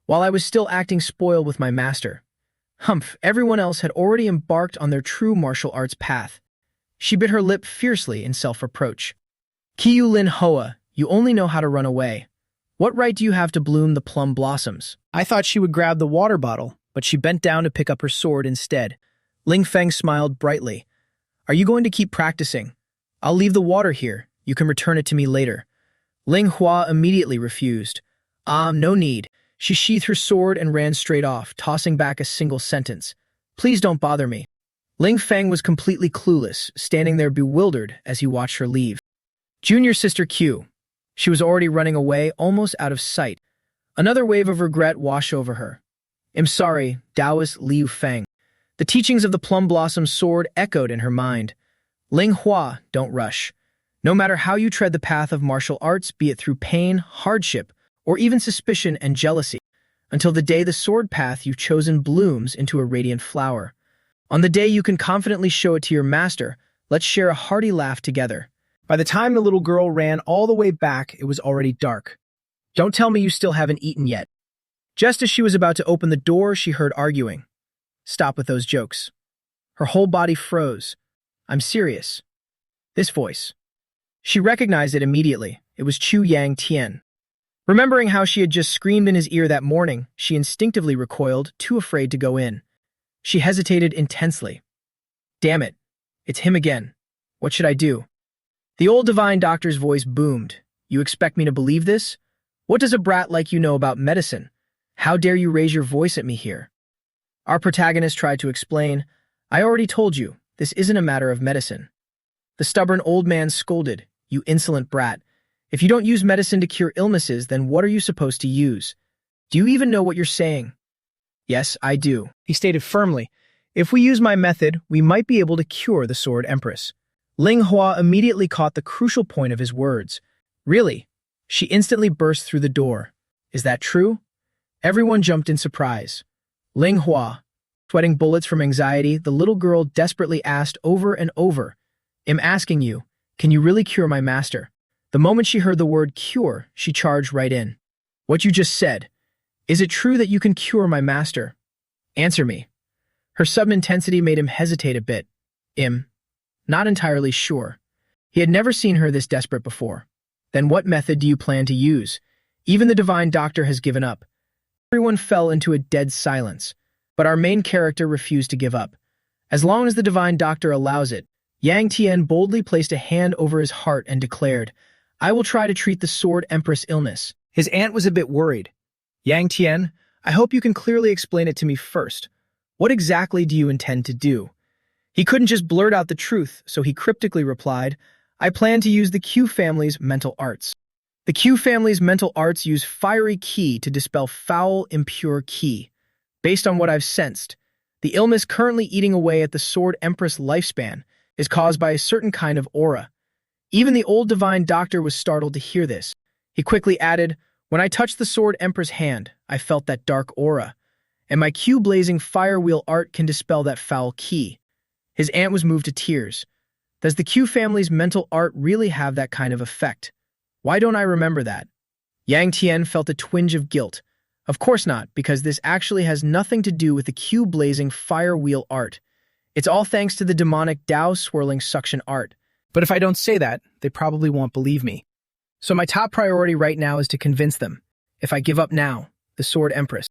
While I was still acting spoiled with my master. Humph, everyone else had already embarked on their true martial arts path. She bit her lip fiercely in self-reproach. Qiu Lin Hoa, you only know how to run away. What right do you have to bloom the plum blossoms? I thought she would grab the water bottle, but she bent down to pick up her sword instead. Ling Feng smiled brightly. Are you going to keep practicing? I'll leave the water here. You can return it to me later. Ling Hua immediately refused. No need. She sheathed her sword and ran straight off, tossing back a single sentence. Please don't bother me. Ling Feng was completely clueless, standing there bewildered as he watched her leave. Junior sister Q. She was already running away, almost out of sight. Another wave of regret washed over her. I'm sorry, Taoist Liu Feng. The teachings of the plum blossom sword echoed in her mind. Ling Hua, don't rush. No matter how you tread the path of martial arts, be it through pain, hardship, or even suspicion and jealousy, until the day the sword path you've chosen blooms into a radiant flower. On the day you can confidently show it to your master, let's share a hearty laugh together. By the time the little girl ran all the way back, it was already dark. Don't tell me you still haven't eaten yet. Just as she was about to open the door, she heard arguing. "Stop with those jokes." Her whole body froze. "I'm serious." This voice. She recognized it immediately. It was Chu Yang Tian. Remembering how she had just screamed in his ear that morning, she instinctively recoiled, too afraid to go in. She hesitated intensely. "Damn it. It's him again. What should I do?" The old divine doctor's voice boomed. "You expect me to believe this? What does a brat like you know about medicine? How dare you raise your voice at me here?" Our protagonist tried to explain. "I already told you, this isn't a matter of medicine." The stubborn old man scolded. "You insolent brat. If you don't use medicine to cure illnesses, then what are you supposed to use? Do you even know what you're saying?" "Yes, I do," he stated firmly. "If we use my method, we might be able to cure the Sword Empress." Ling Hua immediately caught the crucial point of his words. "Really?" She instantly burst through the door. "Is that true?" Everyone jumped in surprise. Ling Hua, sweating bullets from anxiety, the little girl desperately asked over and over, "I'm asking you, can you really cure my master?" The moment she heard the word cure, she charged right in. "What you just said, is it true that you can cure my master? Answer me." Her sudden intensity made him hesitate a bit. Not entirely sure. He had never seen her this desperate before. "Then what method do you plan to use? Even the divine doctor has given up." Everyone fell into a dead silence, but our main character refused to give up. As long as the divine doctor allows it, Yang Tian boldly placed a hand over his heart and declared, "I will try to treat the Sword Empress illness." His aunt was a bit worried. "Yang Tian, I hope you can clearly explain it to me first. What exactly do you intend to do?" He couldn't just blurt out the truth, so he cryptically replied, "I plan to use the Q family's mental arts." The Q family's mental arts use fiery qi to dispel foul, impure qi. Based on what I've sensed, the illness currently eating away at the Sword Empress lifespan is caused by a certain kind of aura. Even the old divine doctor was startled to hear this. He quickly added, "When I touched the Sword Empress hand, I felt that dark aura, and my Q-blazing fire wheel art can dispel that foul qi." His aunt was moved to tears. Does the Q family's mental art really have that kind of effect? Why don't I remember that? Yang Tian felt a twinge of guilt. Of course not, because this actually has nothing to do with the Q-blazing fire wheel art. It's all thanks to the demonic Tao-swirling suction art. But if I don't say that, they probably won't believe me. So my top priority right now is to convince them. If I give up now, the Sword Empress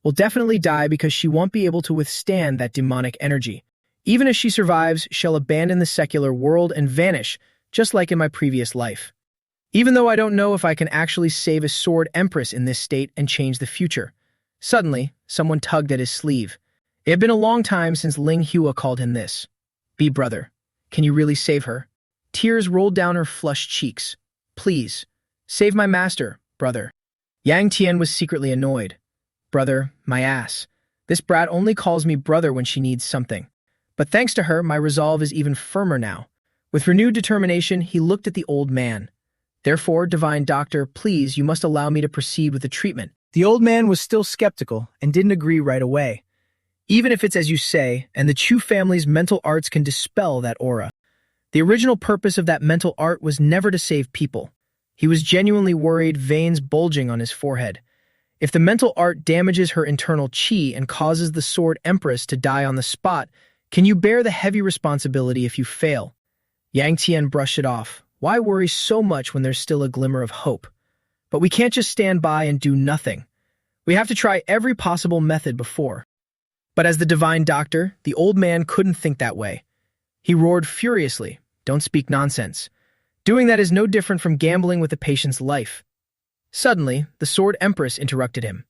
will definitely die because she won't be able to withstand that demonic energy. Even if she survives, she'll abandon the secular world and vanish, just like in my previous life. Even though I don't know if I can actually save a Sword Empress in this state and change the future. Suddenly, someone tugged at his sleeve. It had been a long time since Ling Hua called him this. "B brother, can you really save her?" Tears rolled down her flushed cheeks. "Please, save my master, brother." Yang Tian was secretly annoyed. "Brother, my ass. This brat only calls me brother when she needs something. But thanks to her, my resolve is even firmer now." With renewed determination, he looked at the old man. "Therefore, divine doctor, please, you must allow me to proceed with the treatment." The old man was still skeptical and didn't agree right away. "Even if it's as you say, and the Chu family's mental arts can dispel that aura. The original purpose of that mental art was never to save people." He was genuinely worried, veins bulging on his forehead. If the mental art damages her internal qi and causes the Sword Empress to die on the spot, can you bear the heavy responsibility if you fail? Yang Tian brushed it off. Why worry so much when there's still a glimmer of hope? But we can't just stand by and do nothing. We have to try every possible method before. But as the divine doctor, the old man couldn't think that way. He roared furiously, "Don't speak nonsense. Doing that is no different from gambling with a patient's life." Suddenly, the Sword Empress interrupted him.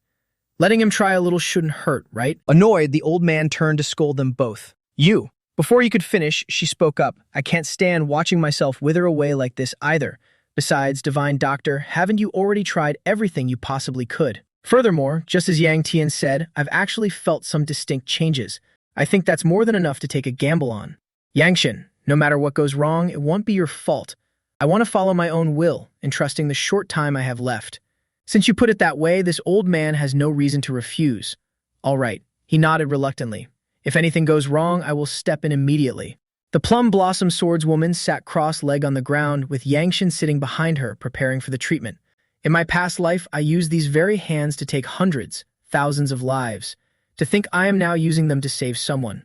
Letting him try a little shouldn't hurt, right? Annoyed, the old man turned to scold them both. "You." Before he could finish, she spoke up. "I can't stand watching myself wither away like this either. Besides, divine doctor, haven't you already tried everything you possibly could? Furthermore, just as Yang Tian said, I've actually felt some distinct changes. I think that's more than enough to take a gamble on. Yangshin, no matter what goes wrong, it won't be your fault. I want to follow my own will, entrusting the short time I have left." Since you put it that way, this old man has no reason to refuse. All right, he nodded reluctantly. "If anything goes wrong, I will step in immediately." The plum blossom swordswoman sat cross-legged on the ground with Yangshin sitting behind her, preparing for the treatment. "In my past life, I used these very hands to take hundreds, thousands of lives. To think I am now using them to save someone.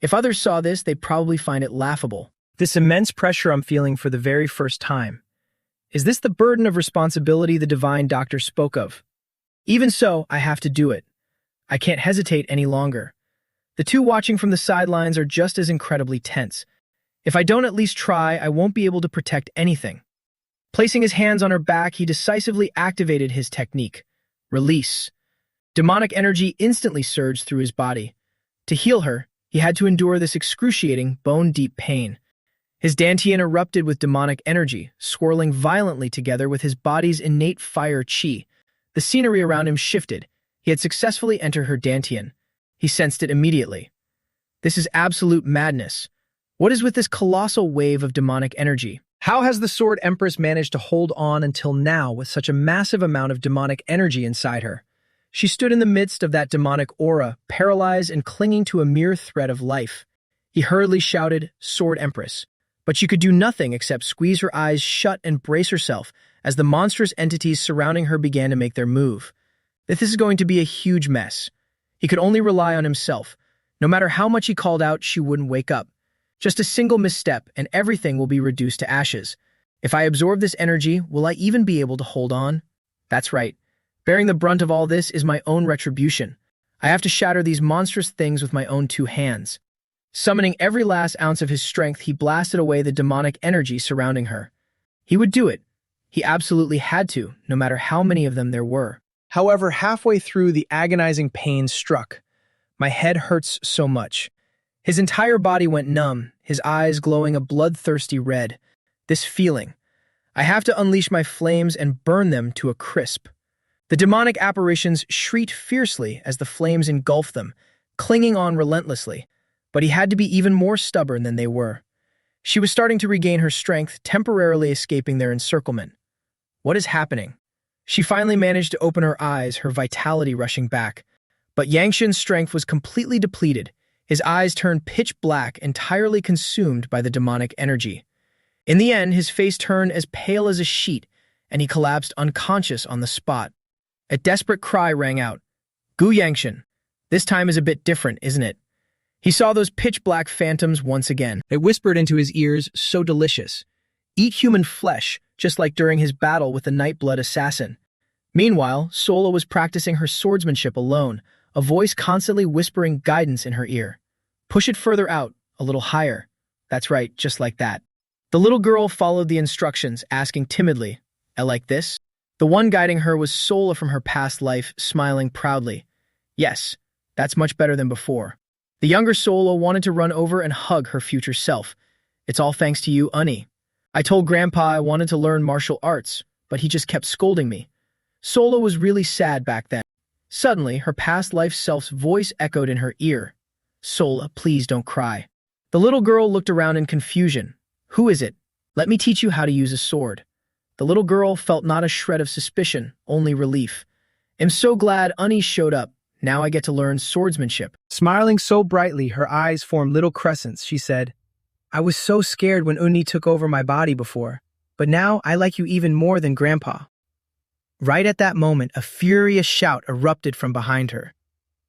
If others saw this, they'd probably find it laughable. This immense pressure I'm feeling for the very first time. Is this the burden of responsibility the divine doctor spoke of? Even so, I have to do it. I can't hesitate any longer. The two watching from the sidelines are just as incredibly tense. If I don't at least try, I won't be able to protect anything. Placing his hands on her back, he decisively activated his technique. Release. Demonic energy instantly surged through his body. To heal her, he had to endure this excruciating, bone-deep pain. His dantian erupted with demonic energy, swirling violently together with his body's innate fire chi. The scenery around him shifted. He had successfully entered her dantian. He sensed it immediately. This is absolute madness. What is with this colossal wave of demonic energy? How has the Sword Empress managed to hold on until now with such a massive amount of demonic energy inside her? She stood in the midst of that demonic aura, paralyzed and clinging to a mere thread of life. He hurriedly shouted, "Sword Empress." But she could do nothing except squeeze her eyes shut and brace herself as the monstrous entities surrounding her began to make their move. This is going to be a huge mess. He could only rely on himself. No matter how much he called out, she wouldn't wake up. Just a single misstep, and everything will be reduced to ashes. If I absorb this energy, will I even be able to hold on? That's right. Bearing the brunt of all this is my own retribution. I have to shatter these monstrous things with my own two hands. Summoning every last ounce of his strength, he blasted away the demonic energy surrounding her. He would do it. He absolutely had to, no matter how many of them there were. However, halfway through, the agonizing pain struck. My head hurts so much. His entire body went numb, his eyes glowing a bloodthirsty red. This feeling. I have to unleash my flames and burn them to a crisp. The demonic apparitions shrieked fiercely as the flames engulfed them, clinging on relentlessly. But he had to be even more stubborn than they were. She was starting to regain her strength, temporarily escaping their encirclement. What is happening? She finally managed to open her eyes, her vitality rushing back. But Yangshin's strength was completely depleted. His eyes turned pitch black, entirely consumed by the demonic energy. In the end, his face turned as pale as a sheet, and he collapsed unconscious on the spot. A desperate cry rang out. "Gu Yangshin, this time is a bit different, isn't it?" He saw those pitch-black phantoms once again. It whispered into his ears, "So delicious. Eat human flesh, just like during his battle with the Nightblood assassin." Meanwhile, Sola was practicing her swordsmanship alone, a voice constantly whispering guidance in her ear. "Push it further out, a little higher." That's right, just like that. The little girl followed the instructions, asking timidly, "Like this?" The one guiding her was Sola from her past life, smiling proudly. "Yes, that's much better than before." The younger Sola wanted to run over and hug her future self. "It's all thanks to you, Unnie. I told Grandpa I wanted to learn martial arts, but he just kept scolding me." Sola was really sad back then. Suddenly, her past life self's voice echoed in her ear. "Sola, please don't cry." The little girl looked around in confusion. "Who is it? Let me teach you how to use a sword." The little girl felt not a shred of suspicion, only relief. "I'm so glad Unnie showed up. Now I get to learn swordsmanship." Smiling so brightly, her eyes formed little crescents, she said, "I was so scared when Unnie took over my body before, but now I like you even more than Grandpa." Right at that moment, a furious shout erupted from behind her.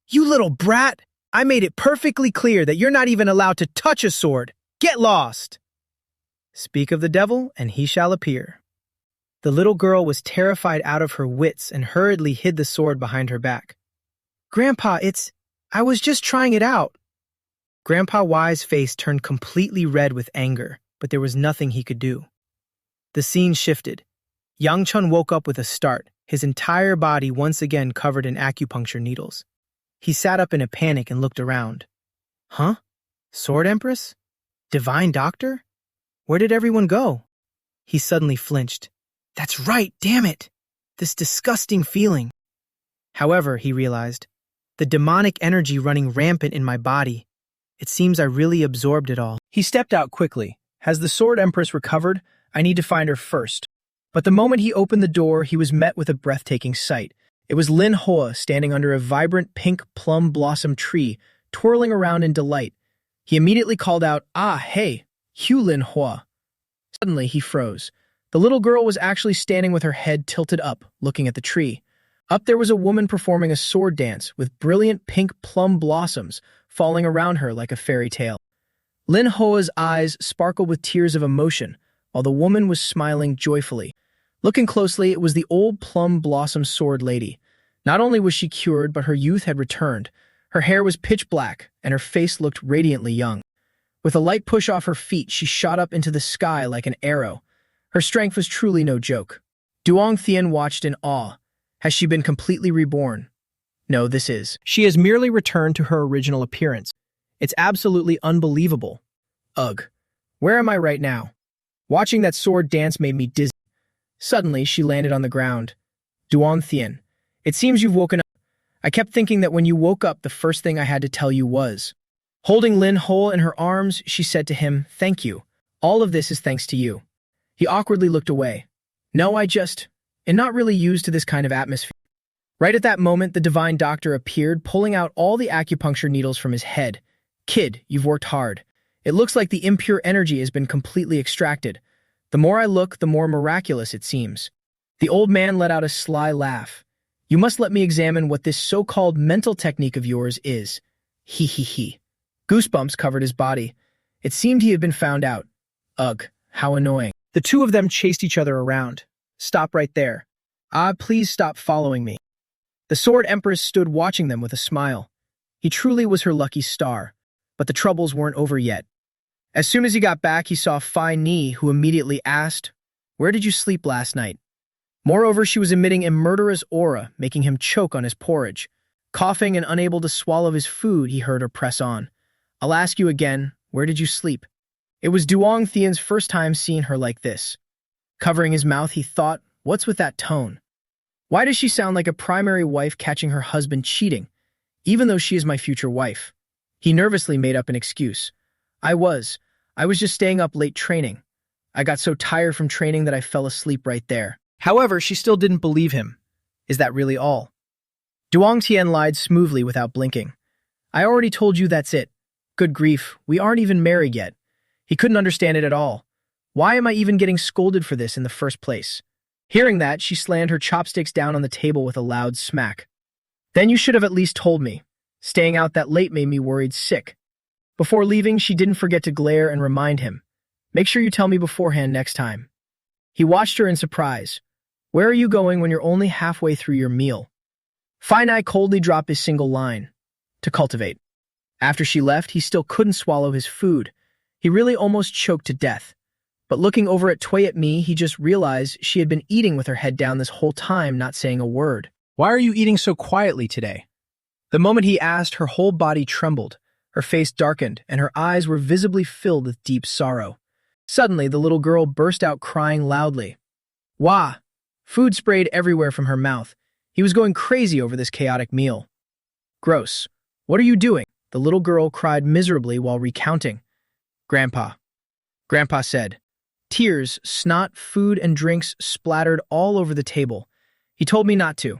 "You little brat! I made it perfectly clear that you're not even allowed to touch a sword! Get lost!" Speak of the devil, and he shall appear. The little girl was terrified out of her wits and hurriedly hid the sword behind her back. "Grandpa, I was just trying it out." Grandpa Y's face turned completely red with anger, but there was nothing he could do. The scene shifted. Yang Chun woke up with a start, his entire body once again covered in acupuncture needles. He sat up in a panic and looked around. Huh? Sword Empress? Divine Doctor? Where did everyone go? He suddenly flinched. That's right, damn it! This disgusting feeling. However, he realized, the demonic energy running rampant in my body. It seems I really absorbed it all. He stepped out quickly. Has the Sword Empress recovered? I need to find her first. But the moment he opened the door, he was met with a breathtaking sight. It was Lin Hoa standing under a vibrant pink plum blossom tree, twirling around in delight. He immediately called out, "Ah, hey, Hugh Lin Hoa." Suddenly, he froze. The little girl was actually standing with her head tilted up, looking at the tree. Up there was a woman performing a sword dance with brilliant pink plum blossoms falling around her like a fairy tale. Lin Hoa's eyes sparkled with tears of emotion, while the woman was smiling joyfully. Looking closely, it was the old plum blossom sword lady. Not only was she cured, but her youth had returned. Her hair was pitch black, and her face looked radiantly young. With a light push off her feet, she shot up into the sky like an arrow. Her strength was truly no joke. Duong Thien watched in awe. Has she been completely reborn? No, this is. She has merely returned to her original appearance. It's absolutely unbelievable. Ugh. Where am I right now? Watching that sword dance made me dizzy. Suddenly, she landed on the ground. Duong Thien, it seems you've woken up. I kept thinking that when you woke up, the first thing I had to tell you was. Holding Lin Ho in her arms, she said to him, "Thank you. All of this is thanks to you." He awkwardly looked away. No, I'm not really used to this kind of atmosphere. Right at that moment, the divine doctor appeared, pulling out all the acupuncture needles from his head. Kid, you've worked hard. It looks like the impure energy has been completely extracted. The more I look, the more miraculous it seems. The old man let out a sly laugh. You must let me examine what this so-called mental technique of yours is. He he he. Goosebumps covered his body. It seemed he had been found out. Ugh, how annoying. The two of them chased each other around. Stop right there. Ah, please stop following me. The Sword Empress stood watching them with a smile. He truly was her lucky star, but the troubles weren't over yet. As soon as he got back, he saw Phi Ni, who immediately asked, "Where did you sleep last night?" Moreover, she was emitting a murderous aura, making him choke on his porridge. Coughing and unable to swallow his food, he heard her press on. "I'll ask you again, where did you sleep?" It was Duong Thien's first time seeing her like this. Covering his mouth, he thought, what's with that tone? Why does she sound like a primary wife catching her husband cheating, even though she is my future wife? He nervously made up an excuse. I was just staying up late training. I got so tired from training that I fell asleep right there. However, she still didn't believe him. Is that really all? Duong Tian lied smoothly without blinking. I already told you that's it. Good grief, we aren't even married yet. He couldn't understand it at all. Why am I even getting scolded for this in the first place? Hearing that, she slammed her chopsticks down on the table with a loud smack. Then you should have at least told me. Staying out that late made me worried sick. Before leaving, she didn't forget to glare and remind him. Make sure you tell me beforehand next time. He watched her in surprise. Where are you going when you're only halfway through your meal? Finai coldly dropped his single line. To cultivate. After she left, he still couldn't swallow his food. He really almost choked to death. But looking over at Tui at me, he just realized she had been eating with her head down this whole time, not saying a word. Why are you eating so quietly today? The moment he asked, her whole body trembled. Her face darkened, and her eyes were visibly filled with deep sorrow. Suddenly, the little girl burst out crying loudly. Wah! Food sprayed everywhere from her mouth. He was going crazy over this chaotic meal. Gross. What are you doing? The little girl cried miserably while recounting. Grandpa. Grandpa said. Tears, snot, food, and drinks splattered all over the table. He told me not to.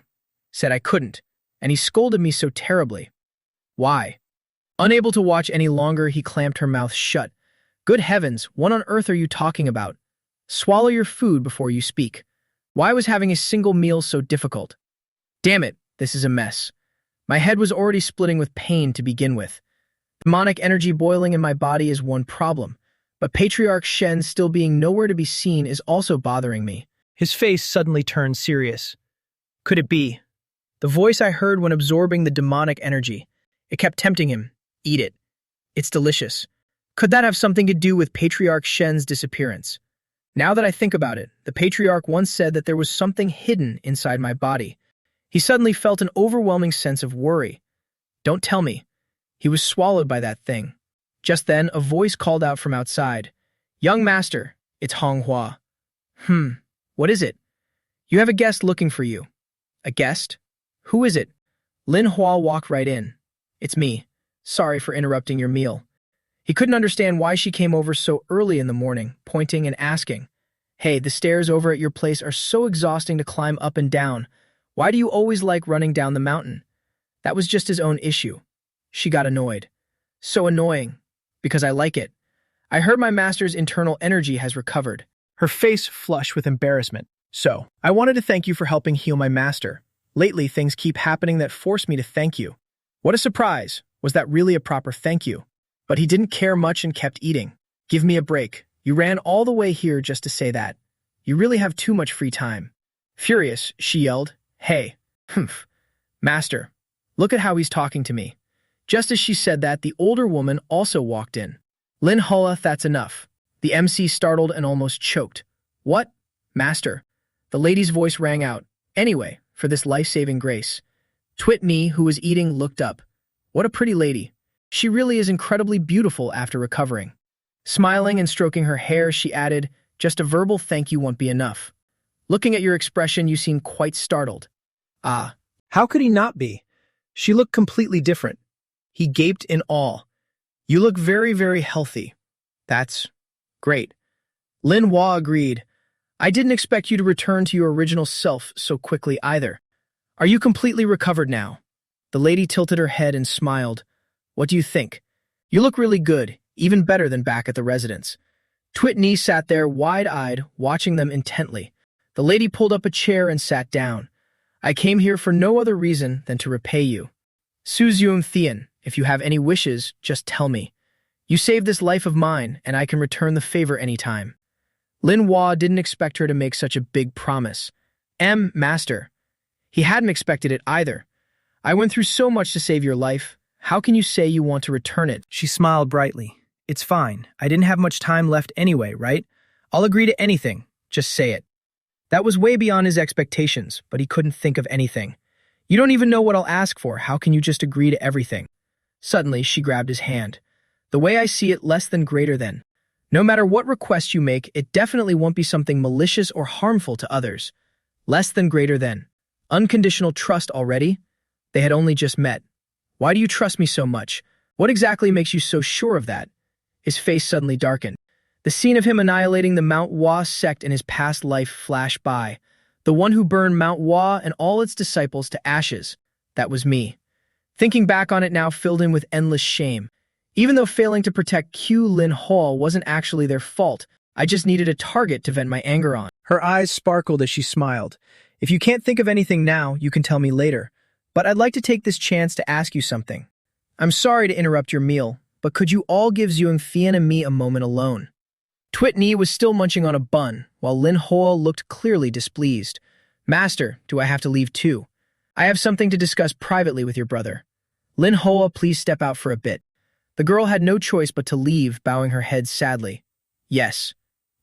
Said I couldn't. And he scolded me so terribly. Why? Unable to watch any longer, he clamped her mouth shut. Good heavens, what on earth are you talking about? Swallow your food before you speak. Why was having a single meal so difficult? Damn it, this is a mess. My head was already splitting with pain to begin with. Demonic energy boiling in my body is one problem, but Patriarch Shen still being nowhere to be seen is also bothering me. His face suddenly turned serious. Could it be? The voice I heard when absorbing the demonic energy. It kept tempting him. Eat it. It's delicious. Could that have something to do with Patriarch Shen's disappearance? Now that I think about it, the Patriarch once said that there was something hidden inside my body. He suddenly felt an overwhelming sense of worry. Don't tell me. He was swallowed by that thing. Just then, a voice called out from outside. Young master, it's Hong Hua. What is it? You have a guest looking for you. A guest? Who is it? Lin Hua walked right in. It's me. Sorry for interrupting your meal. He couldn't understand why she came over so early in the morning, pointing and asking. Hey, the stairs over at your place are so exhausting to climb up and down. Why do you always like running down the mountain? That was just his own issue. She got annoyed. So annoying. Because I like it. I heard my master's internal energy has recovered. Her face flushed with embarrassment. So, I wanted to thank you for helping heal my master. Lately, things keep happening that force me to thank you. What a surprise! Was that really a proper thank you? But he didn't care much and kept eating. Give me a break. You ran all the way here just to say that. You really have too much free time. Furious, she yelled, Hey, humph, master, look at how he's talking to me. Just as she said that, the older woman also walked in. Lin Hua, that's enough. The MC startled and almost choked. What? Master. The lady's voice rang out. Anyway, for this life-saving grace. Twit Nee, who was eating, looked up. What a pretty lady. She really is incredibly beautiful after recovering. Smiling and stroking her hair, she added, Just a verbal thank you won't be enough. Looking at your expression, you seem quite startled. Ah. How could he not be? She looked completely different. He gaped in awe. You look very, very healthy. That's great. Lin Hua agreed. I didn't expect you to return to your original self so quickly either. Are you completely recovered now? The lady tilted her head and smiled. What do you think? You look really good, even better than back at the residence. Twit Nee sat there wide-eyed, watching them intently. The lady pulled up a chair and sat down. I came here for no other reason than to repay you. Su Xium Thien, if you have any wishes, just tell me. You saved this life of mine, and I can return the favor anytime. Lin Hua didn't expect her to make such a big promise. Master. He hadn't expected it either. I went through so much to save your life. How can you say you want to return it? She smiled brightly. It's fine. I didn't have much time left anyway, right? I'll agree to anything. Just say it. That was way beyond his expectations, but he couldn't think of anything. You don't even know what I'll ask for. How can you just agree to everything? Suddenly, she grabbed his hand. The way I see it, less than greater than. No matter what request you make, it definitely won't be something malicious or harmful to others. Less than greater than. Unconditional trust already? They had only just met. Why do you trust me so much? What exactly makes you so sure of that? His face suddenly darkened. The scene of him annihilating the Mount Hua sect in his past life flashed by. The one who burned Mount Hua and all its disciples to ashes. That was me. Thinking back on it now filled him with endless shame. Even though failing to protect Q Lin Hall wasn't actually their fault, I just needed a target to vent my anger on. Her eyes sparkled as she smiled. If you can't think of anything now, you can tell me later. But I'd like to take this chance to ask you something. I'm sorry to interrupt your meal, but could you all give Xiong Thien and me a moment alone? Twit Nee was still munching on a bun, while Lin Hoa looked clearly displeased. Master, do I have to leave too? I have something to discuss privately with your brother. Lin Hoa, please step out for a bit. The girl had no choice but to leave, bowing her head sadly. Yes.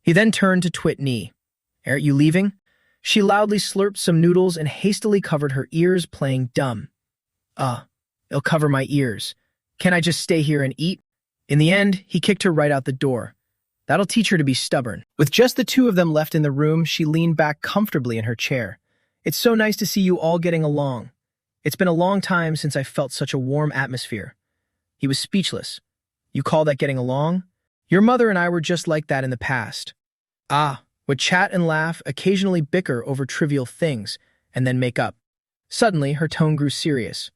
He then turned to Twit Nee. Aren't you leaving? She loudly slurped some noodles and hastily covered her ears, playing dumb. It'll cover my ears. Can I just stay here and eat? In the end, he kicked her right out the door. That'll teach her to be stubborn. With just the two of them left in the room, she leaned back comfortably in her chair. It's so nice to see you all getting along. It's been a long time since I felt such a warm atmosphere. He was speechless. You call that getting along? Your mother and I were just like that in the past. Would chat and laugh, occasionally bicker over trivial things, and then make up. Suddenly, her tone grew serious.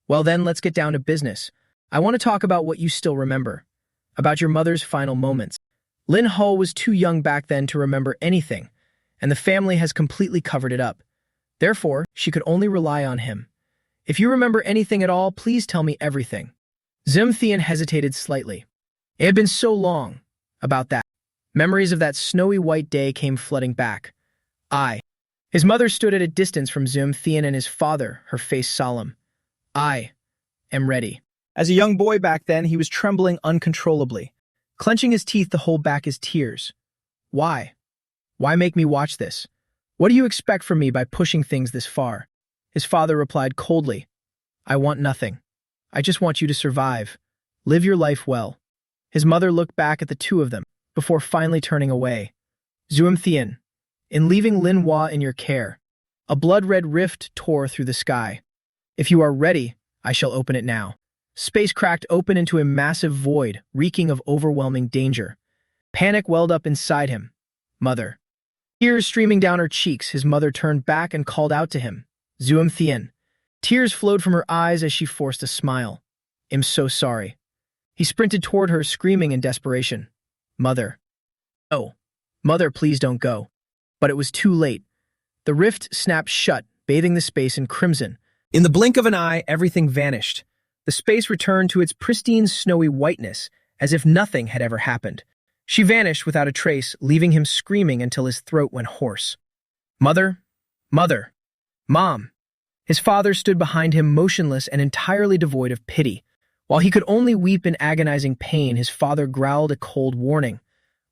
Well then, let's get down to business. I want to talk about what you still remember. About your mother's final moments. Lin Ho was too young back then to remember anything, and the family has completely covered it up. Therefore, she could only rely on him. If you remember anything at all, please tell me everything. Zim Thien hesitated slightly. It had been so long. About that. Memories of that snowy white day came flooding back. His mother stood at a distance from Zim Thien and his father, her face solemn. I am ready. As a young boy back then, he was trembling uncontrollably, clenching his teeth to hold back his tears. Why? Why make me watch this? What do you expect from me by pushing things this far? His father replied coldly. I want nothing. I just want you to survive. Live your life well. His mother looked back at the two of them, before finally turning away. Zuim Thien, in leaving Lin Hua in your care, a blood-red rift tore through the sky. If you are ready, I shall open it now. Space cracked open into a massive void, reeking of overwhelming danger. Panic welled up inside him. Mother. Tears streaming down her cheeks, his mother turned back and called out to him. Zuim Thien. Tears flowed from her eyes as she forced a smile. I'm so sorry. He sprinted toward her, screaming in desperation. Mother. Oh. Mother, please don't go. But it was too late. The rift snapped shut, bathing the space in crimson. In the blink of an eye, everything vanished. The space returned to its pristine snowy whiteness, as if nothing had ever happened. She vanished without a trace, leaving him screaming until his throat went hoarse. Mother! Mother! Mom! His father stood behind him motionless and entirely devoid of pity. While he could only weep in agonizing pain, his father growled a cold warning.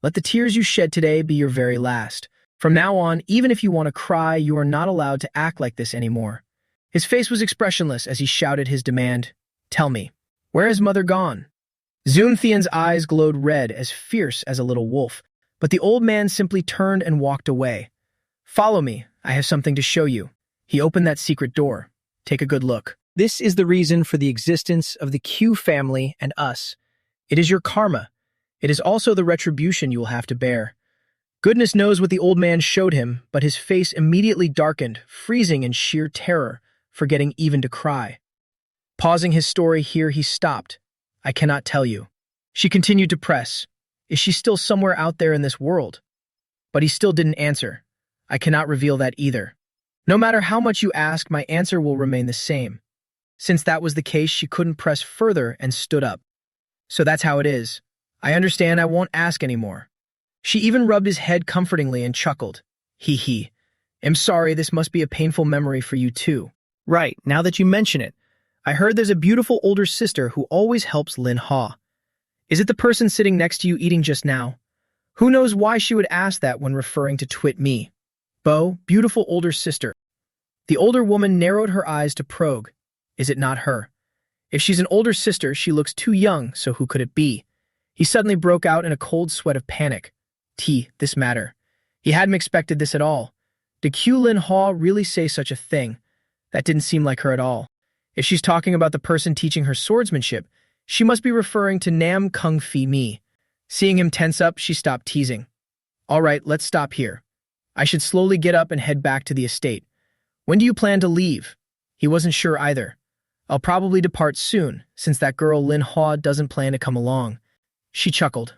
Let the tears you shed today be your very last. From now on, even if you want to cry, you are not allowed to act like this anymore. His face was expressionless as he shouted his demand. Tell me, where has mother gone? Zoomthian's eyes glowed red, as fierce as a little wolf, but the old man simply turned and walked away. Follow me, I have something to show you. He opened that secret door. Take a good look. This is the reason for the existence of the Q family and us. It is your karma. It is also the retribution you will have to bear. Goodness knows what the old man showed him, but his face immediately darkened, freezing in sheer terror, forgetting even to cry. Pausing his story here, he stopped. I cannot tell you. She continued to press. Is she still somewhere out there in this world? But he still didn't answer. I cannot reveal that either. No matter how much you ask, my answer will remain the same. Since that was the case, she couldn't press further and stood up. So that's how it is. I understand, I won't ask anymore. She even rubbed his head comfortingly and chuckled. Hee hee. I'm sorry, this must be a painful memory for you too. Right, now that you mention it, I heard there's a beautiful older sister who always helps Lin Ha. Is it the person sitting next to you eating just now? Who knows why she would ask that when referring to Twit me? Bo, beautiful older sister. The older woman narrowed her eyes to probe. Is it not her? If she's an older sister, she looks too young, so who could it be? He suddenly broke out in a cold sweat of panic. This matter. He hadn't expected this at all. Did Q Lin Ha really say such a thing? That didn't seem like her at all. If she's talking about the person teaching her swordsmanship, she must be referring to Nam Kung Fi Mi. Seeing him tense up, she stopped teasing. All right, let's stop here. I should slowly get up and head back to the estate. When do you plan to leave? He wasn't sure either. I'll probably depart soon, since that girl Lin Ha doesn't plan to come along. She chuckled.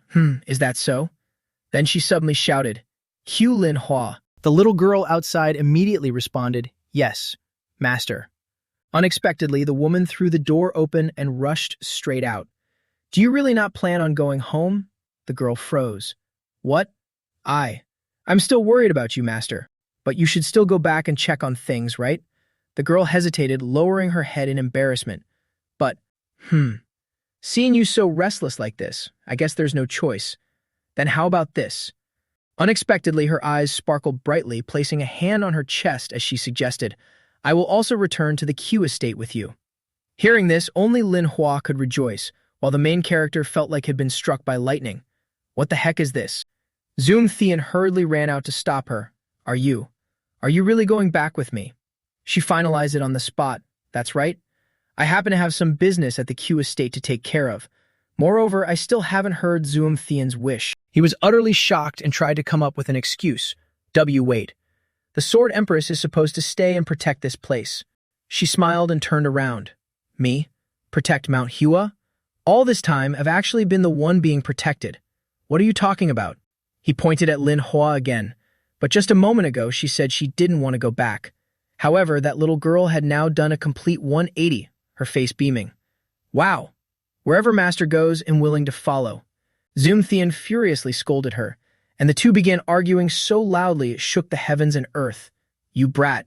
Is that so? Then she suddenly shouted, Q Lin Ha. The little girl outside immediately responded, Yes, master. Unexpectedly, the woman threw the door open and rushed straight out. Do you really not plan on going home? The girl froze. What? I'm still worried about you, master. But you should still go back and check on things, right? The girl hesitated, lowering her head in embarrassment. But, seeing you so restless like this, I guess there's no choice. Then how about this? Unexpectedly, her eyes sparkled brightly, placing a hand on her chest as she suggested, I will also return to the Q estate with you. Hearing this, only Lin Hua could rejoice, while the main character felt like he'd been struck by lightning. What the heck is this? Zoom Thean hurriedly ran out to stop her. Are you really going back with me? She finalized it on the spot. That's right. I happen to have some business at the Q estate to take care of. Moreover, I still haven't heard Zoom Thean's wish. He was utterly shocked and tried to come up with an excuse. Wait. The Sword Empress is supposed to stay and protect this place. She smiled and turned around. Me? Protect Mount Hua? All this time, I've actually been the one being protected. What are you talking about? He pointed at Lin Hua again. But just a moment ago, she said she didn't want to go back. However, that little girl had now done a complete 180, her face beaming. Wow. Wherever Master goes, I'm willing to follow. Zoom Thean furiously scolded her, and the two began arguing so loudly it shook the heavens and earth. You brat.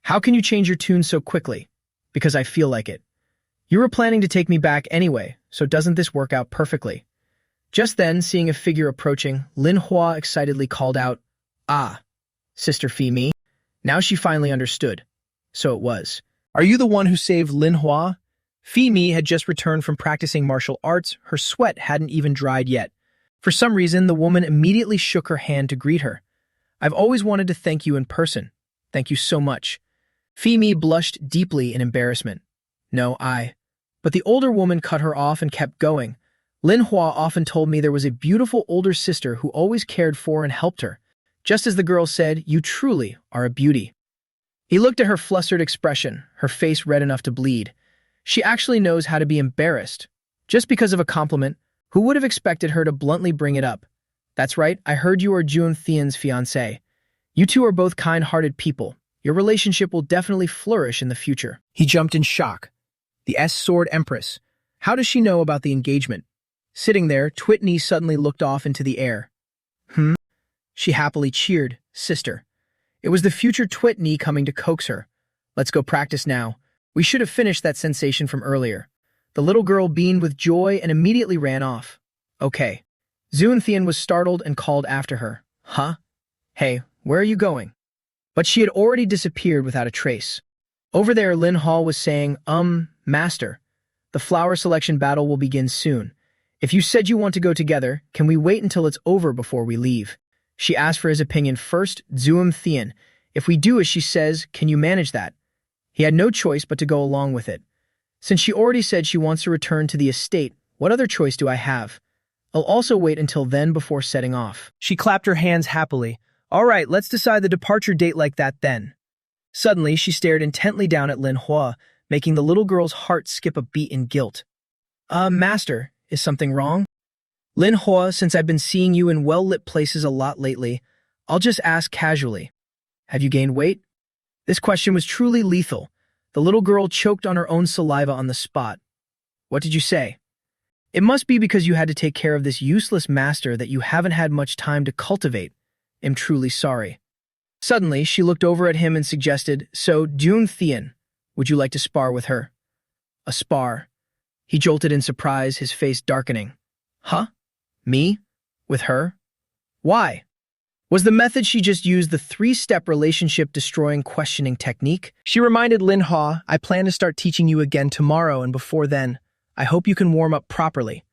How can you change your tune so quickly? Because I feel like it. You were planning to take me back anyway, so doesn't this work out perfectly? Just then, seeing a figure approaching, Lin Hua excitedly called out, Ah, Sister Fi Mi. Now she finally understood. So it was. Are you the one who saved Lin Hua? Fi Mi had just returned from practicing martial arts. Her sweat hadn't even dried yet. For some reason, the woman immediately shook her hand to greet her. I've always wanted to thank you in person. Thank you so much. Fi Mi blushed deeply in embarrassment. No, But the older woman cut her off and kept going. Lin Hua often told me there was a beautiful older sister who always cared for and helped her. Just as the girl said, you truly are a beauty. He looked at her flustered expression, her face red enough to bleed. She actually knows how to be embarrassed. Just because of a compliment, who would have expected her to bluntly bring it up? That's right, I heard you are Jun Thean's fiancé. You two are both kind-hearted people. Your relationship will definitely flourish in the future. He jumped in shock. The S-Sword Empress. How does she know about the engagement? Sitting there, Twitney suddenly looked off into the air. She happily cheered, sister. It was the future Twitney coming to coax her. Let's go practice now. We should have finished that sensation from earlier. The little girl beamed with joy and immediately ran off. Okay. Zoontheon was startled and called after her. Huh? Hey, where are you going? But she had already disappeared without a trace. Over there, Lin Hall was saying, Master, the flower selection battle will begin soon. If you said you want to go together, can we wait until it's over before we leave? She asked for his opinion first, Zoontheon. If we do as she says, can you manage that? He had no choice but to go along with it. Since she already said she wants to return to the estate, what other choice do I have? I'll also wait until then before setting off. She clapped her hands happily. All right, let's decide the departure date like that then. Suddenly, she stared intently down at Lin Hua, making the little girl's heart skip a beat in guilt. Master, is something wrong? Lin Hua, since I've been seeing you in well-lit places a lot lately, I'll just ask casually. Have you gained weight? This question was truly lethal. The little girl choked on her own saliva on the spot. What did you say? It must be because you had to take care of this useless master that you haven't had much time to cultivate. I'm truly sorry. Suddenly, she looked over at him and suggested, So, Zoontheon, would you like to spar with her? A spar. He jolted in surprise, his face darkening. Huh? Me? With her? Why? Was the method she just used the three-step relationship-destroying questioning technique? She reminded Lin Hua, I plan to start teaching you again tomorrow, and before then, I hope you can warm up properly.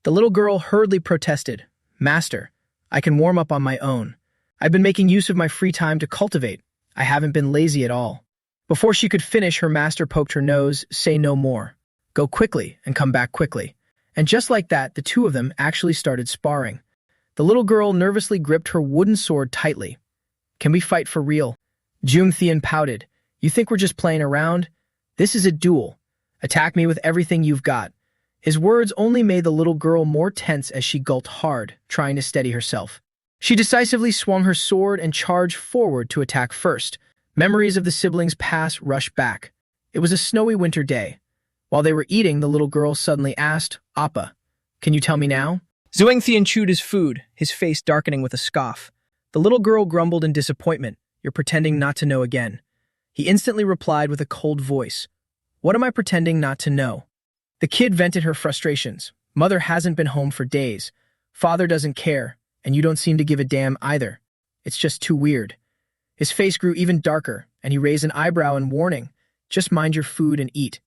The little girl hurriedly protested, Master, I can warm up on my own. I've been making use of my free time to cultivate. I haven't been lazy at all. Before she could finish, her master poked her nose, say no more. Go quickly and come back quickly. And just like that, the two of them actually started sparring. The little girl nervously gripped her wooden sword tightly. Can we fight for real? Zoontheon pouted. You think we're just playing around? This is a duel. Attack me with everything you've got. His words only made the little girl more tense as she gulped hard, trying to steady herself. She decisively swung her sword and charged forward to attack first. Memories of the siblings' past rushed back. It was a snowy winter day. While they were eating, the little girl suddenly asked, Appa, can you tell me now? Zoontheon chewed his food, his face darkening with a scoff. The little girl grumbled in disappointment. You're pretending not to know again. He instantly replied with a cold voice. What am I pretending not to know? The kid vented her frustrations. Mother hasn't been home for days. Father doesn't care, and you don't seem to give a damn either. It's just too weird. His face grew even darker, and he raised an eyebrow in warning. Just mind your food and eat.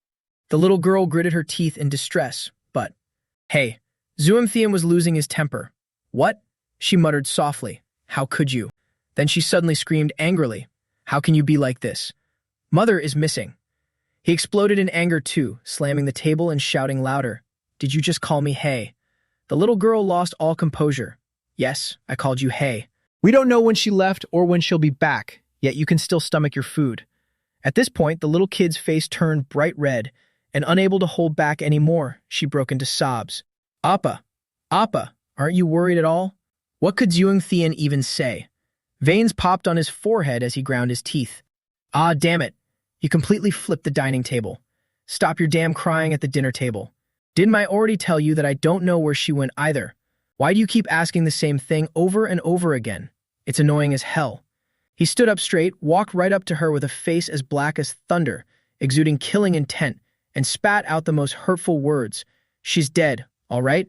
The little girl gritted her teeth in distress, but, hey, Zoontheon was losing his temper. What? She muttered softly. How could you? Then she suddenly screamed angrily. How can you be like this? Mother is missing. He exploded in anger too, slamming the table and shouting louder. Did you just call me hey? The little girl lost all composure. Yes, I called you hey. We don't know when she left or when she'll be back, yet you can still stomach your food. At this point, the little kid's face turned bright red, and unable to hold back anymore, she broke into sobs. Appa, aren't you worried at all? What could Zoontheon even say? Veins popped on his forehead as he ground his teeth. Ah, damn it. You completely flipped the dining table. Stop your damn crying at the dinner table. Didn't I already tell you that I don't know where she went either? Why do you keep asking the same thing over and over again? It's annoying as hell. He stood up straight, walked right up to her with a face as black as thunder, exuding killing intent, and spat out the most hurtful words. She's dead, all right?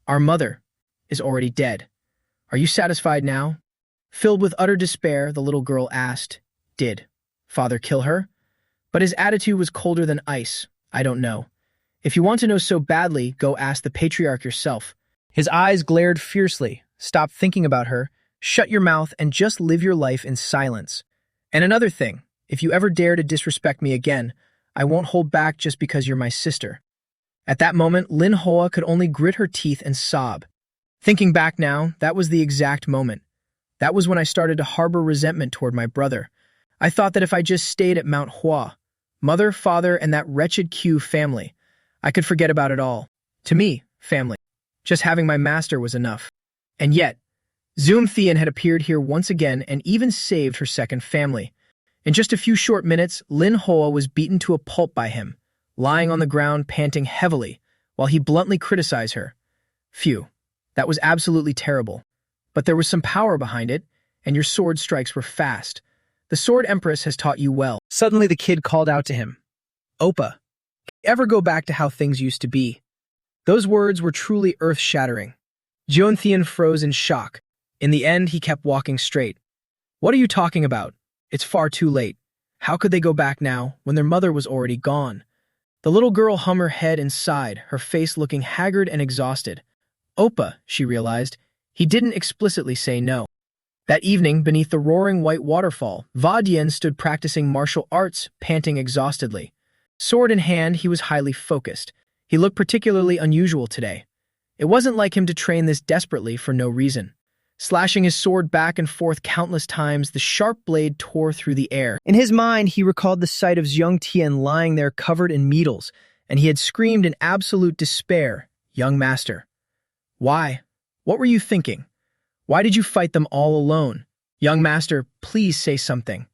Our mother is already dead. Are you satisfied now? Filled with utter despair, the little girl asked, Did father kill her? But his attitude was colder than ice. I don't know. If you want to know so badly, go ask the patriarch yourself. His eyes glared fiercely. Stop thinking about her, shut your mouth, and just live your life in silence. And another thing, if you ever dare to disrespect me again, I won't hold back just because you're my sister. At that moment, Lin Hua could only grit her teeth and sob. Thinking back now, that was the exact moment. That was when I started to harbor resentment toward my brother. I thought that if I just stayed at Mount Hua, mother, father, and that wretched Q family, I could forget about it all. To me, family. Just having my master was enough. And yet, Zoontheon had appeared here once again and even saved her second family. In just a few short minutes, Lin Hoa was beaten to a pulp by him, lying on the ground panting heavily, while he bluntly criticized her. Phew, that was absolutely terrible. But there was some power behind it, and your sword strikes were fast. The Sword Empress has taught you well. Suddenly the kid called out to him, "Oppa, ever go back to how things used to be?" Those words were truly earth-shattering. Jeontheon froze in shock. In the end, he kept walking straight. "What are you talking about? It's far too late. How could they go back now, when their mother was already gone?" The little girl hung her head and sighed, her face looking haggard and exhausted. Oppa, she realized, he didn't explicitly say no. That evening, beneath the roaring white waterfall, Va Dian stood practicing martial arts, panting exhaustedly. Sword in hand, he was highly focused. He looked particularly unusual today. It wasn't like him to train this desperately for no reason. Slashing his sword back and forth countless times, the sharp blade tore through the air. In his mind, he recalled the sight of Jeontheon lying there covered in needles, and he had screamed in absolute despair, "Young master. Why? What were you thinking? Why did you fight them all alone? Young master, please say something."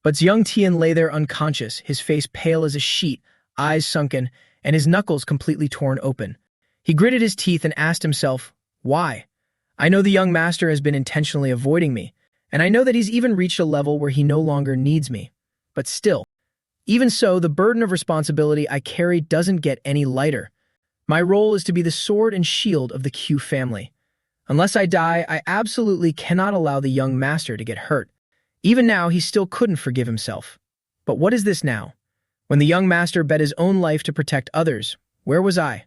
But Jeontheon lay there unconscious, his face pale as a sheet, eyes sunken, and his knuckles completely torn open. He gritted his teeth and asked himself, why? I know the young master has been intentionally avoiding me, and I know that he's even reached a level where he no longer needs me. But still, even so, the burden of responsibility I carry doesn't get any lighter. My role is to be the sword and shield of the Q family. Unless I die, I absolutely cannot allow the young master to get hurt. Even now, he still couldn't forgive himself. But what is this now? When the young master bet his own life to protect others, where was I?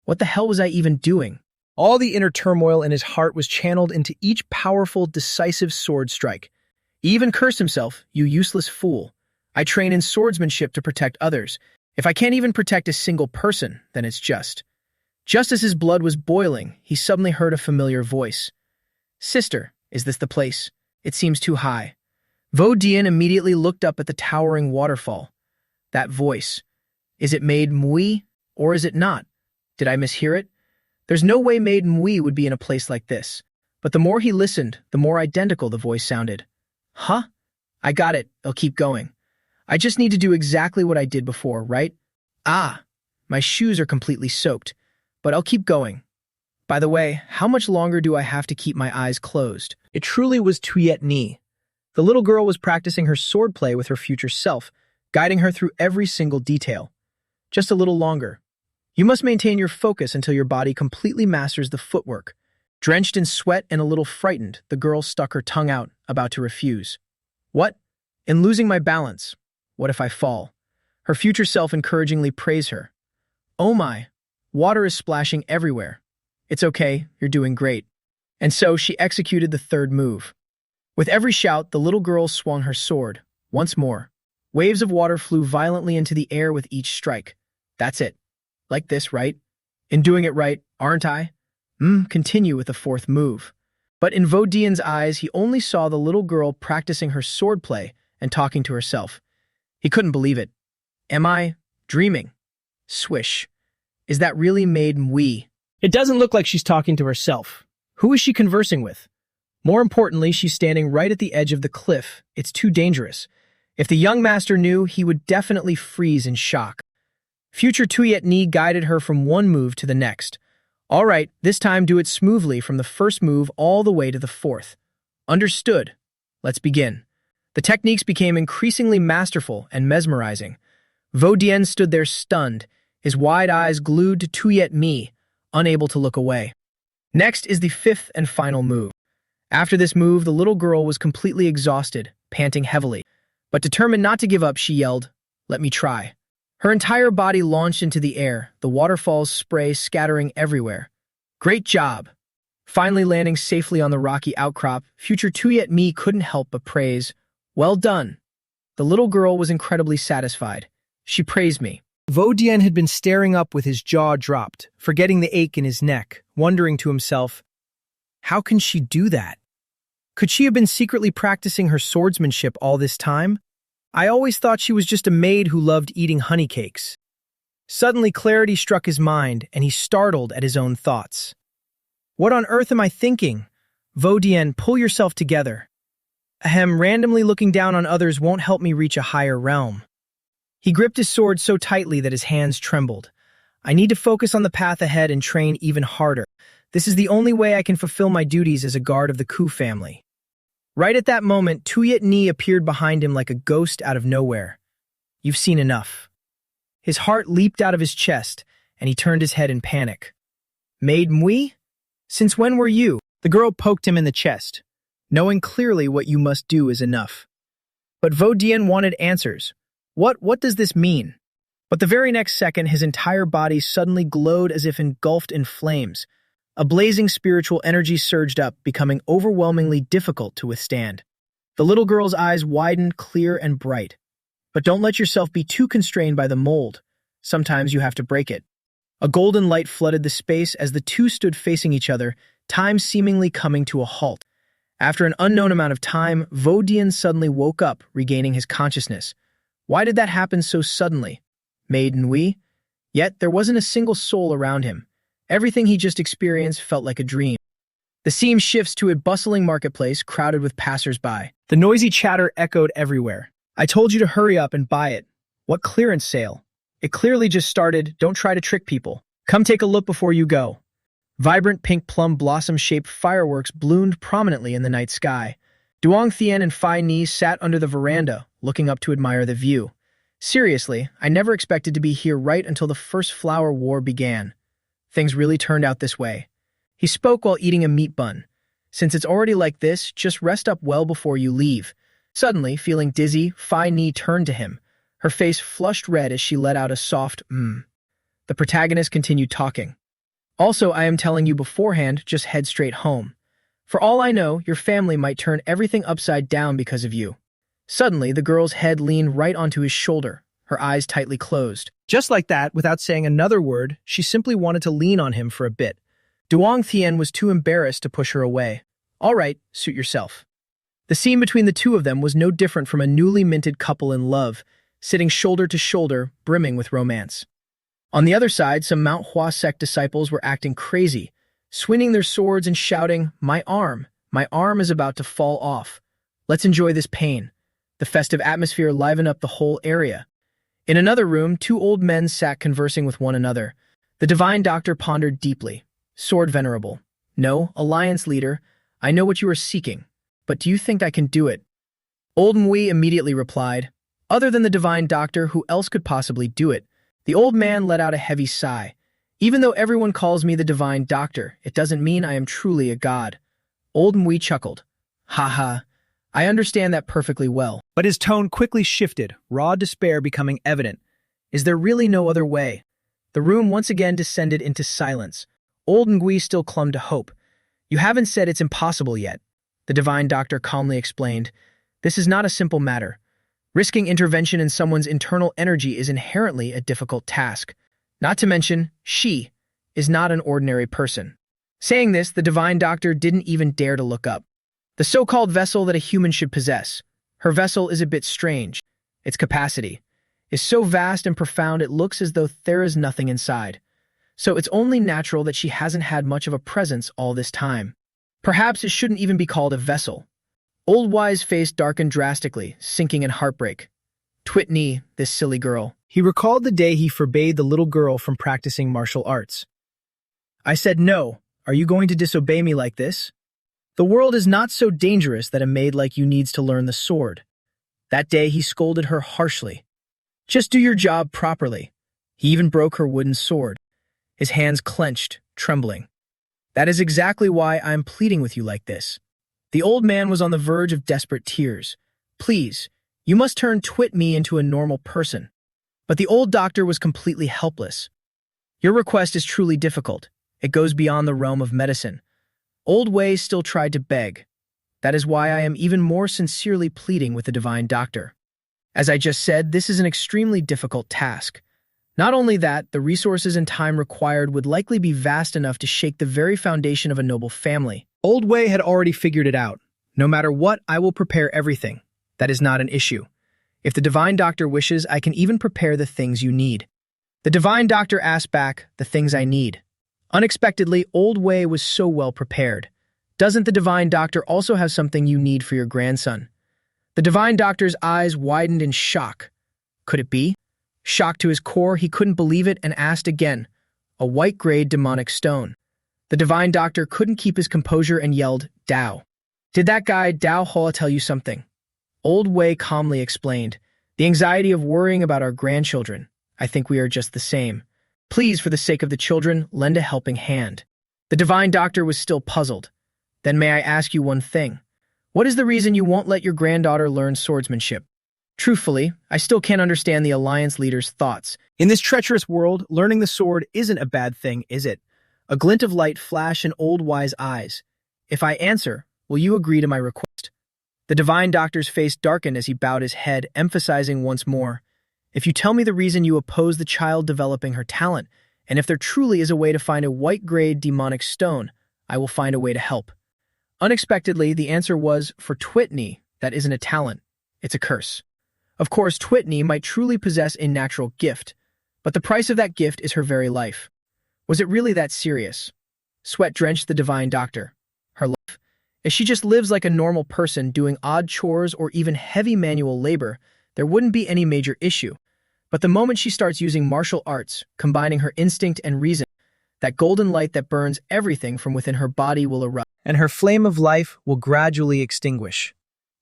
What the hell was I even doing? All the inner turmoil in his heart was channeled into each powerful, decisive sword strike. He even cursed himself, "You useless fool. I train in swordsmanship to protect others. If I can't even protect a single person, then it's just." Just as his blood was boiling, he suddenly heard a familiar voice. "Sister, is this the place? It seems too high." Vo Dian immediately looked up at the towering waterfall. That voice. Is it Maid Mui, or is it not? Did I mishear it? There's no way Maid Mui would be in a place like this. But the more he listened, the more identical the voice sounded. Huh? I got it. I'll keep going. I just need to do exactly what I did before, right? Ah, my shoes are completely soaked. But I'll keep going. By the way, how much longer do I have to keep my eyes closed? It truly was Tuyet Ni. The little girl was practicing her swordplay with her future self, guiding her through every single detail. Just a little longer. You must maintain your focus until your body completely masters the footwork. Drenched in sweat and a little frightened, the girl stuck her tongue out, about to refuse. What? In losing my balance. What if I fall? Her future self encouragingly praised her. Oh my, water is splashing everywhere. It's okay, you're doing great. And so she executed the third move. With every shout, the little girl swung her sword. Once more. Waves of water flew violently into the air with each strike. That's it. Like this, right? In doing it right, aren't I? Continue with the fourth move. But in Vo Dian's eyes, he only saw the little girl practicing her swordplay and talking to herself. He couldn't believe it. Am I dreaming? Swish. Is that really Maid Mui? It doesn't look like she's talking to herself. Who is she conversing with? More importantly, she's standing right at the edge of the cliff. It's too dangerous. If the young master knew, he would definitely freeze in shock. Future Tuyet Ni guided her from one move to the next. All right, this time do it smoothly from the first move all the way to the fourth. Understood. Let's begin. The techniques became increasingly masterful and mesmerizing. Vo Dian stood there stunned, his wide eyes glued to Tuyet Ni, unable to look away. Next is the fifth and final move. After this move, the little girl was completely exhausted, panting heavily. But determined not to give up, she yelled, "Let me try." Her entire body launched into the air, the waterfall's spray scattering everywhere. Great job! Finally landing safely on the rocky outcrop, future Tuyet Ni couldn't help but praise, "Well done." The little girl was incredibly satisfied. She praised me. Vo Dian had been staring up with his jaw dropped, forgetting the ache in his neck, wondering to himself, how can she do that? Could she have been secretly practicing her swordsmanship all this time? I always thought she was just a maid who loved eating honey cakes. Suddenly clarity struck his mind, and he startled at his own thoughts. What on earth am I thinking? Vo Dian, pull yourself together. Ahem, randomly looking down on others won't help me reach a higher realm. He gripped his sword so tightly that his hands trembled. I need to focus on the path ahead and train even harder. This is the only way I can fulfill my duties as a guard of the Ku family. Right at that moment, Tuyet Ni appeared behind him like a ghost out of nowhere. You've seen enough. His heart leaped out of his chest, and he turned his head in panic. Maid Mui? Since when were you? The girl poked him in the chest. Knowing clearly what you must do is enough. But Vodian wanted answers. What does this mean? But the very next second, his entire body suddenly glowed as if engulfed in flames. A blazing spiritual energy surged up, becoming overwhelmingly difficult to withstand. The little girl's eyes widened, clear and bright. But don't let yourself be too constrained by the mold. Sometimes you have to break it. A golden light flooded the space as the two stood facing each other, time seemingly coming to a halt. After an unknown amount of time, Vodian suddenly woke up, regaining his consciousness. Why did that happen so suddenly? Maid Nui? Yet there wasn't a single soul around him. Everything he just experienced felt like a dream. The scene shifts to a bustling marketplace crowded with passers-by. The noisy chatter echoed everywhere. I told you to hurry up and buy it. What clearance sale? It clearly just started. Don't try to trick people. Come take a look before you go. Vibrant pink plum blossom-shaped fireworks bloomed prominently in the night sky. Duong Thien and Phi Ni sat under the veranda, looking up to admire the view. Seriously, I never expected to be here right until the first flower war began. Things really turned out this way. He spoke while eating a meat bun. Since it's already like this, just rest up well before you leave. Suddenly, feeling dizzy, Phi Ni turned to him. Her face flushed red as she let out a soft The protagonist continued talking. Also, I am telling you beforehand, just head straight home. For all I know, your family might turn everything upside down because of you. Suddenly, the girl's head leaned right onto his shoulder, her eyes tightly closed. Just like that, without saying another word, she simply wanted to lean on him for a bit. Duong Thien was too embarrassed to push her away. All right, suit yourself. The scene between the two of them was no different from a newly minted couple in love, sitting shoulder to shoulder, brimming with romance. On the other side, some Mount Hua sect disciples were acting crazy, swinging their swords and shouting, my arm is about to fall off. Let's enjoy this pain. The festive atmosphere livened up the whole area. In another room, two old men sat conversing with one another. The divine doctor pondered deeply. Sword Venerable. No, Alliance Leader, I know what you are seeking, but do you think I can do it? Old Mui immediately replied, other than the divine doctor, who else could possibly do it? The old man let out a heavy sigh. Even though everyone calls me the divine doctor, it doesn't mean I am truly a god. Old Mui chuckled. Ha. I understand that perfectly well. But his tone quickly shifted, raw despair becoming evident. Is there really no other way? The room once again descended into silence. Old Ngui still clung to hope. You haven't said it's impossible yet, the divine doctor calmly explained. This is not a simple matter. Risking intervention in someone's internal energy is inherently a difficult task. Not to mention, she is not an ordinary person. Saying this, the divine doctor didn't even dare to look up. The so-called vessel that a human should possess. Her vessel is a bit strange. Its capacity is so vast and profound it looks as though there is nothing inside. So it's only natural that she hasn't had much of a presence all this time. Perhaps it shouldn't even be called a vessel. Old Y's face darkened drastically, sinking in heartbreak. Twit Ni, this silly girl. He recalled the day he forbade the little girl from practicing martial arts. I said no. Are you going to disobey me like this? The world is not so dangerous that a maid like you needs to learn the sword. That day he scolded her harshly. Just do your job properly. He even broke her wooden sword. His hands clenched, trembling. That is exactly why I am pleading with you like this. The old man was on the verge of desperate tears. Please, you must turn Twit Me into a normal person. But the old doctor was completely helpless. Your request is truly difficult. It goes beyond the realm of medicine. Old Wei still tried to beg. That is why I am even more sincerely pleading with the divine doctor. As I just said, this is an extremely difficult task. Not only that, the resources and time required would likely be vast enough to shake the very foundation of a noble family. Old Wei had already figured it out. No matter what, I will prepare everything. That is not an issue. If the divine doctor wishes, I can even prepare the things you need. The divine doctor asked back, the things I need. Unexpectedly, Old Wei was so well prepared. Doesn't the divine doctor also have something you need for your grandson? The divine doctor's eyes widened in shock. Could it be? Shocked to his core, he couldn't believe it and asked again. A white-grade demonic stone. The divine doctor couldn't keep his composure and yelled, Dao. Did that guy Dao Hoa tell you something? Old Wei calmly explained. The anxiety of worrying about our grandchildren. I think we are just the same. Please, for the sake of the children, lend a helping hand. The divine doctor was still puzzled. Then may I ask you one thing? What is the reason you won't let your granddaughter learn swordsmanship? Truthfully, I still can't understand the Alliance leader's thoughts. In this treacherous world, learning the sword isn't a bad thing, is it? A glint of light flashed in Old Wise eyes. If I answer, will you agree to my request? The divine doctor's face darkened as he bowed his head, emphasizing once more, if you tell me the reason you oppose the child developing her talent, and if there truly is a way to find a white-grade demonic stone, I will find a way to help. Unexpectedly, the answer was, for Twitney, that isn't a talent, it's a curse. Of course, Twitney might truly possess a natural gift, but the price of that gift is her very life. Was it really that serious? Sweat drenched the divine doctor. Her life? If she just lives like a normal person doing odd chores or even heavy manual labor, there wouldn't be any major issue. But the moment she starts using martial arts, combining her instinct and reason, that golden light that burns everything from within her body will erupt, and her flame of life will gradually extinguish.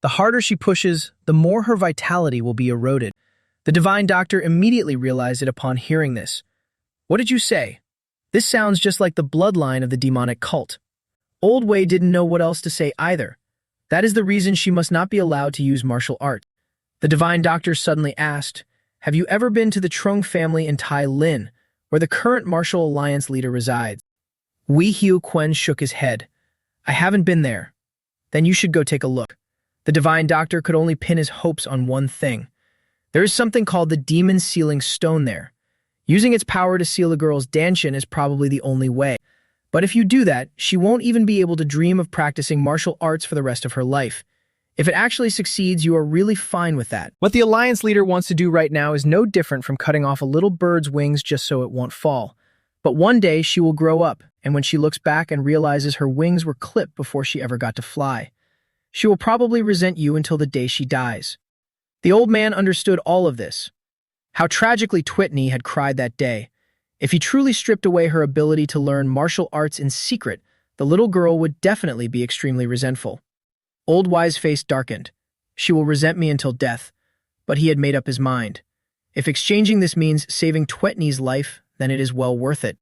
The harder she pushes, the more her vitality will be eroded. The divine doctor immediately realized it upon hearing this. What did you say? This sounds just like the bloodline of the demonic cult. Old Wei didn't know what else to say either. That is the reason she must not be allowed to use martial art. The divine doctor suddenly asked, have you ever been to the Trung family in Tai Lin, where the current martial alliance leader resides? Wei Hiu Quen shook his head. I haven't been there. Then you should go take a look. The divine doctor could only pin his hopes on one thing. There is something called the demon sealing stone there. Using its power to seal a girl's danshin is probably the only way. But if you do that, she won't even be able to dream of practicing martial arts for the rest of her life. If it actually succeeds, you are really fine with that. What the Alliance leader wants to do right now is no different from cutting off a little bird's wings just so it won't fall. But one day she will grow up, and when she looks back and realizes her wings were clipped before she ever got to fly, she will probably resent you until the day she dies. The old man understood all of this. How tragically Twitney had cried that day. If he truly stripped away her ability to learn martial arts in secret, the little girl would definitely be extremely resentful. Old Wise's face darkened. She will resent me until death. But he had made up his mind. If exchanging this means saving Twitney's life, then it is well worth it.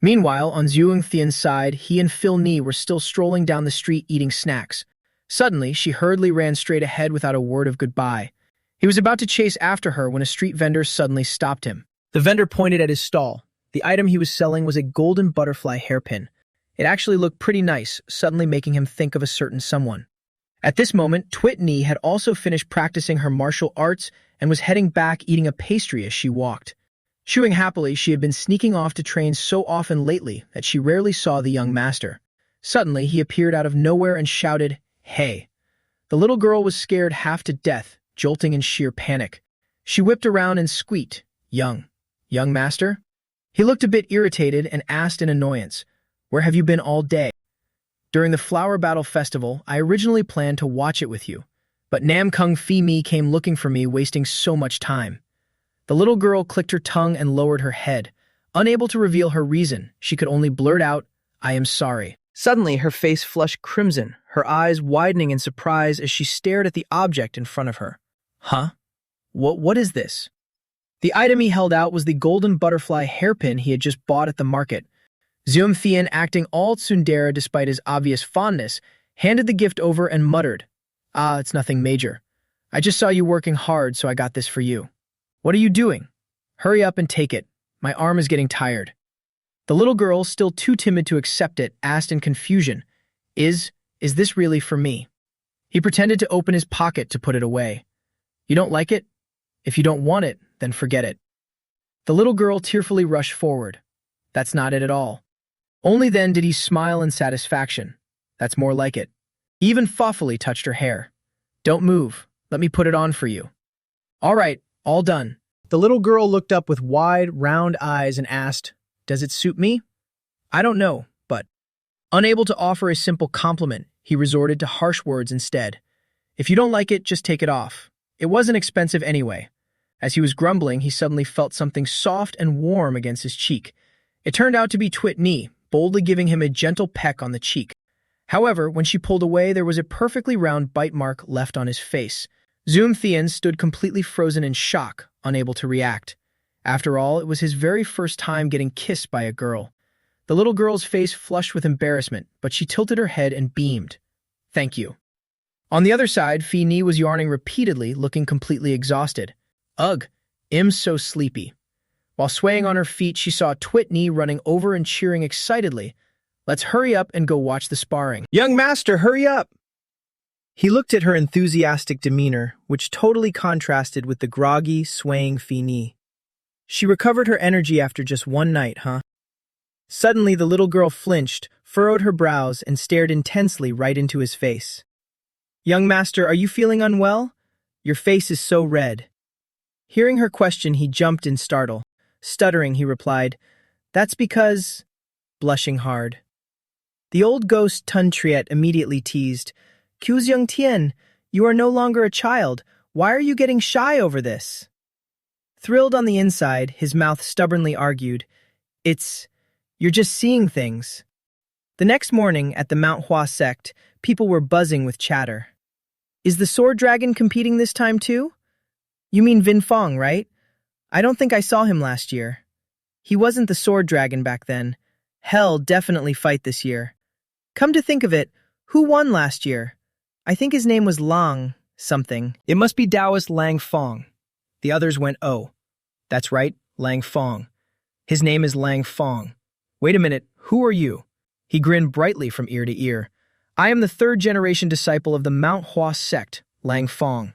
Meanwhile, on Zhuang Thian's side, he and Phil Ni were still strolling down the street eating snacks. Suddenly, she hurriedly ran straight ahead without a word of goodbye. He was about to chase after her when a street vendor suddenly stopped him. The vendor pointed at his stall. The item he was selling was a golden butterfly hairpin. It actually looked pretty nice, suddenly making him think of a certain someone. At this moment, Twitney had also finished practicing her martial arts and was heading back eating a pastry as she walked. Chewing happily, she had been sneaking off to train so often lately that she rarely saw the young master. Suddenly, he appeared out of nowhere and shouted, "Hey!" The little girl was scared half to death, jolting in sheer panic. She whipped around and squeaked, Young master?" He looked a bit irritated and asked in annoyance, "Where have you been all day?" "During the Flower Battle Festival, I originally planned to watch it with you, but Nam Kung Fi Mi came looking for me, wasting so much time." The little girl clicked her tongue and lowered her head. Unable to reveal her reason, she could only blurt out, "I am sorry." Suddenly, her face flushed crimson, her eyes widening in surprise as she stared at the object in front of her. Huh? What is this? The item he held out was the golden butterfly hairpin he had just bought at the market. Zhuang Thian, acting all tsundere despite his obvious fondness, handed the gift over and muttered, It's nothing major. I just saw you working hard, so I got this for you." "What are you doing?" "Hurry up and take it. My arm is getting tired." The little girl, still too timid to accept it, asked in confusion, Is this really for me?" He pretended to open his pocket to put it away. "You don't like it? If you don't want it, then forget it." The little girl tearfully rushed forward. "That's not it at all." Only then did he smile in satisfaction. "That's more like it." He even thoughtfully touched her hair. "Don't move. Let me put it on for you." "All right, all done." The little girl looked up with wide, round eyes and asked, "Does it suit me?" "I don't know, but..." Unable to offer a simple compliment, he resorted to harsh words instead. If you don't like it, just take it off. It wasn't expensive anyway. As he was grumbling, he suddenly felt something soft and warm against his cheek. It turned out to be Twit Nee, boldly giving him a gentle peck on the cheek. However, when she pulled away, there was a perfectly round bite mark left on his face. Zoom Thien stood completely frozen in shock, unable to react. After all, it was his very first time getting kissed by a girl. The little girl's face flushed with embarrassment, but she tilted her head and beamed. "Thank you." On the other side, Phi Ni was yarning repeatedly, looking completely exhausted. "Ugh, I'm so sleepy." While swaying on her feet, she saw Twit Nee running over and cheering excitedly. "Let's hurry up and go watch the sparring." "Young master, hurry up!" He looked at her enthusiastic demeanor, which totally contrasted with the groggy, swaying Phi Ni. She recovered her energy after just one night, huh? Suddenly, the little girl flinched, furrowed her brows, and stared intensely right into his face. "Young master, are you feeling unwell? Your face is so red." Hearing her question, he jumped in startle. Stuttering, he replied, "That's because—" blushing hard. The old ghost Tun Triet immediately teased, "Q's Young Tien, you are no longer a child. Why are you getting shy over this?" Thrilled on the inside, his mouth stubbornly argued, You're just seeing things." The next morning, at the Manhwa sect, people were buzzing with chatter. "Is the sword dragon competing this time too? You mean Vin Fong, right? I don't think I saw him last year. He wasn't the sword dragon back then. He'll definitely fight this year. Come to think of it, who won last year? I think his name was Lang something." "It must be Taoist Lang Fong." The others went, "Oh, that's right, Lang Fong. His name is Lang Fong. Wait a minute, who are you?" He grinned brightly from ear to ear. "I am the third-generation disciple of the Manhwa sect, Lang Fong."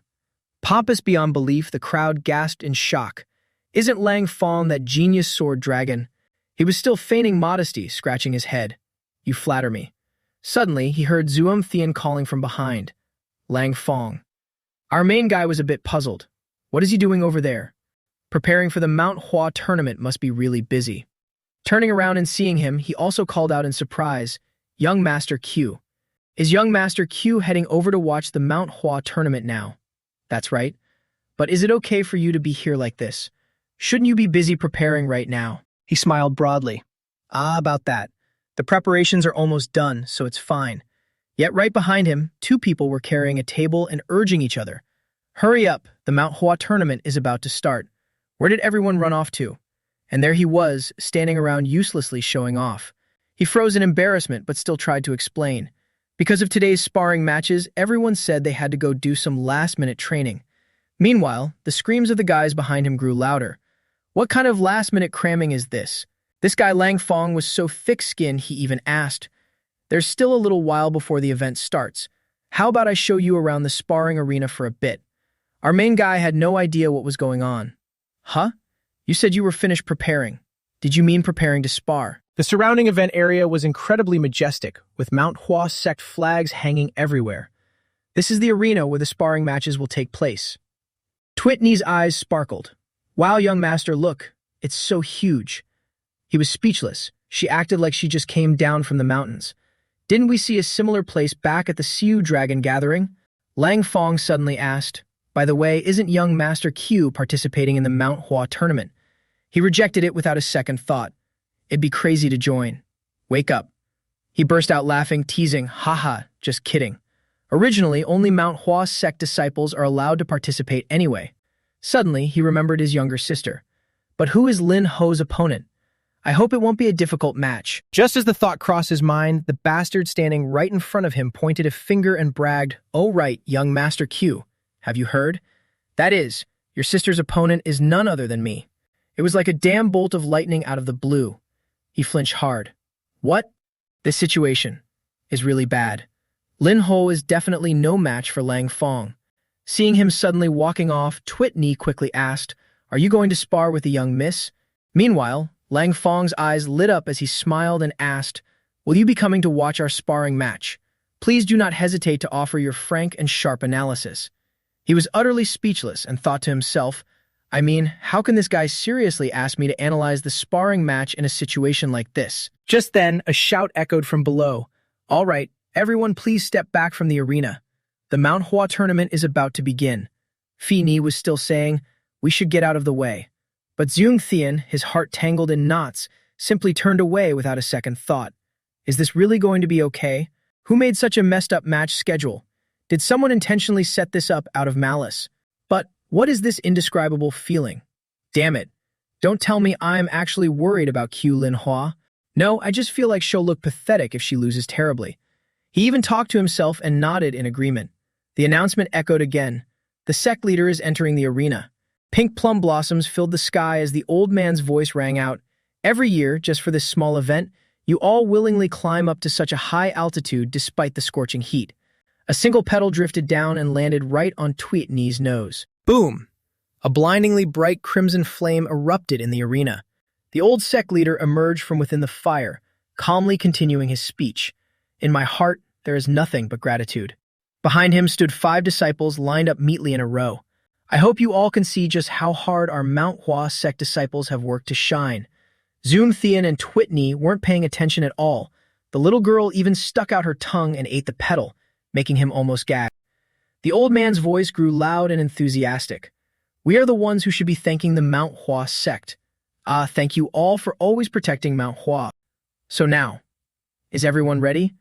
Pompous beyond belief, the crowd gasped in shock. "Isn't Lang Fong that genius sword dragon?" He was still feigning modesty, scratching his head. "You flatter me." Suddenly, he heard Zoom Thien calling from behind. "Lang Fong." Our main guy was a bit puzzled. What is he doing over there? Preparing for the Manhwa tournament must be really busy. Turning around and seeing him, he also called out in surprise, "Young Master Q." Is Young Master Q heading over to watch the Manhwa tournament now? That's right. But is it okay for you to be here like this? Shouldn't you be busy preparing right now? He smiled broadly. About that. The preparations are almost done, so it's fine. Yet right behind him, two people were carrying a table and urging each other. "Hurry up, the Manhwa tournament is about to start." Where did everyone run off to? And there he was, standing around uselessly showing off. He froze in embarrassment, but still tried to explain. Because of today's sparring matches, everyone said they had to go do some last-minute training. Meanwhile, the screams of the guys behind him grew louder. What kind of last-minute cramming is this? This guy Lang Fong was so thick-skinned he even asked, "There's still a little while before the event starts. How about I show you around the sparring arena for a bit?" Our main guy had no idea what was going on. "Huh? You said you were finished preparing. Did you mean preparing to spar?" The surrounding event area was incredibly majestic, with Manhwa sect flags hanging everywhere. This is the arena where the sparring matches will take place. Twit Nee's eyes sparkled. "Wow, young master, look. It's so huge." He was speechless. She acted like she just came down from the mountains. "Didn't we see a similar place back at the Siu Dragon gathering?" Lang Fong suddenly asked. "By the way, isn't young Master Q participating in the Manhwa tournament?" He rejected it without a second thought. "It'd be crazy to join. Wake up." He burst out laughing, teasing, "Haha, just kidding. Originally, only Manhwa sect disciples are allowed to participate anyway." Suddenly, he remembered his younger sister. But who is Lin Ho's opponent? I hope it won't be a difficult match. Just as the thought crossed his mind, the bastard standing right in front of him pointed a finger and bragged, "Oh right, young Master Q. Have you heard? That is, your sister's opponent is none other than me." It was like a damn bolt of lightning out of the blue. He flinched hard. What? This situation is really bad. Lin Ho is definitely no match for Lang Fong. Seeing him suddenly walking off, Twit Nee quickly asked, "Are you going to spar with the young miss?" Meanwhile, Lang Fong's eyes lit up as he smiled and asked, "Will you be coming to watch our sparring match? Please do not hesitate to offer your frank and sharp analysis." He was utterly speechless and thought to himself, I mean, how can this guy seriously ask me to analyze the sparring match in a situation like this? Just then, a shout echoed from below. "All right, everyone please step back from the arena." The Manhwa tournament is about to begin. Phi Ni was still saying, "We should get out of the way." But Zhuang Thian, his heart tangled in knots, simply turned away without a second thought. Is this really going to be okay? Who made such a messed up match schedule? Did someone intentionally set this up out of malice? But what is this indescribable feeling? Damn it. Don't tell me I'm actually worried about Q Lin Hua. No, I just feel like she'll look pathetic if she loses terribly. He even talked to himself and nodded in agreement. The announcement echoed again. The sect leader is entering the arena. Pink plum blossoms filled the sky as the old man's voice rang out. Every year, just for this small event, you all willingly climb up to such a high altitude despite the scorching heat. A single petal drifted down and landed right on Tweet Knee's nose. Boom! A blindingly bright crimson flame erupted in the arena. The old sect leader emerged from within the fire, calmly continuing his speech. In my heart, there is nothing but gratitude. Behind him stood 5 disciples lined up neatly in a row. I hope you all can see just how hard our Mount Hua sect disciples have worked to shine. Zhuang Thian and Twitney weren't paying attention at all. The little girl even stuck out her tongue and ate the petal, making him almost gag. The old man's voice grew loud and enthusiastic. We are the ones who should be thanking the Mount Hua sect. Thank you all for always protecting Mount Hua. So now, is everyone ready?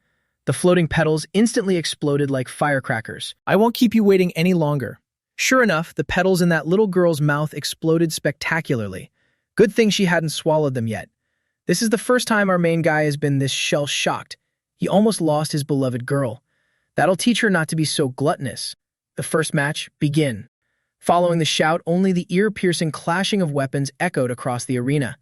The floating petals instantly exploded like firecrackers. I won't keep you waiting any longer. Sure enough, the petals in that little girl's mouth exploded spectacularly. Good thing she hadn't swallowed them yet. This is the first time our main guy has been this shell-shocked. He almost lost his beloved girl. That'll teach her not to be so gluttonous. The first match, begin. Following the shout, only the ear-piercing clashing of weapons echoed across the arena.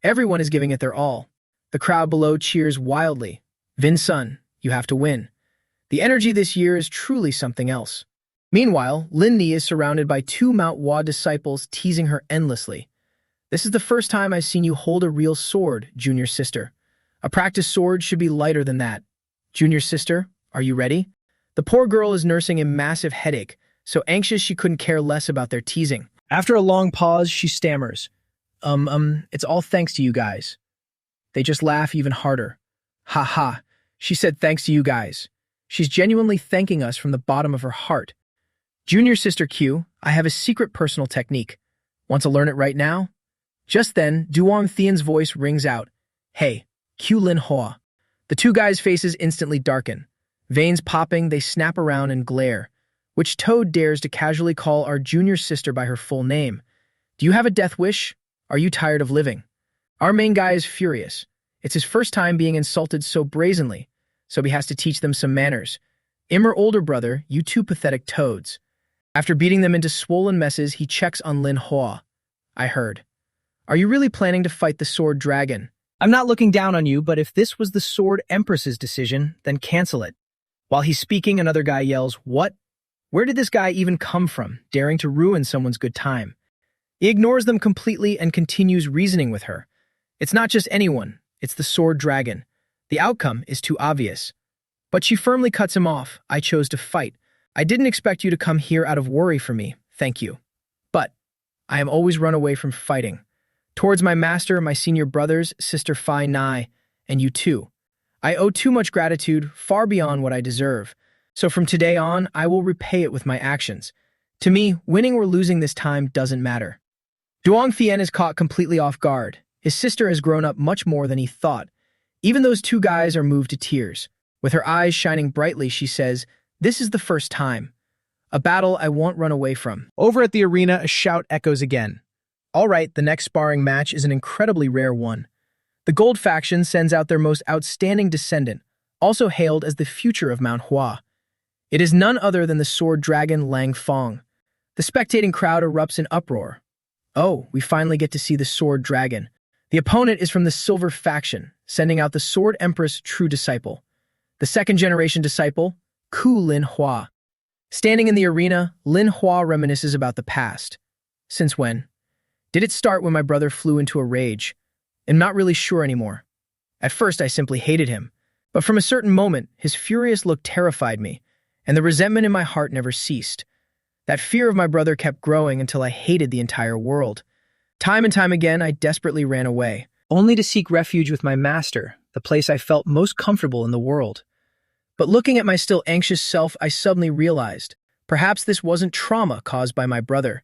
Everyone is giving it their all. The crowd below cheers wildly. Vin Sun, you have to win. The energy this year is truly something else. Meanwhile, Lin Ni is surrounded by 2 Mount Hua disciples teasing her endlessly. This is the first time I've seen you hold a real sword, junior sister. A practice sword should be lighter than that. Junior sister, are you ready? The poor girl is nursing a massive headache, so anxious she couldn't care less about their teasing. After a long pause, she stammers. It's all thanks to you guys. They just laugh even harder. Ha ha, she said thanks to you guys. She's genuinely thanking us from the bottom of her heart. Junior sister Q, I have a secret personal technique. Want to learn it right now? Just then, Duong Thian's voice rings out. Hey, Q Lin Hua. The 2 guys' faces instantly darken. Veins popping, they snap around and glare. Which toad dares to casually call our junior sister by her full name? Do you have a death wish? Are you tired of living? Our main guy is furious. It's his first time being insulted so brazenly, so he has to teach them some manners. Immer older brother, you 2 pathetic toads. After beating them into swollen messes, he checks on Lin Hua. I heard. Are you really planning to fight the Sword Dragon? I'm not looking down on you, but if this was the Sword Empress's decision, then cancel it. While he's speaking, another guy yells, What? Where did this guy even come from, daring to ruin someone's good time? He ignores them completely and continues reasoning with her. It's not just anyone, it's the Sword Dragon. The outcome is too obvious. But she firmly cuts him off. I chose to fight. I didn't expect you to come here out of worry for me, thank you. But I am always run away from fighting. Towards my master, my senior brothers, sister Phi Nai, and you too. I owe too much gratitude, far beyond what I deserve. So from today on, I will repay it with my actions. To me, winning or losing this time doesn't matter. Duong Thian is caught completely off guard. His sister has grown up much more than he thought. Even those 2 guys are moved to tears. With her eyes shining brightly, she says, This is the first time. A battle I won't run away from. Over at the arena, a shout echoes again. All right, the next sparring match is an incredibly rare one. The Gold faction sends out their most outstanding descendant, also hailed as the future of Mount Hua. It is none other than the sword dragon Lang Fong. The spectating crowd erupts in uproar. Oh, we finally get to see the sword dragon. The opponent is from the Silver faction, sending out the Sword Empress true disciple. The second-generation disciple, Ku Lin Hua. Standing in the arena, Lin Hua reminisces about the past. Since when? Did it start when my brother flew into a rage? I'm not really sure anymore. At first, I simply hated him. But from a certain moment, his furious look terrified me, and the resentment in my heart never ceased. That fear of my brother kept growing until I hated the entire world. Time and time again, I desperately ran away, only to seek refuge with my master, the place I felt most comfortable in the world. But looking at my still anxious self, I suddenly realized perhaps this wasn't trauma caused by my brother.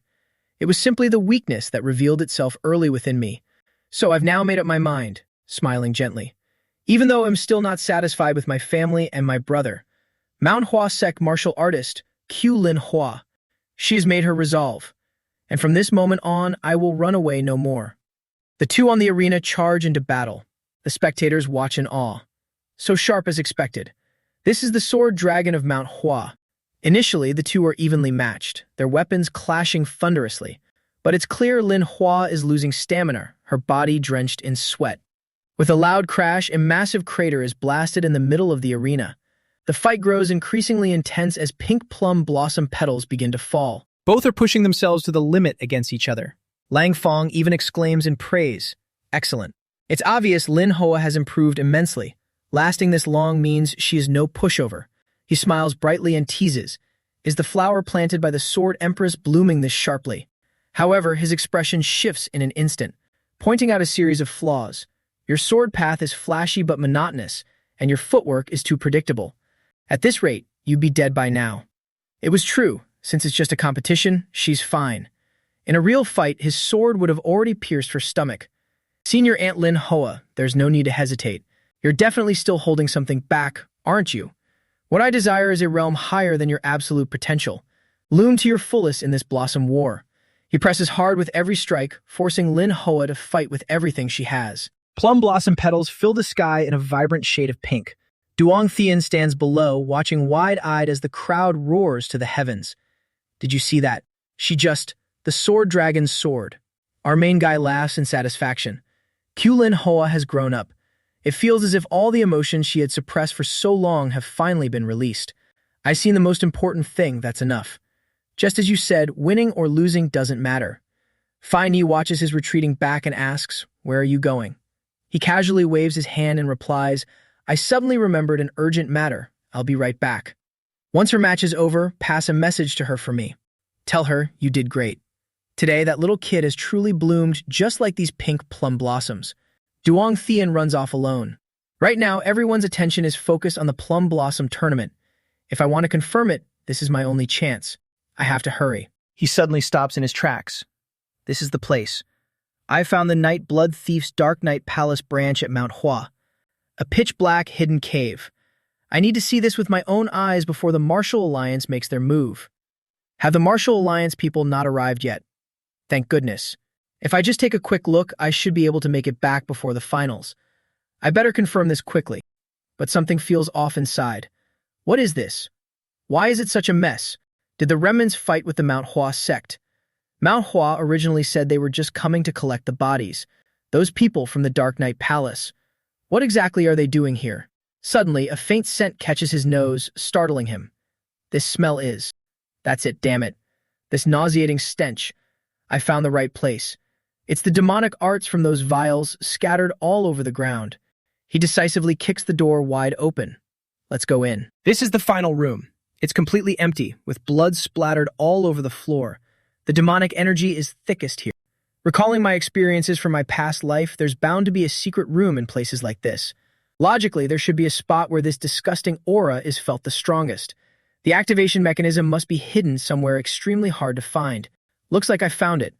It was simply the weakness that revealed itself early within me. So I've now made up my mind, smiling gently. Even though I'm still not satisfied with my family and my brother, Manhwa sect martial artist Q Lin Hua, she has made her resolve. And from this moment on, I will run away no more. The two on the arena charge into battle. The spectators watch in awe. So sharp as expected. This is the sword dragon of Mount Hua. Initially, the two are evenly matched, their weapons clashing thunderously. But it's clear Lin Hua is losing stamina, her body drenched in sweat. With a loud crash, a massive crater is blasted in the middle of the arena. The fight grows increasingly intense as pink plum blossom petals begin to fall. Both are pushing themselves to the limit against each other. Lang Fong even exclaims in praise, "Excellent." It's obvious Lin Hoa has improved immensely. Lasting this long means she is no pushover. He smiles brightly and teases. Is the flower planted by the Sword Empress blooming this sharply? However, his expression shifts in an instant, pointing out a series of flaws. Your sword path is flashy but monotonous, and your footwork is too predictable. At this rate, you'd be dead by now. It was true. Since it's just a competition, she's fine. In a real fight, his sword would have already pierced her stomach. Senior Aunt Lin Hoa, there's no need to hesitate. You're definitely still holding something back, aren't you? What I desire is a realm higher than your absolute potential. Loom to your fullest in this blossom war. He presses hard with every strike, forcing Lin Hoa to fight with everything she has. Plum blossom petals fill the sky in a vibrant shade of pink. Duong Thien stands below, watching wide-eyed as the crowd roars to the heavens. Did you see that? The sword dragon's sword. Our main guy laughs in satisfaction. Lin Hoa has grown up. It feels as if all the emotions she had suppressed for so long have finally been released. I've seen the most important thing, that's enough. Just as you said, winning or losing doesn't matter. Fai Ni watches his retreating back and asks, "Where are you going?" He casually waves his hand and replies, "I suddenly remembered an urgent matter. I'll be right back." Once her match is over, pass a message to her for me. Tell her you did great. Today, that little kid has truly bloomed just like these pink plum blossoms. Duong Thien runs off alone. Right now, everyone's attention is focused on the plum blossom tournament. If I want to confirm it, this is my only chance. I have to hurry. He suddenly stops in his tracks. This is the place. I found the Night Blood Thief's Dark Night Palace branch at Mount Hua. A pitch-black hidden cave. I need to see this with my own eyes before the Martial Alliance makes their move. Have the Martial Alliance people not arrived yet? Thank goodness. If I just take a quick look, I should be able to make it back before the finals. I better confirm this quickly. But something feels off inside. What is this? Why is it such a mess? Did the remnants fight with the Mount Hua sect? Mount Hua originally said they were just coming to collect the bodies. Those people from the Dark Night Palace. What exactly are they doing here? Suddenly, a faint scent catches his nose, startling him. This smell is... That's it, damn it. This nauseating stench. I found the right place. It's the demonic arts from those vials scattered all over the ground. He decisively kicks the door wide open. Let's go in. This is the final room. It's completely empty, with blood splattered all over the floor. The demonic energy is thickest here. Recalling my experiences from my past life, there's bound to be a secret room in places like this. Logically, there should be a spot where this disgusting aura is felt the strongest. The activation mechanism must be hidden somewhere extremely hard to find. Looks like I found it.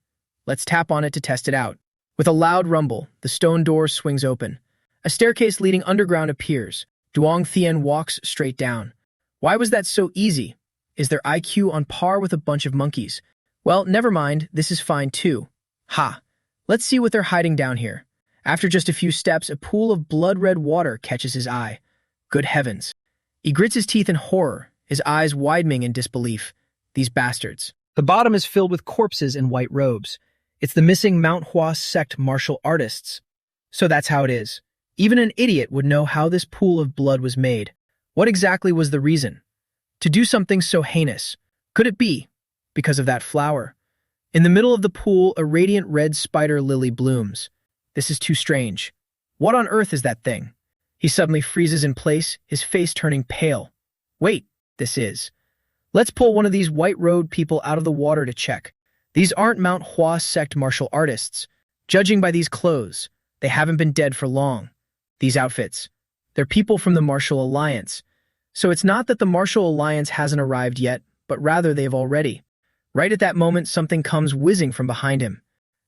Let's tap on it to test it out. With a loud rumble, the stone door swings open. A staircase leading underground appears. Duong Thien walks straight down. Why was that so easy? Is their IQ on par with a bunch of monkeys? Well, never mind, this is fine too. Ha! Let's see what they're hiding down here. After just a few steps, a pool of blood-red water catches his eye. Good heavens. He grits his teeth in horror, his eyes widening in disbelief. These bastards. The bottom is filled with corpses in white robes. It's the missing Mount Hua sect martial artists. So that's how it is. Even an idiot would know how this pool of blood was made. What exactly was the reason? To do something so heinous. Could it be because of that flower? In the middle of the pool, a radiant red spider lily blooms. This is too strange. What on earth is that thing? He suddenly freezes in place, his face turning pale. Wait, this is. Let's pull one of these white-robed people out of the water to check. These aren't Mount Hua sect martial artists. Judging by these clothes, they haven't been dead for long. These outfits, they're people from the Martial Alliance. So it's not that the martial alliance hasn't arrived yet, but rather they have already. Right at that moment, something comes whizzing from behind him.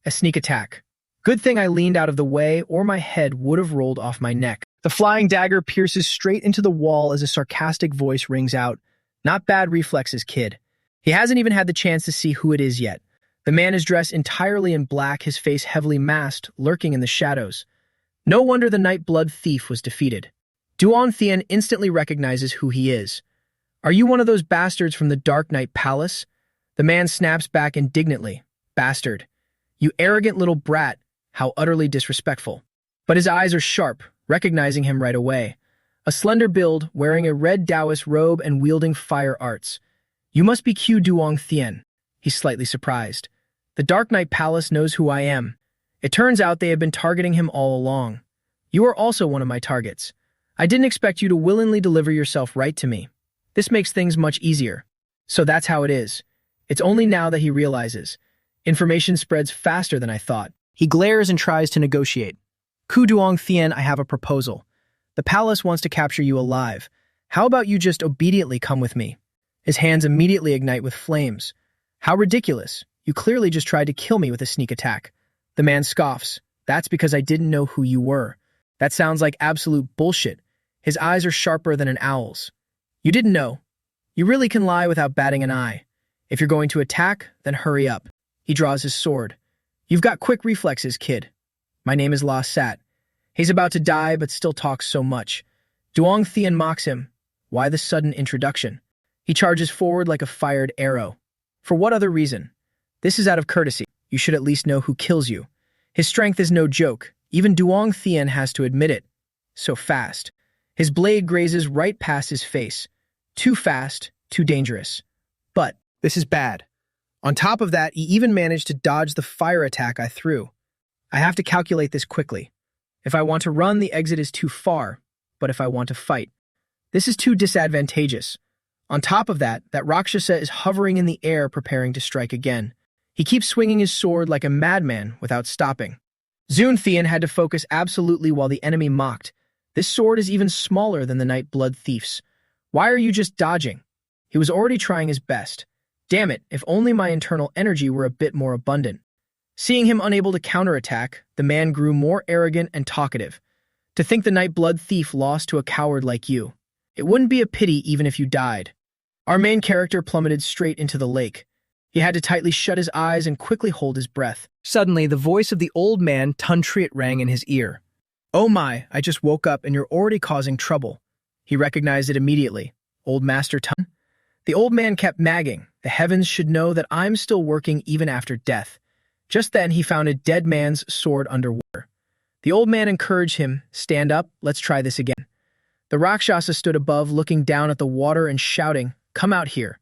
A sneak attack. Good thing I leaned out of the way, or my head would have rolled off my neck. The flying dagger pierces straight into the wall as a sarcastic voice rings out. Not bad reflexes, kid. He hasn't even had the chance to see who it is yet. The man is dressed entirely in black, his face heavily masked, lurking in the shadows. No wonder the night blood thief was defeated. Duong Thien instantly recognizes who he is. Are you one of those bastards from the Dark Knight Palace? The man snaps back indignantly. Bastard. You arrogant little brat. How utterly disrespectful. But his eyes are sharp, recognizing him right away. A slender build, wearing a red Taoist robe and wielding fire arts. You must be Q Duong Thien. He's slightly surprised. The Dark Knight Palace knows who I am. It turns out they have been targeting him all along. You are also one of my targets. I didn't expect you to willingly deliver yourself right to me. This makes things much easier. So that's how it is. It's only now that he realizes. Information spreads faster than I thought. He glares and tries to negotiate. Ku Duong Thien, I have a proposal. The palace wants to capture you alive. How about you just obediently come with me? His hands immediately ignite with flames. How ridiculous. You clearly just tried to kill me with a sneak attack. The man scoffs. That's because I didn't know who you were. That sounds like absolute bullshit. His eyes are sharper than an owl's. You didn't know. You really can lie without batting an eye. If you're going to attack, then hurry up. He draws his sword. You've got quick reflexes, kid. My name is La Sat. He's about to die, but still talks so much. Duong Thien mocks him. Why the sudden introduction? He charges forward like a fired arrow. For what other reason? This is out of courtesy. You should at least know who kills you. His strength is no joke. Even Duong Thien has to admit it. So fast. His blade grazes right past his face. Too fast, too dangerous. But this is bad. On top of that, he even managed to dodge the fire attack I threw. I have to calculate this quickly. If I want to run, the exit is too far, but if I want to fight, this is too disadvantageous. On top of that Rakshasa is hovering in the air preparing to strike again. He keeps swinging his sword like a madman without stopping. Zun Thien had to focus absolutely while the enemy mocked. This sword is even smaller than the Night Blood Thief's. Why are you just dodging? He was already trying his best. Damn it, if only my internal energy were a bit more abundant. Seeing him unable to counterattack, the man grew more arrogant and talkative. To think the Night Blood Thief lost to a coward like you. It wouldn't be a pity even if you died. Our main character plummeted straight into the lake. He had to tightly shut his eyes and quickly hold his breath. Suddenly, the voice of the old man Tun Triet rang in his ear. Oh my, I just woke up and you're already causing trouble. He recognized it immediately. Old Master Tun? The old man kept nagging. The heavens should know that I'm still working even after death. Just then, he found a dead man's sword underwater. The old man encouraged him, stand up, let's try this again. The Rakshasa stood above, looking down at the water and shouting, come out here.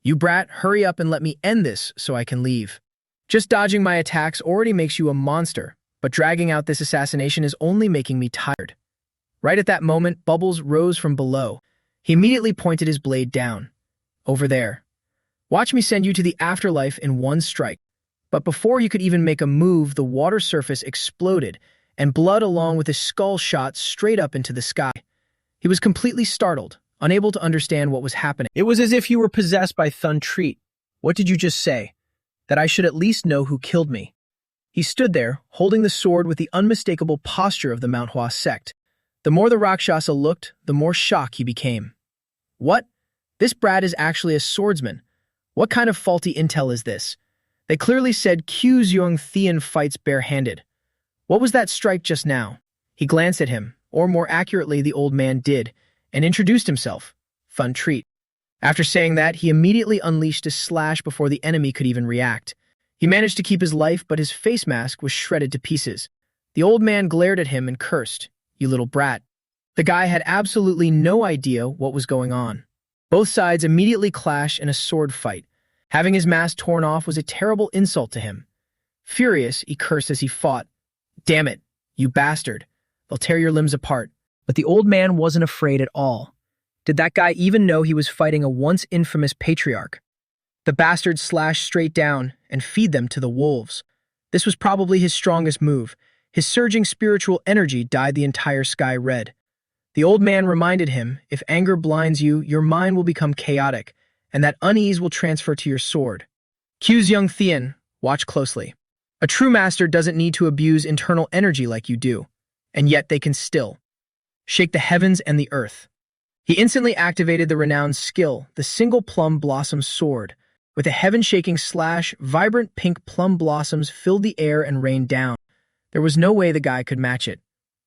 You brat, hurry up and let me end this so I can leave. Just dodging my attacks already makes you a monster, but dragging out this assassination is only making me tired. Right at that moment, bubbles rose from below. He immediately pointed his blade down. Over there. Watch me send you to the afterlife in one strike. But before he could even make a move, the water surface exploded, and blood along with his skull shot straight up into the sky. He was completely startled, unable to understand what was happening. It was as if you were possessed by Thun Treat. What did you just say? That I should at least know who killed me. He stood there, holding the sword with the unmistakable posture of the Manhwa sect. The more the Rakshasa looked, the more shocked he became. What? This brat is actually a swordsman. What kind of faulty intel is this? They clearly said Q Duong Thien fights barehanded. What was that strike just now? He glanced at him, or more accurately the old man did, and introduced himself. Thun Treat. After saying that, he immediately unleashed a slash before the enemy could even react. He managed to keep his life, but his face mask was shredded to pieces. The old man glared at him and cursed, you little brat. The guy had absolutely no idea what was going on. Both sides immediately clashed in a sword fight. Having his mask torn off was a terrible insult to him. Furious, he cursed as he fought. Damn it, you bastard. They'll tear your limbs apart. But the old man wasn't afraid at all. Did that guy even know he was fighting a once infamous patriarch? The bastard slashed straight down and feed them to the wolves. This was probably his strongest move. His surging spiritual energy dyed the entire sky red. The old man reminded him, if anger blinds you, your mind will become chaotic, and that unease will transfer to your sword. Cues young Theon, watch closely. A true master doesn't need to abuse internal energy like you do, and yet they can still shake the heavens and the earth. He instantly activated the renowned skill, the single plum blossom sword. With a heaven-shaking slash, vibrant pink plum blossoms filled the air and rained down. There was no way the guy could match it.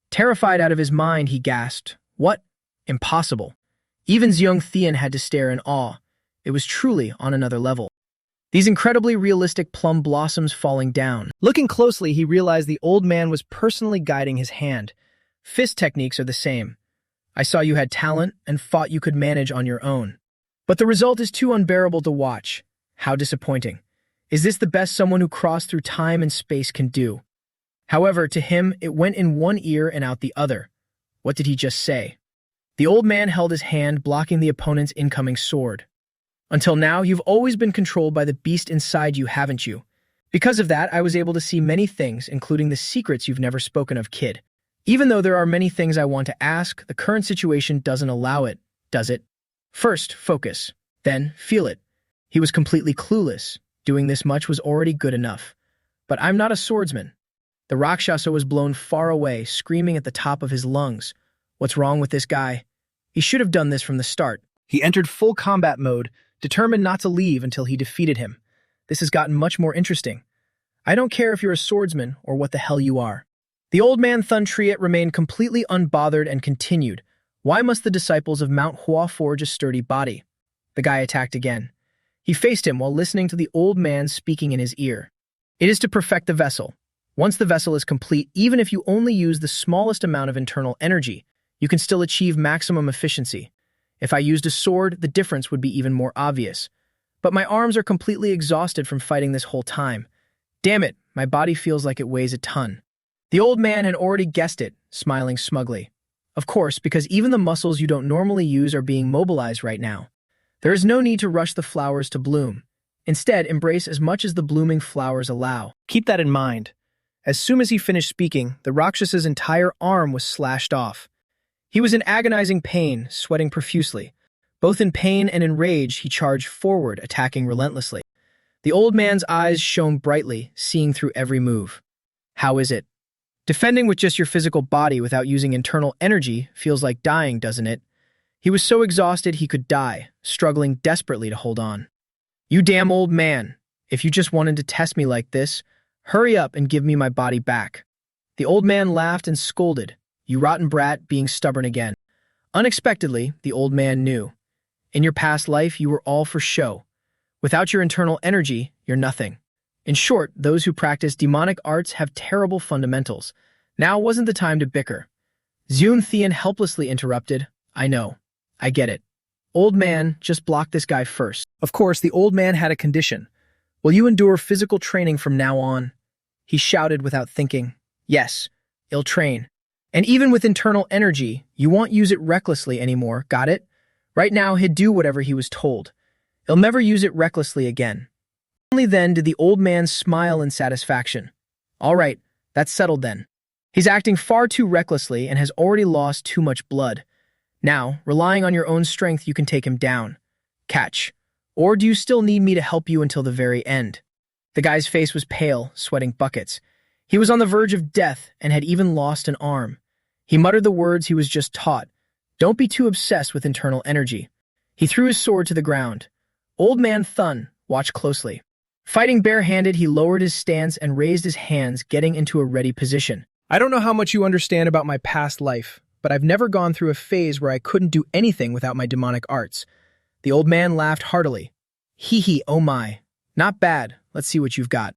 Terrified out of his mind, he gasped, "What? Impossible." Even young Theon had to stare in awe. It was truly on another level. These incredibly realistic plum blossoms falling down. Looking closely, he realized the old man was personally guiding his hand. Fist techniques are the same. I saw you had talent and thought you could manage on your own. But the result is too unbearable to watch. How disappointing. Is this the best someone who crossed through time and space can do? However, to him, it went in one ear and out the other. What did he just say? The old man held his hand, blocking the opponent's incoming sword. Until now, you've always been controlled by the beast inside you, haven't you? Because of that, I was able to see many things, including the secrets you've never spoken of, kid. Even though there are many things I want to ask, the current situation doesn't allow it, does it? First, focus. Then, feel it. He was completely clueless. Doing this much was already good enough. But I'm not a swordsman. The Rakshasa was blown far away, screaming at the top of his lungs. What's wrong with this guy? He should have done this from the start. He entered full combat mode, determined not to leave until he defeated him. This has gotten much more interesting. I don't care if you're a swordsman or what the hell you are. The old man Thuntriot remained completely unbothered and continued. Why must the disciples of Mount Hua forge a sturdy body? The guy attacked again. He faced him while listening to the old man speaking in his ear. It is to perfect the vessel. Once the vessel is complete, even if you only use the smallest amount of internal energy, you can still achieve maximum efficiency. If I used a sword, the difference would be even more obvious. But my arms are completely exhausted from fighting this whole time. Damn it, my body feels like it weighs a ton. The old man had already guessed it, smiling smugly. Of course, because even the muscles you don't normally use are being mobilized right now. There is no need to rush the flowers to bloom. Instead, embrace as much as the blooming flowers allow. Keep that in mind. As soon as he finished speaking, the Rakshasa's entire arm was slashed off. He was in agonizing pain, sweating profusely. Both in pain and in rage, he charged forward, attacking relentlessly. The old man's eyes shone brightly, seeing through every move. How is it? Defending with just your physical body without using internal energy feels like dying, doesn't it? He was so exhausted he could die, struggling desperately to hold on. You damn old man. If you just wanted to test me like this, hurry up and give me my body back. The old man laughed and scolded. You rotten brat, being stubborn again. Unexpectedly, the old man knew. In your past life, you were all for show. Without your internal energy, you're nothing. In short, those who practice demonic arts have terrible fundamentals. Now wasn't the time to bicker. Zune Theon helplessly interrupted. I know. I get it. Old man, just block this guy first. Of course, the old man had a condition. Will you endure physical training from now on? He shouted without thinking. Yes, I'll train. And even with internal energy, you won't use it recklessly anymore, got it? Right now, he'd do whatever he was told. He'll never use it recklessly again. Only then did the old man smile in satisfaction. All right, that's settled then. He's acting far too recklessly and has already lost too much blood. Now, relying on your own strength, you can take him down. Catch. Or do you still need me to help you until the very end? The guy's face was pale, sweating buckets. He was on the verge of death and had even lost an arm. He muttered the words he was just taught. Don't be too obsessed with internal energy. He threw his sword to the ground. Old man Thun, watch closely. Fighting barehanded, he lowered his stance and raised his hands, getting into a ready position. I don't know how much you understand about my past life, but I've never gone through a phase where I couldn't do anything without my demonic arts. The old man laughed heartily. Hee hee, oh my. Not bad. Let's see what you've got.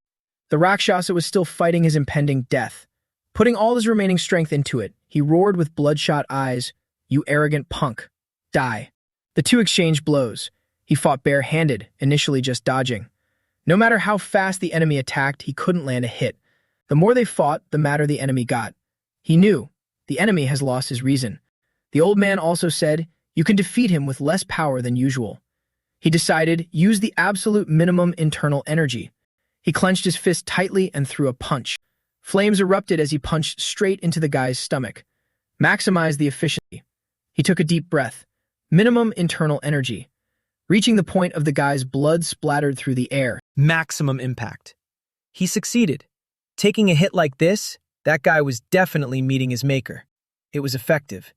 The Rakshasa was still fighting his impending death. Putting all his remaining strength into it, he roared with bloodshot eyes, You arrogant punk. Die. The two exchanged blows. He fought barehanded, initially just dodging. No matter how fast the enemy attacked, he couldn't land a hit. The more they fought, the madder the enemy got. He knew. The enemy has lost his reason. The old man also said, You can defeat him with less power than usual. He decided, use the absolute minimum internal energy. He clenched his fist tightly and threw a punch. Flames erupted as he punched straight into the guy's stomach. Maximize the efficiency. He took a deep breath. Minimum internal energy. Reaching the point of the guy's blood splattered through the air. Maximum impact. He succeeded. Taking a hit like this, that guy was definitely meeting his maker. It was effective.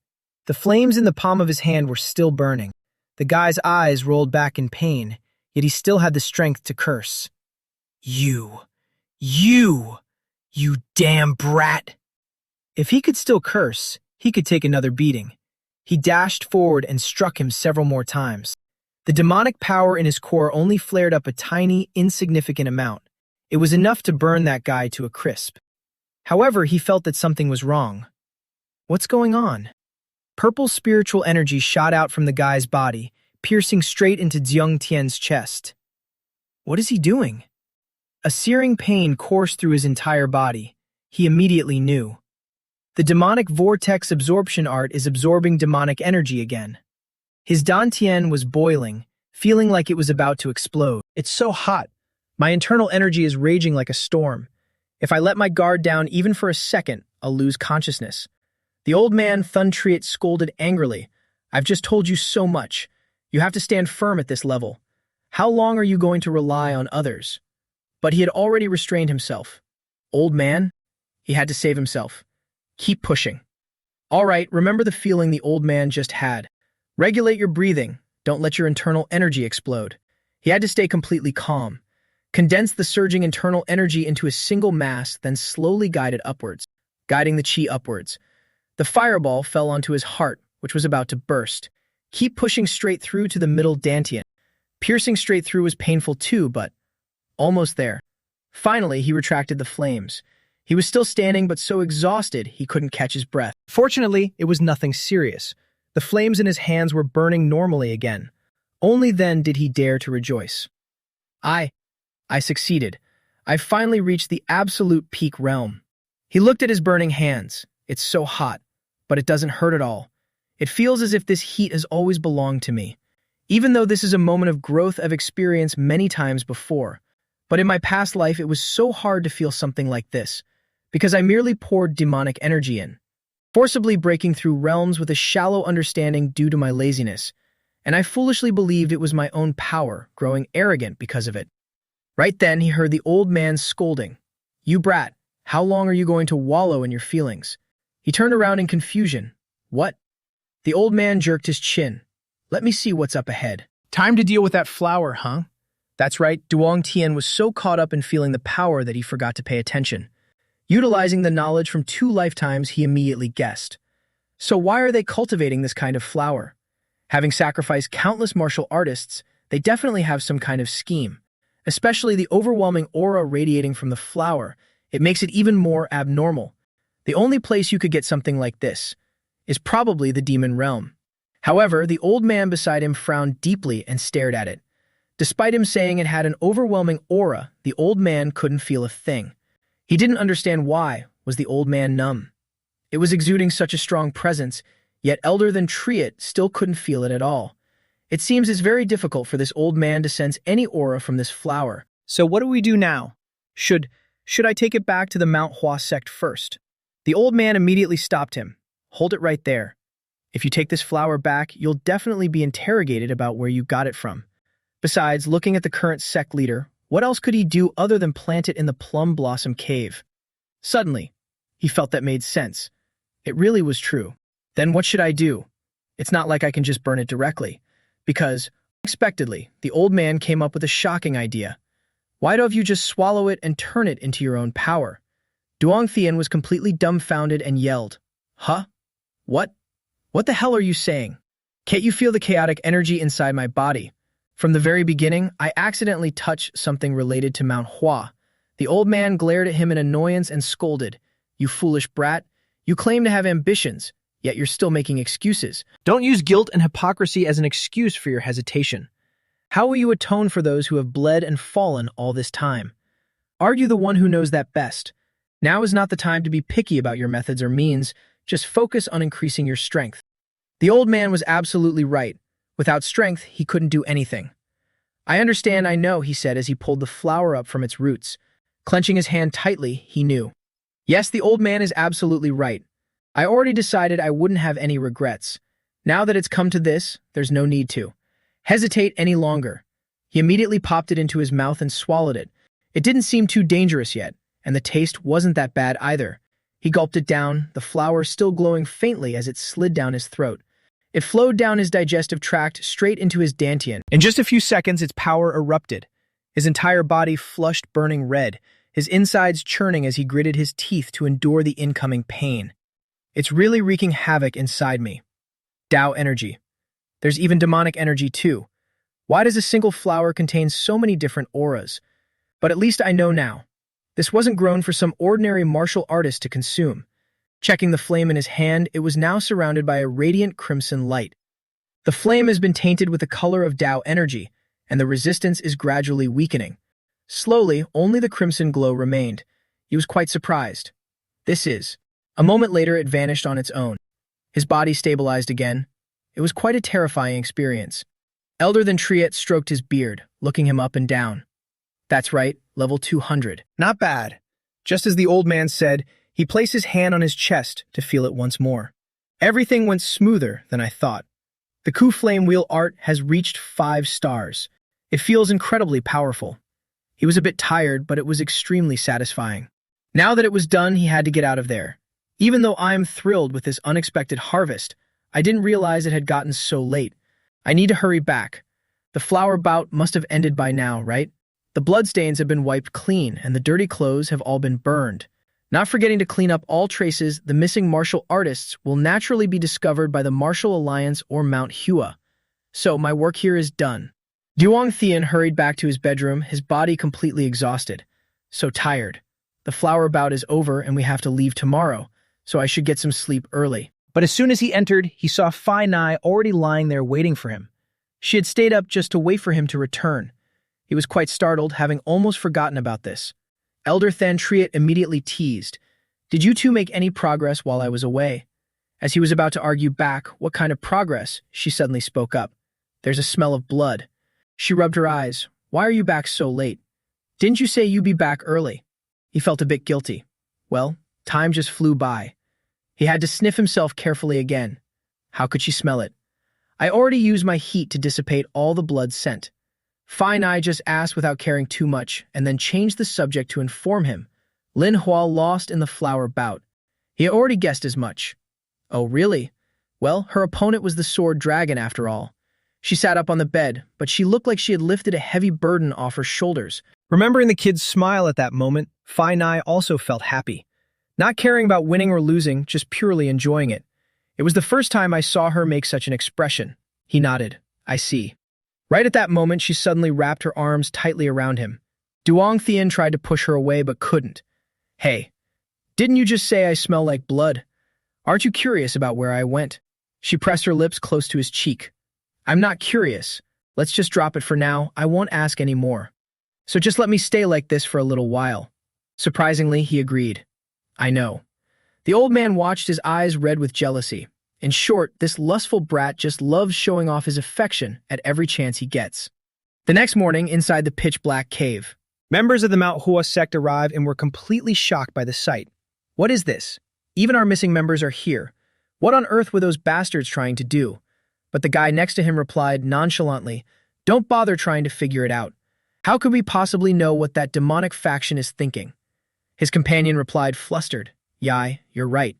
The flames in the palm of his hand were still burning. The guy's eyes rolled back in pain, yet he still had the strength to curse. You damn brat! If he could still curse, he could take another beating. He dashed forward and struck him several more times. The demonic power in his core only flared up a tiny, insignificant amount. It was enough to burn that guy to a crisp. However, he felt that something was wrong. What's going on? Purple spiritual energy shot out from the guy's body, piercing straight into Jiang Tian's chest. What is he doing? A searing pain coursed through his entire body. He immediately knew. The demonic vortex absorption art is absorbing demonic energy again. His dantian was boiling, feeling like it was about to explode. It's so hot. My internal energy is raging like a storm. If I let my guard down even for a second, I'll lose consciousness. The old man Thun Triet scolded angrily. I've just told you so much. You have to stand firm at this level. How long are you going to rely on others? But he had already restrained himself. Old man? He had to save himself. Keep pushing. All right, remember the feeling the old man just had. Regulate your breathing. Don't let your internal energy explode. He had to stay completely calm. Condense the surging internal energy into a single mass, then slowly guide it upwards, guiding the chi upwards. The fireball fell onto his heart, which was about to burst. Keep pushing straight through to the middle dantian. Piercing straight through was painful too, but almost there. Finally, he retracted the flames. He was still standing, but so exhausted he couldn't catch his breath. Fortunately, it was nothing serious. The flames in his hands were burning normally again. Only then did he dare to rejoice. I succeeded. I finally reached the absolute peak realm. He looked at his burning hands. It's so hot, but it doesn't hurt at all. It feels as if this heat has always belonged to me. Even though this is a moment of growth I've experienced many times before. But in my past life, it was so hard to feel something like this, because I merely poured demonic energy in, forcibly breaking through realms with a shallow understanding due to my laziness, and I foolishly believed it was my own power, growing arrogant because of it. Right then, he heard the old man scolding. You brat, how long are you going to wallow in your feelings? He turned around in confusion. What? The old man jerked his chin. Let me see what's up ahead. Time to deal with that flower, huh? That's right, Duong Tian was so caught up in feeling the power that he forgot to pay attention. Utilizing the knowledge from 2 lifetimes, he immediately guessed. So why are they cultivating this kind of flower? Having sacrificed countless martial artists, they definitely have some kind of scheme. Especially the overwhelming aura radiating from the flower, it makes it even more abnormal. The only place you could get something like this is probably the demon realm. However, the old man beside him frowned deeply and stared at it. Despite him saying it had an overwhelming aura, the old man couldn't feel a thing. He didn't understand why. Was the old man numb? It was exuding such a strong presence, yet elder than Triet still couldn't feel it at all. It seems it's very difficult for this old man to sense any aura from this flower. So what do we do now? Should I take it back to the Manhwa sect first? The old man immediately stopped him. Hold it right there. If you take this flower back, you'll definitely be interrogated about where you got it from. Besides, looking at the current sect leader, what else could he do other than plant it in the Plum Blossom Cave? Suddenly, he felt that made sense. It really was true. Then what should I do? It's not like I can just burn it directly. Because, unexpectedly, the old man came up with a shocking idea. Why don't you just swallow it and turn it into your own power? Duong Thian was completely dumbfounded and yelled, Huh? What? What the hell are you saying? Can't you feel the chaotic energy inside my body? From the very beginning, I accidentally touched something related to Mount Hua. The old man glared at him in annoyance and scolded, You foolish brat, you claim to have ambitions, yet you're still making excuses. Don't use guilt and hypocrisy as an excuse for your hesitation. How will you atone for those who have bled and fallen all this time? Argue the one who knows that best. Now is not the time to be picky about your methods or means, just focus on increasing your strength. The old man was absolutely right. Without strength, he couldn't do anything. I understand, I know, he said as he pulled the flower up from its roots. Clenching his hand tightly, he knew. Yes, the old man is absolutely right. I already decided I wouldn't have any regrets. Now that it's come to this, there's no need to hesitate any longer. He immediately popped it into his mouth and swallowed it. It didn't seem too dangerous yet, and the taste wasn't that bad either. He gulped it down, the flower still glowing faintly as it slid down his throat. It flowed down his digestive tract straight into his dantian. In just a few seconds, its power erupted. His entire body flushed burning red, his insides churning as he gritted his teeth to endure the incoming pain. It's really wreaking havoc inside me. Tao energy. There's even demonic energy too. Why does a single flower contain so many different auras? But at least I know now. This wasn't grown for some ordinary martial artist to consume. Checking the flame in his hand, it was now surrounded by a radiant crimson light. The flame has been tainted with the color of Tao energy, and the resistance is gradually weakening. Slowly, only the crimson glow remained. He was quite surprised. This is. A moment later, it vanished on its own. His body stabilized again. It was quite a terrifying experience. Elder than Triet stroked his beard, looking him up and down. That's right, level 200. Not bad. Just as the old man said, he placed his hand on his chest to feel it once more. Everything went smoother than I thought. The Ku Flame Wheel art has reached 5 stars. It feels incredibly powerful. He was a bit tired, but it was extremely satisfying. Now that it was done, he had to get out of there. Even though I am thrilled with this unexpected harvest, I didn't realize it had gotten so late. I need to hurry back. The flower bout must have ended by now, right? The bloodstains have been wiped clean, and the dirty clothes have all been burned. Not forgetting to clean up all traces, the missing martial artists will naturally be discovered by the Martial Alliance or Mount Hua. So, my work here is done. Duong Thian hurried back to his bedroom, his body completely exhausted. So tired. The flower bout is over and we have to leave tomorrow, so I should get some sleep early. But as soon as he entered, he saw Phi Nai already lying there waiting for him. She had stayed up just to wait for him to return. He was quite startled, having almost forgotten about this. Elder Than Triet immediately teased, "Did you two make any progress while I was away?" As he was about to argue back, "What kind of progress?" she suddenly spoke up. "There's a smell of blood." She rubbed her eyes. "Why are you back so late? Didn't you say you'd be back early?" He felt a bit guilty. Well, time just flew by. He had to sniff himself carefully again. How could she smell it? I already used my heat to dissipate all the blood scent. Phi Nai just asked without caring too much, and then changed the subject to inform him. Lin Hua lost in the flower bout. He had already guessed as much. Oh, really? Well, her opponent was the sword dragon after all. She sat up on the bed, but she looked like she had lifted a heavy burden off her shoulders. Remembering the kid's smile at that moment, Phi Nai also felt happy. Not caring about winning or losing, just purely enjoying it. It was the first time I saw her make such an expression. He nodded. I see. Right at that moment, she suddenly wrapped her arms tightly around him. Duong Thian tried to push her away but couldn't. Hey, didn't you just say I smell like blood? Aren't you curious about where I went? She pressed her lips close to his cheek. I'm not curious. Let's just drop it for now. I won't ask any more. So just let me stay like this for a little while. Surprisingly, he agreed. I know. The old man watched, his eyes red with jealousy. In short, this lustful brat just loves showing off his affection at every chance he gets. The next morning, inside the pitch-black cave, members of the Mount Hua sect arrived and were completely shocked by the sight. What is this? Even our missing members are here. What on earth were those bastards trying to do? But the guy next to him replied nonchalantly, Don't bother trying to figure it out. How could we possibly know what that demonic faction is thinking? His companion replied, flustered, Yai, you're right.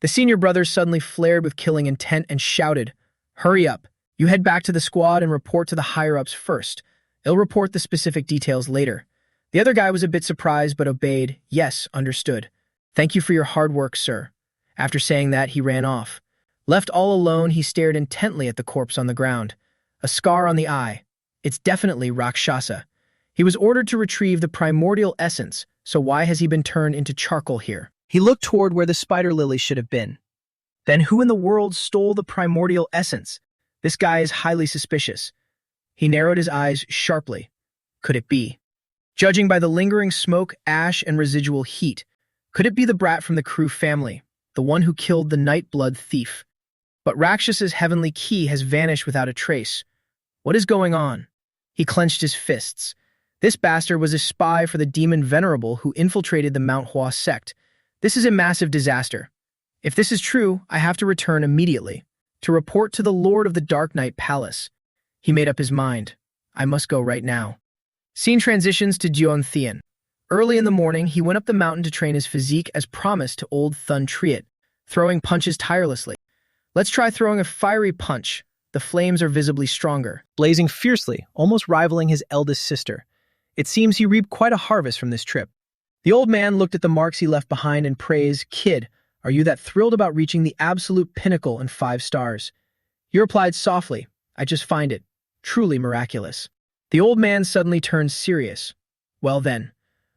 The senior brother suddenly flared with killing intent and shouted, Hurry up. You head back to the squad and report to the higher-ups first. They'll report the specific details later. The other guy was a bit surprised but obeyed. Yes, understood. Thank you for your hard work, sir. After saying that, he ran off. Left all alone, he stared intently at the corpse on the ground. A scar on the eye. It's definitely Rakshasa. He was ordered to retrieve the primordial essence, so why has he been turned into charcoal here? He looked toward where the spider lily should have been. Then who in the world stole the primordial essence? This guy is highly suspicious. He narrowed his eyes sharply. Could it be? Judging by the lingering smoke, ash, and residual heat, could it be the brat from the Crew family, the one who killed the Nightblood thief? But Rakshasa's heavenly key has vanished without a trace. What is going on? He clenched his fists. This bastard was a spy for the demon Venerable who infiltrated the Mount Hua sect. This is a massive disaster. If this is true, I have to return immediately. to report to the Lord of the Dark Knight Palace. He made up his mind. I must go right now. Scene transitions to Jeon Thean. Early in the morning, he went up the mountain to train his physique as promised to old Thun Triet, throwing punches tirelessly. Let's try throwing a fiery punch. The flames are visibly stronger, blazing fiercely, almost rivaling his eldest sister. It seems he reaped quite a harvest from this trip. The old man looked at the marks he left behind and praised, "Kid, are you that thrilled about reaching the absolute pinnacle and 5 stars?" You replied softly, "I just find it truly miraculous." The old man suddenly turned serious. "Well then,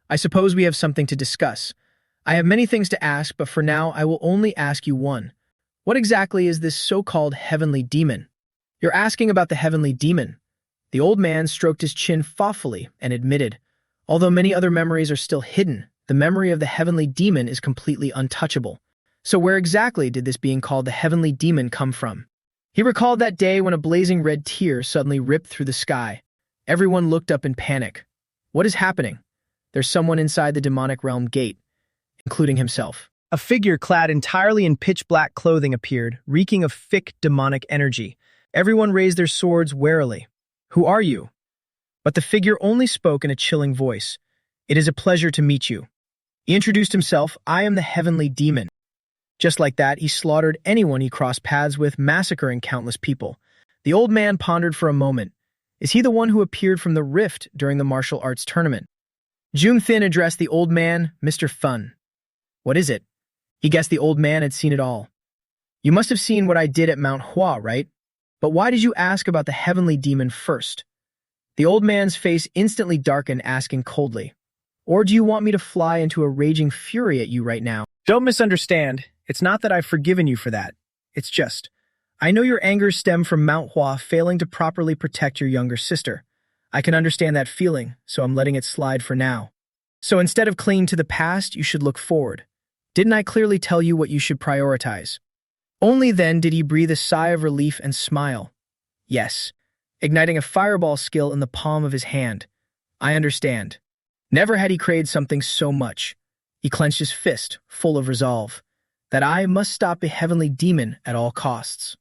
I suppose we have something to discuss. I have many things to ask, but for now I will only ask you one. What exactly is this so-called heavenly demon?" "You're asking about the heavenly demon." The old man stroked his chin thoughtfully and admitted, "Although many other memories are still hidden, the memory of the heavenly demon is completely untouchable. So where exactly did this being called the heavenly demon come from?" He recalled that day when a blazing red tear suddenly ripped through the sky. Everyone looked up in panic. What is happening? There's someone inside the demonic realm gate, including himself. A figure clad entirely in pitch-black clothing appeared, reeking of thick demonic energy. Everyone raised their swords warily. "Who are you?" But the figure only spoke in a chilling voice. "It is a pleasure to meet you." He introduced himself, "I am the heavenly demon." Just like that, he slaughtered anyone he crossed paths with, massacring countless people. The old man pondered for a moment. Is he the one who appeared from the rift during the martial arts tournament? June Thin addressed the old man, "Mr. Fun." "What is it?" He guessed the old man had seen it all. "You must have seen what I did at Mount Hua, right? But why did you ask about the heavenly demon first?" The old man's face instantly darkened, asking coldly, "Or do you want me to fly into a raging fury at you right now?" "Don't misunderstand. It's not that I've forgiven you for that. It's just, I know your anger stemmed from Mount Hua failing to properly protect your younger sister. I can understand that feeling, so I'm letting it slide for now. So instead of clinging to the past, you should look forward. Didn't I clearly tell you what you should prioritize?" Only then did he breathe a sigh of relief and smile. "Yes," igniting a fireball skill in the palm of his hand. "I understand." Never had he craved something so much. He clenched his fist, full of resolve, that I must stop a heavenly demon at all costs.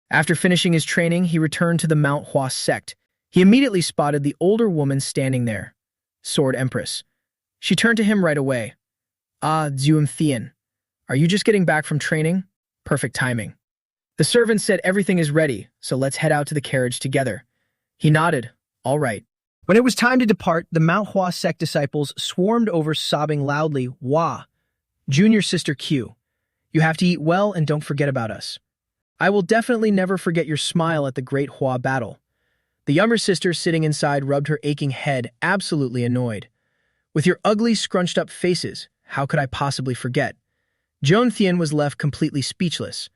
After finishing his training, he returned to the Mount Hua sect. He immediately spotted the older woman standing there, Sword Empress. She turned to him right away. "Ah, Zuum Thean, are you just getting back from training? Perfect timing." The servant said everything is ready, so let's head out to the carriage together. He nodded. All right. When it was time to depart, the Mount Hua sect disciples swarmed over, sobbing loudly, "Wah! Junior sister Q, you have to eat well and don't forget about us. I will definitely never forget your smile at the Great Hua battle." The younger sister sitting inside rubbed her aching head, absolutely annoyed. "With your ugly, scrunched-up faces, how could I possibly forget?" Joan Thien was left completely speechless.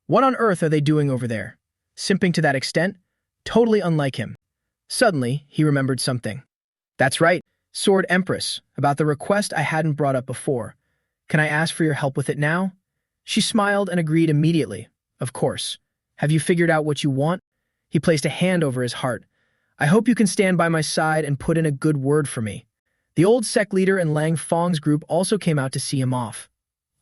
What on earth are they doing over there? Simping to that extent? Totally unlike him. Suddenly, he remembered something. "That's right, Sword Empress, about the request I hadn't brought up before. Can I ask for your help with it now?" She smiled and agreed immediately. "Of course. Have you figured out what you want?" He placed a hand over his heart. "I hope you can stand by my side and put in a good word for me." The old sect leader and Lang Fong's group also came out to see him off.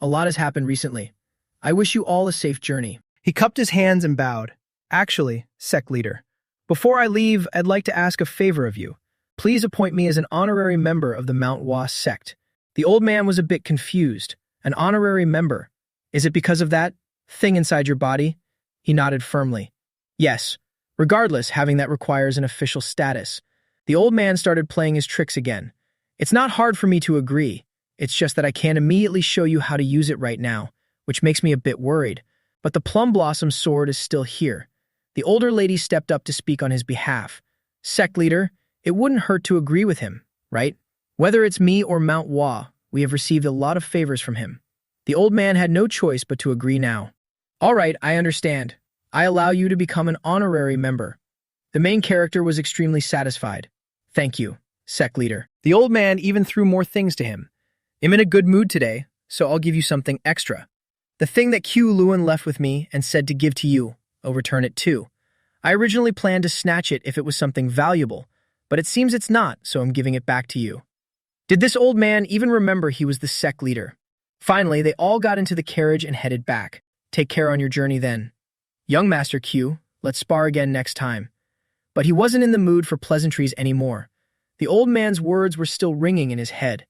"A lot has happened recently. I wish you all a safe journey." He cupped his hands and bowed. "Actually, sect leader, before I leave, I'd like to ask a favor of you. Please appoint me as an honorary member of the Mount Hua sect." The old man was a bit confused. "An honorary member? Is it because of that thing inside your body?" He nodded firmly. "Yes. Regardless, having that requires an official status." The old man started playing his tricks again. "It's not hard for me to agree. It's just that I can't immediately show you how to use it right now, which makes me a bit worried. But the Plum Blossom sword is still here." The older lady stepped up to speak on his behalf. "Sect leader, it wouldn't hurt to agree with him, right? Whether it's me or Mount Hua, we have received a lot of favors from him." The old man had no choice but to agree now. "All right, I understand. I allow you to become an honorary member." The main character was extremely satisfied. "Thank you, sect leader." The old man even threw more things to him. "I'm in a good mood today, so I'll give you something extra. The thing that Q Luan left with me and said to give to you, I'll return it too. I originally planned to snatch it if it was something valuable, but it seems it's not, so I'm giving it back to you." Did this old man even remember he was the sect leader? Finally, they all got into the carriage and headed back. "Take care on your journey then." Young Master Q, let's spar again next time. But he wasn't in the mood for pleasantries anymore. The old man's words were still ringing in his head.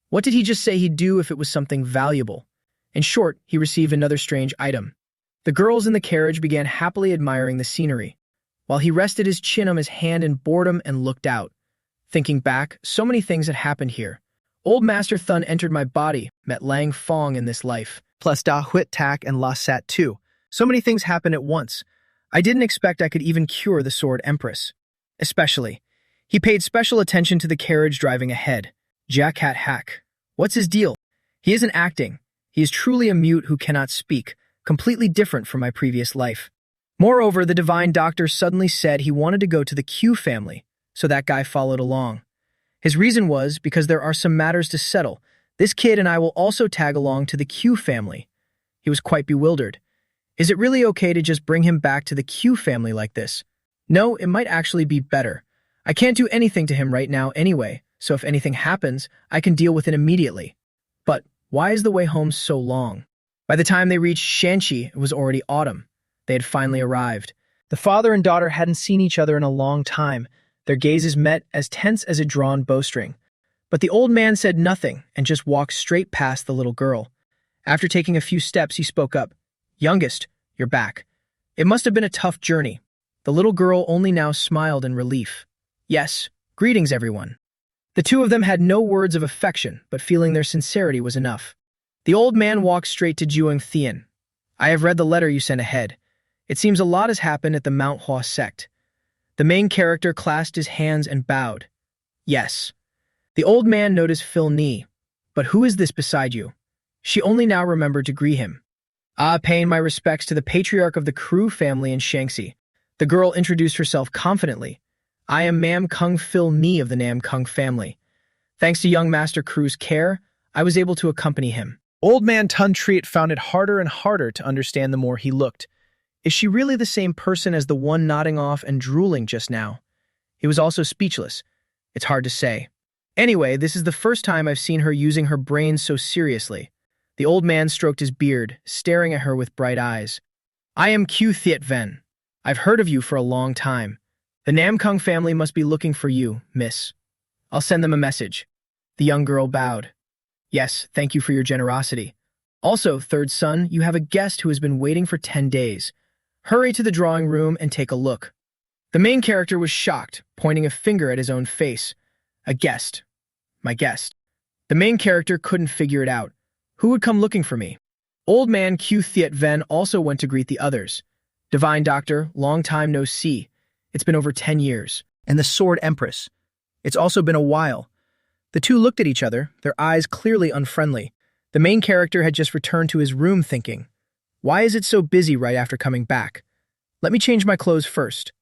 What did he just say he'd do if it was something valuable? In short, he received another strange item. The girls in the carriage began happily admiring the scenery, while he rested his chin on his hand in boredom and looked out. Thinking back, so many things had happened here. Old Master Thun entered my body, met Lang Fong in this life. Plus Da Huit Tak and La Sat too. So many things happened at once. I didn't expect I could even cure the Sword Empress. Especially, he paid special attention to the carriage driving ahead. Jack Hat Hack. What's his deal? He isn't acting. He is truly a mute who cannot speak, completely different from my previous life. Moreover, the divine doctor suddenly said he wanted to go to the Q family, so that guy followed along. His reason was because there are some matters to settle. This kid and I will also tag along to the Q family. He was quite bewildered. Is it really okay to just bring him back to the Q family like this? No, it might actually be better. I can't do anything to him right now anyway, so if anything happens, I can deal with it immediately. But why is the way home so long? By the time they reached Shanxi, it was already autumn. They had finally arrived. The father and daughter hadn't seen each other in a long time. Their gazes met as tense as a drawn bowstring. But the old man said nothing and just walked straight past the little girl. After taking a few steps, he spoke up. Youngest, you're back. It must have been a tough journey. The little girl only now smiled in relief. Yes, greetings everyone. The two of them had no words of affection, but feeling their sincerity was enough. The old man walked straight to Juang Thien. I have read the letter you sent ahead. It seems a lot has happened at the Manhwa sect. The main character clasped his hands and bowed. Yes. The old man noticed Phil Ni. But who is this beside you? She only now remembered to greet him. Paying my respects to the patriarch of the Crew family in Shanxi. The girl introduced herself confidently. I am Mam Kung Phil Ni of the Nam Kung family. Thanks to young Master Crew's care, I was able to accompany him. Old man Tun Triet found it harder and harder to understand the more he looked. Is she really the same person as the one nodding off and drooling just now? He was also speechless. It's hard to say. Anyway, this is the first time I've seen her using her brains so seriously. The old man stroked his beard, staring at her with bright eyes. I am Q Thiet Ven. I've heard of you for a long time. The Nam Kung family must be looking for you, miss. I'll send them a message. The young girl bowed. Yes, thank you for your generosity. Also, third son, you have a guest who has been waiting for 10 days. Hurry to the drawing room and take a look. The main character was shocked, pointing a finger at his own face. A guest. My guest. The main character couldn't figure it out. Who would come looking for me? Old man Q Thiet Ven also went to greet the others. Divine Doctor, long time no see. It's been over 10 years. And the Sword Empress. It's also been a while. The two looked at each other, their eyes clearly unfriendly. The main character had just returned to his room thinking, why is it so busy right after coming back? Let me change my clothes first.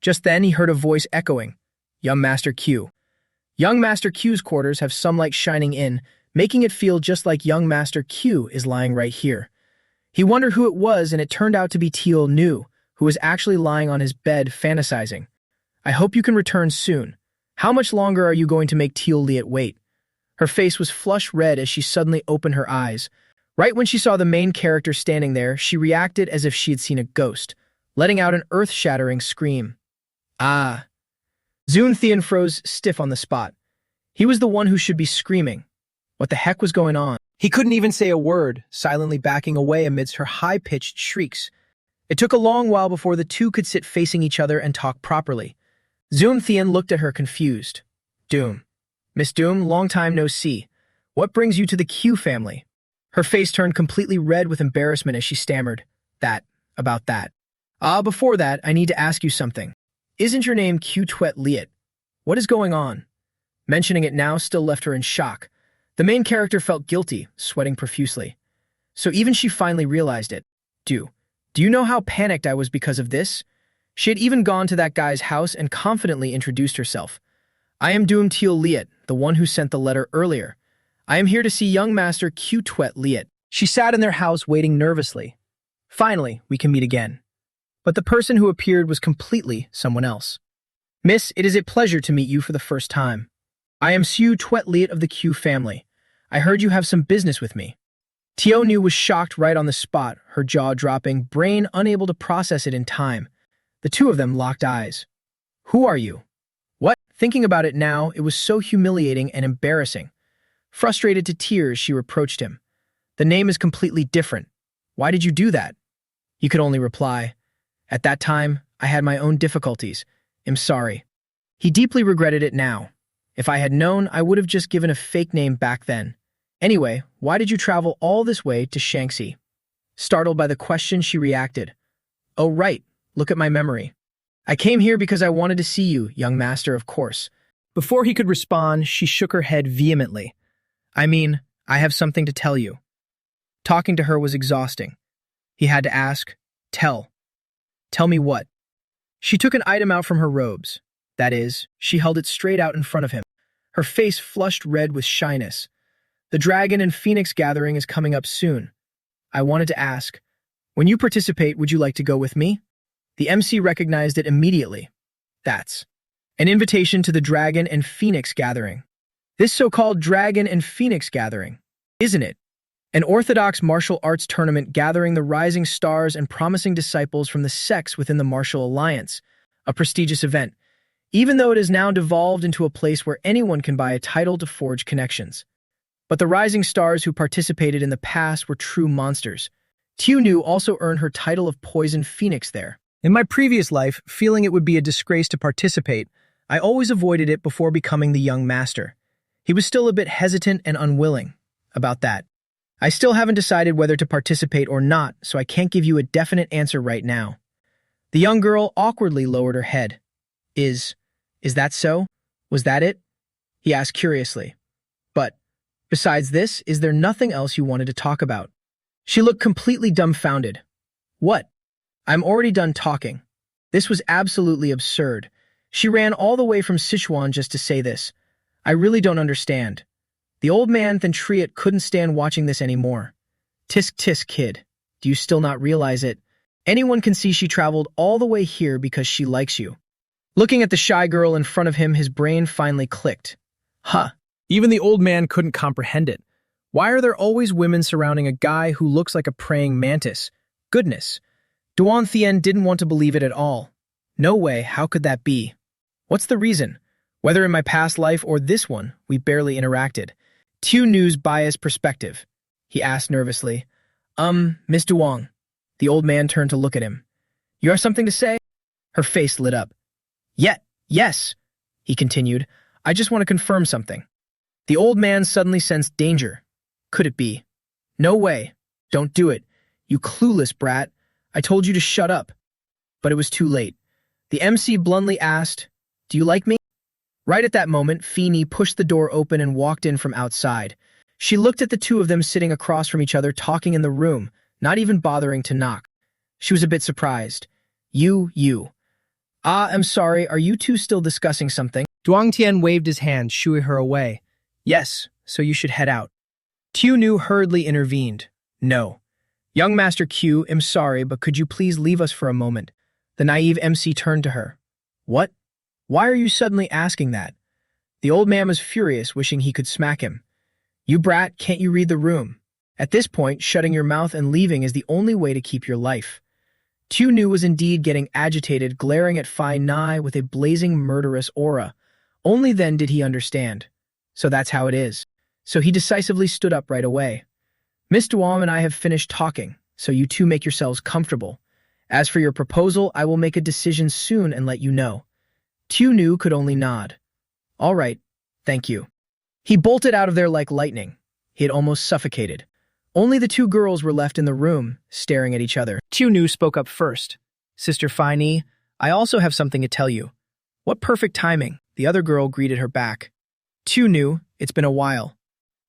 Just then he heard a voice echoing, Young Master Q. Young Master Q's quarters have sunlight shining in, making it feel just like Young Master Q is lying right here. He wondered who it was, and it turned out to be Teal Nu, who was actually lying on his bed fantasizing. I hope you can return soon. How much longer are you going to make Teal Liet wait? Her face was flush red as she suddenly opened her eyes. Right when she saw the main character standing there, she reacted as if she had seen a ghost, letting out an earth-shattering scream. Ah. Zun Thien froze stiff on the spot. He was the one who should be screaming. What the heck was going on? He couldn't even say a word, silently backing away amidst her high-pitched shrieks. It took a long while before the two could sit facing each other and talk properly. Zun Thien looked at her confused. Doom. Miss Doom, long time no see. What brings you to the Q family? Her face turned completely red with embarrassment as she stammered. About that. Before that, I need to ask you something. Isn't your name Q Tuet Liet? What is going on? Mentioning it now still left her in shock. The main character felt guilty, sweating profusely. So even she finally realized it. Do you know how panicked I was because of this? She had even gone to that guy's house and confidently introduced herself. I am Doom Teal Liet, the one who sent the letter earlier. I am here to see young Master Q Tuet Liet. She sat in their house waiting nervously. Finally, we can meet again. But the person who appeared was completely someone else. Miss, it is a pleasure to meet you for the first time. I am Siu Tuet Liet of the Q family. I heard you have some business with me. Tio Nu was shocked right on the spot, her jaw dropping, brain unable to process it in time. The two of them locked eyes. Who are you? What? Thinking about it now, it was so humiliating and embarrassing. Frustrated to tears, she reproached him. The name is completely different. Why did you do that? He could only reply, at that time, I had my own difficulties. I'm sorry. He deeply regretted it now. If I had known, I would have just given a fake name back then. Anyway, why did you travel all this way to Shanxi? Startled by the question, she reacted. Oh, right. Look at my memory. I came here because I wanted to see you, young master, of course. Before he could respond, she shook her head vehemently. I mean, I have something to tell you. Talking to her was exhausting. He had to ask, Tell me what? She took an item out from her robes. That is, she held it straight out in front of him. Her face flushed red with shyness. The Dragon and Phoenix gathering is coming up soon. I wanted to ask, when you participate, would you like to go with me? The MC recognized it immediately. That's an invitation to the Dragon and Phoenix gathering. This so-called Dragon and Phoenix gathering, isn't it? An orthodox martial arts tournament gathering the rising stars and promising disciples from the sects within the martial alliance, a prestigious event, even though it has now devolved into a place where anyone can buy a title to forge connections. But the rising stars who participated in the past were true monsters. Tiu Nu also earned her title of Poison Phoenix there. In my previous life, feeling it would be a disgrace to participate, I always avoided it before becoming the young master. He was still a bit hesitant and unwilling about that. I still haven't decided whether to participate or not, so I can't give you a definite answer right now. The young girl awkwardly lowered her head. Is that so? Was that it? He asked curiously. But, besides this, is there nothing else you wanted to talk about? She looked completely dumbfounded. What? I'm already done talking. This was absolutely absurd. She ran all the way from Sichuan just to say this. I really don't understand. The old man Thentriot couldn't stand watching this anymore. Tisk tisk, kid. Do you still not realize it? Anyone can see she traveled all the way here because she likes you. Looking at the shy girl in front of him, his brain finally clicked. Huh. Even the old man couldn't comprehend it. Why are there always women surrounding a guy who looks like a praying mantis? Goodness. Duan Thien didn't want to believe it at all. No way, how could that be? What's the reason? Whether in my past life or this one, we barely interacted. Tiu Nu's biased perspective. He asked nervously. Miss Duong. The old man turned to look at him. You have something to say? Her face lit up. Yes, he continued. I just want to confirm something. The old man suddenly sensed danger. Could it be? No way. Don't do it. You clueless brat. I told you to shut up. But it was too late. The MC bluntly asked, Do you like me? Right at that moment, Feeny pushed the door open and walked in from outside. She looked at the two of them sitting across from each other talking in the room, not even bothering to knock. She was a bit surprised. You. I'm sorry, are you two still discussing something? Duang Tian waved his hand, shooing her away. Yes, so you should head out. Tiu Nu hurriedly intervened. No. Young Master Q, I'm sorry, but could you please leave us for a moment? The naive MC turned to her. What? Why are you suddenly asking that? The old man was furious, wishing he could smack him. You brat, can't you read the room? At this point, shutting your mouth and leaving is the only way to keep your life. Tiu Nu was indeed getting agitated, glaring at Phi Nai with a blazing murderous aura. Only then did he understand. So that's how it is. So he decisively stood up right away. Miss Duam and I have finished talking, so you two make yourselves comfortable. As for your proposal, I will make a decision soon and let you know. Tiu Nu could only nod. All right, thank you. He bolted out of there like lightning. He had almost suffocated. Only the two girls were left in the room, staring at each other. Tiu Nu spoke up first. Sister Phi Ni, I also have something to tell you. What perfect timing. The other girl greeted her back. Tiu Nu, it's been a while.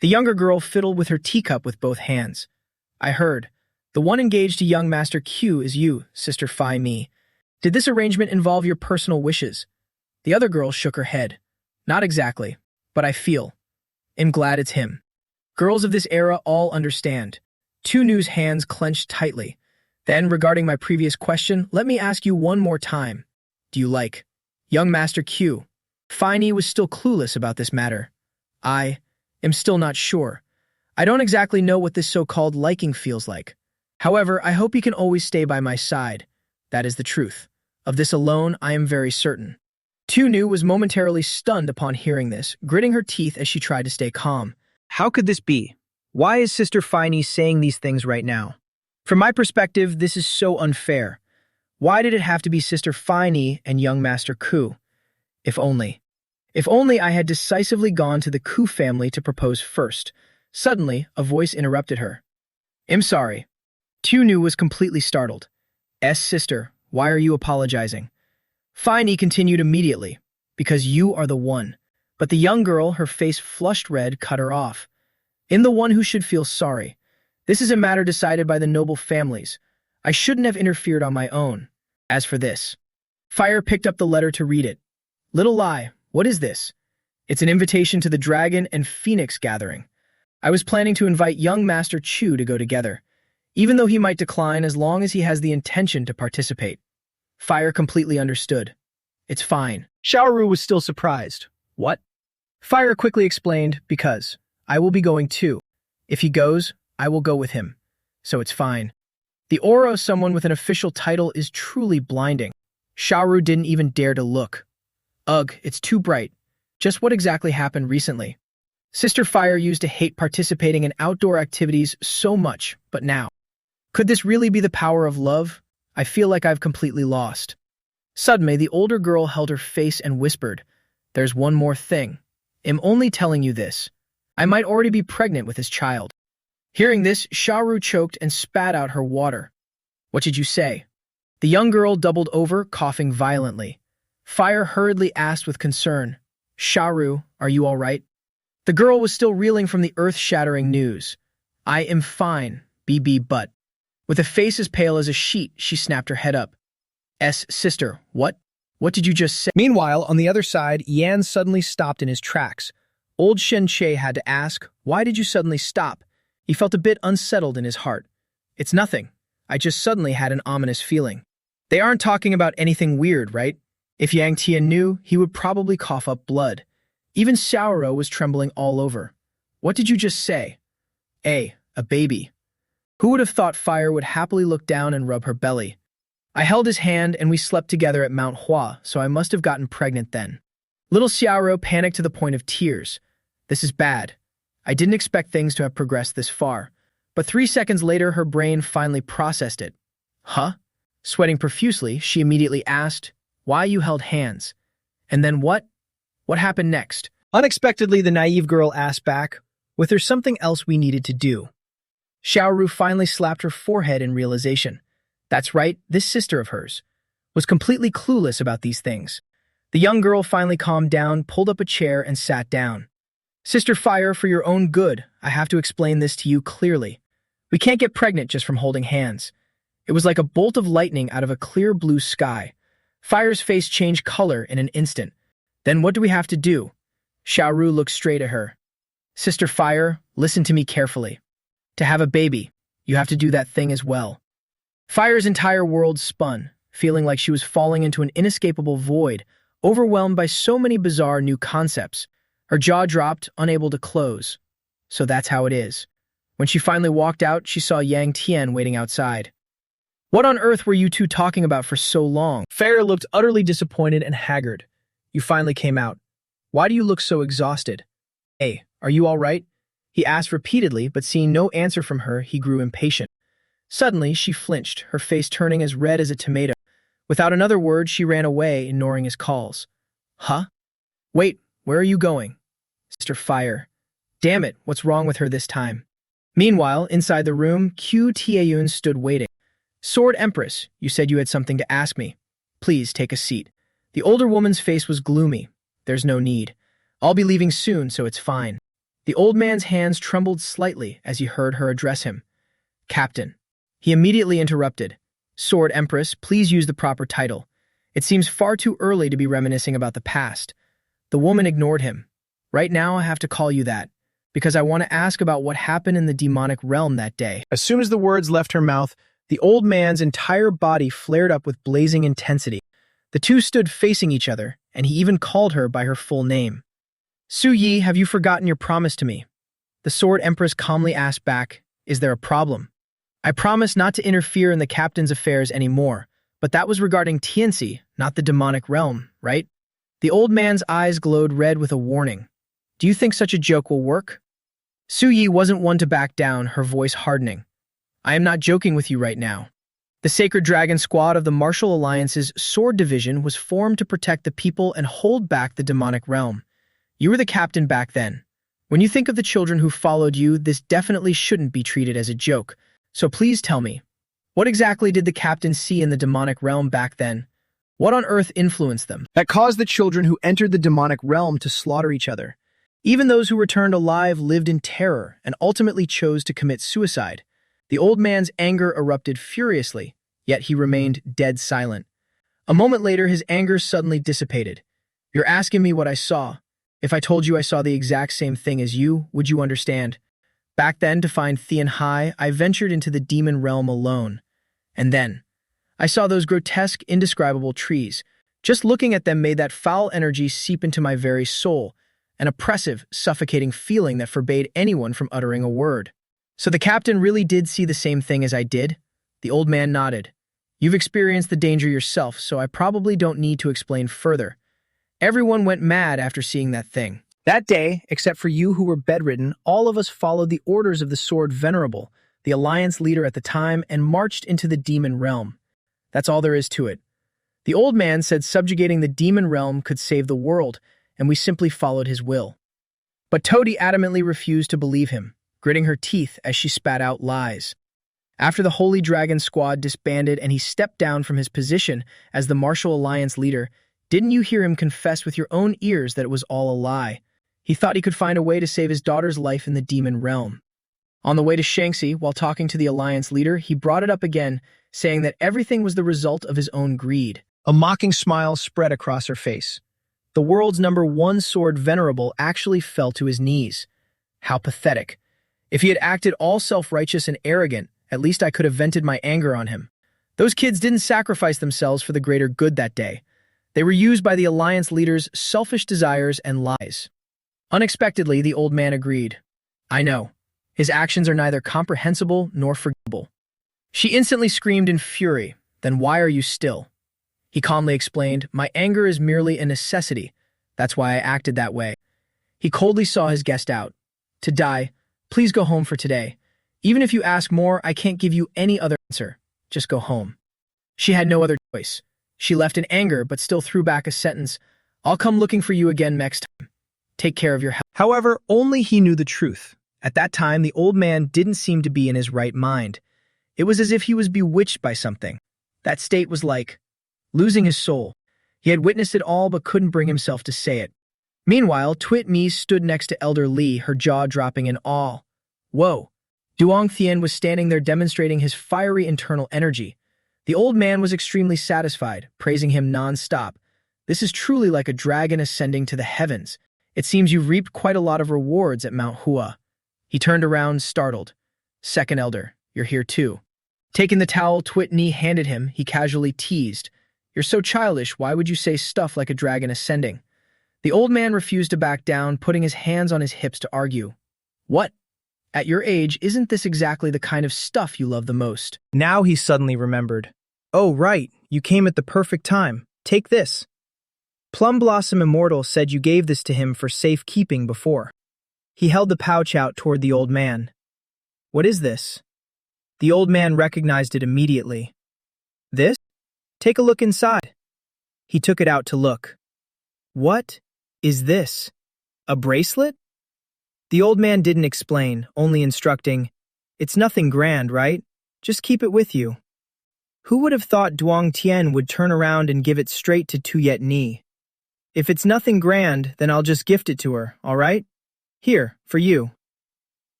The younger girl fiddled with her teacup with both hands. I heard. The one engaged to young Master Q is you, Sister Phi Mi. Did this arrangement involve your personal wishes? The other girl shook her head. Not exactly, but I feel. I'm glad it's him. Girls of this era all understand. Tiu Nu's hands clenched tightly. Then, regarding my previous question, let me ask you one more time. Do you like young Master Q? Phi Ni was still clueless about this matter. I am still not sure. I don't exactly know what this so-called liking feels like. However, I hope you can always stay by my side. That is the truth. Of this alone, I am very certain. Tunu was momentarily stunned upon hearing this, gritting her teeth as she tried to stay calm. How could this be? Why is Sister Finey saying these things right now? From my perspective, this is so unfair. Why did it have to be Sister Finey and young Master Ku? If only. If only I had decisively gone to the Ku family to propose first. Suddenly, a voice interrupted her. I'm sorry. Tunu was completely startled. Sister, why are you apologizing? Finey continued immediately. Because you are the one. But the young girl, her face flushed red, cut her off. I'm the one who should feel sorry. This is a matter decided by the noble families. I shouldn't have interfered on my own. As for this. Fire picked up the letter to read it. Little lie, what is this? It's an invitation to the Dragon and Phoenix gathering. I was planning to invite young Master Chu to go together, even though he might decline as long as he has the intention to participate. Fire completely understood. It's fine. Xiaoru was still surprised. What? Fire quickly explained, because I will be going too. If he goes, I will go with him. So it's fine. The aura of someone with an official title is truly blinding. Xiaoru didn't even dare to look. Ugh, it's too bright. Just what exactly happened recently? Sister Fire used to hate participating in outdoor activities so much, but now. Could this really be the power of love? I feel like I've completely lost. Suddenly, the older girl held her face and whispered, There's one more thing. I'm only telling you this. I might already be pregnant with his child. Hearing this, Xiaoru choked and spat out her water. What did you say? The young girl doubled over, coughing violently. Fire hurriedly asked with concern, Xiaoru, are you all right? The girl was still reeling from the earth-shattering news. I am fine, BB butt. With a face as pale as a sheet, she snapped her head up. Sister, what? What did you just say? Meanwhile, on the other side, Yan suddenly stopped in his tracks. Old Shen Che had to ask, why did you suddenly stop? He felt a bit unsettled in his heart. It's nothing. I just suddenly had an ominous feeling. They aren't talking about anything weird, right? If Yang Tian knew, he would probably cough up blood. Even Xiaoro was trembling all over. What did you just say? A baby. Who would have thought Fire would happily look down and rub her belly? I held his hand and we slept together at Mount Hua, so I must have gotten pregnant then. Little Xiaoro panicked to the point of tears. This is bad. I didn't expect things to have progressed this far. But 3 seconds later, her brain finally processed it. Huh? Sweating profusely, she immediately asked, why you held hands? And then what? What happened next? Unexpectedly, the naive girl asked back, was there something else we needed to do? Xiaoru finally slapped her forehead in realization. That's right, this sister of hers was completely clueless about these things. The young girl finally calmed down, pulled up a chair, and sat down. Sister Fire, for your own good, I have to explain this to you clearly. We can't get pregnant just from holding hands. It was like a bolt of lightning out of a clear blue sky. Fire's face changed color in an instant. Then what do we have to do? Xiaoru looked straight at her. Sister Fire, listen to me carefully. To have a baby, you have to do that thing as well. Fire's entire world spun, feeling like she was falling into an inescapable void, overwhelmed by so many bizarre new concepts. Her jaw dropped, unable to close. So that's how it is. When she finally walked out, she saw Yang Tian waiting outside. What on earth were you two talking about for so long? Fair looked utterly disappointed and haggard. You finally came out. Why do you look so exhausted? Hey, are you all right? He asked repeatedly, but seeing no answer from her, he grew impatient. Suddenly, she flinched, her face turning as red as a tomato. Without another word, she ran away, ignoring his calls. Huh? Wait, where are you going? Sister Fire. Damn it, what's wrong with her this time? Meanwhile, inside the room, Q Taeyun stood waiting. Sword Empress, you said you had something to ask me. Please take a seat. The older woman's face was gloomy. There's no need. I'll be leaving soon, so it's fine. The old man's hands trembled slightly as he heard her address him. Captain. He immediately interrupted. Sword Empress, please use the proper title. It seems far too early to be reminiscing about the past. The woman ignored him. Right now I have to call you that, because I want to ask about what happened in the demonic realm that day. As soon as the words left her mouth, the old man's entire body flared up with blazing intensity. The two stood facing each other, and he even called her by her full name. Su Yi, have you forgotten your promise to me? The Sword Empress calmly asked back, "Is there a problem?" I promised not to interfere in the captain's affairs anymore, but that was regarding Tianxi, not the demonic realm, right? The old man's eyes glowed red with a warning. Do you think such a joke will work? Su Yi wasn't one to back down, her voice hardening. I am not joking with you right now. The Sacred Dragon Squad of the Martial Alliance's Sword Division was formed to protect the people and hold back the demonic realm. You were the captain back then. When you think of the children who followed you, this definitely shouldn't be treated as a joke. So please tell me, what exactly did the captain see in the demonic realm back then? What on earth influenced them? That caused the children who entered the demonic realm to slaughter each other. Even those who returned alive lived in terror and ultimately chose to commit suicide. The old man's anger erupted furiously, yet he remained dead silent. A moment later, his anger suddenly dissipated. You're asking me what I saw. If I told you I saw the exact same thing as you, would you understand? Back then, to find Thian Hai, I ventured into the demon realm alone. And then, I saw those grotesque, indescribable trees. Just looking at them made that foul energy seep into my very soul, an oppressive, suffocating feeling that forbade anyone from uttering a word. So the captain really did see the same thing as I did? The old man nodded. You've experienced the danger yourself, so I probably don't need to explain further. Everyone went mad after seeing that thing. That day, except for you who were bedridden, all of us followed the orders of the Sword Venerable, the Alliance leader at the time, and marched into the demon realm. That's all there is to it. The old man said subjugating the demon realm could save the world, and we simply followed his will. But Toadie adamantly refused to believe him, gritting her teeth as she spat out lies. After the Holy Dragon Squad disbanded and he stepped down from his position as the Martial Alliance leader, didn't you hear him confess with your own ears that it was all a lie? He thought he could find a way to save his daughter's life in the demon realm. On the way to Shanxi, while talking to the Alliance leader, he brought it up again, saying that everything was the result of his own greed. A mocking smile spread across her face. The world's #1 sword venerable actually fell to his knees. How pathetic. If he had acted all self-righteous and arrogant, at least I could have vented my anger on him. Those kids didn't sacrifice themselves for the greater good that day. They were used by the Alliance leader's selfish desires and lies. Unexpectedly, the old man agreed. I know. His actions are neither comprehensible nor forgivable. She instantly screamed in fury. Then why are you still? He calmly explained, my anger is merely a necessity. That's why I acted that way. He coldly saw his guest out. To die, please go home for today. Even if you ask more, I can't give you any other answer. Just go home. She had no other choice. She left in anger, but still threw back a sentence. I'll come looking for you again next time. Take care of your health. However, only he knew the truth. At that time, the old man didn't seem to be in his right mind. It was as if he was bewitched by something. That state was like losing his soul. He had witnessed it all but couldn't bring himself to say it. Meanwhile, Twit Mi stood next to Elder Li, her jaw dropping in awe. Whoa! Duong Thien was standing there demonstrating his fiery internal energy. The old man was extremely satisfied, praising him non-stop. This is truly like a dragon ascending to the heavens. It seems you've reaped quite a lot of rewards at Mount Hua. He turned around, startled. Second Elder, you're here too. Taking the towel Twit Mi handed him, he casually teased. You're so childish, why would you say stuff like a dragon ascending? The old man refused to back down, putting his hands on his hips to argue. What? At your age, isn't this exactly the kind of stuff you love the most? Now he suddenly remembered. Oh, right, you came at the perfect time. Take this. Plum Blossom Immortal said you gave this to him for safekeeping before. He held the pouch out toward the old man. What is this? The old man recognized it immediately. This? Take a look inside. He took it out to look. What is this? A bracelet? The old man didn't explain, only instructing, it's nothing grand, right? Just keep it with you. Who would have thought Duong Tian would turn around and give it straight to Tuyet Ni? If it's nothing grand, then I'll just gift it to her, all right? Here, for you.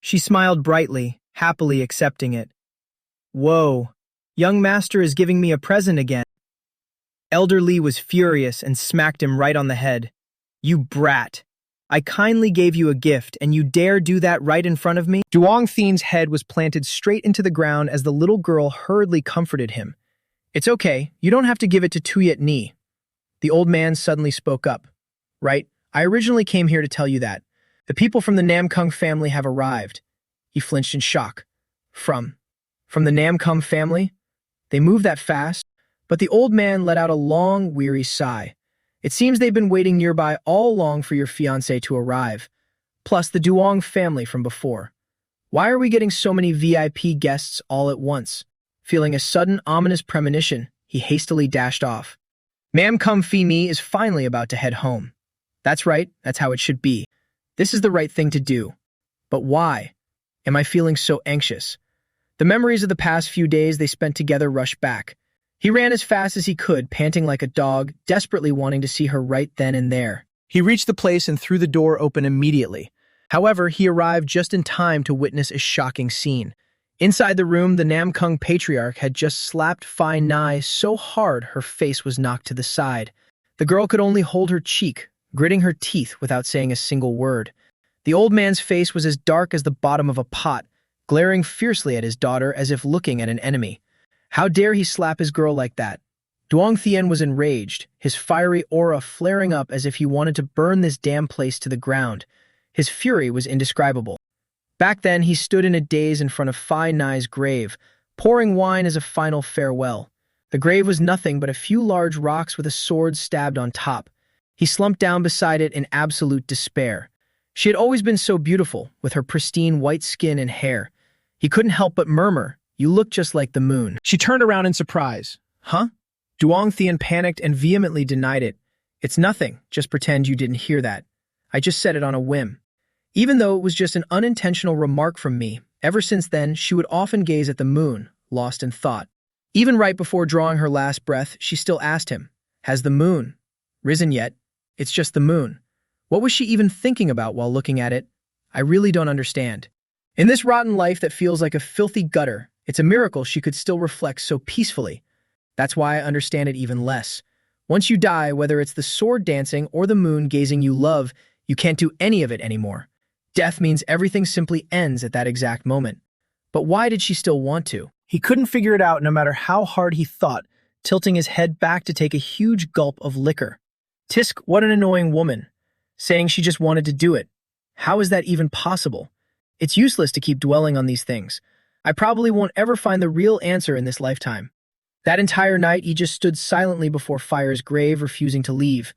She smiled brightly, happily accepting it. Whoa, young master is giving me a present again. Elder Li was furious and smacked him right on the head. You brat. I kindly gave you a gift, and you dare do that right in front of me? Duong Thien's head was planted straight into the ground as the little girl hurriedly comforted him. It's okay, you don't have to give it to Tuyet Ni. The old man suddenly spoke up. Right, I originally came here to tell you that. The people from the Namkung family have arrived. He flinched in shock. From the Namkung family? They move that fast? But the old man let out a long, weary sigh. It seems they've been waiting nearby all along for your fiancé to arrive. Plus the Duong family from before. Why are we getting so many VIP guests all at once? Feeling a sudden, ominous premonition, he hastily dashed off. Mam Kum Phi Mi is finally about to head home. That's right, that's how it should be. This is the right thing to do. But why? Am I feeling so anxious? The memories of the past few days they spent together rushed back. He ran as fast as he could, panting like a dog, desperately wanting to see her right then and there. He reached the place and threw the door open immediately. However, he arrived just in time to witness a shocking scene. Inside the room, the Namkung patriarch had just slapped Phi Nai so hard her face was knocked to the side. The girl could only hold her cheek, gritting her teeth without saying a single word. The old man's face was as dark as the bottom of a pot, glaring fiercely at his daughter as if looking at an enemy. How dare he slap his girl like that? Duong Thien was enraged, his fiery aura flaring up as if he wanted to burn this damn place to the ground. His fury was indescribable. Back then, he stood in a daze in front of Phi Nai's grave, pouring wine as a final farewell. The grave was nothing but a few large rocks with a sword stabbed on top. He slumped down beside it in absolute despair. She had always been so beautiful, with her pristine white skin and hair. He couldn't help but murmur, "You look just like the moon." She turned around in surprise. Huh? Duong Thien panicked and vehemently denied it. It's nothing, just pretend you didn't hear that. I just said it on a whim. Even though it was just an unintentional remark from me, ever since then she would often gaze at the moon, lost in thought. Even right before drawing her last breath, she still asked him, "Has the moon risen yet? It's just the moon." What was she even thinking about while looking at it? I really don't understand. In this rotten life that feels like a filthy gutter, it's a miracle she could still reflect so peacefully. That's why I understand it even less. Once you die, whether it's the sword dancing or the moon gazing you love, you can't do any of it anymore. Death means everything simply ends at that exact moment. But why did she still want to? He couldn't figure it out no matter how hard he thought, tilting his head back to take a huge gulp of liquor. Tisk, what an annoying woman. Saying she just wanted to do it. How is that even possible? It's useless to keep dwelling on these things. I probably won't ever find the real answer in this lifetime. That entire night, he just stood silently before Fire's grave, refusing to leave.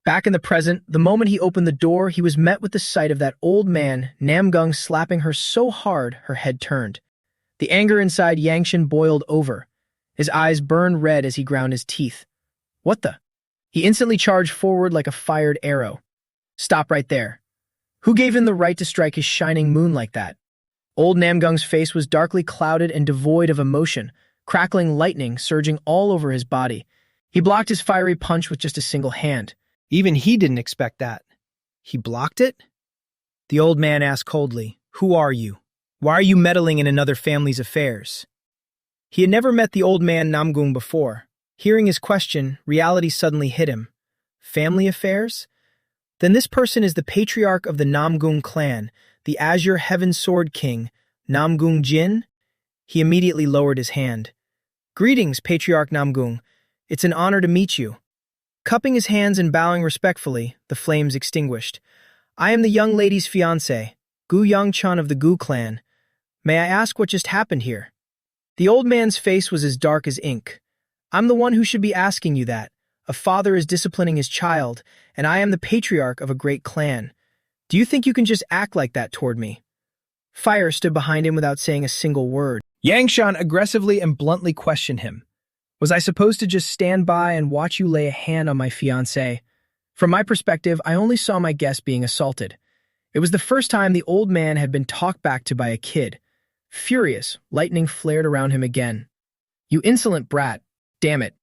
Back in the present, the moment he opened the door, he was met with the sight of that old man, Namgung, slapping her so hard her head turned. The anger inside Yangshan boiled over. His eyes burned red as he ground his teeth. What the? He instantly charged forward like a fired arrow. Stop right there. Who gave him the right to strike his shining moon like that? Old Namgung's face was darkly clouded and devoid of emotion, crackling lightning surging all over his body. He blocked his fiery punch with just a single hand. Even he didn't expect that. He blocked it? The old man asked coldly, "Who are you? Why are you meddling in another family's affairs?" He had never met the old man Namgung before. Hearing his question, reality suddenly hit him. Family affairs? Then this person is the patriarch of the Namgung clan, the Azure Heaven Sword King, Namgung Jin? He immediately lowered his hand. Greetings, Patriarch Namgung. It's an honor to meet you. Cupping his hands and bowing respectfully, the flames extinguished. I am the young lady's fiancé, Gu Yangchan of the Gu clan. May I ask what just happened here? The old man's face was as dark as ink. I'm the one who should be asking you that. A father is disciplining his child, and I am the patriarch of a great clan. Do you think you can just act like that toward me? Fire stood behind him without saying a single word. Yangshan aggressively and bluntly questioned him. Was I supposed to just stand by and watch you lay a hand on my fiancé? From my perspective, I only saw my guest being assaulted. It was the first time the old man had been talked back to by a kid. Furious, lightning flared around him again. You insolent brat. Damn it.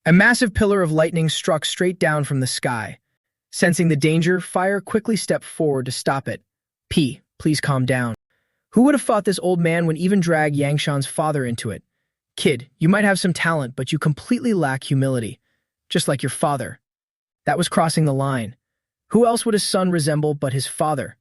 A massive pillar of lightning struck straight down from the sky. Sensing the danger, Fire quickly stepped forward to stop it. Please calm down. Who would have thought this old man would even drag Yangshan's father into it? Kid, you might have some talent, but you completely lack humility. Just like your father. That was crossing the line. Who else would his son resemble but his father?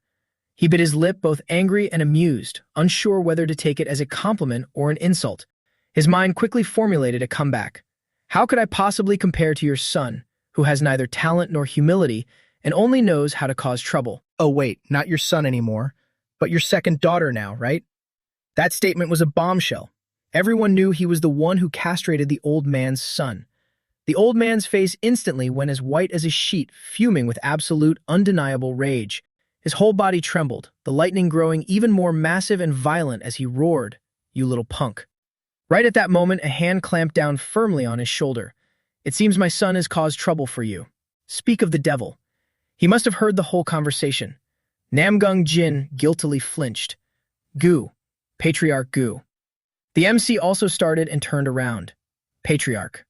He bit his lip, both angry and amused, unsure whether to take it as a compliment or an insult. His mind quickly formulated a comeback. How could I possibly compare to your son, who has neither talent nor humility and only knows how to cause trouble? "Oh wait, not your son anymore, but your second daughter now, right?" That statement was a bombshell. Everyone knew he was the one who castrated the old man's son. The old man's face instantly went as white as a sheet, fuming with absolute, undeniable rage. His whole body trembled, the lightning growing even more massive and violent as he roared, "You little punk." Right at that moment, a hand clamped down firmly on his shoulder. "It seems my son has caused trouble for you. Speak of the devil." He must have heard the whole conversation. Namgung Jin guiltily flinched. "Gu. Patriarch Gu." The MC also started and turned around. "Patriarch."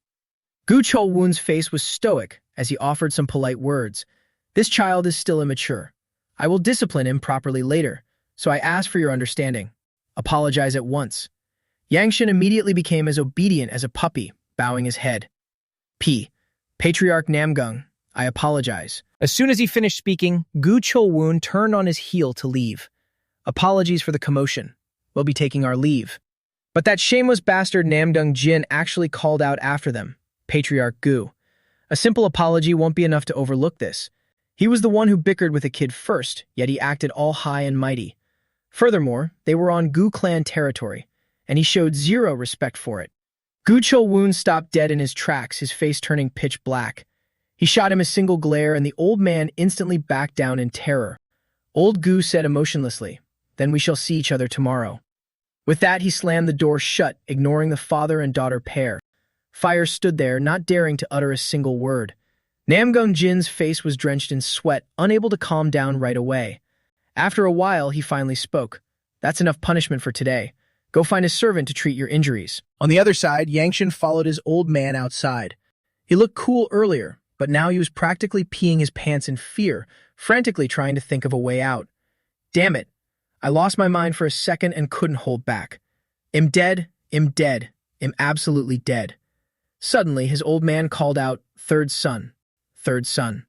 Gu Chol-woon's face was stoic as he offered some polite words. "This child is still immature. I will discipline him properly later, so I ask for your understanding. Apologize at once." Yangshin immediately became as obedient as a puppy, bowing his head. Patriarch Namgung, I apologize." As soon as he finished speaking, Gu Chol-woon turned on his heel to leave. "Apologies for the commotion. We'll be taking our leave." But that shameless bastard Namgung Jin actually called out after them, "Patriarch Gu. A simple apology won't be enough to overlook this. He was the one who bickered with the kid first, yet he acted all high and mighty. Furthermore, they were on Gu clan territory, and he showed zero respect for it." Gu Chol-woon stopped dead in his tracks, his face turning pitch black. He shot him a single glare, and the old man instantly backed down in terror. Old Gu said emotionlessly, "Then we shall see each other tomorrow." With that, he slammed the door shut, ignoring the father and daughter pair. Fire stood there, not daring to utter a single word. Namgung Jin's face was drenched in sweat, unable to calm down right away. After a while, he finally spoke. "That's enough punishment for today. Go find a servant to treat your injuries." On the other side, Yangshin followed his old man outside. He looked cool earlier, but now he was practically peeing his pants in fear, frantically trying to think of a way out. "Damn it. I lost my mind for a second and couldn't hold back. Am dead, am absolutely dead." Suddenly, his old man called out, "Third son, third son."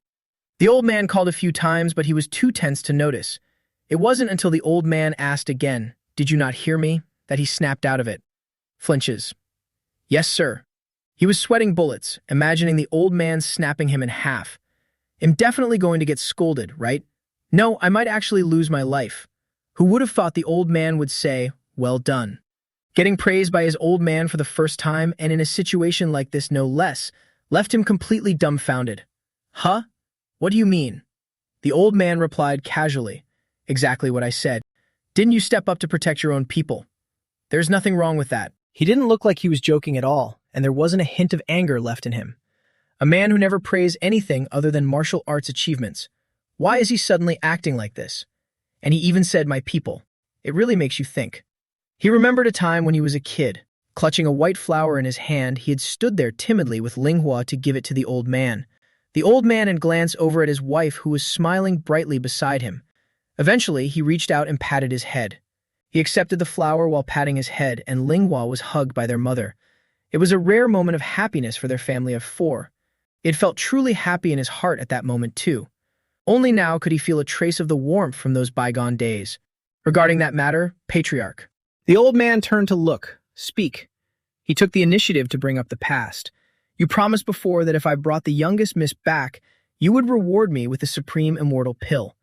The old man called a few times, but he was too tense to notice. It wasn't until the old man asked again, "Did you not hear me?" that he snapped out of it. Flinches. "Yes, sir." He was sweating bullets, imagining the old man snapping him in half. "I'm definitely going to get scolded, right? No, I might actually lose my life." Who would have thought the old man would say, "Well done." Getting praised by his old man for the first time, and in a situation like this no less, left him completely dumbfounded. "Huh? What do you mean?" The old man replied casually, "Exactly what I said. Didn't you step up to protect your own people? There's nothing wrong with that." He didn't look like he was joking at all, and there wasn't a hint of anger left in him. A man who never praised anything other than martial arts achievements. Why is he suddenly acting like this? And he even said, "my people." It really makes you think. He remembered a time when he was a kid. Clutching a white flower in his hand, he had stood there timidly with Linghua to give it to the old man. The old man had glanced over at his wife, who was smiling brightly beside him. Eventually, he reached out and patted his head. He accepted the flower while patting his head, and Linghua was hugged by their mother. It was a rare moment of happiness for their family of 4. It felt truly happy in his heart at that moment, too. Only now could he feel a trace of the warmth from those bygone days. Regarding that matter, Patriarch. The old man turned to look, speak. He took the initiative to bring up the past. "You promised before that if I brought the youngest miss back, you would reward me with the supreme immortal pill."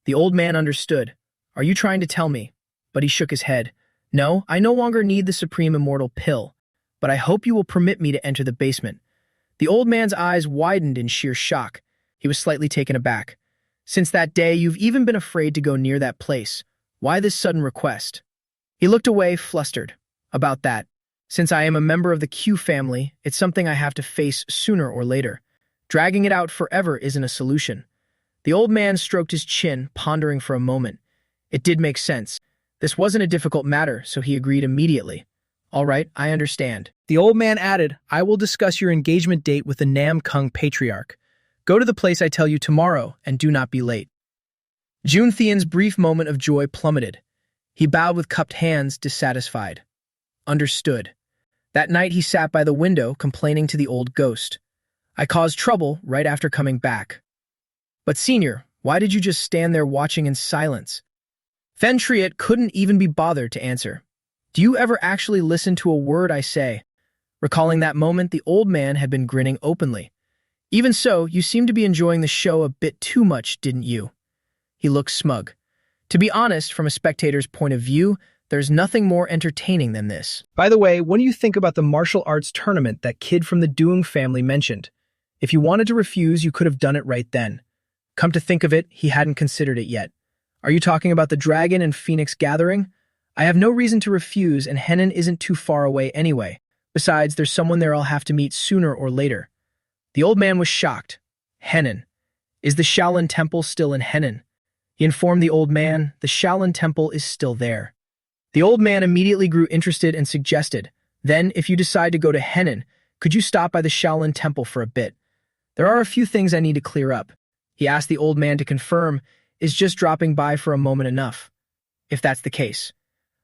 The old man understood. "Are you trying to tell me?" But he shook his head. "No, I no longer need the supreme immortal pill, but I hope you will permit me to enter the basement." The old man's eyes widened in sheer shock. He was slightly taken aback. "Since that day, you've even been afraid to go near that place. Why this sudden request?" He looked away, flustered. "About that. Since I am a member of the Q family, it's something I have to face sooner or later. Dragging it out forever isn't a solution." The old man stroked his chin, pondering for a moment. It did make sense. This wasn't a difficult matter, so he agreed immediately. "All right, I understand." The old man added, "I will discuss your engagement date with the Namkung Patriarch. Go to the place I tell you tomorrow, and do not be late." Jun Thien's brief moment of joy plummeted. He bowed with cupped hands, dissatisfied. Understood. That night he sat by the window, complaining to the old ghost. "I caused trouble right after coming back." "But senior, why did you just stand there watching in silence?" Fen Triet couldn't even be bothered to answer. "Do you ever actually listen to a word I say?" Recalling that moment, the old man had been grinning openly. "Even so, you seem to be enjoying the show a bit too much, didn't you?" He looked smug. To be honest, from a spectator's point of view, there's nothing more entertaining than this. By the way, what do you think about the martial arts tournament that kid from the Doong family mentioned? If you wanted to refuse, you could have done it right then. Come to think of it, he hadn't considered it yet. Are you talking about the dragon and phoenix gathering? I have no reason to refuse, and Henan isn't too far away anyway. Besides, there's someone there I'll have to meet sooner or later. The old man was shocked. Henan. Is the Shaolin Temple still in Henan? He informed the old man, the Shaolin Temple is still there. The old man immediately grew interested and suggested, then, if you decide to go to Henan, could you stop by the Shaolin Temple for a bit? There are a few things I need to clear up. He asked the old man to confirm, is just dropping by for a moment enough? If that's the case.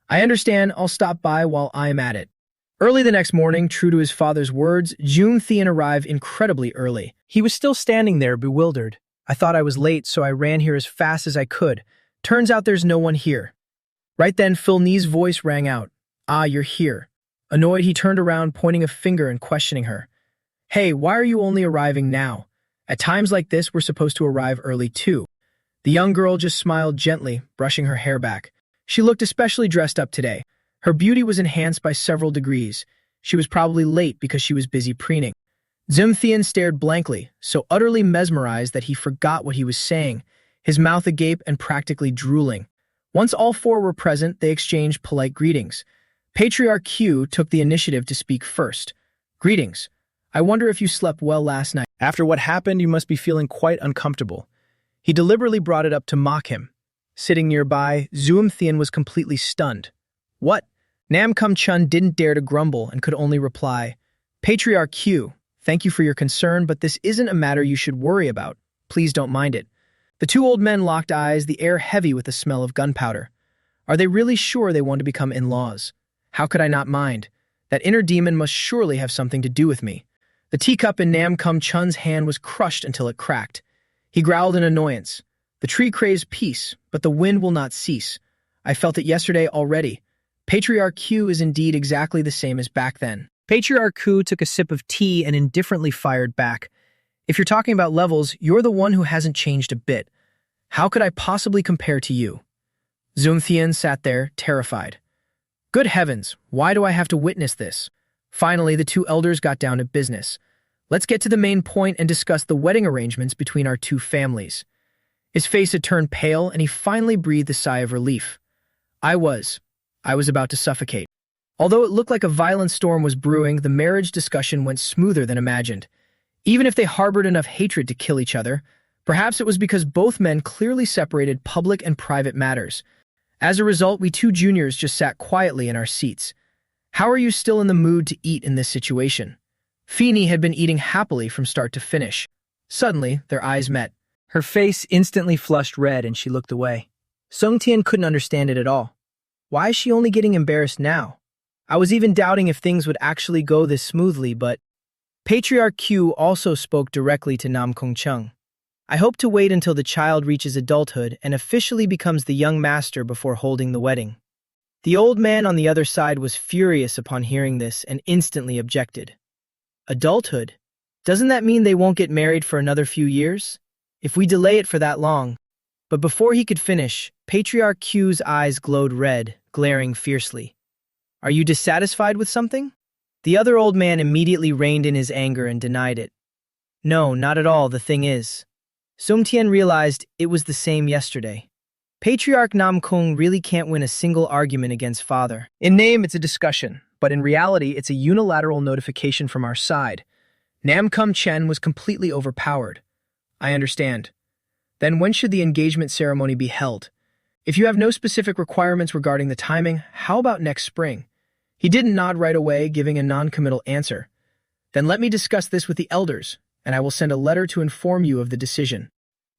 I understand, I'll stop by while I'm at it. Early the next morning, true to his father's words, June Thean arrived incredibly early. He was still standing there, bewildered. I thought I was late, so I ran here as fast as I could. Turns out there's no one here. Right then, Phil Nee's voice rang out. Ah, you're here. Annoyed, he turned around, pointing a finger and questioning her. Hey, why are you only arriving now? At times like this, we're supposed to arrive early too. The young girl just smiled gently, brushing her hair back. She looked especially dressed up today. Her beauty was enhanced by several degrees. She was probably late because she was busy preening. June Thean stared blankly, so utterly mesmerized that he forgot what he was saying, his mouth agape and practically drooling. Once all four were present, they exchanged polite greetings. Patriarch Q took the initiative to speak first. Greetings. I wonder if you slept well last night. After what happened, you must be feeling quite uncomfortable. He deliberately brought it up to mock him. Sitting nearby, June Thean was completely stunned. What? Nam Kum Chun didn't dare to grumble and could only reply, Patriarch Q, thank you for your concern, but this isn't a matter you should worry about. Please don't mind it. The two old men locked eyes, the air heavy with the smell of gunpowder. Are they really sure they want to become in-laws? How could I not mind? That inner demon must surely have something to do with me. The teacup in Nam Kum Chun's hand was crushed until it cracked. He growled in annoyance. The tree craves peace, but the wind will not cease. I felt it yesterday already. Patriarch Q is indeed exactly the same as back then. Patriarch Q took a sip of tea and indifferently fired back. If you're talking about levels, you're the one who hasn't changed a bit. How could I possibly compare to you? June Thean sat there, terrified. Good heavens, why do I have to witness this? Finally, the two elders got down to business. Let's get to the main point and discuss the wedding arrangements between our two families. His face had turned pale, and he finally breathed a sigh of relief. I was about to suffocate. Although it looked like a violent storm was brewing, the marriage discussion went smoother than imagined. Even if they harbored enough hatred to kill each other, perhaps it was because both men clearly separated public and private matters. As a result, we two juniors just sat quietly in our seats. How are you still in the mood to eat in this situation? Feeny had been eating happily from start to finish. Suddenly, their eyes met. Her face instantly flushed red and she looked away. Sung Tian couldn't understand it at all. Why is she only getting embarrassed now? I was even doubting if things would actually go this smoothly, but Patriarch Q also spoke directly to Nam Kung Chung. I hope to wait until the child reaches adulthood and officially becomes the young master before holding the wedding. The old man on the other side was furious upon hearing this and instantly objected. Adulthood? Doesn't that mean they won't get married for another few years? If we delay it for that long. But before he could finish, Patriarch Q's eyes glowed red, glaring fiercely. Are you dissatisfied with something? The other old man immediately reined in his anger and denied it. No, not at all, the thing is. Sung Tian realized it was the same yesterday. Patriarch Nam Kung really can't win a single argument against father. In name, it's a discussion, but in reality, it's a unilateral notification from our side. Nam Kum Chen was completely overpowered. I understand. Then when should the engagement ceremony be held? If you have no specific requirements regarding the timing, how about next spring? He didn't nod right away, giving a non-committal answer. Then let me discuss this with the elders, and I will send a letter to inform you of the decision.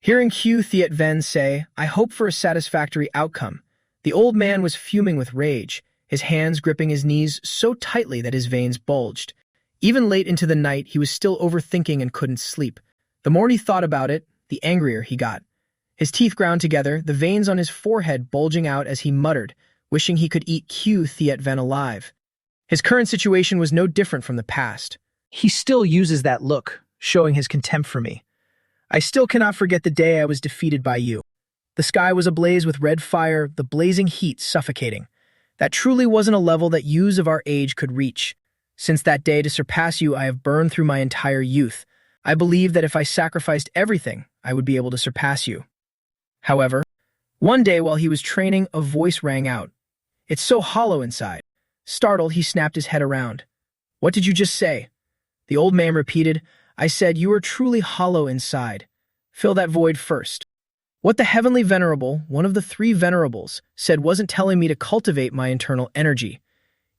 Hearing Q Thiet Ven say, I hope for a satisfactory outcome, the old man was fuming with rage, his hands gripping his knees so tightly that his veins bulged. Even late into the night, he was still overthinking and couldn't sleep. The more he thought about it, the angrier he got. His teeth ground together, the veins on his forehead bulging out as he muttered, wishing he could eat Q Thiet Ven alive. His current situation was no different from the past. He still uses that look, showing his contempt for me. I still cannot forget the day I was defeated by you. The sky was ablaze with red fire, the blazing heat suffocating. That truly wasn't a level that youths of our age could reach. Since that day to surpass you, I have burned through my entire youth. I believe that if I sacrificed everything, I would be able to surpass you. However, one day while he was training, a voice rang out. It's so hollow inside. Startled, he snapped his head around. What did you just say? The old man repeated, I said you are truly hollow inside. Fill that void first. What the heavenly venerable, one of the three venerables, said wasn't telling me to cultivate my internal energy.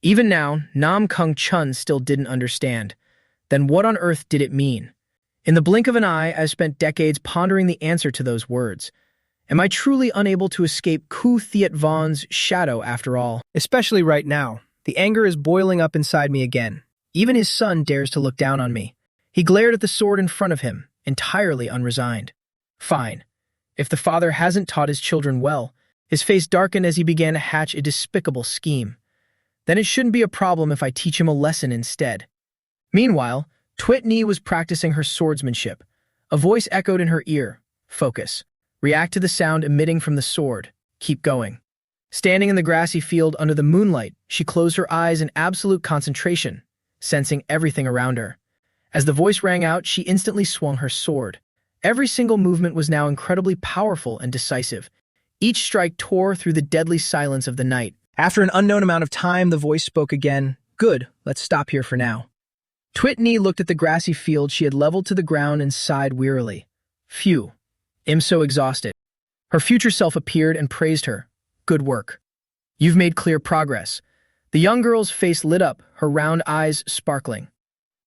Even now, Nam Kung Chun still didn't understand. Then what on earth did it mean? In the blink of an eye, I've spent decades pondering the answer to those words. Am I truly unable to escape Ku Thiet Von's shadow after all? Especially right now. The anger is boiling up inside me again. Even his son dares to look down on me. He glared at the sword in front of him, entirely unresigned. Fine. If the father hasn't taught his children well, his face darkened as he began to hatch a despicable scheme. Then it shouldn't be a problem if I teach him a lesson instead. Meanwhile, Twit Nhi was practicing her swordsmanship. A voice echoed in her ear. Focus. React to the sound emitting from the sword. Keep going. Standing in the grassy field under the moonlight, she closed her eyes in absolute concentration, sensing everything around her. As the voice rang out, she instantly swung her sword. Every single movement was now incredibly powerful and decisive. Each strike tore through the deadly silence of the night. After an unknown amount of time, the voice spoke again. Good, let's stop here for now. Twit Nhi looked at the grassy field she had leveled to the ground and sighed wearily. Phew, I'm so exhausted. Her future self appeared and praised her. Good work. You've made clear progress. The young girl's face lit up, her round eyes sparkling.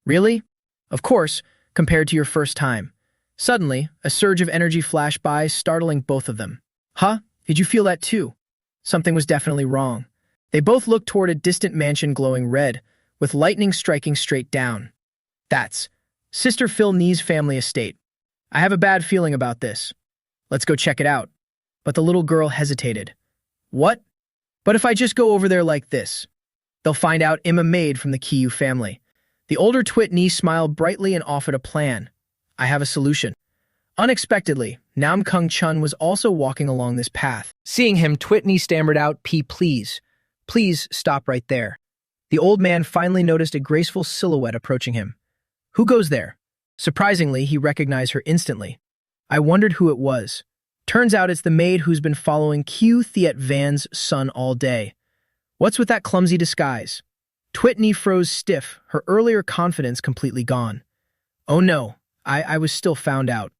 Really? Of course, compared to your first time. Suddenly, a surge of energy flashed by, startling both of them. Huh? Did you feel that too? Something was definitely wrong. They both looked toward a distant mansion glowing red, with lightning striking straight down. That's Sister Phil Nhi's family estate. I have a bad feeling about this. Let's go check it out. But the little girl hesitated. What? But if I just go over there like this? They'll find out I'm a maid from the Kiyu family. The older Twit Nhi smiled brightly and offered a plan. I have a solution. Unexpectedly, Nam Kung Chun was also walking along this path. Seeing him, Twit Nhi stammered out, Please. Please stop right there. The old man finally noticed a graceful silhouette approaching him. Who goes there? Surprisingly, he recognized her instantly. I wondered who it was. Turns out it's the maid who's been following Q Thiet Van's son all day. What's with that clumsy disguise? Twit Nhi froze stiff, her earlier confidence completely gone. Oh no, I was still found out.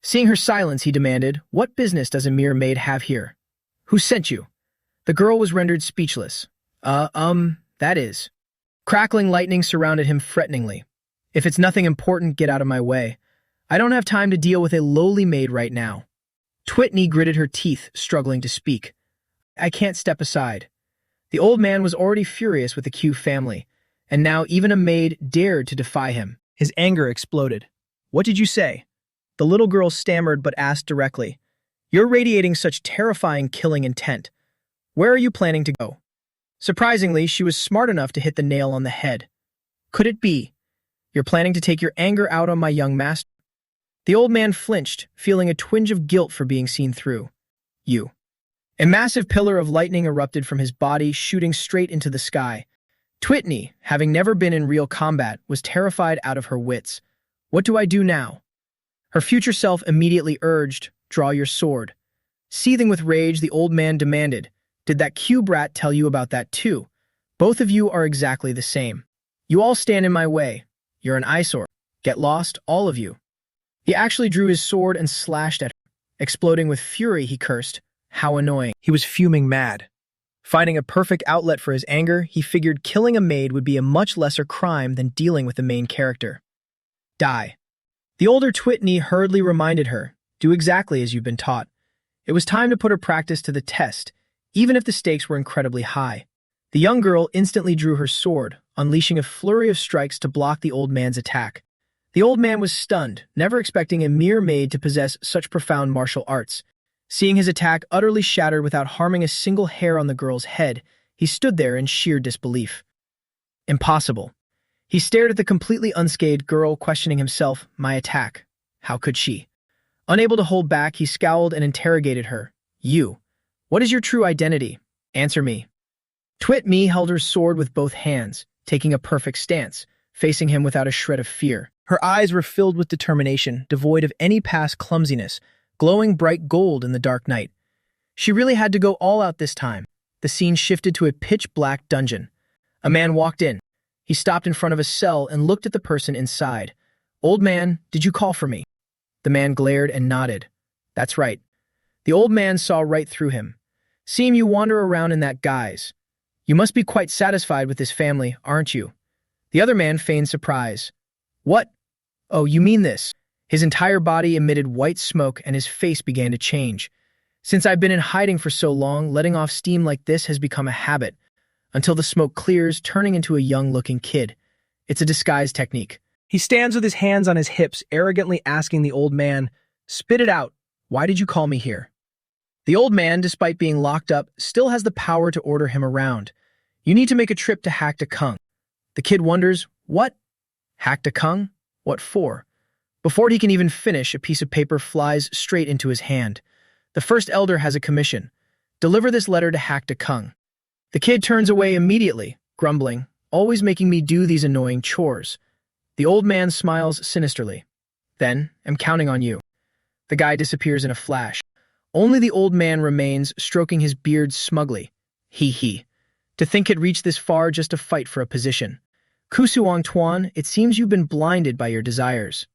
Seeing her silence, he demanded, What business does a mere maid have here? Who sent you? The girl was rendered speechless. That is. Crackling lightning surrounded him threateningly. If it's nothing important, get out of my way. I don't have time to deal with a lowly maid right now. Twit Nhi gritted her teeth, struggling to speak. I can't step aside. The old man was already furious with the Q family, and now even a maid dared to defy him. His anger exploded. What did you say? The little girl stammered but asked directly. You're radiating such terrifying killing intent. Where are you planning to go? Surprisingly, she was smart enough to hit the nail on the head. Could it be? You're planning to take your anger out on my young master? The old man flinched, feeling a twinge of guilt for being seen through. You. A massive pillar of lightning erupted from his body, shooting straight into the sky. Twit Nhi, having never been in real combat, was terrified out of her wits. What do I do now? Her future self immediately urged, Draw your sword. Seething with rage, the old man demanded, Did that Q brat tell you about that too? Both of you are exactly the same. You all stand in my way. You're an eyesore. Get lost, all of you. He actually drew his sword and slashed at her. Exploding with fury, he cursed. How annoying. He was fuming mad. Finding a perfect outlet for his anger, he figured killing a maid would be a much lesser crime than dealing with the main character. Die. The older Twit Nhi hurriedly reminded her, Do exactly as you've been taught. It was time to put her practice to the test, even if the stakes were incredibly high. The young girl instantly drew her sword, unleashing a flurry of strikes to block the old man's attack. The old man was stunned, never expecting a mere maid to possess such profound martial arts. Seeing his attack utterly shattered without harming a single hair on the girl's head, he stood there in sheer disbelief. Impossible. He stared at the completely unscathed girl, questioning himself, My attack. How could she? Unable to hold back, he scowled and interrogated her. You. What is your true identity? Answer me. Twit Me held her sword with both hands, taking a perfect stance, facing him without a shred of fear. Her eyes were filled with determination, devoid of any past clumsiness, glowing bright gold in the dark night. She really had to go all out this time. The scene shifted to a pitch-black dungeon. A man walked in. He stopped in front of a cell and looked at the person inside. Old man, did you call for me? The man glared and nodded. That's right. The old man saw right through him. Seeing you wander around in that guise. You must be quite satisfied with this family, aren't you? The other man feigned surprise. What? Oh, you mean this? His entire body emitted white smoke and his face began to change. Since I've been in hiding for so long, letting off steam like this has become a habit, until the smoke clears, turning into a young-looking kid. It's a disguise technique. He stands with his hands on his hips, arrogantly asking the old man, Spit it out. Why did you call me here? The old man, despite being locked up, still has the power to order him around. You need to make a trip to Hakta Kung. The kid wonders, what? Hakta Kung? What for? Before he can even finish, a piece of paper flies straight into his hand. The first elder has a commission. Deliver this letter to Hakta Kung. The kid turns away immediately, grumbling, always making me do these annoying chores. The old man smiles sinisterly. Then, I'm counting on you. The guy disappears in a flash. Only the old man remains, stroking his beard smugly. Hee. To think it reached this far just to fight for a position. Kusuong Tuan, it seems you've been blinded by your desires.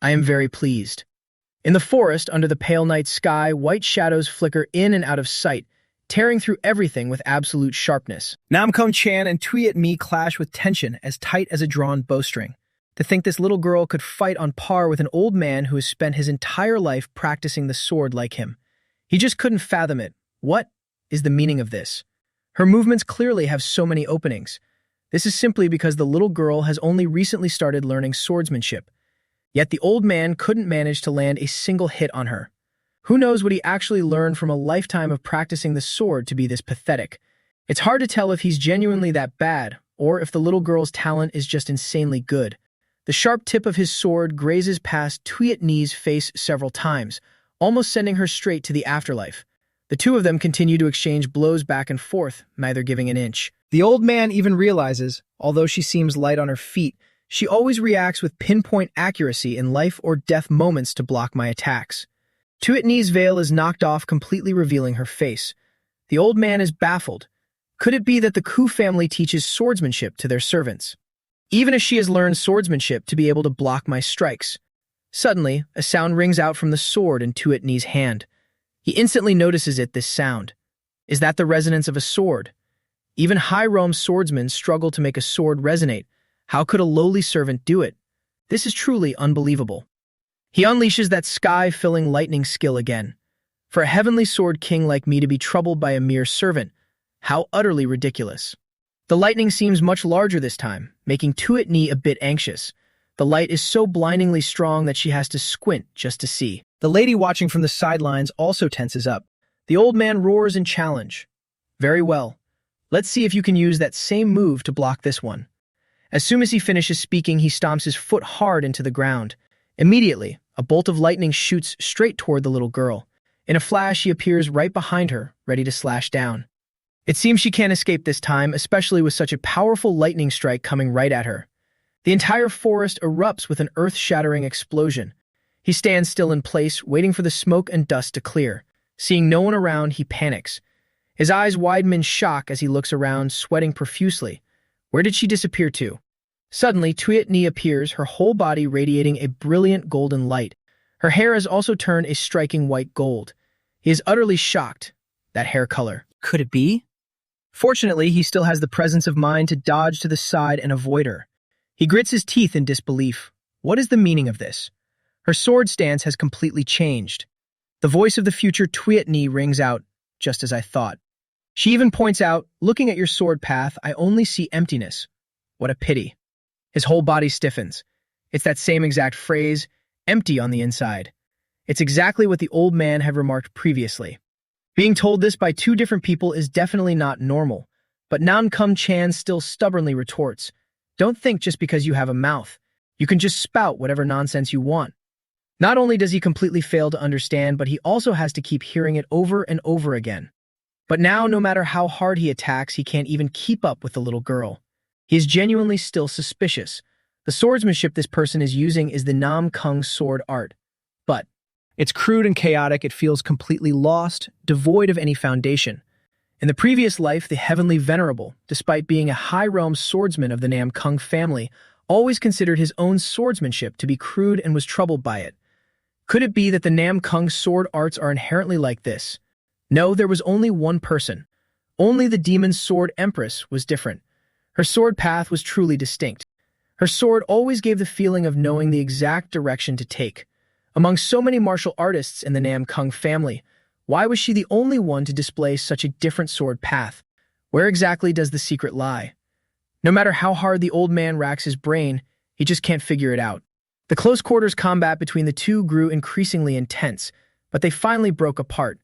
I am very pleased. In the forest, under the pale night sky, white shadows flicker in and out of sight, tearing through everything with absolute sharpness. Namkom Chan and Tui Me clash with tension as tight as a drawn bowstring. To think this little girl could fight on par with an old man who has spent his entire life practicing the sword like him. He just couldn't fathom it. What is the meaning of this? Her movements clearly have so many openings. This is simply because the little girl has only recently started learning swordsmanship. Yet the old man couldn't manage to land a single hit on her. Who knows what he actually learned from a lifetime of practicing the sword to be this pathetic? It's hard to tell if he's genuinely that bad, or if the little girl's talent is just insanely good. The sharp tip of his sword grazes past Tuyet Ni's face several times, almost sending her straight to the afterlife. The two of them continue to exchange blows back and forth, neither giving an inch. The old man even realizes, although she seems light on her feet, she always reacts with pinpoint accuracy in life-or-death moments to block my attacks. Tuyet Ni's veil is knocked off, completely revealing her face. The old man is baffled. Could it be that the Ku family teaches swordsmanship to their servants? Even as she has learned swordsmanship to be able to block my strikes. Suddenly, a sound rings out from the sword in Tuyet Ni's hand. He instantly notices this sound. Is that the resonance of a sword? Even high-realm swordsmen struggle to make a sword resonate. How could a lowly servant do it? This is truly unbelievable. He unleashes that sky-filling lightning skill again. For a heavenly sword king like me to be troubled by a mere servant, how utterly ridiculous. The lightning seems much larger this time, making Tuyet Ni a bit anxious. The light is so blindingly strong that she has to squint just to see. The lady watching from the sidelines also tenses up. The old man roars in challenge. Very well. Let's see if you can use that same move to block this one. As soon as he finishes speaking, he stomps his foot hard into the ground. Immediately, a bolt of lightning shoots straight toward the little girl. In a flash, he appears right behind her, ready to slash down. It seems she can't escape this time, especially with such a powerful lightning strike coming right at her. The entire forest erupts with an earth-shattering explosion. He stands still in place, waiting for the smoke and dust to clear. Seeing no one around, he panics. His eyes widen in shock as he looks around, sweating profusely. Where did she disappear to? Suddenly, Tuyet Ni appears, her whole body radiating a brilliant golden light. Her hair has also turned a striking white gold. He is utterly shocked. That hair color. Could it be? Fortunately, he still has the presence of mind to dodge to the side and avoid her. He grits his teeth in disbelief. What is the meaning of this? Her sword stance has completely changed. The voice of the future Tuyet Ni rings out, just as I thought. She even points out, looking at your sword path, I only see emptiness. What a pity. His whole body stiffens. It's that same exact phrase, empty on the inside. It's exactly what the old man had remarked previously. Being told this by two different people is definitely not normal, but Namkom Chan still stubbornly retorts, don't think just because you have a mouth. You can just spout whatever nonsense you want. Not only does he completely fail to understand, but he also has to keep hearing it over and over again. But now, no matter how hard he attacks, he can't even keep up with the little girl. He is genuinely still suspicious. The swordsmanship this person is using is the Nam Kung sword art. But it's crude and chaotic, it feels completely lost, devoid of any foundation. In the previous life, the heavenly venerable, despite being a high-realm swordsman of the Nam Kung family, always considered his own swordsmanship to be crude and was troubled by it. Could it be that the Nam Kung sword arts are inherently like this? No, there was only one person. Only the demon sword empress was different. Her sword path was truly distinct. Her sword always gave the feeling of knowing the exact direction to take. Among so many martial artists in the Nam Kung family, why was she the only one to display such a different sword path? Where exactly does the secret lie? No matter how hard the old man racks his brain, he just can't figure it out. The close-quarters combat between the two grew increasingly intense, but they finally broke apart.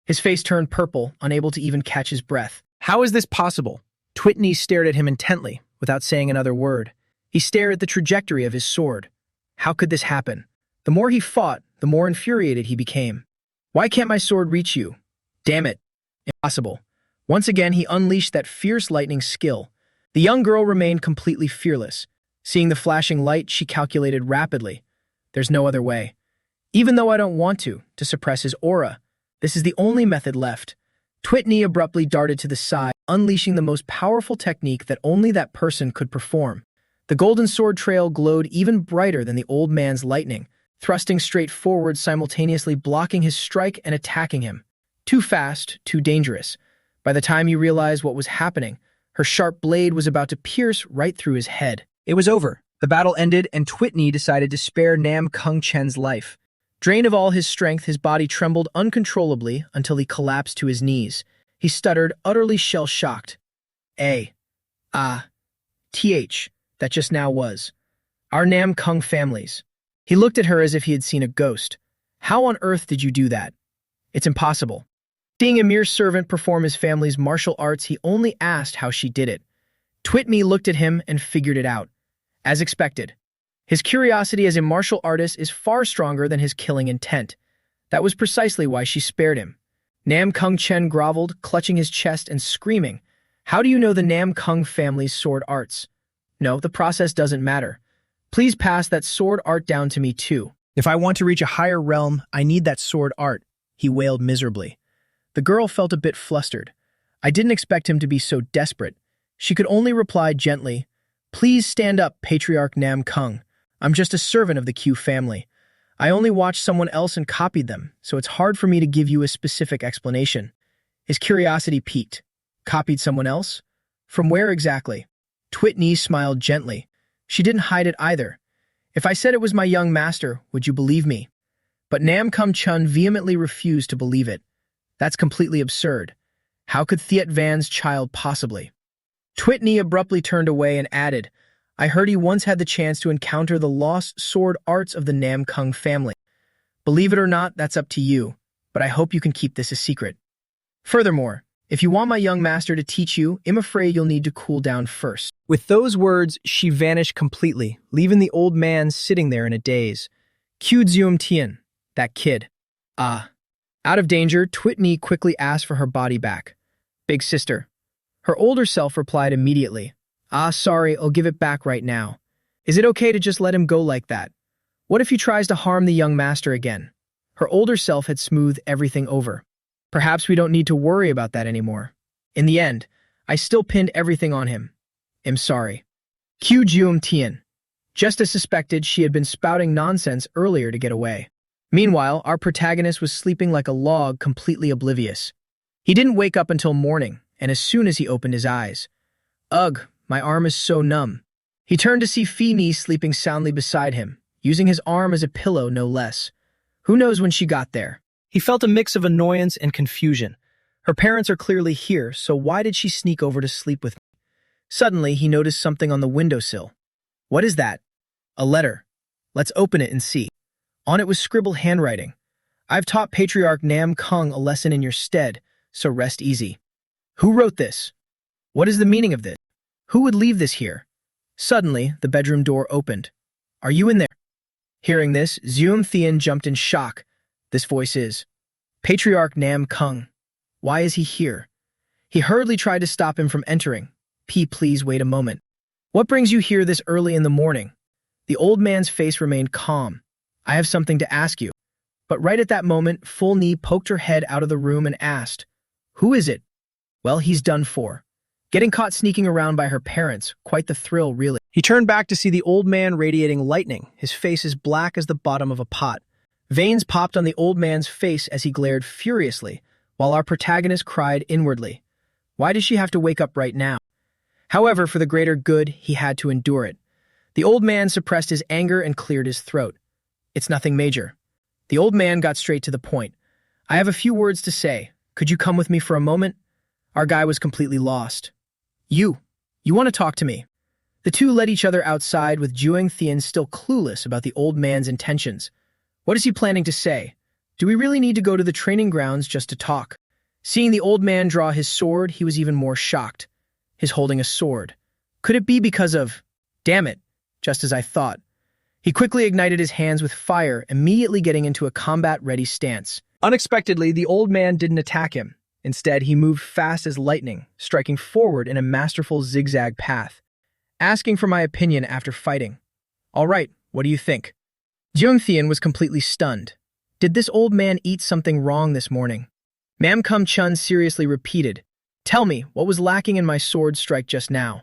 His face turned purple, unable to even catch his breath. How is this possible? Twitney stared at him intently, without saying another word. He stared at the trajectory of his sword. How could this happen? The more he fought, the more infuriated he became. Why can't my sword reach you? Damn it. Impossible. Once again, he unleashed that fierce lightning skill. The young girl remained completely fearless. Seeing the flashing light, she calculated rapidly. There's no other way. Even though I don't want to suppress his aura, this is the only method left. Twitney abruptly darted to the side, unleashing the most powerful technique that only that person could perform. The golden sword trail glowed even brighter than the old man's lightning, thrusting straight forward, simultaneously blocking his strike and attacking him. Too fast, too dangerous. By the time you realized what was happening, her sharp blade was about to pierce right through his head. It was over. The battle ended, and Twitney decided to spare Nam Kung Chen's life. Drained of all his strength, his body trembled uncontrollably until he collapsed to his knees. He stuttered, utterly shell-shocked. That just now was. Our Nam Kung families. He looked at her as if he had seen a ghost. How on earth did you do that? It's impossible. Seeing a mere servant perform his family's martial arts, he only asked how she did it. Twitney looked at him and figured it out. As expected. His curiosity as a martial artist is far stronger than his killing intent. That was precisely why she spared him. Nam Kung Chen groveled, clutching his chest and screaming, "How do you know the Nam Kung family's sword arts?" "No, the process doesn't matter. Please pass that sword art down to me too. If I want to reach a higher realm, I need that sword art," he wailed miserably. The girl felt a bit flustered. I didn't expect him to be so desperate. She could only reply gently, "Please stand up, Patriarch Nam Kung. I'm just a servant of the Q family. I only watched someone else and copied them, so it's hard for me to give you a specific explanation." His curiosity piqued. Copied someone else? From where exactly? Twitney smiled gently. She didn't hide it either. "If I said it was my young master, would you believe me?" But Nam Kung Chun vehemently refused to believe it. That's completely absurd. How could Thiet Van's child possibly? Twitney abruptly turned away and added, "I heard he once had the chance to encounter the lost sword arts of the Nam Kung family. Believe it or not, that's up to you, but I hope you can keep this a secret. Furthermore, if you want my young master to teach you, I'm afraid you'll need to cool down first." With those words, she vanished completely, leaving the old man sitting there in a daze. Q Zium Tian, that kid. Out of danger, Twitney quickly asked for her body back. "Big sister." Her older self replied immediately, "Sorry, I'll give it back right now. Is it okay to just let him go like that? What if he tries to harm the young master again?" Her older self had smoothed everything over. "Perhaps we don't need to worry about that anymore. In the end, I still pinned everything on him. I'm sorry." Q Jium Tian. Just as suspected, she had been spouting nonsense earlier to get away. Meanwhile, our protagonist was sleeping like a log, completely oblivious. He didn't wake up until morning, and as soon as he opened his eyes, "Ugh, my arm is so numb." He turned to see Phi Ni sleeping soundly beside him, using his arm as a pillow no less. Who knows when she got there? He felt a mix of annoyance and confusion. Her parents are clearly here, so why did she sneak over to sleep with me? Suddenly, he noticed something on the windowsill. What is that? A letter. Let's open it and see. On it was scribbled handwriting. "I've taught Patriarch Nam Kung a lesson in your stead, so rest easy." Who wrote this? What is the meaning of this? Who would leave this here? Suddenly, the bedroom door opened. "Are you in there?" Hearing this, Zeum Thean jumped in shock. This voice is Patriarch Nam Kung. Why is he here? He hurriedly tried to stop him from entering. Please wait a moment. What brings you here this early in the morning? The old man's face remained calm. I have something to ask you. But right at that moment, Full Knee poked her head out of the room and asked, Who is it? Well, he's done for. Getting caught sneaking around by her parents, quite the thrill, really. He turned back to see the old man radiating lightning, his face as black as the bottom of a pot. Veins popped on the old man's face as he glared furiously, while our protagonist cried inwardly. Why does she have to wake up right now? However, for the greater good, he had to endure it. The old man suppressed his anger and cleared his throat. It's nothing major. The old man got straight to the point. I have a few words to say. Could you come with me for a moment? Our guy was completely lost. You want to talk to me? The two led each other outside with Zeum Thean still clueless about the old man's intentions. What is he planning to say? Do we really need to go to the training grounds just to talk? Seeing the old man draw his sword, he was even more shocked. His holding a sword. Could it be because of... Damn it, just as I thought. He quickly ignited his hands with fire, immediately getting into a combat-ready stance. Unexpectedly, the old man didn't attack him. Instead, he moved fast as lightning, striking forward in a masterful zigzag path, asking for my opinion after fighting. All right, what do you think? Zeum Thean was completely stunned. Did this old man eat something wrong this morning? Mam Kum Chun seriously repeated, Tell me, what was lacking in my sword strike just now?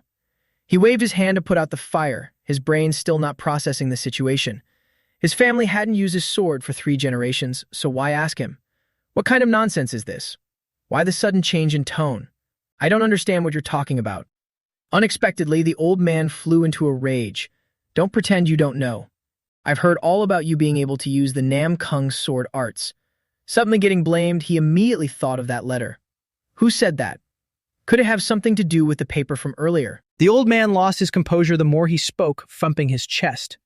He waved his hand to put out the fire, his brain still not processing the situation. His family hadn't used his sword for 3 generations, so why ask him? What kind of nonsense is this? Why the sudden change in tone? I don't understand what you're talking about. Unexpectedly, the old man flew into a rage. Don't pretend you don't know. I've heard all about you being able to use the Nam Kung sword arts. Suddenly getting blamed, he immediately thought of that letter. Who said that? Could it have something to do with the paper from earlier? The old man lost his composure the more he spoke, thumping his chest.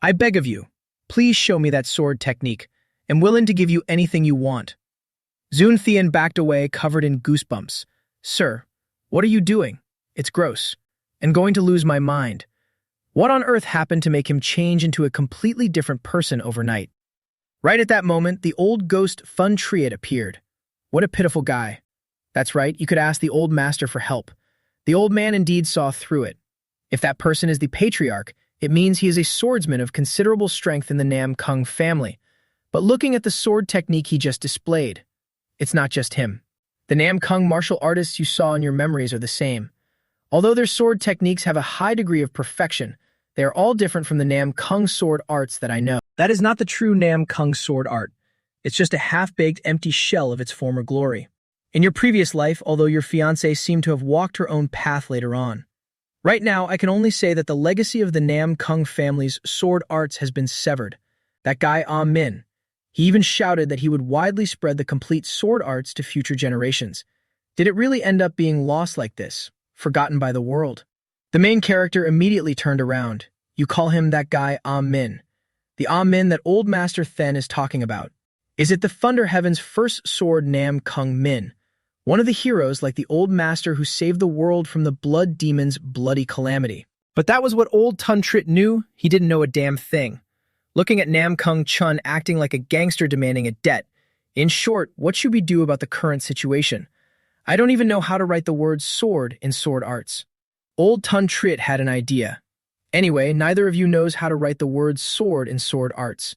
I beg of you, please show me that sword technique. I'm willing to give you anything you want. Zeum Thean backed away, covered in goosebumps. Sir, what are you doing? It's gross. And going to lose my mind. What on earth happened to make him change into a completely different person overnight? Right at that moment, the old ghost Fun Triad appeared. What a pitiful guy. That's right, you could ask the old master for help. The old man indeed saw through it. If that person is the patriarch, it means he is a swordsman of considerable strength in the Nam Kung family. But looking at the sword technique he just displayed, it's not just him. The Nam Kung martial artists you saw in your memories are the same. Although their sword techniques have a high degree of perfection, they are all different from the Nam Kung sword arts that I know. That is not the true Nam Kung sword art. It's just a half-baked empty shell of its former glory. In your previous life, although your fiancée seemed to have walked her own path later on. Right now, I can only say that the legacy of the Nam Kung family's sword arts has been severed. That guy Min, he even shouted that he would widely spread the complete sword arts to future generations. Did it really end up being lost like this, forgotten by the world? The main character immediately turned around. You call him that guy Min. The Min that old Master Then is talking about. Is it the Thunder Heaven's first sword Nam Kung Min? One of the heroes like the old master who saved the world from the blood demon's bloody calamity. But that was what old Tun Trit knew. He didn't know a damn thing. Looking at Nam Kung Chun acting like a gangster demanding a debt. In short, what should we do about the current situation? I don't even know how to write the word sword in sword arts. Old Tun Trit had an idea. Anyway, neither of you knows how to write the word sword in sword arts.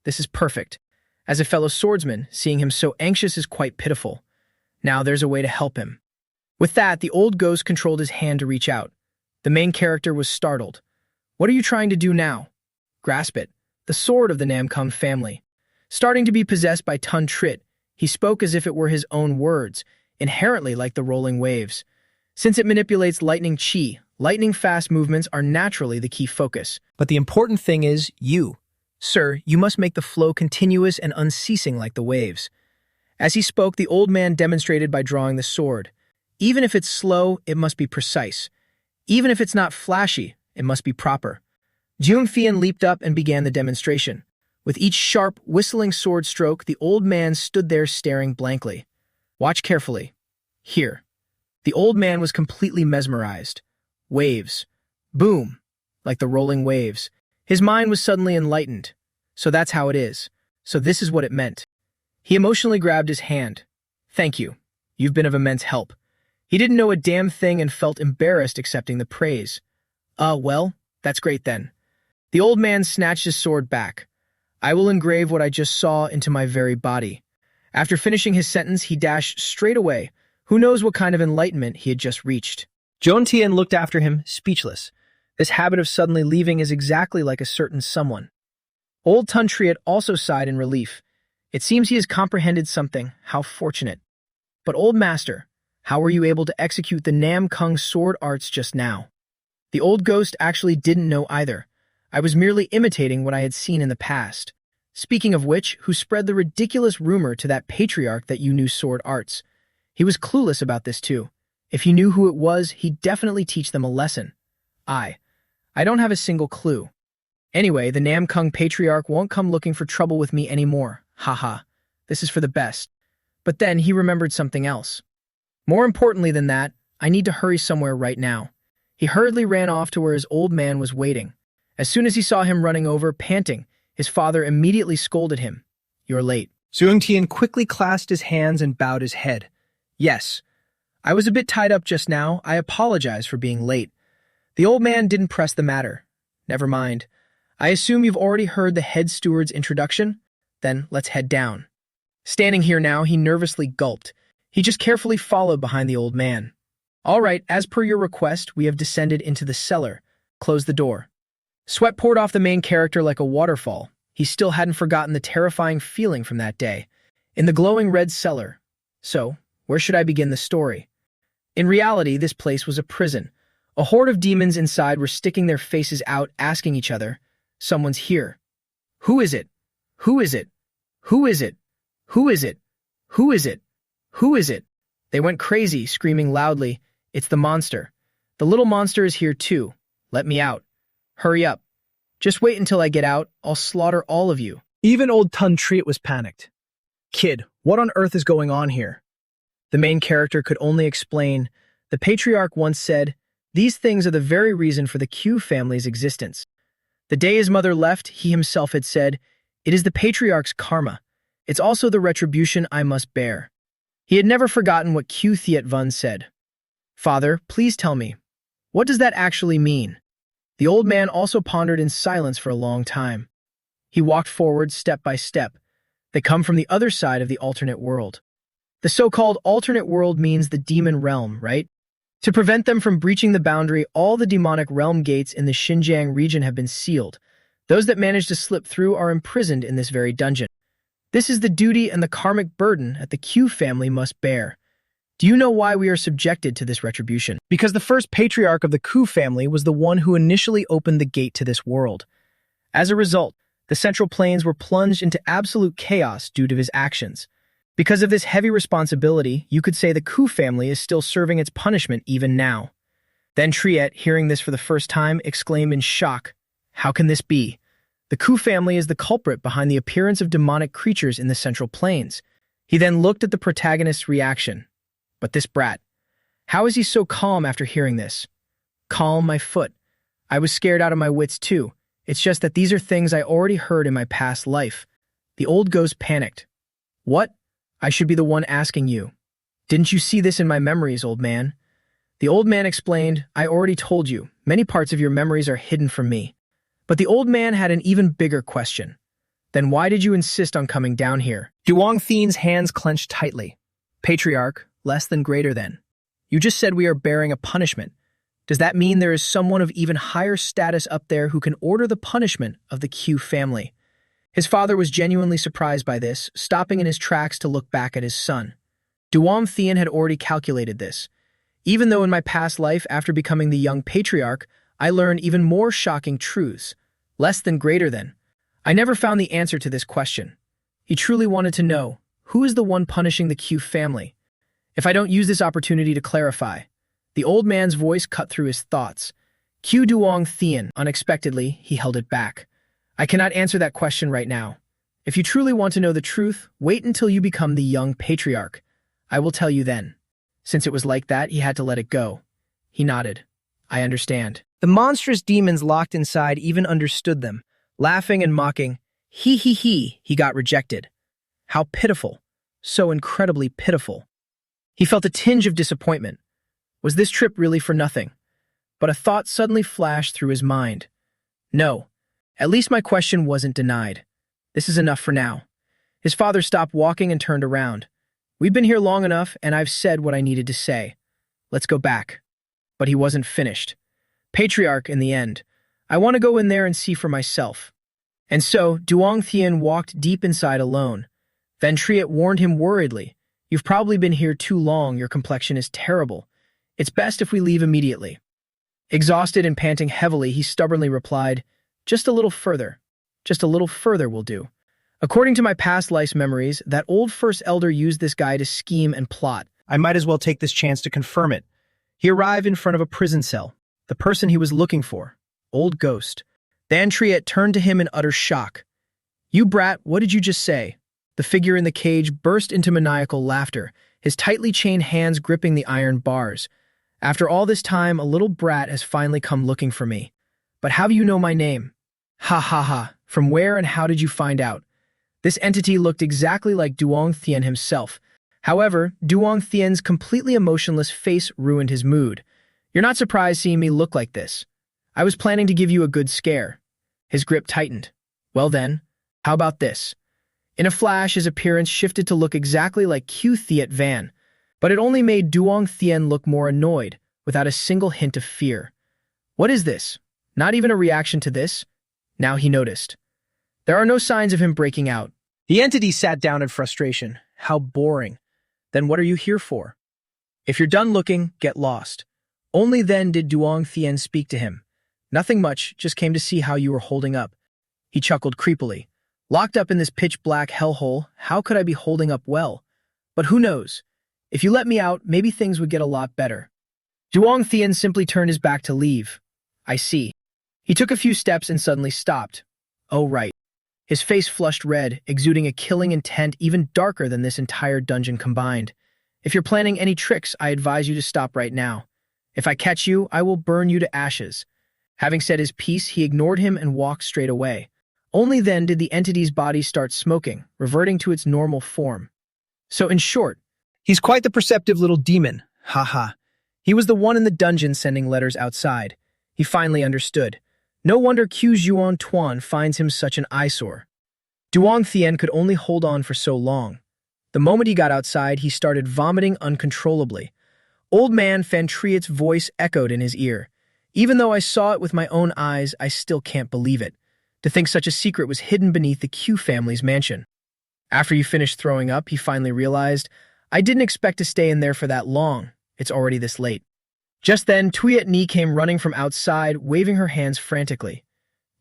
This is perfect. As a fellow swordsman, seeing him so anxious is quite pitiful. Now there's a way to help him. With that, the old ghost controlled his hand to reach out. The main character was startled. What are you trying to do now? Grasp it. The sword of the Nam Kung family. Starting to be possessed by Tun Trit, he spoke as if it were his own words, inherently like the rolling waves. Since it manipulates lightning chi, lightning-fast movements are naturally the key focus. But the important thing is you. Sir, you must make the flow continuous and unceasing like the waves. As he spoke, the old man demonstrated by drawing the sword. Even if it's slow, it must be precise. Even if it's not flashy, it must be proper. Zeum Thean leaped up and began the demonstration. With each sharp, whistling sword stroke, the old man stood there staring blankly. Watch carefully. Here. The old man was completely mesmerized. Waves. Boom. Like the rolling waves. His mind was suddenly enlightened. So that's how it is. So this is what it meant. He emotionally grabbed his hand. Thank you. You've been of immense help. He didn't know a damn thing and felt embarrassed accepting the praise. Well, that's great then. The old man snatched his sword back. I will engrave what I just saw into my very body. After finishing his sentence, he dashed straight away. Who knows what kind of enlightenment he had just reached. Joan Tien looked after him, speechless. This habit of suddenly leaving is exactly like a certain someone. Old Tun Triet also sighed in relief. It seems he has comprehended something. How fortunate. But old master, how were you able to execute the Nam Kung sword arts just now? The old ghost actually didn't know either. I was merely imitating what I had seen in the past. Speaking of which, who spread the ridiculous rumor to that patriarch that you knew sword arts? He was clueless about this too. If he knew who it was, he'd definitely teach them a lesson. I don't have a single clue. Anyway, the Nam Kung patriarch won't come looking for trouble with me anymore. Haha. This is for the best. But then he remembered something else. More importantly than that, I need to hurry somewhere right now. He hurriedly ran off to where his old man was waiting. As soon as he saw him running over, panting, his father immediately scolded him. You're late. Zhuang Tian quickly clasped his hands and bowed his head. Yes. I was a bit tied up just now. I apologize for being late. The old man didn't press the matter. Never mind. I assume you've already heard the head steward's introduction? Then let's head down. Standing here now, he nervously gulped. He just carefully followed behind the old man. All right, as per your request, we have descended into the cellar. Close the door. Sweat poured off the main character like a waterfall. He still hadn't forgotten the terrifying feeling from that day. In the glowing red cellar. So, where should I begin the story? In reality, this place was a prison. A horde of demons inside were sticking their faces out, asking each other, someone's here. Who is it? Who is it? Who is it? Who is it? Who is it? Who is it? They went crazy, screaming loudly, it's the monster. The little monster is here too. Let me out. Hurry up. Just wait until I get out. I'll slaughter all of you. Even old Tun Triet was panicked. Kid, what on earth is going on here? The main character could only explain. The patriarch once said, these things are the very reason for the Q family's existence. The day his mother left, he himself had said, it is the patriarch's karma. It's also the retribution I must bear. He had never forgotten what Q Thiet Vun said. Father, please tell me, what does that actually mean? The old man also pondered in silence for a long time. He walked forward step by step. They come from the other side of the alternate world. The so-called alternate world means the demon realm, right? To prevent them from breaching the boundary, all the demonic realm gates in the Xinjiang region have been sealed. Those that manage to slip through are imprisoned in this very dungeon. This is the duty and the karmic burden that the Q family must bear. Do you know why we are subjected to this retribution? Because the first patriarch of the Ku family was the one who initially opened the gate to this world. As a result, the Central Plains were plunged into absolute chaos due to his actions. Because of this heavy responsibility, you could say the Ku family is still serving its punishment even now. Then Triet, hearing this for the first time, exclaimed in shock, how can this be? The Ku family is the culprit behind the appearance of demonic creatures in the Central Plains. He then looked at the protagonist's reaction. But this brat, how is he so calm after hearing this? Calm, my foot. I was scared out of my wits too. It's just that these are things I already heard in my past life. The old ghost panicked. What? I should be the one asking you. Didn't you see this in my memories, old man? The old man explained, I already told you, many parts of your memories are hidden from me. But the old man had an even bigger question. Then why did you insist on coming down here? Duong Thien's hands clenched tightly. Patriarch, less than greater than. You just said we are bearing a punishment. Does that mean there is someone of even higher status up there who can order the punishment of the Q family? His father was genuinely surprised by this, stopping in his tracks to look back at his son. Duong Thien had already calculated this. Even though in my past life, after becoming the young patriarch, I learned even more shocking truths. Less than greater than. I never found the answer to this question. He truly wanted to know, who is the one punishing the Q family? If I don't use this opportunity to clarify, the old man's voice cut through his thoughts. Q Duong Thien, unexpectedly, he held it back. I cannot answer that question right now. If you truly want to know the truth, wait until you become the young patriarch. I will tell you then. Since it was like that, he had to let it go. He nodded. I understand. The monstrous demons locked inside even understood them. Laughing and mocking, He got rejected. How pitiful. So incredibly pitiful. He felt a tinge of disappointment. Was this trip really for nothing? But a thought suddenly flashed through his mind. No, at least my question wasn't denied. This is enough for now. His father stopped walking and turned around. We've been here long enough, and I've said what I needed to say. Let's go back. But he wasn't finished. Patriarch in the end. I want to go in there and see for myself. And so, Duong Thien walked deep inside alone. Van Triet warned him worriedly. You've probably been here too long, your complexion is terrible. It's best if we leave immediately. Exhausted and panting heavily, he stubbornly replied, just a little further. Just a little further will do. According to my past life memories, that old first elder used this guy to scheme and plot. I might as well take this chance to confirm it. He arrived in front of a prison cell. The person he was looking for. Old ghost. Van Triet turned to him in utter shock. You brat, what did you just say? The figure in the cage burst into maniacal laughter, his tightly chained hands gripping the iron bars. After all this time, a little brat has finally come looking for me. But how do you know my name? Ha ha ha. From where and how did you find out? This entity looked exactly like Duong Thien himself. However, Duong Thien's completely emotionless face ruined his mood. You're not surprised seeing me look like this. I was planning to give you a good scare. His grip tightened. Well then, how about this? In a flash, his appearance shifted to look exactly like Q Thiet Van, but it only made Duong Thien look more annoyed, without a single hint of fear. What is this? Not even a reaction to this? Now he noticed. There are no signs of him breaking out. The entity sat down in frustration. How boring. Then what are you here for? If you're done looking, get lost. Only then did Duong Thien speak to him. Nothing much, just came to see how you were holding up. He chuckled creepily. Locked up in this pitch-black hellhole, how could I be holding up well? But who knows? If you let me out, maybe things would get a lot better. Duong Thien simply turned his back to leave. I see. He took a few steps and suddenly stopped. Oh, right. His face flushed red, exuding a killing intent even darker than this entire dungeon combined. If you're planning any tricks, I advise you to stop right now. If I catch you, I will burn you to ashes. Having said his piece, he ignored him and walked straight away. Only then did the entity's body start smoking, reverting to its normal form. So in short, he's quite the perceptive little demon. Haha. He was the one in the dungeon sending letters outside. He finally understood. No wonder Q Zhuan Tuan finds him such an eyesore. Duong Thien could only hold on for so long. The moment he got outside, he started vomiting uncontrollably. Old man Van Triet's voice echoed in his ear. Even though I saw it with my own eyes, I still can't believe it. To think such a secret was hidden beneath the Q family's mansion. After he finished throwing up, he finally realized, I didn't expect to stay in there for that long. It's already this late. Just then, Tuyet Ni came running from outside, waving her hands frantically.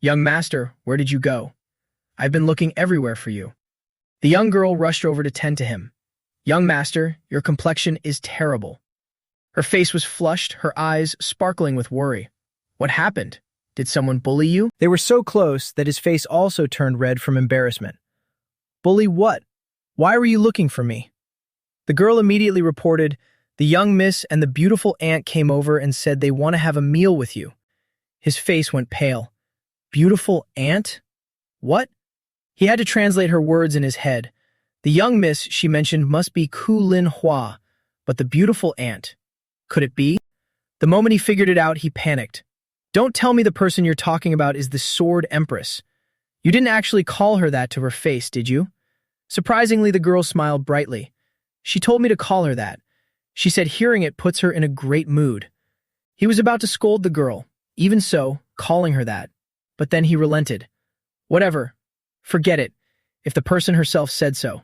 Young master, where did you go? I've been looking everywhere for you. The young girl rushed over to tend to him. Young master, your complexion is terrible. Her face was flushed, her eyes sparkling with worry. What happened? Did someone bully you? They were so close that his face also turned red from embarrassment. Bully what? Why were you looking for me? The girl immediately reported, the young miss and the beautiful aunt came over and said they want to have a meal with you. His face went pale. Beautiful aunt? What? He had to translate her words in his head. The young miss she mentioned must be Ku Lin Hua, but the beautiful aunt. Could it be? The moment he figured it out, he panicked. Don't tell me the person you're talking about is the Sword Empress. You didn't actually call her that to her face, did you? Surprisingly, the girl smiled brightly. She told me to call her that. She said hearing it puts her in a great mood. He was about to scold the girl, even so, calling her that. But then he relented. Whatever. Forget it, if the person herself said so.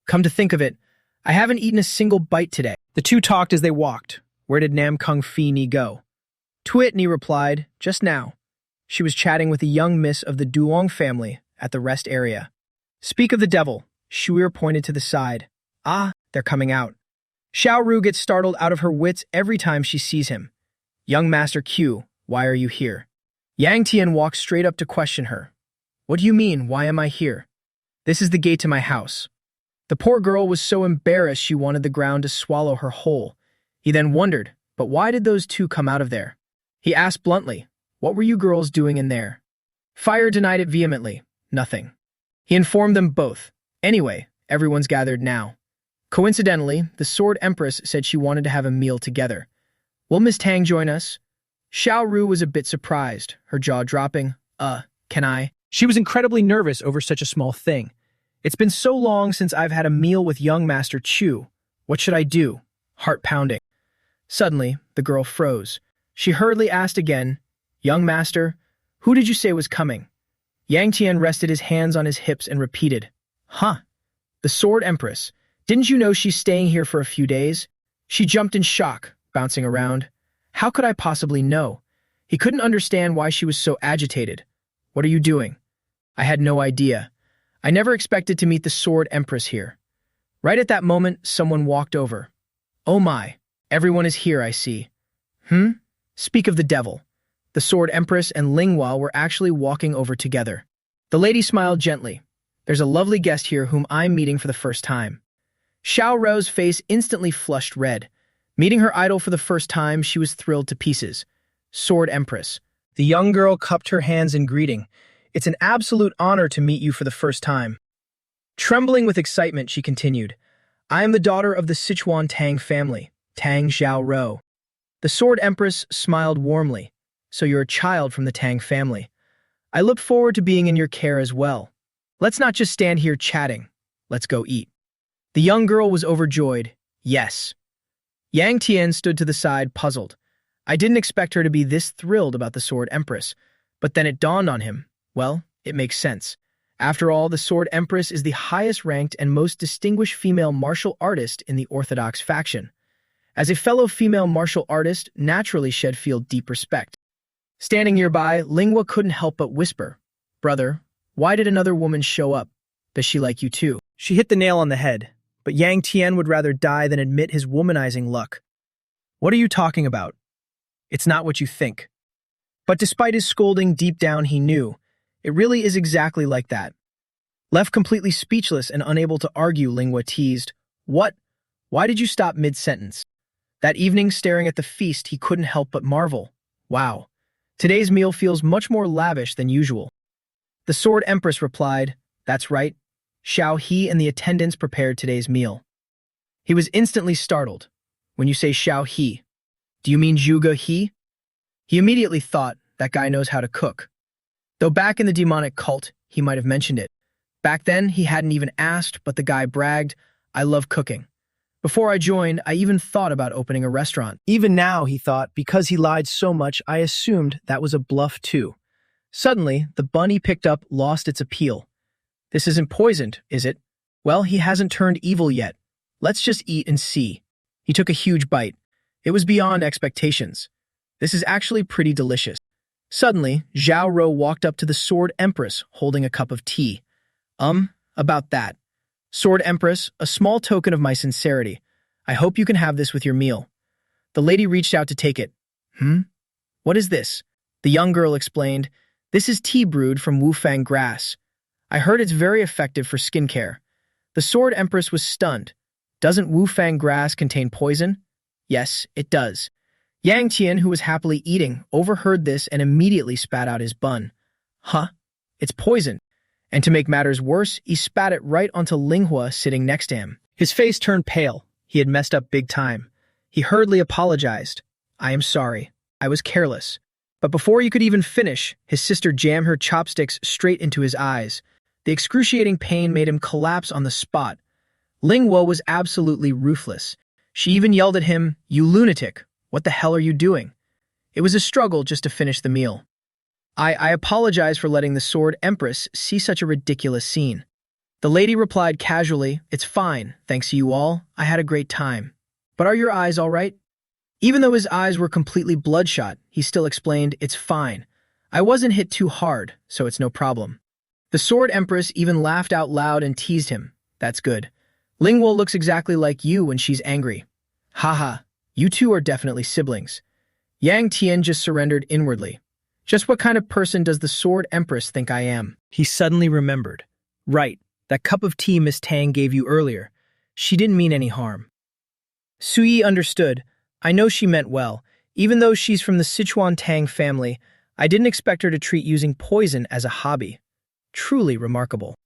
Come to think of it, I haven't eaten a single bite today. The two talked as they walked. Where did Nam Kung Phi Ni go? Tuit Ni replied, just now. She was chatting with a young miss of the Duong family at the rest area. Speak of the devil, Shuir pointed to the side. Ah, they're coming out. Xiao Ru gets startled out of her wits every time she sees him. Young Master Q, why are you here? Yang Tian walks straight up to question her. What do you mean, why am I here? This is the gate to my house. The poor girl was so embarrassed she wanted the ground to swallow her whole. He then wondered, but why did those two come out of there? He asked bluntly, what were you girls doing in there? Fire denied it vehemently. Nothing. He informed them both. Anyway, everyone's gathered now. Coincidentally, the Sword Empress said she wanted to have a meal together. Will Miss Tang join us? Xiao Ru was a bit surprised, her jaw dropping. Can I? She was incredibly nervous over such a small thing. It's been so long since I've had a meal with young Master Chu. What should I do? Heart pounding. Suddenly, the girl froze. She hurriedly asked again, Young Master, who did you say was coming? Yang Tian rested his hands on his hips and repeated, Huh? The Sword Empress. Didn't you know she's staying here for a few days? She jumped in shock, bouncing around. How could I possibly know? He couldn't understand why she was so agitated. What are you doing? I had no idea. I never expected to meet the Sword Empress here. Right at that moment, someone walked over. Oh my, everyone is here, I see. Speak of the devil. The Sword Empress and Linghua were actually walking over together. The lady smiled gently. There's a lovely guest here whom I'm meeting for the first time. Xiao Rou's face instantly flushed red. Meeting her idol for the first time, she was thrilled to pieces. Sword Empress. The young girl cupped her hands in greeting. It's an absolute honor to meet you for the first time. Trembling with excitement, she continued. I am the daughter of the Sichuan Tang family, Tang Xiaorou. The Sword Empress smiled warmly. So you're a child from the Tang family. I look forward to being in your care as well. Let's not just stand here chatting. Let's go eat. The young girl was overjoyed. Yes. Yang Tian stood to the side, puzzled. I didn't expect her to be this thrilled about the Sword Empress, but then it dawned on him. Well, it makes sense. After all, the Sword Empress is the highest-ranked and most distinguished female martial artist in the Orthodox faction. As a fellow female martial artist, naturally she'd feel deep respect. Standing nearby, Linghua couldn't help but whisper, Brother, why did another woman show up? Does she like you too? She hit the nail on the head, but Yang Tian would rather die than admit his womanizing luck. What are you talking about? It's not what you think. But despite his scolding, deep down he knew, it really is exactly like that. Left completely speechless and unable to argue, Linghua teased, What? Why did you stop mid-sentence? That evening, staring at the feast, he couldn't help but marvel. Wow. Today's meal feels much more lavish than usual. The Sword Empress replied, That's right. Xiao He and the attendants prepared today's meal. He was instantly startled. When you say Xiao He, do you mean Zhuge He? He immediately thought, that guy knows how to cook. Though back in the demonic cult, he might have mentioned it. Back then, he hadn't even asked, but the guy bragged, I love cooking. Before I joined, I even thought about opening a restaurant. Even now, he thought, because he lied so much, I assumed that was a bluff too. Suddenly, the bun he picked up lost its appeal. This isn't poisoned, is it? Well, he hasn't turned evil yet. Let's just eat and see. He took a huge bite. It was beyond expectations. This is actually pretty delicious. Suddenly, Zhao Rou walked up to the Sword Empress, holding a cup of tea. About that. Sword Empress, a small token of my sincerity. I hope you can have this with your meal. The lady reached out to take it. What is this? The young girl explained. This is tea brewed from Wufang grass. I heard it's very effective for skincare. The Sword Empress was stunned. Doesn't Wufang grass contain poison? Yes, it does. Yang Tian, who was happily eating, overheard this and immediately spat out his bun. Huh? It's poison. And to make matters worse, he spat it right onto Linghua sitting next to him. His face turned pale. He had messed up big time. He hurriedly apologized. I am sorry. I was careless. But before he could even finish, his sister jammed her chopsticks straight into his eyes. The excruciating pain made him collapse on the spot. Linghua was absolutely ruthless. She even yelled at him, You lunatic! What the hell are you doing? It was a struggle just to finish the meal. I apologize for letting the Sword Empress see such a ridiculous scene. The lady replied casually, It's fine, thanks to you all. I had a great time. But are your eyes all right? Even though his eyes were completely bloodshot, he still explained, It's fine. I wasn't hit too hard, so it's no problem. The Sword Empress even laughed out loud and teased him. That's good. Linghua looks exactly like you when she's angry. Haha, you two are definitely siblings. Yang Tian just surrendered inwardly. Just what kind of person does the Sword Empress think I am? He suddenly remembered. Right, that cup of tea Miss Tang gave you earlier. She didn't mean any harm. Sui understood. I know she meant well. Even though she's from the Sichuan Tang family, I didn't expect her to treat using poison as a hobby. Truly remarkable.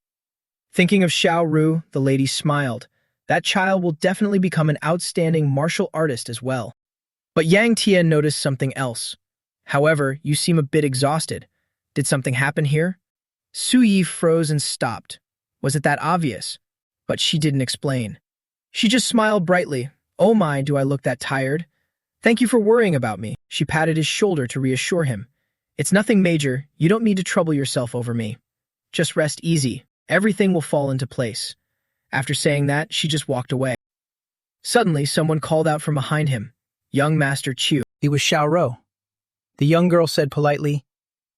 Thinking of Xiao Ru, the lady smiled. That child will definitely become an outstanding martial artist as well. But Yang Tia noticed something else. However, you seem a bit exhausted. Did something happen here? Su Yi froze and stopped. Was it that obvious? But she didn't explain. She just smiled brightly. Oh my, do I look that tired? Thank you for worrying about me. She patted his shoulder to reassure him. It's nothing major. You don't need to trouble yourself over me. Just rest easy. Everything will fall into place. After saying that, she just walked away. Suddenly, someone called out from behind him. Young Master Chu. It was Xiao Ro. The young girl said politely,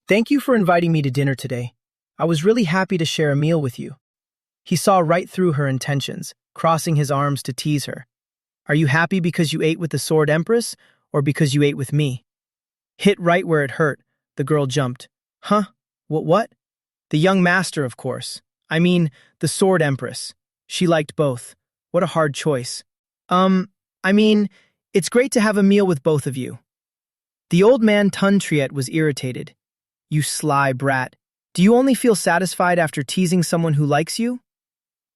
"Thank you for inviting me to dinner today. I was really happy to share a meal with you." He saw right through her intentions, crossing his arms to tease her. "Are you happy because you ate with the Sword Empress, or because you ate with me?" Hit right where it hurt, the girl jumped. "Huh? What? The young master, of course. I mean, the Sword Empress. She liked both. What a hard choice. It's great to have a meal with both of you." The old man Tun Triet was irritated. "You sly brat. Do you only feel satisfied after teasing someone who likes you?"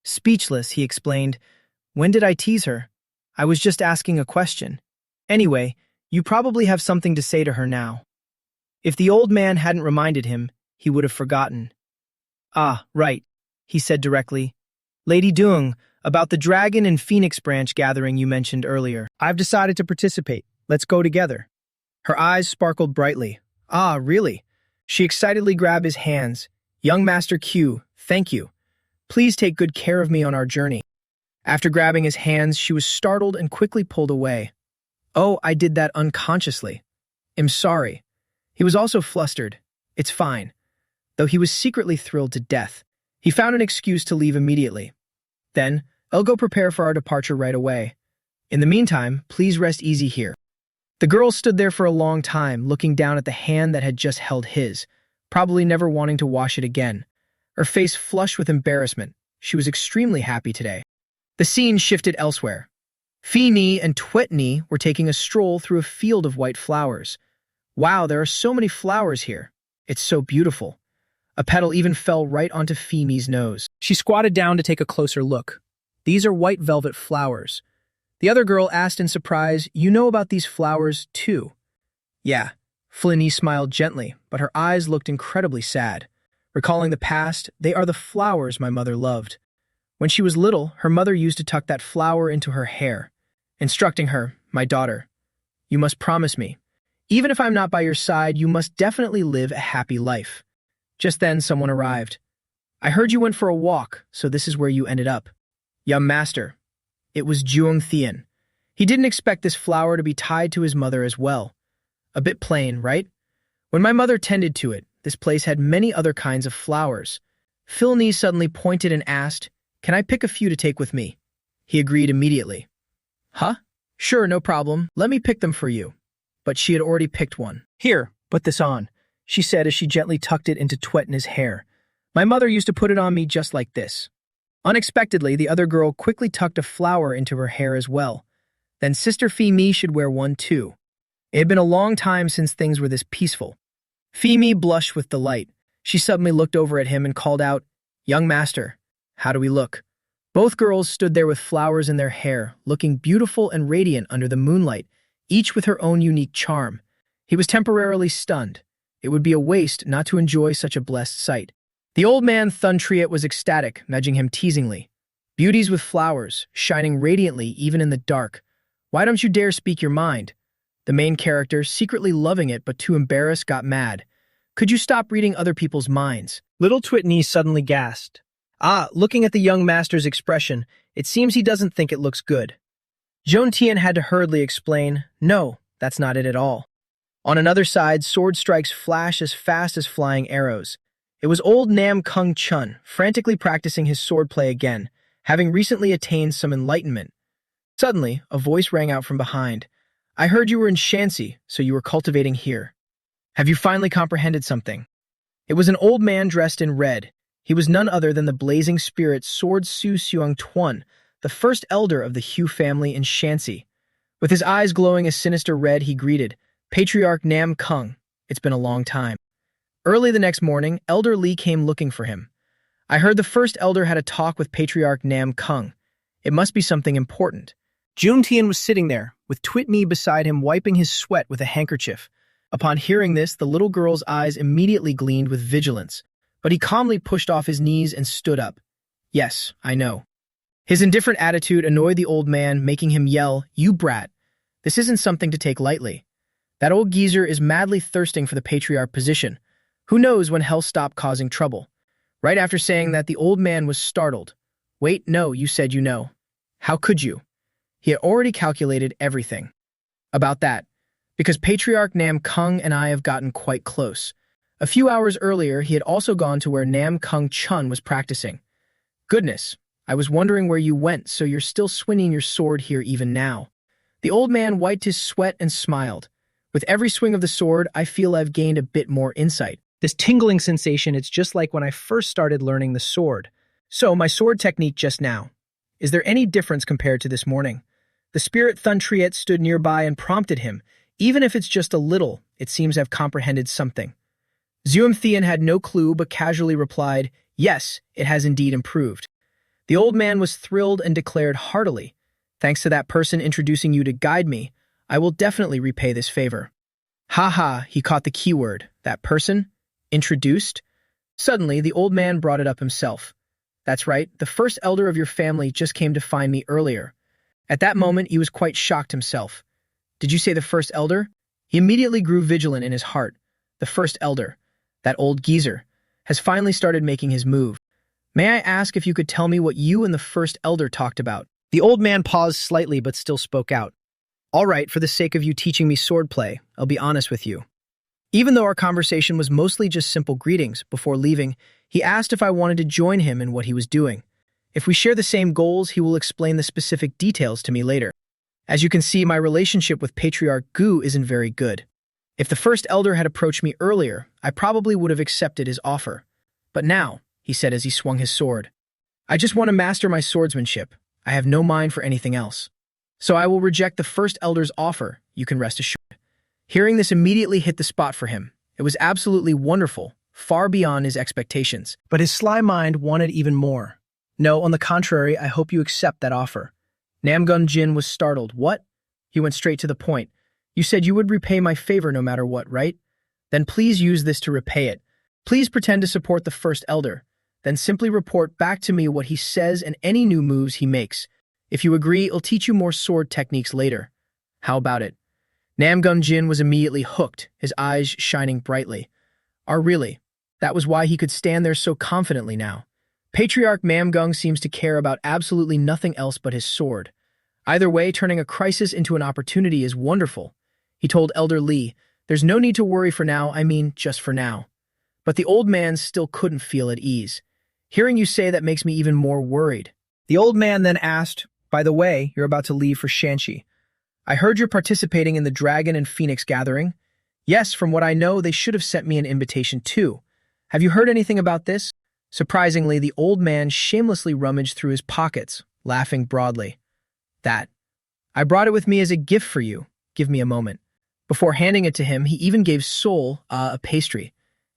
Speechless, he explained, "When did I tease her? I was just asking a question. Anyway, you probably have something to say to her now." If the old man hadn't reminded him, he would have forgotten. "Ah, right," he said directly. "Lady Dung, about the Dragon and Phoenix Branch gathering you mentioned earlier. I've decided to participate. Let's go together." Her eyes sparkled brightly. "Ah, really?" She excitedly grabbed his hands. "Young Master Q, thank you. Please take good care of me on our journey." After grabbing his hands, she was startled and quickly pulled away. "Oh, I did that unconsciously. I'm sorry." He was also flustered. "It's fine." Though he was secretly thrilled to death, he found an excuse to leave immediately. "Then, I'll go prepare for our departure right away. In the meantime, please rest easy here." The girl stood there for a long time, looking down at the hand that had just held his, probably never wanting to wash it again. Her face flushed with embarrassment. She was extremely happy today. The scene shifted elsewhere. Phi Ni and Tuet Ni were taking a stroll through a field of white flowers. "Wow, there are so many flowers here. It's so beautiful." A petal even fell right onto Phi Ni's nose. She squatted down to take a closer look. "These are white velvet flowers." The other girl asked in surprise, "You know about these flowers, too?" "Yeah." Phi Ni smiled gently, but her eyes looked incredibly sad. Recalling the past, "They are the flowers my mother loved. When she was little, her mother used to tuck that flower into her hair, instructing her, 'My daughter, you must promise me. Even if I'm not by your side, you must definitely live a happy life.'" Just then, someone arrived. "I heard you went for a walk, so this is where you ended up." "Young master." It was Juong Thien. He didn't expect this flower to be tied to his mother as well. A bit plain, right? When my mother tended to it, this place had many other kinds of flowers. Phi Ni suddenly pointed and asked, "Can I pick a few to take with me?" He agreed immediately. "Huh? Sure, no problem. Let me pick them for you." But she had already picked one. "Here, put this on," she said as she gently tucked it into Tuet Ni's hair. "My mother used to put it on me just like this." Unexpectedly, the other girl quickly tucked a flower into her hair as well. Then Sister Phi Mi should wear one too. It had been a long time since things were this peaceful. Phi Mi blushed with delight. She suddenly looked over at him and called out, "Young master, how do we look?" Both girls stood there with flowers in their hair, looking beautiful and radiant under the moonlight, each with her own unique charm. He was temporarily stunned. It would be a waste not to enjoy such a blessed sight. The old man Thun Triet was ecstatic, nudging him teasingly. "Beauties with flowers, shining radiantly even in the dark. Why don't you dare speak your mind?" The main character, secretly loving it but too embarrassed, got mad. "Could you stop reading other people's minds?" Little Tuet Ni suddenly gasped. Looking at the young master's expression, it seems he doesn't think it looks good. Joan Tian had to hurriedly explain, "No, that's not it at all." On another side, sword strikes flash as fast as flying arrows. It was old Nam Kung Chun, frantically practicing his swordplay again, having recently attained some enlightenment. Suddenly, a voice rang out from behind. "I heard you were in Shanxi, so you were cultivating here. Have you finally comprehended something?" It was an old man dressed in red. He was none other than the blazing spirit Sword Su Seong Tuan, the first elder of the Hu family in Shanxi. With his eyes glowing a sinister red, he greeted, "Patriarch Nam Kung, it's been a long time." Early the next morning, Elder Li came looking for him. I heard the first elder had a talk with Patriarch Nam Kung. It must be something important. Juntian was sitting there, with Twitme beside him wiping his sweat with a handkerchief. Upon hearing this, the little girl's eyes immediately gleamed with vigilance, but he calmly pushed off his knees and stood up. Yes, I know. His indifferent attitude annoyed the old man, making him yell, "You brat! This isn't something to take lightly. That old geezer is madly thirsting for the patriarch position. Who knows when he'll stop causing trouble?" Right after saying that, the old man was startled. "Wait, no, you said you know. How could you?" He had already calculated everything. About that, because Patriarch Nam Kung and I have gotten quite close. A few hours earlier, he had also gone to where Nam Kung Chun was practicing. Goodness, I was wondering where you went, so you're still swinging your sword here even now. The old man wiped his sweat and smiled. With every swing of the sword, I feel I've gained a bit more insight. This tingling sensation, it's just like when I first started learning the sword. So, my sword technique just now. Is there any difference compared to this morning? The spirit Thuntriet stood nearby and prompted him. Even if it's just a little, it seems I've comprehended something. Zuamthean had no clue but casually replied, "Yes, it has indeed improved." The old man was thrilled and declared heartily, "Thanks to that person introducing you to guide me, I will definitely repay this favor." Ha, he caught the keyword. That person? Introduced? Suddenly, the old man brought it up himself. "That's right, the first elder of your family just came to find me earlier." At that moment, he was quite shocked himself. "Did you say the first elder?" He immediately grew vigilant in his heart. The first elder, that old geezer, has finally started making his move. "May I ask if you could tell me what you and the first elder talked about?" The old man paused slightly but still spoke out. "All right, for the sake of you teaching me swordplay, I'll be honest with you." Even though our conversation was mostly just simple greetings, before leaving, he asked if I wanted to join him in what he was doing. If we share the same goals, he will explain the specific details to me later. As you can see, my relationship with Patriarch Gu isn't very good. If the first elder had approached me earlier, I probably would have accepted his offer. But now, he said as he swung his sword, "I just want to master my swordsmanship. I have no mind for anything else. So I will reject the first elder's offer, you can rest assured." Hearing this immediately hit the spot for him. It was absolutely wonderful, far beyond his expectations. But his sly mind wanted even more. "No, on the contrary, I hope you accept that offer." Namgun Jin was startled. "What?" He went straight to the point. "You said you would repay my favor no matter what, right? Then please use this to repay it. Please pretend to support the first elder. Then simply report back to me what he says and any new moves he makes. If you agree, I'll teach you more sword techniques later. How about it?" Namgun Jin was immediately hooked, his eyes shining brightly. Really? That was why he could stand there so confidently now. Patriarch Namgung seems to care about absolutely nothing else but his sword. Either way, turning a crisis into an opportunity is wonderful. He told Elder Li, "There's no need to worry for now, I mean, just for now." But the old man still couldn't feel at ease. "Hearing you say that makes me even more worried." The old man then asked, "By the way, you're about to leave for Shanxi. I heard you're participating in the Dragon and Phoenix gathering." "Yes, from what I know, they should have sent me an invitation too. Have you heard anything about this?" Surprisingly, the old man shamelessly rummaged through his pockets, laughing broadly. "That. I brought it with me as a gift for you. Give me a moment." Before handing it to him, he even gave Sol a pastry.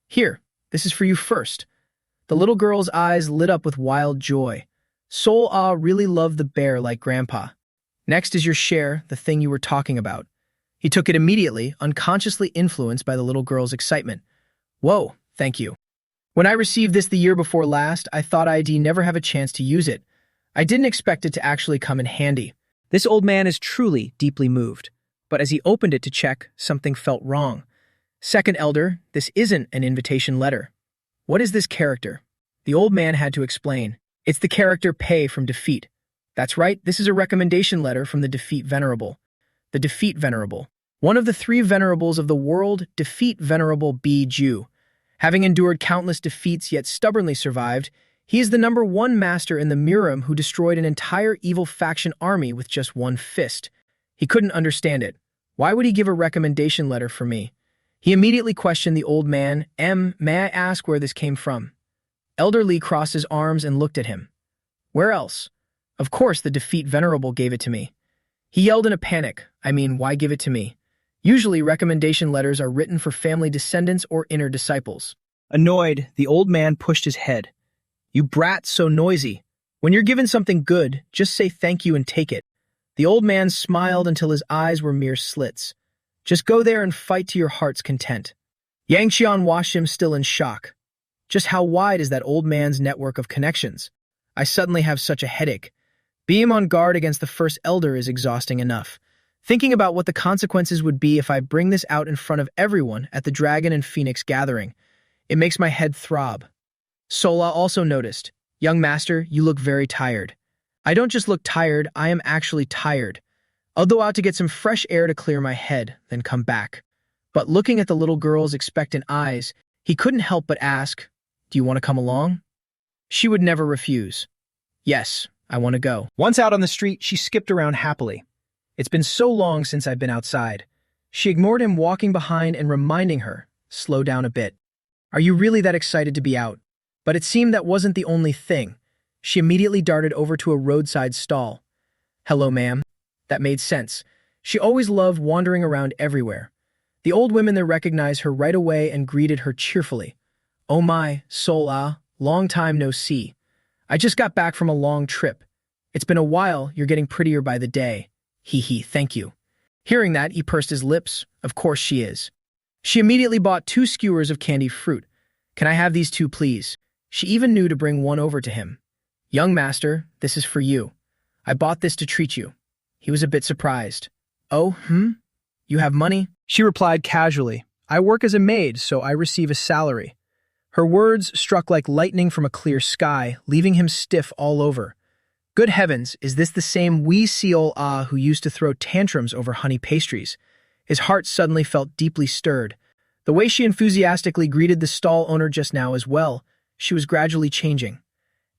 "Here, this is for you first." The little girl's eyes lit up with wild joy. Sol really loved the bear like Grandpa. "Next is your share, the thing you were talking about." He took it immediately, unconsciously influenced by the little girl's excitement. "Whoa, thank you. When I received this the year before last, I thought I'd never have a chance to use it. I didn't expect it to actually come in handy." This old man is truly deeply moved, but as he opened it to check, something felt wrong. "Second elder, this isn't an invitation letter. What is this character?" The old man had to explain. "It's the character Pei from Defeat. That's right, this is a recommendation letter from the Defeat Venerable." The Defeat Venerable. One of the 3 venerables of the world, Defeat Venerable B. Ju. Having endured countless defeats yet stubbornly survived, he is the #1 master in the Miram who destroyed an entire evil faction army with just one fist. He couldn't understand it. Why would he give a recommendation letter for me? He immediately questioned the old man. May I ask where this came from?" Elder Li crossed his arms and looked at him. "Where else? Of course the Defeat Venerable gave it to me." He yelled in a panic. Why give it to me? Usually recommendation letters are written for family descendants or inner disciples." Annoyed, the old man pushed his head. You brat so noisy. When you're given something good, just say thank you and take it. The old man smiled until his eyes were mere slits. Just go there and fight to your heart's content. Yang Qian watched him, still in shock. Just how wide is that old man's network of connections? I suddenly have such a headache. Being on guard against the first elder is exhausting enough. Thinking about what the consequences would be if I bring this out in front of everyone at the Dragon and Phoenix gathering, it makes my head throb. Sola also noticed, "Young master, you look very tired." I don't just look tired, I am actually tired. I'll go out to get some fresh air to clear my head, then come back. But looking at the little girl's expectant eyes, he couldn't help but ask, "Do you want to come along?" She would never refuse. "Yes, I want to go." Once out on the street, she skipped around happily. It's been so long since I've been outside. She ignored him walking behind and reminding her, "Slow down a bit. Are you really that excited to be out?" But it seemed that wasn't the only thing. She immediately darted over to a roadside stall. "Hello, ma'am." That made sense. She always loved wandering around everywhere. The old women there recognized her right away and greeted her cheerfully. "Oh my, Sola, long time no see. I just got back from a long trip. It's been a while, you're getting prettier by the day." "Hee hee, thank you." Hearing that, he pursed his lips. Of course she is. She immediately bought 2 skewers of candied fruit. "Can I have these 2, please?" She even knew to bring one over to him. "Young master, this is for you. I bought this to treat you." He was a bit surprised. "Oh, You have money?" She replied casually, "I work as a maid, so I receive a salary." Her words struck like lightning from a clear sky, leaving him stiff all over. Good heavens, is this the same wee Seol Ah who used to throw tantrums over honey pastries? His heart suddenly felt deeply stirred. The way she enthusiastically greeted the stall owner just now as well, she was gradually changing.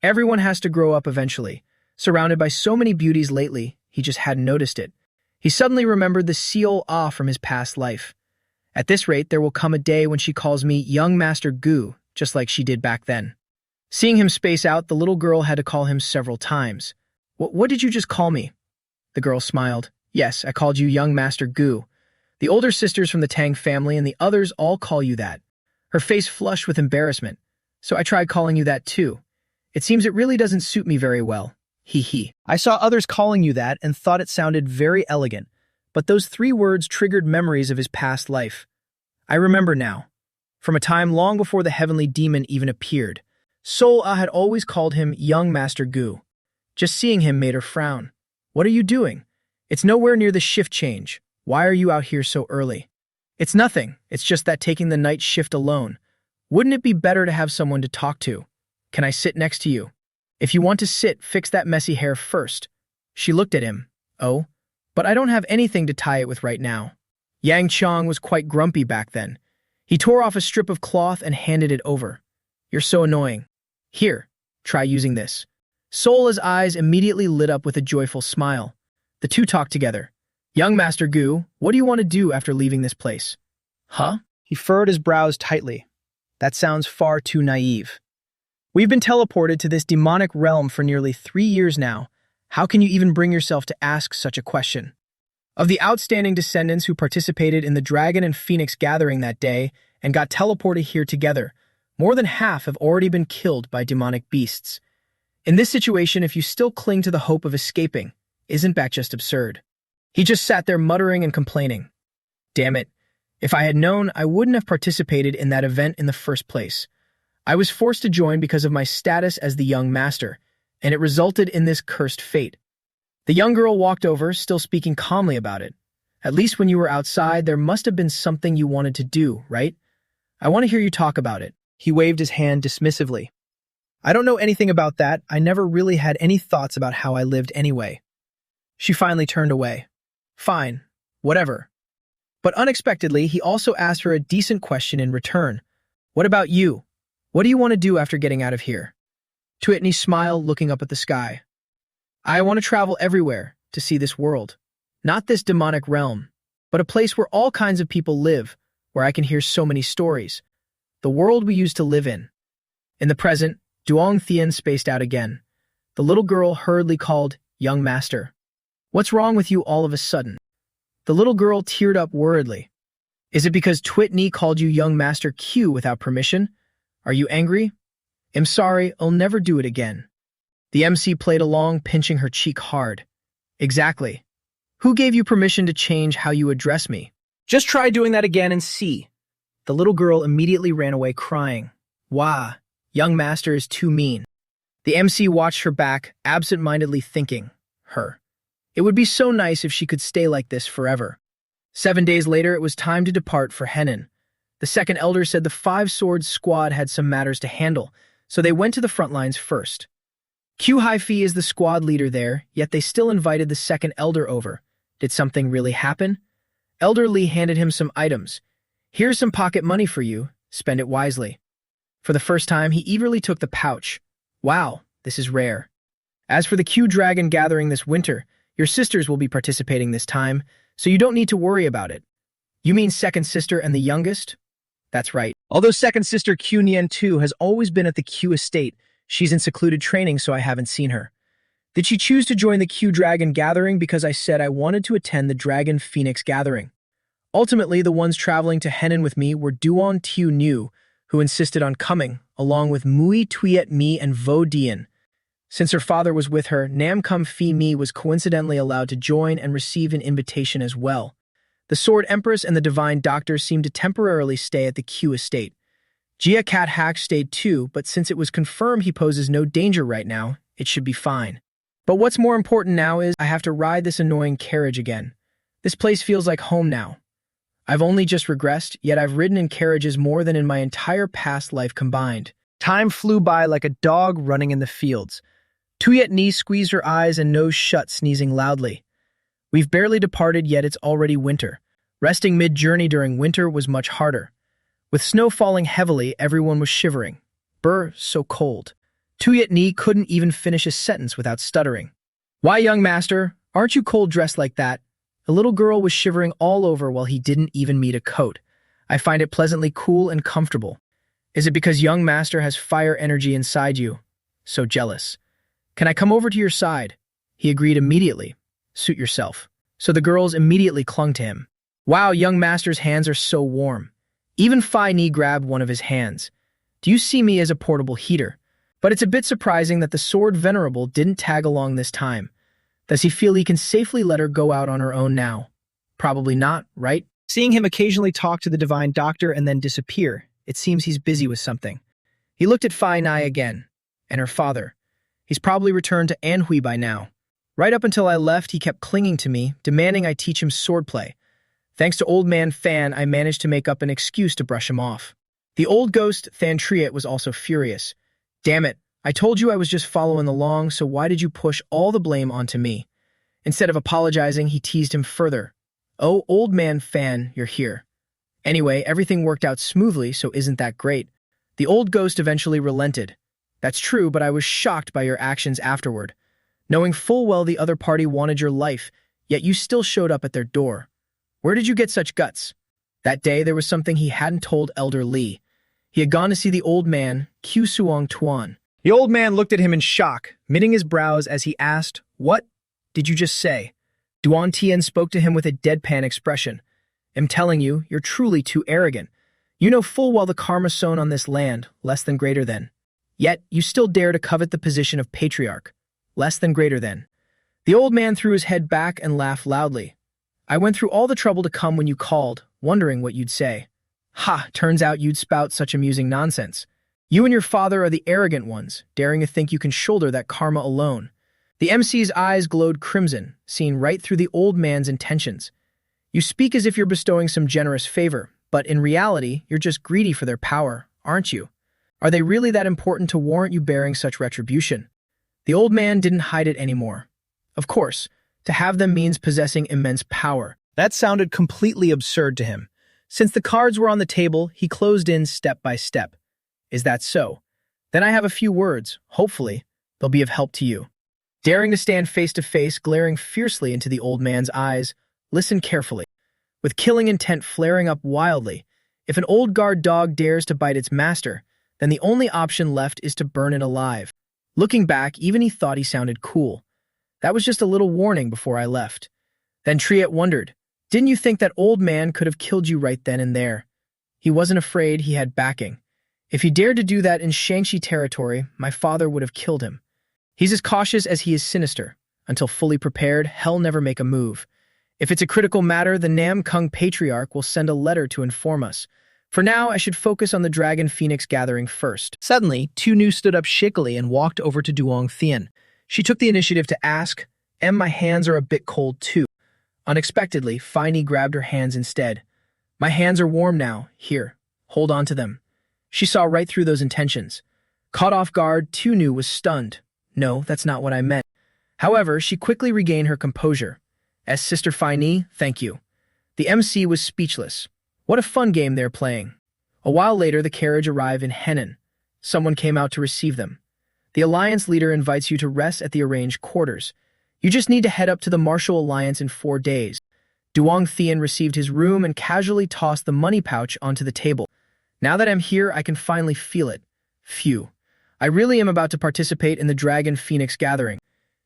Everyone has to grow up eventually. Surrounded by so many beauties lately, he just hadn't noticed it. He suddenly remembered the Seol Ah from his past life. At this rate, there will come a day when she calls me Young Master Gu, just like she did back then. Seeing him space out, the little girl had to call him several times. What did you just call me?" The girl smiled. "Yes, I called you Young Master Gu. The older sisters from the Tang family and the others all call you that." Her face flushed with embarrassment. "So I tried calling you that too. It seems it really doesn't suit me very well. Hee hee. I saw others calling you that and thought it sounded very elegant, but those 3 words triggered memories of his past life. I remember now. From a time long before the heavenly demon even appeared, Sol Ah had always called him Young Master Gu. Just seeing him made her frown. "What are you doing? It's nowhere near the shift change. Why are you out here so early?" "It's nothing. It's just that taking the night shift alone. Wouldn't it be better to have someone to talk to? Can I sit next to you?" "If you want to sit, fix that messy hair first." She looked at him. "Oh, but I don't have anything to tie it with right now." Yang Qiang was quite grumpy back then. He tore off a strip of cloth and handed it over. "You're so annoying. Here, try using this." Sola's eyes immediately lit up with a joyful smile. The two talked together. "Young Master Gu, what do you want to do after leaving this place?" "Huh?" He furrowed his brows tightly. "That sounds far too naive. We've been teleported to this demonic realm for nearly 3 years now. How can you even bring yourself to ask such a question?" Of the outstanding descendants who participated in the Dragon and Phoenix gathering that day and got teleported here together, more than half have already been killed by demonic beasts. In this situation, if you still cling to the hope of escaping, isn't that just absurd? He just sat there muttering and complaining. Damn it. If I had known, I wouldn't have participated in that event in the first place. I was forced to join because of my status as the young master, and it resulted in this cursed fate. The young girl walked over, still speaking calmly about it. "At least when you were outside, there must have been something you wanted to do, right? I want to hear you talk about it." He waved his hand dismissively. "I don't know anything about that. I never really had any thoughts about how I lived anyway." She finally turned away. Fine, whatever. But unexpectedly, he also asked her a decent question in return. "What about you? What do you want to do after getting out of here?" Twitney smiled, looking up at the sky. "I want to travel everywhere to see this world. Not this demonic realm, but a place where all kinds of people live, where I can hear so many stories. The world we used to live in." In the present, Duong Thien spaced out again. The little girl hurriedly called, "Young master. What's wrong with you all of a sudden?" The little girl teared up worriedly. "Is it because Twitney called you young Master Q without permission? Are you angry?" "I'm sorry, I'll never do it again." The MC played along, pinching her cheek hard. "Exactly. Who gave you permission to change how you address me?" Just try doing that again and see. The little girl immediately ran away crying. "Wah, young master is too mean." The MC watched her back, absent-mindedly thinking, her. It would be so nice if she could stay like this forever. 7 days later, it was time to depart for Henan. The second elder said the Five Swords squad had some matters to handle, so they went to the front lines first. Q Hi-Fi is the squad leader there, yet they still invited the second elder over. Did something really happen? Elder Lee handed him some items. "Here's some pocket money for you. Spend it wisely." For the first time, he eagerly took the pouch. "Wow, this is rare. As for the Q Dragon gathering this winter, your sisters will be participating this time, so you don't need to worry about it." "You mean second sister and the youngest?" "That's right. Although second sister Q Nien too has always been at the Q estate, she's in secluded training, so I haven't seen her. Did she choose to join the Q Dragon gathering because I said I wanted to attend the Dragon Phoenix gathering? Ultimately, the ones traveling to Henan with me were Duan Tiu Niu, who insisted on coming, along with Mui Tuyet Mi and Vo Dian. Since her father was with her, Nam Kum Phi Mi was coincidentally allowed to join and receive an invitation as well. The Sword Empress and the Divine Doctor seemed to temporarily stay at the Q estate. Jia Cat Hack stayed too, but since it was confirmed he poses no danger right now, it should be fine. But what's more important now is I have to ride this annoying carriage again. This place feels like home now. I've only just regressed, yet I've ridden in carriages more than in my entire past life combined. Time flew by like a dog running in the fields. Tuyet Ni squeezed her eyes and nose shut, sneezing loudly. We've barely departed, yet it's already winter. Resting mid-journey during winter was much harder. With snow falling heavily, everyone was shivering. Brr, so cold. Tuyet Ni couldn't even finish a sentence without stuttering. "Why, young master, aren't you cold dressed like that?" The little girl was shivering all over while he didn't even need a coat. "I find it pleasantly cool and comfortable." "Is it because young master has fire energy inside you?" "So jealous." "Can I come over to your side?" He agreed immediately. "Suit yourself." So the girls immediately clung to him. "Wow, young master's hands are so warm." Even Phi Ni grabbed one of his hands. "Do you see me as a portable heater?" But it's a bit surprising that the Sword Venerable didn't tag along this time. Does he feel he can safely let her go out on her own now? Probably not, right? Seeing him occasionally talk to the Divine Doctor and then disappear, it seems he's busy with something. He looked at Phi Nai again, and her father. He's probably returned to Anhui by now. Right up until I left, he kept clinging to me, demanding I teach him swordplay. Thanks to Old Man Fan, I managed to make up an excuse to brush him off. The old ghost, Thantriet, was also furious. "Damn it, I told you I was just following along, so why did you push all the blame onto me?" Instead of apologizing, he teased him further. "Oh, Old Man Fan, you're here." Anyway, everything worked out smoothly, so isn't that great? The old ghost eventually relented. "That's true, but I was shocked by your actions afterward. Knowing full well the other party wanted your life, yet you still showed up at their door. Where did you get such guts?" That day, there was something he hadn't told Elder Lee. He had gone to see the old man, Q Suong Tuan. The old man looked at him in shock, knitting his brows as he asked, "What did you just say?" Duan Tian spoke to him with a deadpan expression. "I'm telling you, you're truly too arrogant. You know full well the karma sown on this land, less than greater than. Yet, you still dare to covet the position of patriarch, less than greater than." The old man threw his head back and laughed loudly. "I went through all the trouble to come when you called, wondering what you'd say. Ha, turns out you'd spout such amusing nonsense. You and your father are the arrogant ones, daring to think you can shoulder that karma alone." The MC's eyes glowed crimson, seeing right through the old man's intentions. "You speak as if you're bestowing some generous favor, but in reality, you're just greedy for their power, aren't you? Are they really that important to warrant you bearing such retribution?" The old man didn't hide it anymore. Of course, to have them means possessing immense power. That sounded completely absurd to him. Since the cards were on the table, he closed in step by step. "Is that so? Then I have a few words. Hopefully, they'll be of help to you." Daring to stand face to face, glaring fiercely into the old man's eyes, listen carefully. With killing intent flaring up wildly, if an old guard dog dares to bite its master, then the only option left is to burn it alive. Looking back, even he thought he sounded cool. That was just a little warning before I left. Then Triet wondered, "Didn't you think that old man could have killed you right then and there?" He wasn't afraid, he had backing. If he dared to do that in Shangxi territory, my father would have killed him. He's as cautious as he is sinister. Until fully prepared, he'll never make a move. If it's a critical matter, the Nam Kung Patriarch will send a letter to inform us. For now, I should focus on the Dragon Phoenix gathering first. Suddenly, Tu stood up shakily and walked over to Duong Thien. She took the initiative to ask, my hands are a bit cold too." Unexpectedly, Finey grabbed her hands instead. "My hands are warm now. Here, hold on to them." She saw right through those intentions. Caught off guard, Tu was stunned. "No, that's not what I meant." However, she quickly regained her composure. "As Sister Finey, thank you." The MC was speechless. What a fun game they're playing. A while later, the carriage arrived in Henan. Someone came out to receive them. The Alliance leader invites you to rest at the arranged quarters. You just need to head up to the Martial Alliance in 4 days. Duong Thien received his room and casually tossed the money pouch onto the table. "Now that I'm here, I can finally feel it. Phew. I really am about to participate in the Dragon Phoenix gathering."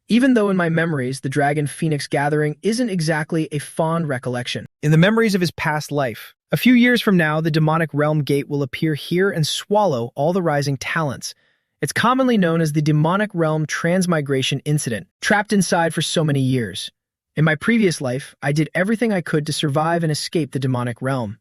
Even though in my memories, the Dragon Phoenix gathering isn't exactly a fond recollection. In the memories of his past life, a few years from now, the demonic realm gate will appear here and swallow all the rising talents. It's commonly known as the demonic realm transmigration incident, trapped inside for so many years. In my previous life, I did everything I could to survive and escape the demonic realm.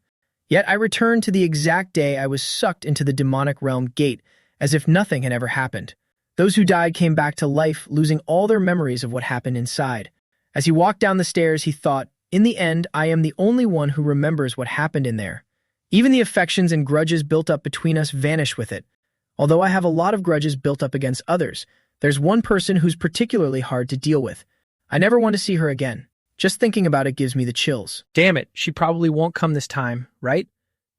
Yet I returned to the exact day I was sucked into the demonic realm gate, as if nothing had ever happened. Those who died came back to life, losing all their memories of what happened inside. As he walked down the stairs, he thought, "In the end, I am the only one who remembers what happened in there. Even the affections and grudges built up between us vanish with it. Although I have a lot of grudges built up against others, there's one person who's particularly hard to deal with. I never want to see her again. Just thinking about it gives me the chills." Damn it, she probably won't come this time, right?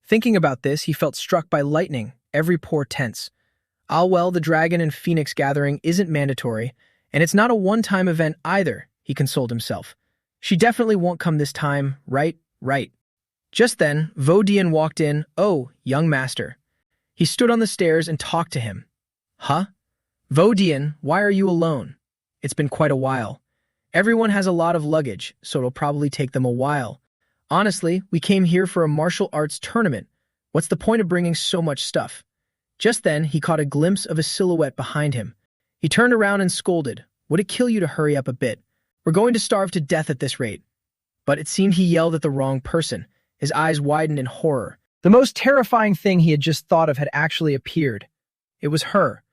Thinking about this, he felt struck by lightning, every pore tense. Well, the Dragon and Phoenix gathering isn't mandatory, and it's not a one-time event either, he consoled himself. She definitely won't come this time, right? Just then, Vo Dian walked in. "Oh, young master." He stood on the stairs and talked to him. "Huh? Vo Dian, why are you alone? It's been quite a while. Everyone has a lot of luggage, so it'll probably take them a while. Honestly, we came here for a martial arts tournament. What's the point of bringing so much stuff?" Just then, he caught a glimpse of a silhouette behind him. He turned around and scolded, "Would it kill you to hurry up a bit? We're going to starve to death at this rate." But it seemed he yelled at the wrong person. His eyes widened in horror. The most terrifying thing he had just thought of had actually appeared. It was her.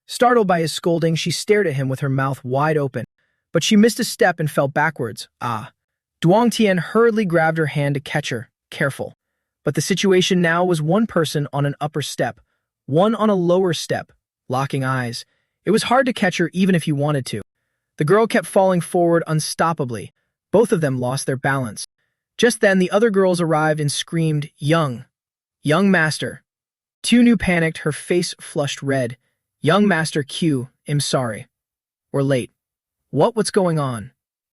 Startled by his scolding, she stared at him with her mouth wide open. But she missed a step and fell backwards. Duong Tien hurriedly grabbed her hand to catch her, careful. But the situation now was one person on an upper step, one on a lower step, locking eyes. It was hard to catch her even if you wanted to. The girl kept falling forward unstoppably. Both of them lost their balance. Just then, the other girls arrived and screamed, Young Master." Tu panicked, her face flushed red. "Young Master Q, I'm sorry. We're late." What's going on?"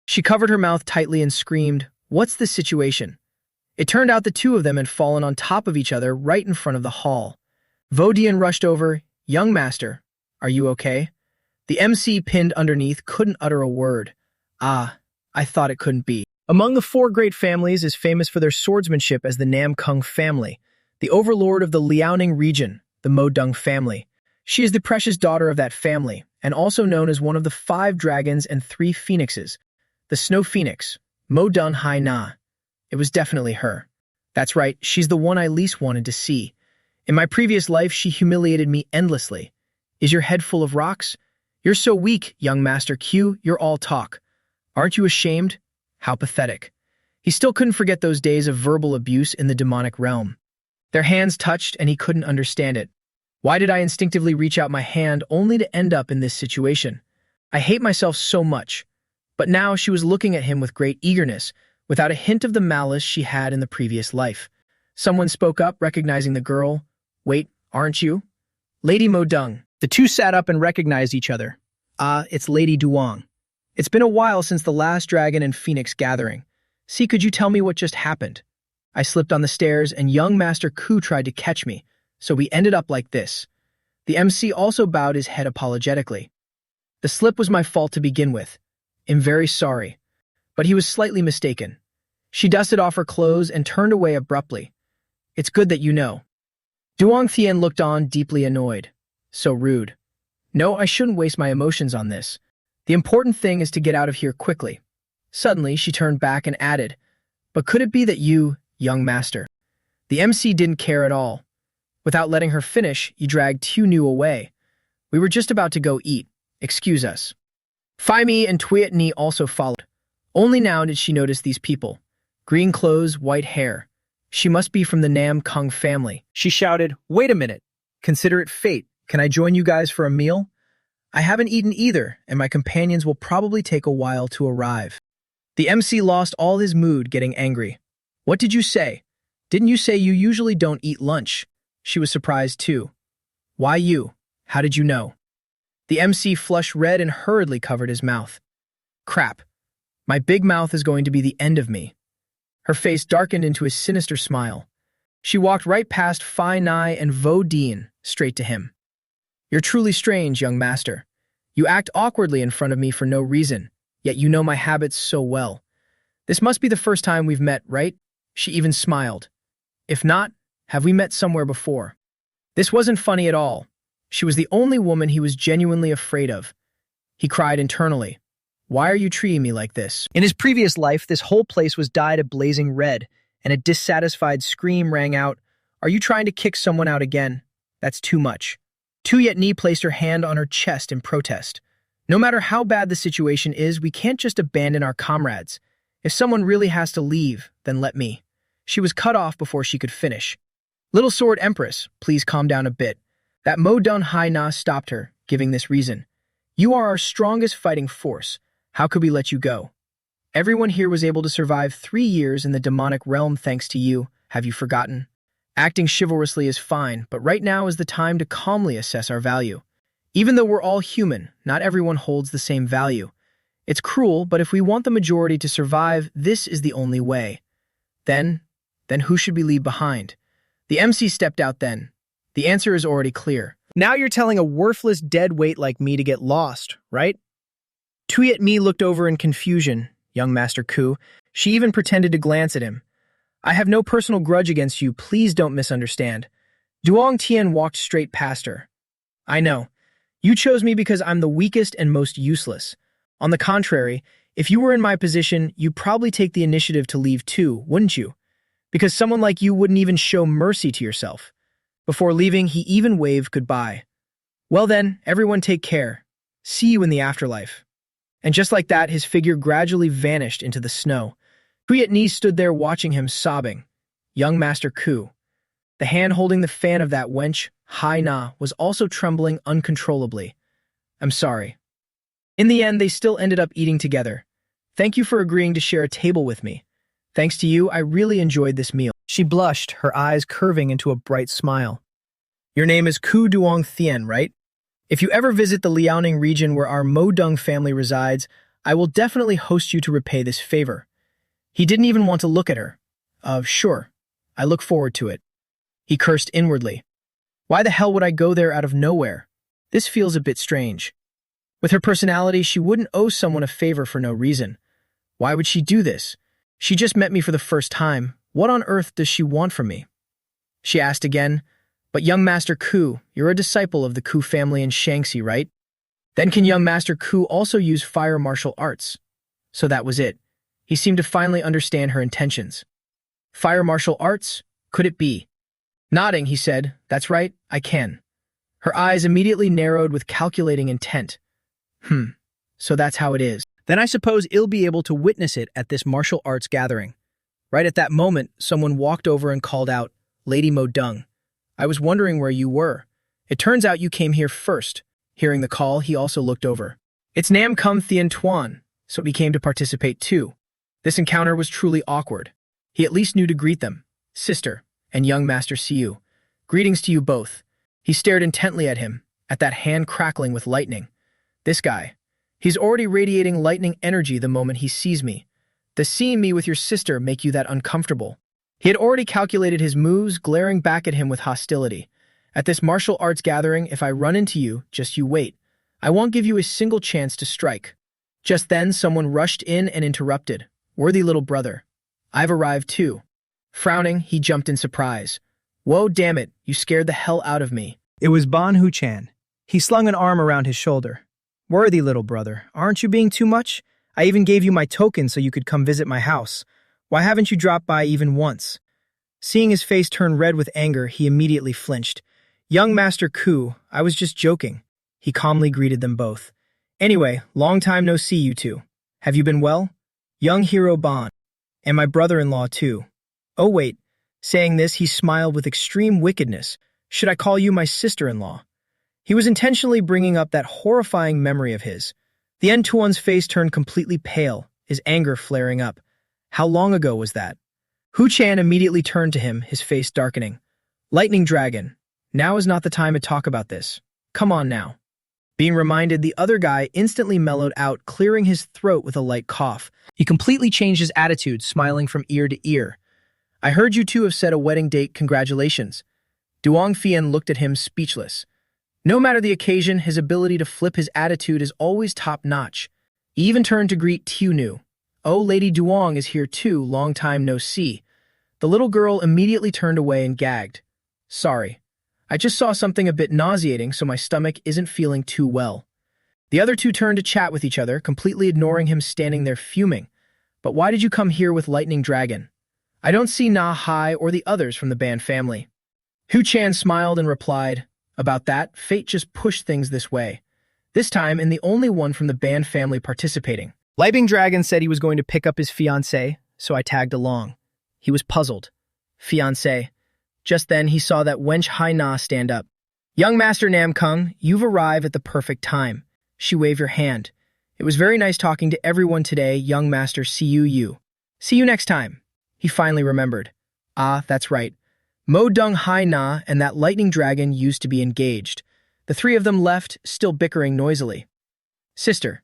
She covered her mouth tightly and screamed, "What's the situation?" It turned out the two of them had fallen on top of each other right in front of the hall. Vo Dian rushed over. "Young Master, are you okay?" The MC pinned underneath couldn't utter a word. I thought it couldn't be. Among the 4 great families is famous for their swordsmanship as the Nam Kung family, the overlord of the Liaoning region, the Mo Dong family. She is the precious daughter of that family, and also known as one of the 5 dragons and 3 phoenixes, the Snow Phoenix, Mo Dong Hai Na. It was definitely her. That's right, she's the one I least wanted to see. In my previous life, she humiliated me endlessly. Is your head full of rocks? You're so weak, young Master Q, you're all talk. Aren't you ashamed? How pathetic. He still couldn't forget those days of verbal abuse in the demonic realm. Their hands touched and he couldn't understand it. Why did I instinctively reach out my hand only to end up in this situation? I hate myself so much. But now she was looking at him with great eagerness, without a hint of the malice she had in the previous life. Someone spoke up, recognizing the girl. "Wait, aren't you?" "Lady Mo Dong." The two sat up and recognized each other. It's Lady Duong. It's been a while since the last Dragon and Phoenix gathering. See, could you tell me what just happened? I slipped on the stairs and young Master Ku tried to catch me, so we ended up like this. The MC also bowed his head apologetically. The slip was my fault to begin with. I'm very sorry. But he was slightly mistaken. She dusted off her clothes and turned away abruptly. It's good that you know. Duong Thien looked on, deeply annoyed. So rude. No, I shouldn't waste my emotions on this. The important thing is to get out of here quickly. Suddenly, she turned back and added, but could it be that you, young master? The MC didn't care at all. Without letting her finish, he dragged Tu Nu away. We were just about to go eat. Excuse us. Phi Mi and Tuyet Ni also followed. Only now did she notice these people. Green clothes, white hair. She must be from the Nam Kung family. She shouted, "Wait a minute. Consider it fate. Can I join you guys for a meal? I haven't eaten either, and my companions will probably take a while to arrive." The MC lost all his mood, getting angry. What did you say? Didn't you say you usually don't eat lunch? She was surprised too. Why you? How did you know? The MC flushed red and hurriedly covered his mouth. Crap. My big mouth is going to be the end of me. Her face darkened into a sinister smile. She walked right past Phi Nai and Vo Dean, straight to him. You're truly strange, young master. You act awkwardly in front of me for no reason, yet you know my habits so well. This must be the first time we've met, right? She even smiled. If not, have we met somewhere before? This wasn't funny at all. She was the only woman he was genuinely afraid of. He cried internally. Why are you treating me like this? In his previous life, this whole place was dyed a blazing red, and a dissatisfied scream rang out, Are you trying to kick someone out again? That's too much. Tuyet Ni placed her hand on her chest in protest. No matter how bad the situation is, we can't just abandon our comrades. If someone really has to leave, then let me. She was cut off before she could finish. Little Sword Empress, please calm down a bit. That Mo Dun Hai Na stopped her, giving this reason. You are our strongest fighting force. How could we let you go? Everyone here was able to survive 3 years in the demonic realm thanks to you. Have you forgotten? Acting chivalrously is fine, but right now is the time to calmly assess our value. Even though we're all human, not everyone holds the same value. It's cruel, but if we want the majority to survive, this is the only way. Then who should we leave behind? The MC stepped out then. The answer is already clear. Now you're telling a worthless dead weight like me to get lost, right? Tuyet Mi looked over in confusion, young Master Ku. She even pretended to glance at him. I have no personal grudge against you, please don't misunderstand. Duong Tian walked straight past her. I know. You chose me because I'm the weakest and most useless. On the contrary, if you were in my position, you'd probably take the initiative to leave too, wouldn't you? Because someone like you wouldn't even show mercy to yourself. Before leaving, he even waved goodbye. Well then, everyone take care. See you in the afterlife. And just like that, his figure gradually vanished into the snow. Tuyet Ni stood there watching him, sobbing. Young Master Ku. The hand holding the fan of that wench, Hai Na, was also trembling uncontrollably. I'm sorry. In the end, they still ended up eating together. Thank you for agreeing to share a table with me. Thanks to you, I really enjoyed this meal. She blushed, her eyes curving into a bright smile. Your name is Ku Duong Thien, right? If you ever visit the Liaoning region where our Mo Dung family resides, I will definitely host you to repay this favor. He didn't even want to look at her. Sure. I look forward to it. He cursed inwardly. Why the hell would I go there out of nowhere? This feels a bit strange. With her personality, she wouldn't owe someone a favor for no reason. Why would she do this? She just met me for the first time. What on earth does she want from me? She asked again, but young Master Ku, you're a disciple of the Ku family in Shaanxi, right? Then can young Master Ku also use fire martial arts? So that was it. He seemed to finally understand her intentions. Fire martial arts? Could it be? Nodding, he said, That's right, I can. Her eyes immediately narrowed with calculating intent. So that's how it is. Then I suppose I'll be able to witness it at this martial arts gathering. Right at that moment, someone walked over and called out, Lady Mo Dung. I was wondering where you were. It turns out you came here first. Hearing the call, he also looked over. It's Nam Kum Thien Tuan, so he came to participate too. This encounter was truly awkward. He at least knew to greet them. Sister, and young Master Siu. Greetings to you both. He stared intently at him, at that hand crackling with lightning. This guy. He's already radiating lightning energy the moment he sees me. Does seeing me with your sister make you that uncomfortable? He had already calculated his moves, glaring back at him with hostility. At this martial arts gathering, if I run into you, just you wait. I won't give you a single chance to strike. Just then, someone rushed in and interrupted. Worthy little brother. I've arrived too. Frowning, he jumped in surprise. Whoa, damn it, you scared the hell out of me. It was Ban Hu-chan. He slung an arm around his shoulder. Worthy little brother, aren't you being too much? I even gave you my token so you could come visit my house. Why haven't you dropped by even once? Seeing his face turn red with anger, he immediately flinched. Young Master Ku, I was just joking. He calmly greeted them both. Anyway, long time no see, you two. Have you been well? Young hero Ban. And my brother-in-law too. Oh wait. Saying this, he smiled with extreme wickedness. Should I call you my sister-in-law? He was intentionally bringing up that horrifying memory of his. The Tuan's face turned completely pale, his anger flaring up. How long ago was that? Hu-chan immediately turned to him, his face darkening. Lightning Dragon, now is not the time to talk about this. Come on now. Being reminded, the other guy instantly mellowed out, clearing his throat with a light cough. He completely changed his attitude, smiling from ear to ear. I heard you two have set a wedding date, congratulations. Duong Fian looked at him speechless. No matter the occasion, his ability to flip his attitude is always top-notch. He even turned to greet Tiu Nu. Oh, Lady Duong is here too, long time no see. The little girl immediately turned away and gagged. Sorry. I just saw something a bit nauseating, so my stomach isn't feeling too well. The other two turned to chat with each other, completely ignoring him standing there fuming. But why did you come here with Lightning Dragon? I don't see Na Hai or the others from the band family. Hu-chan smiled and replied, about that, fate just pushed things this way. This time, and the only one from the band family participating. Lightning Dragon said he was going to pick up his fiancée, so I tagged along. He was puzzled. Fiancé. Just then, he saw that wench Hai Na stand up. Young Master Nam Kung, you've arrived at the perfect time. She waved her hand. It was very nice talking to everyone today, young Master Siu. See you next time. He finally remembered. Ah, that's right. Mo Dung Hai Na and that lightning dragon used to be engaged. The three of them left, still bickering noisily. Sister,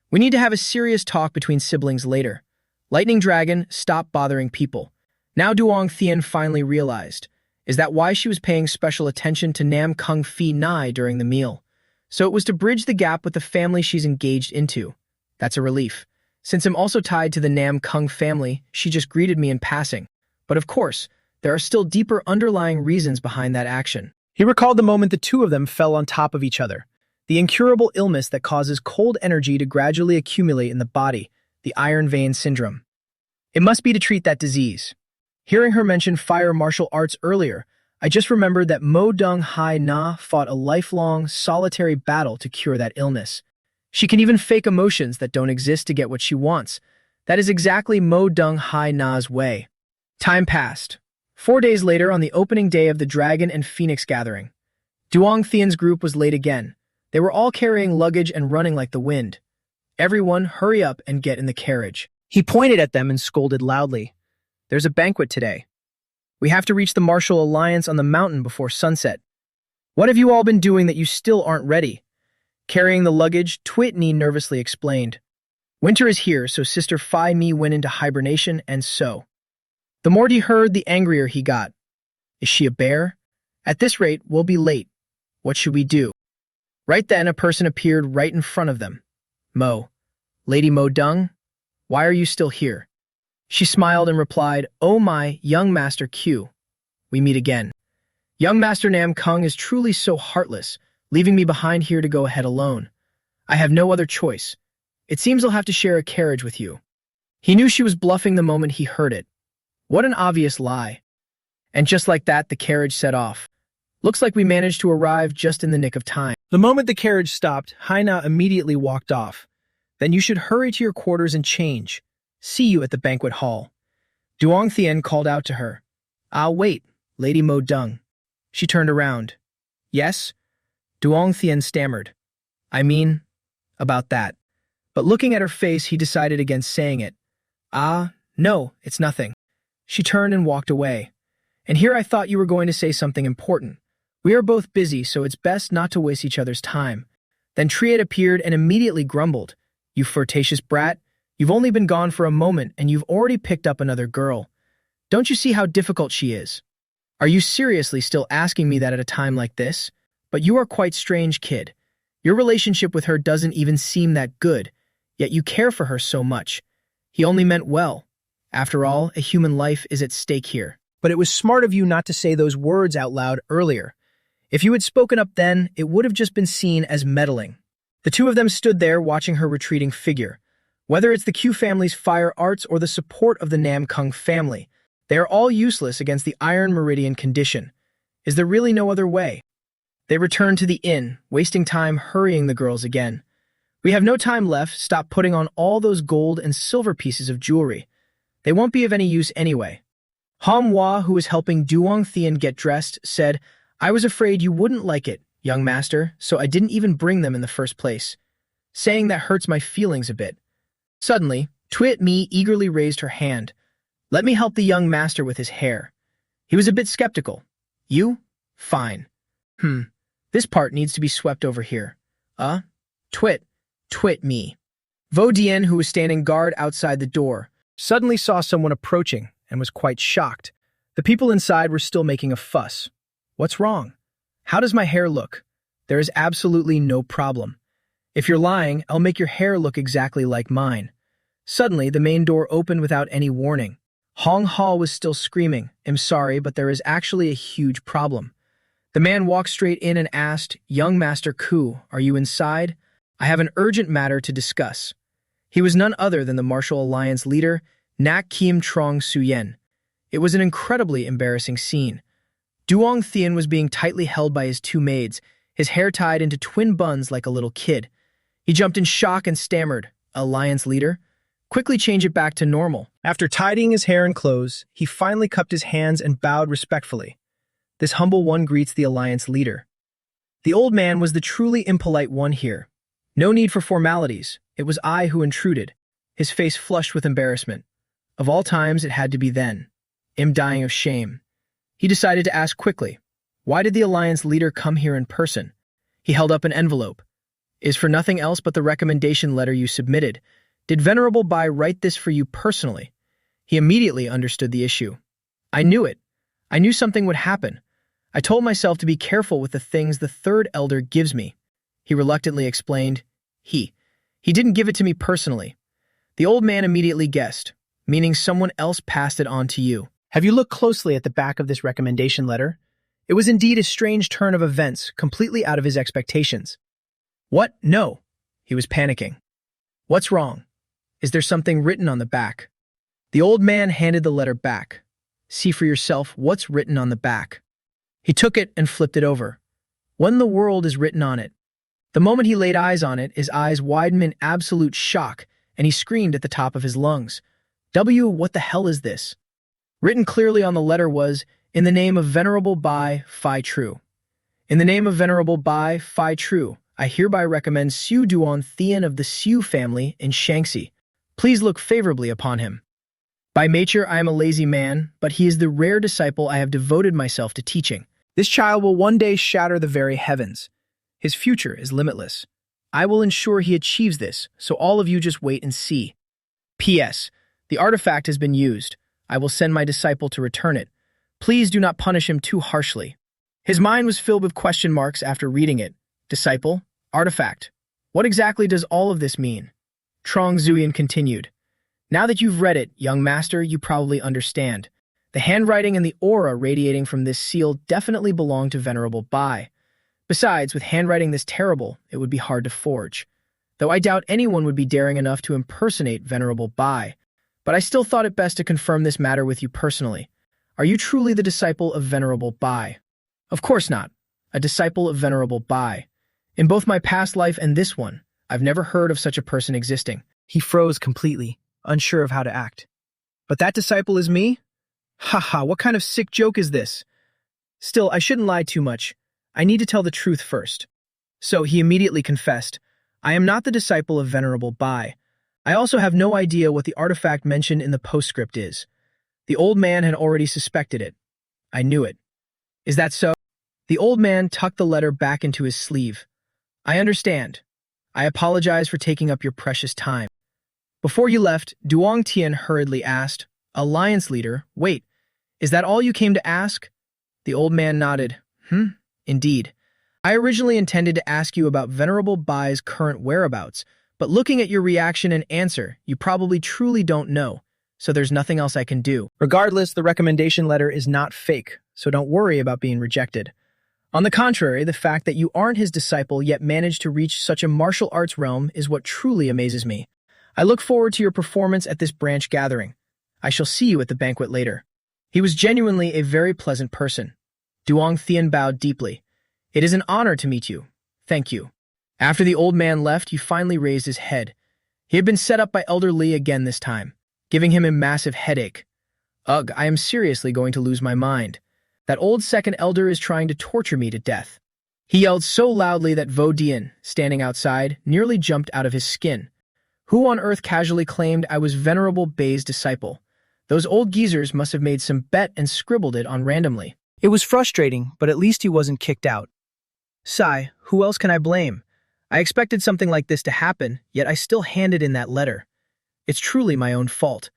we need to have a serious talk between siblings later. Lightning Dragon, stop bothering people. Now Duong Thien finally realized. Is that why she was paying special attention to Nam Kung Phi Nai during the meal? So it was to bridge the gap with the family she's engaged into. That's a relief. Since I'm also tied to the Nam Kung family, she just greeted me in passing. But of course, there are still deeper underlying reasons behind that action. He recalled the moment the two of them fell on top of each other. The incurable illness that causes cold energy to gradually accumulate in the body, the iron vein syndrome. It must be to treat that disease. Hearing her mention fire martial arts earlier, I just remembered that Mo Dung Hai Na fought a lifelong, solitary battle to cure that illness. She can even fake emotions that don't exist to get what she wants. That is exactly Mo Dung Hai Na's way. Time passed. 4 days later, on the opening day of the Dragon and Phoenix gathering, Duong Thien's group was late again. They were all carrying luggage and running like the wind. Everyone, hurry up and get in the carriage. He pointed at them and scolded loudly. There's a banquet today. We have to reach the Martial Alliance on the mountain before sunset. What have you all been doing that you still aren't ready? Carrying the luggage, Twitney nervously explained. Winter is here, so Sister Phi Mi went into hibernation, and so. The more he heard, the angrier he got. Is she a bear? At this rate, we'll be late. What should we do? Right then, a person appeared right in front of them. Mo. Lady Mo Dung? Why are you still here? She smiled and replied, Oh my, young Master Q. We meet again. Young Master Nam Kung is truly so heartless, leaving me behind here to go ahead alone. I have no other choice. It seems I'll have to share a carriage with you. He knew she was bluffing the moment he heard it. What an obvious lie. And just like that, the carriage set off. Looks like we managed to arrive just in the nick of time. The moment the carriage stopped, Haina immediately walked off. Then you should hurry to your quarters and change. See you at the banquet hall. Duong Thien called out to her. I'll wait, Lady Mo Dung. She turned around. Yes? Duong Thien stammered. I mean, about that. But looking at her face, he decided against saying it. No, it's nothing. She turned and walked away. And here I thought you were going to say something important. We are both busy, so it's best not to waste each other's time. Then Triad appeared and immediately grumbled. You flirtatious brat, you've only been gone for a moment and you've already picked up another girl. Don't you see how difficult she is? Are you seriously still asking me that at a time like this? But you are quite strange, kid. Your relationship with her doesn't even seem that good, yet you care for her so much. He only meant well. After all, a human life is at stake here. But it was smart of you not to say those words out loud earlier. If you had spoken up then, it would have just been seen as meddling. The two of them stood there watching her retreating figure. Whether it's the Q family's fire arts or the support of the Nam Kung family, they are all useless against the Iron Meridian condition. Is there really no other way? They returned to the inn, wasting time hurrying the girls again. We have no time left. Stop putting on all those gold and silver pieces of jewelry. They won't be of any use anyway. Manhwa, who was helping Duong Thien get dressed, said, I was afraid you wouldn't like it, young master, so I didn't even bring them in the first place. Saying that hurts my feelings a bit. Suddenly, Twit Me eagerly raised her hand. Let me help the young master with his hair. He was a bit skeptical. You? Fine. This part needs to be swept over here. Twit Me. Vo Dien, who was standing guard outside the door, suddenly saw someone approaching and was quite shocked. The people inside were still making a fuss. What's wrong? How does my hair look? There is absolutely no problem. If you're lying, I'll make your hair look exactly like mine. Suddenly, the main door opened without any warning. Hong Hall was still screaming, I'm sorry, but there is actually a huge problem. The man walked straight in and asked, Young Master Ku, are you inside? I have an urgent matter to discuss. He was none other than the Martial Alliance leader, Nak Kim Trong Suyen. It was an incredibly embarrassing scene. Duong Thien was being tightly held by his two maids, his hair tied into twin buns like a little kid. He jumped in shock and stammered, Alliance leader? Quickly change it back to normal. After tidying his hair and clothes, he finally cupped his hands and bowed respectfully. This humble one greets the Alliance leader. The old man was the truly impolite one here. No need for formalities. It was I who intruded. His face flushed with embarrassment. Of all times, it had to be then. I'm dying of shame. He decided to ask quickly, why did the Alliance leader come here in person? He held up an envelope. Is for nothing else but the recommendation letter you submitted. Did Venerable Bai write this for you personally? He immediately understood the issue. I knew it. I knew something would happen. I told myself to be careful with the things the third elder gives me. He reluctantly explained, He didn't give it to me personally. The old man immediately guessed, meaning someone else passed it on to you. Have you looked closely at the back of this recommendation letter? It was indeed a strange turn of events, completely out of his expectations. What? No. He was panicking. What's wrong? Is there something written on the back? The old man handed the letter back. See for yourself what's written on the back. He took it and flipped it over. What in the world is written on it? The moment he laid eyes on it, his eyes widened in absolute shock, and he screamed at the top of his lungs. What the hell is this? Written clearly on the letter was, in the name of Venerable Bai, Phi True. In the name of Venerable Bai, Phi True, I hereby recommend Siu Duan Thien of the Siu family in Shaanxi. Please look favorably upon him. By nature, I am a lazy man, but he is the rare disciple I have devoted myself to teaching. This child will one day shatter the very heavens. His future is limitless. I will ensure he achieves this, so all of you just wait and see. P.S. The artifact has been used. I will send my disciple to return it. Please do not punish him too harshly. His mind was filled with question marks after reading it. Disciple? Artifact? What exactly does all of this mean? Trong Zuyan continued. Now that you've read it, young master, you probably understand. The handwriting and the aura radiating from this seal definitely belong to Venerable Bai. Besides, with handwriting this terrible, it would be hard to forge. Though I doubt anyone would be daring enough to impersonate Venerable Bai. But I still thought it best to confirm this matter with you personally. Are you truly the disciple of Venerable Bai? Of course not. A disciple of Venerable Bai. In both my past life and this one, I've never heard of such a person existing. He froze completely, unsure of how to act. But that disciple is me? Haha, what kind of sick joke is this? Still, I shouldn't lie too much. I need to tell the truth first. So he immediately confessed, I am not the disciple of Venerable Bai. I also have no idea what the artifact mentioned in the postscript is. The old man had already suspected it. I knew it. Is that so? The old man tucked the letter back into his sleeve. I understand. I apologize for taking up your precious time. Before you left, Duong Tian hurriedly asked, Alliance leader, wait, is that all you came to ask? The old man nodded. Indeed. I originally intended to ask you about Venerable Bai's current whereabouts, but looking at your reaction and answer, you probably truly don't know. so there's nothing else I can do. Regardless, the recommendation letter is not fake, so don't worry about being rejected. On the contrary, the fact that you aren't his disciple yet managed to reach such a martial arts realm is what truly amazes me. I look forward to your performance at this branch gathering. I shall see you at the banquet later. He was genuinely a very pleasant person. Duong Thien bowed deeply. It is an honor to meet you. Thank you. After the old man left, he finally raised his head. He had been set up by Elder Li again this time, giving him a massive headache. Ugh, I am seriously going to lose my mind. That old second elder is trying to torture me to death. He yelled so loudly that Vo Dian, standing outside, nearly jumped out of his skin. Who on earth casually claimed I was Venerable Bei's disciple? Those old geezers must have made some bet and scribbled it on randomly. It was frustrating, but at least he wasn't kicked out. Sigh, who else can I blame? I expected something like this to happen, yet I still handed in that letter. It's truly my own fault.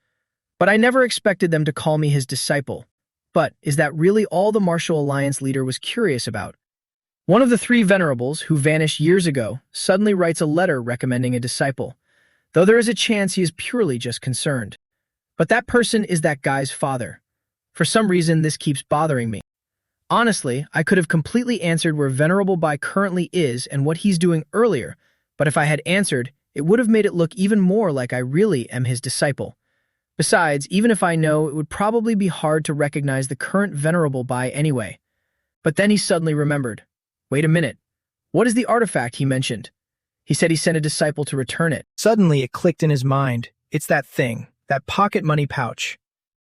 But I never expected them to call me his disciple. But is that really all the Martial Alliance leader was curious about? One of the three venerables, who vanished years ago, suddenly writes a letter recommending a disciple, though there is a chance he is purely just concerned. But that person is that guy's father. For some reason, this keeps bothering me. Honestly, I could have completely answered where Venerable Bai currently is and what he's doing earlier, but if I had answered, it would have made it look even more like I really am his disciple. Besides, even if I know, it would probably be hard to recognize the current Venerable Bai anyway. But then he suddenly remembered. Wait a minute. What is the artifact he mentioned? He said he sent a disciple to return it. Suddenly it clicked in his mind. It's that thing, that pocket money pouch.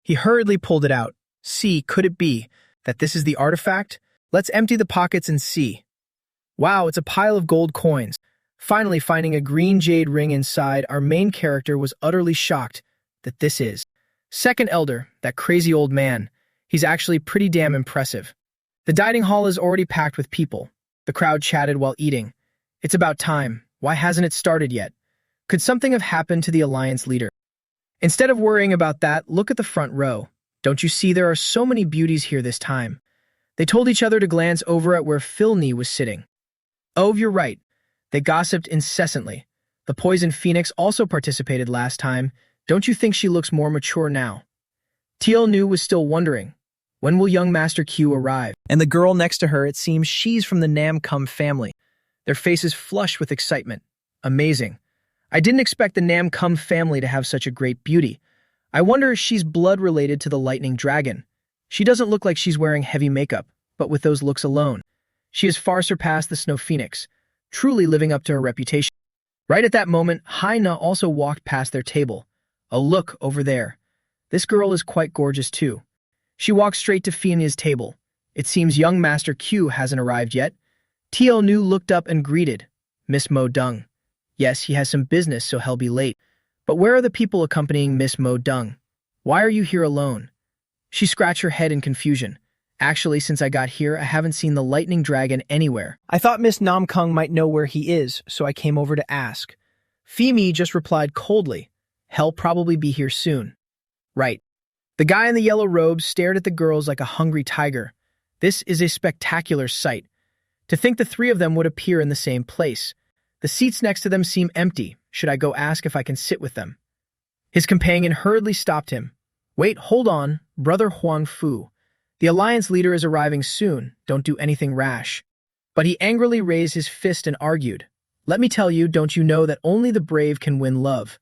He hurriedly pulled it out. See, could it be that this is the artifact? Let's empty the pockets and see. Wow, it's a pile of gold coins. Finally finding a green jade ring inside, our main character was utterly shocked that this is Second Elder, that crazy old man. He's actually pretty damn impressive. The dining hall is already packed with people. The crowd chatted while eating. It's about time. Why hasn't it started yet? Could something have happened to the Alliance leader? Instead of worrying about that, look at the front row. Don't you see there are so many beauties here this time? They told each other to glance over at where Phil Nee was sitting. Oh, you're right. They gossiped incessantly. The Poison Phoenix also participated last time. Don't you think she looks more mature now? Teal Nu was still wondering, when will young Master Q arrive? And the girl next to her, it seems she's from the Nam Kum family. Their faces flushed with excitement. Amazing. I didn't expect the Nam Kum family to have such a great beauty. I wonder if she's blood related to the Lightning Dragon. She doesn't look like she's wearing heavy makeup, but with those looks alone, she has far surpassed the Snow Phoenix, truly living up to her reputation. Right at that moment, Hai Na also walked past their table. Oh, look, over there. This girl is quite gorgeous too. She walked straight to Fianya's table. It seems young Master Q hasn't arrived yet. T.L. Nu looked up and greeted. Miss Mo Dung. Yes, he has some business, so he'll be late. But where are the people accompanying Miss Mo Dung? Why are you here alone? She scratched her head in confusion. Actually, since I got here, I haven't seen the Lightning Dragon anywhere. I thought Miss Nam Kung might know where he is, so I came over to ask. Fimi just replied coldly. He'll probably be here soon. Right. The guy in the yellow robes stared at the girls like a hungry tiger. This is a spectacular sight. To think the three of them would appear in the same place. The seats next to them seem empty. Should I go ask if I can sit with them? His companion hurriedly stopped him. Wait, hold on, Brother Huang Fu. The Alliance leader is arriving soon. Don't do anything rash. But he angrily raised his fist and argued. Let me tell you, don't you know that only the brave can win love?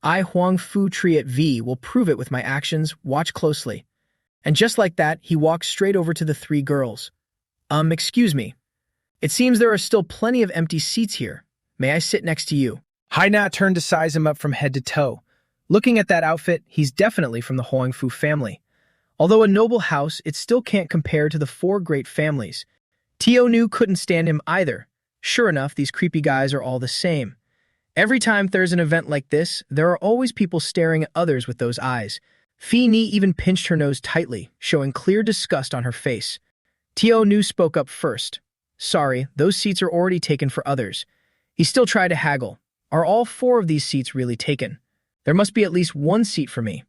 I, Huang Fu Triet V, will prove it with my actions. Watch closely. And just like that, he walked straight over to the three girls. Excuse me. It seems there are still plenty of empty seats here. May I sit next to you? Hai Na turned to size him up from head to toe. Looking at that outfit, he's definitely from the Huang Fu family. Although a noble house, it still can't compare to the four great families. Tio Nu couldn't stand him either. Sure enough, these creepy guys are all the same. Every time there's an event like this, there are always people staring at others with those eyes. Phi Ni even pinched her nose tightly, showing clear disgust on her face. Tio Nu spoke up first. Sorry, those seats are already taken for others. He still tried to haggle. Are all four of these seats really taken? There must be at least one seat for me.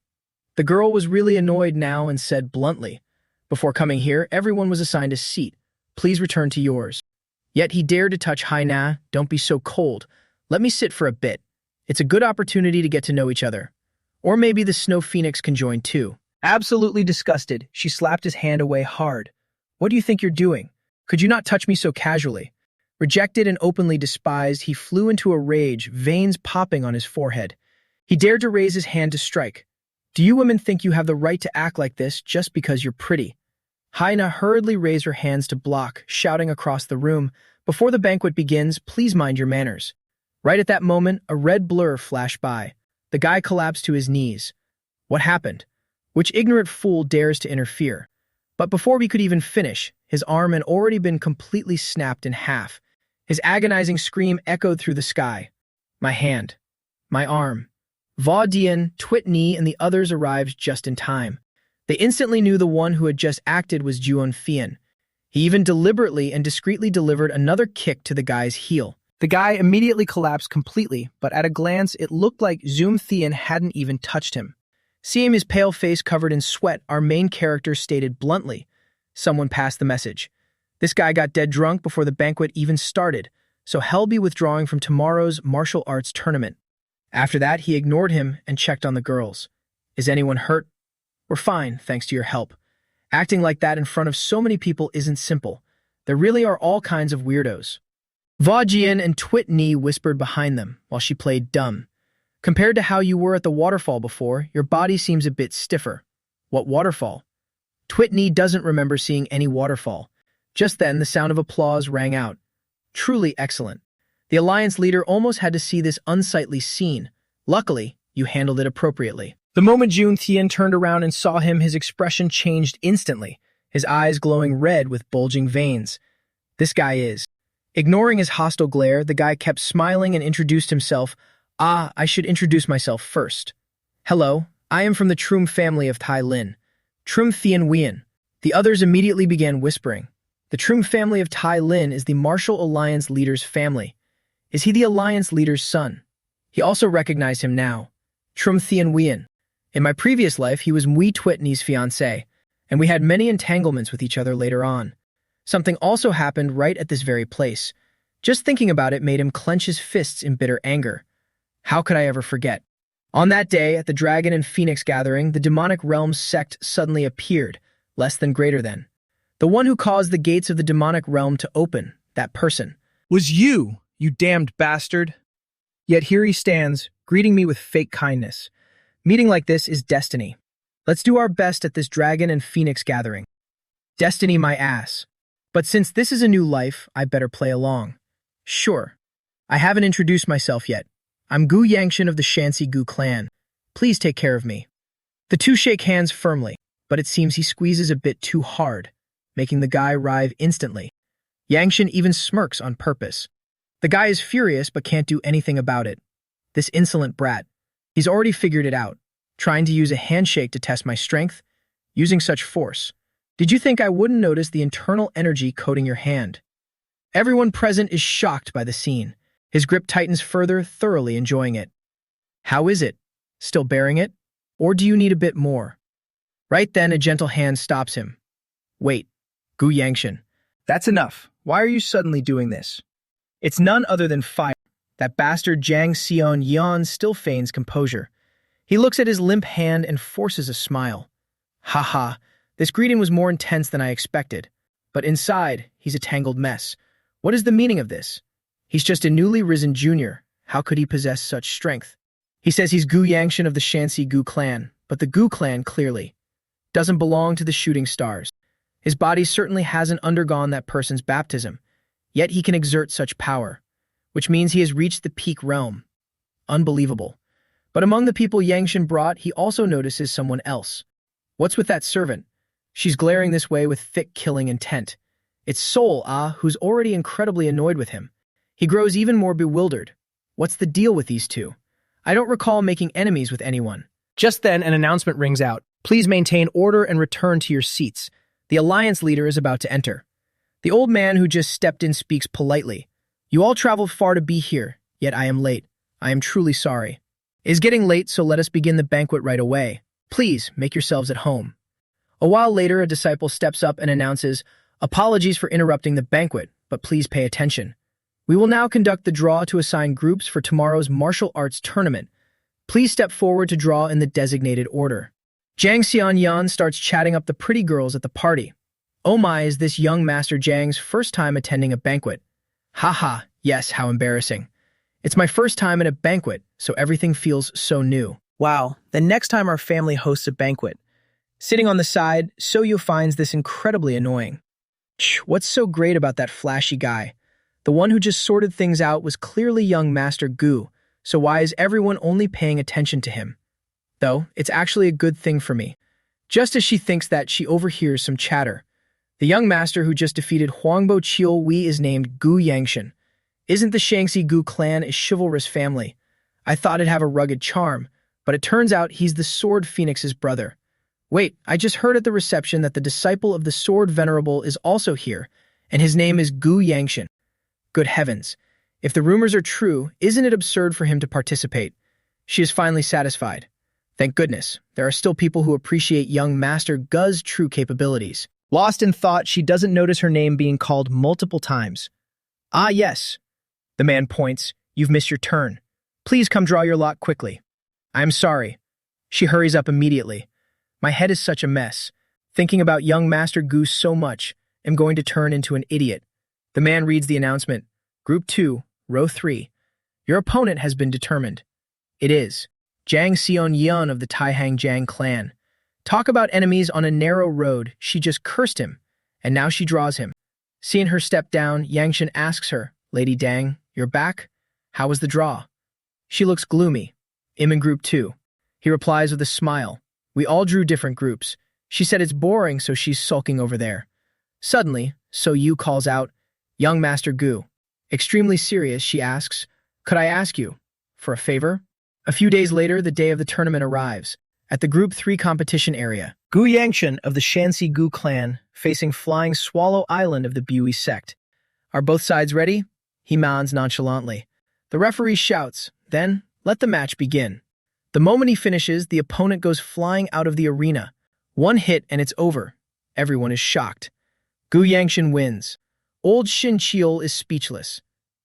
The girl was really annoyed now and said bluntly, before coming here, everyone was assigned a seat. Please return to yours. Yet he dared to touch Hai Na. Don't be so cold. Let me sit for a bit. It's a good opportunity to get to know each other. Or maybe the Snow Phoenix can join too. Absolutely disgusted, she slapped his hand away hard. What do you think you're doing? Could you not touch me so casually? Rejected and openly despised, he flew into a rage, veins popping on his forehead. He dared to raise his hand to strike. Do you women think you have the right to act like this just because you're pretty? Haina hurriedly raised her hands to block, shouting across the room, before the banquet begins, please mind your manners. Right at that moment, a red blur flashed by. The guy collapsed to his knees. What happened? Which ignorant fool dares to interfere? But before we could even finish, his arm had already been completely snapped in half. His agonizing scream echoed through the sky. My hand. My arm. Va Dien, Twit Ni, and the others arrived just in time. They instantly knew the one who had just acted was Juon Fian. He even deliberately and discreetly delivered another kick to the guy's heel. The guy immediately collapsed completely, but at a glance it looked like Zoom Thean hadn't even touched him. Seeing his pale face covered in sweat, our main character stated bluntly, someone passed the message. This guy got dead drunk before the banquet even started, so he'll be withdrawing from tomorrow's martial arts tournament. After that, he ignored him and checked on the girls. Is anyone hurt? We're fine, thanks to your help. Acting like that in front of so many people isn't simple. There really are all kinds of weirdos. Va Jian and Twit Ni whispered behind them while she played dumb. Compared to how you were at the waterfall before, your body seems a bit stiffer. What waterfall? Twit Ni doesn't remember seeing any waterfall. Just then, the sound of applause rang out. Truly excellent. The Alliance leader almost had to see this unsightly scene. Luckily, you handled it appropriately. The moment Jun Thien turned around and saw him, his expression changed instantly, his eyes glowing red with bulging veins. This guy is. Ignoring his hostile glare, the guy kept smiling and introduced himself. I should introduce myself first. Hello, I am from the Trum family of Tai Lin. Trum Thien Wien. The others immediately began whispering. The Trum family of Tai Lin is the Martial Alliance leader's family. Is he the Alliance leader's son? He also recognized him now. Trum Thien Wien. In my previous life, he was Mui Twitney's fiancé, and we had many entanglements with each other later on. Something also happened right at this very place. Just thinking about it made him clench his fists in bitter anger. How could I ever forget? On that day, at the Dragon and Phoenix gathering, the demonic realms sect suddenly appeared, less than greater than. The one who caused the gates of the demonic realm to open, that person. Was you damned bastard. Yet here he stands, greeting me with fake kindness. Meeting like this is destiny. Let's do our best at this Dragon and Phoenix gathering. Destiny my ass. But since this is a new life, I better play along. Sure. I haven't introduced myself yet. I'm Gu Yangshan of the Shanxi Gu clan. Please take care of me. The two shake hands firmly, but it seems he squeezes a bit too hard, making the guy writhe instantly. Yangshan even smirks on purpose. The guy is furious but can't do anything about it. This insolent brat. He's already figured it out, trying to use a handshake to test my strength, using such force. Did you think I wouldn't notice the internal energy coating your hand? Everyone present is shocked by the scene. His grip tightens further, thoroughly enjoying it. How is it? Still bearing it? Or do you need a bit more? Right then, a gentle hand stops him. Wait, Gu Yangshan. That's enough. Why are you suddenly doing this? It's none other than fire. That bastard Jiang Xion Yan still feigns composure. He looks at his limp hand and forces a smile. Ha, this greeting was more intense than I expected. But inside, he's a tangled mess. What is the meaning of this? He's just a newly risen junior. How could he possess such strength? He says he's Gu Yangshan of the Shanxi Gu clan, but the Gu clan clearly doesn't belong to the Shooting Stars. His body certainly hasn't undergone that person's baptism, yet he can exert such power, which means he has reached the peak realm. Unbelievable. But among the people Yangshan brought, he also notices someone else. What's with that servant? She's glaring this way with thick killing intent. It's Sol who's already incredibly annoyed with him. He grows even more bewildered. What's the deal with these two? I don't recall making enemies with anyone. Just then, an announcement rings out. Please maintain order and return to your seats. The Alliance leader is about to enter. The old man who just stepped in speaks politely. You all traveled far to be here, yet I am late. I am truly sorry. It is getting late, so let us begin the banquet right away. Please, make yourselves at home. A while later, a disciple steps up and announces, apologies for interrupting the banquet, but please pay attention. We will now conduct the draw to assign groups for tomorrow's martial arts tournament. Please step forward to draw in the designated order. Jang Xianyan starts chatting up the pretty girls at the party. Oh my, is this young Master Jang's first time attending a banquet? Haha, yes, how embarrassing. It's my first time at a banquet, so everything feels so new. Wow, the next time our family hosts a banquet. Sitting on the side, Soyu finds this incredibly annoying. What's so great about that flashy guy? The one who just sorted things out was clearly young Master Gu, so why is everyone only paying attention to him? Though, it's actually a good thing for me. Just as she thinks that, she overhears some chatter. The young master who just defeated Huangbo Chiu Wei is named Gu Yangshan. Isn't the Shangxi Gu clan a chivalrous family? I thought it'd have a rugged charm, but it turns out he's the Sword Phoenix's brother. Wait, I just heard at the reception that the disciple of the Sword Venerable is also here, and his name is Gu Yangshan. Good heavens. If the rumors are true, isn't it absurd for him to participate? She is finally satisfied. Thank goodness, there are still people who appreciate young Master Gu's true capabilities. Lost in thought, she doesn't notice her name being called multiple times. Ah, yes. The man points. You've missed your turn. Please come draw your lot quickly. I'm sorry. She hurries up immediately. My head is such a mess. Thinking about young Master Goose so much, I'm going to turn into an idiot. The man reads the announcement. Group 2, Row 3. Your opponent has been determined. It is Jang Xion of the Taihang Jiang clan. Talk about enemies on a narrow road, she just cursed him, and now she draws him. Seeing her step down, Yangshan asks her, Lady Dang, you're back? How was the draw? She looks gloomy. I'm in Group 2. He replies with a smile. We all drew different groups. She said it's boring, so she's sulking over there. Suddenly, So Yu calls out, Young Master Gu. Extremely serious, she asks, Could I ask you for a favor? A few days later, the day of the tournament arrives. At the Group 3 competition area, Gu Yangshan of the Shanxi Gu clan, facing Flying Swallow Island of the Bui sect. Are both sides ready? He mans nonchalantly. The referee shouts, then, let the match begin. The moment he finishes, the opponent goes flying out of the arena. One hit and it's over. Everyone is shocked. Gu Yangshan wins. Old Shin Chiol is speechless.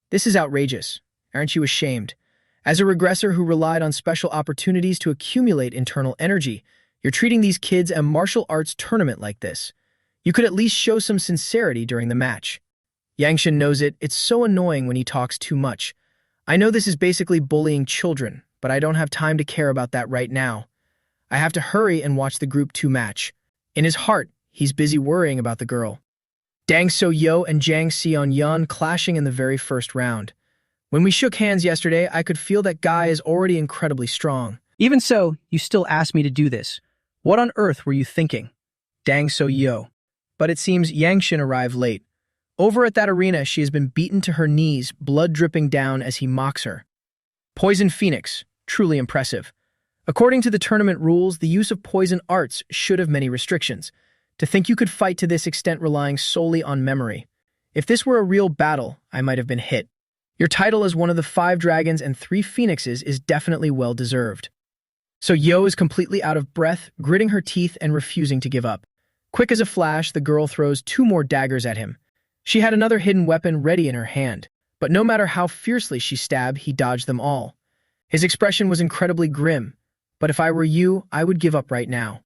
This is outrageous. Aren't you ashamed? As a regressor who relied on special opportunities to accumulate internal energy, you're treating these kids a martial arts tournament like this. You could at least show some sincerity during the match. Yangshan knows it. It's so annoying when he talks too much. I know this is basically bullying children, but I don't have time to care about that right now. I have to hurry and watch the Group 2 match. In his heart, he's busy worrying about the girl. Dang So-yo and Jang Xion-yun clashing in the very first round. When we shook hands yesterday, I could feel that guy is already incredibly strong. Even so, you still asked me to do this. What on earth were you thinking? Dang So-yo. But it seems Yangshan arrived late. Over at that arena, she has been beaten to her knees, blood dripping down as he mocks her. Poison Phoenix. Truly impressive. According to the tournament rules, the use of poison arts should have many restrictions. To think you could fight to this extent relying solely on memory. If this were a real battle, I might have been hit. Your title as one of the 5 dragons and 3 phoenixes is definitely well-deserved. So Yo is completely out of breath, gritting her teeth and refusing to give up. Quick as a flash, the girl throws 2 more daggers at him. She had another hidden weapon ready in her hand, but no matter how fiercely she stabbed, he dodged them all. His expression was incredibly grim, but if I were you, I would give up right now.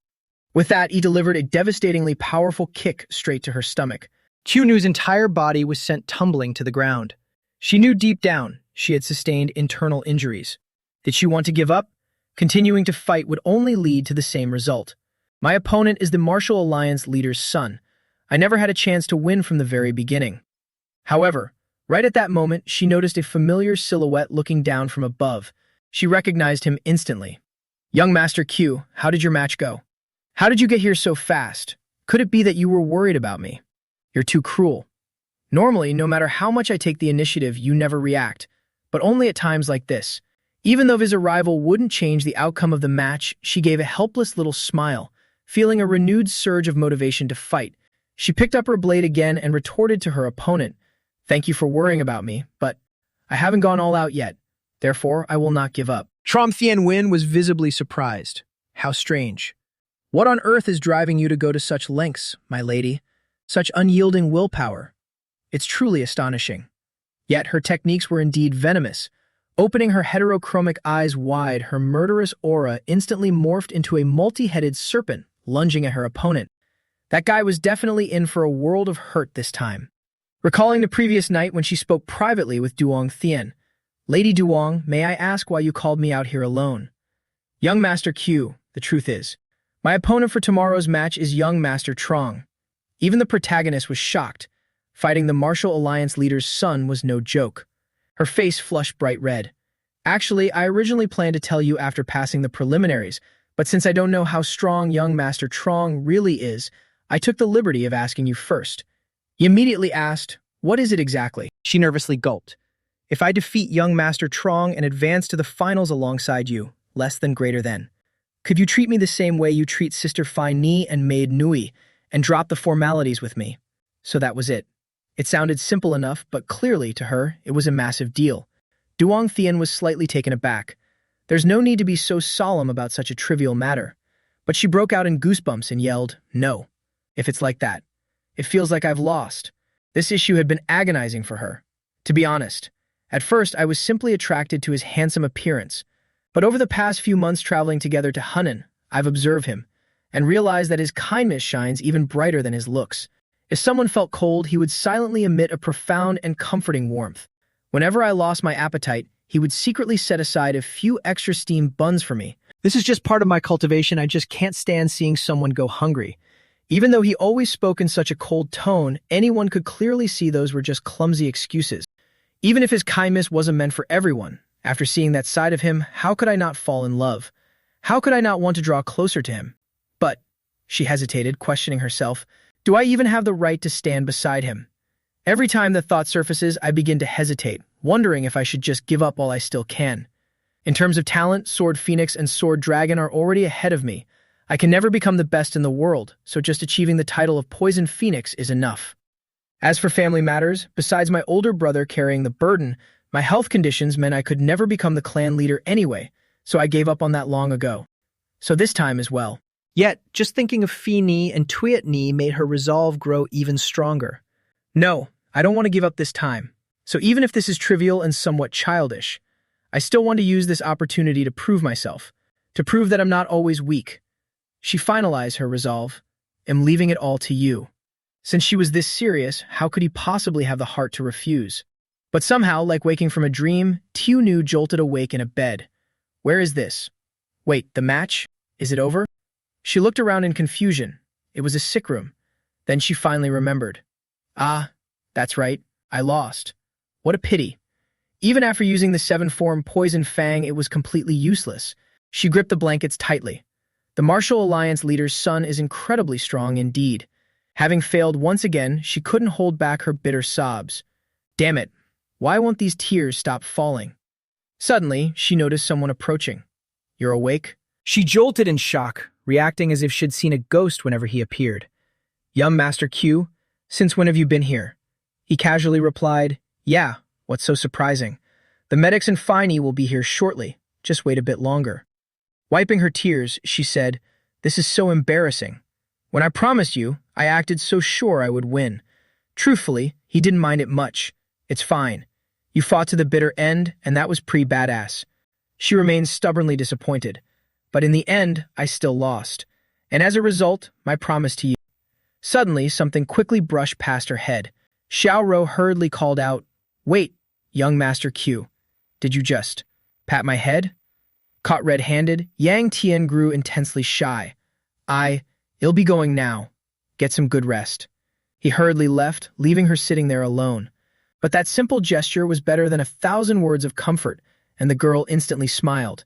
With that, he delivered a devastatingly powerful kick straight to her stomach. Qiunu's entire body was sent tumbling to the ground. She knew deep down she had sustained internal injuries. Did she want to give up? Continuing to fight would only lead to the same result. My opponent is the Martial Alliance leader's son. I never had a chance to win from the very beginning. However, right at that moment, she noticed a familiar silhouette looking down from above. She recognized him instantly. Young Master Q, how did your match go? How did you get here so fast? Could it be that you were worried about me? You're too cruel. Normally, no matter how much I take the initiative, you never react, but only at times like this. Even though his arrival wouldn't change the outcome of the match, she gave a helpless little smile, feeling a renewed surge of motivation to fight. She picked up her blade again and retorted to her opponent, Thank you for worrying about me, but I haven't gone all out yet. Therefore, I will not give up. Trom Thien Nguyen was visibly surprised. How strange. What on earth is driving you to go to such lengths, my lady? Such unyielding willpower. It's truly astonishing. Yet her techniques were indeed venomous. Opening her heterochromic eyes wide, her murderous aura instantly morphed into a multi-headed serpent, lunging at her opponent. That guy was definitely in for a world of hurt this time. Recalling the previous night when she spoke privately with Duong Thien. "Lady Duong, may I ask why you called me out here alone?" "Young Master Q, the truth is, my opponent for tomorrow's match is young Master Trong." Even the protagonist was shocked. Fighting the Martial Alliance leader's son was no joke. Her face flushed bright red. "Actually, I originally planned to tell you after passing the preliminaries, but since I don't know how strong young Master Trong really is, I took the liberty of asking you first." He immediately asked, "What is it exactly?" She nervously gulped. "If I defeat young Master Trong and advance to the finals alongside you, less than greater than, could you treat me the same way you treat Sister Phi Ni and Maid Nui, and drop the formalities with me?" So that was it. It sounded simple enough, but clearly, to her, it was a massive deal. Duong Thien was slightly taken aback. There's no need to be so solemn about such a trivial matter. But she broke out in goosebumps and yelled, "No. If it's like that. It feels like I've lost." This issue had been agonizing for her. To be honest, at first I was simply attracted to his handsome appearance. But over the past few months traveling together to Hunan, I've observed him, and realized that his kindness shines even brighter than his looks. If someone felt cold, he would silently emit a profound and comforting warmth. Whenever I lost my appetite, he would secretly set aside a few extra steamed buns for me. This is just part of my cultivation. I just can't stand seeing someone go hungry. Even though he always spoke in such a cold tone, anyone could clearly see those were just clumsy excuses. Even if his kindness wasn't meant for everyone, after seeing that side of him, how could I not fall in love? How could I not want to draw closer to him? But, she hesitated, questioning herself, do I even have the right to stand beside him? Every time the thought surfaces, I begin to hesitate, wondering if I should just give up while I still can. In terms of talent, Sword Phoenix and Sword Dragon are already ahead of me. I can never become the best in the world, so just achieving the title of Poison Phoenix is enough. As for family matters, besides my older brother carrying the burden, my health conditions meant I could never become the clan leader anyway, so I gave up on that long ago. So this time as well. Yet, just thinking of Phi Ni and Tuyet Ni made her resolve grow even stronger. No, I don't want to give up this time. So even if this is trivial and somewhat childish, I still want to use this opportunity to prove myself, to prove that I'm not always weak. She finalized her resolve. "Am leaving it all to you." Since she was this serious, how could he possibly have the heart to refuse? But somehow, like waking from a dream, Tiu Nu jolted awake in a bed. "Where is this? Wait, the match? Is it over?" She looked around in confusion. It was a sick room. Then she finally remembered. "Ah, that's right. I lost. What a pity." Even after using the 7-form Poison Fang, it was completely useless. She gripped the blankets tightly. The Martial Alliance leader's son is incredibly strong indeed. Having failed once again, she couldn't hold back her bitter sobs. Damn it, why won't these tears stop falling? Suddenly, she noticed someone approaching. "You're awake?" She jolted in shock, reacting as if she'd seen a ghost whenever he appeared. "Young Master Q, since when have you been here?" He casually replied, "Yeah, what's so surprising? The medics and Phi Ni will be here shortly. Just wait a bit longer." Wiping her tears, she said, "This is so embarrassing. When I promised you, I acted so sure I would win." Truthfully, he didn't mind it much. "It's fine. You fought to the bitter end, and that was pretty badass." She remained stubbornly disappointed. "But in the end, I still lost. And as a result, my promise to you." Suddenly, something quickly brushed past her head. Xiao Ro hurriedly called out, "Wait, young Master Q. Did you just pat my head?" Caught red-handed, Yang Tian grew intensely shy. "I'll be going now. Get some good rest." He hurriedly left, leaving her sitting there alone. But that simple gesture was better than 1,000 words of comfort, and the girl instantly smiled.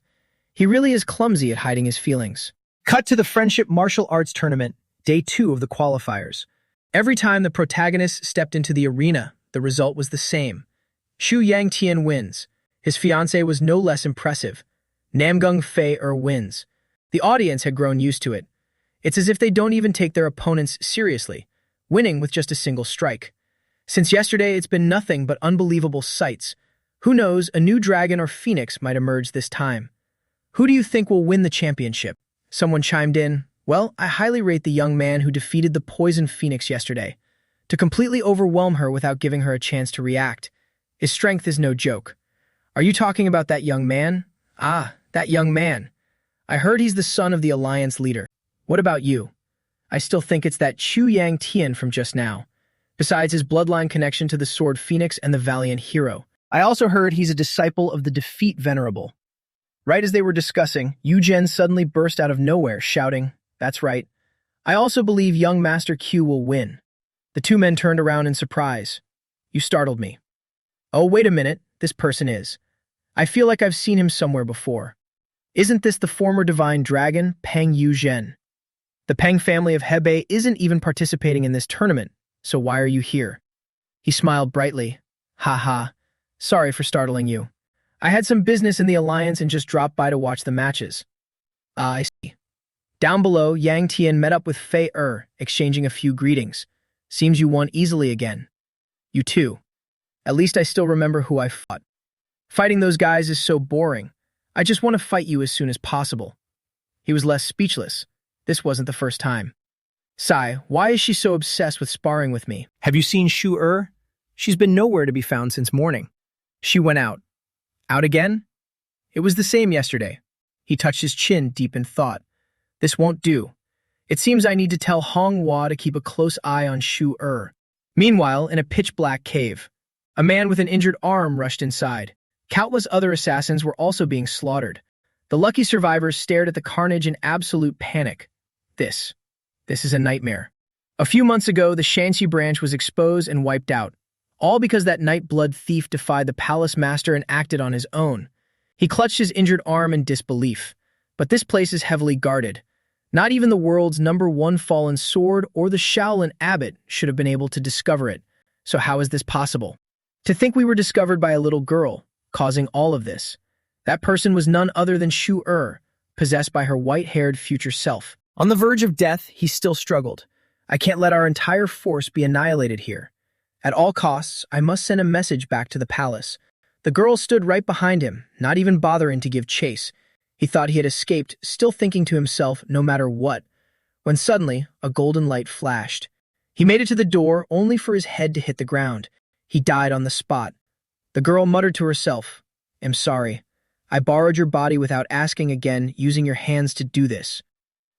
He really is clumsy at hiding his feelings. Cut to the Friendship Martial Arts Tournament, Day 2 of the qualifiers. Every time the protagonist stepped into the arena, the result was the same. Xu Yangtian wins. His fiancée was no less impressive. Namgung Fei wins. The audience had grown used to it. It's as if they don't even take their opponents seriously, winning with just a single strike. Since yesterday, it's been nothing but unbelievable sights. Who knows, a new dragon or phoenix might emerge this time. "Who do you think will win the championship?" Someone chimed in. "Well, I highly rate the young man who defeated the Poison Phoenix yesterday. To completely overwhelm her without giving her a chance to react. His strength is no joke. Are you talking about that young man? Ah, that young man. I heard he's the son of the Alliance leader. What about you? I still think it's that Chu Yang Tian from just now. Besides his bloodline connection to the Sword Phoenix and the Valiant Hero. I also heard he's a disciple of the Defeat Venerable. Right as they were discussing, Yu Zhen suddenly burst out of nowhere, shouting, "That's right. I also believe young Master Q will win." The two men turned around in surprise. You startled me. Oh, wait a minute, this person is. I feel like I've seen him somewhere before. Isn't this the former divine dragon, Peng Yu Zhen? The Peng family of Hebei isn't even participating in this tournament, so why are you here? He smiled brightly. Ha ha. Sorry for startling you. I had some business in the Alliance and just dropped by to watch the matches. Ah, I see. Down below, Yang Tian met up with Fei exchanging a few greetings. Seems you won easily again. You too. At least I still remember who I fought. Fighting those guys is so boring. I just want to fight you as soon as possible. He was less speechless. This wasn't the first time. Sai, why is she so obsessed with sparring with me? Have you seen Shu? She's been nowhere to be found since morning. She went out. Out again? It was the same yesterday. He touched his chin deep in thought. This won't do. It seems I need to tell Manhwa to keep a close eye on Shu. Meanwhile, in a pitch-black cave, a man with an injured arm rushed inside. Countless other assassins were also being slaughtered. The lucky survivors stared at the carnage in absolute panic. This is a nightmare. A few months ago, the Shanxi branch was exposed and wiped out, all because that night blood thief defied the palace master and acted on his own. He clutched his injured arm in disbelief. But this place is heavily guarded. Not even the world's #1 fallen sword or the Shaolin abbot should have been able to discover it. So how is this possible? To think we were discovered by a little girl, causing all of this. That person was none other than Shu, possessed by her white-haired future self. On the verge of death, he still struggled. I can't let our entire force be annihilated here. At all costs, I must send a message back to the palace. The girl stood right behind him, not even bothering to give chase. He thought he had escaped, still thinking to himself, no matter what, when suddenly a golden light flashed. He made it to the door, only for his head to hit the ground. He died on the spot. The girl muttered to herself, "I'm sorry. I borrowed your body without asking again, using your hands to do this."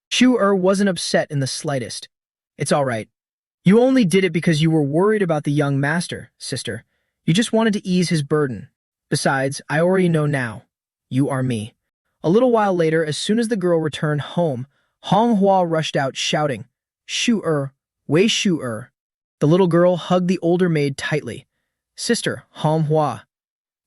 Shu wasn't upset in the slightest. "It's all right. You only did it because you were worried about the young master, sister. You just wanted to ease his burden. Besides, I already know now. You are me." A little while later, as soon as the girl returned home, Manhwa rushed out shouting, "Shu, Wei Shu." The little girl hugged the older maid tightly. "Sister, Manhwa."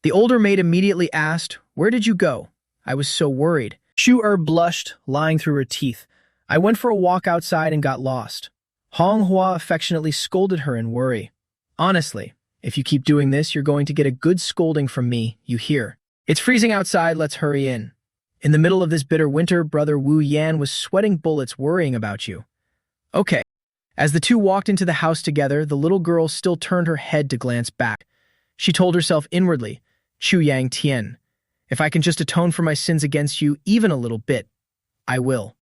The older maid immediately asked, "Where did you go? I was so worried." Shu blushed, lying through her teeth. "I went for a walk outside and got lost." Manhwa affectionately scolded her in worry. "Honestly, if you keep doing this, you're going to get a good scolding from me, you hear? It's freezing outside, let's hurry in. In the middle of this bitter winter, brother Wu Yan was sweating bullets worrying about you." Okay. As the two walked into the house together, the little girl still turned her head to glance back. She told herself inwardly, "Chu Yang Tian, if I can just atone for my sins against you even a little bit, I will."